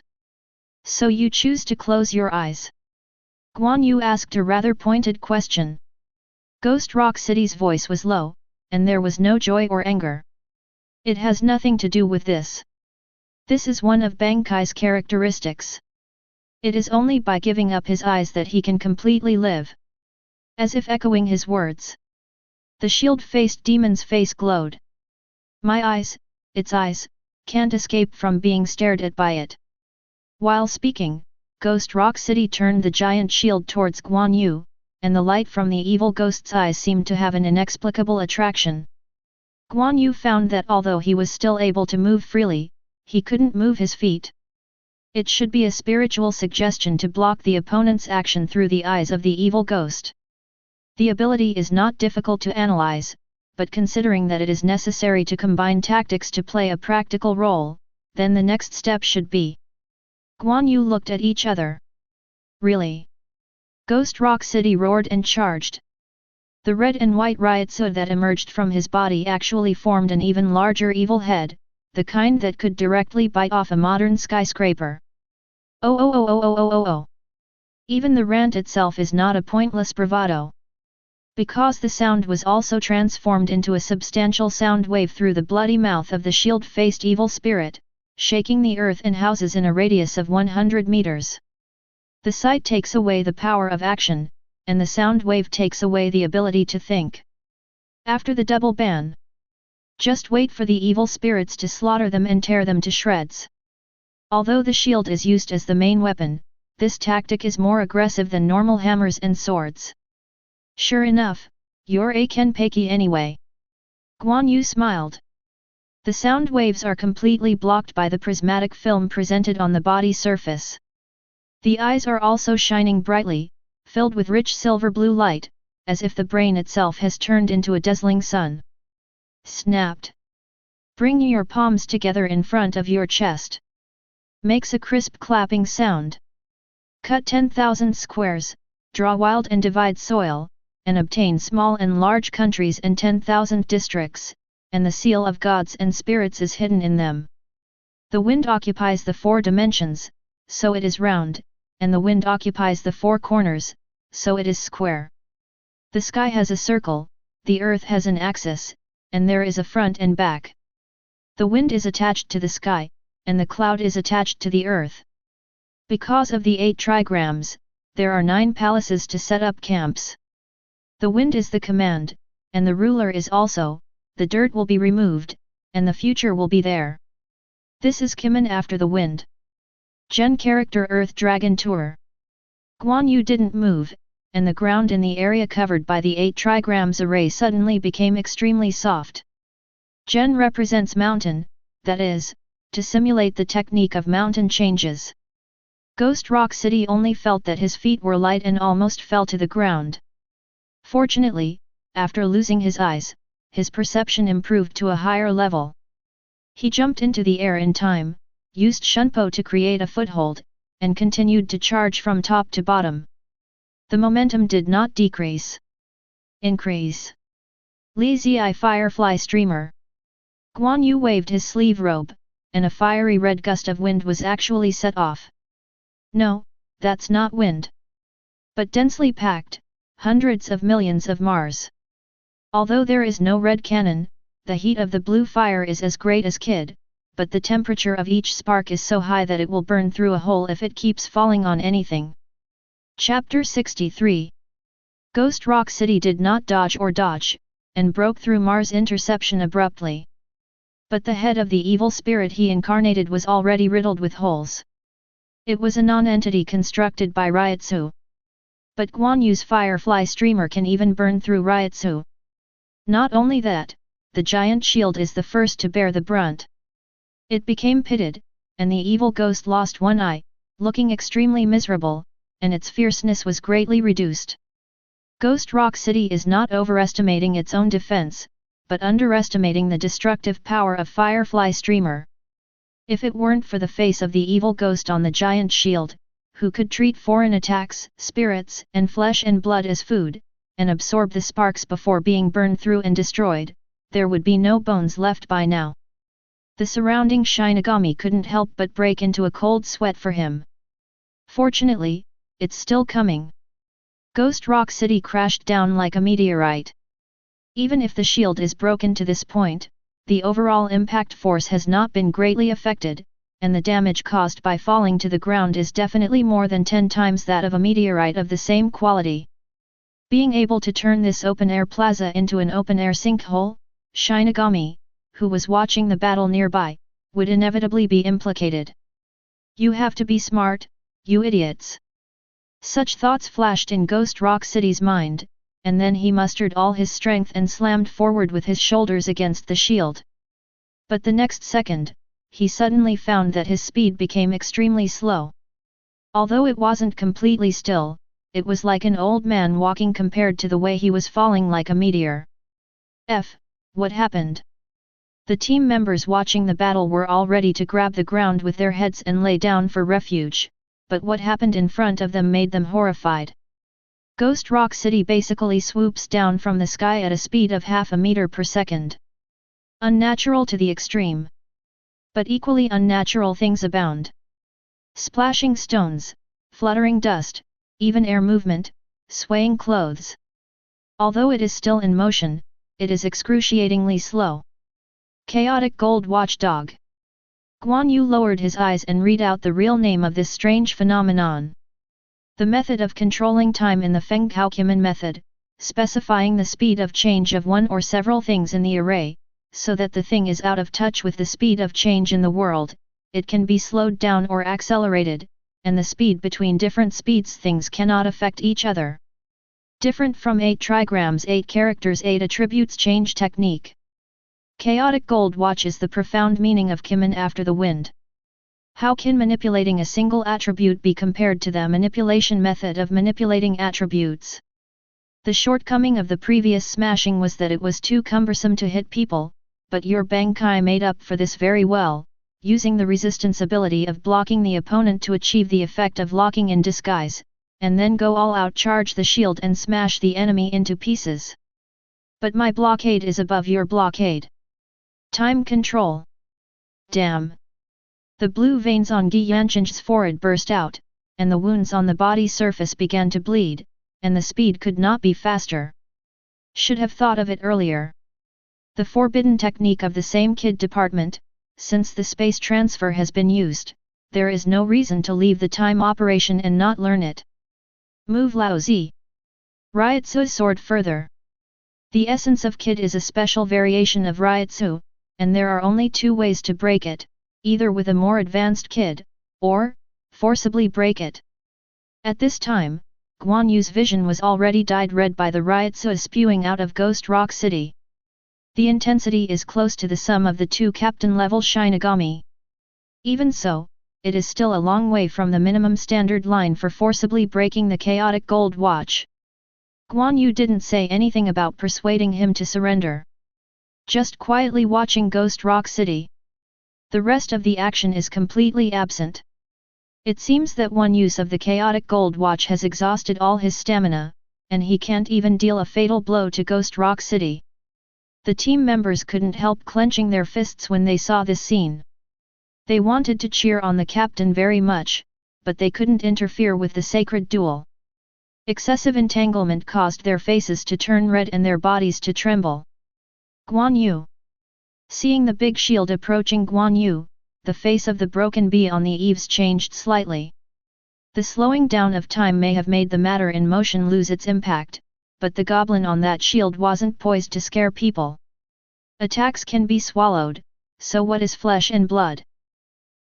So you choose to close your eyes? Guan Yu asked a rather pointed question. Ghost Rock City's voice was low, and there was no joy or anger. It has nothing to do with this. This is one of Bankai's characteristics. It is only by giving up his eyes that he can completely live. As if echoing his words, the shield-faced demon's face glowed. My eyes, its eyes, can't escape from being stared at by it. While speaking, Ghost Rock City turned the giant shield towards Guan Yu, and the light from the evil ghost's eyes seemed to have an inexplicable attraction. Guan Yu found that although he was still able to move freely, he couldn't move his feet. It should be a spiritual suggestion to block the opponent's action through the eyes of the evil ghost. The ability is not difficult to analyze, but considering that it is necessary to combine tactics to play a practical role, then the next step should be. Guan Yu looked at each other. Really? Ghost Rock City roared and charged. The red and white ryotsu that emerged from his body actually formed an even larger evil head, the kind that could directly bite off a modern skyscraper. Oh. Even the rant itself is not a pointless bravado. Because the sound was also transformed into a substantial sound wave through the bloody mouth of the shield-faced evil spirit, shaking the earth and houses in a radius of 100 meters. The sight takes away the power of action, and the sound wave takes away the ability to think. After the double ban, just wait for the evil spirits to slaughter them and tear them to shreds. Although the shield is used as the main weapon, this tactic is more aggressive than normal hammers and swords. Sure enough, you're a Kenpeki anyway. Guan Yu smiled. The sound waves are completely blocked by the prismatic film presented on the body surface. The eyes are also shining brightly, filled with rich silver-blue light, as if the brain itself has turned into a dazzling sun. Snapped. Bring your palms together in front of your chest. Makes a crisp clapping sound. Cut 10,000 squares, draw wild and divide soil, and obtain small and large countries and 10,000 districts, and the seal of gods and spirits is hidden in them. The wind occupies the 4 dimensions, so it is round, and the wind occupies the 4 corners, so it is square. The sky has a circle, the earth has an axis, and there is a front and back. The wind is attached to the sky, and the cloud is attached to the earth. Because of the 8 trigrams, there are 9 palaces to set up camps. The wind is the command, and the ruler is also, the dirt will be removed, and the future will be there. This is Qimen after the wind. Gen character Earth Dragon Tour. Guan Yu didn't move, and the ground in the area covered by the 8 trigrams array suddenly became extremely soft. Gen represents mountain, that is, to simulate the technique of mountain changes. Ghost Rock City only felt that his feet were light and almost fell to the ground. Fortunately, after losing his eyes, his perception improved to a higher level. He jumped into the air in time, used Shunpo to create a foothold, and continued to charge from top to bottom. The momentum did not decrease. Increase. Li Zi Firefly Streamer. Guan Yu waved his sleeve robe, and a fiery red gust of wind was actually set off. No, that's not wind. But densely packed, hundreds of millions of Mars. Although there is no red cannon, the heat of the blue fire is as great as kid, but the temperature of each spark is so high that it will burn through a hole if it keeps falling on anything. Chapter 63. Ghost Rock City did not dodge, and broke through Mars' interception abruptly. But the head of the evil spirit he incarnated was already riddled with holes. It was a non-entity constructed by Ryotsu. But Guan Yu's firefly streamer can even burn through Ryotsu. Not only that, the giant shield is the first to bear the brunt. It became pitted, and the evil ghost lost one eye, looking extremely miserable, and its fierceness was greatly reduced. Ghost Rock City is not overestimating its own defense, but underestimating the destructive power of Firefly Streamer. If it weren't for the face of the evil ghost on the giant shield, who could treat foreign attacks, spirits, and flesh and blood as food, and absorb the sparks before being burned through and destroyed, there would be no bones left by now. The surrounding Shinigami couldn't help but break into a cold sweat for him. Fortunately, it's still coming. Ghost Rock City crashed down like a meteorite. Even if the shield is broken to this point, the overall impact force has not been greatly affected, and the damage caused by falling to the ground is definitely more than 10 times that of a meteorite of the same quality. Being able to turn this open-air plaza into an open-air sinkhole, Shinigami, who was watching the battle nearby, would inevitably be implicated. You have to be smart, you idiots. Such thoughts flashed in Ghost Rock City's mind, and then he mustered all his strength and slammed forward with his shoulders against the shield. But the next second, he suddenly found that his speed became extremely slow. Although it wasn't completely still, it was like an old man walking compared to the way he was falling like a meteor. What happened? The team members watching the battle were all ready to grab the ground with their heads and lay down for refuge, but what happened in front of them made them horrified. Ghost Rock City basically swoops down from the sky at a speed of half a meter per second. Unnatural to the extreme. But equally unnatural things abound. Splashing stones, fluttering dust, even air movement, swaying clothes. Although it is still in motion, it is excruciatingly slow. Chaotic Gold Watchdog. Guan Yu lowered his eyes and read out the real name of this strange phenomenon. The method of controlling time in the Fenghou Qimen method, specifying the speed of change of one or several things in the array, so that the thing is out of touch with the speed of change in the world, it can be slowed down or accelerated, and the speed between different speeds things cannot affect each other. Different from 8 trigrams 8 characters 8 attributes change technique. Chaotic Gold Watch is the profound meaning of Qimen after the wind. How can manipulating a single attribute be compared to the manipulation method of manipulating attributes? The shortcoming of the previous smashing was that it was too cumbersome to hit people, but your Bankai made up for this very well, using the resistance ability of blocking the opponent to achieve the effect of locking in disguise, and then go all out charge the shield and smash the enemy into pieces. But my blockade is above your blockade. Time control. Damn. The blue veins on Gi Yanshin's forehead burst out, and the wounds on the body surface began to bleed, and the speed could not be faster. Should have thought of it earlier. The forbidden technique of the same kid department, since the space transfer has been used, there is no reason to leave the time operation and not learn it. Move Laozi. Ryotsu soared further. The essence of kid is a special variation of Ryotsu, and there are only 2 ways to break it, either with a more advanced kid, or forcibly break it. At this time, Guan Yu's vision was already dyed red by the Ryotsu spewing out of Ghost Rock City. The intensity is close to the sum of the 2 captain-level Shinigami. Even so, it is still a long way from the minimum standard line for forcibly breaking the chaotic gold watch. Guan Yu didn't say anything about persuading him to surrender. Just quietly watching Ghost Rock City. The rest of the action is completely absent. It seems that one use of the chaotic gold watch has exhausted all his stamina, and he can't even deal a fatal blow to Ghost Rock City. The team members couldn't help clenching their fists when they saw this scene. They wanted to cheer on the captain very much, but they couldn't interfere with the sacred duel. Excessive entanglement caused their faces to turn red and their bodies to tremble. Guan Yu. Seeing the big shield approaching Guan Yu, the face of the broken bee on the eaves changed slightly. The slowing down of time may have made the matter in motion lose its impact, but the goblin on that shield wasn't poised to scare people. Attacks can be swallowed, so what is flesh and blood?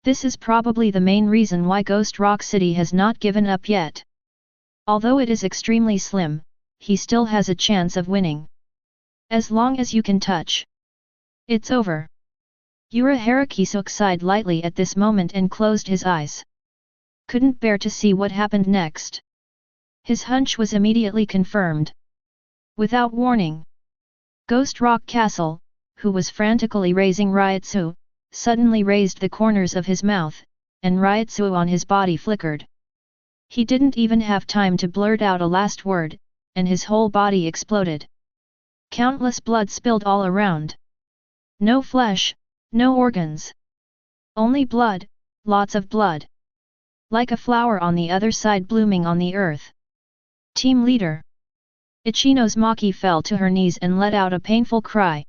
This is probably the main reason why Ghost Rock City has not given up yet. Although it is extremely slim, he still has a chance of winning. As long as you can touch. It's over. Urahara sighed lightly at this moment and closed his eyes. Couldn't bear to see what happened next. His hunch was immediately confirmed. Without warning, Ghost Rock Castle, who was frantically raising Ryotsu, suddenly raised the corners of his mouth, and Ryotsu on his body flickered. He didn't even have time to blurt out a last word, and his whole body exploded. Countless blood spilled all around. No flesh, no organs. Only blood, lots of blood. Like a flower on the other side blooming on the earth. Team leader. Ichino's Maki fell to her knees and let out a painful cry.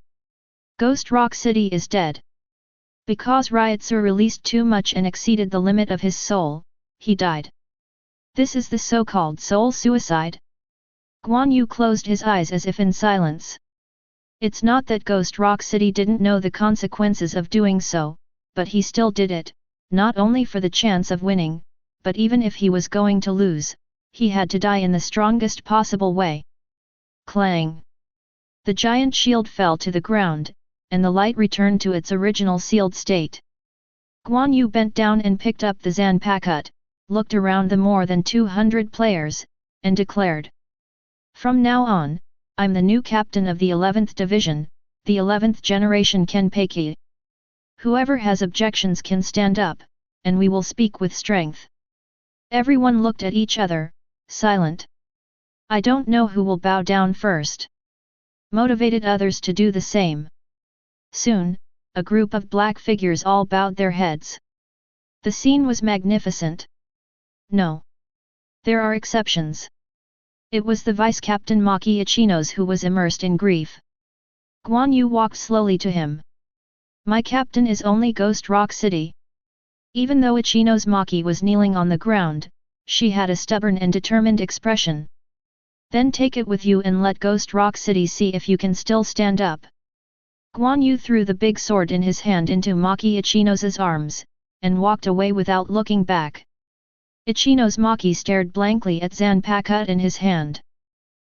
Ghost Rock City is dead. Because Ryotsu released too much and exceeded the limit of his soul, he died. This is the so-called soul suicide? Guan Yu closed his eyes as if in silence. It's not that Ghost Rock City didn't know the consequences of doing so, but he still did it, not only for the chance of winning, but even if he was going to lose, he had to die in the strongest possible way. Clang! The giant shield fell to the ground, and the light returned to its original sealed state. Guan Yu bent down and picked up the Zanpakutō, looked around the more than 200 players, and declared. From now on, I'm the new captain of the 11th Division, the 11th Generation Kenpeki. Whoever has objections can stand up, and we will speak with strength. Everyone looked at each other, silent. I don't know who will bow down first. Motivated others to do the same. Soon, a group of black figures all bowed their heads. The scene was magnificent. No. There are exceptions. It was the vice-captain Maki Ichinos who was immersed in grief. Guan Yu walked slowly to him. My captain is only Ghost Rock City. Even though Ichinos Maki was kneeling on the ground, she had a stubborn and determined expression. Then take it with you and let Ghost Rock City see if you can still stand up. Guan Yu threw the big sword in his hand into Maki Ichinos' arms, and walked away without looking back. Ichinos Maki stared blankly at Zanpakutō in his hand.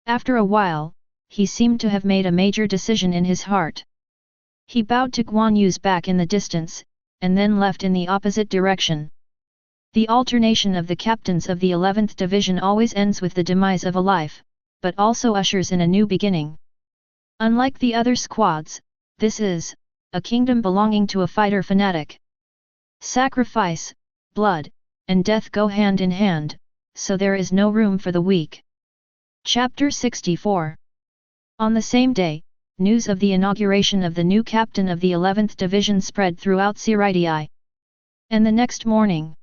After a while, he seemed to have made a major decision in his heart. He bowed to Guan Yu's back in the distance, and then left in the opposite direction. The alternation of the captains of the 11th Division always ends with the demise of a life, but also ushers in a new beginning. Unlike the other squads, this is a kingdom belonging to a fighter fanatic. Sacrifice, blood, and death go hand in hand, so there is no room for the weak. Chapter 64. On the same day, news of the inauguration of the new captain of the 11th Division spread throughout Siritii. And the next morning,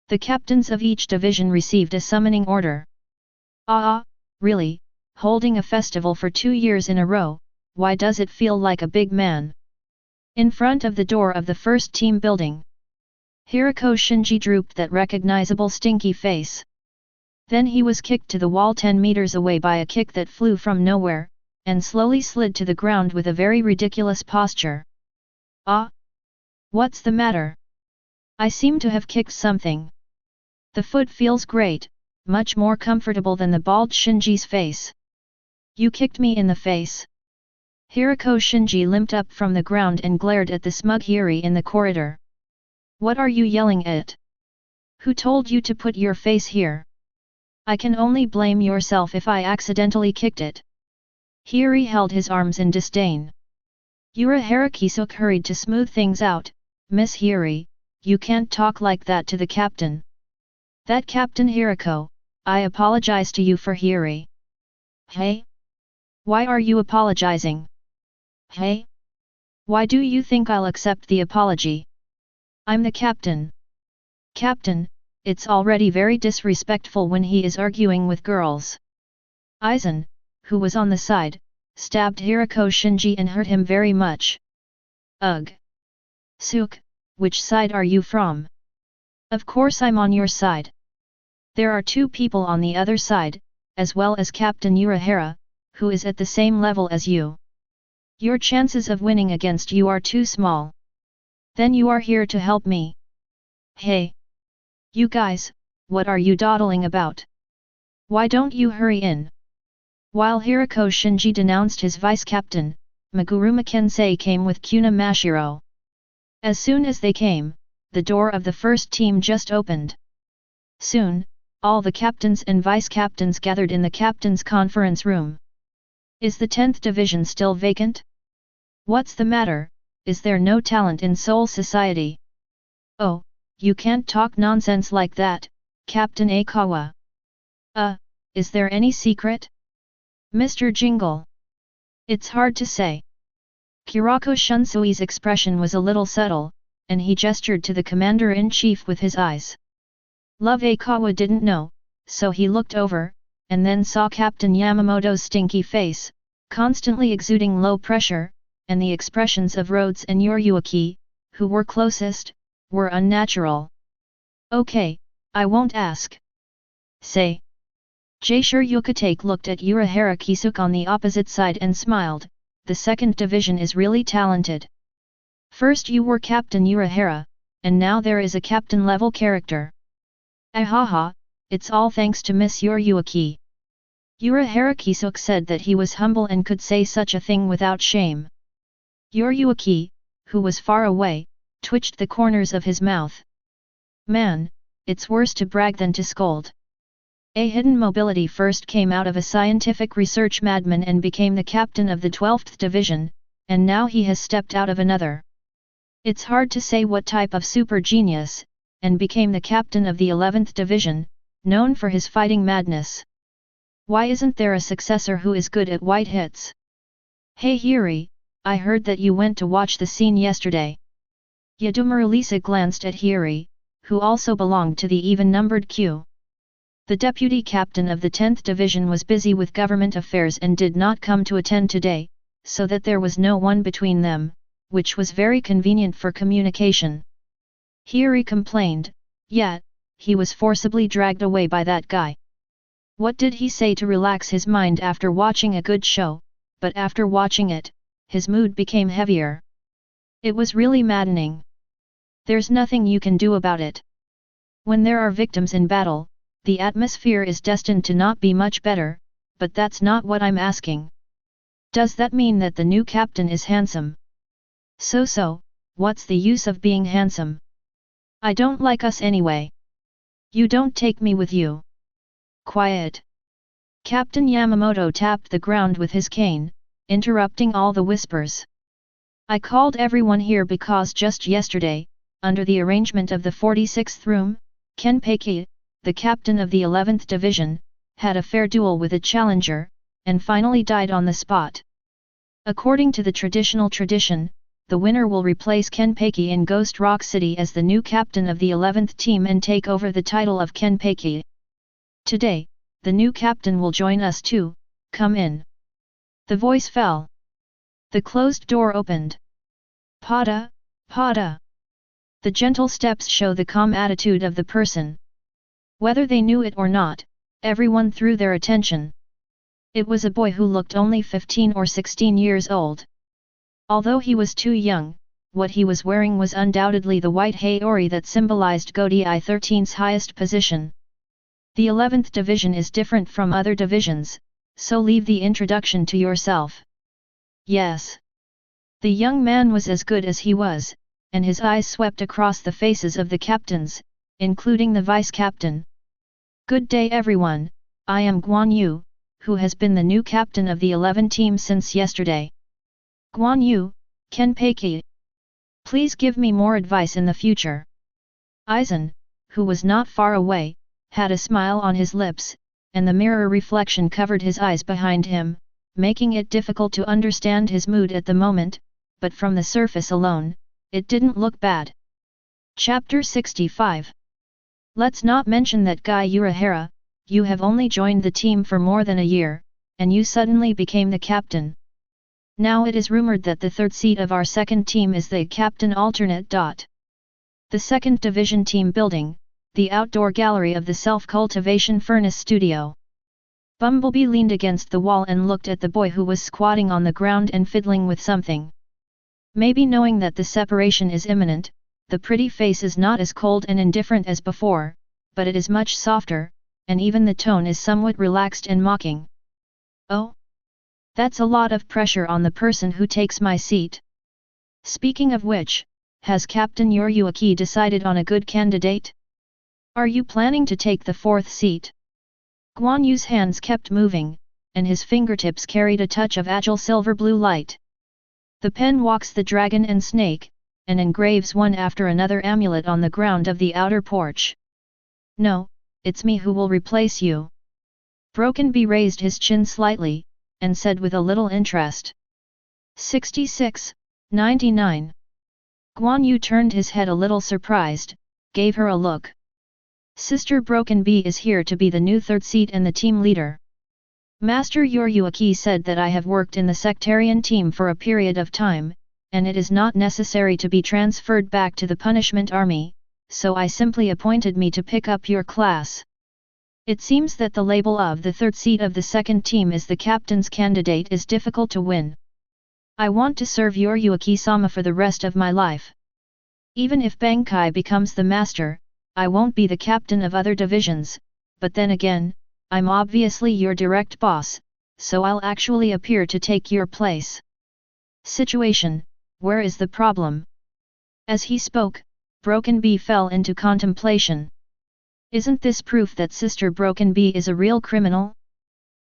the captains of each division received a summoning order. Really, holding a festival for 2 years in a row, why does it feel like a big man? In front of the door of the first team building, Hirako Shinji drooped that recognizable stinky face. Then he was kicked to the wall 10 meters away by a kick that flew from nowhere, and slowly slid to the ground with a very ridiculous posture. What's the matter? I seem to have kicked something. The foot feels great, much more comfortable than the bald Shinji's face. You kicked me in the face. Hirako Shinji limped up from the ground and glared at the smug Hiri in the corridor. What are you yelling at? Who told you to put your face here? I can only blame yourself if I accidentally kicked it. Hiri held his arms in disdain. Urahara hurried to smooth things out. Miss Hiri, you can't talk like that to the captain. That Captain Hirako, I apologize to you for Hiri. Hey? Why are you apologizing? Hey? Why do you think I'll accept the apology? I'm the captain. Captain, it's already very disrespectful when he is arguing with girls. Aizen, who was on the side, stabbed Hirako Shinji and hurt him very much. Ugh! Suk, which side are you from? Of course I'm on your side. There are 2 people on the other side, as well as Captain Urahara, who is at the same level as you. Your chances of winning against you are too small. Then you are here to help me. Hey! You guys, what are you dawdling about? Why don't you hurry in? While Hirako Shinji denounced his vice-captain, Maguruma Kensei came with Kuna Mashiro. As soon as they came, the door of the first team just opened. Soon, all the captains and vice-captains gathered in the captain's conference room. Is the 10th division still vacant? What's the matter, is there no talent in Soul Society? Oh, you can't talk nonsense like that, Captain Aikawa. Is there any secret? Mr. Jingle. It's hard to say. Kirako Shunsui's expression was a little subtle, and he gestured to the commander-in-chief with his eyes. Love Aikawa didn't know, so he looked over, and then saw Captain Yamamoto's stinky face, constantly exuding low pressure, and the expressions of Rhodes and Yoriyuki, who were closest, were unnatural. Okay, I won't ask. Say. Jaishur Yukatake looked at Urahara Kisuk on the opposite side and smiled, the 2nd division is really talented. First you were Captain Urahara, and now there is a captain-level character. Ahaha, it's all thanks to Miss Yoriyuki. Urahara Kisuk said that he was humble and could say such a thing without shame. Yoriyuki, who was far away, twitched the corners of his mouth. Man, it's worse to brag than to scold. A hidden mobility first came out of a scientific research madman and became the captain of the 12th division, and now he has stepped out of another. It's hard to say what type of super genius, and became the captain of the 11th division, known for his fighting madness. Why isn't there a successor who is good at white hits? Hey Hiri, I heard that you went to watch the scene yesterday. Yadomaru Lisa glanced at Hiri, who also belonged to the even-numbered queue. The deputy captain of the 10th division was busy with government affairs and did not come to attend today, so that there was no one between them, which was very convenient for communication. Hiri complained, yet, he was forcibly dragged away by that guy. What did he say to relax his mind after watching a good show, but after watching it, his mood became heavier. It was really maddening. There's nothing you can do about it. When there are victims in battle, the atmosphere is destined to not be much better, but that's not what I'm asking. Does that mean that the new captain is handsome? So, what's the use of being handsome? I don't like us anyway. You don't take me with you. Quiet. Captain Yamamoto tapped the ground with his cane, interrupting all the whispers. I called everyone here because just yesterday, under the arrangement of the 46th room, Kenpeki, the captain of the 11th division, had a fair duel with a challenger, and finally died on the spot. According to the traditional tradition, the winner will replace Kenpeki in Ghost Rock City as the new captain of the 11th team and take over the title of Kenpeki. Today, the new captain will join us too, come in. The voice fell. The closed door opened. Pada, Pada. The gentle steps show the calm attitude of the person. Whether they knew it or not, everyone threw their attention. It was a boy who looked only 15 or 16 years old. Although he was too young, what he was wearing was undoubtedly the white haori that symbolized Godi 13's highest position. The 11th division is different from other divisions, so leave the introduction to yourself. Yes. The young man was as good as he was, and his eyes swept across the faces of the captains, including the vice-captain. Good day everyone, I am Guan Yu, who has been the new captain of the 11 team since yesterday. Guan Yu, Kenpeki. Please give me more advice in the future. Aizen, who was not far away, had a smile on his lips, and the mirror reflection covered his eyes behind him, making it difficult to understand his mood at the moment, but from the surface alone, it didn't look bad. Chapter 65 Let's not mention that Guy Urahara, you have only joined the team for more than a year, and you suddenly became the captain. Now it is rumored that the third seat of our second team is the captain alternate. The second division team building, the outdoor gallery of the self-cultivation furnace studio. Bumblebee leaned against the wall and looked at the boy who was squatting on the ground and fiddling with something. Maybe knowing that the separation is imminent, the pretty face is not as cold and indifferent as before, but it is much softer, and even the tone is somewhat relaxed and mocking. Oh? That's a lot of pressure on the person who takes my seat. Speaking of which, has Captain Yuruaki decided on a good candidate? Are you planning to take the fourth seat? Guan Yu's hands kept moving, and his fingertips carried a touch of agile silver blue light. The pen walks the dragon and snake, and engraves one after another amulet on the ground of the outer porch. No, it's me who will replace you. Broken Bee raised his chin slightly, and said with a little interest. 66-99. Guan Yu turned his head a little surprised, gave her a look. Sister Broken Bee is here to be the new third seat and the team leader. Master Yuruaki said that I have worked in the sectarian team for a period of time, and it is not necessary to be transferred back to the punishment army, so I simply appointed me to pick up your class. It seems that the label of the third seat of the second team as the captain's candidate is difficult to win. I want to serve Yuruaki-sama for the rest of my life. Even if Bankai becomes the master, I won't be the captain of other divisions, but then again, I'm obviously your direct boss, so I'll actually appear to take your place. Situation, where is the problem? As he spoke, Broken Bee fell into contemplation. Isn't this proof that Sister Broken Bee is a real criminal?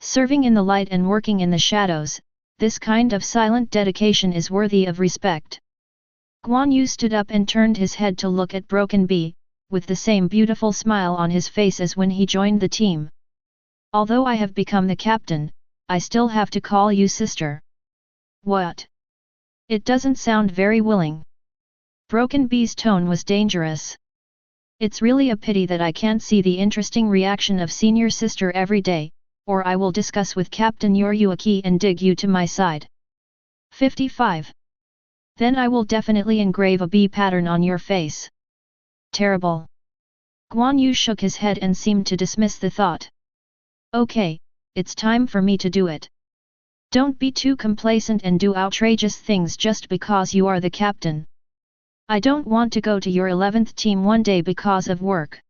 Serving in the light and working in the shadows, this kind of silent dedication is worthy of respect. Guan Yu stood up and turned his head to look at Broken Bee, with the same beautiful smile on his face as when he joined the team. Although I have become the captain, I still have to call you sister. What? It doesn't sound very willing. Broken Bee's tone was dangerous. It's really a pity that I can't see the interesting reaction of senior sister every day, or I will discuss with Captain Yuruaki and dig you to my side. 55. Then I will definitely engrave a bee pattern on your face. Terrible. Guan Yu shook his head and seemed to dismiss the thought. Okay, it's time for me to do it. Don't be too complacent and do outrageous things just because you are the captain. I don't want to go to your 11th team one day because of work.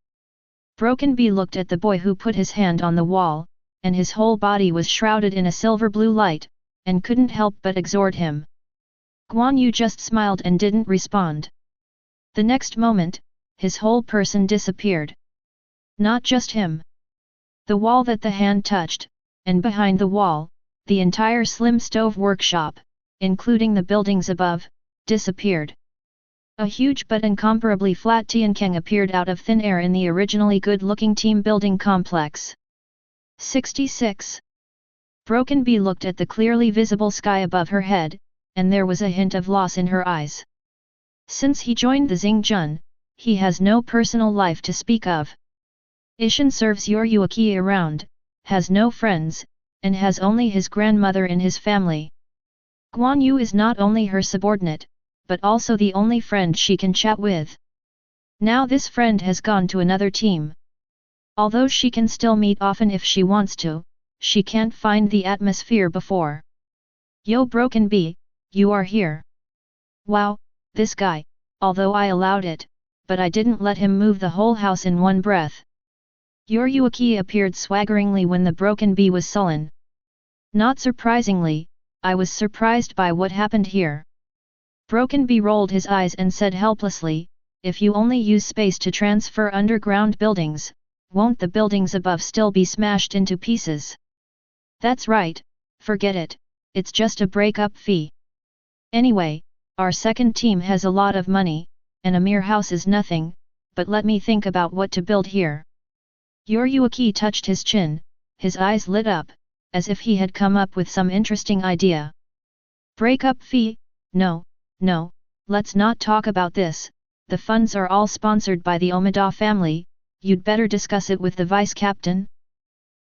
Broken Bee looked at the boy who put his hand on the wall, and his whole body was shrouded in a silver blue light, and couldn't help but exhort him. Guan Yu just smiled and didn't respond. The next moment, his whole person disappeared. Not just him. The wall that the hand touched, and behind the wall, the entire slim stove workshop, including the buildings above, disappeared. A huge but incomparably flat Tiankang appeared out of thin air in the originally good-looking team building complex. 66. Broken Bee looked at the clearly visible sky above her head, and there was a hint of loss in her eyes. Since he joined the Xingjun, he has no personal life to speak of. Ishin serves Yuruaki around, has no friends, and has only his grandmother in his family. Guan Yu is not only her subordinate, but also the only friend she can chat with. Now this friend has gone to another team. Although she can still meet often if she wants to, she can't find the atmosphere before. Yo Broken Bee, you are here. Wow, this guy, although I allowed it, but I didn't let him move the whole house in one breath. Yuruaki appeared swaggeringly when the Broken Bee was sullen. Not surprisingly, I was surprised by what happened here. Broken Bee rolled his eyes and said helplessly, if you only use space to transfer underground buildings, won't the buildings above still be smashed into pieces? That's right, forget it, it's just a break-up fee. Anyway, our second team has a lot of money, and a mere house is nothing, but let me think about what to build here. Yuruaki touched his chin, his eyes lit up, as if he had come up with some interesting idea. Break-up fee? No, let's not talk about this, the funds are all sponsored by the Omida family, you'd better discuss it with the vice-captain?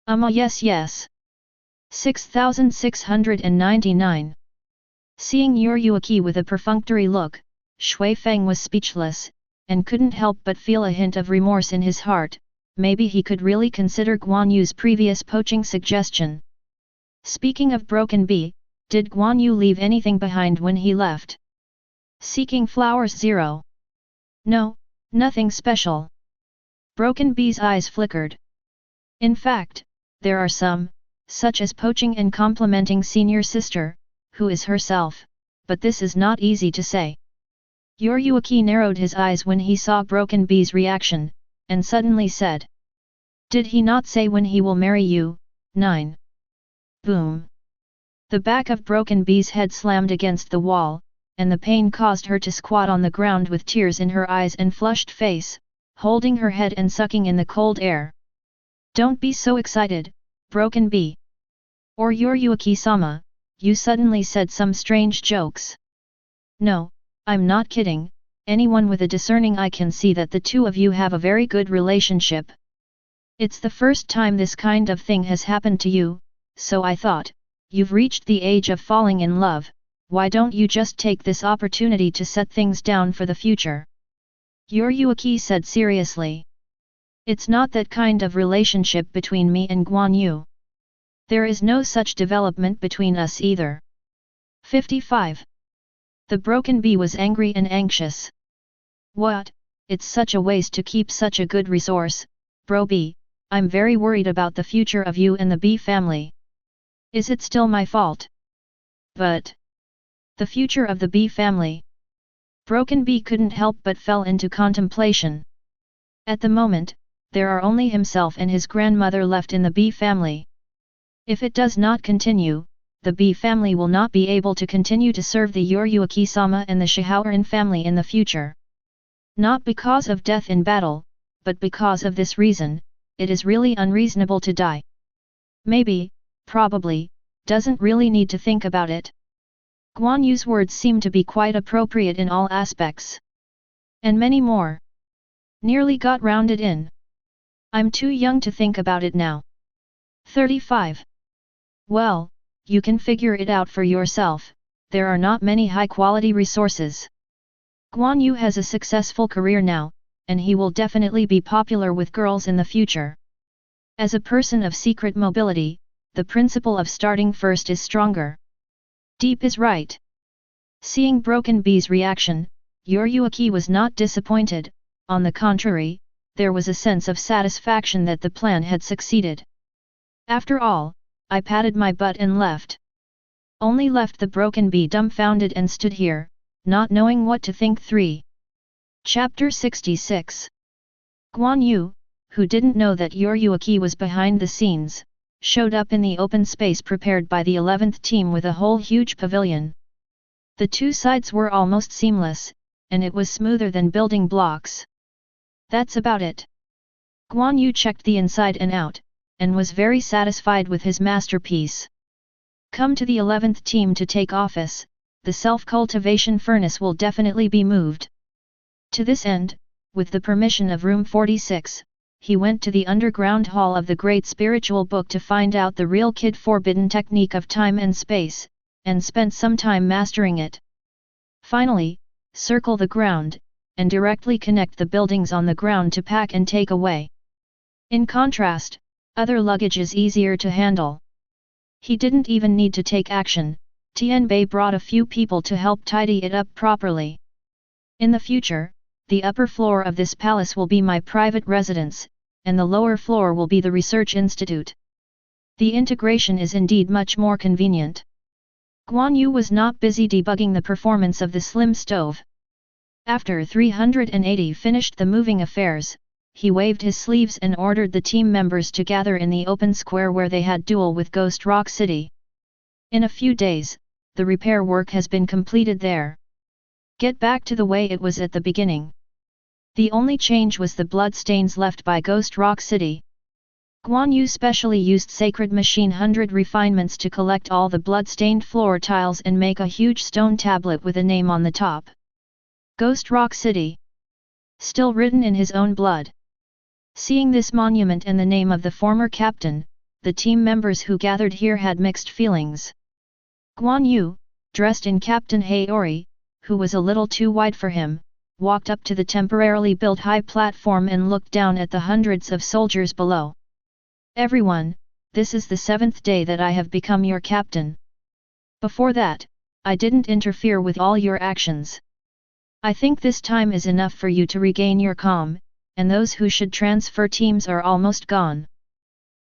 Yes. 6699. Seeing Yuryuaki with a perfunctory look, Shui Feng was speechless, and couldn't help but feel a hint of remorse in his heart. Maybe he could really consider Guan Yu's previous poaching suggestion. Speaking of Broken Bee, did Guan Yu leave anything behind when he left? Seeking flowers 0. No, nothing special. Broken Bee's eyes flickered. In fact, there are some, such as poaching and complimenting senior sister, who is herself, but this is not easy to say. Yuryuaki narrowed his eyes when he saw Broken Bee's reaction, and suddenly said. Did he not say when he will marry you? 9. Boom. The back of Broken Bee's head slammed against the wall, and the pain caused her to squat on the ground with tears in her eyes and flushed face, holding her head and sucking in the cold air. Don't be so excited, Broken Bee. Or Yuryuaki-sama, you suddenly said some strange jokes. No, I'm not kidding, anyone with a discerning eye can see that the two of you have a very good relationship. It's the first time this kind of thing has happened to you, so I thought, you've reached the age of falling in love, why don't you just take this opportunity to set things down for the future? Yuryuaki said seriously. It's not that kind of relationship between me and Guan Yu. There is no such development between us either. 55. The Broken Bee was angry and anxious. What? It's such a waste to keep such a good resource, Bro Bee. I'm very worried about the future of you and the Bee family. Is it still my fault? But the future of the Bee family. Broken Bee couldn't help but fell into contemplation. At the moment, there are only himself and his grandmother left in the Bee family. If it does not continue, the Bee family will not be able to continue to serve the Yuryuaki-sama and the Shihaoran family in the future. Not because of death in battle, but because of this reason, it is really unreasonable to die. Maybe, probably, doesn't really need to think about it. Guan Yu's words seem to be quite appropriate in all aspects. And many more. Nearly got rounded in. I'm too young to think about it now. 35. Well, you can figure it out for yourself, there are not many high-quality resources. Guan Yu has a successful career now, and he will definitely be popular with girls in the future. As a person of secret mobility, the principle of starting first is stronger. Deep is right. Seeing Broken Bee's reaction, Yuryuaki was not disappointed, on the contrary, there was a sense of satisfaction that the plan had succeeded. After all, I patted my butt and left. Only left the Broken Bee dumbfounded and stood here, not knowing what to think. 3. Chapter 66. Guan Yu, who didn't know that Yuryuaki was behind the scenes, showed up in the open space prepared by the 11th team with a whole huge pavilion. The two sides were almost seamless, and it was smoother than building blocks. That's about it. Guan Yu checked the inside and out, and was very satisfied with his masterpiece. Come to the 11th team to take office, the self-cultivation furnace will definitely be moved. To this end, with the permission of room 46, he went to the underground hall of the Great Spiritual Book to find out the real kid-forbidden technique of time and space, and spent some time mastering it. Finally, circle the ground, and directly connect the buildings on the ground to pack and take away. In contrast, other luggage is easier to handle. He didn't even need to take action, Tianbei brought a few people to help tidy it up properly. In the future, the upper floor of this palace will be my private residence, and the lower floor will be the research institute. The integration is indeed much more convenient. Guan Yu was not busy debugging the performance of the slim stove. After 380 finished the moving affairs, he waved his sleeves and ordered the team members to gather in the open square where they had duel with Ghost Rock City. In a few days, the repair work has been completed there. Get back to the way it was at the beginning. The only change was the blood stains left by Ghost Rock City. Guan Yu specially used sacred Machine 100 Refinements to collect all the blood-stained floor tiles and make a huge stone tablet with a name on the top. Ghost Rock City. Still written in his own blood. Seeing this monument and the name of the former captain, the team members who gathered here had mixed feelings. Guan Yu, dressed in Captain Haori, who was a little too wide for him, walked up to the temporarily built high platform and looked down at the hundreds of soldiers below. Everyone, this is the 7th day that I have become your captain. Before that, I didn't interfere with all your actions. I think this time is enough for you to regain your calm, and those who should transfer teams are almost gone.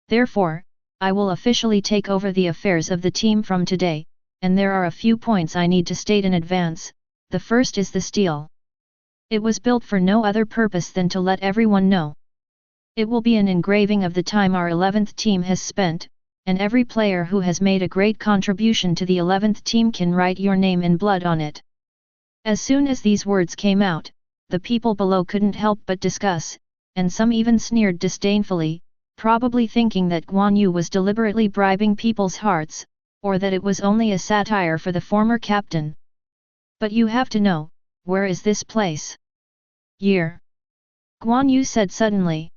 Therefore, I will officially take over the affairs of the team from today, and there are a few points I need to state in advance. The first is the stele. It was built for no other purpose than to let everyone know. It will be an engraving of the time our 11th team has spent, and every player who has made a great contribution to the 11th team can write your name in blood on it. As soon as these words came out, the people below couldn't help but discuss, and some even sneered disdainfully, probably thinking that Guan Yu was deliberately bribing people's hearts, or that it was only a satire for the former captain. But you have to know, where is this place? Year. Guan Yu said suddenly.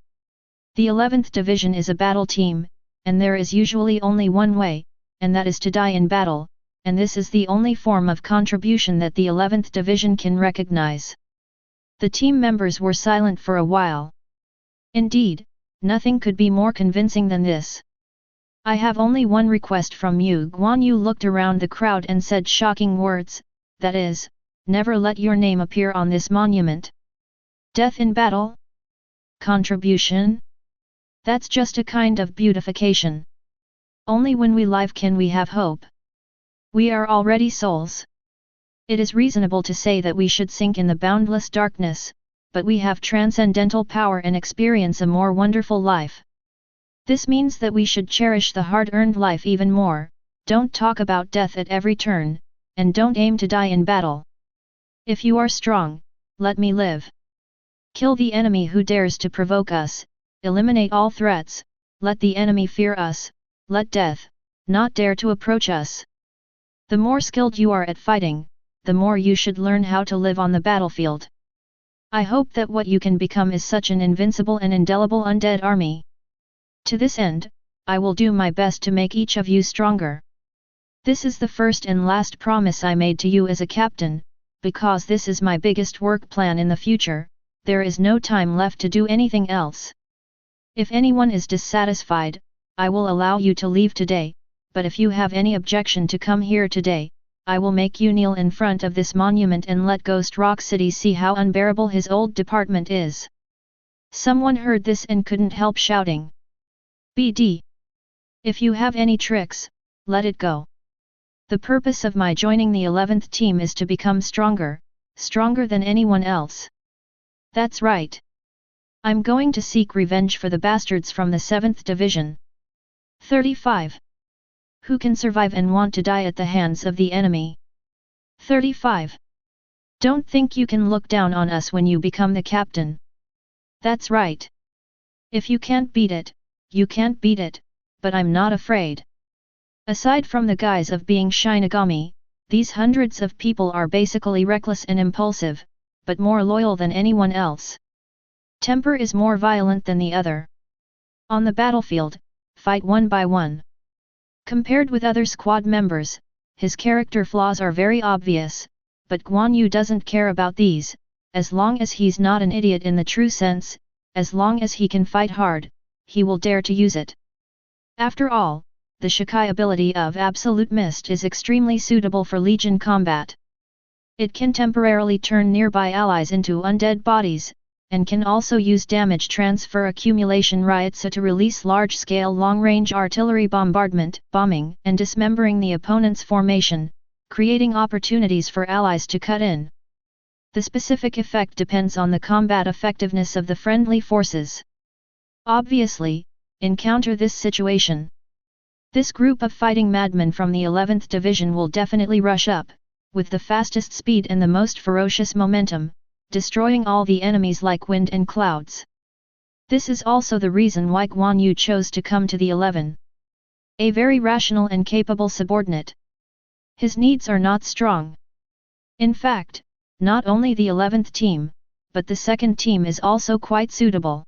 The 11th division is a battle team, and there is usually only one way, and that is to die in battle, and this is the only form of contribution that the 11th division can recognize. The team members were silent for a while. Indeed, nothing could be more convincing than this. I have only one request from you. Guan Yu looked around the crowd and said shocking words, that is, never let your name appear on this monument. Death in battle? Contribution? That's just a kind of beautification. Only when we live can we have hope. We are already souls. It is reasonable to say that we should sink in the boundless darkness, but we have transcendental power and experience a more wonderful life. This means that we should cherish the hard-earned life even more, don't talk about death at every turn, and don't aim to die in battle. If you are strong, let me live. Kill the enemy who dares to provoke us, eliminate all threats, let the enemy fear us, let death not dare to approach us. The more skilled you are at fighting, the more you should learn how to live on the battlefield. I hope that what you can become is such an invincible and indelible undead army. To this end, I will do my best to make each of you stronger. This is the first and last promise I made to you as a captain, because this is my biggest work plan in the future. There is no time left to do anything else. If anyone is dissatisfied, I will allow you to leave today, but if you have any objection to come here today, I will make you kneel in front of this monument and let Ghost Rock City see how unbearable his old department is. Someone heard this and couldn't help shouting. BD. If you have any tricks, let it go. The purpose of my joining the 11th team is to become stronger, stronger than anyone else. That's right. I'm going to seek revenge for the bastards from the 7th division. 35. Who can survive and want to die at the hands of the enemy? 35. Don't think you can look down on us when you become the captain. That's right. If you can't beat it, you can't beat it, but I'm not afraid. Aside from the guise of being Shinigami, these hundreds of people are basically reckless and impulsive, but more loyal than anyone else. Temper is more violent than the other. On the battlefield, fight one by one. Compared with other squad members, his character flaws are very obvious, but Guan Yu doesn't care about these, as long as he's not an idiot in the true sense, as long as he can fight hard, he will dare to use it. After all, the Shikai ability of Absolute Mist is extremely suitable for Legion combat. It can temporarily turn nearby allies into undead bodies, and can also use damage transfer accumulation Ryotsu to release large-scale long-range artillery bombardment, bombing, and dismembering the opponent's formation, creating opportunities for allies to cut in. The specific effect depends on the combat effectiveness of the friendly forces. Obviously, encounter this situation. This group of fighting madmen from the 11th division will definitely rush up, with the fastest speed and the most ferocious momentum, destroying all the enemies like wind and clouds. This is also the reason why Guan Yu chose to come to the 11. A very rational and capable subordinate. His needs are not strong. In fact, not only the 11th team, but the second team is also quite suitable.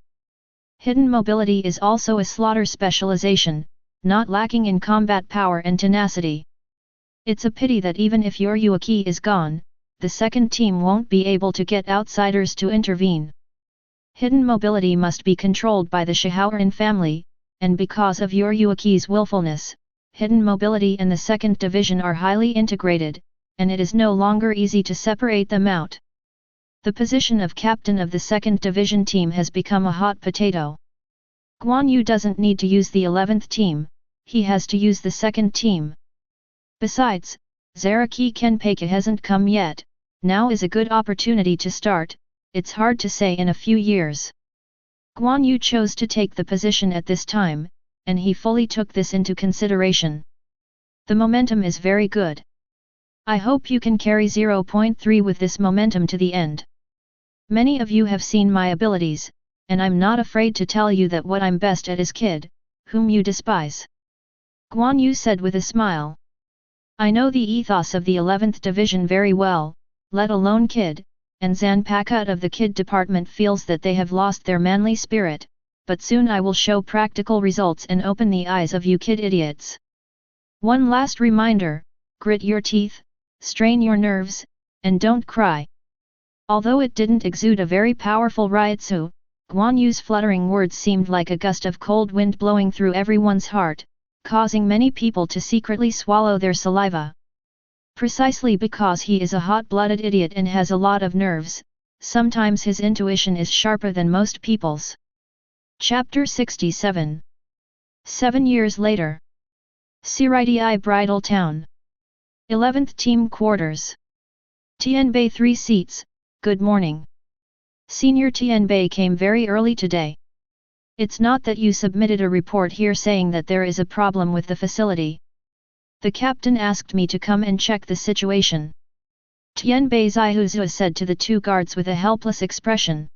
Hidden mobility is also a slaughter specialization, not lacking in combat power and tenacity. It's a pity that even if your Yuaki is gone, the second team won't be able to get outsiders to intervene. Hidden mobility must be controlled by the Shaoran family, and because of your Yuaki's willfulness, hidden mobility and the second division are highly integrated, and it is no longer easy to separate them out. The position of captain of the second division team has become a hot potato. Guan Yu doesn't need to use the 11th team, he has to use the second team. Besides, Zaraki Kenpeka hasn't come yet, now is a good opportunity to start, it's hard to say in a few years. Guan Yu chose to take the position at this time, and he fully took this into consideration. The momentum is very good. I hope you can carry 0.3 with this momentum to the end. Many of you have seen my abilities, and I'm not afraid to tell you that what I'm best at is Kid, whom you despise. Guan Yu said with a smile. I know the ethos of the 11th Division very well, let alone Kid, and Zanpakutō of the Kid department feels that they have lost their manly spirit, but soon I will show practical results and open the eyes of you Kid idiots. One last reminder, grit your teeth, strain your nerves, and don't cry. Although it didn't exude a very powerful ryutsu, Guan Yu's fluttering words seemed like a gust of cold wind blowing through everyone's heart, causing many people to secretly swallow their saliva. Precisely because he is a hot-blooded idiot and has a lot of nerves, sometimes his intuition is sharper than most people's. Chapter 67. 7 years later. Siridi Bridal Town. 11th Team Quarters. Tianbei 3 seats, good morning. Senior Tianbei came very early today. It's not that you submitted a report here saying that there is a problem with the facility. The captain asked me to come and check the situation. Tianbei Zaihuzu said to the two guards with a helpless expression.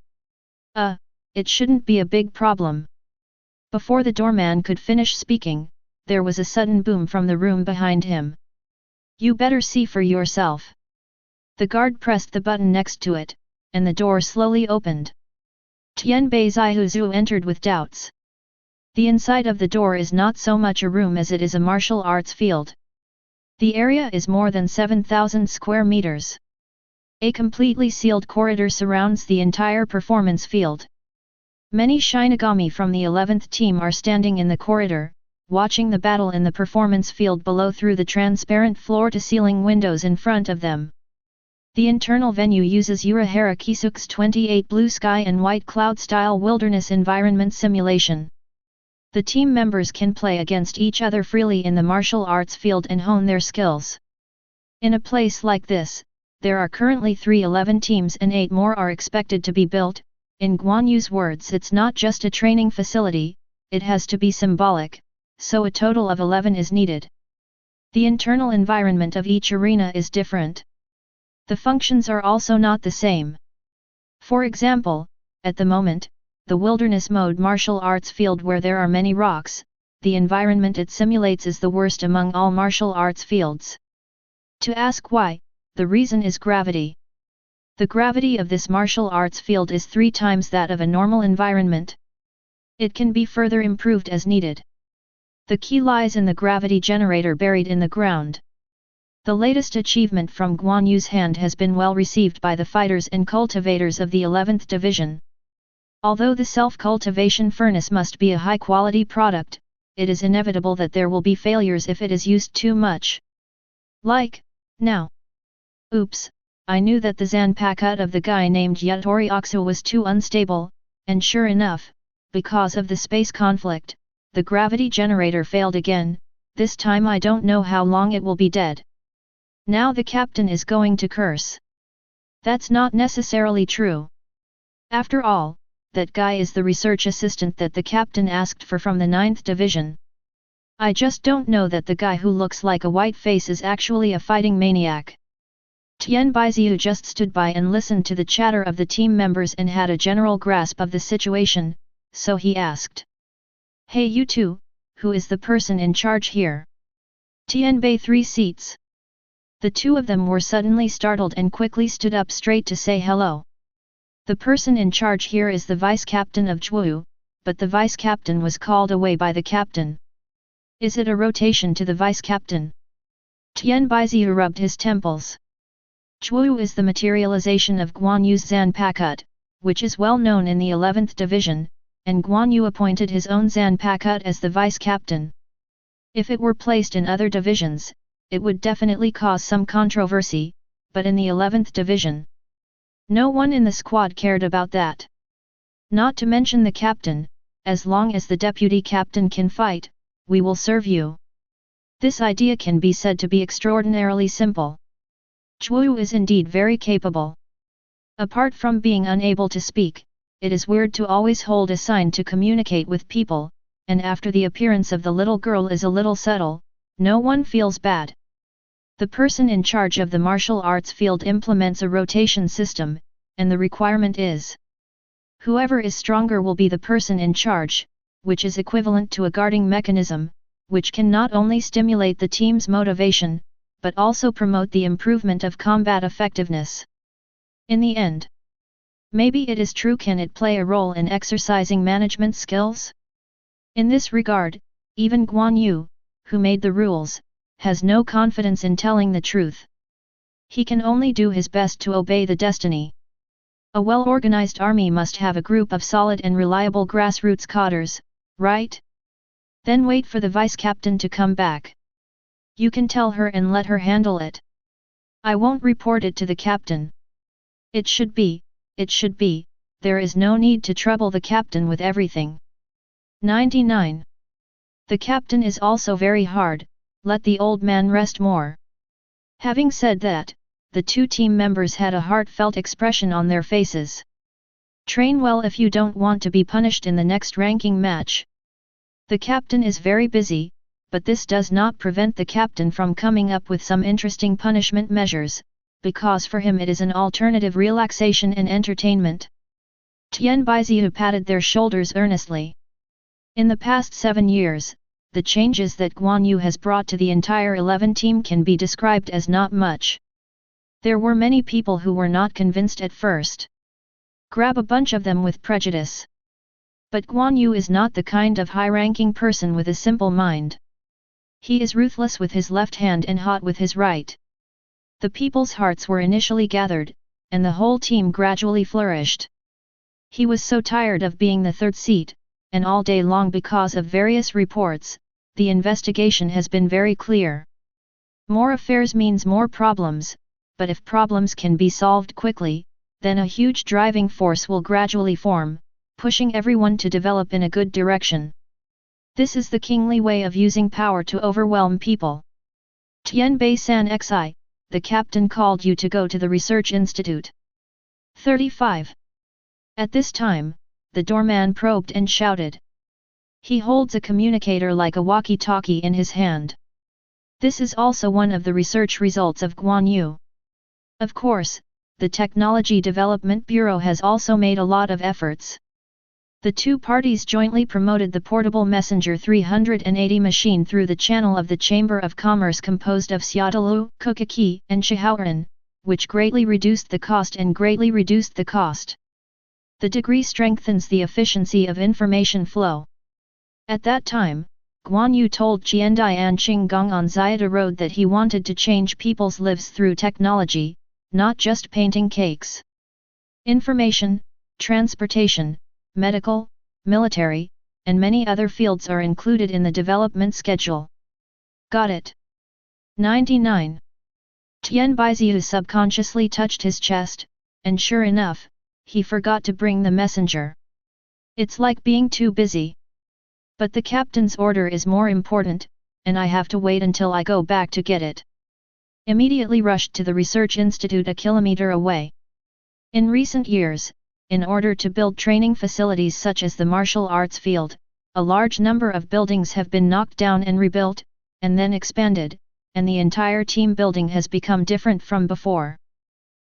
It shouldn't be a big problem. Before the doorman could finish speaking, there was a sudden boom from the room behind him. You better see for yourself. The guard pressed the button next to it, and the door slowly opened. Tianbei Zaihuzu entered with doubts. The inside of the door is not so much a room as it is a martial arts field. The area is more than 7,000 square meters. A completely sealed corridor surrounds the entire performance field. Many Shinigami from the 11th team are standing in the corridor, watching the battle in the performance field below through the transparent floor-to-ceiling windows in front of them. The internal venue uses Urahara Kisuk's 28 blue sky and white cloud-style wilderness environment simulation. The team members can play against each other freely in the martial arts field and hone their skills. In a place like this, there are currently 11 teams and 8 more are expected to be built. In Guan Yu's words, it's not just a training facility, it has to be symbolic, so a total of 11 is needed. The internal environment of each arena is different. The functions are also not the same. For example, at the moment, the wilderness mode martial arts field where there are many rocks, the environment it simulates is the worst among all martial arts fields. To ask why, the reason is gravity. The gravity of this martial arts field is 3 times that of a normal environment. It can be further improved as needed. The key lies in the gravity generator buried in the ground. The latest achievement from Guan Yu's hand has been well received by the fighters and cultivators of the 11th Division. Although the self-cultivation furnace must be a high-quality product, it is inevitable that there will be failures if it is used too much. Like, now. Oops, I knew that the Zanpakutō of the guy named Yutori Oxu was too unstable, and sure enough, because of the space conflict, the gravity generator failed again, this time I don't know how long it will be dead. Now the captain is going to curse. That's not necessarily true. After all, that guy is the research assistant that the captain asked for from the 9th Division. I just don't know that the guy who looks like a white face is actually a fighting maniac. Tian Baiziu just stood by and listened to the chatter of the team members and had a general grasp of the situation, so he asked. Hey you two, who is the person in charge here? Tianbei 3 seats. The two of them were suddenly startled and quickly stood up straight to say hello. The person in charge here is the vice captain of Zhuo, but the vice-captain was called away by the captain. Is it a rotation to the vice-captain? Tian Baiziu rubbed his temples. Zhuyu is the materialization of Guan Yu's Zanpakutō, which is well known in the 11th division, and Guan Yu appointed his own Zanpakutō as the vice-captain. If it were placed in other divisions, it would definitely cause some controversy, but in the 11th division, no one in the squad cared about that. Not to mention the captain, as long as the deputy captain can fight, we will serve you. This idea can be said to be extraordinarily simple. Zhuyu is indeed very capable. Apart from being unable to speak, it is weird to always hold a sign to communicate with people, and after the appearance of the little girl is a little subtle, no one feels bad. The person in charge of the martial arts field implements a rotation system, and the requirement is whoever is stronger will be the person in charge, which is equivalent to a guarding mechanism, which can not only stimulate the team's motivation, but also promote the improvement of combat effectiveness. In the end, maybe it is true, can it play a role in exercising management skills? In this regard, even Guan Yu, who made the rules, has no confidence in telling the truth. He can only do his best to obey the destiny. A well-organized army must have a group of solid and reliable grassroots cadres, right? Then wait for the vice-captain to come back. You can tell her and let her handle it. I won't report it to the captain. It should be, there is no need to trouble the captain with everything. 99. The captain is also very hard, let the old man rest more. Having said that, the two team members had a heartfelt expression on their faces. Train well if you don't want to be punished in the next ranking match. The captain is very busy, but this does not prevent the captain from coming up with some interesting punishment measures, because for him it is an alternative relaxation and entertainment. Tian Baiziu patted their shoulders earnestly. In the past 7 years, the changes that Guan Yu has brought to the entire 11 team can be described as not much. There were many people who were not convinced at first. Grab a bunch of them with prejudice. But Guan Yu is not the kind of high-ranking person with a simple mind. He is ruthless with his left hand and hot with his right. The people's hearts were initially gathered, and the whole team gradually flourished. He was so tired of being the third seat, and all day long because of various reports, the investigation has been very clear. More affairs means more problems, but if problems can be solved quickly, then a huge driving force will gradually form, pushing everyone to develop in a good direction. This is the kingly way of using power to overwhelm people. Tian Bei-san Xi, the captain called you to go to the research institute. 35. At this time, the doorman probed and shouted. He holds a communicator like a walkie-talkie in his hand. This is also one of the research results of Guan Yu. Of course, the Technology Development Bureau has also made a lot of efforts. The two parties jointly promoted the portable Messenger 380 machine through the channel of the Chamber of Commerce composed of Szayelaporro and Shihaoran, which greatly reduced the cost The degree strengthens the efficiency of information flow. At that time, Guan Yu told Qiandian Qinggong on Zayada Road that he wanted to change people's lives through technology, not just painting cakes. Information, transportation, medical, military, and many other fields are included in the development schedule. Got it. 99. Tian Baiziu subconsciously touched his chest, and sure enough, he forgot to bring the messenger. It's like being too busy. But the captain's order is more important, and I have to wait until I go back to get it. Immediately rushed to the research institute a kilometer away. In recent years, in order to build training facilities such as the martial arts field, a large number of buildings have been knocked down and rebuilt, and then expanded, and the entire team building has become different from before.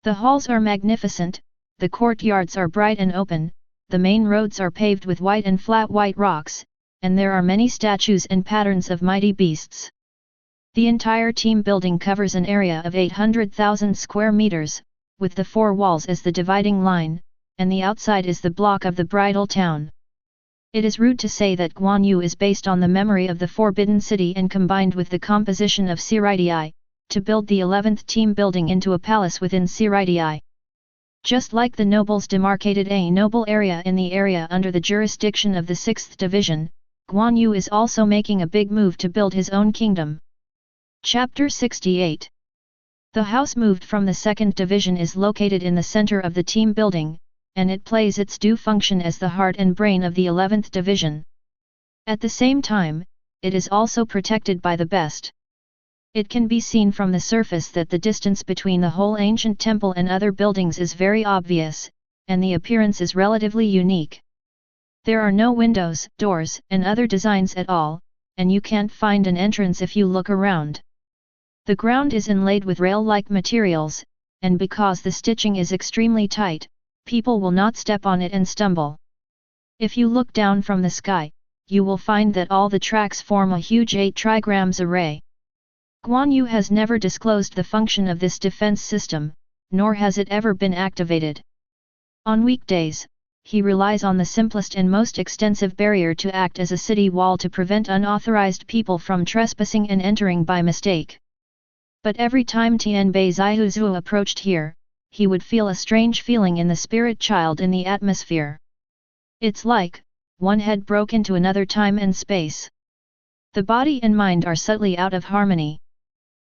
The halls are magnificent, the courtyards are bright and open, the main roads are paved with white and flat white rocks, and there are many statues and patterns of mighty beasts. The entire team building covers an area of 800,000 square meters, with the four walls as the dividing line, and the outside is the block of the bridal town. It is rude to say that Guan Yu is based on the memory of the Forbidden City and combined with the composition of Siraidii, to build the 11th team building into a palace within Siraidii. Just like the nobles demarcated a noble area in the area under the jurisdiction of the 6th division, Guan Yu is also making a big move to build his own kingdom. Chapter 68. The house moved from the 2nd division is located in the center of the team building, and it plays its due function as the heart and brain of the 11th division. At the same time, it is also protected by the best. It can be seen from the surface that the distance between the whole ancient temple and other buildings is very obvious, and the appearance is relatively unique. There are no windows, doors, and other designs at all, and you can't find an entrance if you look around. The ground is inlaid with rail-like materials, and because the stitching is extremely tight, people will not step on it and stumble. If you look down from the sky, you will find that all the tracks form a huge 8 trigrams array. Guan Yu has never disclosed the function of this defense system, nor has it ever been activated. On weekdays, he relies on the simplest and most extensive barrier to act as a city wall to prevent unauthorized people from trespassing and entering by mistake. But every time Tianbei Zaihuzu approached here, he would feel a strange feeling in the spirit child in the atmosphere. It's like one had broke into another time and space. The body and mind are subtly out of harmony.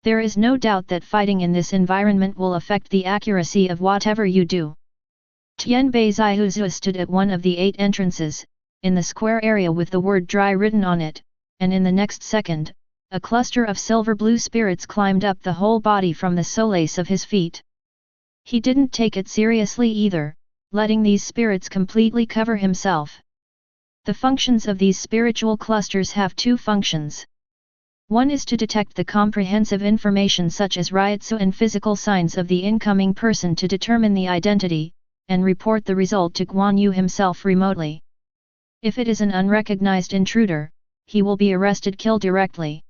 There is no doubt that fighting in this environment will affect the accuracy of whatever you do. Tianbei Zaihuzu stood at one of the 8 entrances, in the square area with the word dry written on it, and in the next second, a cluster of silver-blue spirits climbed up the whole body from the solace of his feet. He didn't take it seriously either, letting these spirits completely cover himself. The functions of these spiritual clusters have 2 functions. One is to detect the comprehensive information such as ryotsu and physical signs of the incoming person to determine the identity, and report the result to Guan Yu himself remotely. If it is an unrecognized intruder, he will be arrested, killed directly.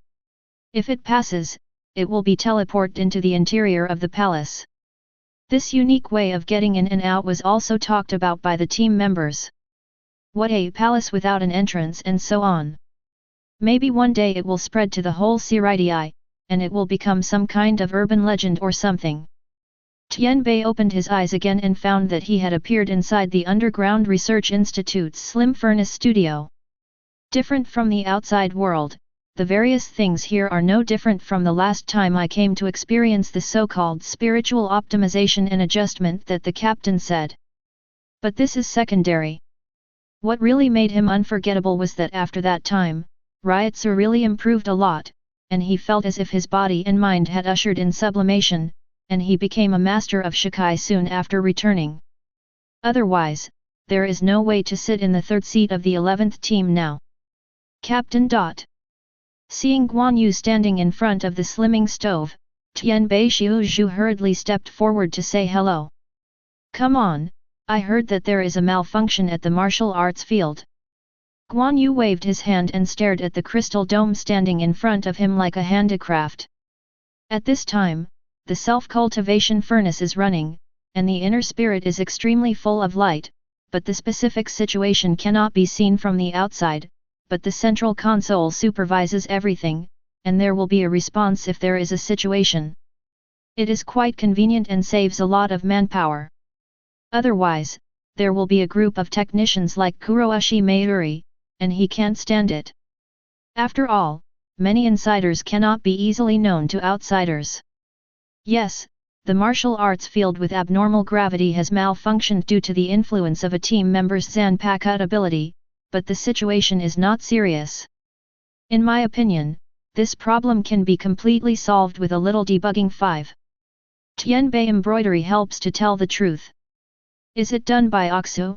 If it passes, it will be teleported into the interior of the palace. This unique way of getting in and out was also talked about by the team members. What a palace without an entrance, and so on. Maybe one day it will spread to the whole Siraidii, and it will become some kind of urban legend or something. Tianbei opened his eyes again and found that he had appeared inside the Underground Research Institute's slim furnace studio. Different from the outside world, the various things here are no different from the last time I came to experience the so-called spiritual optimization and adjustment that the captain said. But this is secondary. What really made him unforgettable was that after that time, Ryotsu really improved a lot, and he felt as if his body and mind had ushered in sublimation, and he became a master of Shikai soon after returning. Otherwise, there is no way to sit in the 3rd seat of the 11th team now. Captain. Seeing Guan Yu standing in front of the slimming stove, Tianbei Xiuzhu hurriedly stepped forward to say hello. Come on, I heard that there is a malfunction at the martial arts field. Guan Yu waved his hand and stared at the crystal dome standing in front of him like a handicraft. At this time, the self-cultivation furnace is running, and the inner spirit is extremely full of light, but the specific situation cannot be seen from the outside, but the central console supervises everything, and there will be a response if there is a situation. It is quite convenient and saves a lot of manpower. Otherwise, there will be a group of technicians like Kuroishi Mayuri, and he can't stand it. After all, many insiders cannot be easily known to outsiders. Yes, the martial arts field with abnormal gravity has malfunctioned due to the influence of a team member's Zanpakutō ability, but the situation is not serious. In my opinion, this problem can be completely solved with a little debugging. 5. Tianbei embroidery helps to tell the truth. Is it done by Oxu?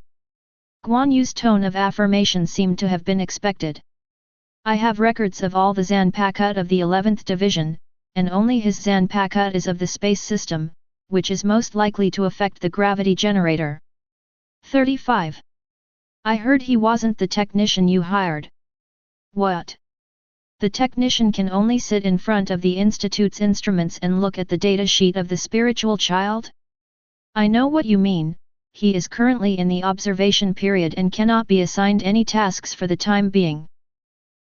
Guan Yu's tone of affirmation seemed to have been expected. I have records of all the Zanpakutō of the 11th division, and only his Zanpakutō is of the space system, which is most likely to affect the gravity generator. 35. I heard he wasn't the technician you hired. What? The technician can only sit in front of the Institute's instruments and look at the data sheet of the spiritual child? I know what you mean, he is currently in the observation period and cannot be assigned any tasks for the time being.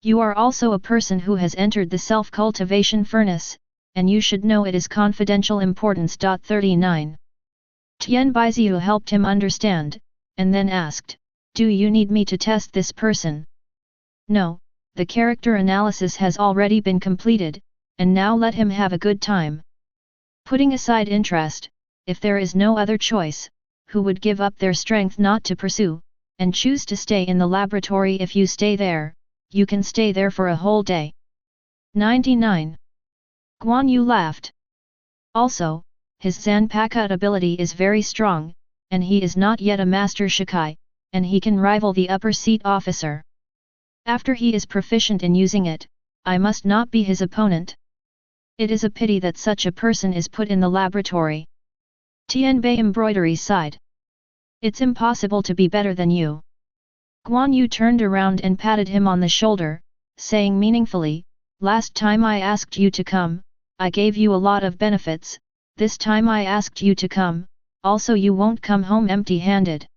You are also a person who has entered the self-cultivation furnace, and you should know it is confidential importance. 39. Tian Baiziu helped him understand, and then asked, "Do you need me to test this person?" "No, the character analysis has already been completed, and now let him have a good time." Putting aside interest, if there is no other choice, who would give up their strength not to pursue, and choose to stay in the laboratory? If you stay there, you can stay there for a whole day. 99. Guan Yu laughed. Also, his Zanpakutō ability is very strong, and he is not yet a master Shikai, and he can rival the upper seat officer. After he is proficient in using it, I must not be his opponent. It is a pity that such a person is put in the laboratory. Tianbei embroidery sighed. It's impossible to be better than you. Guan Yu turned around and patted him on the shoulder, saying meaningfully, "Last time I asked you to come, I gave you a lot of benefits. This time I asked you to come, also you won't come home empty-handed."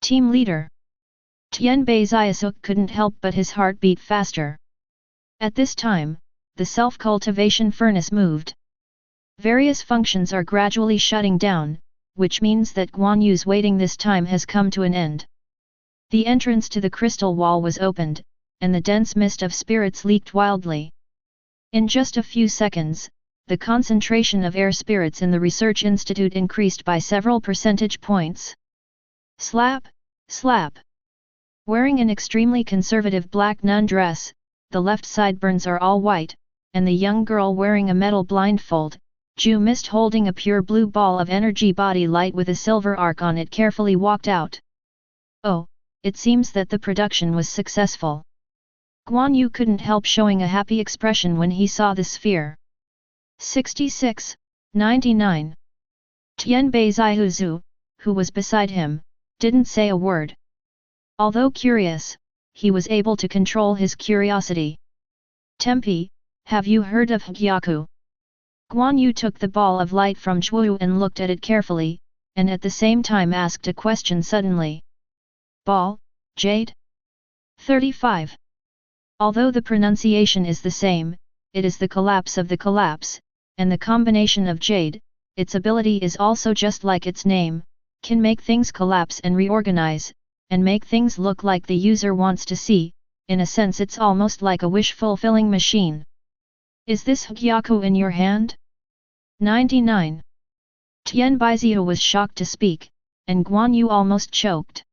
Team leader. Tianbei Ziyasuk couldn't help but his heart beat faster. At this time, the self-cultivation furnace moved. Various functions are gradually shutting down, which means that Guan Yu's waiting this time has come to an end. The entrance to the crystal wall was opened, and the dense mist of spirits leaked wildly. In just a few seconds, the concentration of air spirits in the research institute increased by several percentage points. Slap, slap. Wearing an extremely conservative black nun dress, the left sideburns are all white, and the young girl wearing a metal blindfold, Ju Mist holding a pure blue ball of energy body light with a silver arc on it carefully walked out. Oh, it seems that the production was successful. Guan Yu couldn't help showing a happy expression when he saw the sphere. 66, 99. Tianbei Zaihuzu, who was beside him, didn't say a word. Although curious, he was able to control his curiosity. "Tempi, have you heard of Hgyaku?" Guan Yu took the ball of light from Zhuyu and looked at it carefully, and at the same time asked a question suddenly. "Ball, jade?" 35. Although the pronunciation is the same, it is the collapse of the collapse, and the combination of jade, its ability is also just like its name, can make things collapse and reorganize, and make things look like the user wants to see. In a sense it's almost like a wish-fulfilling machine. "Is this Hgyaku in your hand?" 99. Tian Baiziu was shocked to speak, and Guan Yu almost choked.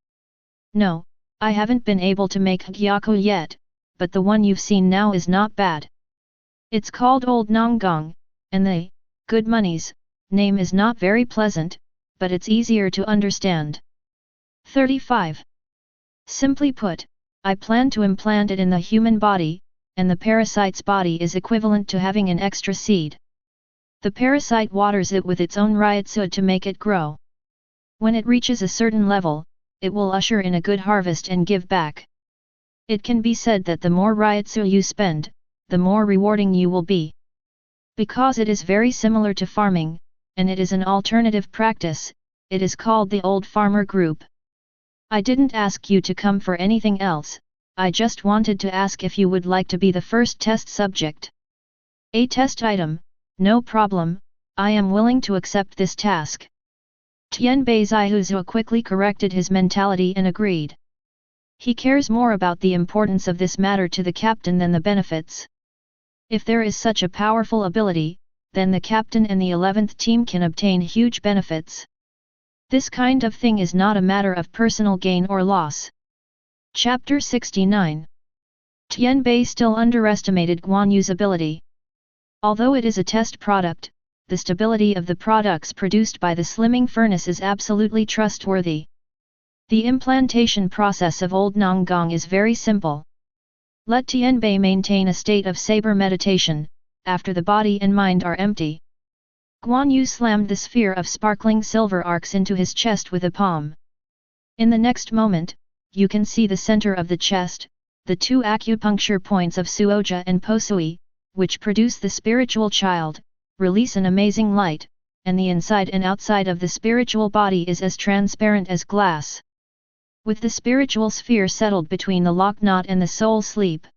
"No, I haven't been able to make Hgyaku yet, but the one you've seen now is not bad. It's called Old Nonggong, and the good monies name is not very pleasant, but it's easier to understand." 35. Simply put, I plan to implant it in the human body, and the parasite's body is equivalent to having an extra seed. The parasite waters it with its own ryotsu to make it grow. When it reaches a certain level, it will usher in a good harvest and give back. It can be said that the more ryotsu you spend, the more rewarding you will be. Because it is very similar to farming, and it is an alternative practice, it is called the Old Farmer Group. I didn't ask you to come for anything else, I just wanted to ask if you would like to be the first test subject. A test item, no problem, I am willing to accept this task. Tianbei Zaihuzu quickly corrected his mentality and agreed. He cares more about the importance of this matter to the captain than the benefits. If there is such a powerful ability, then the captain and the 11th team can obtain huge benefits. This kind of thing is not a matter of personal gain or loss. Chapter 69. Tianbei still underestimated Guan Yu's ability. Although it is a test product, the stability of the products produced by the slimming furnace is absolutely trustworthy. The implantation process of Old Nonggong is very simple. Let Tianbei maintain a state of saber meditation, after the body and mind are empty. Guan Yu slammed the sphere of sparkling silver arcs into his chest with a palm. In the next moment, you can see the center of the chest, the two acupuncture points of Suoja and Posui, which produce the spiritual child, release an amazing light, and the inside and outside of the spiritual body is as transparent as glass. With the spiritual sphere settled between the lock knot and the soul sleep.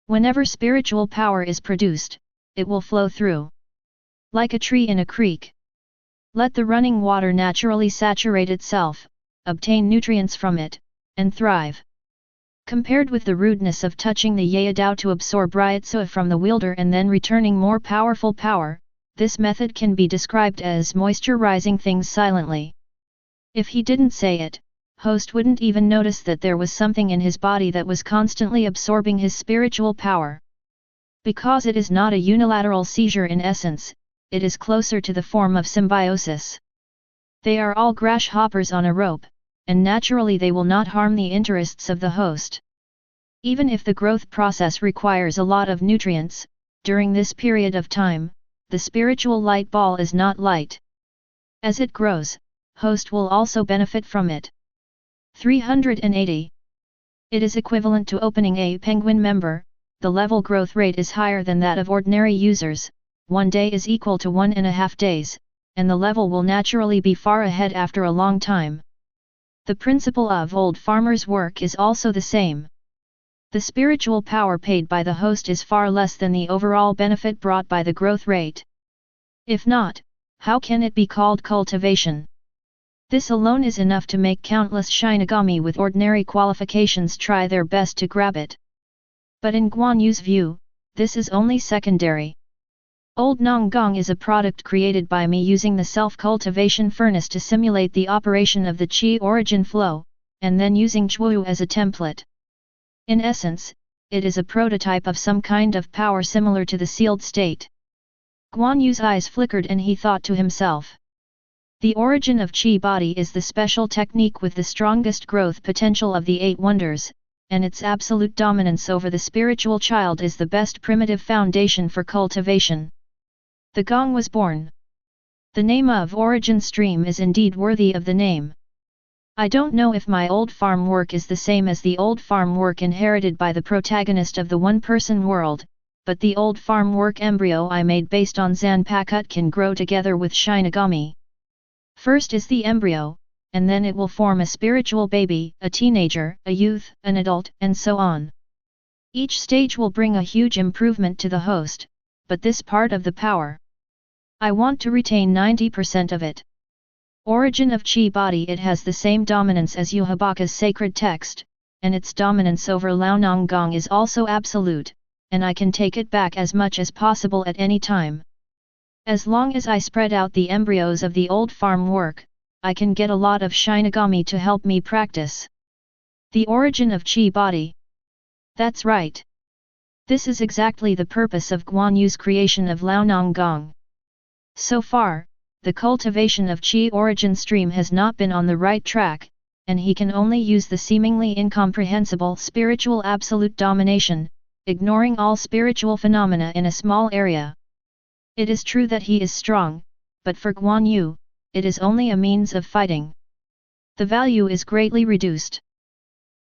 Whenever spiritual power is produced, it will flow through. Like a tree in a creek. Let the running water naturally saturate itself, obtain nutrients from it, and thrive. Compared with the rudeness of touching the Yayadao to absorb Ryatsuo from the wielder and then returning more powerful power, this method can be described as moisturizing things silently. If he didn't say it, host wouldn't even notice that there was something in his body that was constantly absorbing his spiritual power. Because it is not a unilateral seizure in essence, it is closer to the form of symbiosis. They are all grasshoppers on a rope, and naturally they will not harm the interests of the host. Even if the growth process requires a lot of nutrients, during this period of time, the spiritual light ball is not light. As it grows, host will also benefit from it. 380. It is equivalent to opening a penguin member. The level growth rate is higher than that of ordinary users. 1 day is equal to 1.5 days, and the level will naturally be far ahead after a long time. The principle of old farmers' work is also the same. The spiritual power paid by the host is far less than the overall benefit brought by the growth rate. If not, how can it be called cultivation? This alone is enough to make countless Shinigami with ordinary qualifications try their best to grab it. But in Guan Yu's view, this is only secondary. Old Nonggong is a product created by me using the self-cultivation furnace to simulate the operation of the Qi origin flow, and then using Zhuyu as a template. In essence, it is a prototype of some kind of power similar to the sealed state. Guan Yu's eyes flickered and he thought to himself. The origin of Qi body is the special technique with the strongest growth potential of the 8 wonders, and its absolute dominance over the spiritual child is the best primitive foundation for cultivation. The gong was born. The name of origin stream is indeed worthy of the name. I don't know if my old farm work is the same as the old farm work inherited by the protagonist of the one-person world, but the old farm work embryo I made based on Zanpakutō can grow together with Shinigami. First is the embryo, and then it will form a spiritual baby, a teenager, a youth, an adult, and so on. Each stage will bring a huge improvement to the host, but this part of the power, I want to retain 90% of it. Origin of Qi body. It has the same dominance as Yuhabaka's sacred text, and its dominance over Lao Nonggong is also absolute, and I can take it back as much as possible at any time. As long as I spread out the embryos of the old farm work, I can get a lot of Shinigami to help me practice. The origin of Qi body. That's right. This is exactly the purpose of Guan Yu's creation of Lao Nonggong. So far, the cultivation of Qi origin stream has not been on the right track, and he can only use the seemingly incomprehensible spiritual absolute domination, ignoring all spiritual phenomena in a small area. It is true that he is strong, but for Guan Yu, it is only a means of fighting. The value is greatly reduced.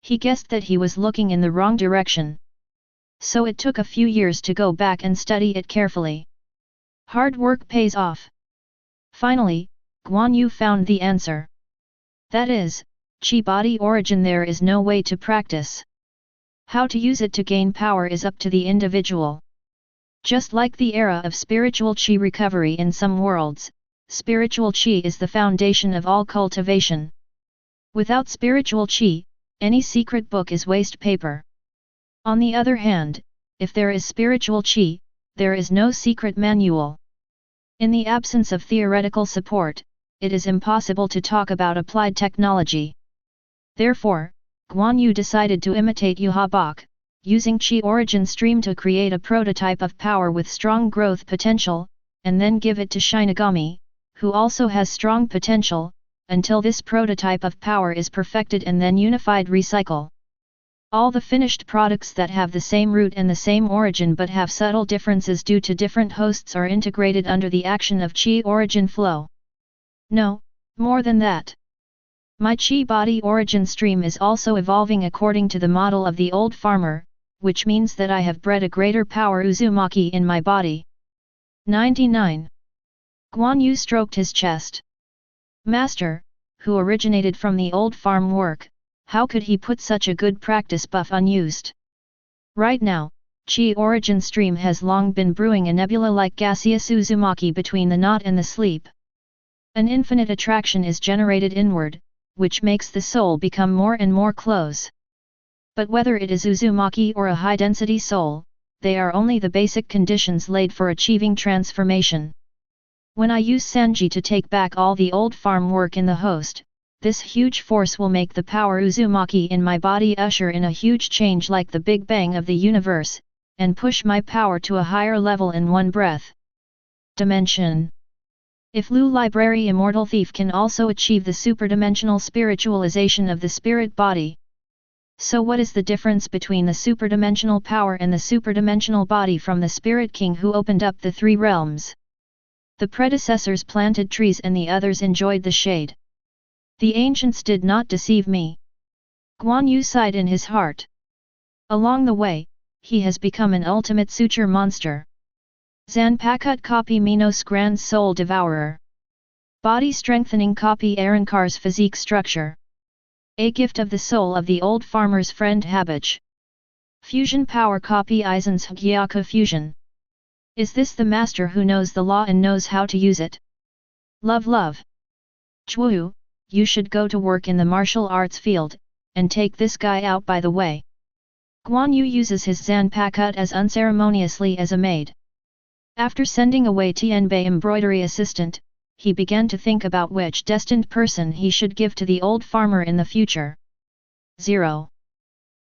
He guessed that he was looking in the wrong direction. So it took a few years to go back and study it carefully. Hard work pays off. Finally, Guan Yu found the answer. That is, Qi body origin. There is no way to practice. How to use it to gain power is up to the individual. Just like the era of spiritual Qi recovery in some worlds, spiritual Qi is the foundation of all cultivation. Without spiritual Qi, any secret book is waste paper. On the other hand, if there is spiritual Qi, there is no secret manual. In the absence of theoretical support, it is impossible to talk about applied technology. Therefore, Guan Yu decided to imitate Yuhabak, using Qi origin stream to create a prototype of power with strong growth potential, and then give it to Shinigami, who also has strong potential, until this prototype of power is perfected and then unified recycle. All the finished products that have the same root and the same origin but have subtle differences due to different hosts are integrated under the action of Qi origin flow. No, more than that. My Qi body origin stream is also evolving according to the model of the old farmer, which means that I have bred a greater power Uzumaki in my body. 99. Guan Yu stroked his chest. Master, who originated from the old farm work, how could he put such a good practice buff unused? Right now, Qi origin stream has long been brewing a nebula like gaseous uzumaki between the knot and the sleep. An infinite attraction is generated inward, which makes the soul become more and more close. But whether it is uzumaki or a high-density soul, they are only the basic conditions laid for achieving transformation. When I use Sanji to take back all the old farm work in the host, this huge force will make the power uzumaki in my body usher in a huge change like the Big Bang of the universe, and push my power to a higher level in one breath. Dimension. If Lu Library Immortal Thief can also achieve the superdimensional spiritualization of the spirit body. So what is the difference between the superdimensional power and the superdimensional body from the Spirit King who opened up the three realms? The predecessors planted trees and the others enjoyed the shade. The ancients did not deceive me. Guan Yu sighed in his heart. Along the way, he has become an ultimate suture monster. Zanpakutō Menos Grande soul devourer. Body strengthening copy Arankar's physique structure. A gift of the soul of the old farmer's friend Habage. Fusion power copy Aizen's Hgyaku fusion. Is this the master who knows the law and knows how to use it? Love. Zhuyu, you should go to work in the martial arts field, and take this guy out by the way. Guan Yu uses his Zanpakut as unceremoniously as a maid. After sending away Tianbei embroidery assistant, he began to think about which destined person he should give to the old farmer in the future. 0.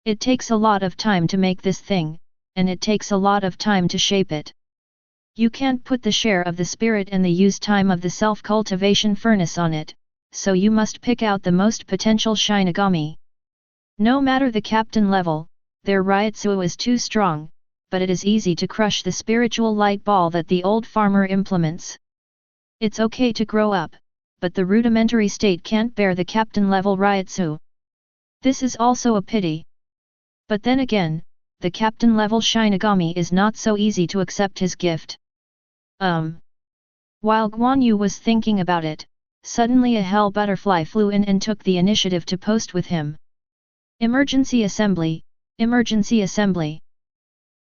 It takes a lot of time to make this thing, and it takes a lot of time to shape it. You can't put the share of the spirit and the use time of the self-cultivation furnace on it, so you must pick out the most potential Shinigami. No matter the captain level, their Ryutsu is too strong, but it is easy to crush the spiritual light ball that the old farmer implements. It's okay to grow up, but the rudimentary state can't bear the captain level Ryutsu. This is also a pity. But then again, the captain level Shinigami is not so easy to accept his gift. While Guan Yu was thinking about it, suddenly a hell butterfly flew in and took the initiative to post with him. Emergency assembly, emergency assembly.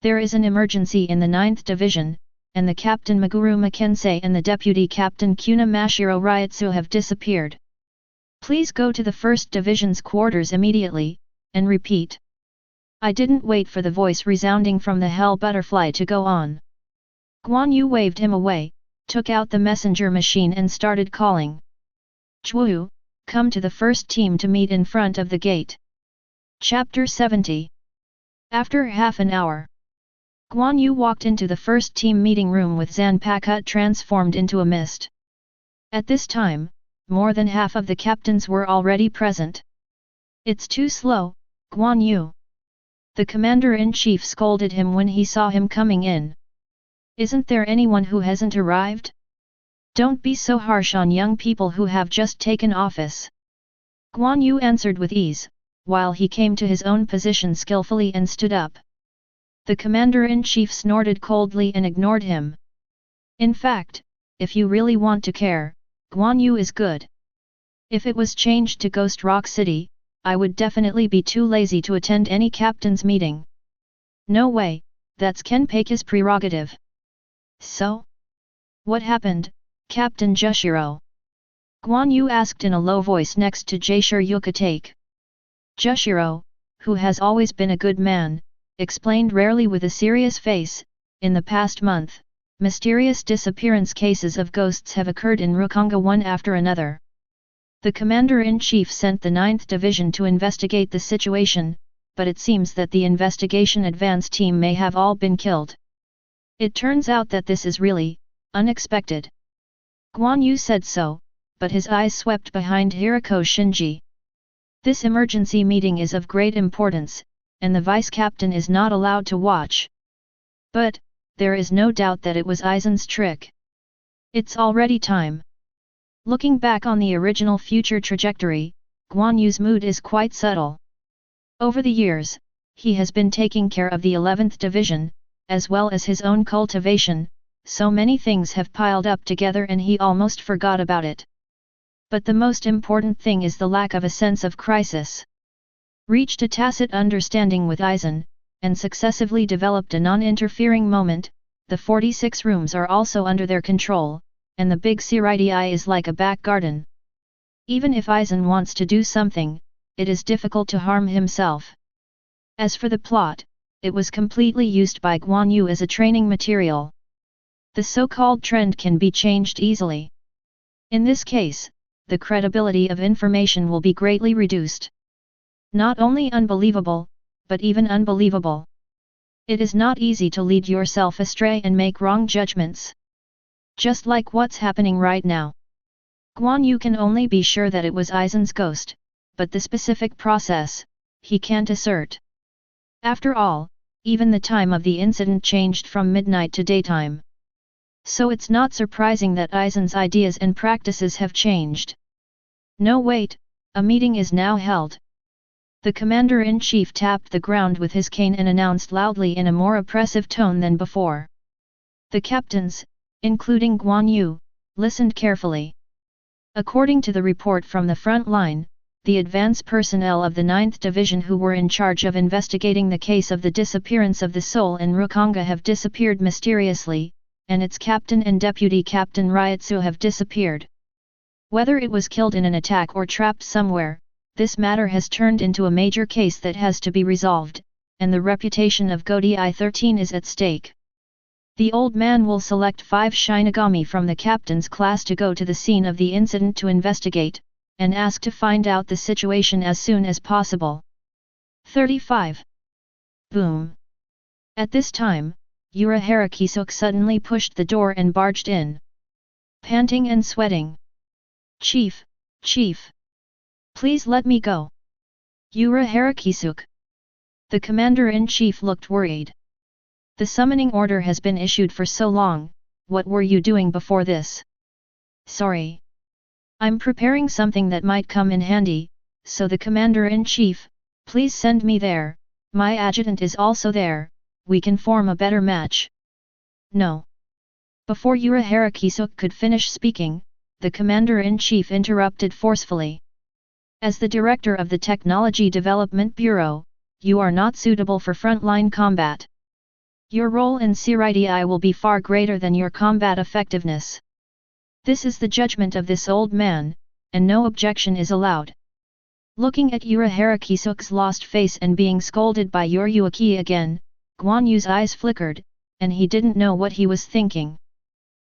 There is an emergency in the 9th Division, and the Captain Meguru Makensei and the Deputy Captain Kuna Mashiro Ryutsu have disappeared. Please go to the 1st Division's quarters immediately, and repeat. I didn't wait for the voice resounding from the hell butterfly to go on. Guan Yu waved him away, took out the messenger machine and started calling. Zhuyu, come to the first team to meet in front of the gate. Chapter 70. After half an hour, Guan Yu walked into the first team meeting room with Zanpakut transformed into a mist. At this time, more than half of the captains were already present. It's too slow, Guan Yu. The commander-in-chief scolded him when he saw him coming in. Isn't there anyone who hasn't arrived? Don't be so harsh on young people who have just taken office. Guan Yu answered with ease, while he came to his own position skillfully and stood up. The commander-in-chief snorted coldly and ignored him. In fact, if you really want to care, Guan Yu is good. If it was changed to Ghost Rock City, I would definitely be too lazy to attend any captain's meeting. No way, that's Kenpei's prerogative. So? What happened, Captain Jushiro? Guan Yu asked in a low voice next to Jaishur Yukatake. Jushiro, who has always been a good man, explained rarely with a serious face, in the past month, mysterious disappearance cases of ghosts have occurred in Rukonga one after another. The commander-in-chief sent the 9th Division to investigate the situation, but it seems that the investigation advance team may have all been killed. It turns out that this is really unexpected. Guan Yu said so, but his eyes swept behind Hirako Shinji. This emergency meeting is of great importance, and the vice-captain is not allowed to watch. But, there is no doubt that it was Aizen's trick. It's already time. Looking back on the original future trajectory, Guan Yu's mood is quite subtle. Over the years, he has been taking care of the 11th Division, as well as his own cultivation, so many things have piled up together and he almost forgot about it. But the most important thing is the lack of a sense of crisis. Reached a tacit understanding with Aizen, and successively developed a non-interfering moment, the 46 rooms are also under their control, and the big Siridi is like a back garden. Even if Aizen wants to do something, it is difficult to harm himself. As for the plot, it was completely used by Guan Yu as a training material. The so-called trend can be changed easily. In this case, the credibility of information will be greatly reduced. Not only unbelievable, but even unbelievable. It is not easy to lead yourself astray and make wrong judgments. Just like what's happening right now. Guan Yu can only be sure that it was Aizen's ghost, but the specific process, he can't assert. After all, even the time of the incident changed from midnight to daytime. So it's not surprising that Aizen's ideas and practices have changed. No wait, a meeting is now held. The commander-in-chief tapped the ground with his cane and announced loudly in a more oppressive tone than before. The captains, including Guan Yu, listened carefully. According to the report from the front line, the advance personnel of the 9th Division who were in charge of investigating the case of the disappearance of the soul in Rukanga have disappeared mysteriously, and its captain and deputy captain Ryatsu have disappeared. Whether it was killed in an attack or trapped somewhere, this matter has turned into a major case that has to be resolved, and the reputation of Godi 13 is at stake. The old man will select 5 Shinigami from the captain's class to go to the scene of the incident to investigate, and ask to find out the situation as soon as possible. 35. Boom. At this time, Urahara Kisuk suddenly pushed the door and barged in. Panting and sweating. Chief, Chief! Please let me go. Urahara Kisuk. The commander-in-chief looked worried. The summoning order has been issued for so long, what were you doing before this? Sorry. I'm preparing something that might come in handy, so the commander-in-chief, please send me there, my adjutant is also there, we can form a better match. No. Before Urahara Kisuk could finish speaking, the commander-in-chief interrupted forcefully. As the director of the Technology Development Bureau, you are not suitable for frontline combat. Your role in Siridi will be far greater than your combat effectiveness. This is the judgment of this old man, and no objection is allowed. Looking at Urahara Kisuk's lost face and being scolded by Yuruaki again, Guan Yu's eyes flickered, and he didn't know what he was thinking.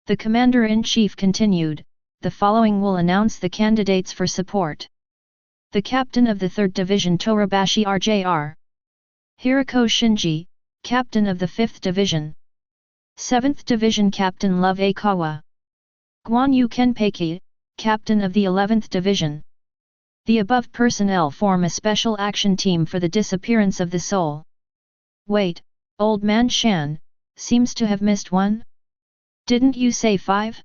The commander-in-chief continued, the following will announce the candidates for support. The captain of the 3rd Division Torabashi RJR. Hirako Shinji, captain of the 5th Division. 7th Division Captain Love Akawa. Guan Yu Kenpeiki, captain of the 11th Division. The above personnel form a special action team for the disappearance of the soul. Wait, old man Shan, seems to have missed one? Didn't you say 5?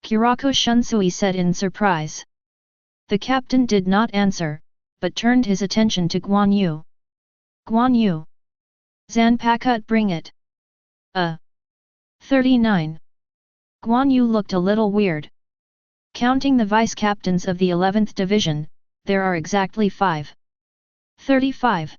Kurako Shunsui said in surprise. The captain did not answer, but turned his attention to Guan Yu. Guan Yu. Zanpakutō, bring it. 39. Guan Yu looked a little weird. Counting the vice-captains of the 11th Division, there are exactly 5. 35.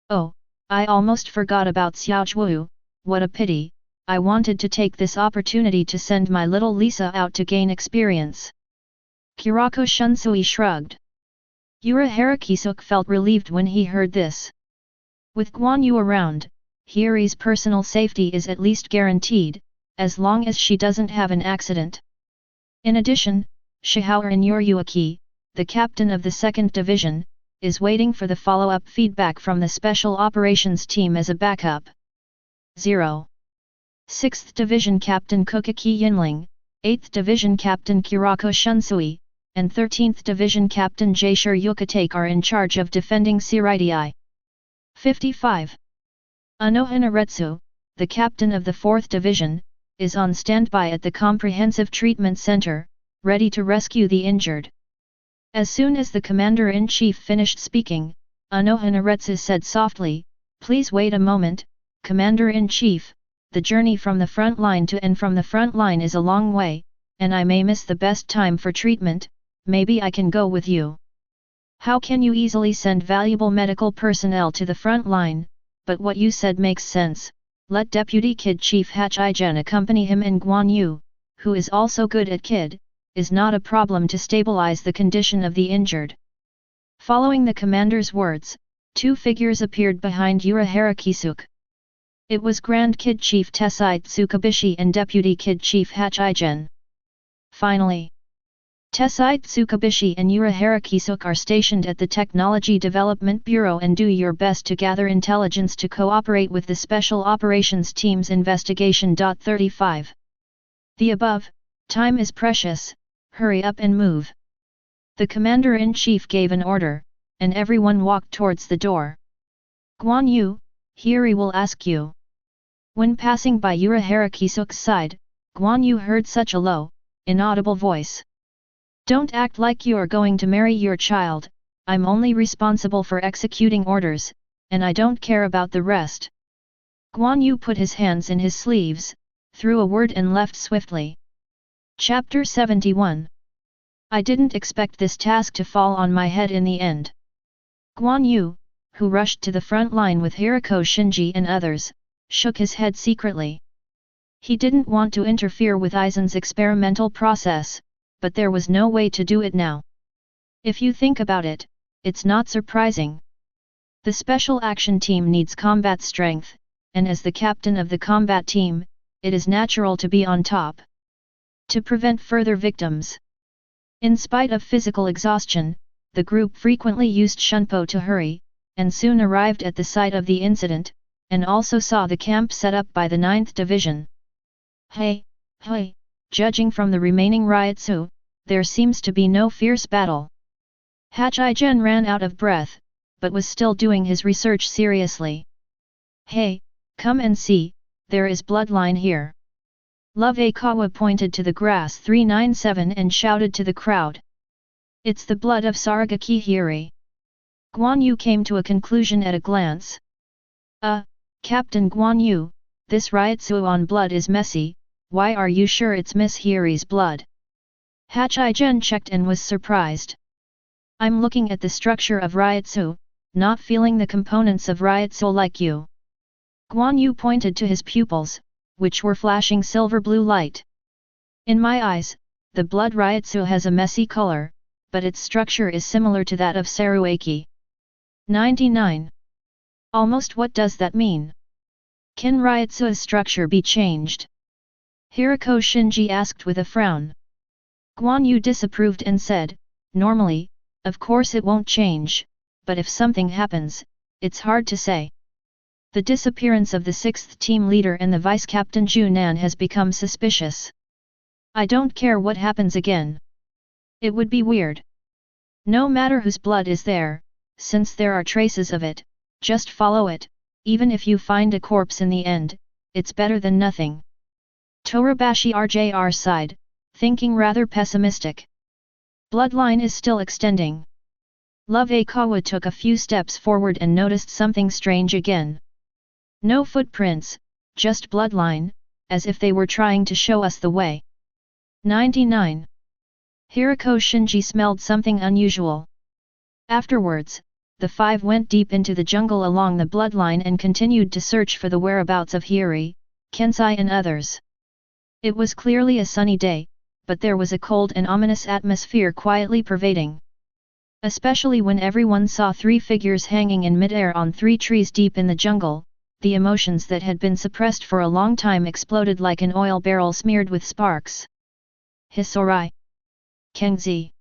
Oh, I almost forgot about Xiaozhuo, what a pity, I wanted to take this opportunity to send my little Lisa out to gain experience. Kurako Shunsui shrugged. Urahara Kisuk felt relieved when he heard this. With Guan Yu around, Hiri's personal safety is at least guaranteed, as long as she doesn't have an accident. In addition, Shihaoran Yuruaki, the captain of the 2nd Division, is waiting for the follow-up feedback from the Special Operations Team as a backup. 0. 6th Division Captain Kokaki Yinling, 8th Division Captain Kurako Shunsui, and 13th Division Captain Jaishur Yukatake are in charge of defending Siridi. 55. Anohanaretsu, the captain of the 4th Division, is on standby at the Comprehensive Treatment Center, ready to rescue the injured. As soon as the commander-in-chief finished speaking, Anohanaretsu said softly, "Please wait a moment, Commander-in-chief, the journey from the front line to and from the front line is a long way, and I may miss the best time for treatment, maybe I can go with you. How can you easily send valuable medical personnel to the front line, but what you said makes sense, let Deputy Kid Chief Hachizhen accompany him, and Guan Yu, who is also good at kid, is not a problem to stabilize the condition of the injured. Following the commander's words, two figures appeared behind Urahara Kisuk. It was Grand Kid Chief Tessai Tsukabishi and Deputy Kid Chief Hachizhen. Finally, Tessai Tsukabishi and Urahara Kisuk are stationed at the Technology Development Bureau and do your best to gather intelligence to cooperate with the Special Operations Team's investigation. 35. The above, time is precious, hurry up and move. The Commander-in-Chief gave an order, and everyone walked towards the door. Guan Yu, Hiri will ask you. When passing by Urahara Kisuk's side, Guan Yu heard such a low, inaudible voice. Don't act like you are going to marry your child, I'm only responsible for executing orders, and I don't care about the rest. Guan Yu put his hands in his sleeves, threw a word and left swiftly. Chapter 71. I didn't expect this task to fall on my head in the end. Guan Yu, who rushed to the front line with Hirako Shinji and others, shook his head secretly. He didn't want to interfere with Aizen's experimental process, but there was no way to do it now. If you think about it, it's not surprising. The special action team needs combat strength, and as the captain of the combat team, it is natural to be on top. To prevent further victims. In spite of physical exhaustion, the group frequently used Shunpo to hurry, and soon arrived at the site of the incident, and also saw the camp set up by the 9th Division. Hey, judging from the remaining Ryotsu, there seems to be no fierce battle. Hachizhen ran out of breath, but was still doing his research seriously. Hey, come and see, there is bloodline here. Love Akawa pointed to the grass 397 and shouted to the crowd. It's the blood of Saragaki Hiri. Guan Yu came to a conclusion at a glance. Captain Guan Yu, this Ryotsu on blood is messy, why are you sure it's Miss Hiri's blood? Hachizhen checked and was surprised. I'm looking at the structure of Ryotsu, not feeling the components of Ryotsu like you. Guan Yu pointed to his pupils, which were flashing silver blue light. In my eyes, the blood Ryotsu has a messy color, but its structure is similar to that of Saruaki. 99. Almost what does that mean? Can Ryotsu's structure be changed? Hirako Shinji asked with a frown. Guan Yu disapproved and said, normally, of course it won't change, but if something happens, it's hard to say. The disappearance of the 6th team leader and the vice-captain Junan has become suspicious. I don't care what happens again. It would be weird. No matter whose blood is there, since there are traces of it, just follow it, even if you find a corpse in the end, it's better than nothing. Torabashi RJR sighed, thinking rather pessimistic. Bloodline is still extending. Love Akawa took a few steps forward and noticed something strange again. No footprints, just bloodline, as if they were trying to show us the way. 99. Hirako Shinji smelled something unusual. Afterwards, the 5 went deep into the jungle along the bloodline and continued to search for the whereabouts of Hiri, Kensai and others. It was clearly a sunny day, but there was a cold and ominous atmosphere quietly pervading. Especially when everyone saw 3 figures hanging in midair on 3 trees deep in the jungle, the emotions that had been suppressed for a long time exploded like an oil barrel smeared with sparks. Hisorai. Kengzi.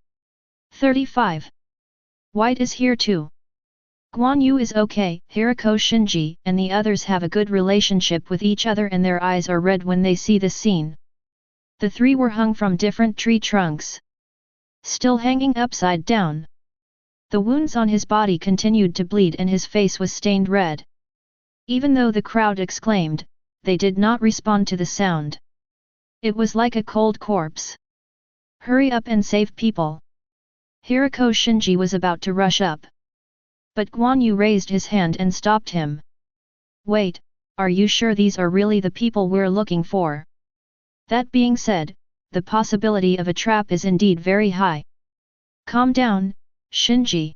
35. White is here too. Guan Yu is okay, Hirako Shinji and the others have a good relationship with each other and their eyes are red when they see the scene. The 3 were hung from different tree trunks. Still hanging upside down. The wounds on his body continued to bleed and his face was stained red. Even though the crowd exclaimed, they did not respond to the sound. It was like a cold corpse. Hurry up and save people. Hirako Shinji was about to rush up. But Guan Yu raised his hand and stopped him. Wait, are you sure these are really the people we're looking for? That being said, the possibility of a trap is indeed very high. Calm down, Shinji.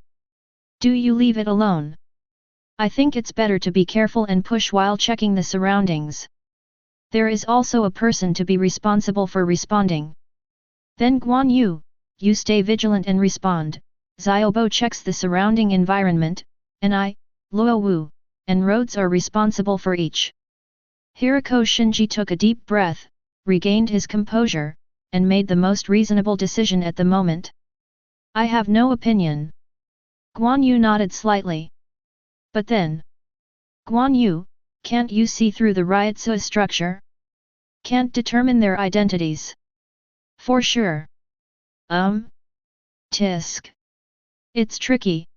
Do you leave it alone? I think it's better to be careful and push while checking the surroundings. There is also a person to be responsible for responding. Then Guan Yu, you stay vigilant and respond. Szayelaporro checks the surrounding environment, and I, Luo Wu, and Rhodes are responsible for each. Hiriko Shinji took a deep breath, regained his composure, and made the most reasonable decision at the moment. I have no opinion. Guan Yu nodded slightly. But then, Guan Yu, can't you see through the Ryotsu structure? Can't determine their identities? For sure. Tisk. It's tricky.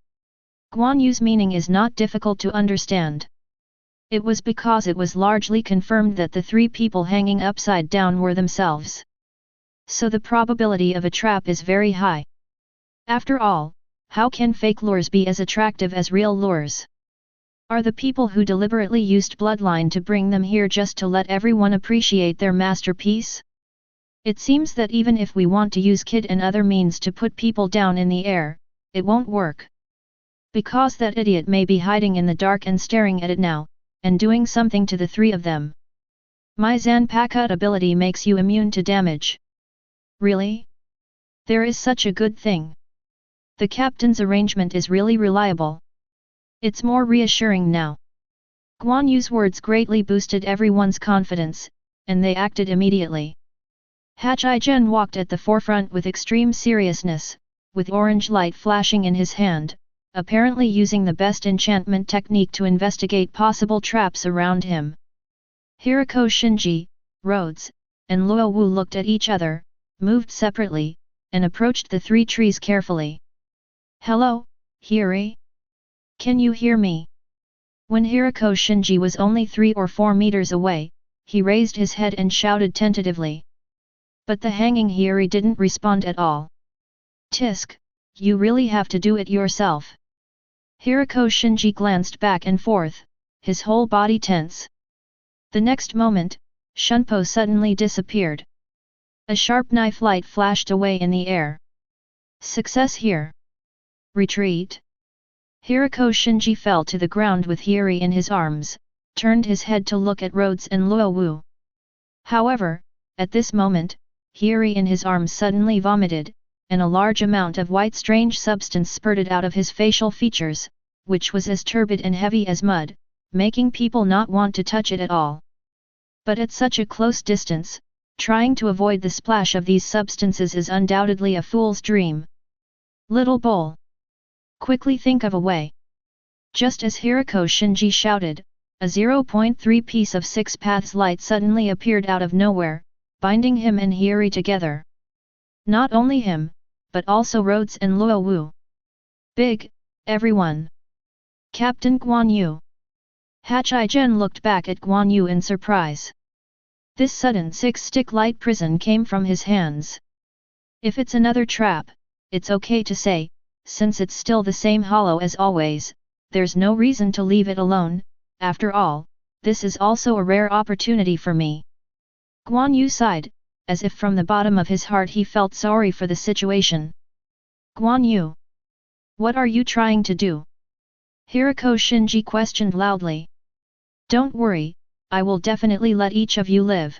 Guan Yu's meaning is not difficult to understand. It was because it was largely confirmed that the three people hanging upside down were themselves. So the probability of a trap is very high. After all, how can fake lures be as attractive as real lures? Are the people who deliberately used bloodline to bring them here just to let everyone appreciate their masterpiece? It seems that even if we want to use kid and other means to put people down in the air, it won't work. Because that idiot may be hiding in the dark and staring at it now, and doing something to the three of them. My Zanpakutō ability makes you immune to damage. Really? There is such a good thing. The captain's arrangement is really reliable. It's more reassuring now. Guan Yu's words greatly boosted everyone's confidence, and they acted immediately. Hachizhen walked at the forefront with extreme seriousness, with orange light flashing in his hand, apparently using the best enchantment technique to investigate possible traps around him. Hiriko Shinji, Rhodes, and Luo Wu looked at each other, moved separately, and approached the three trees carefully. Hello, Hiri? Can you hear me? When Hiriko Shinji was only 3 or 4 meters away, he raised his head and shouted tentatively. But the hanging Hiri didn't respond at all. Tisk, you really have to do it yourself. Hiriko Shinji glanced back and forth, his whole body tense. The next moment, Shunpo suddenly disappeared. A sharp knife light flashed away in the air. Success here. Retreat. Hiriko Shinji fell to the ground with Hiri in his arms, turned his head to look at Rhodes and Luo Wu. However, at this moment, Hiri in his arms suddenly vomited, and a large amount of white strange substance spurted out of his facial features, which was as turbid and heavy as mud, making people not want to touch it at all. But at such a close distance, trying to avoid the splash of these substances is undoubtedly a fool's dream. Little bull! Quickly think of a way. Just as Hiriko Shinji shouted, a 0.3 piece of 6 paths light suddenly appeared out of nowhere, binding him and Hiri together. Not only him, but also Rhodes and Luo Wu. Big, everyone. Captain Guan Yu. Hachizhen looked back at Guan Yu in surprise. This sudden 6-stick light prison came from his hands. If it's another trap, it's okay to say, since it's still the same hollow as always, there's no reason to leave it alone. After all, this is also a rare opportunity for me. Guan Yu sighed, as if from the bottom of his heart he felt sorry for the situation. Guan Yu, what are you trying to do? Hiriko Shinji questioned loudly. Don't worry, I will definitely let each of you live.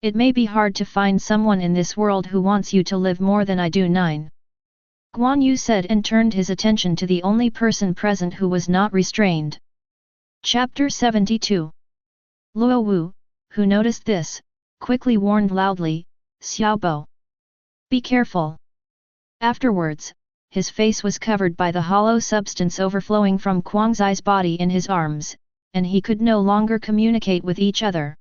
It may be hard to find someone in this world who wants you to live more than I do. 9. Guan Yu said and turned his attention to the only person present who was not restrained. Chapter 72. Luo Wu, who noticed this, quickly warned loudly, Xiaobo. Be careful. Afterwards, his face was covered by the hollow substance overflowing from Guangzai's body in his arms, and he could no longer communicate with each other.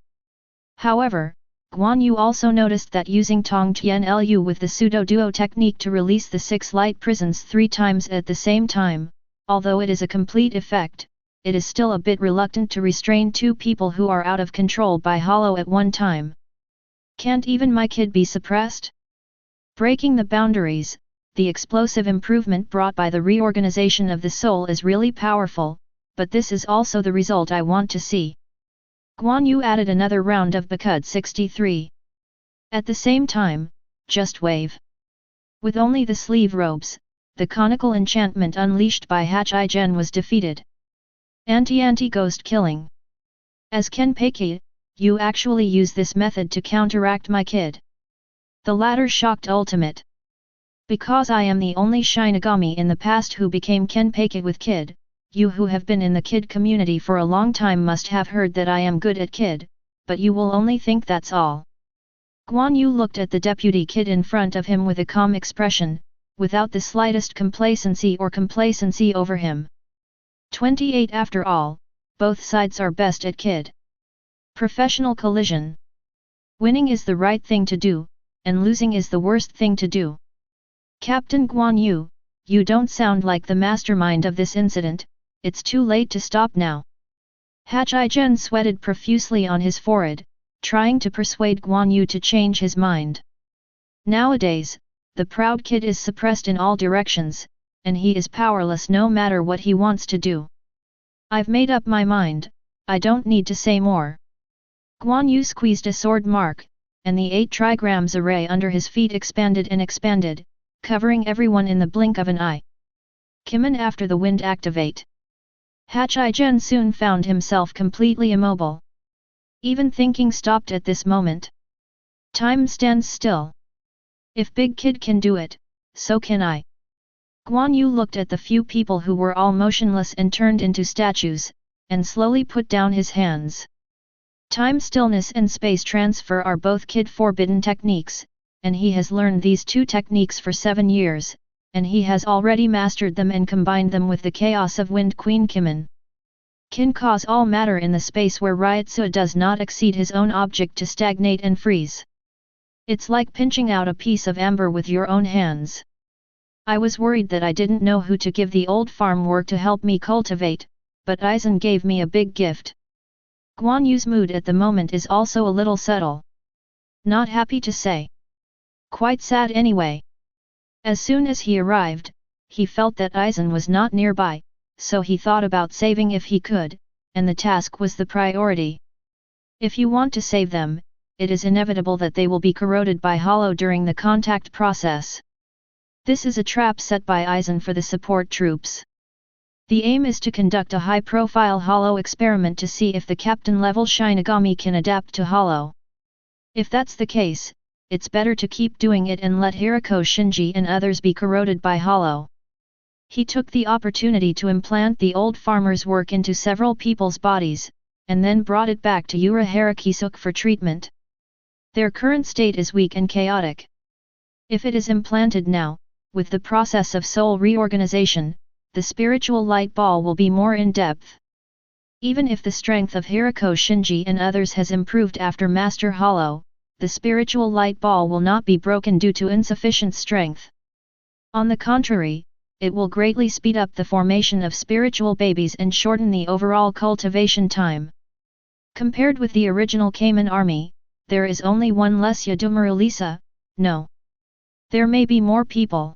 However, Guan Yu also noticed that using Tong Tian Lu with the pseudo-duo technique to release the 6 light prisons 3 times at the same time, although it is a complete effect, it is still a bit reluctant to restrain 2 people who are out of control by hollow at one time. Can't even my kid be suppressed? Breaking the boundaries, the explosive improvement brought by the reorganization of the soul is really powerful, but this is also the result I want to see. Guan Yu added another round of Bakud 63. At the same time, just wave. With only the sleeve robes, the conical enchantment unleashed by Hachai-gen was defeated. Anti-ghost killing. As Kenpeki, you actually use this method to counteract my kid. The latter shocked ultimate. Because I am the only Shinigami in the past who became Kenpeki with kid, you who have been in the kid community for a long time must have heard that I am good at kid, but you will only think that's all. Guan Yu looked at the deputy kid in front of him with a calm expression, without the slightest complacency over him. 28 After all, both sides are best at kid. Professional collision. Winning is the right thing to do, and losing is the worst thing to do. Captain Guan Yu, you don't sound like the mastermind of this incident, it's too late to stop now. Hachai-gen sweated profusely on his forehead, trying to persuade Guan Yu to change his mind. Nowadays, the proud kid is suppressed in all directions, and he is powerless no matter what he wants to do. I've made up my mind, I don't need to say more. Guan Yu squeezed a sword mark, and the 8 trigrams array under his feet expanded and expanded, covering everyone in the blink of an eye. Qimen after the wind activate. Hachai-gen soon found himself completely immobile. Even thinking stopped at this moment. Time stands still. If Big Kid can do it, so can I. Guan Yu looked at the few people who were all motionless and turned into statues, and slowly put down his hands. Time stillness and space transfer are both kid forbidden techniques, and he has learned these 2 techniques for 7 years, and he has already mastered them and combined them with the chaos of Wind Queen Qimen. Can cause all matter in the space where Ryotsu does not exceed his own object to stagnate and freeze. It's like pinching out a piece of amber with your own hands. I was worried that I didn't know who to give the old farm work to help me cultivate, but Aizen gave me a big gift. Guan Yu's mood at the moment is also a little subtle. Not happy to say. Quite sad anyway. As soon as he arrived, he felt that Aizen was not nearby, so he thought about saving if he could, and the task was the priority. If you want to save them, it is inevitable that they will be corroded by hollow during the contact process. This is a trap set by Aizen for the support troops. The aim is to conduct a high-profile hollow experiment to see if the captain-level Shinigami can adapt to hollow. If that's the case, it's better to keep doing it and let Hirako Shinji and others be corroded by hollow. He took the opportunity to implant the old farmer's work into several people's bodies, and then brought it back to Urahara-Kisuk for treatment. Their current state is weak and chaotic. If it is implanted now, with the process of soul reorganization, the spiritual light ball will be more in-depth. Even if the strength of Hirako Shinji and others has improved after Master Hollow, the spiritual light ball will not be broken due to insufficient strength. On the contrary, it will greatly speed up the formation of spiritual babies and shorten the overall cultivation time. Compared with the original Qimen army, there is only one less Yadumurulisa, no. There may be more people.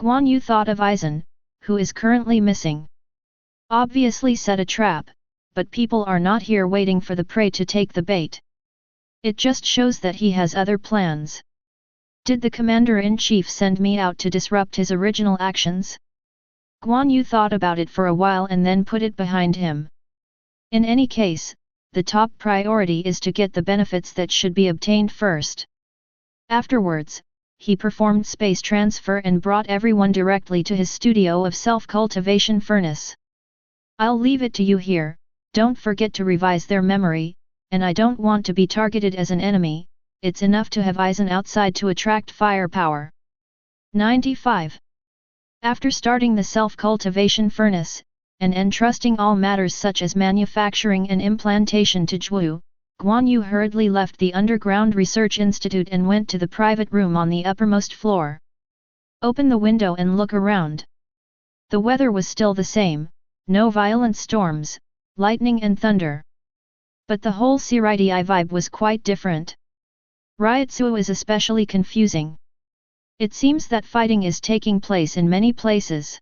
Guan Yu thought of Aizen, who is currently missing. Obviously set a trap, but people are not here waiting for the prey to take the bait. It just shows that he has other plans. Did the commander-in-chief send me out to disrupt his original actions? Guan Yu thought about it for a while and then put it behind him. In any case, the top priority is to get the benefits that should be obtained first. Afterwards, he performed space transfer and brought everyone directly to his studio of self-cultivation furnace. I'll leave it to you here, don't forget to revise their memory, and I don't want to be targeted as an enemy, it's enough to have Aizen outside to attract firepower. 95. After starting the self-cultivation furnace, and entrusting all matters such as manufacturing and implantation to Zhu, Guan Yu hurriedly left the Underground Research Institute and went to the private room on the uppermost floor. Open the window and look around. The weather was still the same, no violent storms, lightning and thunder. But the whole Siritii vibe was quite different. Ryotsu is especially confusing. It seems that fighting is taking place in many places.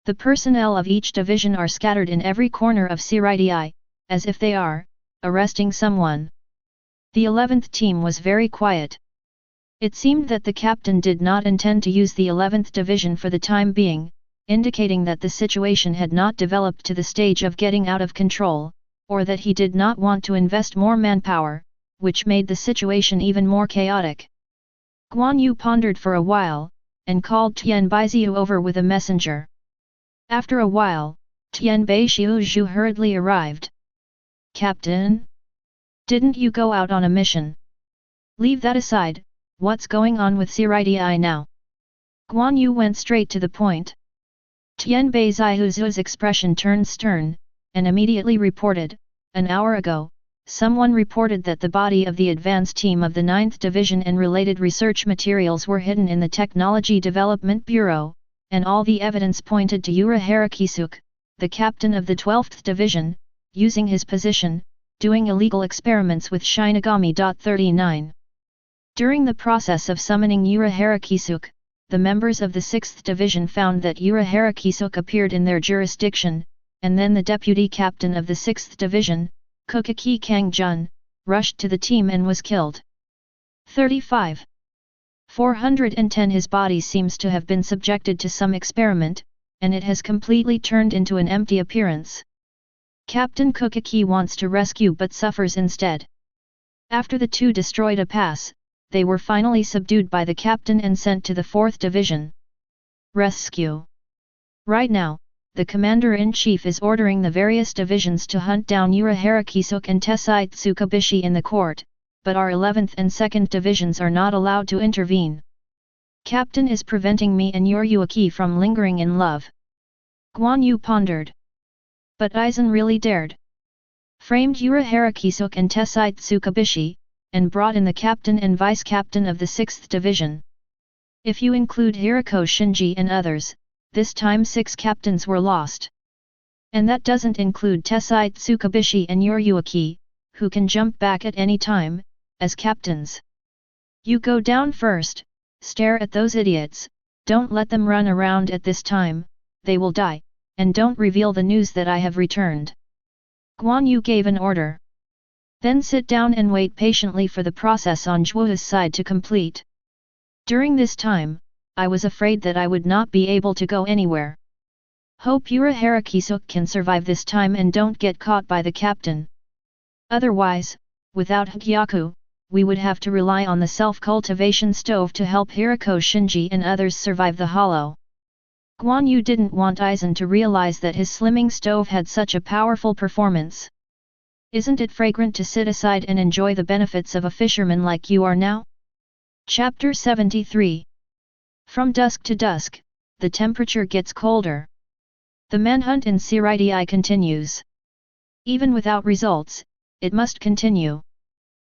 The personnel of each division are scattered in every corner of Siritii, as if they are, arresting someone. The 11th team was very quiet. It seemed that the captain did not intend to use the 11th division for the time being, indicating that the situation had not developed to the stage of getting out of control, or that he did not want to invest more manpower, which made the situation even more chaotic. Guan Yu pondered for a while, and called Tian Baixiu over with a messenger. After a while, Tian Baixiu hurriedly arrived. "Captain? Didn't you go out on a mission? Leave that aside, what's going on with Siridi now?" Guan Yu went straight to the point. Tian Baixiu's expression turned stern, and immediately reported, "An hour ago, someone reported that the body of the advance team of the 9th Division and related research materials were hidden in the Technology Development Bureau, and all the evidence pointed to Urahara Kisuke, the captain of the 12th Division, using his position, doing illegal experiments with Shinigami. 39. During the process of summoning Urahara Kisuke, the members of the 6th Division found that Urahara Kisuke appeared in their jurisdiction, and then the deputy captain of the 6th Division, Kokaki Kangjun, rushed to the team and was killed. 35. 410 His body seems to have been subjected to some experiment, and it has completely turned into an empty appearance. Captain Kokaki wants to rescue but suffers instead. After the two destroyed a pass, they were finally subdued by the captain and sent to the 4th Division. Rescue. Right now, the Commander-in-Chief is ordering the various divisions to hunt down Urahara Kisuke and Tessai Tsukubishi in the court, but our 11th and 2nd Divisions are not allowed to intervene. Captain is preventing me and Yuruaki from lingering in love. Guan Yu pondered. But Aizen really dared. Framed Urahara Kisuke and Tessai Tsukubishi, and brought in the captain and vice-captain of the 6th Division. If you include Hirako Shinji and others, this time 6 captains were lost. And that doesn't include Tessai Tsukubishi and Yuruaki, who can jump back at any time, as captains. You go down first, stare at those idiots, don't let them run around at this time, they will die, and don't reveal the news that I have returned. Guan Yu gave an order. Then sit down and wait patiently for the process on Zhuo's side to complete. During this time, I was afraid that I would not be able to go anywhere. Hope Urahara Kisuke can survive this time and don't get caught by the captain. Otherwise, without Hagyaku, we would have to rely on the self-cultivation stove to help Hirako Shinji and others survive the hollow. Guan Yu didn't want Aizen to realize that his slimming stove had such a powerful performance. Isn't it fragrant to sit aside and enjoy the benefits of a fisherman like you are now? Chapter 73. From dusk to dusk, the temperature gets colder. The manhunt in Siridi continues. Even without results, it must continue.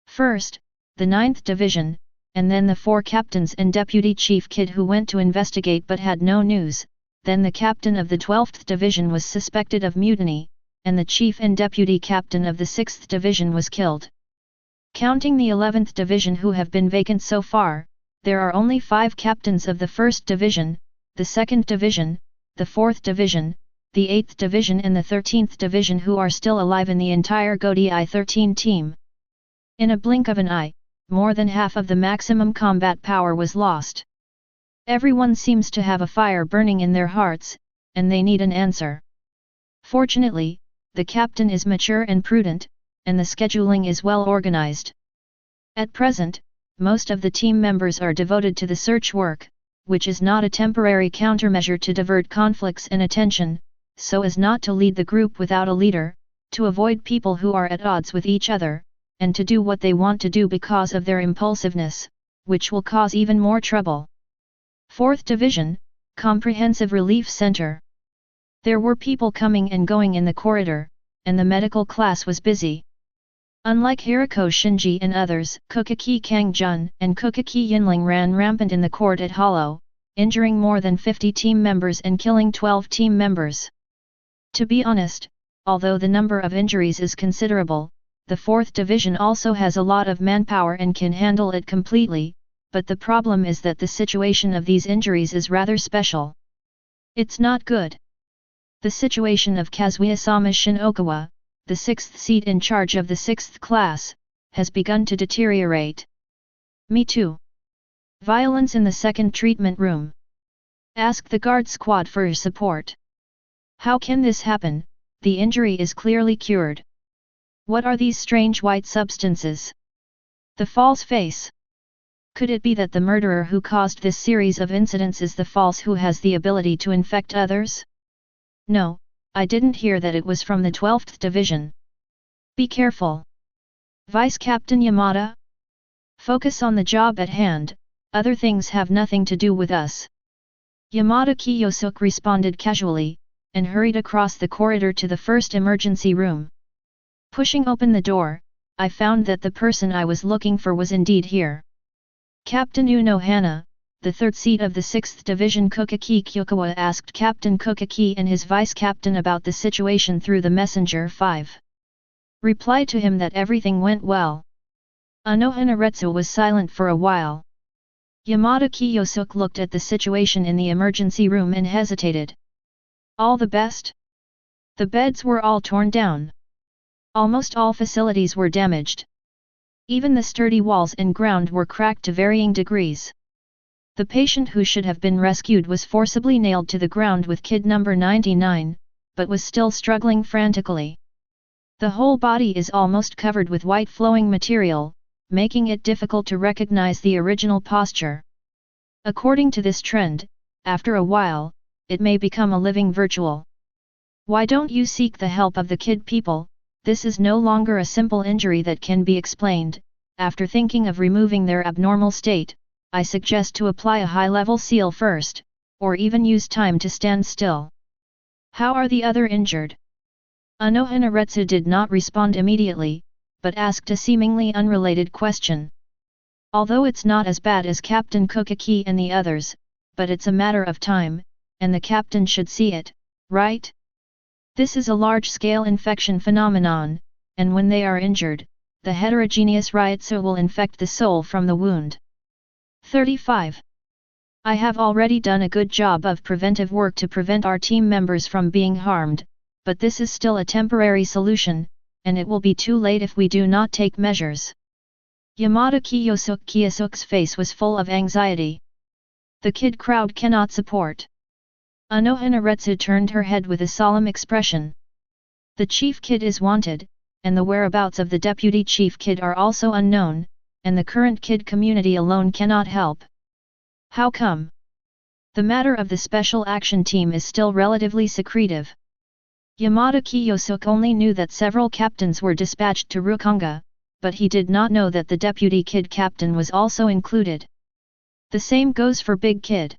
First, the 9th Division, and then the 4 captains and Deputy Chief Kid who went to investigate but had no news, then the captain of the 12th Division was suspected of mutiny, and the chief and deputy captain of the 6th Division was killed. Counting the 11th Division who have been vacant so far, there are only 5 captains of the 1st Division, the 2nd Division, the 4th Division, the 8th Division and the 13th Division who are still alive in the entire GODI 13 team. In a blink of an eye, more than half of the maximum combat power was lost. Everyone seems to have a fire burning in their hearts, and they need an answer. Fortunately, the captain is mature and prudent, and the scheduling is well organized. At present, most of the team members are devoted to the search work, which is not a temporary countermeasure to divert conflicts and attention, so as not to lead the group without a leader, to avoid people who are at odds with each other, and to do what they want to do because of their impulsiveness, which will cause even more trouble. 4th Division, Comprehensive Relief Center. There were people coming and going in the corridor, and the medical class was busy. Unlike Hirako Shinji and others, Kokaki Kangjun and Kokaki Yinling ran rampant in the court at Hollow, injuring more than 50 team members and killing 12 team members. To be honest, although the number of injuries is considerable, the 4th Division also has a lot of manpower and can handle it completely, but the problem is that the situation of these injuries is rather special. It's not good. The situation of Kazuya-sama Shin Okawa, the 6th seat in charge of the 6th class, has begun to deteriorate. Me too. Violence in the second treatment room. Ask the guard squad for your support. How can this happen? The injury is clearly cured. What are these strange white substances? The false face. Could it be that the murderer who caused this series of incidents is the false who has the ability to infect others? No, I didn't hear that it was from the 12th Division. Be careful. Vice Captain Yamada? Focus on the job at hand, other things have nothing to do with us. Yamada Kiyosuke responded casually, and hurried across the corridor to the first emergency room. Pushing open the door, I found that the person I was looking for was indeed here. Captain Unohana, the 3rd seat of the 6th Division Kukaki Kyokawa, asked Captain Kukaki and his vice-captain about the situation through the messenger 5. Replied to him that everything went well. Unohana Retsu was silent for a while. Yamada Kiyosuke looked at the situation in the emergency room and hesitated. All the best? The beds were all torn down. Almost all facilities were damaged. Even the sturdy walls and ground were cracked to varying degrees. The patient who should have been rescued was forcibly nailed to the ground with kid number 99, but was still struggling frantically. The whole body is almost covered with white flowing material, making it difficult to recognize the original posture. According to this trend, after a while, it may become a living virtual. Why don't you seek the help of the kid people? This is no longer a simple injury that can be explained. After thinking of removing their abnormal state, I suggest to apply a high-level seal first, or even use time to stand still. How are the other injured? Unohana Retsu did not respond immediately, but asked a seemingly unrelated question. Although it's not as bad as Captain Kukaki and the others, but it's a matter of time, and the captain should see it, right? This is a large-scale infection phenomenon, and when they are injured, the heterogeneous Ryutsu will infect the soul from the wound. 35. I have already done a good job of preventive work to prevent our team members from being harmed, but this is still a temporary solution, and it will be too late if we do not take measures. Yamada Kiyosuke's face was full of anxiety. The kid crowd cannot support. Unohana Retsu turned her head with a solemn expression. The chief kid is wanted, and the whereabouts of the deputy chief kid are also unknown, and the current kid community alone cannot help. How come? The matter of the special action team is still relatively secretive. Yamada Kiyosuke only knew that several captains were dispatched to Rukonga, but he did not know that the deputy kid captain was also included. The same goes for Big Kid.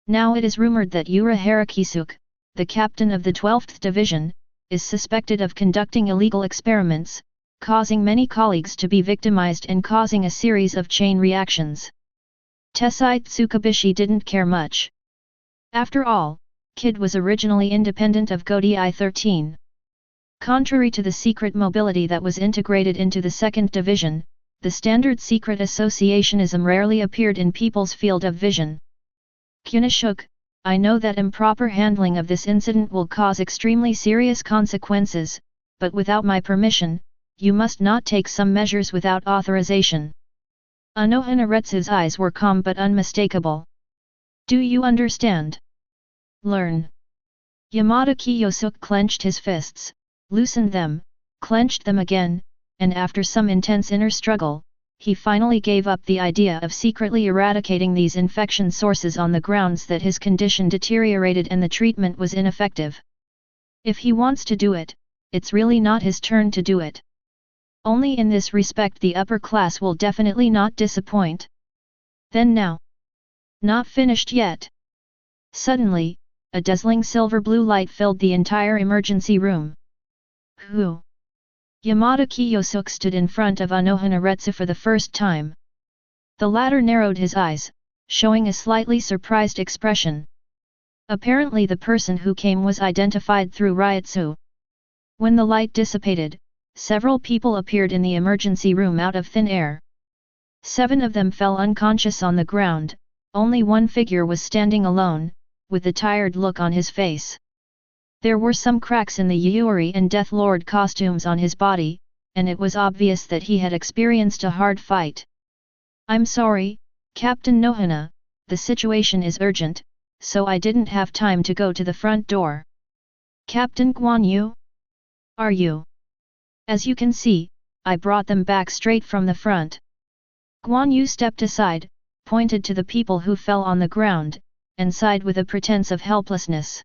Now it is rumored that Yura Harakisuke, the captain of the 12th Division, is suspected of conducting illegal experiments, causing many colleagues to be victimized and causing a series of chain reactions. Tessai Tsukabishi didn't care much. After all, Kid was originally independent of Godi I-13. Contrary to the secret mobility that was integrated into the 2nd Division, the standard secret associationism rarely appeared in people's field of vision. Kunishuk, I know that improper handling of this incident will cause extremely serious consequences, but without my permission, you must not take some measures without authorization. Unohana Retsu's eyes were calm but unmistakable. Do you understand? Learn. Yamada Kiyosuke clenched his fists, loosened them, clenched them again, and after some intense inner struggle, he finally gave up the idea of secretly eradicating these infection sources on the grounds that his condition deteriorated and the treatment was ineffective. If he wants to do it, it's really not his turn to do it. Only in this respect the upper class will definitely not disappoint. Then now. Not finished yet. Suddenly, a dazzling silver-blue light filled the entire emergency room. Who? Yamada Kiyosuke stood in front of Unohana Retsu for the first time. The latter narrowed his eyes, showing a slightly surprised expression. Apparently the person who came was identified through Ryutsu. When the light dissipated, several people appeared in the emergency room out of thin air. 7 of them fell unconscious on the ground, only one figure was standing alone, with a tired look on his face. There were some cracks in the Yuri and Death Lord costumes on his body, and it was obvious that he had experienced a hard fight. "I'm sorry, Captain Nohana, the situation is urgent, so I didn't have time to go to the front door." "Captain Guan Yu? Are you?" "As you can see, I brought them back straight from the front." Guan Yu stepped aside, pointed to the people who fell on the ground, and sighed with a pretense of helplessness.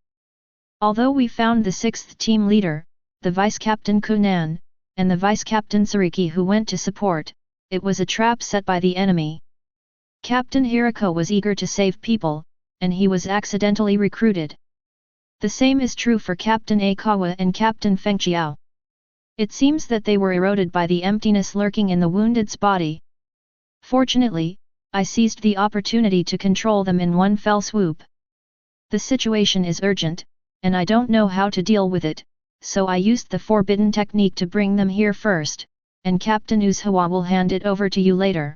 "Although we found the sixth team leader, the Vice-Captain Kunan, and the Vice-Captain Sariki who went to support, it was a trap set by the enemy. Captain Hirako was eager to save people, and he was accidentally recruited. The same is true for Captain Aikawa and Captain Fengqiao. It seems that they were eroded by the emptiness lurking in the wounded's body. Fortunately, I seized the opportunity to control them in one fell swoop. The situation is urgent, and I don't know how to deal with it, so I used the forbidden technique to bring them here first, and Captain Uzawa will hand it over to you later."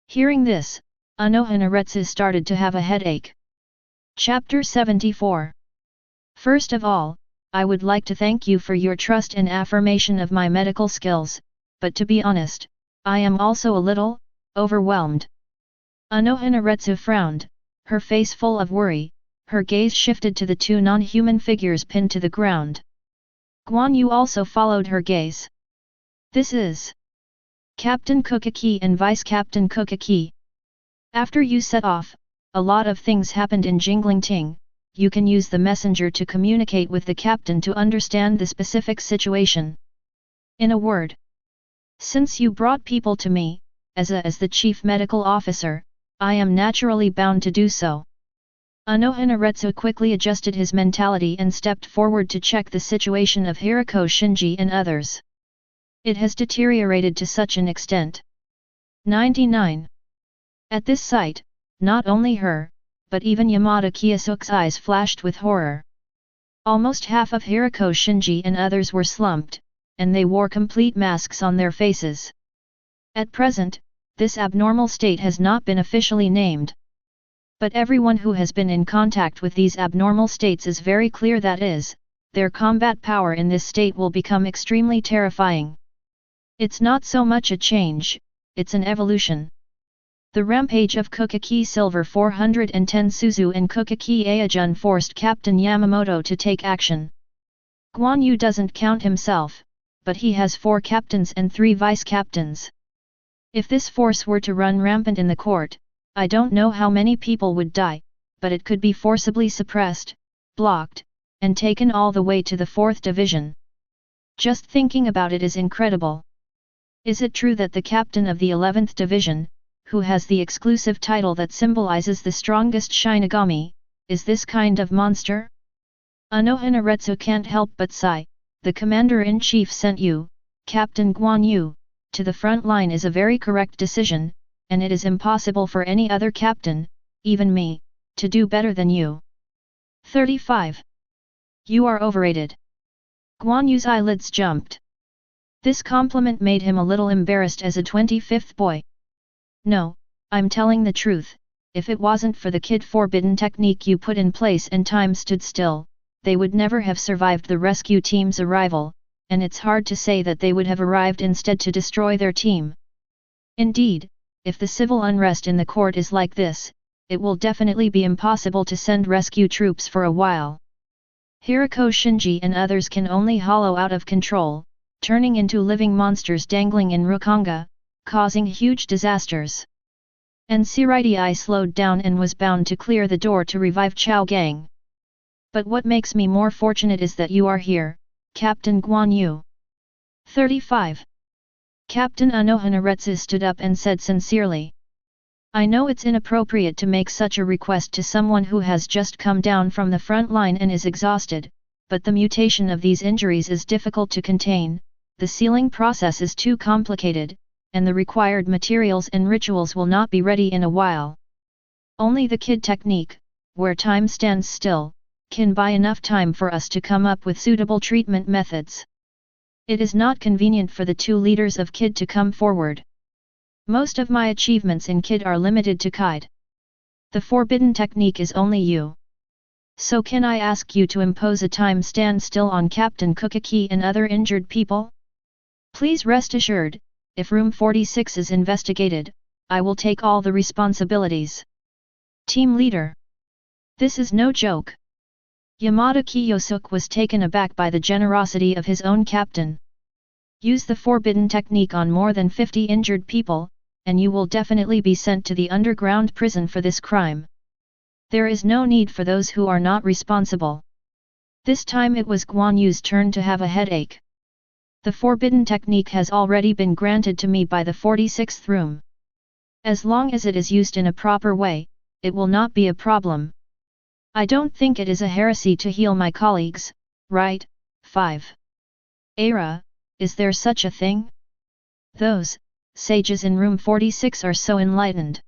Hearing this, Anohanaretsu started to have a headache. Chapter 74. First of all, I would like to thank you for your trust and affirmation of my medical skills, but to be honest, I am also a little overwhelmed. Anohanaretsu frowned, her face full of worry. Her gaze shifted to the two non-human figures pinned to the ground. Guan Yu also followed her gaze. "This is Captain Kukaki and Vice-Captain Kukaki. After you set off, a lot of things happened in Jinglingting. You can use the messenger to communicate with the captain to understand the specific situation. In a word, since you brought people to me, as the chief medical officer, I am naturally bound to do so." Anohanaretsu quickly adjusted his mentality and stepped forward to check the situation of Hirako Shinji and others. It has deteriorated to such an extent. 99. At this sight, not only her, but even Yamada Kiyasuke's eyes flashed with horror. Almost half of Hirako Shinji and others were slumped, and they wore complete masks on their faces. At present, this abnormal state has not been officially named. But everyone who has been in contact with these abnormal states is very clear that their combat power in this state will become extremely terrifying. It's not so much a change, it's an evolution. The rampage of Kukaki Silver 410 Suzu and Kukaki Aijun forced Captain Yamamoto to take action. Guan Yu doesn't count himself, but he has 4 captains and 3 vice-captains. If this force were to run rampant in the court, I don't know how many people would die, but it could be forcibly suppressed, blocked, and taken all the way to the 4th division. Just thinking about it is incredible. Is it true that the captain of the 11th division, who has the exclusive title that symbolizes the strongest Shinigami, is this kind of monster? Anohanaretsu can't help but sigh. The commander-in-chief sent you, Captain Guan Yu, to the front line is a very correct decision, and it is impossible for any other captain, even me, to do better than you. 35. You are overrated. Guan Yu's eyelids jumped. This compliment made him a little embarrassed as a 25th boy. No, I'm telling the truth, if it wasn't for the kid forbidden technique you put in place and time stood still, they would never have survived the rescue team's arrival, and it's hard to say that they would have arrived instead to destroy their team. Indeed, if the civil unrest in the court is like this, it will definitely be impossible to send rescue troops for a while. Hirako Shinji and others can only hollow out of control, turning into living monsters dangling in Rukanga, causing huge disasters. And Siritai slowed down and was bound to clear the door to revive Chao Gang. But what makes me more fortunate is that you are here, Captain Guan Yu. 35. Captain Anohanaretsu stood up and said sincerely. I know it's inappropriate to make such a request to someone who has just come down from the front line and is exhausted, but the mutation of these injuries is difficult to contain, the sealing process is too complicated, and the required materials and rituals will not be ready in a while. Only the kid technique, where time stands still, can buy enough time for us to come up with suitable treatment methods. It is not convenient for the 2 leaders of KID to come forward. Most of my achievements in KID are limited to KID. The forbidden technique is only you. So can I ask you to impose a time standstill on Captain Kukaki and other injured people? Please rest assured, if room 46 is investigated, I will take all the responsibilities. Team leader. This is no joke. Yamada Kiyosuke was taken aback by the generosity of his own captain. Use the forbidden technique on more than 50 injured people, and you will definitely be sent to the underground prison for this crime. There is no need for those who are not responsible. This time it was Guan Yu's turn to have a headache. The forbidden technique has already been granted to me by the 46th room. As long as it is used in a proper way, it will not be a problem. I don't think it is a heresy to heal my colleagues, right? 5. Era, is there such a thing? Those sages in room 46 are so enlightened.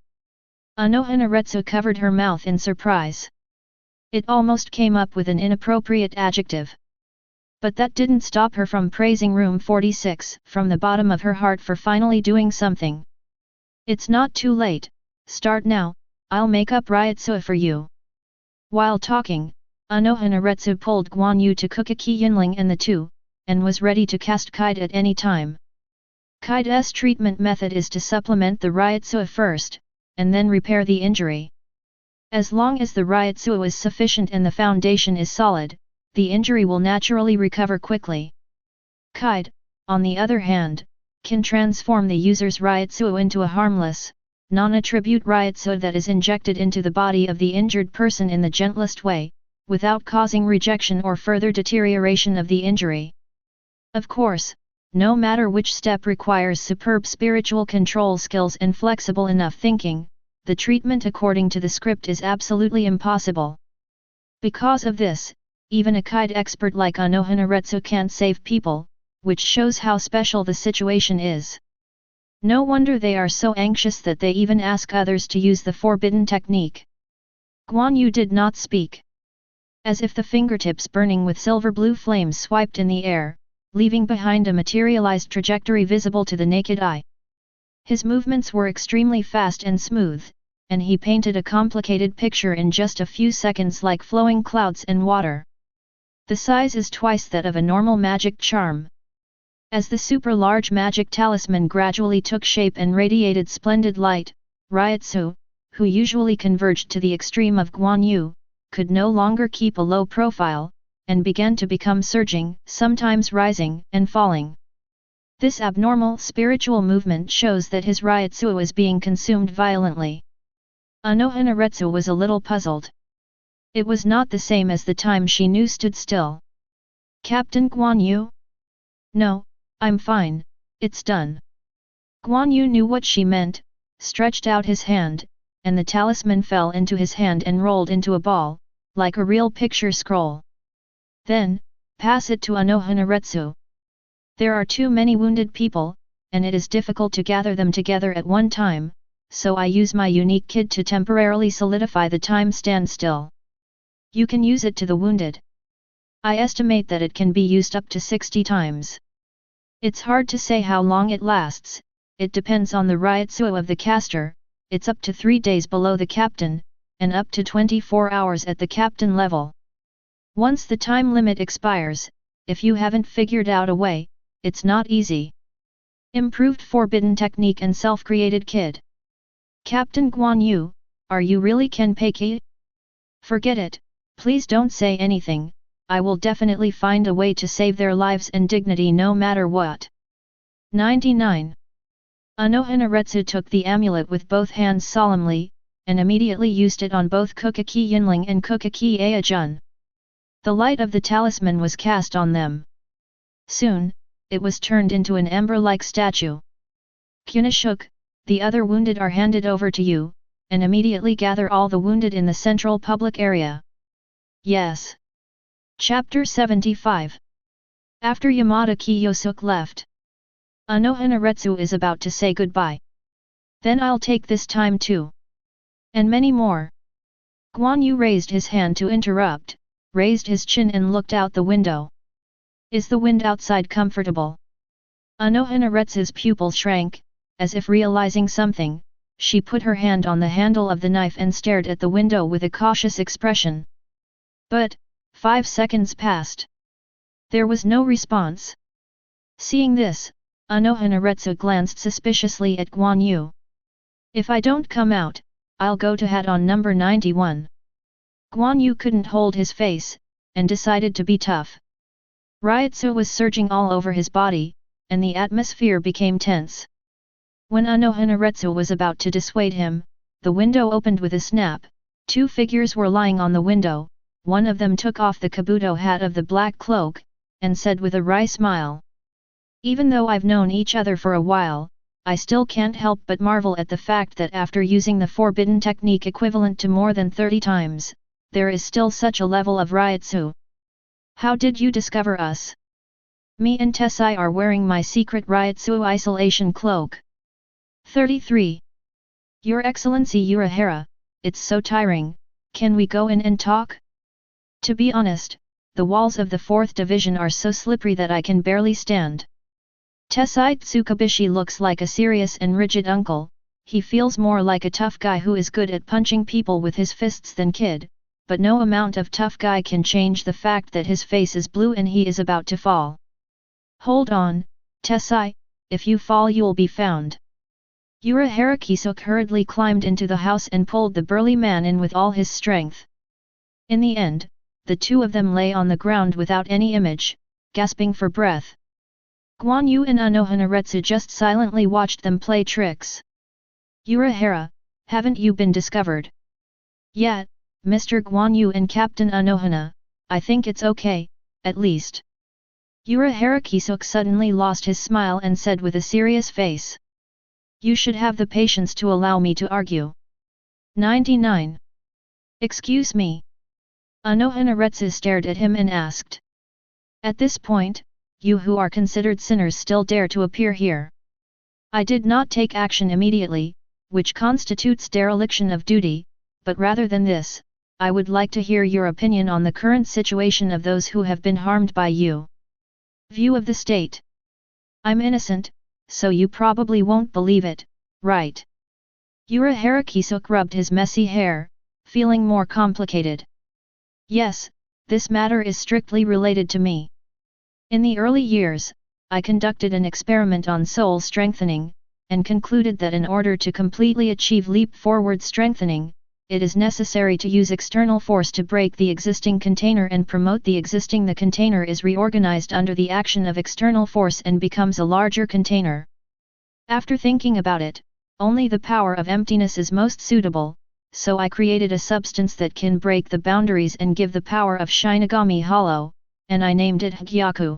Anohanaretsu covered her mouth in surprise. It almost came up with an inappropriate adjective. But that didn't stop her from praising room 46 from the bottom of her heart for finally doing something. It's not too late, start now, I'll make up Ryutsui for you. While talking, Anohanaretsu pulled Guan Yu to Kukaki Yinling and the two, and was ready to cast Kite at any time. Kite's treatment method is to supplement the Ryutsui first, and then repair the injury. As long as the Ryutsui is sufficient and the foundation is solid, the injury will naturally recover quickly. Kite, on the other hand, can transform the user's Ryutsui into a harmless, non-attribute Ryutsui that is injected into the body of the injured person in the gentlest way, without causing rejection or further deterioration of the injury. Of course, no matter which step requires superb spiritual control skills and flexible enough thinking, the treatment according to the script is absolutely impossible. Because of this, even a kite expert like Anohanaretsu can't save people, which shows how special the situation is. No wonder they are so anxious that they even ask others to use the forbidden technique. Guan Yu did not speak. As if the fingertips burning with silver-blue flames swiped in the air, leaving behind a materialized trajectory visible to the naked eye. His movements were extremely fast and smooth, and he painted a complicated picture in just a few seconds like flowing clouds and water. The size is twice that of a normal magic charm. As the super-large magic talisman gradually took shape and radiated splendid light, Ryutsu, who usually converged to the extreme of Guan Yu, could no longer keep a low profile, and began to become surging, sometimes rising and falling. This abnormal spiritual movement shows that his Ryutsu is being consumed violently. Anohanaretsu was a little puzzled. It was not the same as the time she knew stood still. Captain Guan Yu? No, I'm fine, it's done. Guan Yu knew what she meant, stretched out his hand, and the talisman fell into his hand and rolled into a ball, like a real picture scroll. Then, pass it to Anohanaretsu. There are too many wounded people, and it is difficult to gather them together at one time, so I use my unique kid to temporarily solidify the time standstill. You can use it to the wounded. I estimate that it can be used up to 60 times. It's hard to say how long it lasts, it depends on the Ryutsu of the caster, it's up to 3 days below the captain, and up to 24 hours at the captain level. Once the time limit expires, if you haven't figured out a way, it's not easy. Improved forbidden technique and self-created kid. Captain Guan Yu, are you really Kenpeki? Forget it, please don't say anything, I will definitely find a way to save their lives and dignity no matter what. 99. Anohanaretsu took the amulet with both hands solemnly, and immediately used it on both Kukaki Yinling and Kukaki Aojun. The light of the talisman was cast on them. Soon, it was turned into an amber-like statue. Kunishuk, the other wounded are handed over to you, and immediately gather all the wounded in the central public area. Yes. Chapter 75. After Yamada Kiyosuke left, Anohanaretsu is about to say goodbye. Then I'll take this time too. And many more. Guan Yu raised his hand to interrupt, raised his chin and looked out the window. Is the wind outside comfortable? Anohanaretsu's pupils shrank, as if realizing something, she put her hand on the handle of the knife and stared at the window with a cautious expression. But, 5 seconds passed. There was no response. Seeing this, Anohanaretsu glanced suspiciously at Guan Yu. If I don't come out, I'll go to hat on number 91. Guan Yu couldn't hold his face, and decided to be tough. Ryutsu was surging all over his body, and the atmosphere became tense. When Anohanaretsu was about to dissuade him, the window opened with a snap. 2 figures were lying on the window. One of them took off the kabuto hat of the black cloak, and said with a wry smile. Even though I've known each other for a while, I still can't help but marvel at the fact that after using the forbidden technique equivalent to more than 30 times, there is still such a level of Ryutsu. How did you discover us? Me and Tessai are wearing my secret Ryutsu isolation cloak. 33. Your Excellency Urahara, it's so tiring, can we go in and talk? To be honest, the walls of the 4th division are so slippery that I can barely stand. Tessai Tsukubishi looks like a serious and rigid uncle. He feels more like a tough guy who is good at punching people with his fists than kid, but no amount of tough guy can change the fact that his face is blue and he is about to fall. Hold on, Tessai, if you fall you'll be found. Urahara Kisuk hurriedly climbed into the house and pulled the burly man in with all his strength. In the end, the 2 of them lay on the ground without any image, gasping for breath. Guan Yu and Anohanaretsu just silently watched them play tricks. Urahara, haven't you been discovered? Yet, Mr. Guan Yu and Captain Anohana, I think it's okay, at least. Urahara Kisuk suddenly lost his smile and said with a serious face. You should have the patience to allow me to argue. 99. Excuse me. Anohanaretsu stared at him and asked. At this point, you who are considered sinners still dare to appear here. I did not take action immediately, which constitutes dereliction of duty, but rather than this, I would like to hear your opinion on the current situation of those who have been harmed by you. View of the state. I'm innocent, so you probably won't believe it, right? Urahara Kisuk rubbed his messy hair, feeling more complicated. Yes, this matter is strictly related to me. In the early years, I conducted an experiment on soul strengthening, and concluded that in order to completely achieve leap-forward strengthening, it is necessary to use external force to break the existing container and promote the existing. The container is reorganized under the action of external force and becomes a larger container. After thinking about it, only the power of emptiness is most suitable, so I created a substance that can break the boundaries and give the power of Shinigami Hollow, and I named it Hagyaku.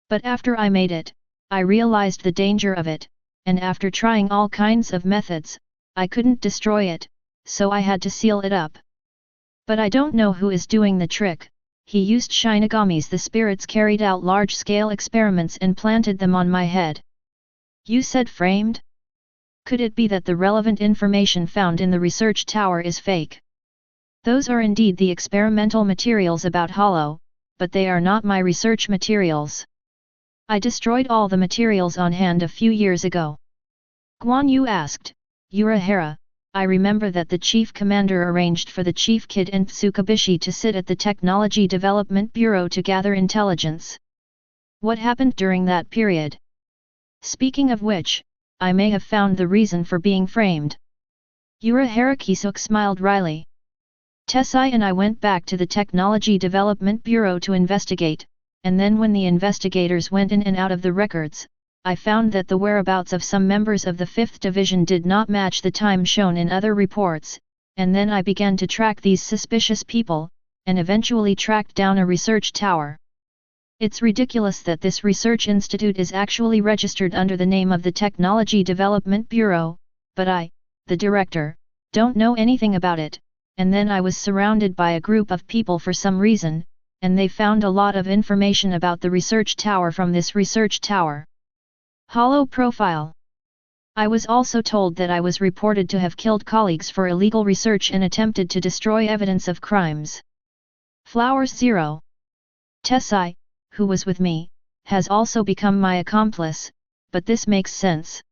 But after I made it, I realized the danger of it, and after trying all kinds of methods, I couldn't destroy it, so I had to seal it up. But I don't know who is doing the trick. He used Shinigamis. The spirits carried out large-scale experiments and planted them on my head. You said framed? Could it be that the relevant information found in the research tower is fake? Those are indeed the experimental materials about Hollow, but they are not my research materials. I destroyed all the materials on hand a few years ago. Guan Yu asked, Urahara, I remember that the chief commander arranged for the chief kid and Tsukubishi to sit at the Technology Development Bureau to gather intelligence. What happened during that period? Speaking of which, I may have found the reason for being framed. Urahara Kisuk smiled wryly. Tessai and I went back to the Technology Development Bureau to investigate, and then when the investigators went in and out of the records, I found that the whereabouts of some members of the 5th Division did not match the time shown in other reports, and then I began to track these suspicious people, and eventually tracked down a research tower. It's ridiculous that this research institute is actually registered under the name of the Technology Development Bureau, but I, the director, don't know anything about it, and then I was surrounded by a group of people for some reason, and they found a lot of information about the research tower from this research tower. Hollow profile. I was also told that I was reported to have killed colleagues for illegal research and attempted to destroy evidence of crimes. Flowers 0. Tessai, who was with me, has also become my accomplice, but this makes sense.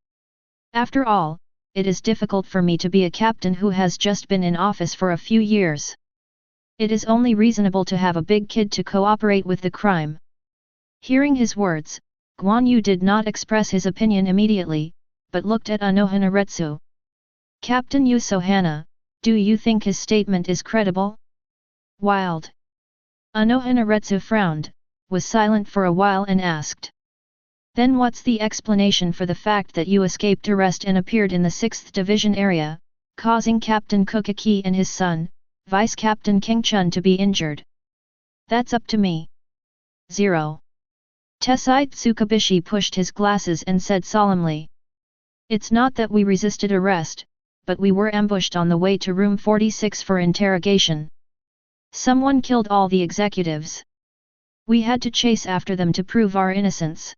After all, it is difficult for me to be a captain who has just been in office for a few years. It is only reasonable to have a big kid to cooperate with the crime. Hearing his words, Guan Yu did not express his opinion immediately, but looked at Anohanaretsu. Captain Yusohana, do you think his statement is credible? Wild. Anohanaretsu frowned, was silent for a while and asked. Then what's the explanation for the fact that you escaped arrest and appeared in the 6th Division area, causing Captain Kukaki and his son, Vice Captain King Chun to be injured? That's up to me. 0. Tessai Tsukabishi pushed his glasses and said solemnly. It's not that we resisted arrest, but we were ambushed on the way to room 46 for interrogation. Someone killed all the executives. We had to chase after them to prove our innocence.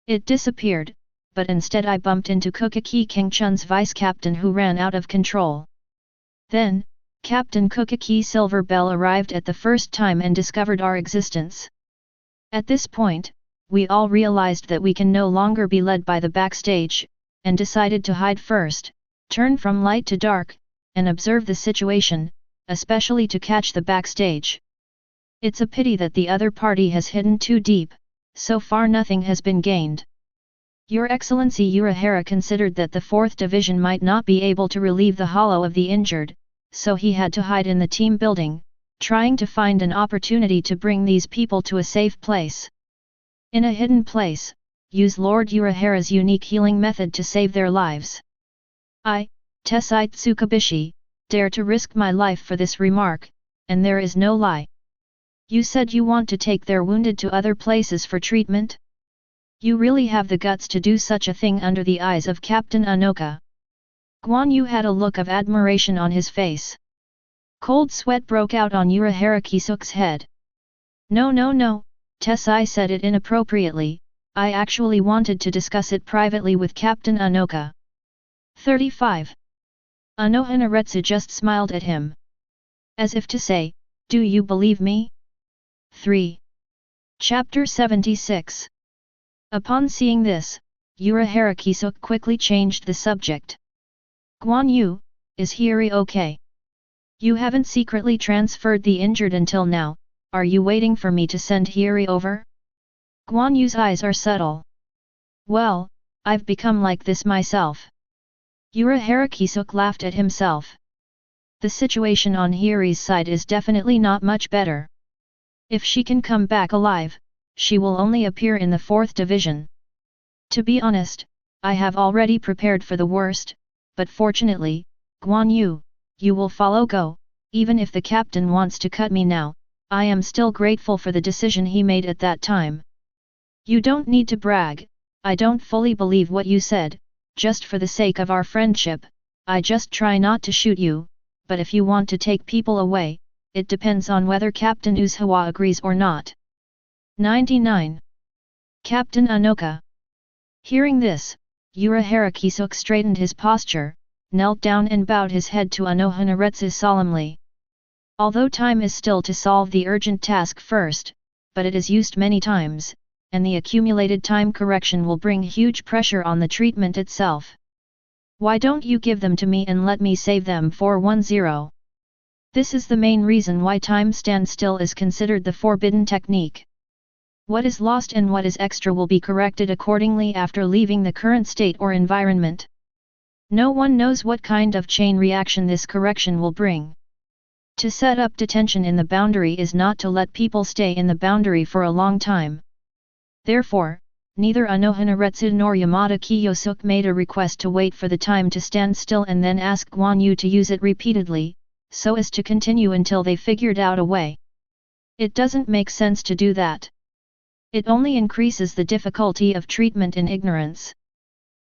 It disappeared, but instead I bumped into Kukaki King Chun's vice captain who ran out of control. Then, Captain Kukaki Silver Bell arrived at the first time and discovered our existence. At this point, we all realized that we can no longer be led by the backstage, and decided to hide first, turn from light to dark, and observe the situation, especially to catch the backstage. It's a pity that the other party has hidden too deep, so far nothing has been gained. Your Excellency Urahara considered that the 4th Division might not be able to relieve the hollow of the injured, so he had to hide in the team building, trying to find an opportunity to bring these people to a safe place. In a hidden place, use Lord Urahara's unique healing method to save their lives. I, Tessai Tsukabishi, dare to risk my life for this remark, and there is no lie. You said you want to take their wounded to other places for treatment? You really have the guts to do such a thing under the eyes of Captain Anoka. Guan Yu had a look of admiration on his face. Cold sweat broke out on Urahara Kisuk's head. No, Tessai said it inappropriately, I actually wanted to discuss it privately with Captain Anoka. 35. Anohanaretsu just smiled at him. As if to say, do you believe me? 3. Chapter 76. Upon seeing this, Urahara Kisuk quickly changed the subject. Guan Yu, is Hiri okay? You haven't secretly transferred the injured until now, are you waiting for me to send Hiri over? Guan Yu's eyes are subtle. Well, I've become like this myself. Urahara Kisuk laughed at himself. The situation on Hiri's side is definitely not much better. If she can come back alive, she will only appear in the 4th Division. To be honest, I have already prepared for the worst, but fortunately, Guan Yu, you will follow go, even if the captain wants to cut me now, I am still grateful for the decision he made at that time. You don't need to brag, I don't fully believe what you said, just for the sake of our friendship, I just try not to shoot you, but if you want to take people away, it depends on whether Captain Uzawa agrees or not. 99. Captain Anoka. Hearing this, Urahara Kisuk straightened his posture, knelt down and bowed his head to Anohanaretsu solemnly. Although time is still to solve the urgent task first, but it is used many times, and the accumulated time correction will bring huge pressure on the treatment itself. Why don't you give them to me and let me save them 410? This is the main reason why time standstill is considered the forbidden technique. What is lost and what is extra will be corrected accordingly after leaving the current state or environment. No one knows what kind of chain reaction this correction will bring. To set up detention in the boundary is not to let people stay in the boundary for a long time. Therefore, neither Anohanaretsu nor Yamada Kiyosuk made a request to wait for the time to stand still and then ask Guan Yu to use it repeatedly, so as to continue until they figured out a way. It doesn't make sense to do that. It only increases the difficulty of treatment in ignorance.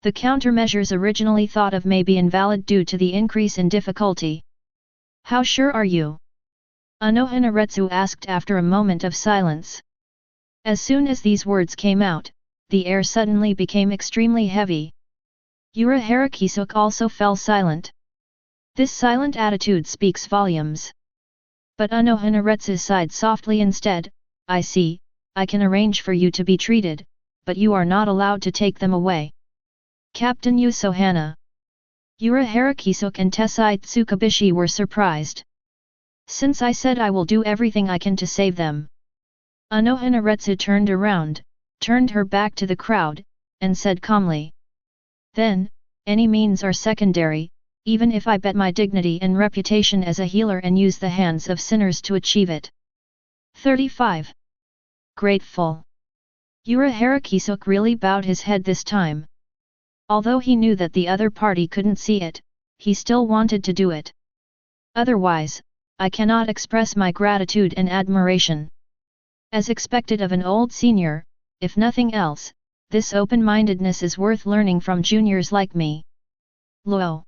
The countermeasures originally thought of may be invalid due to the increase in difficulty. How sure are you? Anohanaretsu asked after a moment of silence. As soon as these words came out, the air suddenly became extremely heavy. Urahara Kisuk also fell silent. This silent attitude speaks volumes. But Anohanaretsu sighed softly instead, I see, I can arrange for you to be treated, but you are not allowed to take them away. Captain Yusohana. Urahara Kisuk and Tessai Tsukabishi were surprised. Since I said I will do everything I can to save them. Anohanaretsu turned around, turned her back to the crowd, and said calmly. Then, any means are secondary, even if I bet my dignity and reputation as a healer and use the hands of sinners to achieve it. 35. Grateful. Urahara Kisuk really bowed his head this time. Although he knew that the other party couldn't see it, he still wanted to do it. Otherwise, I cannot express my gratitude and admiration. As expected of an old senior, if nothing else, this open-mindedness is worth learning from juniors like me. Luo.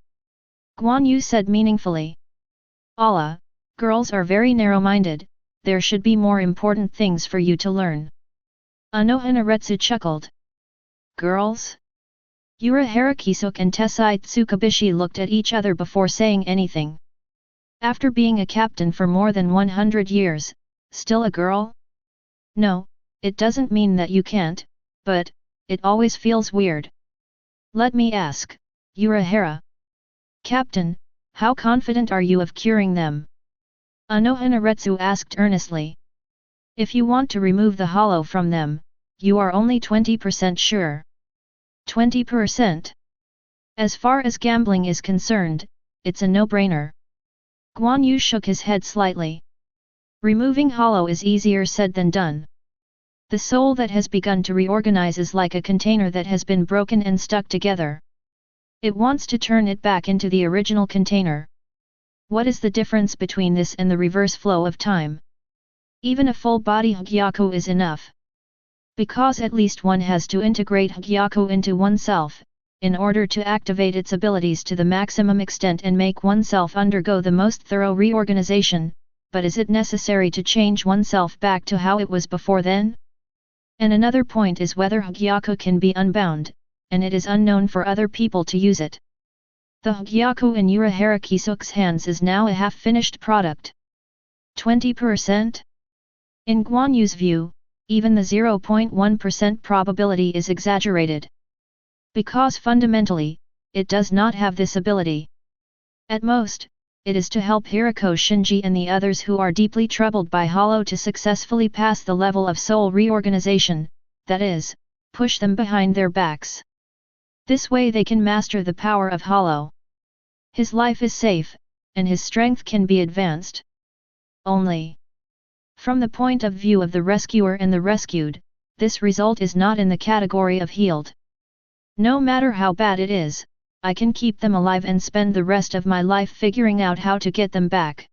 Guan Yu said meaningfully. Allah, girls are very narrow-minded, there should be more important things for you to learn. Anohanaretsu chuckled. Girls? Urahara Kisuk and Tessai Tsukabishi looked at each other before saying anything. After being a captain for more than 100 years, still a girl? No, it doesn't mean that you can't, but, it always feels weird. Let me ask, Urahara. Captain, how confident are you of curing them? Anohanaretsu asked earnestly. If you want to remove the hollow from them, you are only 20% sure. 20%? As far as gambling is concerned, it's a no-brainer. Guan Yu shook his head slightly. Removing hollow is easier said than done. The soul that has begun to reorganize is like a container that has been broken and stuck together. It wants to turn it back into the original container. What is the difference between this and the reverse flow of time? Even a full-body Hagyaku is enough. Because at least one has to integrate Hagyaku into oneself, in order to activate its abilities to the maximum extent and make oneself undergo the most thorough reorganization, but is it necessary to change oneself back to how it was before then? And another point is whether Hagyaku can be unbound, and it is unknown for other people to use it. The Hagyaku in Urahara Kisuk's hands is now a half-finished product. 20%? In Guan Yu's view, even the 0.1% probability is exaggerated. Because fundamentally, it does not have this ability. At most, it is to help Hirako Shinji and the others who are deeply troubled by hollow to successfully pass the level of soul reorganization, that is, push them behind their backs. This way they can master the power of hollow. His life is safe, and his strength can be advanced. Only. From the point of view of the rescuer and the rescued, this result is not in the category of healed. No matter how bad it is, I can keep them alive and spend the rest of my life figuring out how to get them back.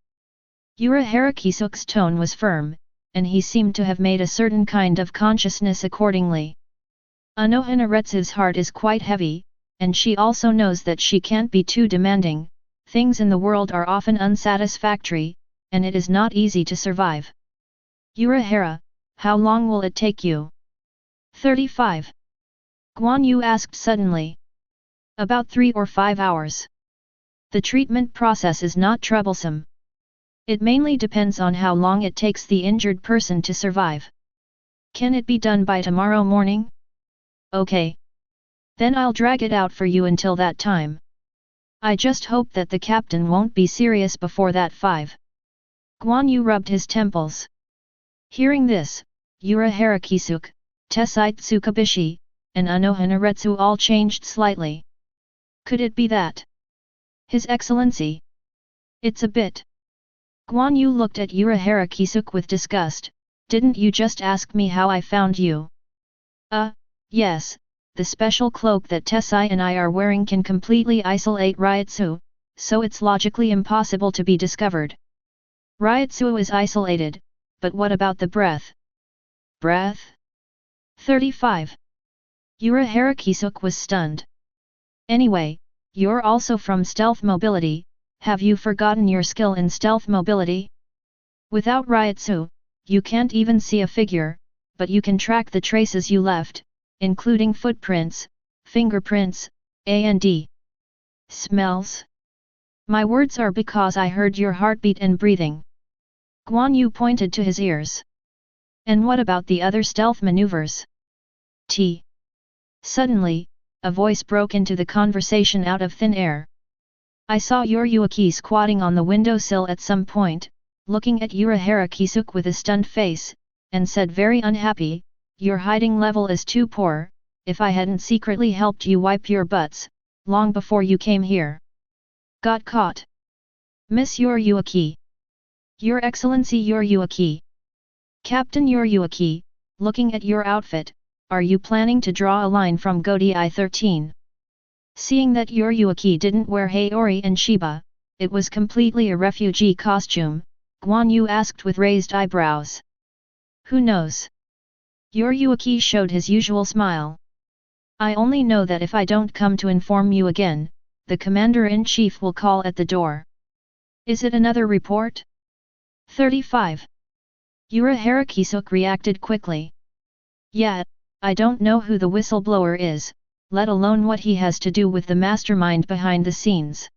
Urahara Kisuk's tone was firm, and he seemed to have made a certain kind of consciousness accordingly. Anohanaretsu's heart is quite heavy, and she also knows that she can't be too demanding. Things in the world are often unsatisfactory, and it is not easy to survive. Urahara, how long will it take you? 35. Guan Yu asked suddenly. About 3 or 5 hours. The treatment process is not troublesome. It mainly depends on how long it takes the injured person to survive. Can it be done by tomorrow morning? Okay. Then I'll drag it out for you until that time. I just hope that the captain won't be serious before that 5. Guan Yu rubbed his temples. Hearing this, Urahara Kisuk, Tessai Tsukabishi, and Anohanaretsu all changed slightly. Could it be that? His Excellency? It's a bit. Guan Yu looked at Urahara Kisuk with disgust. Didn't you just ask me how I found you? Yes, the special cloak that Tessai and I are wearing can completely isolate Ryotsu, so it's logically impossible to be discovered. Ryotsu is isolated, but what about the breath? Breath? 35. Urahara Kisuk was stunned. Anyway, you're also from stealth mobility, have you forgotten your skill in stealth mobility? Without Ryotsu, you can't even see a figure, but you can track the traces you left, including footprints, fingerprints, and smells. My words are because I heard your heartbeat and breathing. Guan Yu pointed to his ears. And what about the other stealth maneuvers? Suddenly, a voice broke into the conversation out of thin air. I saw your Yuaki squatting on the windowsill at some point, looking at Urahara Kisuk with a stunned face, and said very unhappy, "Your hiding level is too poor. If I hadn't secretly helped you wipe your butts, long before you came here." Got caught. Miss Yoryuaki. Your Excellency Yoryuaki. Captain Yoryuaki, looking at your outfit, are you planning to draw a line from Godi 13? Seeing that Yoryuaki didn't wear Haori and Shiba, it was completely a refugee costume, Guan Yu asked with raised eyebrows. Who knows? Yoryuaki showed his usual smile. I only know that if I don't come to inform you again, the Commander-in-Chief will call at the door. Is it another report? 35. Urahara Kisuk reacted quickly. Yeah, I don't know who the whistleblower is, let alone what he has to do with the mastermind behind the scenes.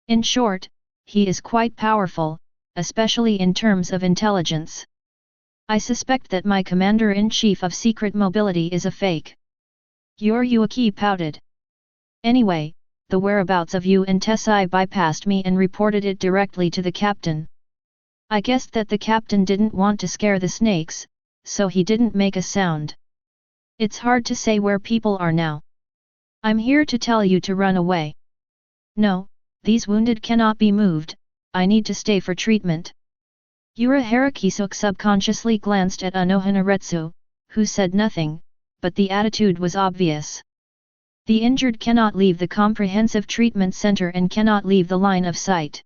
In short, he is quite powerful, especially in terms of intelligence. I suspect that my Commander-in-Chief of Secret Mobility is a fake. Yoryuaki pouted. Anyway, the whereabouts of you and Tessai bypassed me and reported it directly to the captain. I guessed that the captain didn't want to scare the snakes, so he didn't make a sound. It's hard to say where people are now. I'm here to tell you to run away. No, these wounded cannot be moved, I need to stay for treatment. Urahara Kisuk subconsciously glanced at Anohanaretsu, who said nothing, but the attitude was obvious. The injured cannot leave the comprehensive treatment center and cannot leave the line of sight.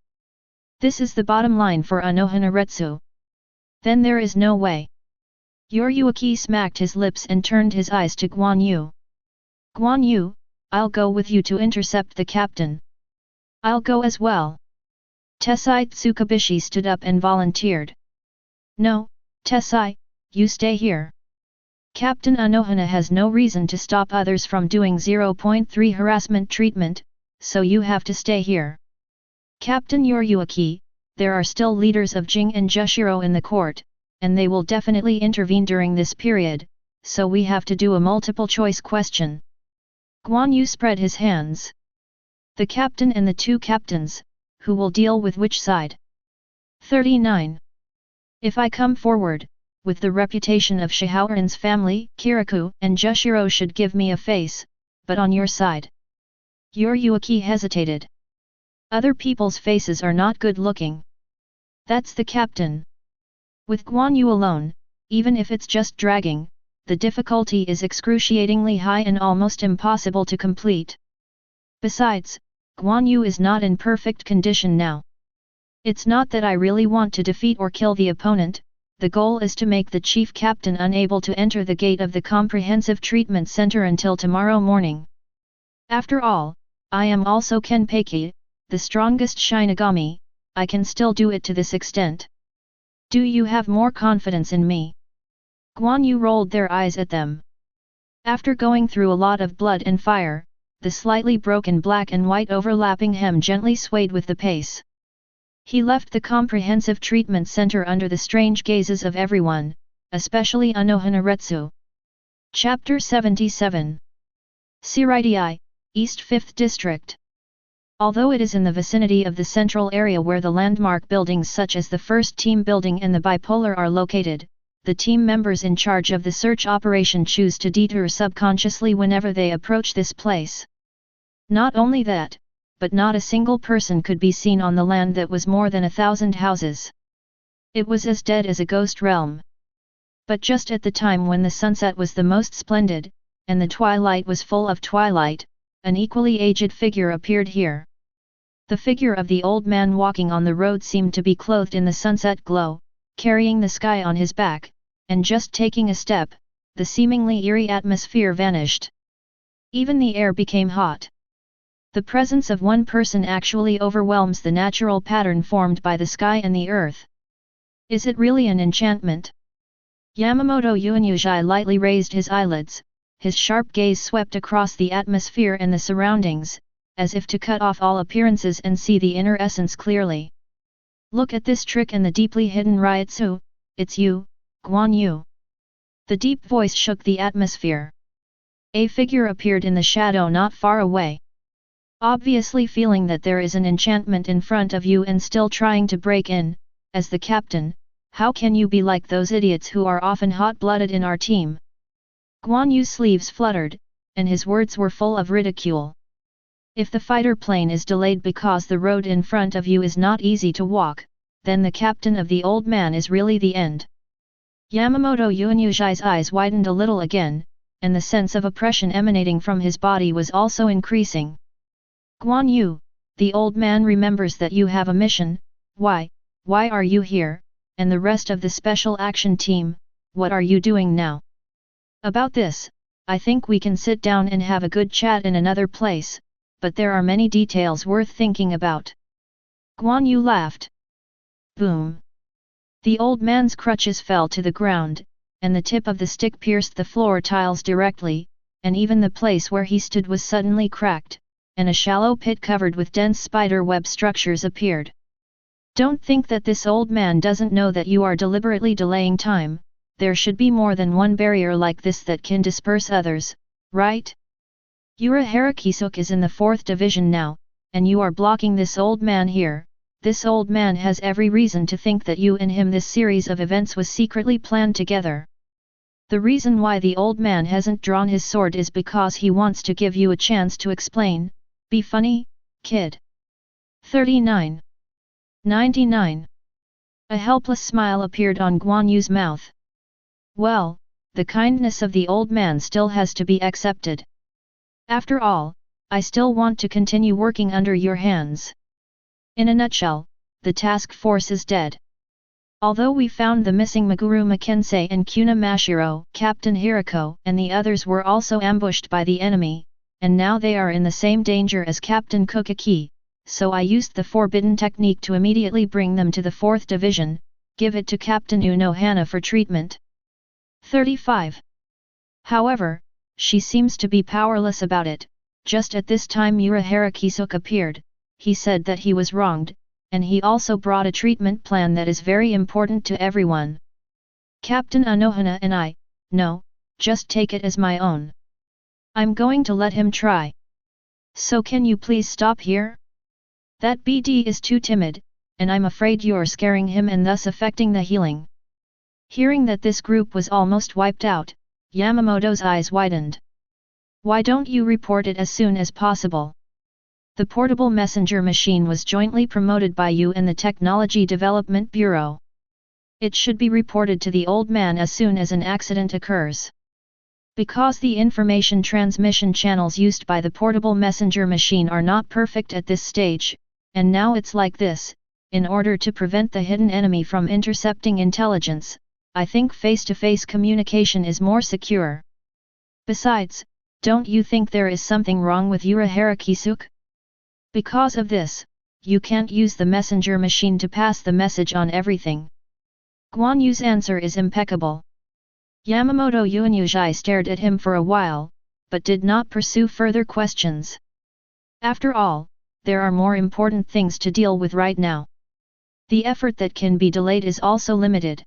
This is the bottom line for Anohanaretsu. Then there is no way. Yoryuaki smacked his lips and turned his eyes to Guan Yu. Guan Yu, I'll go with you to intercept the captain. I'll go as well. Tessai Tsukabishi stood up and volunteered. No, Tessai, you stay here. Captain Anohana has no reason to stop others from doing 0.3 harassment treatment, so you have to stay here. Captain Yoryuaki, there are still leaders of Jing and Jushiro in the court, and they will definitely intervene during this period, so we have to do a multiple-choice question. Guan Yu spread his hands. The captain and the two captains, who will deal with which side? 39. If I come forward, with the reputation of Shihaoran's family, Kirikou and Jushiro should give me a face, but on your side. Yoryuaki hesitated. Other people's faces are not good looking. That's the captain. With Guan Yu alone, even if it's just dragging, the difficulty is excruciatingly high and almost impossible to complete. Besides, Guan Yu is not in perfect condition now. It's not that I really want to defeat or kill the opponent, the goal is to make the chief captain unable to enter the gate of the comprehensive treatment center until tomorrow morning. After all, I am also Kenpeki, the strongest Shinigami, I can still do it to this extent. Do you have more confidence in me? Guan Yu rolled their eyes at them. After going through a lot of blood and fire, the slightly broken black and white overlapping hem gently swayed with the pace. He left the comprehensive treatment center under the strange gazes of everyone, especially Anohanaretsu. Chapter 77. Siraidai, East 5th District. Although it is in the vicinity of the central area where the landmark buildings such as the First Team Building and the Bipolar are located, the team members in charge of the search operation choose to detour subconsciously whenever they approach this place. Not only that, but not a single person could be seen on the land that was more than 1,000 houses. It was as dead as a ghost realm. But just at the time when the sunset was the most splendid, and the twilight was full of twilight, an equally aged figure appeared here. The figure of the old man walking on the road seemed to be clothed in the sunset glow, carrying the sky on his back, and just taking a step, the seemingly eerie atmosphere vanished. Even the air became hot. The presence of one person actually overwhelms the natural pattern formed by the sky and the earth. Is it really an enchantment? Yamamoto Yuanyujai lightly raised his eyelids, his sharp gaze swept across the atmosphere and the surroundings, as if to cut off all appearances and see the inner essence clearly. Look at this trick and the deeply hidden Ryutsu, it's you, Guan Yu. The deep voice shook the atmosphere. A figure appeared in the shadow not far away. Obviously feeling that there is an enchantment in front of you and still trying to break in, as the captain, how can you be like those idiots who are often hot-blooded in our team? Guan Yu's sleeves fluttered, and his words were full of ridicule. If the fighter plane is delayed because the road in front of you is not easy to walk, then the captain of the old man is really the end. Yamamoto Yuanyuji's eyes widened a little again, and the sense of oppression emanating from his body was also increasing. Guan Yu, the old man remembers that you have a mission. Why are you here, and the rest of the special action team, what are you doing now? About this, I think we can sit down and have a good chat in another place, but there are many details worth thinking about. Guan Yu laughed. Boom! The old man's crutches fell to the ground, and the tip of the stick pierced the floor tiles directly, and even the place where he stood was suddenly cracked, and a shallow pit covered with dense spider web structures appeared. Don't think that this old man doesn't know that you are deliberately delaying time. There should be more than one barrier like this that can disperse others, right? Urahara Kisuk is in the 4th division now, and you are blocking this old man here. This old man has every reason to think that you and him this series of events was secretly planned together. The reason why the old man hasn't drawn his sword is because he wants to give you a chance to explain. Be funny, kid. 39. 99. A helpless smile appeared on Guan Yu's mouth. Well, the kindness of the old man still has to be accepted. After all, I still want to continue working under your hands. In a nutshell, the task force is dead. Although we found the missing Meguru Makensei and Kuna Mashiro, Captain Hirako and the others were also ambushed by the enemy, and now they are in the same danger as Captain Kokaki, so I used the forbidden technique to immediately bring them to the 4th division, give it to Captain Unohana for treatment. 35. However, she seems to be powerless about it. Just at this time Urahara Kisuk appeared. He said that he was wronged, and he also brought a treatment plan that is very important to everyone. Captain Unohana and I, no, just take it as my own. I'm going to let him try. So can you please stop here? That BD is too timid, and I'm afraid you're scaring him and thus affecting the healing. Hearing that this group was almost wiped out, Yamamoto's eyes widened. Why don't you report it as soon as possible? The portable messenger machine was jointly promoted by you and the Technology Development Bureau. It should be reported to the old man as soon as an accident occurs. Because the information transmission channels used by the portable messenger machine are not perfect at this stage, and now it's like this, in order to prevent the hidden enemy from intercepting intelligence, I think face-to-face communication is more secure. Besides, don't you think there is something wrong with Urahara Kisuk? Because of this, you can't use the messenger machine to pass the message on everything. Guan Yu's answer is impeccable. Yamamoto Yuanyuji stared at him for a while, but did not pursue further questions. After all, there are more important things to deal with right now. The effort that can be delayed is also limited.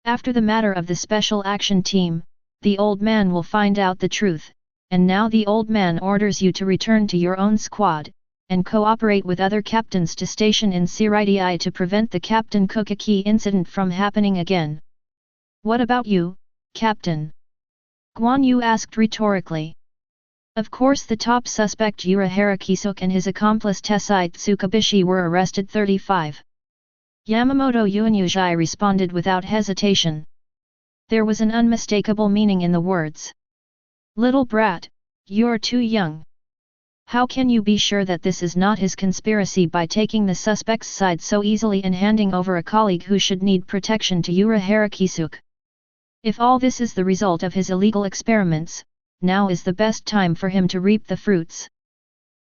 After the matter of the special action team, the old man will find out the truth, and now the old man orders you to return to your own squad, and cooperate with other captains to station in Siritii to prevent the Captain Kokaki incident from happening again. What about you, Captain? Guan Yu asked rhetorically. Of course the top suspect Urahara Kisuk and his accomplice Tessai Tsukabishi were arrested. 35. Yamamoto Yuanyuji responded without hesitation. There was an unmistakable meaning in the words. Little brat, you're too young. How can you be sure that this is not his conspiracy by taking the suspect's side so easily and handing over a colleague who should need protection to Urahara Kisuk? If all this is the result of his illegal experiments, now is the best time for him to reap the fruits.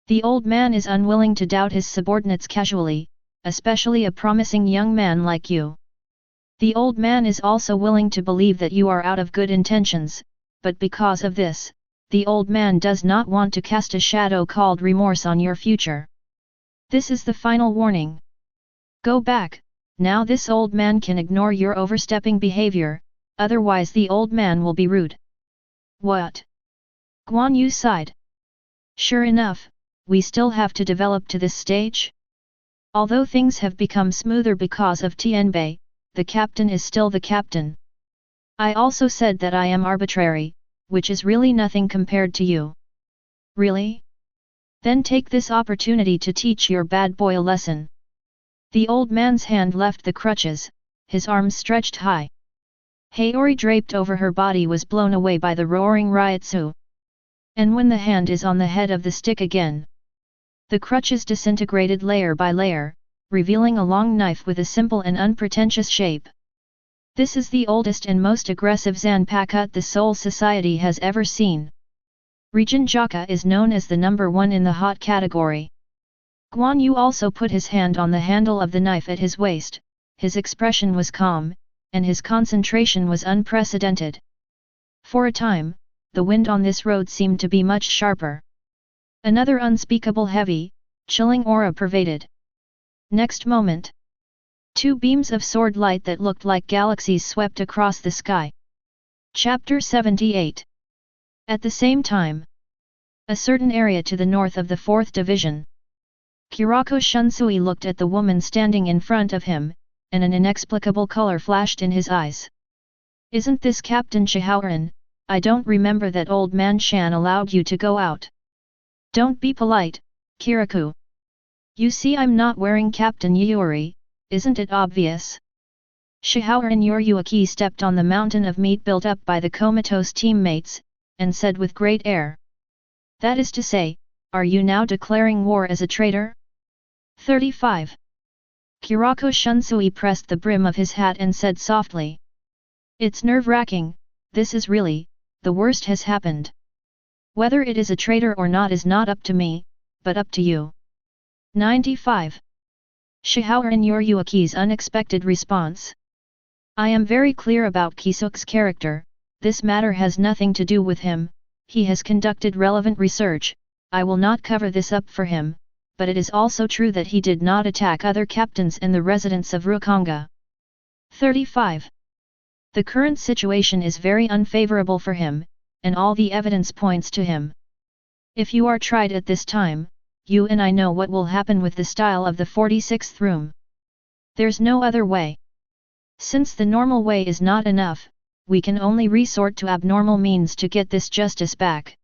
The old man is unwilling to doubt his subordinates casually, especially a promising young man like you. The old man is also willing to believe that you are out of good intentions, but because of this, the old man does not want to cast a shadow called remorse on your future. This is the final warning. Go back, now this old man can ignore your overstepping behavior, otherwise the old man will be rude. What? Guan Yu sighed. Sure enough, we still have to develop to this stage? Although things have become smoother because of Tianbei, the captain is still the captain. I also said that I am arbitrary, which is really nothing compared to you. Really? Then take this opportunity to teach your bad boy a lesson. The old man's hand left the crutches, his arms stretched high. Haori draped over her body was blown away by the roaring Ryutsu. And when the hand is on the head of the stick again, the crutches disintegrated layer by layer, revealing a long knife with a simple and unpretentious shape. This is the oldest and most aggressive Zanpakutō the Soul Society has ever seen. Region Jaka is known as the number one in the hot category. Guan Yu also put his hand on the handle of the knife at his waist, his expression was calm, and his concentration was unprecedented. For a time, the wind on this road seemed to be much sharper. Another unspeakable heavy, chilling aura pervaded. Next moment, two beams of sword light that looked like galaxies swept across the sky. Chapter 78. At the same time, a certain area to the north of the 4th Division. Kurako Shunsui looked at the woman standing in front of him, and an inexplicable color flashed in his eyes. Isn't this Captain Shihaoran? I don't remember that old man Shan allowed you to go out. Don't be polite, Kiraku. You see I'm not wearing Captain Yuri, isn't it obvious? Shihaoran Yoryuaki stepped on the mountain of meat built up by the comatose teammates, and said with great air. That is to say, are you now declaring war as a traitor? 35. Kurako Shunsui pressed the brim of his hat and said softly. It's nerve-wracking, this is really, the worst has happened. Whether it is a traitor or not is not up to me, but up to you. 95. Shihaoran Yoryuaki's unexpected response. I am very clear about Kisuk's character, this matter has nothing to do with him, he has conducted relevant research, I will not cover this up for him, but it is also true that he did not attack other captains and the residents of Rukonga. 35. The current situation is very unfavorable for him, and all the evidence points to him. If you are tried at this time, you and I know what will happen with the style of the 46th room. There's no other way. Since the normal way is not enough, we can only resort to abnormal means to get this justice back.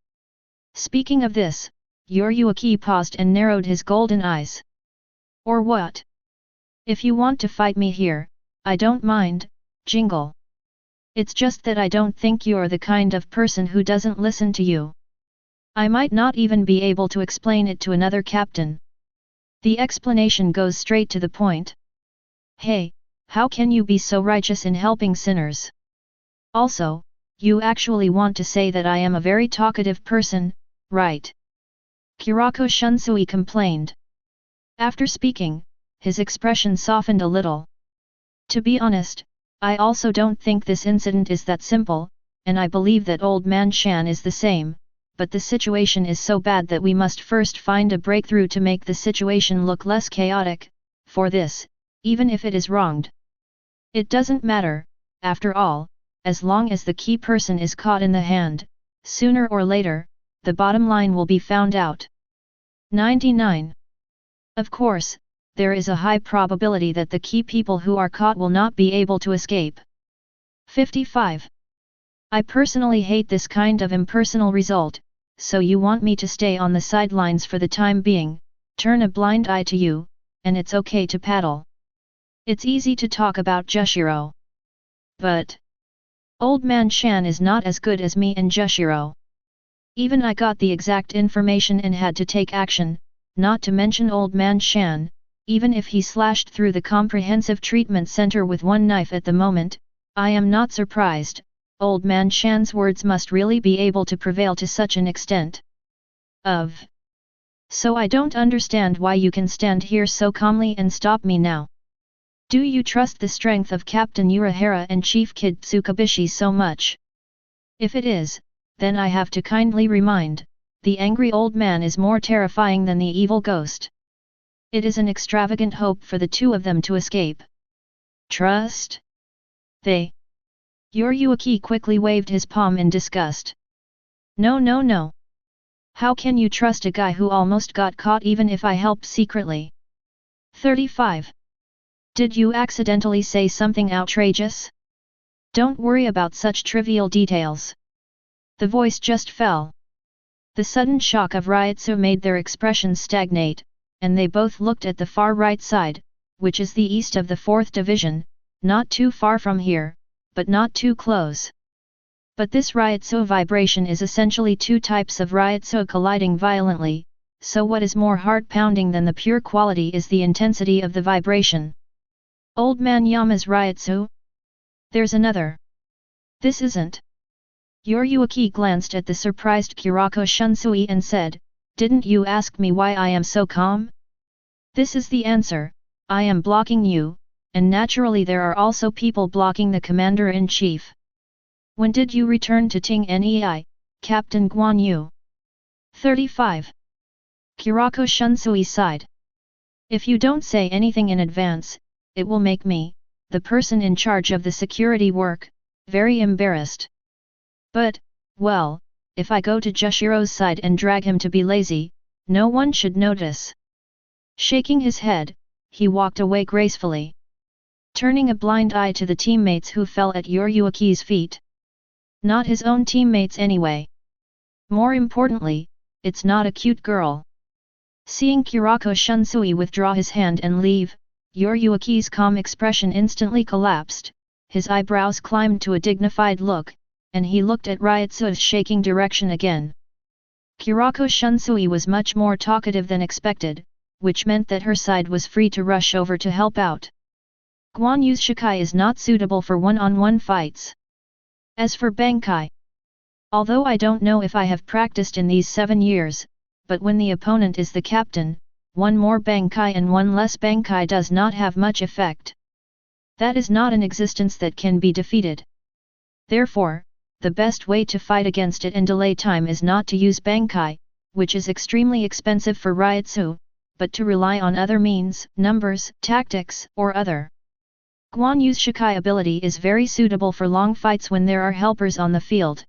Speaking of this, Yoryuaki paused and narrowed his golden eyes. Or what? If you want to fight me here, I don't mind, Jingle. It's just that I don't think you're the kind of person who doesn't listen to you. I might not even be able to explain it to another captain. The explanation goes straight to the point. Hey, how can you be so righteous in helping sinners? Also, you actually want to say that I am a very talkative person, right? Kurako Shunsui complained. After speaking, his expression softened a little. To be honest, I also don't think this incident is that simple, and I believe that old man Shan is the same, but the situation is so bad that we must first find a breakthrough to make the situation look less chaotic. For this, even if it is wronged, it doesn't matter, after all, as long as the key person is caught in the hand, sooner or later, the bottom line will be found out. 99. Of course, there is a high probability that the key people who are caught will not be able to escape. 55. I personally hate this kind of impersonal result, so you want me to stay on the sidelines for the time being, turn a blind eye to you, and it's okay to paddle. It's easy to talk about Jushiro. But old man Shan is not as good as me and Jushiro. Even I got the exact information and had to take action, not to mention old man Shan, even if he slashed through the comprehensive treatment center with one knife at the moment, I am not surprised, old man Shan's words must really be able to prevail to such an extent. So I don't understand why you can stand here so calmly and stop me now. Do you trust the strength of Captain Urahara and Chief Kid Tsukabishi so much? If it is, then I have to kindly remind, the angry old man is more terrifying than the evil ghost. It is an extravagant hope for the two of them to escape. Trust? They? Yoryuaki quickly waved his palm in disgust. No. How can you trust a guy who almost got caught even if I helped secretly? 35. Did you accidentally say something outrageous? Don't worry about such trivial details. The voice just fell. The sudden shock of Ryotsu made their expressions stagnate, and they both looked at the far right side, which is the east of the 4th division, not too far from here, but not too close. But this Ryotsu vibration is essentially two types of Ryotsu colliding violently, so what is more heart-pounding than the pure quality is the intensity of the vibration. Old man Yama's Ryotsu? There's another. This isn't. Yoryuki glanced at the surprised Kurako Shunsui and said, "Didn't you ask me why I am so calm? This is the answer, I am blocking you, and naturally there are also people blocking the commander-in-chief. When did you return to Ting Nei, Captain Guan Yu?" 35. Kurako Shunsui sighed. "If you don't say anything in advance, it will make me, the person in charge of the security work, very embarrassed. But, well, if I go to Jushiro's side and drag him to be lazy, no one should notice." Shaking his head, he walked away gracefully, turning a blind eye to the teammates who fell at Yoryuki's feet. Not his own teammates anyway. More importantly, it's not a cute girl. Seeing Kurako Shunsui withdraw his hand and leave, Yoryuki's calm expression instantly collapsed, his eyebrows climbed to a dignified look, and he looked at Ryotsu's shaking direction again. Kurako Shunsui was much more talkative than expected, which meant that her side was free to rush over to help out. Guan Yu's Shikai is not suitable for one-on-one fights. As for Bankai, although I don't know if I have practiced in these 7 years, but when the opponent is the captain, one more Bankai and one less Bankai does not have much effect. That is not an existence that can be defeated. Therefore, the best way to fight against it and delay time is not to use Bankai, which is extremely expensive for Ryotsu, but to rely on other means, numbers, tactics, or other. Guan Yu's Shikai ability is very suitable for long fights when there are helpers on the field.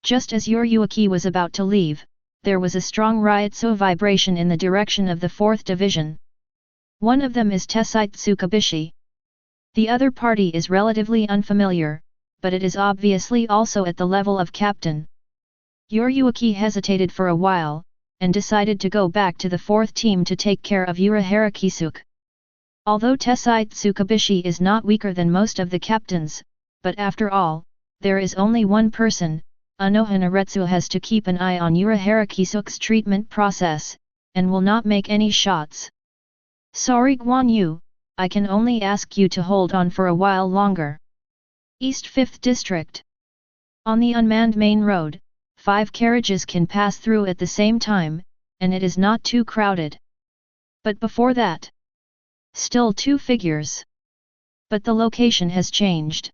Just as Yoryuki was about to leave, there was a strong Ryotsu vibration in the direction of the 4th division. One of them is Tessite Tsukabishi. The other party is relatively unfamiliar, but it is obviously also at the level of captain. Yoryuki hesitated for a while, and decided to go back to the 4th team to take care of Urahara Kisuke. Although Tessite Tsukabishi is not weaker than most of the captains, but after all, there is only one person, Unoha Naretsu has to keep an eye on Urahara Kisuke's treatment process, and will not make any shots. Sorry Guan Yu, I can only ask you to hold on for a while longer. East 5th District. On the unmanned main road, 5 carriages can pass through at the same time, and it is not too crowded. But before that, still 2 figures. But the location has changed.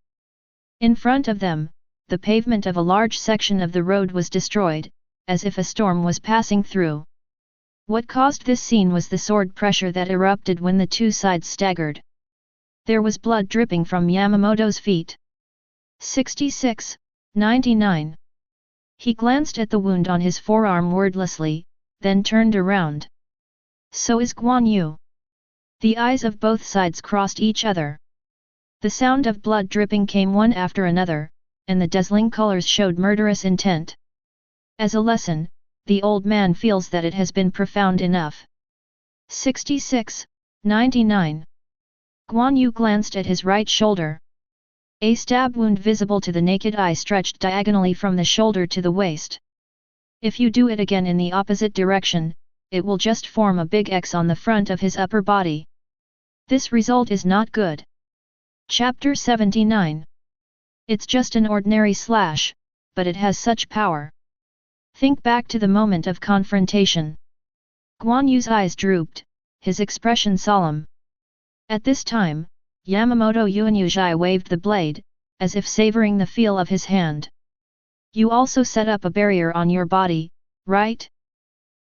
In front of them, the pavement of a large section of the road was destroyed, as if a storm was passing through. What caused this scene was the sword pressure that erupted when the 2 sides staggered. There was blood dripping from Yamamoto's feet. 66, 99. He glanced at the wound on his forearm wordlessly, then turned around. So is Guan Yu. The eyes of both sides crossed each other. The sound of blood dripping came one after another, and the dazzling colors showed murderous intent. As a lesson, the old man feels that it has been profound enough. 66, 99. Guan Yu glanced at his right shoulder. A stab wound visible to the naked eye stretched diagonally from the shoulder to the waist. If you do it again in the opposite direction, it will just form a big X on the front of his upper body. This result is not good. Chapter 79. It's just an ordinary slash, but it has such power. Think back to the moment of confrontation. Guan Yu's eyes drooped, his expression solemn. At this time, Yamamoto Yuanyujai waved the blade, as if savoring the feel of his hand. You also set up a barrier on your body, right?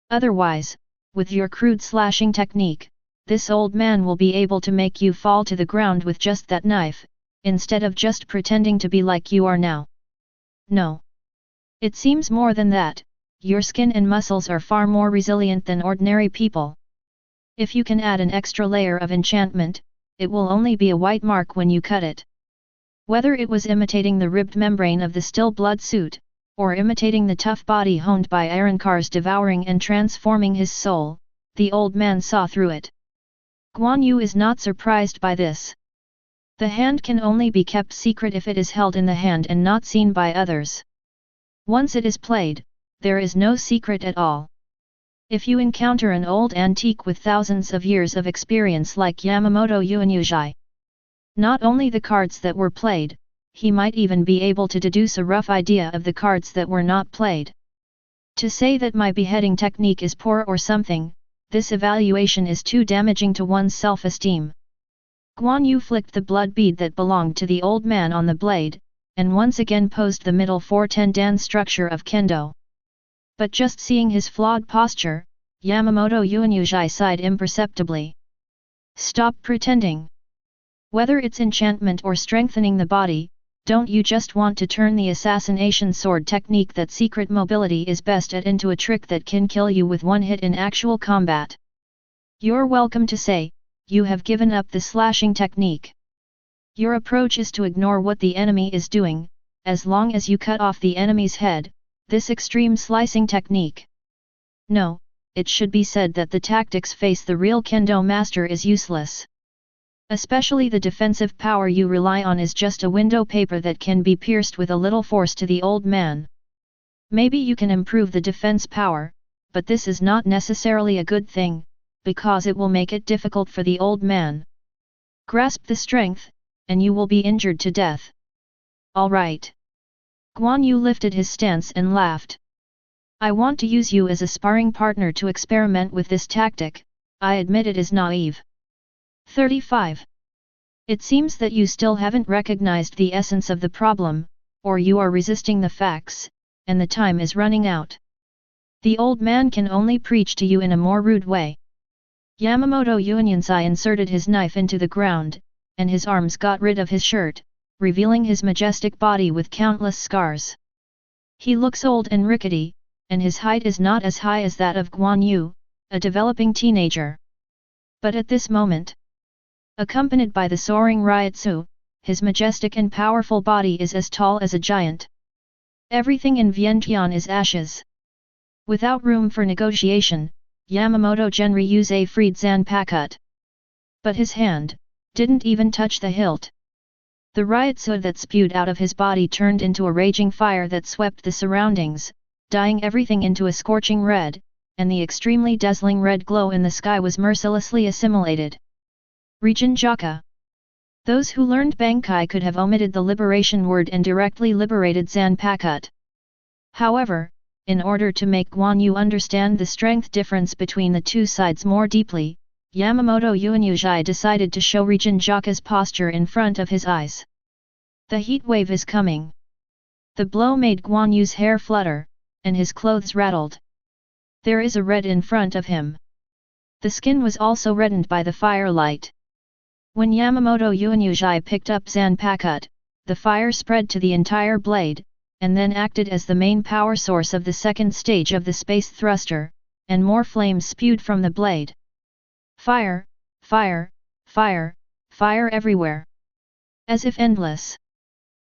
Otherwise, with your crude slashing technique, this old man will be able to make you fall to the ground with just that knife, instead of just pretending to be like you are now. No. It seems more than that, your skin and muscles are far more resilient than ordinary people. If you can add an extra layer of enchantment, it will only be a white mark when you cut it. Whether it was imitating the ribbed membrane of the still blood suit, or imitating the tough body honed by Ironcar's devouring and transforming his soul, the old man saw through it. Guan Yu is not surprised by this. The hand can only be kept secret if it is held in the hand and not seen by others. Once it is played, there is no secret at all. If you encounter an old antique with thousands of years of experience like Yamamoto Yuanyuzhi, not only the cards that were played, he might even be able to deduce a rough idea of the cards that were not played. To say that my beheading technique is poor or something, this evaluation is too damaging to one's self-esteem. Guan Yu flicked the blood bead that belonged to the old man on the blade, and once again posed the middle 4-10-dan structure of kendo. But just seeing his flawed posture, Yamamoto Yuanyuzhi sighed imperceptibly. Stop pretending. Whether it's enchantment or strengthening the body, don't you just want to turn the assassination sword technique that secret mobility is best at into a trick that can kill you with one hit in actual combat? You're welcome to say, you have given up the slashing technique. Your approach is to ignore what the enemy is doing, as long as you cut off the enemy's head, this extreme slicing technique. No, it should be said that the tactics face the real kendo master is useless. Especially the defensive power you rely on is just a window paper that can be pierced with a little force to the old man. Maybe you can improve the defense power, but this is not necessarily a good thing, because it will make it difficult for the old man. Grasp the strength, and you will be injured to death. All right. Guan Yu lifted his stance and laughed. I want to use you as a sparring partner to experiment with this tactic, I admit it is naive. 35. It seems that you still haven't recognized the essence of the problem, or you are resisting the facts, and the time is running out. The old man can only preach to you in a more rude way. Yamamoto Yuanyuzhi inserted his knife into the ground, and his arms got rid of his shirt, revealing his majestic body with countless scars. He looks old and rickety, and his height is not as high as that of Guan Yu, a developing teenager. But at this moment, accompanied by the soaring Ryotsu, his majestic and powerful body is as tall as a giant. Everything in Vientiane is ashes. Without room for negotiation, Yamamoto Genryuze freed Zanpakutō. But his hand didn't even touch the hilt. The Ryotsu that spewed out of his body turned into a raging fire that swept the surroundings, dyeing everything into a scorching red, and the extremely dazzling red glow in the sky was mercilessly assimilated. Region Jaka. Those who learned Bankai could have omitted the liberation word and directly liberated Zanpakutō. However, in order to make Guan Yu understand the strength difference between the two sides more deeply, Yamamoto Yuanyuzhi decided to show Region Jaka's posture in front of his eyes. The heat wave is coming. The blow made Guan Yu's hair flutter, and his clothes rattled. There is a red in front of him. The skin was also reddened by the firelight. When Yamamoto Yuanyuzhi picked up Zanpakutō, the fire spread to the entire blade, and then acted as the main power source of the second stage of the space thruster, and more flames spewed from the blade. Fire, fire, fire, fire everywhere. As if endless.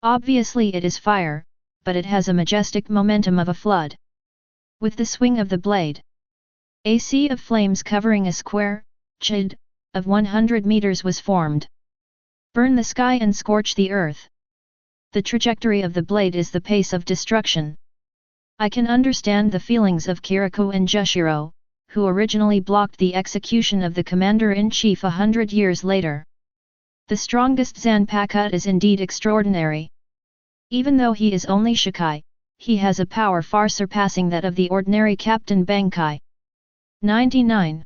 Obviously it is fire, but it has a majestic momentum of a flood. With the swing of the blade, a sea of flames covering a square, chid, of 100 meters was formed. Burn the sky and scorch the earth. The trajectory of the blade is the pace of destruction. I can understand the feelings of Kirikou and Jushiro, who originally blocked the execution of the commander-in-chief 100 years later. The strongest Zanpakutō is indeed extraordinary. Even though he is only Shikai, he has a power far surpassing that of the ordinary Captain Bankai. 99.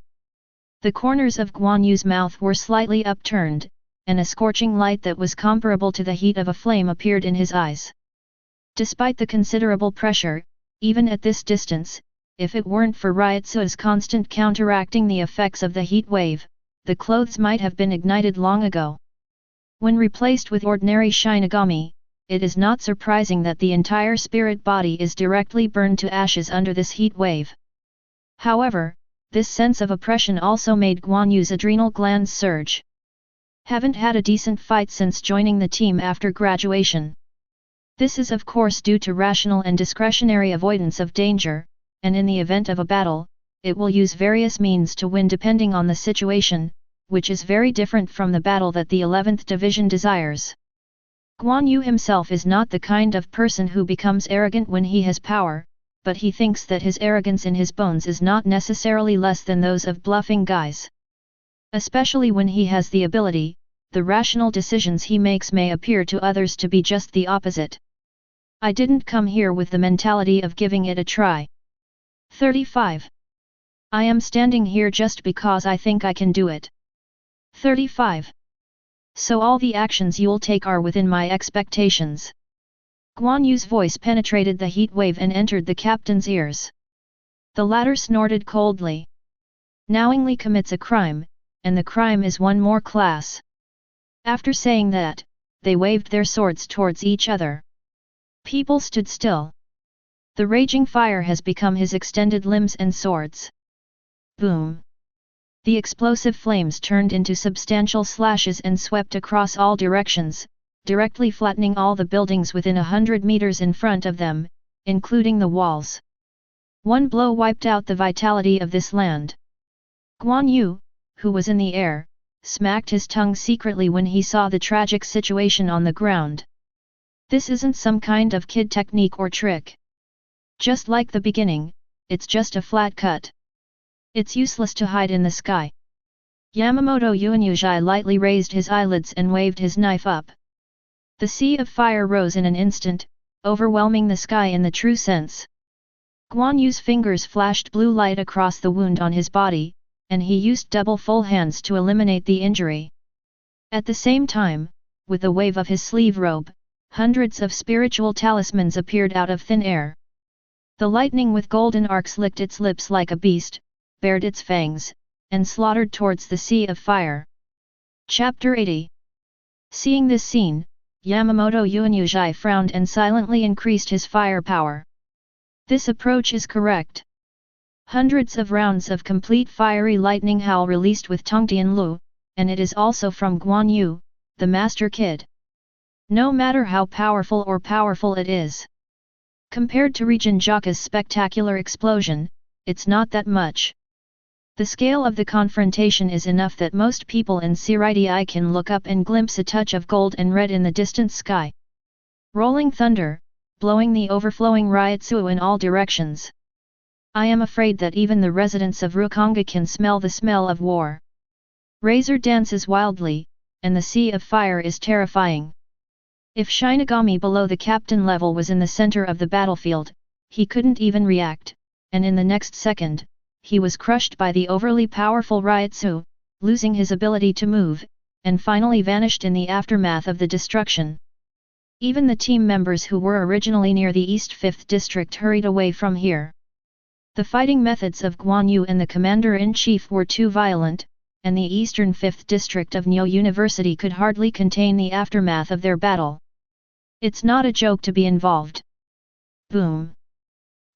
The corners of Guan Yu's mouth were slightly upturned, and a scorching light that was comparable to the heat of a flame appeared in his eyes. Despite the considerable pressure, even at this distance, if it weren't for Ryotsu's constant counteracting the effects of the heat wave, the clothes might have been ignited long ago. When replaced with ordinary Shinigami, it is not surprising that the entire spirit body is directly burned to ashes under this heat wave. However, This sense of oppression also made Guan Yu's adrenal glands surge. Haven't had a decent fight since joining the team after graduation. This is of course due to rational and discretionary avoidance of danger, and in the event of a battle, it will use various means to win depending on the situation, which is very different from the battle that the 11th Division desires. Guan Yu himself is not the kind of person who becomes arrogant when he has power, but he thinks that his arrogance in his bones is not necessarily less than those of bluffing guys. Especially when he has the ability, the rational decisions he makes may appear to others to be just the opposite. I didn't come here with the mentality of giving it a try. 35. I am standing here just because I think I can do it. 35. So all the actions you'll take are within my expectations. Guan Yu's voice penetrated the heat wave and entered the captain's ears. The latter snorted coldly. Knowingly commits a crime, and the crime is one more class. After saying that, they waved their swords towards each other. People stood still. The raging fire has become his extended limbs and swords. Boom! The explosive flames turned into substantial slashes and swept across all directions, directly flattening all the buildings within 100 meters in front of them, including the walls. One blow wiped out the vitality of this land. Guan Yu, who was in the air, smacked his tongue secretly when he saw the tragic situation on the ground. This isn't some kind of kid technique or trick. Just like the beginning, it's just a flat cut. It's useless to hide in the sky. Yamamoto Yuanyuji lightly raised his eyelids and waved his knife up. The sea of fire rose in an instant, overwhelming the sky in the true sense. Guan Yu's fingers flashed blue light across the wound on his body, and he used double full hands to eliminate the injury. At the same time, with a wave of his sleeve robe, hundreds of spiritual talismans appeared out of thin air. The lightning with golden arcs licked its lips like a beast, bared its fangs, and slaughtered towards the sea of fire. Chapter 80. Seeing this scene, Yamamoto Yuanyuji frowned and silently increased his firepower. This approach is correct. Hundreds of rounds of complete fiery lightning howl released with Tongtian Lu, and it is also from Guan Yu, the master kid. No matter how powerful it is. Compared to Regent Jaka's spectacular explosion, it's not that much. The scale of the confrontation is enough that most people in Siritii can look up and glimpse a touch of gold and red in the distant sky. Rolling thunder, blowing the overflowing Ryotsu in all directions. I am afraid that even the residents of Rukonga can smell the smell of war. Razor dances wildly, and the sea of fire is terrifying. If Shinigami below the captain level was in the center of the battlefield, he couldn't even react, and in the next second, he was crushed by the overly powerful Ryotsu, losing his ability to move, and finally vanished in the aftermath of the destruction. Even the team members who were originally near the East 5th District hurried away from here. The fighting methods of Guan Yu and the Commander-in-Chief were too violent, and the Eastern 5th District of Nyo University could hardly contain the aftermath of their battle. It's not a joke to be involved. Boom!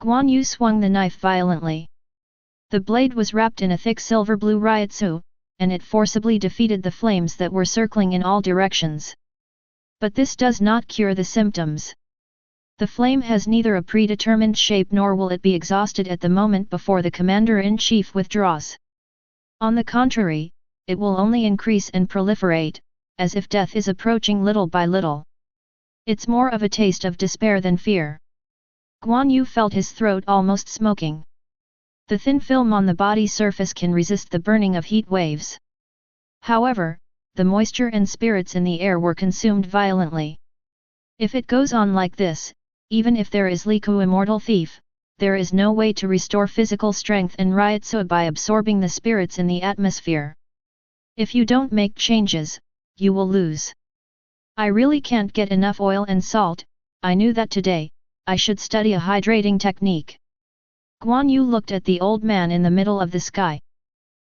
Guan Yu swung the knife violently. The blade was wrapped in a thick silver-blue Ryotsu, and it forcibly defeated the flames that were circling in all directions. But this does not cure the symptoms. The flame has neither a predetermined shape nor will it be exhausted at the moment before the Commander-in-Chief withdraws. On the contrary, it will only increase and proliferate, as if death is approaching little by little. It's more of a taste of despair than fear. Guan Yu felt his throat almost smoking. The thin film on the body surface can resist the burning of heat waves. However, the moisture and spirits in the air were consumed violently. If it goes on like this, even if there is Liku Immortal Thief, there is no way to restore physical strength and Ryotsu by absorbing the spirits in the atmosphere. If you don't make changes, you will lose. I really can't get enough oil and salt. I knew that today, I should study a hydrating technique. Guan Yu looked at the old man in the middle of the sky.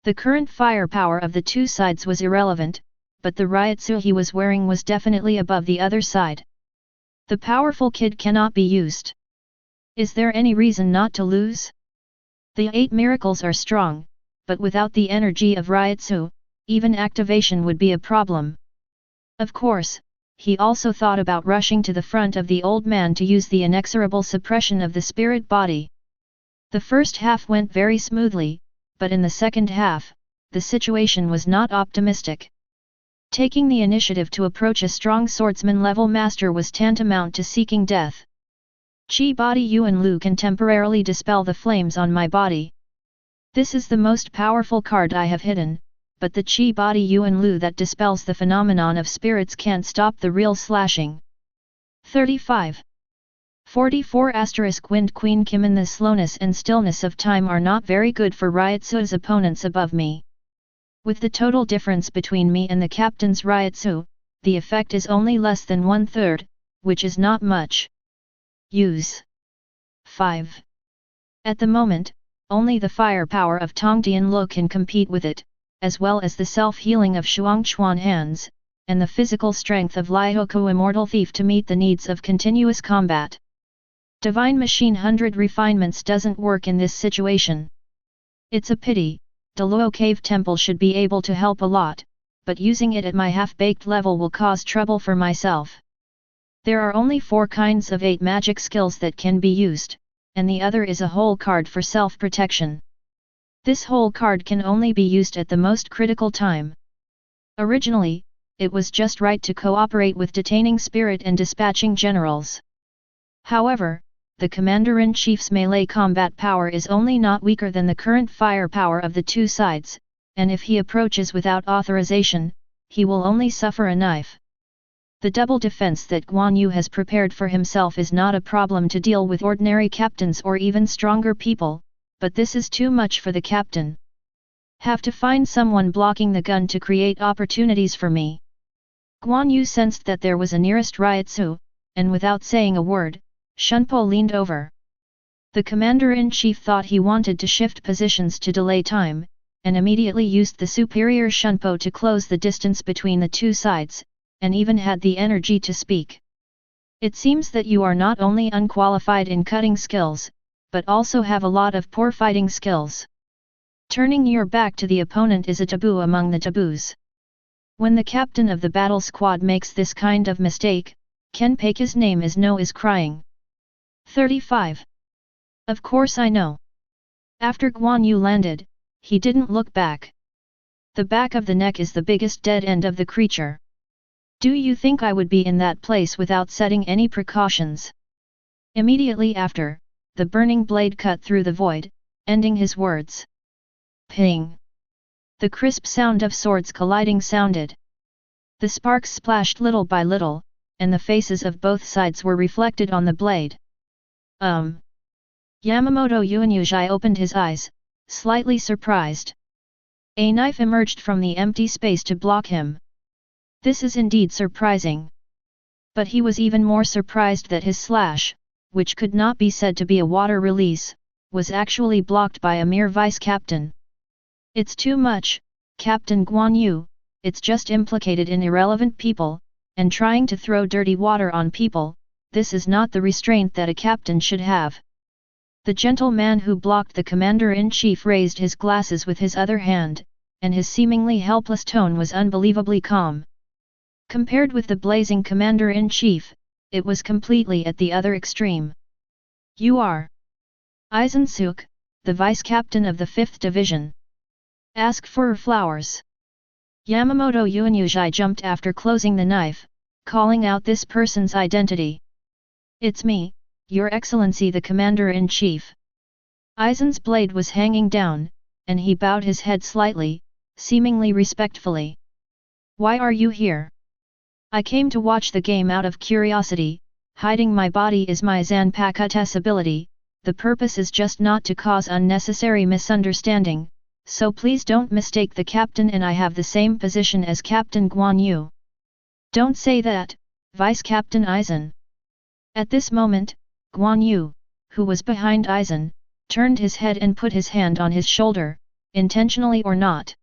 The current firepower of the two sides was irrelevant, but the Ryotsu he was wearing was definitely above the other side. The powerful kid cannot be used. Is there any reason not to lose? The 8 miracles are strong, but without the energy of Ryutsu, even activation would be a problem. Of course, he also thought about rushing to the front of the old man to use the inexorable suppression of the spirit body. The first half went very smoothly, but in the second half, the situation was not optimistic. Taking the initiative to approach a strong swordsman-level master was tantamount to seeking death. Chi body Yuan Lu can temporarily dispel the flames on my body. This is the most powerful card I have hidden, but the Chi body Yuan Lu that dispels the phenomenon of spirits can't stop the real slashing. 35. 44 Wind Queen Qimen. The slowness and stillness of time are not very good for Ryutsu's opponents above me. With the total difference between me and the captain's Ryutsu, the effect is only less than 1/3, which is not much. Use 5. At the moment, only the firepower of Tongdian Lo can compete with it, as well as the self-healing of Shuangchuan hands, and the physical strength of Liuhoku Immortal Thief to meet the needs of continuous combat. Divine Machine 100 Refinements doesn't work in this situation. It's a pity. Deluo Cave Temple should be able to help a lot, but using it at my half-baked level will cause trouble for myself. There are only 4 kinds of 8 magic skills that can be used, and the other is a whole card for self-protection. This whole card can only be used at the most critical time. Originally, it was just right to cooperate with detaining spirit and dispatching generals. However, the Commander-in-Chief's melee combat power is only not weaker than the current firepower of the two sides, and if he approaches without authorization, he will only suffer a knife. The double defense that Guan Yu has prepared for himself is not a problem to deal with ordinary captains or even stronger people, but this is too much for the captain. Have to find someone blocking the gun to create opportunities for me. Guan Yu sensed that there was a nearest Ryutsu, and without saying a word, Shunpo leaned over. The commander-in-chief thought he wanted to shift positions to delay time, and immediately used the superior Shunpo to close the distance between the two sides, and even had the energy to speak. It seems that you are not only unqualified in cutting skills, but also have a lot of poor fighting skills. Turning your back to the opponent is a taboo among the taboos. When the captain of the battle squad makes this kind of mistake, Kenpaki's name is crying. 35. Of course I know. After Guan Yu landed, he didn't look back. The back of the neck is the biggest dead end of the creature. Do you think I would be in that place without setting any precautions? Immediately after, the burning blade cut through the void, ending his words. Ping! The crisp sound of swords colliding sounded. The sparks splashed little by little, and the faces of both sides were reflected on the blade. Yamamoto Yuanyuji opened his eyes, slightly surprised. A knife emerged from the empty space to block him. This is indeed surprising. But he was even more surprised that his slash, which could not be said to be a water release, was actually blocked by a mere vice-captain. It's too much, Captain Guan Yu, it's just implicated in irrelevant people, and trying to throw dirty water on people. This is not the restraint that a captain should have. The gentleman who blocked the commander-in-chief raised his glasses with his other hand, and his seemingly helpless tone was unbelievably calm. Compared with the blazing commander-in-chief, it was completely at the other extreme. You are Aizen-suk, the vice-captain of the 5th Division. Ask for flowers. Yamamoto Yuanyuji jumped after closing the knife, calling out this person's identity. It's me, Your Excellency the Commander-in-Chief. Aizen's blade was hanging down, and he bowed his head slightly, seemingly respectfully. Why are you here? I came to watch the game out of curiosity. Hiding my body is my Zanpakutō's ability, the purpose is just not to cause unnecessary misunderstanding, so please don't mistake the captain and I have the same position as Captain Guan Yu. Don't say that, Vice-Captain Aizen. At this moment, Guan Yu, who was behind Aizen, turned his head and put his hand on his shoulder, intentionally or not.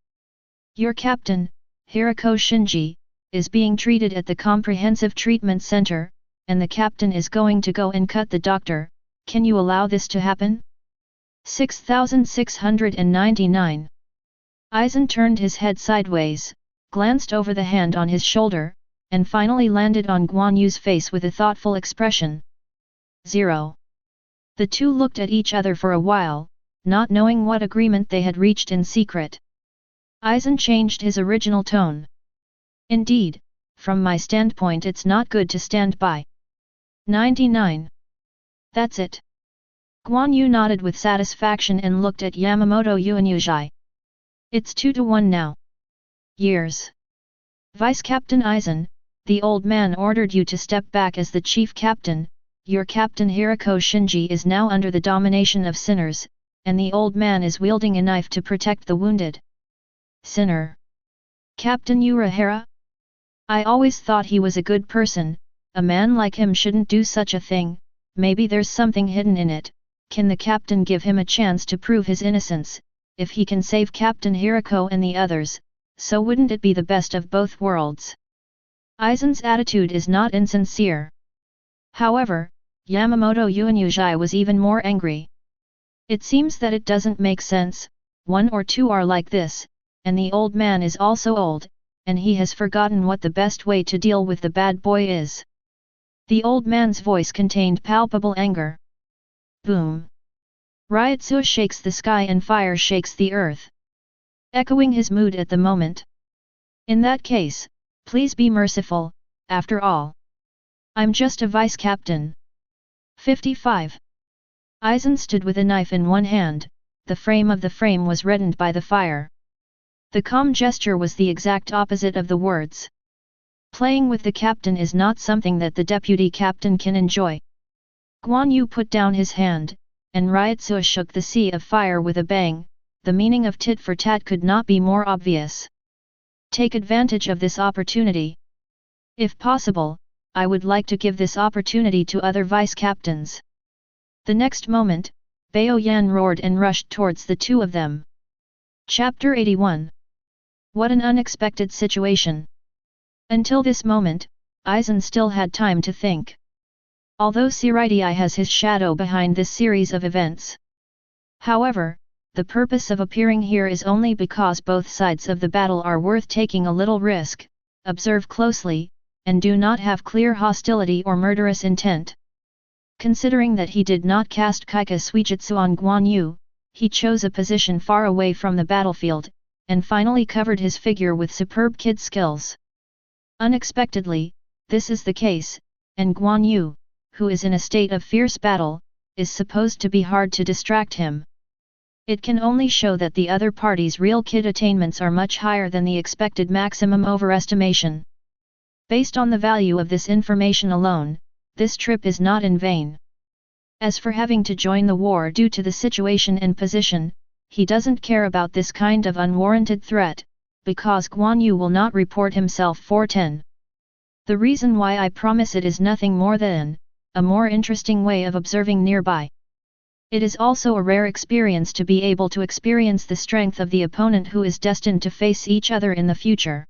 Your captain, Hirako Shinji, is being treated at the Comprehensive Treatment Center, and the captain is going to go and cut the doctor. Can you allow this to happen? 6699. Aizen turned his head sideways, glanced over the hand on his shoulder, and finally landed on Guan Yu's face with a thoughtful expression. 0. The two looked at each other for a while, not knowing what agreement they had reached in secret. Aizen changed his original tone. Indeed, from my standpoint it's not good to stand by. 99. That's it. Guan Yu nodded with satisfaction and looked at Yamamoto Yuanyujai. It's 2-1 now. Years. Vice Captain Aizen, the old man ordered you to step back as the chief captain. Your captain Hirako Shinji is now under the domination of sinners, and the old man is wielding a knife to protect the wounded. Sinner. Captain Urahara? I always thought he was a good person. A man like him shouldn't do such a thing. Maybe there's something hidden in it. Can the captain give him a chance to prove his innocence? If he can save Captain Hirako and the others, so wouldn't it be the best of both worlds? Aizen's attitude is not insincere. However, Yamamoto Yuanyujai was even more angry. It seems that it doesn't make sense. 1 or 2 are like this, and the old man is also old, and he has forgotten what the best way to deal with the bad boy is. The old man's voice contained palpable anger. Boom! Ryotsu shakes the sky and fire shakes the earth, echoing his mood at the moment. In that case, please be merciful, after all. I'm just a vice captain. 55. Aizen stood with a knife in one hand, the frame of the frame was reddened by the fire. The calm gesture was the exact opposite of the words. Playing with the captain is not something that the deputy captain can enjoy. Guan Yu put down his hand, and Ryotsu shook the sea of fire with a bang. The meaning of tit for tat could not be more obvious. Take advantage of this opportunity. If possible, I would like to give this opportunity to other vice captains. The next moment, Bao Yan roared and rushed towards the two of them. Chapter 81. What an unexpected situation. Until this moment, Aizen still had time to think. Although Siritai has his shadow behind this series of events. However, the purpose of appearing here is only because both sides of the battle are worth taking a little risk, observe closely, and do not have clear hostility or murderous intent. Considering that he did not cast Kaika Suijutsu on Guan Yu, he chose a position far away from the battlefield, and finally covered his figure with superb kid skills. Unexpectedly, this is the case, and Guan Yu, who is in a state of fierce battle, is supposed to be hard to distract him. It can only show that the other party's real kid attainments are much higher than the expected maximum overestimation. Based on the value of this information alone, this trip is not in vain. As for having to join the war due to the situation and position, he doesn't care about this kind of unwarranted threat, because Guan Yu will not report himself 410. The reason why I promise it is nothing more than a more interesting way of observing nearby. It is also a rare experience to be able to experience the strength of the opponent who is destined to face each other in the future.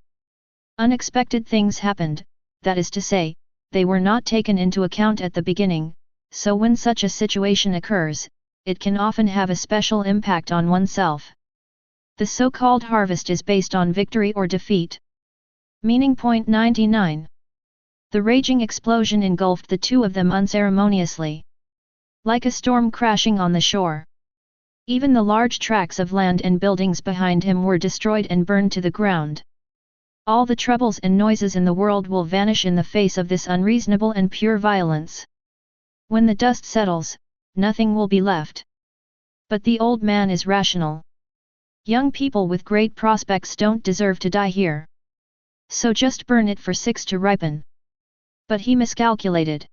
Unexpected things happened, that is to say, they were not taken into account at the beginning, so when such a situation occurs, it can often have a special impact on oneself. The so-called harvest is based on victory or defeat. Meaning point 99. The raging explosion engulfed the two of them unceremoniously. Like a storm crashing on the shore. Even the large tracts of land and buildings behind him were destroyed and burned to the ground. All the troubles and noises in the world will vanish in the face of this unreasonable and pure violence. When the dust settles, nothing will be left. But the old man is rational. Young people with great prospects don't deserve to die here. So just burn it for 6 to ripen. But he miscalculated.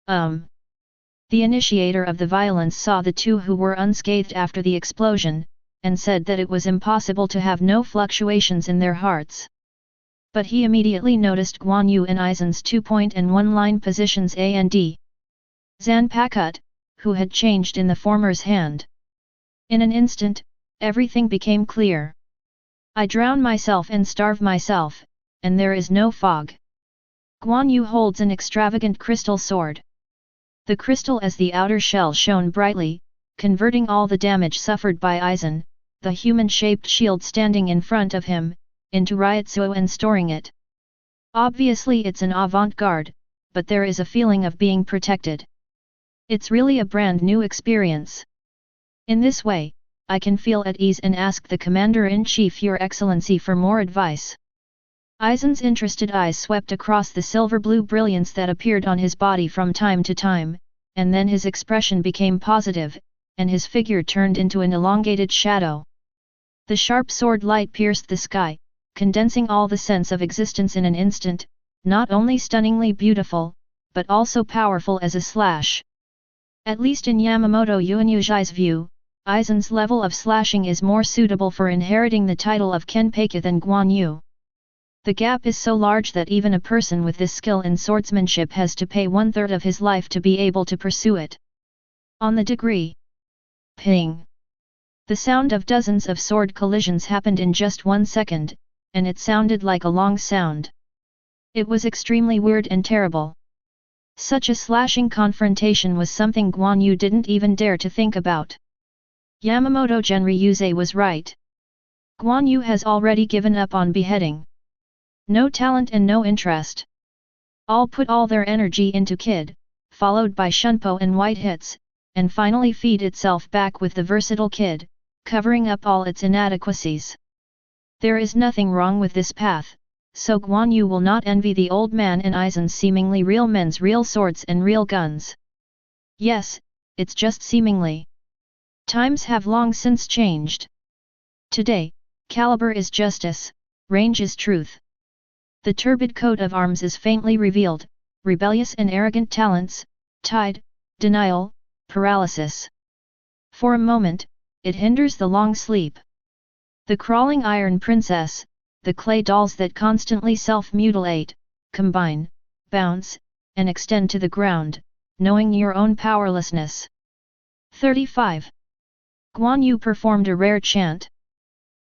The initiator of the violence saw the two who were unscathed after the explosion, and said that it was impossible to have no fluctuations in their hearts. But he immediately noticed Guan Yu and Aizen's 2-point and 1-line positions A and D. Zanpakutō, who had changed in the former's hand. In an instant, everything became clear. I drown myself and starve myself, and there is no fog. Guan Yu holds an extravagant crystal sword. The crystal as the outer shell shone brightly, converting all the damage suffered by Aizen, the human-shaped shield standing in front of him, into Ryutsu and storing it. Obviously it's an avant-garde, but there is a feeling of being protected. It's really a brand new experience. In this way, I can feel at ease and ask the Commander-in-Chief Your Excellency for more advice. Aizen's interested eyes swept across the silver-blue brilliance that appeared on his body from time to time, and then his expression became positive, and his figure turned into an elongated shadow. The sharp sword light pierced the sky, condensing all the sense of existence in an instant, not only stunningly beautiful, but also powerful as a slash. At least in Yamamoto Yuanyuji's view, Aizen's level of slashing is more suitable for inheriting the title of Kenpeiga than Guan Yu. The gap is so large that even a person with this skill in swordsmanship has to pay 1/3 of his life to be able to pursue it. On the degree. Ping! The sound of dozens of sword collisions happened in just 1 second, and it sounded like a long sound. It was extremely weird and terrible. Such a slashing confrontation was something Guan Yu didn't even dare to think about. Yamamoto Genryuze was right. Guan Yu has already given up on beheading. No talent and no interest. All put all their energy into Kid, followed by Shunpo and White Hits, and finally feed itself back with the versatile Kid, covering up all its inadequacies. There is nothing wrong with this path, so Guan Yu will not envy the old man and Aizen's seemingly real men's real swords and real guns. Yes, it's just seemingly. Times have long since changed. Today, caliber is justice, range is truth. The turbid coat of arms is faintly revealed, rebellious and arrogant talents, tide, denial, paralysis. For a moment, it hinders the long sleep. The crawling iron princess, the clay dolls that constantly self-mutilate, combine, bounce, and extend to the ground, knowing your own powerlessness. 35. Guan Yu performed a rare chant.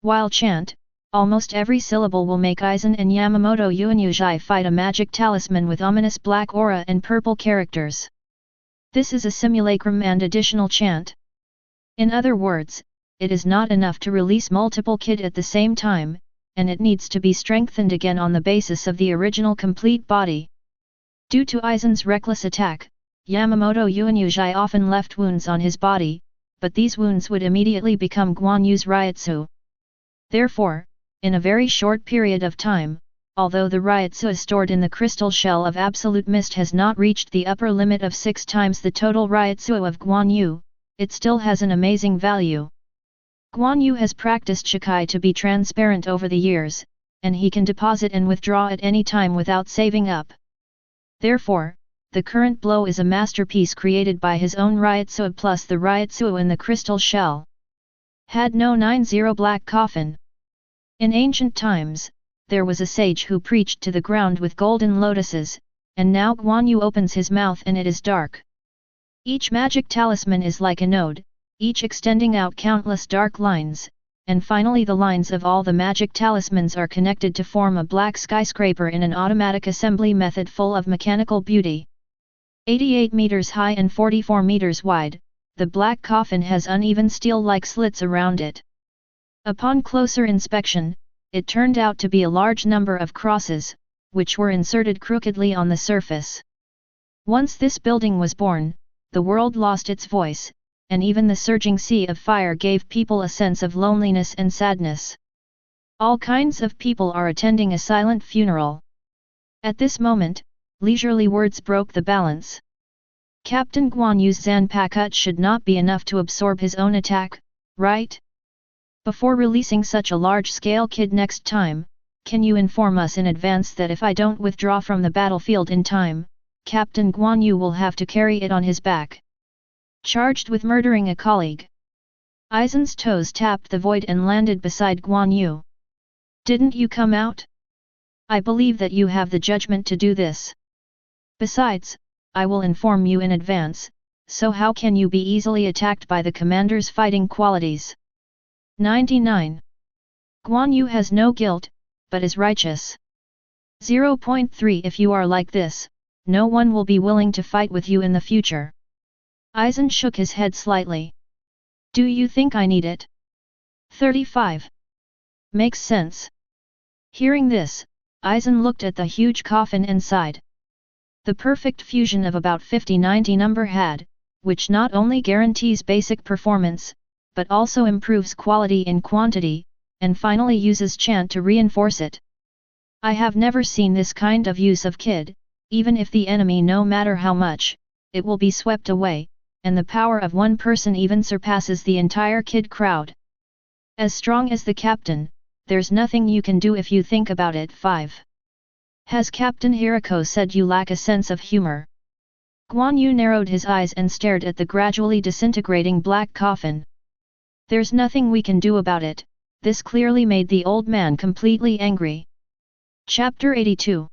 While chant, almost every syllable will make Aizen and Yamamoto Yuanyuji fight a magic talisman with ominous black aura and purple characters. This is a simulacrum and additional chant. In other words, it is not enough to release multiple Kid at the same time, and it needs to be strengthened again on the basis of the original complete body. Due to Aizen's reckless attack, Yamamoto Yuanyuji often left wounds on his body, but these wounds would immediately become Guan Yu's Ryutsu. Therefore, in a very short period of time, although the Ryutsu stored in the crystal shell of Absolute Mist has not reached the upper limit of 6 times the total Ryutsu of Guan Yu, it still has an amazing value. Guan Yu has practiced Shikai to be transparent over the years, and he can deposit and withdraw at any time without saving up. Therefore, the current blow is a masterpiece created by his own Ryutsu plus the Ryutsu in the crystal shell. Had no 90 Black Coffin. In ancient times, there was a sage who preached to the ground with golden lotuses, and now Guan Yu opens his mouth and it is dark. Each magic talisman is like a node, each extending out countless dark lines, and finally the lines of all the magic talismans are connected to form a black skyscraper in an automatic assembly method full of mechanical beauty. 88 meters high and 44 meters wide, the Black Coffin has uneven steel-like slits around it. Upon closer inspection, it turned out to be a large number of crosses, which were inserted crookedly on the surface. Once this building was born, the world lost its voice, and even the surging sea of fire gave people a sense of loneliness and sadness. All kinds of people are attending a silent funeral. At this moment, leisurely words broke the balance. Captain Guan Yu's Zanpakutō should not be enough to absorb his own attack, right? Before releasing such a large-scale Kid next time, can you inform us in advance that if I don't withdraw from the battlefield in time, Captain Guan Yu will have to carry it on his back? Charged with murdering a colleague. Aizen's toes tapped the void and landed beside Guan Yu. Didn't you come out? I believe that you have the judgment to do this. Besides, I will inform you in advance, so how can you be easily attacked by the commander's fighting qualities? 99. Guan Yu has no guilt, but is righteous. 0.3 If you are like this, no one will be willing to fight with you in the future. Aizen shook his head slightly. Do you think I need it? 35. Makes sense. Hearing this, Aizen looked at the huge coffin inside. The perfect fusion of about 50-90 number had, which not only guarantees basic performance, but also improves quality in quantity, and finally uses chant to reinforce it. I have never seen this kind of use of kid, even if the enemy no matter how much, it will be swept away, and the power of one person even surpasses the entire kid crowd. As strong as the captain, there's nothing you can do if you think about it. 5. Has Captain Hirako said you lack a sense of humor? Guan Yu narrowed his eyes and stared at the gradually disintegrating black coffin. There's nothing we can do about it. This clearly made the old man completely angry. Chapter 82.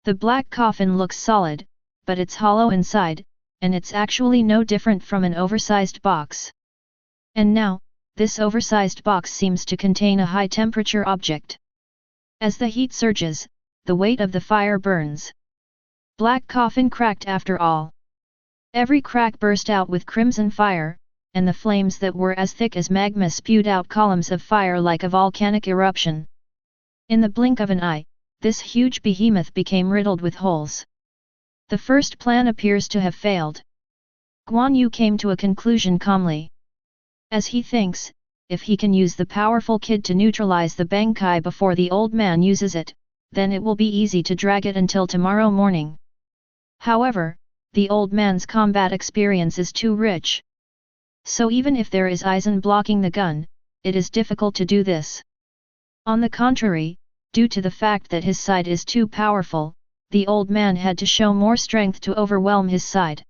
The black coffin looks solid, but it's hollow inside, and it's actually no different from an oversized box. And now, this oversized box seems to contain a high-temperature object. As the heat surges, the weight of the fire burns. Black coffin cracked after all. Every crack burst out with crimson fire, and the flames that were as thick as magma spewed out columns of fire like a volcanic eruption. In the blink of an eye, this huge behemoth became riddled with holes. The first plan appears to have failed. Guan Yu came to a conclusion calmly. As he thinks, if he can use the powerful kid to neutralize the Bankai before the old man uses it, then it will be easy to drag it until tomorrow morning. However, the old man's combat experience is too rich. So even if there is Aizen blocking the gun, it is difficult to do this. On the contrary, due to the fact that his side is too powerful, the old man had to show more strength to overwhelm his side.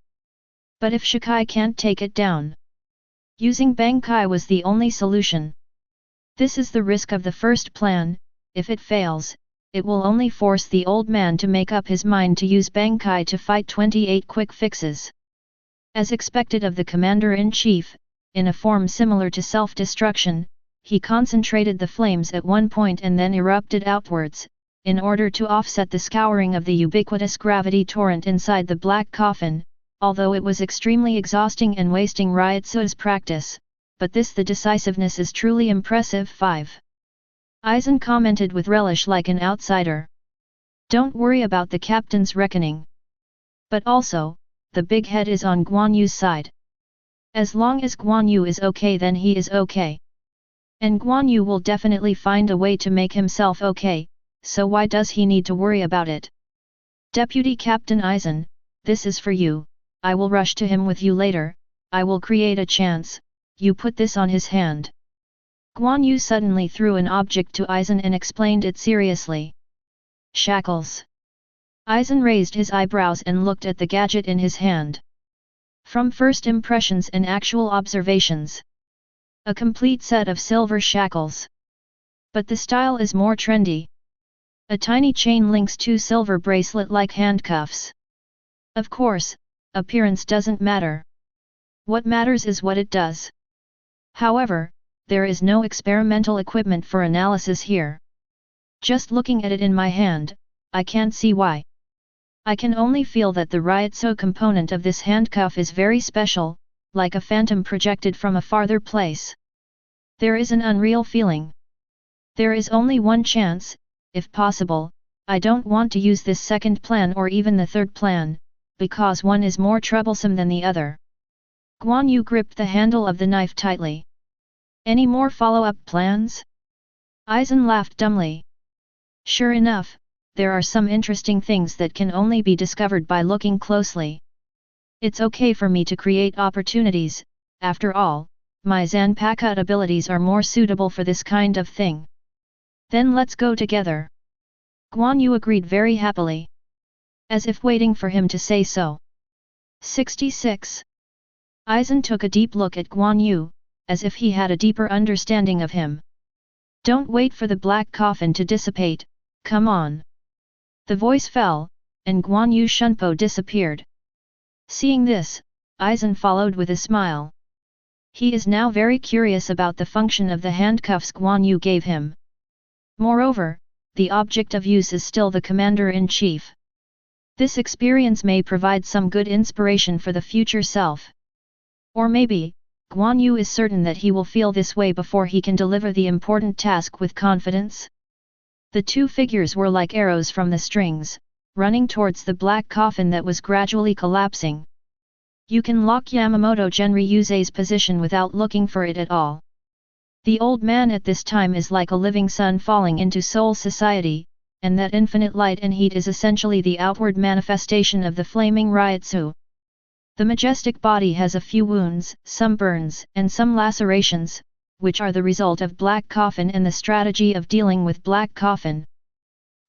But if Shikai can't take it down, using Bankai was the only solution. This is the risk of the first plan. If it fails, it will only force the old man to make up his mind to use Bankai to fight 28 quick fixes. As expected of the commander-in-chief, in a form similar to self-destruction, he concentrated the flames at one point and then erupted outwards, in order to offset the scouring of the ubiquitous gravity torrent inside the black coffin, although it was extremely exhausting and wasting Ryotsu's practice, but the decisiveness is truly impressive. 5. Aizen commented with relish like an outsider. Don't worry about the captain's reckoning. But also, the big head is on Guan Yu's side. As long as Guan Yu is okay, then he is okay. And Guan Yu will definitely find a way to make himself okay, so why does he need to worry about it? Deputy Captain Aizen, this is for you. I will rush to him with you later. I will create a chance. You put this on his hand. Guan Yu suddenly threw an object to Aizen and explained it seriously. Shackles. Aizen raised his eyebrows and looked at the gadget in his hand. From first impressions and actual observations, a complete set of silver shackles. But the style is more trendy. A tiny chain links two silver bracelet-like handcuffs. Of course, appearance doesn't matter. What matters is what it does. However, there is no experimental equipment for analysis here. Just looking at it in my hand, I can't see why. I can only feel that the Ryotsu component of this handcuff is very special, like a phantom projected from a farther place. There is an unreal feeling. There is only one chance, if possible. I don't want to use this second plan or even the third plan, because one is more troublesome than the other. Guan Yu gripped the handle of the knife tightly. Any more follow-up plans? Aizen laughed dumbly. Sure enough, there are some interesting things that can only be discovered by looking closely. It's okay for me to create opportunities. After all, my Zanpakutō abilities are more suitable for this kind of thing. Then let's go together. Guan Yu agreed very happily, as if waiting for him to say so. 66. Aizen took a deep look at Guan Yu, as if he had a deeper understanding of him. Don't wait for the black coffin to dissipate, come on. The voice fell, and Guan Yu Shunpo disappeared. Seeing this, Aizen followed with a smile. He is now very curious about the function of the handcuffs Guan Yu gave him. Moreover, the object of use is still the commander-in-chief. This experience may provide some good inspiration for the future self. Or maybe, Guan Yu is certain that he will feel this way before he can deliver the important task with confidence. The two figures were like arrows from the strings, running towards the black coffin that was gradually collapsing. You can lock Yamamoto Genryuse's position without looking for it at all. The old man at this time is like a living sun falling into soul society, and that infinite light and heat is essentially the outward manifestation of the flaming Ryutsu. The majestic body has a few wounds, some burns, and some lacerations, which are the result of Black Coffin and the strategy of dealing with Black Coffin.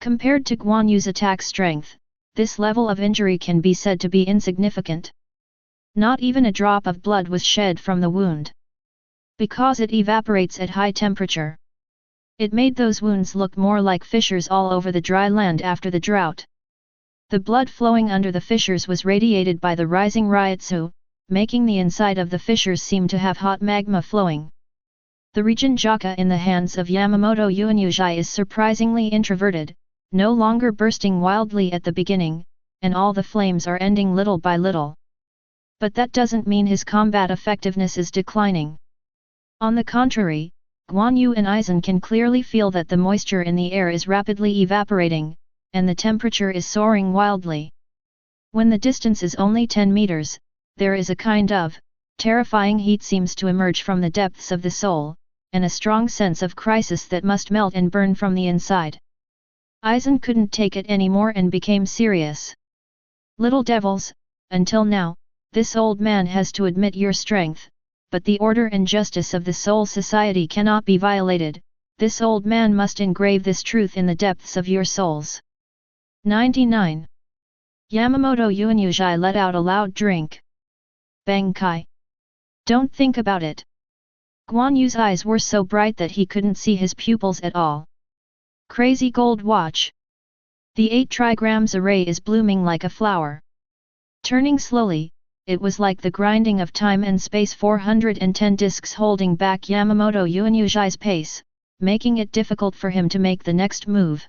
Compared to Guan Yu's attack strength, this level of injury can be said to be insignificant. Not even a drop of blood was shed from the wound. Because it evaporates at high temperature. It made those wounds look more like fissures all over the dry land after the drought. The blood flowing under the fissures was radiated by the rising Ryutsu, making the inside of the fissures seem to have hot magma flowing. The region Jaka in the hands of Yamamoto Yuanyuji is surprisingly introverted, no longer bursting wildly at the beginning, and all the flames are ending little by little. But that doesn't mean his combat effectiveness is declining. On the contrary, Guan Yu and Aizen can clearly feel that the moisture in the air is rapidly evaporating, and the temperature is soaring wildly. When the distance is only 10 meters, there is a kind of terrifying heat seems to emerge from the depths of the soul, and a strong sense of crisis that must melt and burn from the inside. Aizen couldn't take it anymore and became serious. Little devils, until now, this old man has to admit your strength, but the order and justice of the soul society cannot be violated. This old man must engrave this truth in the depths of your souls. 99. Yamamoto Yuanyuji let out a loud drink. Bang Kai. Don't think about it. Guan Yu's eyes were so bright that he couldn't see his pupils at all. Crazy gold watch. The 8 trigrams array is blooming like a flower. Turning slowly, it was like the grinding of time and space. 410 discs holding back Yamamoto Yuanyuji's pace, making it difficult for him to make the next move.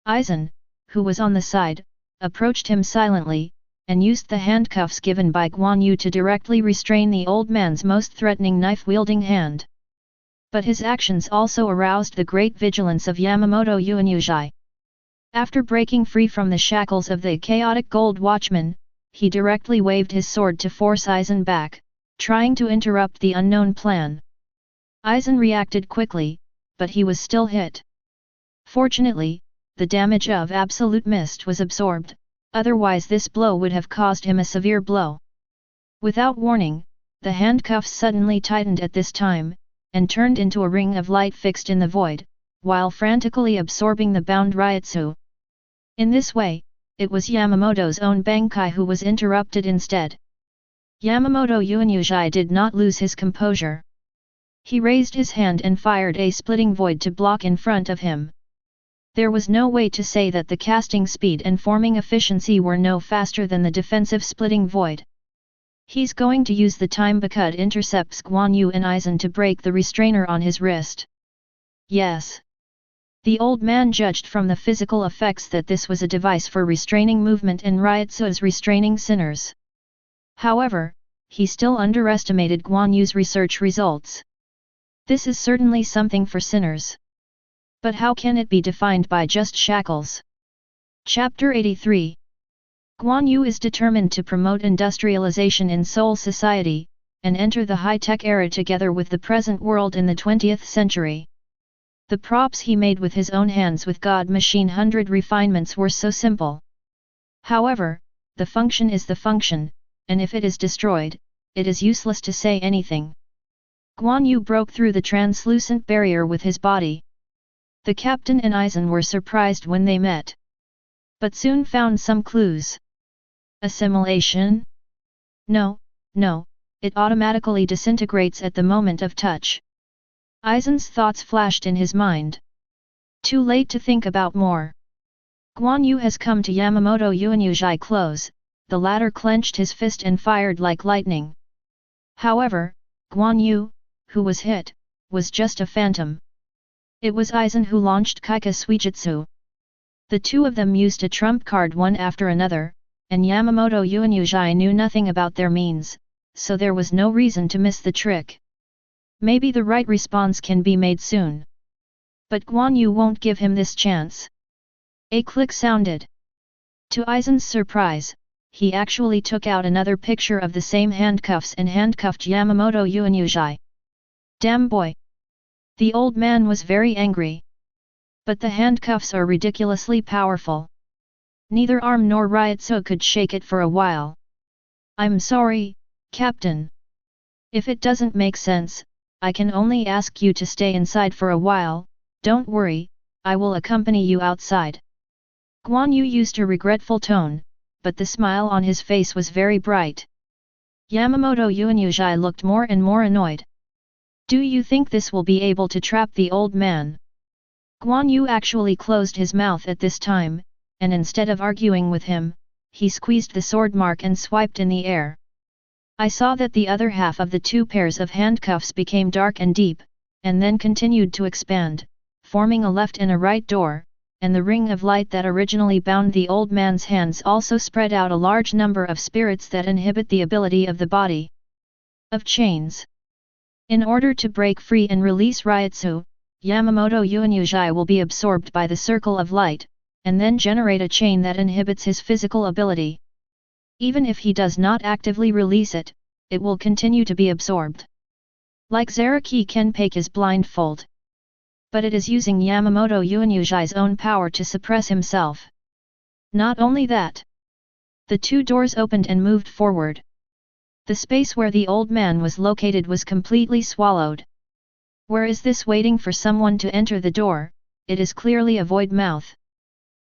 Aizen, who was on the side, approached him silently, and used the handcuffs given by Guan Yu to directly restrain the old man's most threatening knife-wielding hand. But his actions also aroused the great vigilance of Yamamoto Yuanyuji. After breaking free from the shackles of the chaotic gold watchman, he directly waved his sword to force Aizen back, trying to interrupt the unknown plan. Aizen reacted quickly, but he was still hit. Fortunately, the damage of absolute mist was absorbed, otherwise this blow would have caused him a severe blow. Without warning, the handcuffs suddenly tightened at this time, and turned into a ring of light fixed in the void, while frantically absorbing the bound Ryutsu. In this way, it was Yamamoto's own Bankai who was interrupted instead. Yamamoto Yuanyuji did not lose his composure. He raised his hand and fired a splitting void to block in front of him. There was no way to say that the casting speed and forming efficiency were no faster than the defensive splitting void. He's going to use the time Bakud intercepts Guan Yu and Aizen to break the restrainer on his wrist. Yes. The old man judged from the physical effects that this was a device for restraining movement and Ryutsu's restraining sinners. However, he still underestimated Guan Yu's research results. This is certainly something for sinners. But how can it be defined by just shackles? Chapter 83. Guan Yu is determined to promote industrialization in Seoul society, and enter the high-tech era together with the present world in the 20th century. The props he made with his own hands with God Machine Hundred Refinements were so simple. However, the function is the function, and if it is destroyed, it is useless to say anything. Guan Yu broke through the translucent barrier with his body. The captain and Aizen were surprised when they met, but soon found some clues. Assimilation? No, it automatically disintegrates at the moment of touch. Aizen's thoughts flashed in his mind. Too late to think about more. Guan Yu has come to Yamamoto Yuanyuji close, the latter clenched his fist and fired like lightning. However, Guan Yu, who was hit, was just a phantom. It was Aizen who launched Kaika Suijutsu. The two of them used a trump card one after another, and Yamamoto Yuanyuji knew nothing about their means, so there was no reason to miss the trick. Maybe the right response can be made soon. But Guan Yu won't give him this chance. A click sounded. To Aizen's surprise, he actually took out another picture of the same handcuffs and handcuffed Yamamoto Yuanyuzhi. Damn boy! The old man was very angry. But the handcuffs are ridiculously powerful. Neither arm nor Ryotsu could shake it for a while. I'm sorry, Captain. If it doesn't make sense, I can only ask you to stay inside for a while. Don't worry, I will accompany you outside. Guan Yu used a regretful tone, but the smile on his face was very bright. Yamamoto Yuanyuzhi looked more and more annoyed. Do you think this will be able to trap the old man? Guan Yu actually closed his mouth at this time, and instead of arguing with him, he squeezed the sword mark and swiped in the air. I saw that the other half of the two pairs of handcuffs became dark and deep, and then continued to expand, forming a left and a right door, and the ring of light that originally bound the old man's hands also spread out a large number of spirits that inhibit the ability of the body of chains. In order to break free and release Ryotsu, Yamamoto Yuanyuzhi will be absorbed by the circle of light, and then generate a chain that inhibits his physical ability. Even if he does not actively release it, it will continue to be absorbed. Like Zaraki Kenpake's blindfold. But it is using Yamamoto Yuanyuzhi's own power to suppress himself. Not only that. The two doors opened and moved forward. The space where the old man was located was completely swallowed. Where is this waiting for someone to enter the door? It is clearly a void mouth.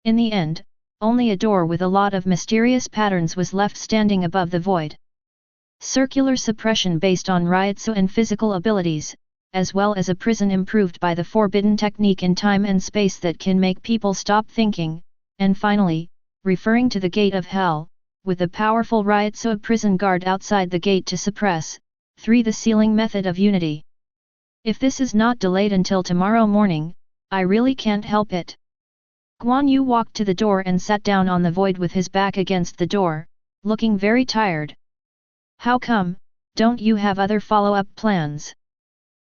In the end, only a door with a lot of mysterious patterns was left standing above the void. Circular suppression based on Ryotsu and physical abilities, as well as a prison improved by the forbidden technique in time and space that can make people stop thinking, and finally, referring to the gate of hell, with a powerful Ryotsu prison guard outside the gate to suppress. 3. The sealing method of unity. If this is not delayed until tomorrow morning, I really can't help it. Guan Yu walked to the door and sat down on the void with his back against the door, looking very tired. How come, don't you have other follow-up plans?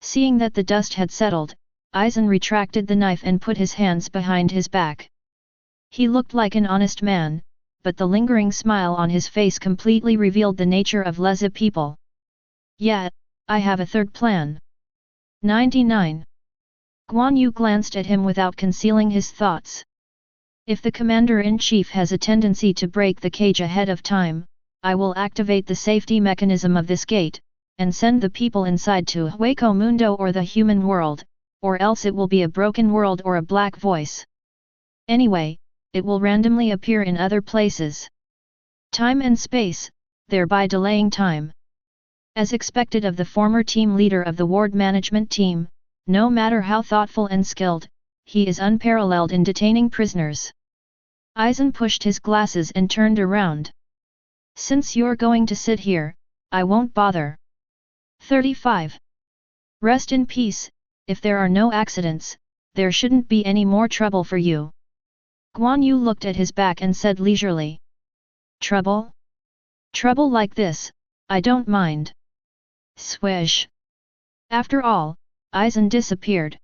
Seeing that the dust had settled, Aizen retracted the knife and put his hands behind his back. He looked like an honest man, but the lingering smile on his face completely revealed the nature of Leza people. Yeah, I have a third plan. 99. Guan Yu glanced at him without concealing his thoughts. If the commander-in-chief has a tendency to break the cage ahead of time, I will activate the safety mechanism of this gate, and send the people inside to Hueco Mundo or the human world, or else it will be a broken world or a black voice. Anyway, it will randomly appear in other places. Time and space, thereby delaying time. As expected of the former team leader of the ward management team, no matter how thoughtful and skilled, he is unparalleled in detaining prisoners. Aizen pushed his glasses and turned around. Since you're going to sit here, I won't bother. 35. Rest in peace. If there are no accidents, there shouldn't be any more trouble for you. Guan Yu looked at his back and said leisurely. Trouble? Trouble like this, I don't mind. Swish. After all, Aizen disappeared.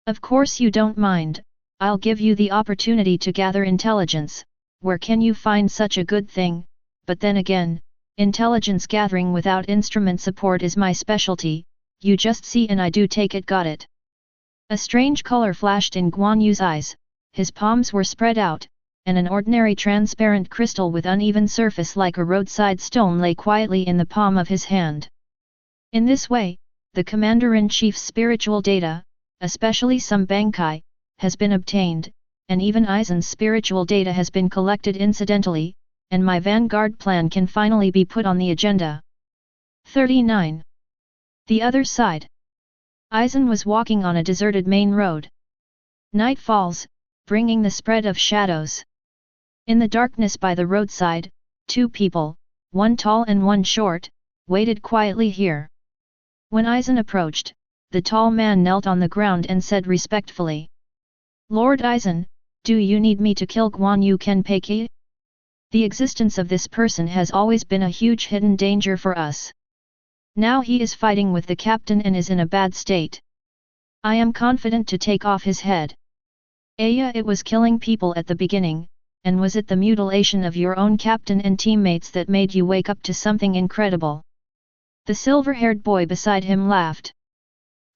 Of course you don't mind, I'll give you the opportunity to gather intelligence. Where can you find such a good thing? But then again, intelligence gathering without instrument support is my specialty. You just see and I do take it, got it. A strange color flashed in Guan Yu's eyes, his palms were spread out, and an ordinary transparent crystal with uneven surface like a roadside stone lay quietly in the palm of his hand. In this way, the commander-in-chief's spiritual data, especially some Bankai, has been obtained, and even Aizen's spiritual data has been collected incidentally, and my vanguard plan can finally be put on the agenda. 39. The other side. Aizen was walking on a deserted main road. Night falls, bringing the spread of shadows. In the darkness by the roadside, two people, one tall and one short, waited quietly here. When Aizen approached, the tall man knelt on the ground and said respectfully. Lord Aizen, do you need me to kill Guan Yu Kenpake? The existence of this person has always been a huge hidden danger for us. Now he is fighting with the captain and is in a bad state. I am confident to take off his head. Aya, it was killing people at the beginning, and was it the mutilation of your own captain and teammates that made you wake up to something incredible? The silver-haired boy beside him laughed.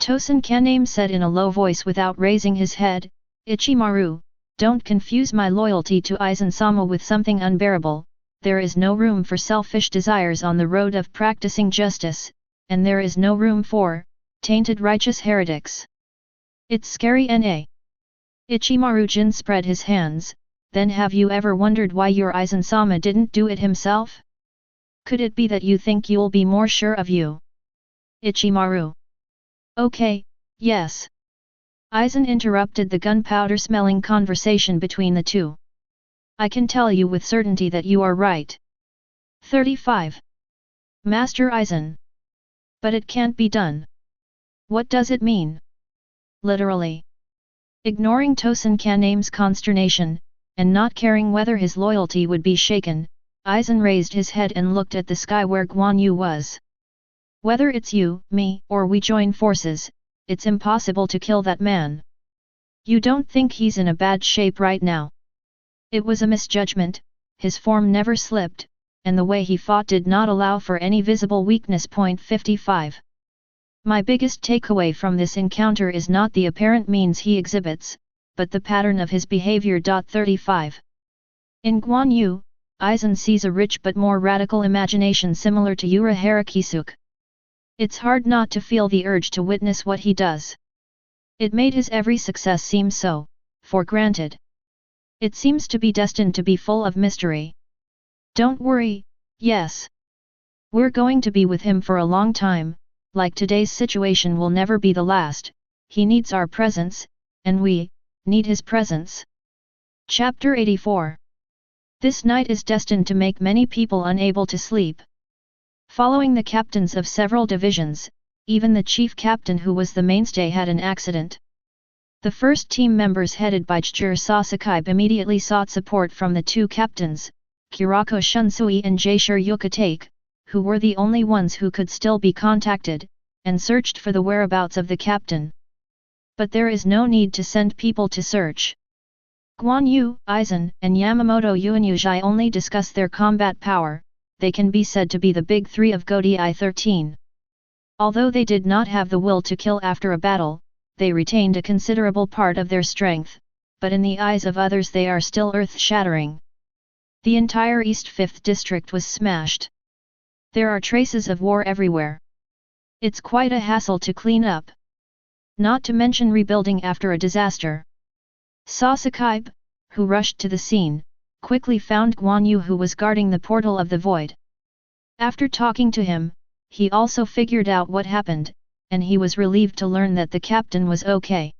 Tosen Kaname said in a low voice without raising his head, Ichimaru, don't confuse my loyalty to Aizen-sama with something unbearable. There is no room for selfish desires on the road of practicing justice, and there is no room for tainted righteous heretics. It's scary na. Ichimaru-jin spread his hands. Then have you ever wondered why your Aizen-sama didn't do it himself? Could it be that you think you'll be more sure of you? Ichimaru. Okay, yes. Aizen interrupted the gunpowder-smelling conversation between the two. I can tell you with certainty that you are right. 35. Master Aizen. But it can't be done. What does it mean? Literally. Ignoring Tosen Kaname's consternation, and not caring whether his loyalty would be shaken, Aizen raised his head and looked at the sky where Guan Yu was. Whether it's you, me, or we join forces, it's impossible to kill that man. You don't think he's in a bad shape right now? It was a misjudgment, his form never slipped, and the way he fought did not allow for any visible weakness. 55. My biggest takeaway from this encounter is not the apparent means he exhibits, but the pattern of his behavior. 35. In Guan Yu, Aizen sees a rich but more radical imagination similar to Urahara Kisuke. It's hard not to feel the urge to witness what he does. It made his every success seem so for granted. It seems to be destined to be full of mystery. Don't worry, yes. We're going to be with him for a long time, like today's situation will never be the last. He needs our presence, and we need his presence. Chapter 84. This night is destined to make many people unable to sleep. Following the captains of several divisions, even the chief captain who was the mainstay had an accident. The first team members headed by Chijiro Sasaki immediately sought support from the two captains, Kirako Shunsui and Jaishur Yukitake, who were the only ones who could still be contacted, and searched for the whereabouts of the captain. But there is no need to send people to search. Guan Yu, Aizen, and Yamamoto Yuanyujai only discuss their combat power. They can be said to be the big three of Godai 13. Although they did not have the will to kill after a battle, they retained a considerable part of their strength, but in the eyes of others they are still earth-shattering. The entire East 5th District was smashed. There are traces of war everywhere. It's quite a hassle to clean up. Not to mention rebuilding after a disaster. Sasaki, who rushed to the scene, quickly found Guan Yu who was guarding the portal of the void. After talking to him, he also figured out what happened, and he was relieved to learn that the captain was okay.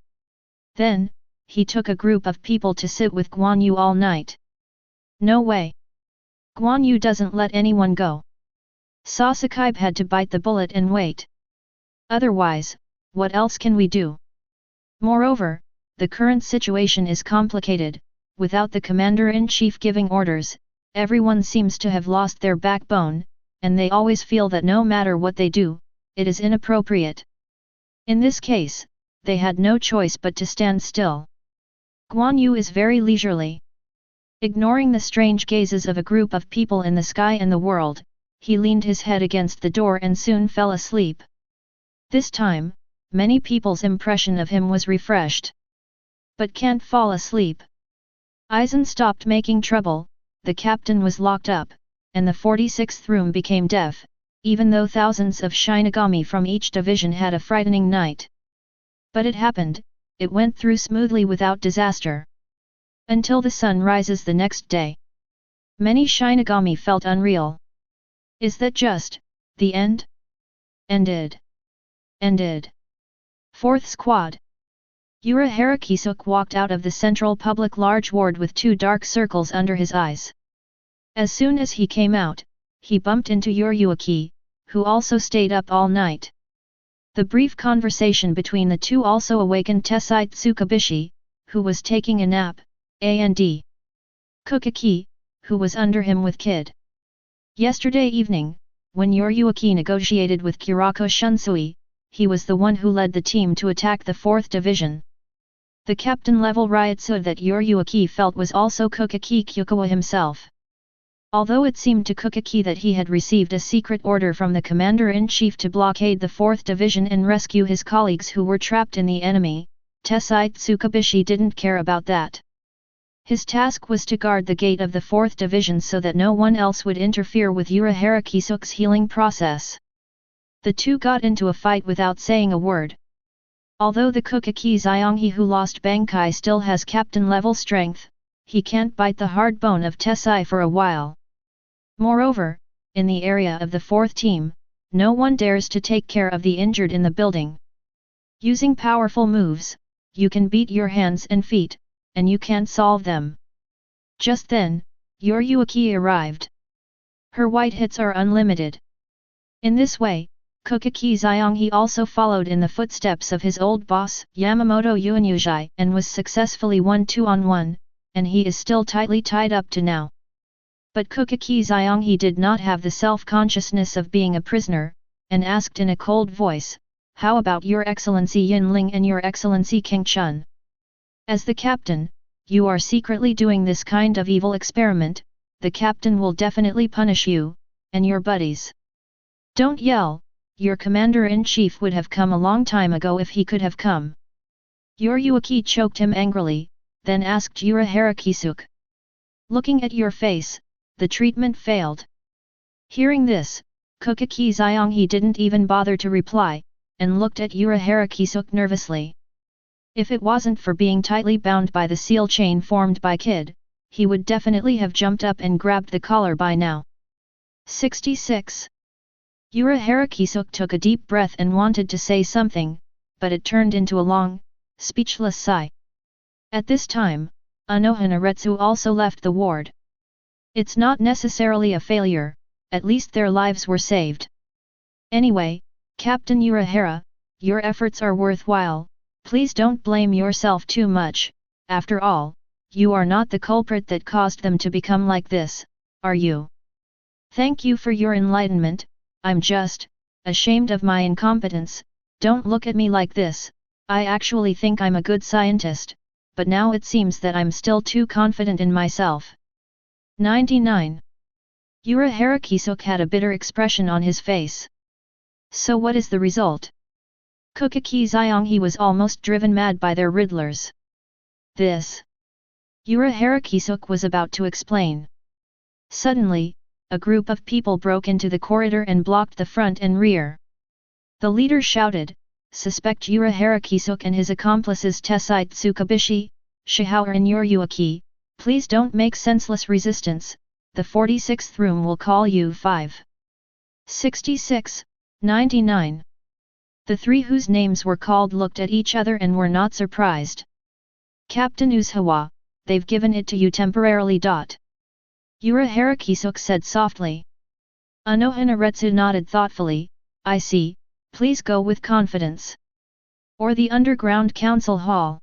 Then, he took a group of people to sit with Guan Yu all night. No way! Guan Yu doesn't let anyone go. Sasaki had to bite the bullet and wait. Otherwise, what else can we do? Moreover, the current situation is complicated. Without the commander-in-chief giving orders, everyone seems to have lost their backbone, and they always feel that no matter what they do, it is inappropriate. In this case, they had no choice but to stand still. Guan Yu is very leisurely. Ignoring the strange gazes of a group of people in the sky and the world, he leaned his head against the door and soon fell asleep. This time, many people's impression of him was refreshed. But can't fall asleep. Aizen stopped making trouble, the captain was locked up, and the 46th room became deaf, even though thousands of Shinigami from each division had a frightening night. But it happened, it went through smoothly without disaster. Until the sun rises the next day. Many Shinigami felt unreal. Is that just the end? Ended. Fourth squad. Urahara Kisuke walked out of the central public large ward with 2 dark circles under his eyes. As soon as he came out, he bumped into Yuryuaki, who also stayed up all night. The brief conversation between the two also awakened Tessai Tsukabishi, who was taking a nap, and Kukaki, who was under him with Kid. Yesterday evening, when Yoryuki negotiated with Kurako Shunsui, he was the one who led the team to attack the 4th Division. The captain-level Ryutsu that Yoryuki felt was also Kokaki Kyukawa himself. Although it seemed to Kokaki that he had received a secret order from the Commander-in-Chief to blockade the 4th Division and rescue his colleagues who were trapped in the enemy, Tessai Tsukubishi didn't care about that. His task was to guard the gate of the 4th Division so that no one else would interfere with Urahara Kisuke's healing process. The two got into a fight without saying a word. Although the Kokaki Zyonghi who lost Bankai still has captain-level strength, he can't bite the hard bone of Tessai for a while. Moreover, in the area of the 4th team, no one dares to take care of the injured in the building. Using powerful moves, you can beat your hands and feet, and you can't solve them. Just then, Yoryuki arrived. Her white hits are unlimited. In this way, Kokaki Zyonghi also followed in the footsteps of his old boss, Yamamoto Yuanyujai, and was successfully won 2-on-1, and he is still tightly tied up to now. But Kokaki Zyonghi did not have the self-consciousness of being a prisoner, and asked in a cold voice, "How about Your Excellency Yinling and Your Excellency King Chun? As the captain, you are secretly doing this kind of evil experiment, the captain will definitely punish you, and your buddies. Don't yell, your commander-in-chief would have come a long time ago if he could have come." Yoryuki choked him angrily, then asked Urahara Kisuke. "Looking at your face, the treatment failed." Hearing this, Kokaki Zyonghi didn't even bother to reply, and looked at Urahara Kisuke nervously. If it wasn't for being tightly bound by the seal chain formed by Kid, he would definitely have jumped up and grabbed the collar by now. 66. Urahara Kisuke took a deep breath and wanted to say something, but it turned into a long, speechless sigh. At this time, Anohanaretsu also left the ward. It's not necessarily a failure, at least their lives were saved. Anyway, Captain Urahara, your efforts are worthwhile, please don't blame yourself too much, after all, you are not the culprit that caused them to become like this, are you? Thank you for your enlightenment, I'm just ashamed of my incompetence, don't look at me like this, I actually think I'm a good scientist, but now it seems that I'm still too confident in myself. 99. Urahara Kisuke had a bitter expression on his face. So what is the result? Kokaki Zyonghi was almost driven mad by their riddlers. This. Urahara Kisuke was about to explain. Suddenly, a group of people broke into the corridor and blocked the front and rear. The leader shouted, "Suspect Urahara Kisuke and his accomplices Tessai Tsukubishi, Shihao and Yoryuki, please don't make senseless resistance, the 46th room will call you 5. 66, 99. The three whose names were called looked at each other and were not surprised. Captain Uzawa, they've given it to you temporarily. Urahara Kisuke said softly. Anohanaretsu nodded thoughtfully, I see, please go with confidence. Or the underground council hall.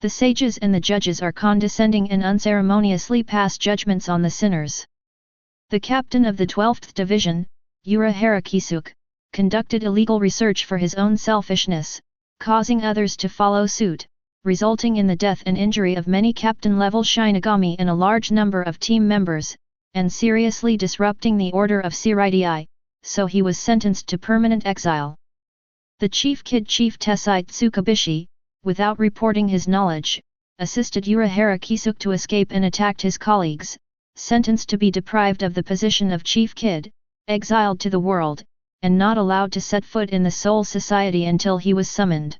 The sages and the judges are condescending and unceremoniously pass judgments on the sinners. The captain of the 12th Division, Urahara Kisuke, conducted illegal research for his own selfishness, causing others to follow suit, resulting in the death and injury of many captain-level Shinigami and a large number of team members, and seriously disrupting the order of Shiridai, so he was sentenced to permanent exile. The chief Kid Chief Tessai Tsukubishi, without reporting his knowledge, assisted Urahara Kisuke to escape and attacked his colleagues, sentenced to be deprived of the position of Chief Kid, exiled to the world, and not allowed to set foot in the Soul Society until he was summoned.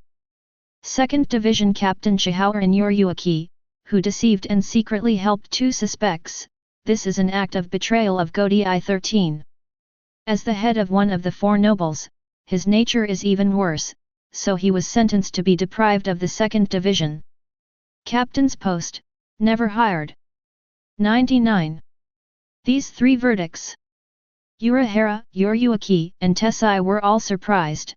2nd Division Captain Shihao and Yoryuki, who deceived and secretly helped two suspects, this is an act of betrayal of Godei 13. As the head of one of the four nobles, his nature is even worse, so he was sentenced to be deprived of the 2nd Division. Captain's post, never hired. 99. These three verdicts. Urahara, Yoryuki, and Tessai were all surprised.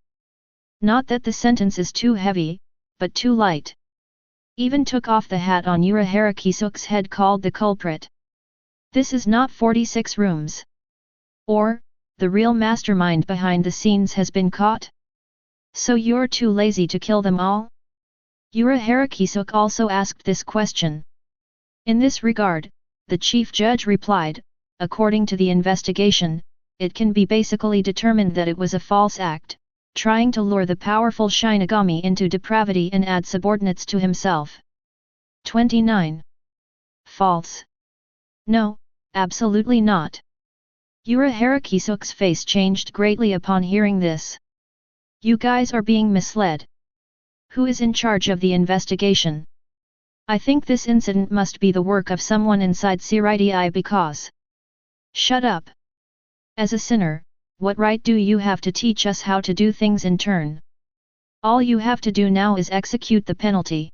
Not that the sentence is too heavy, but too light. Even took off the hat on Urahara Kisuke's head called the culprit. This is not 46 rooms. Or, the real mastermind behind the scenes has been caught? So you're too lazy to kill them all? Urahara Kisuk also asked this question. In this regard, the chief judge replied, according to the investigation, it can be basically determined that it was a false act, trying to lure the powerful Shinigami into depravity and add subordinates to himself. 29. False. No, absolutely not. Urahara Kisuk's face changed greatly upon hearing this. You guys are being misled. Who is in charge of the investigation? I think this incident must be the work of someone inside Siritii because... Shut up. As a sinner, what right do you have to teach us how to do things in turn? All you have to do now is execute the penalty.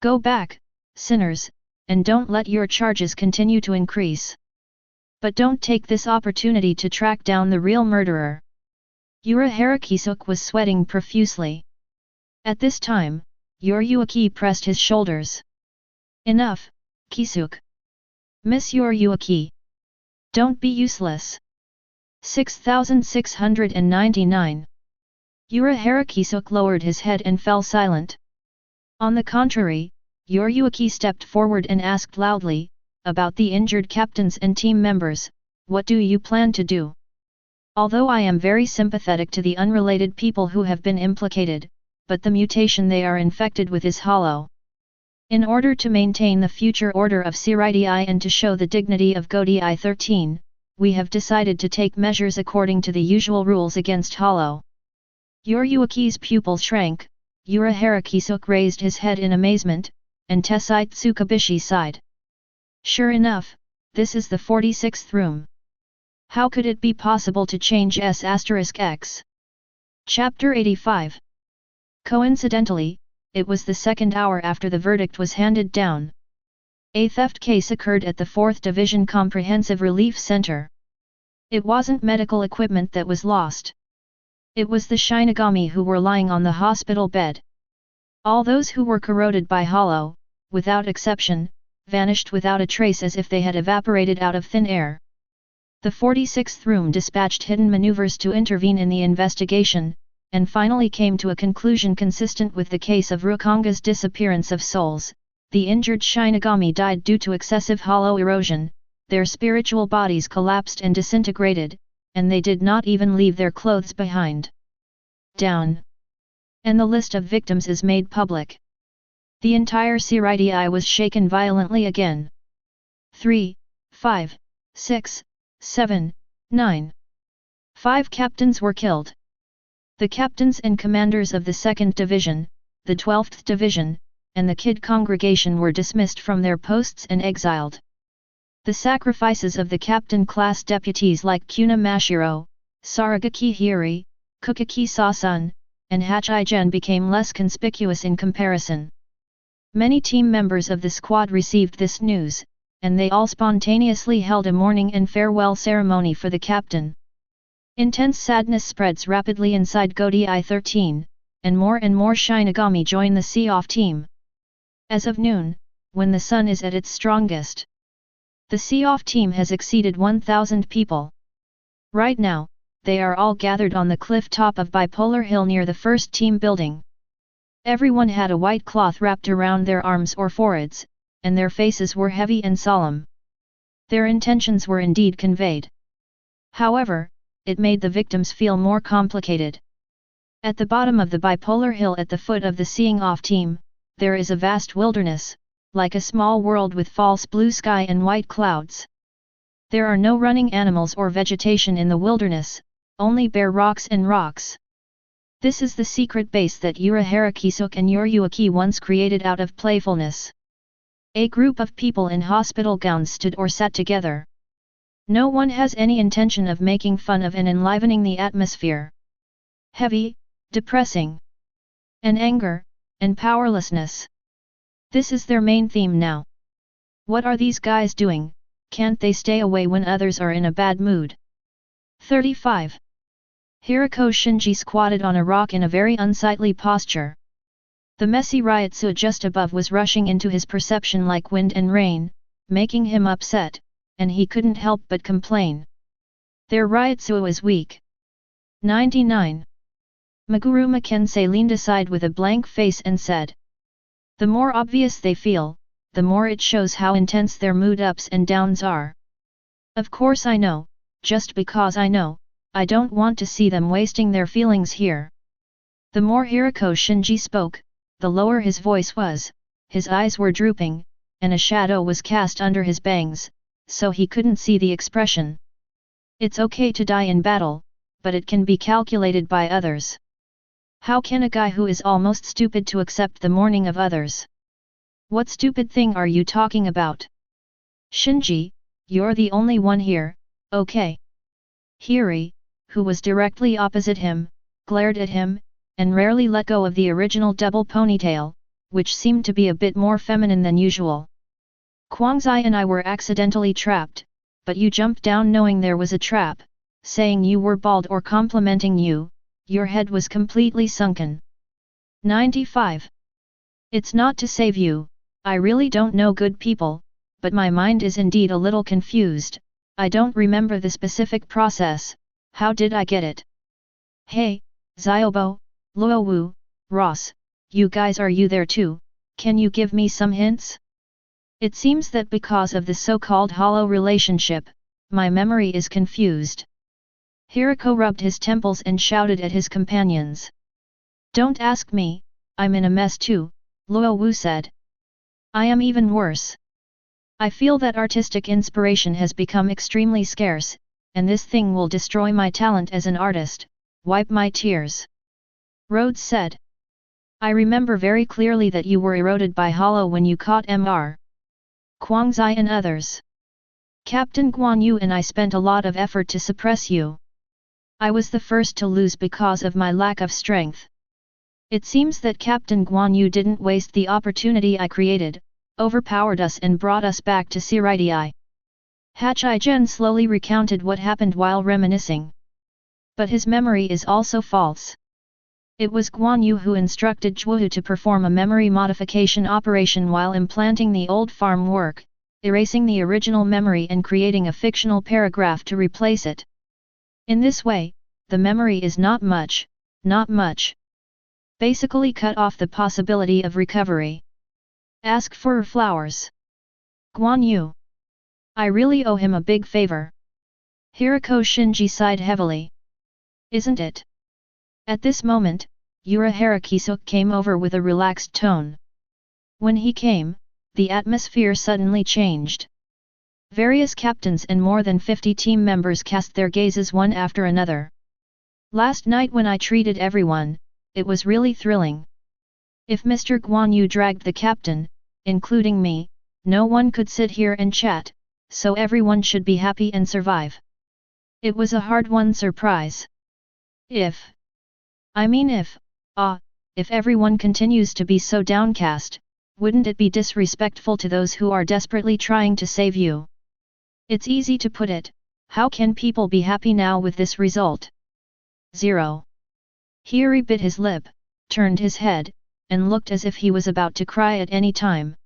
Go back, sinners, and don't let your charges continue to increase. But don't take this opportunity to track down the real murderer. Urahara Kisuk was sweating profusely. At this time, Yoryuaki pressed his shoulders. Enough, Kisuk. Miss Yoryuaki. Don't be useless. 6699. Urahara Kisuk lowered his head and fell silent. On the contrary, Yoryuaki stepped forward and asked loudly, about the injured captains and team members, what do you plan to do? Although I am very sympathetic to the unrelated people who have been implicated, but the mutation they are infected with is hollow. In order to maintain the future order of Siritii and to show the dignity of Godii 13, we have decided to take measures according to the usual rules against hollow. Yoryuaki's pupils shrank, Urahara Kisuk raised his head in amazement, and Tessai Tsukabishi sighed. Sure enough, this is the 46th room. How could it be possible to change S**X? Chapter 85. Coincidentally, it was the second hour after the verdict was handed down. A theft case occurred at the 4th Division Comprehensive Relief Center. It wasn't medical equipment that was lost. It was the Shinigami who were lying on the hospital bed. All those who were corroded by hollow, without exception, vanished without a trace as if they had evaporated out of thin air. The 46th room dispatched hidden maneuvers to intervene in the investigation, and finally came to a conclusion consistent with the case of Rukonga's disappearance of souls. The injured Shinigami died due to excessive hollow erosion, their spiritual bodies collapsed and disintegrated, and they did not even leave their clothes behind. Down. And the list of victims is made public. The entire Siritii was shaken violently again. 3, 5, 6, 7, 9. 5 captains were killed. The captains and commanders of the 2nd Division, the 12th Division, and the Kid Congregation were dismissed from their posts and exiled. The sacrifices of the captain-class deputies like Kuna Mashiro, Saragaki Hiri, Kukaki Sasun, and Hachigen became less conspicuous in comparison. Many team members of the squad received this news, and they all spontaneously held a mourning and farewell ceremony for the captain. Intense sadness spreads rapidly inside Godii 13, and more Shinigami join the See-Off team. As of noon, when the sun is at its strongest, the See-Off team has exceeded 1,000 people. Right now, they are all gathered on the cliff top of Bipolar Hill near the first team building. Everyone had a white cloth wrapped around their arms or foreheads, and their faces were heavy and solemn. Their intentions were indeed conveyed. However, it made the victims feel more complicated. At the bottom of the Bipolar Hill at the foot of the Seeing Off team, there is a vast wilderness, like a small world with false blue sky and white clouds. There are no running animals or vegetation in the wilderness, only bare rocks and rocks. This is the secret base that Urahara Kisuk and Yoryuaki once created out of playfulness. A group of people in hospital gowns stood or sat together. No one has any intention of making fun of and enlivening the atmosphere. Heavy, depressing, and anger, and powerlessness. This is their main theme now. What are these guys doing? Can't they stay away when others are in a bad mood? 35. Hirako Shinji squatted on a rock in a very unsightly posture. The messy Ryotsu just above was rushing into his perception like wind and rain, making him upset, and he couldn't help but complain. Their Ryutsu is weak. 99. Meguru Makensei leaned aside with a blank face and said. The more obvious they feel, the more it shows how intense their mood ups and downs are. Of course I know, just because I know, I don't want to see them wasting their feelings here. The more Hirako Shinji spoke, the lower his voice was, his eyes were drooping, and a shadow was cast under his bangs, so he couldn't see the expression. It's okay to die in battle, but it can be calculated by others. How can a guy who is almost stupid to accept the mourning of others? What stupid thing are you talking about? Shinji, you're the only one here, okay? Hiri, who was directly opposite him, glared at him, and rarely let go of the original double ponytail, which seemed to be a bit more feminine than usual. Guangzai and I were accidentally trapped, but you jumped down knowing there was a trap, saying you were bald or complimenting you, your head was completely sunken. 95. It's not to save you, I really don't know good people, but my mind is indeed a little confused, I don't remember the specific process, how did I get it? Hey, Ziobo, Luowu, Ross, you guys, are you there too, can you give me some hints? It seems that because of the so-called hollow relationship, my memory is confused. Hirako rubbed his temples and shouted at his companions. Don't ask me, I'm in a mess too, Luowu said. I am even worse. I feel that artistic inspiration has become extremely scarce, and this thing will destroy my talent as an artist, wipe my tears. Rhodes said. I remember very clearly that you were eroded by hollow when you caught Mr. Guangzai and others. Captain Guan Yu and I spent a lot of effort to suppress you. I was the first to lose because of my lack of strength. It seems that Captain Guan Yu didn't waste the opportunity I created, overpowered us and brought us back to Siritai. Hachai-gen slowly recounted what happened while reminiscing. But his memory is also false. It was Guan Yu who instructed Zhuohu to perform a memory modification operation while implanting the old farm work, erasing the original memory and creating a fictional paragraph to replace it. In this way, the memory is not much. Basically cut off the possibility of recovery. Ask for flowers. Guan Yu. I really owe him a big favor. Hirako Shinji sighed heavily. Isn't it? At this moment, Yura Harakisuk came over with a relaxed tone. When he came, the atmosphere suddenly changed. Various captains and more than 50 team members cast their gazes one after another. Last night when I treated everyone, it was really thrilling. If Mr. Guan Yu dragged the captain, including me, no one could sit here and chat, so everyone should be happy and survive. It was a hard-won surprise. If everyone continues to be so downcast, wouldn't it be disrespectful to those who are desperately trying to save you? It's easy to put it, how can people be happy now with this result? 0. Hiri bit his lip, turned his head, and looked as if he was about to cry at any time.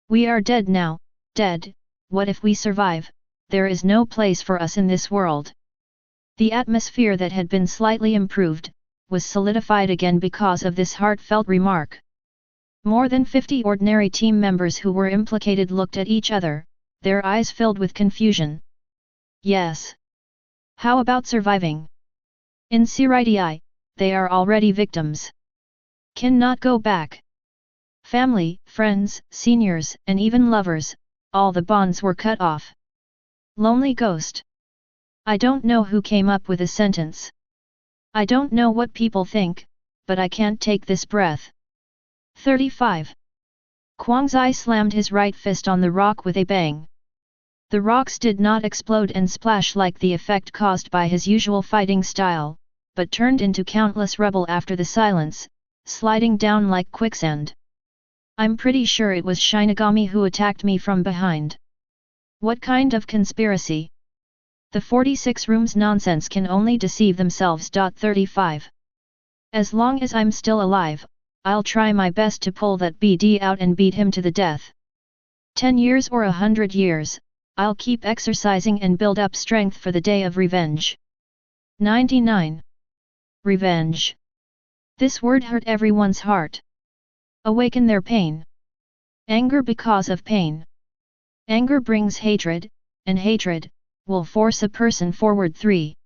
We are dead now, dead, what if we survive? There is no place for us in this world. The atmosphere that had been slightly improved, was solidified again because of this heartfelt remark. More than 50 ordinary team members who were implicated looked at each other, their eyes filled with confusion. Yes. How about surviving? In Siritai, they are already victims. Cannot go back. Family, friends, seniors, and even lovers, all the bonds were cut off. Lonely ghost. I don't know who came up with a sentence. I don't know what people think, but I can't take this breath. 35. Guangzai slammed his right fist on the rock with a bang. The rocks did not explode and splash like the effect caused by his usual fighting style, but turned into countless rubble after the silence, sliding down like quicksand. I'm pretty sure it was Shinigami who attacked me from behind. What kind of conspiracy? The 46 rooms nonsense can only deceive themselves. 35. As long as I'm still alive, I'll try my best to pull that BD out and beat him to the death. 10 years or 100 years, I'll keep exercising and build up strength for the day of revenge. 99. Revenge. This word hurt everyone's heart. Awaken their pain. Anger because of pain. Anger brings hatred, and hatred will force a person forward. 3.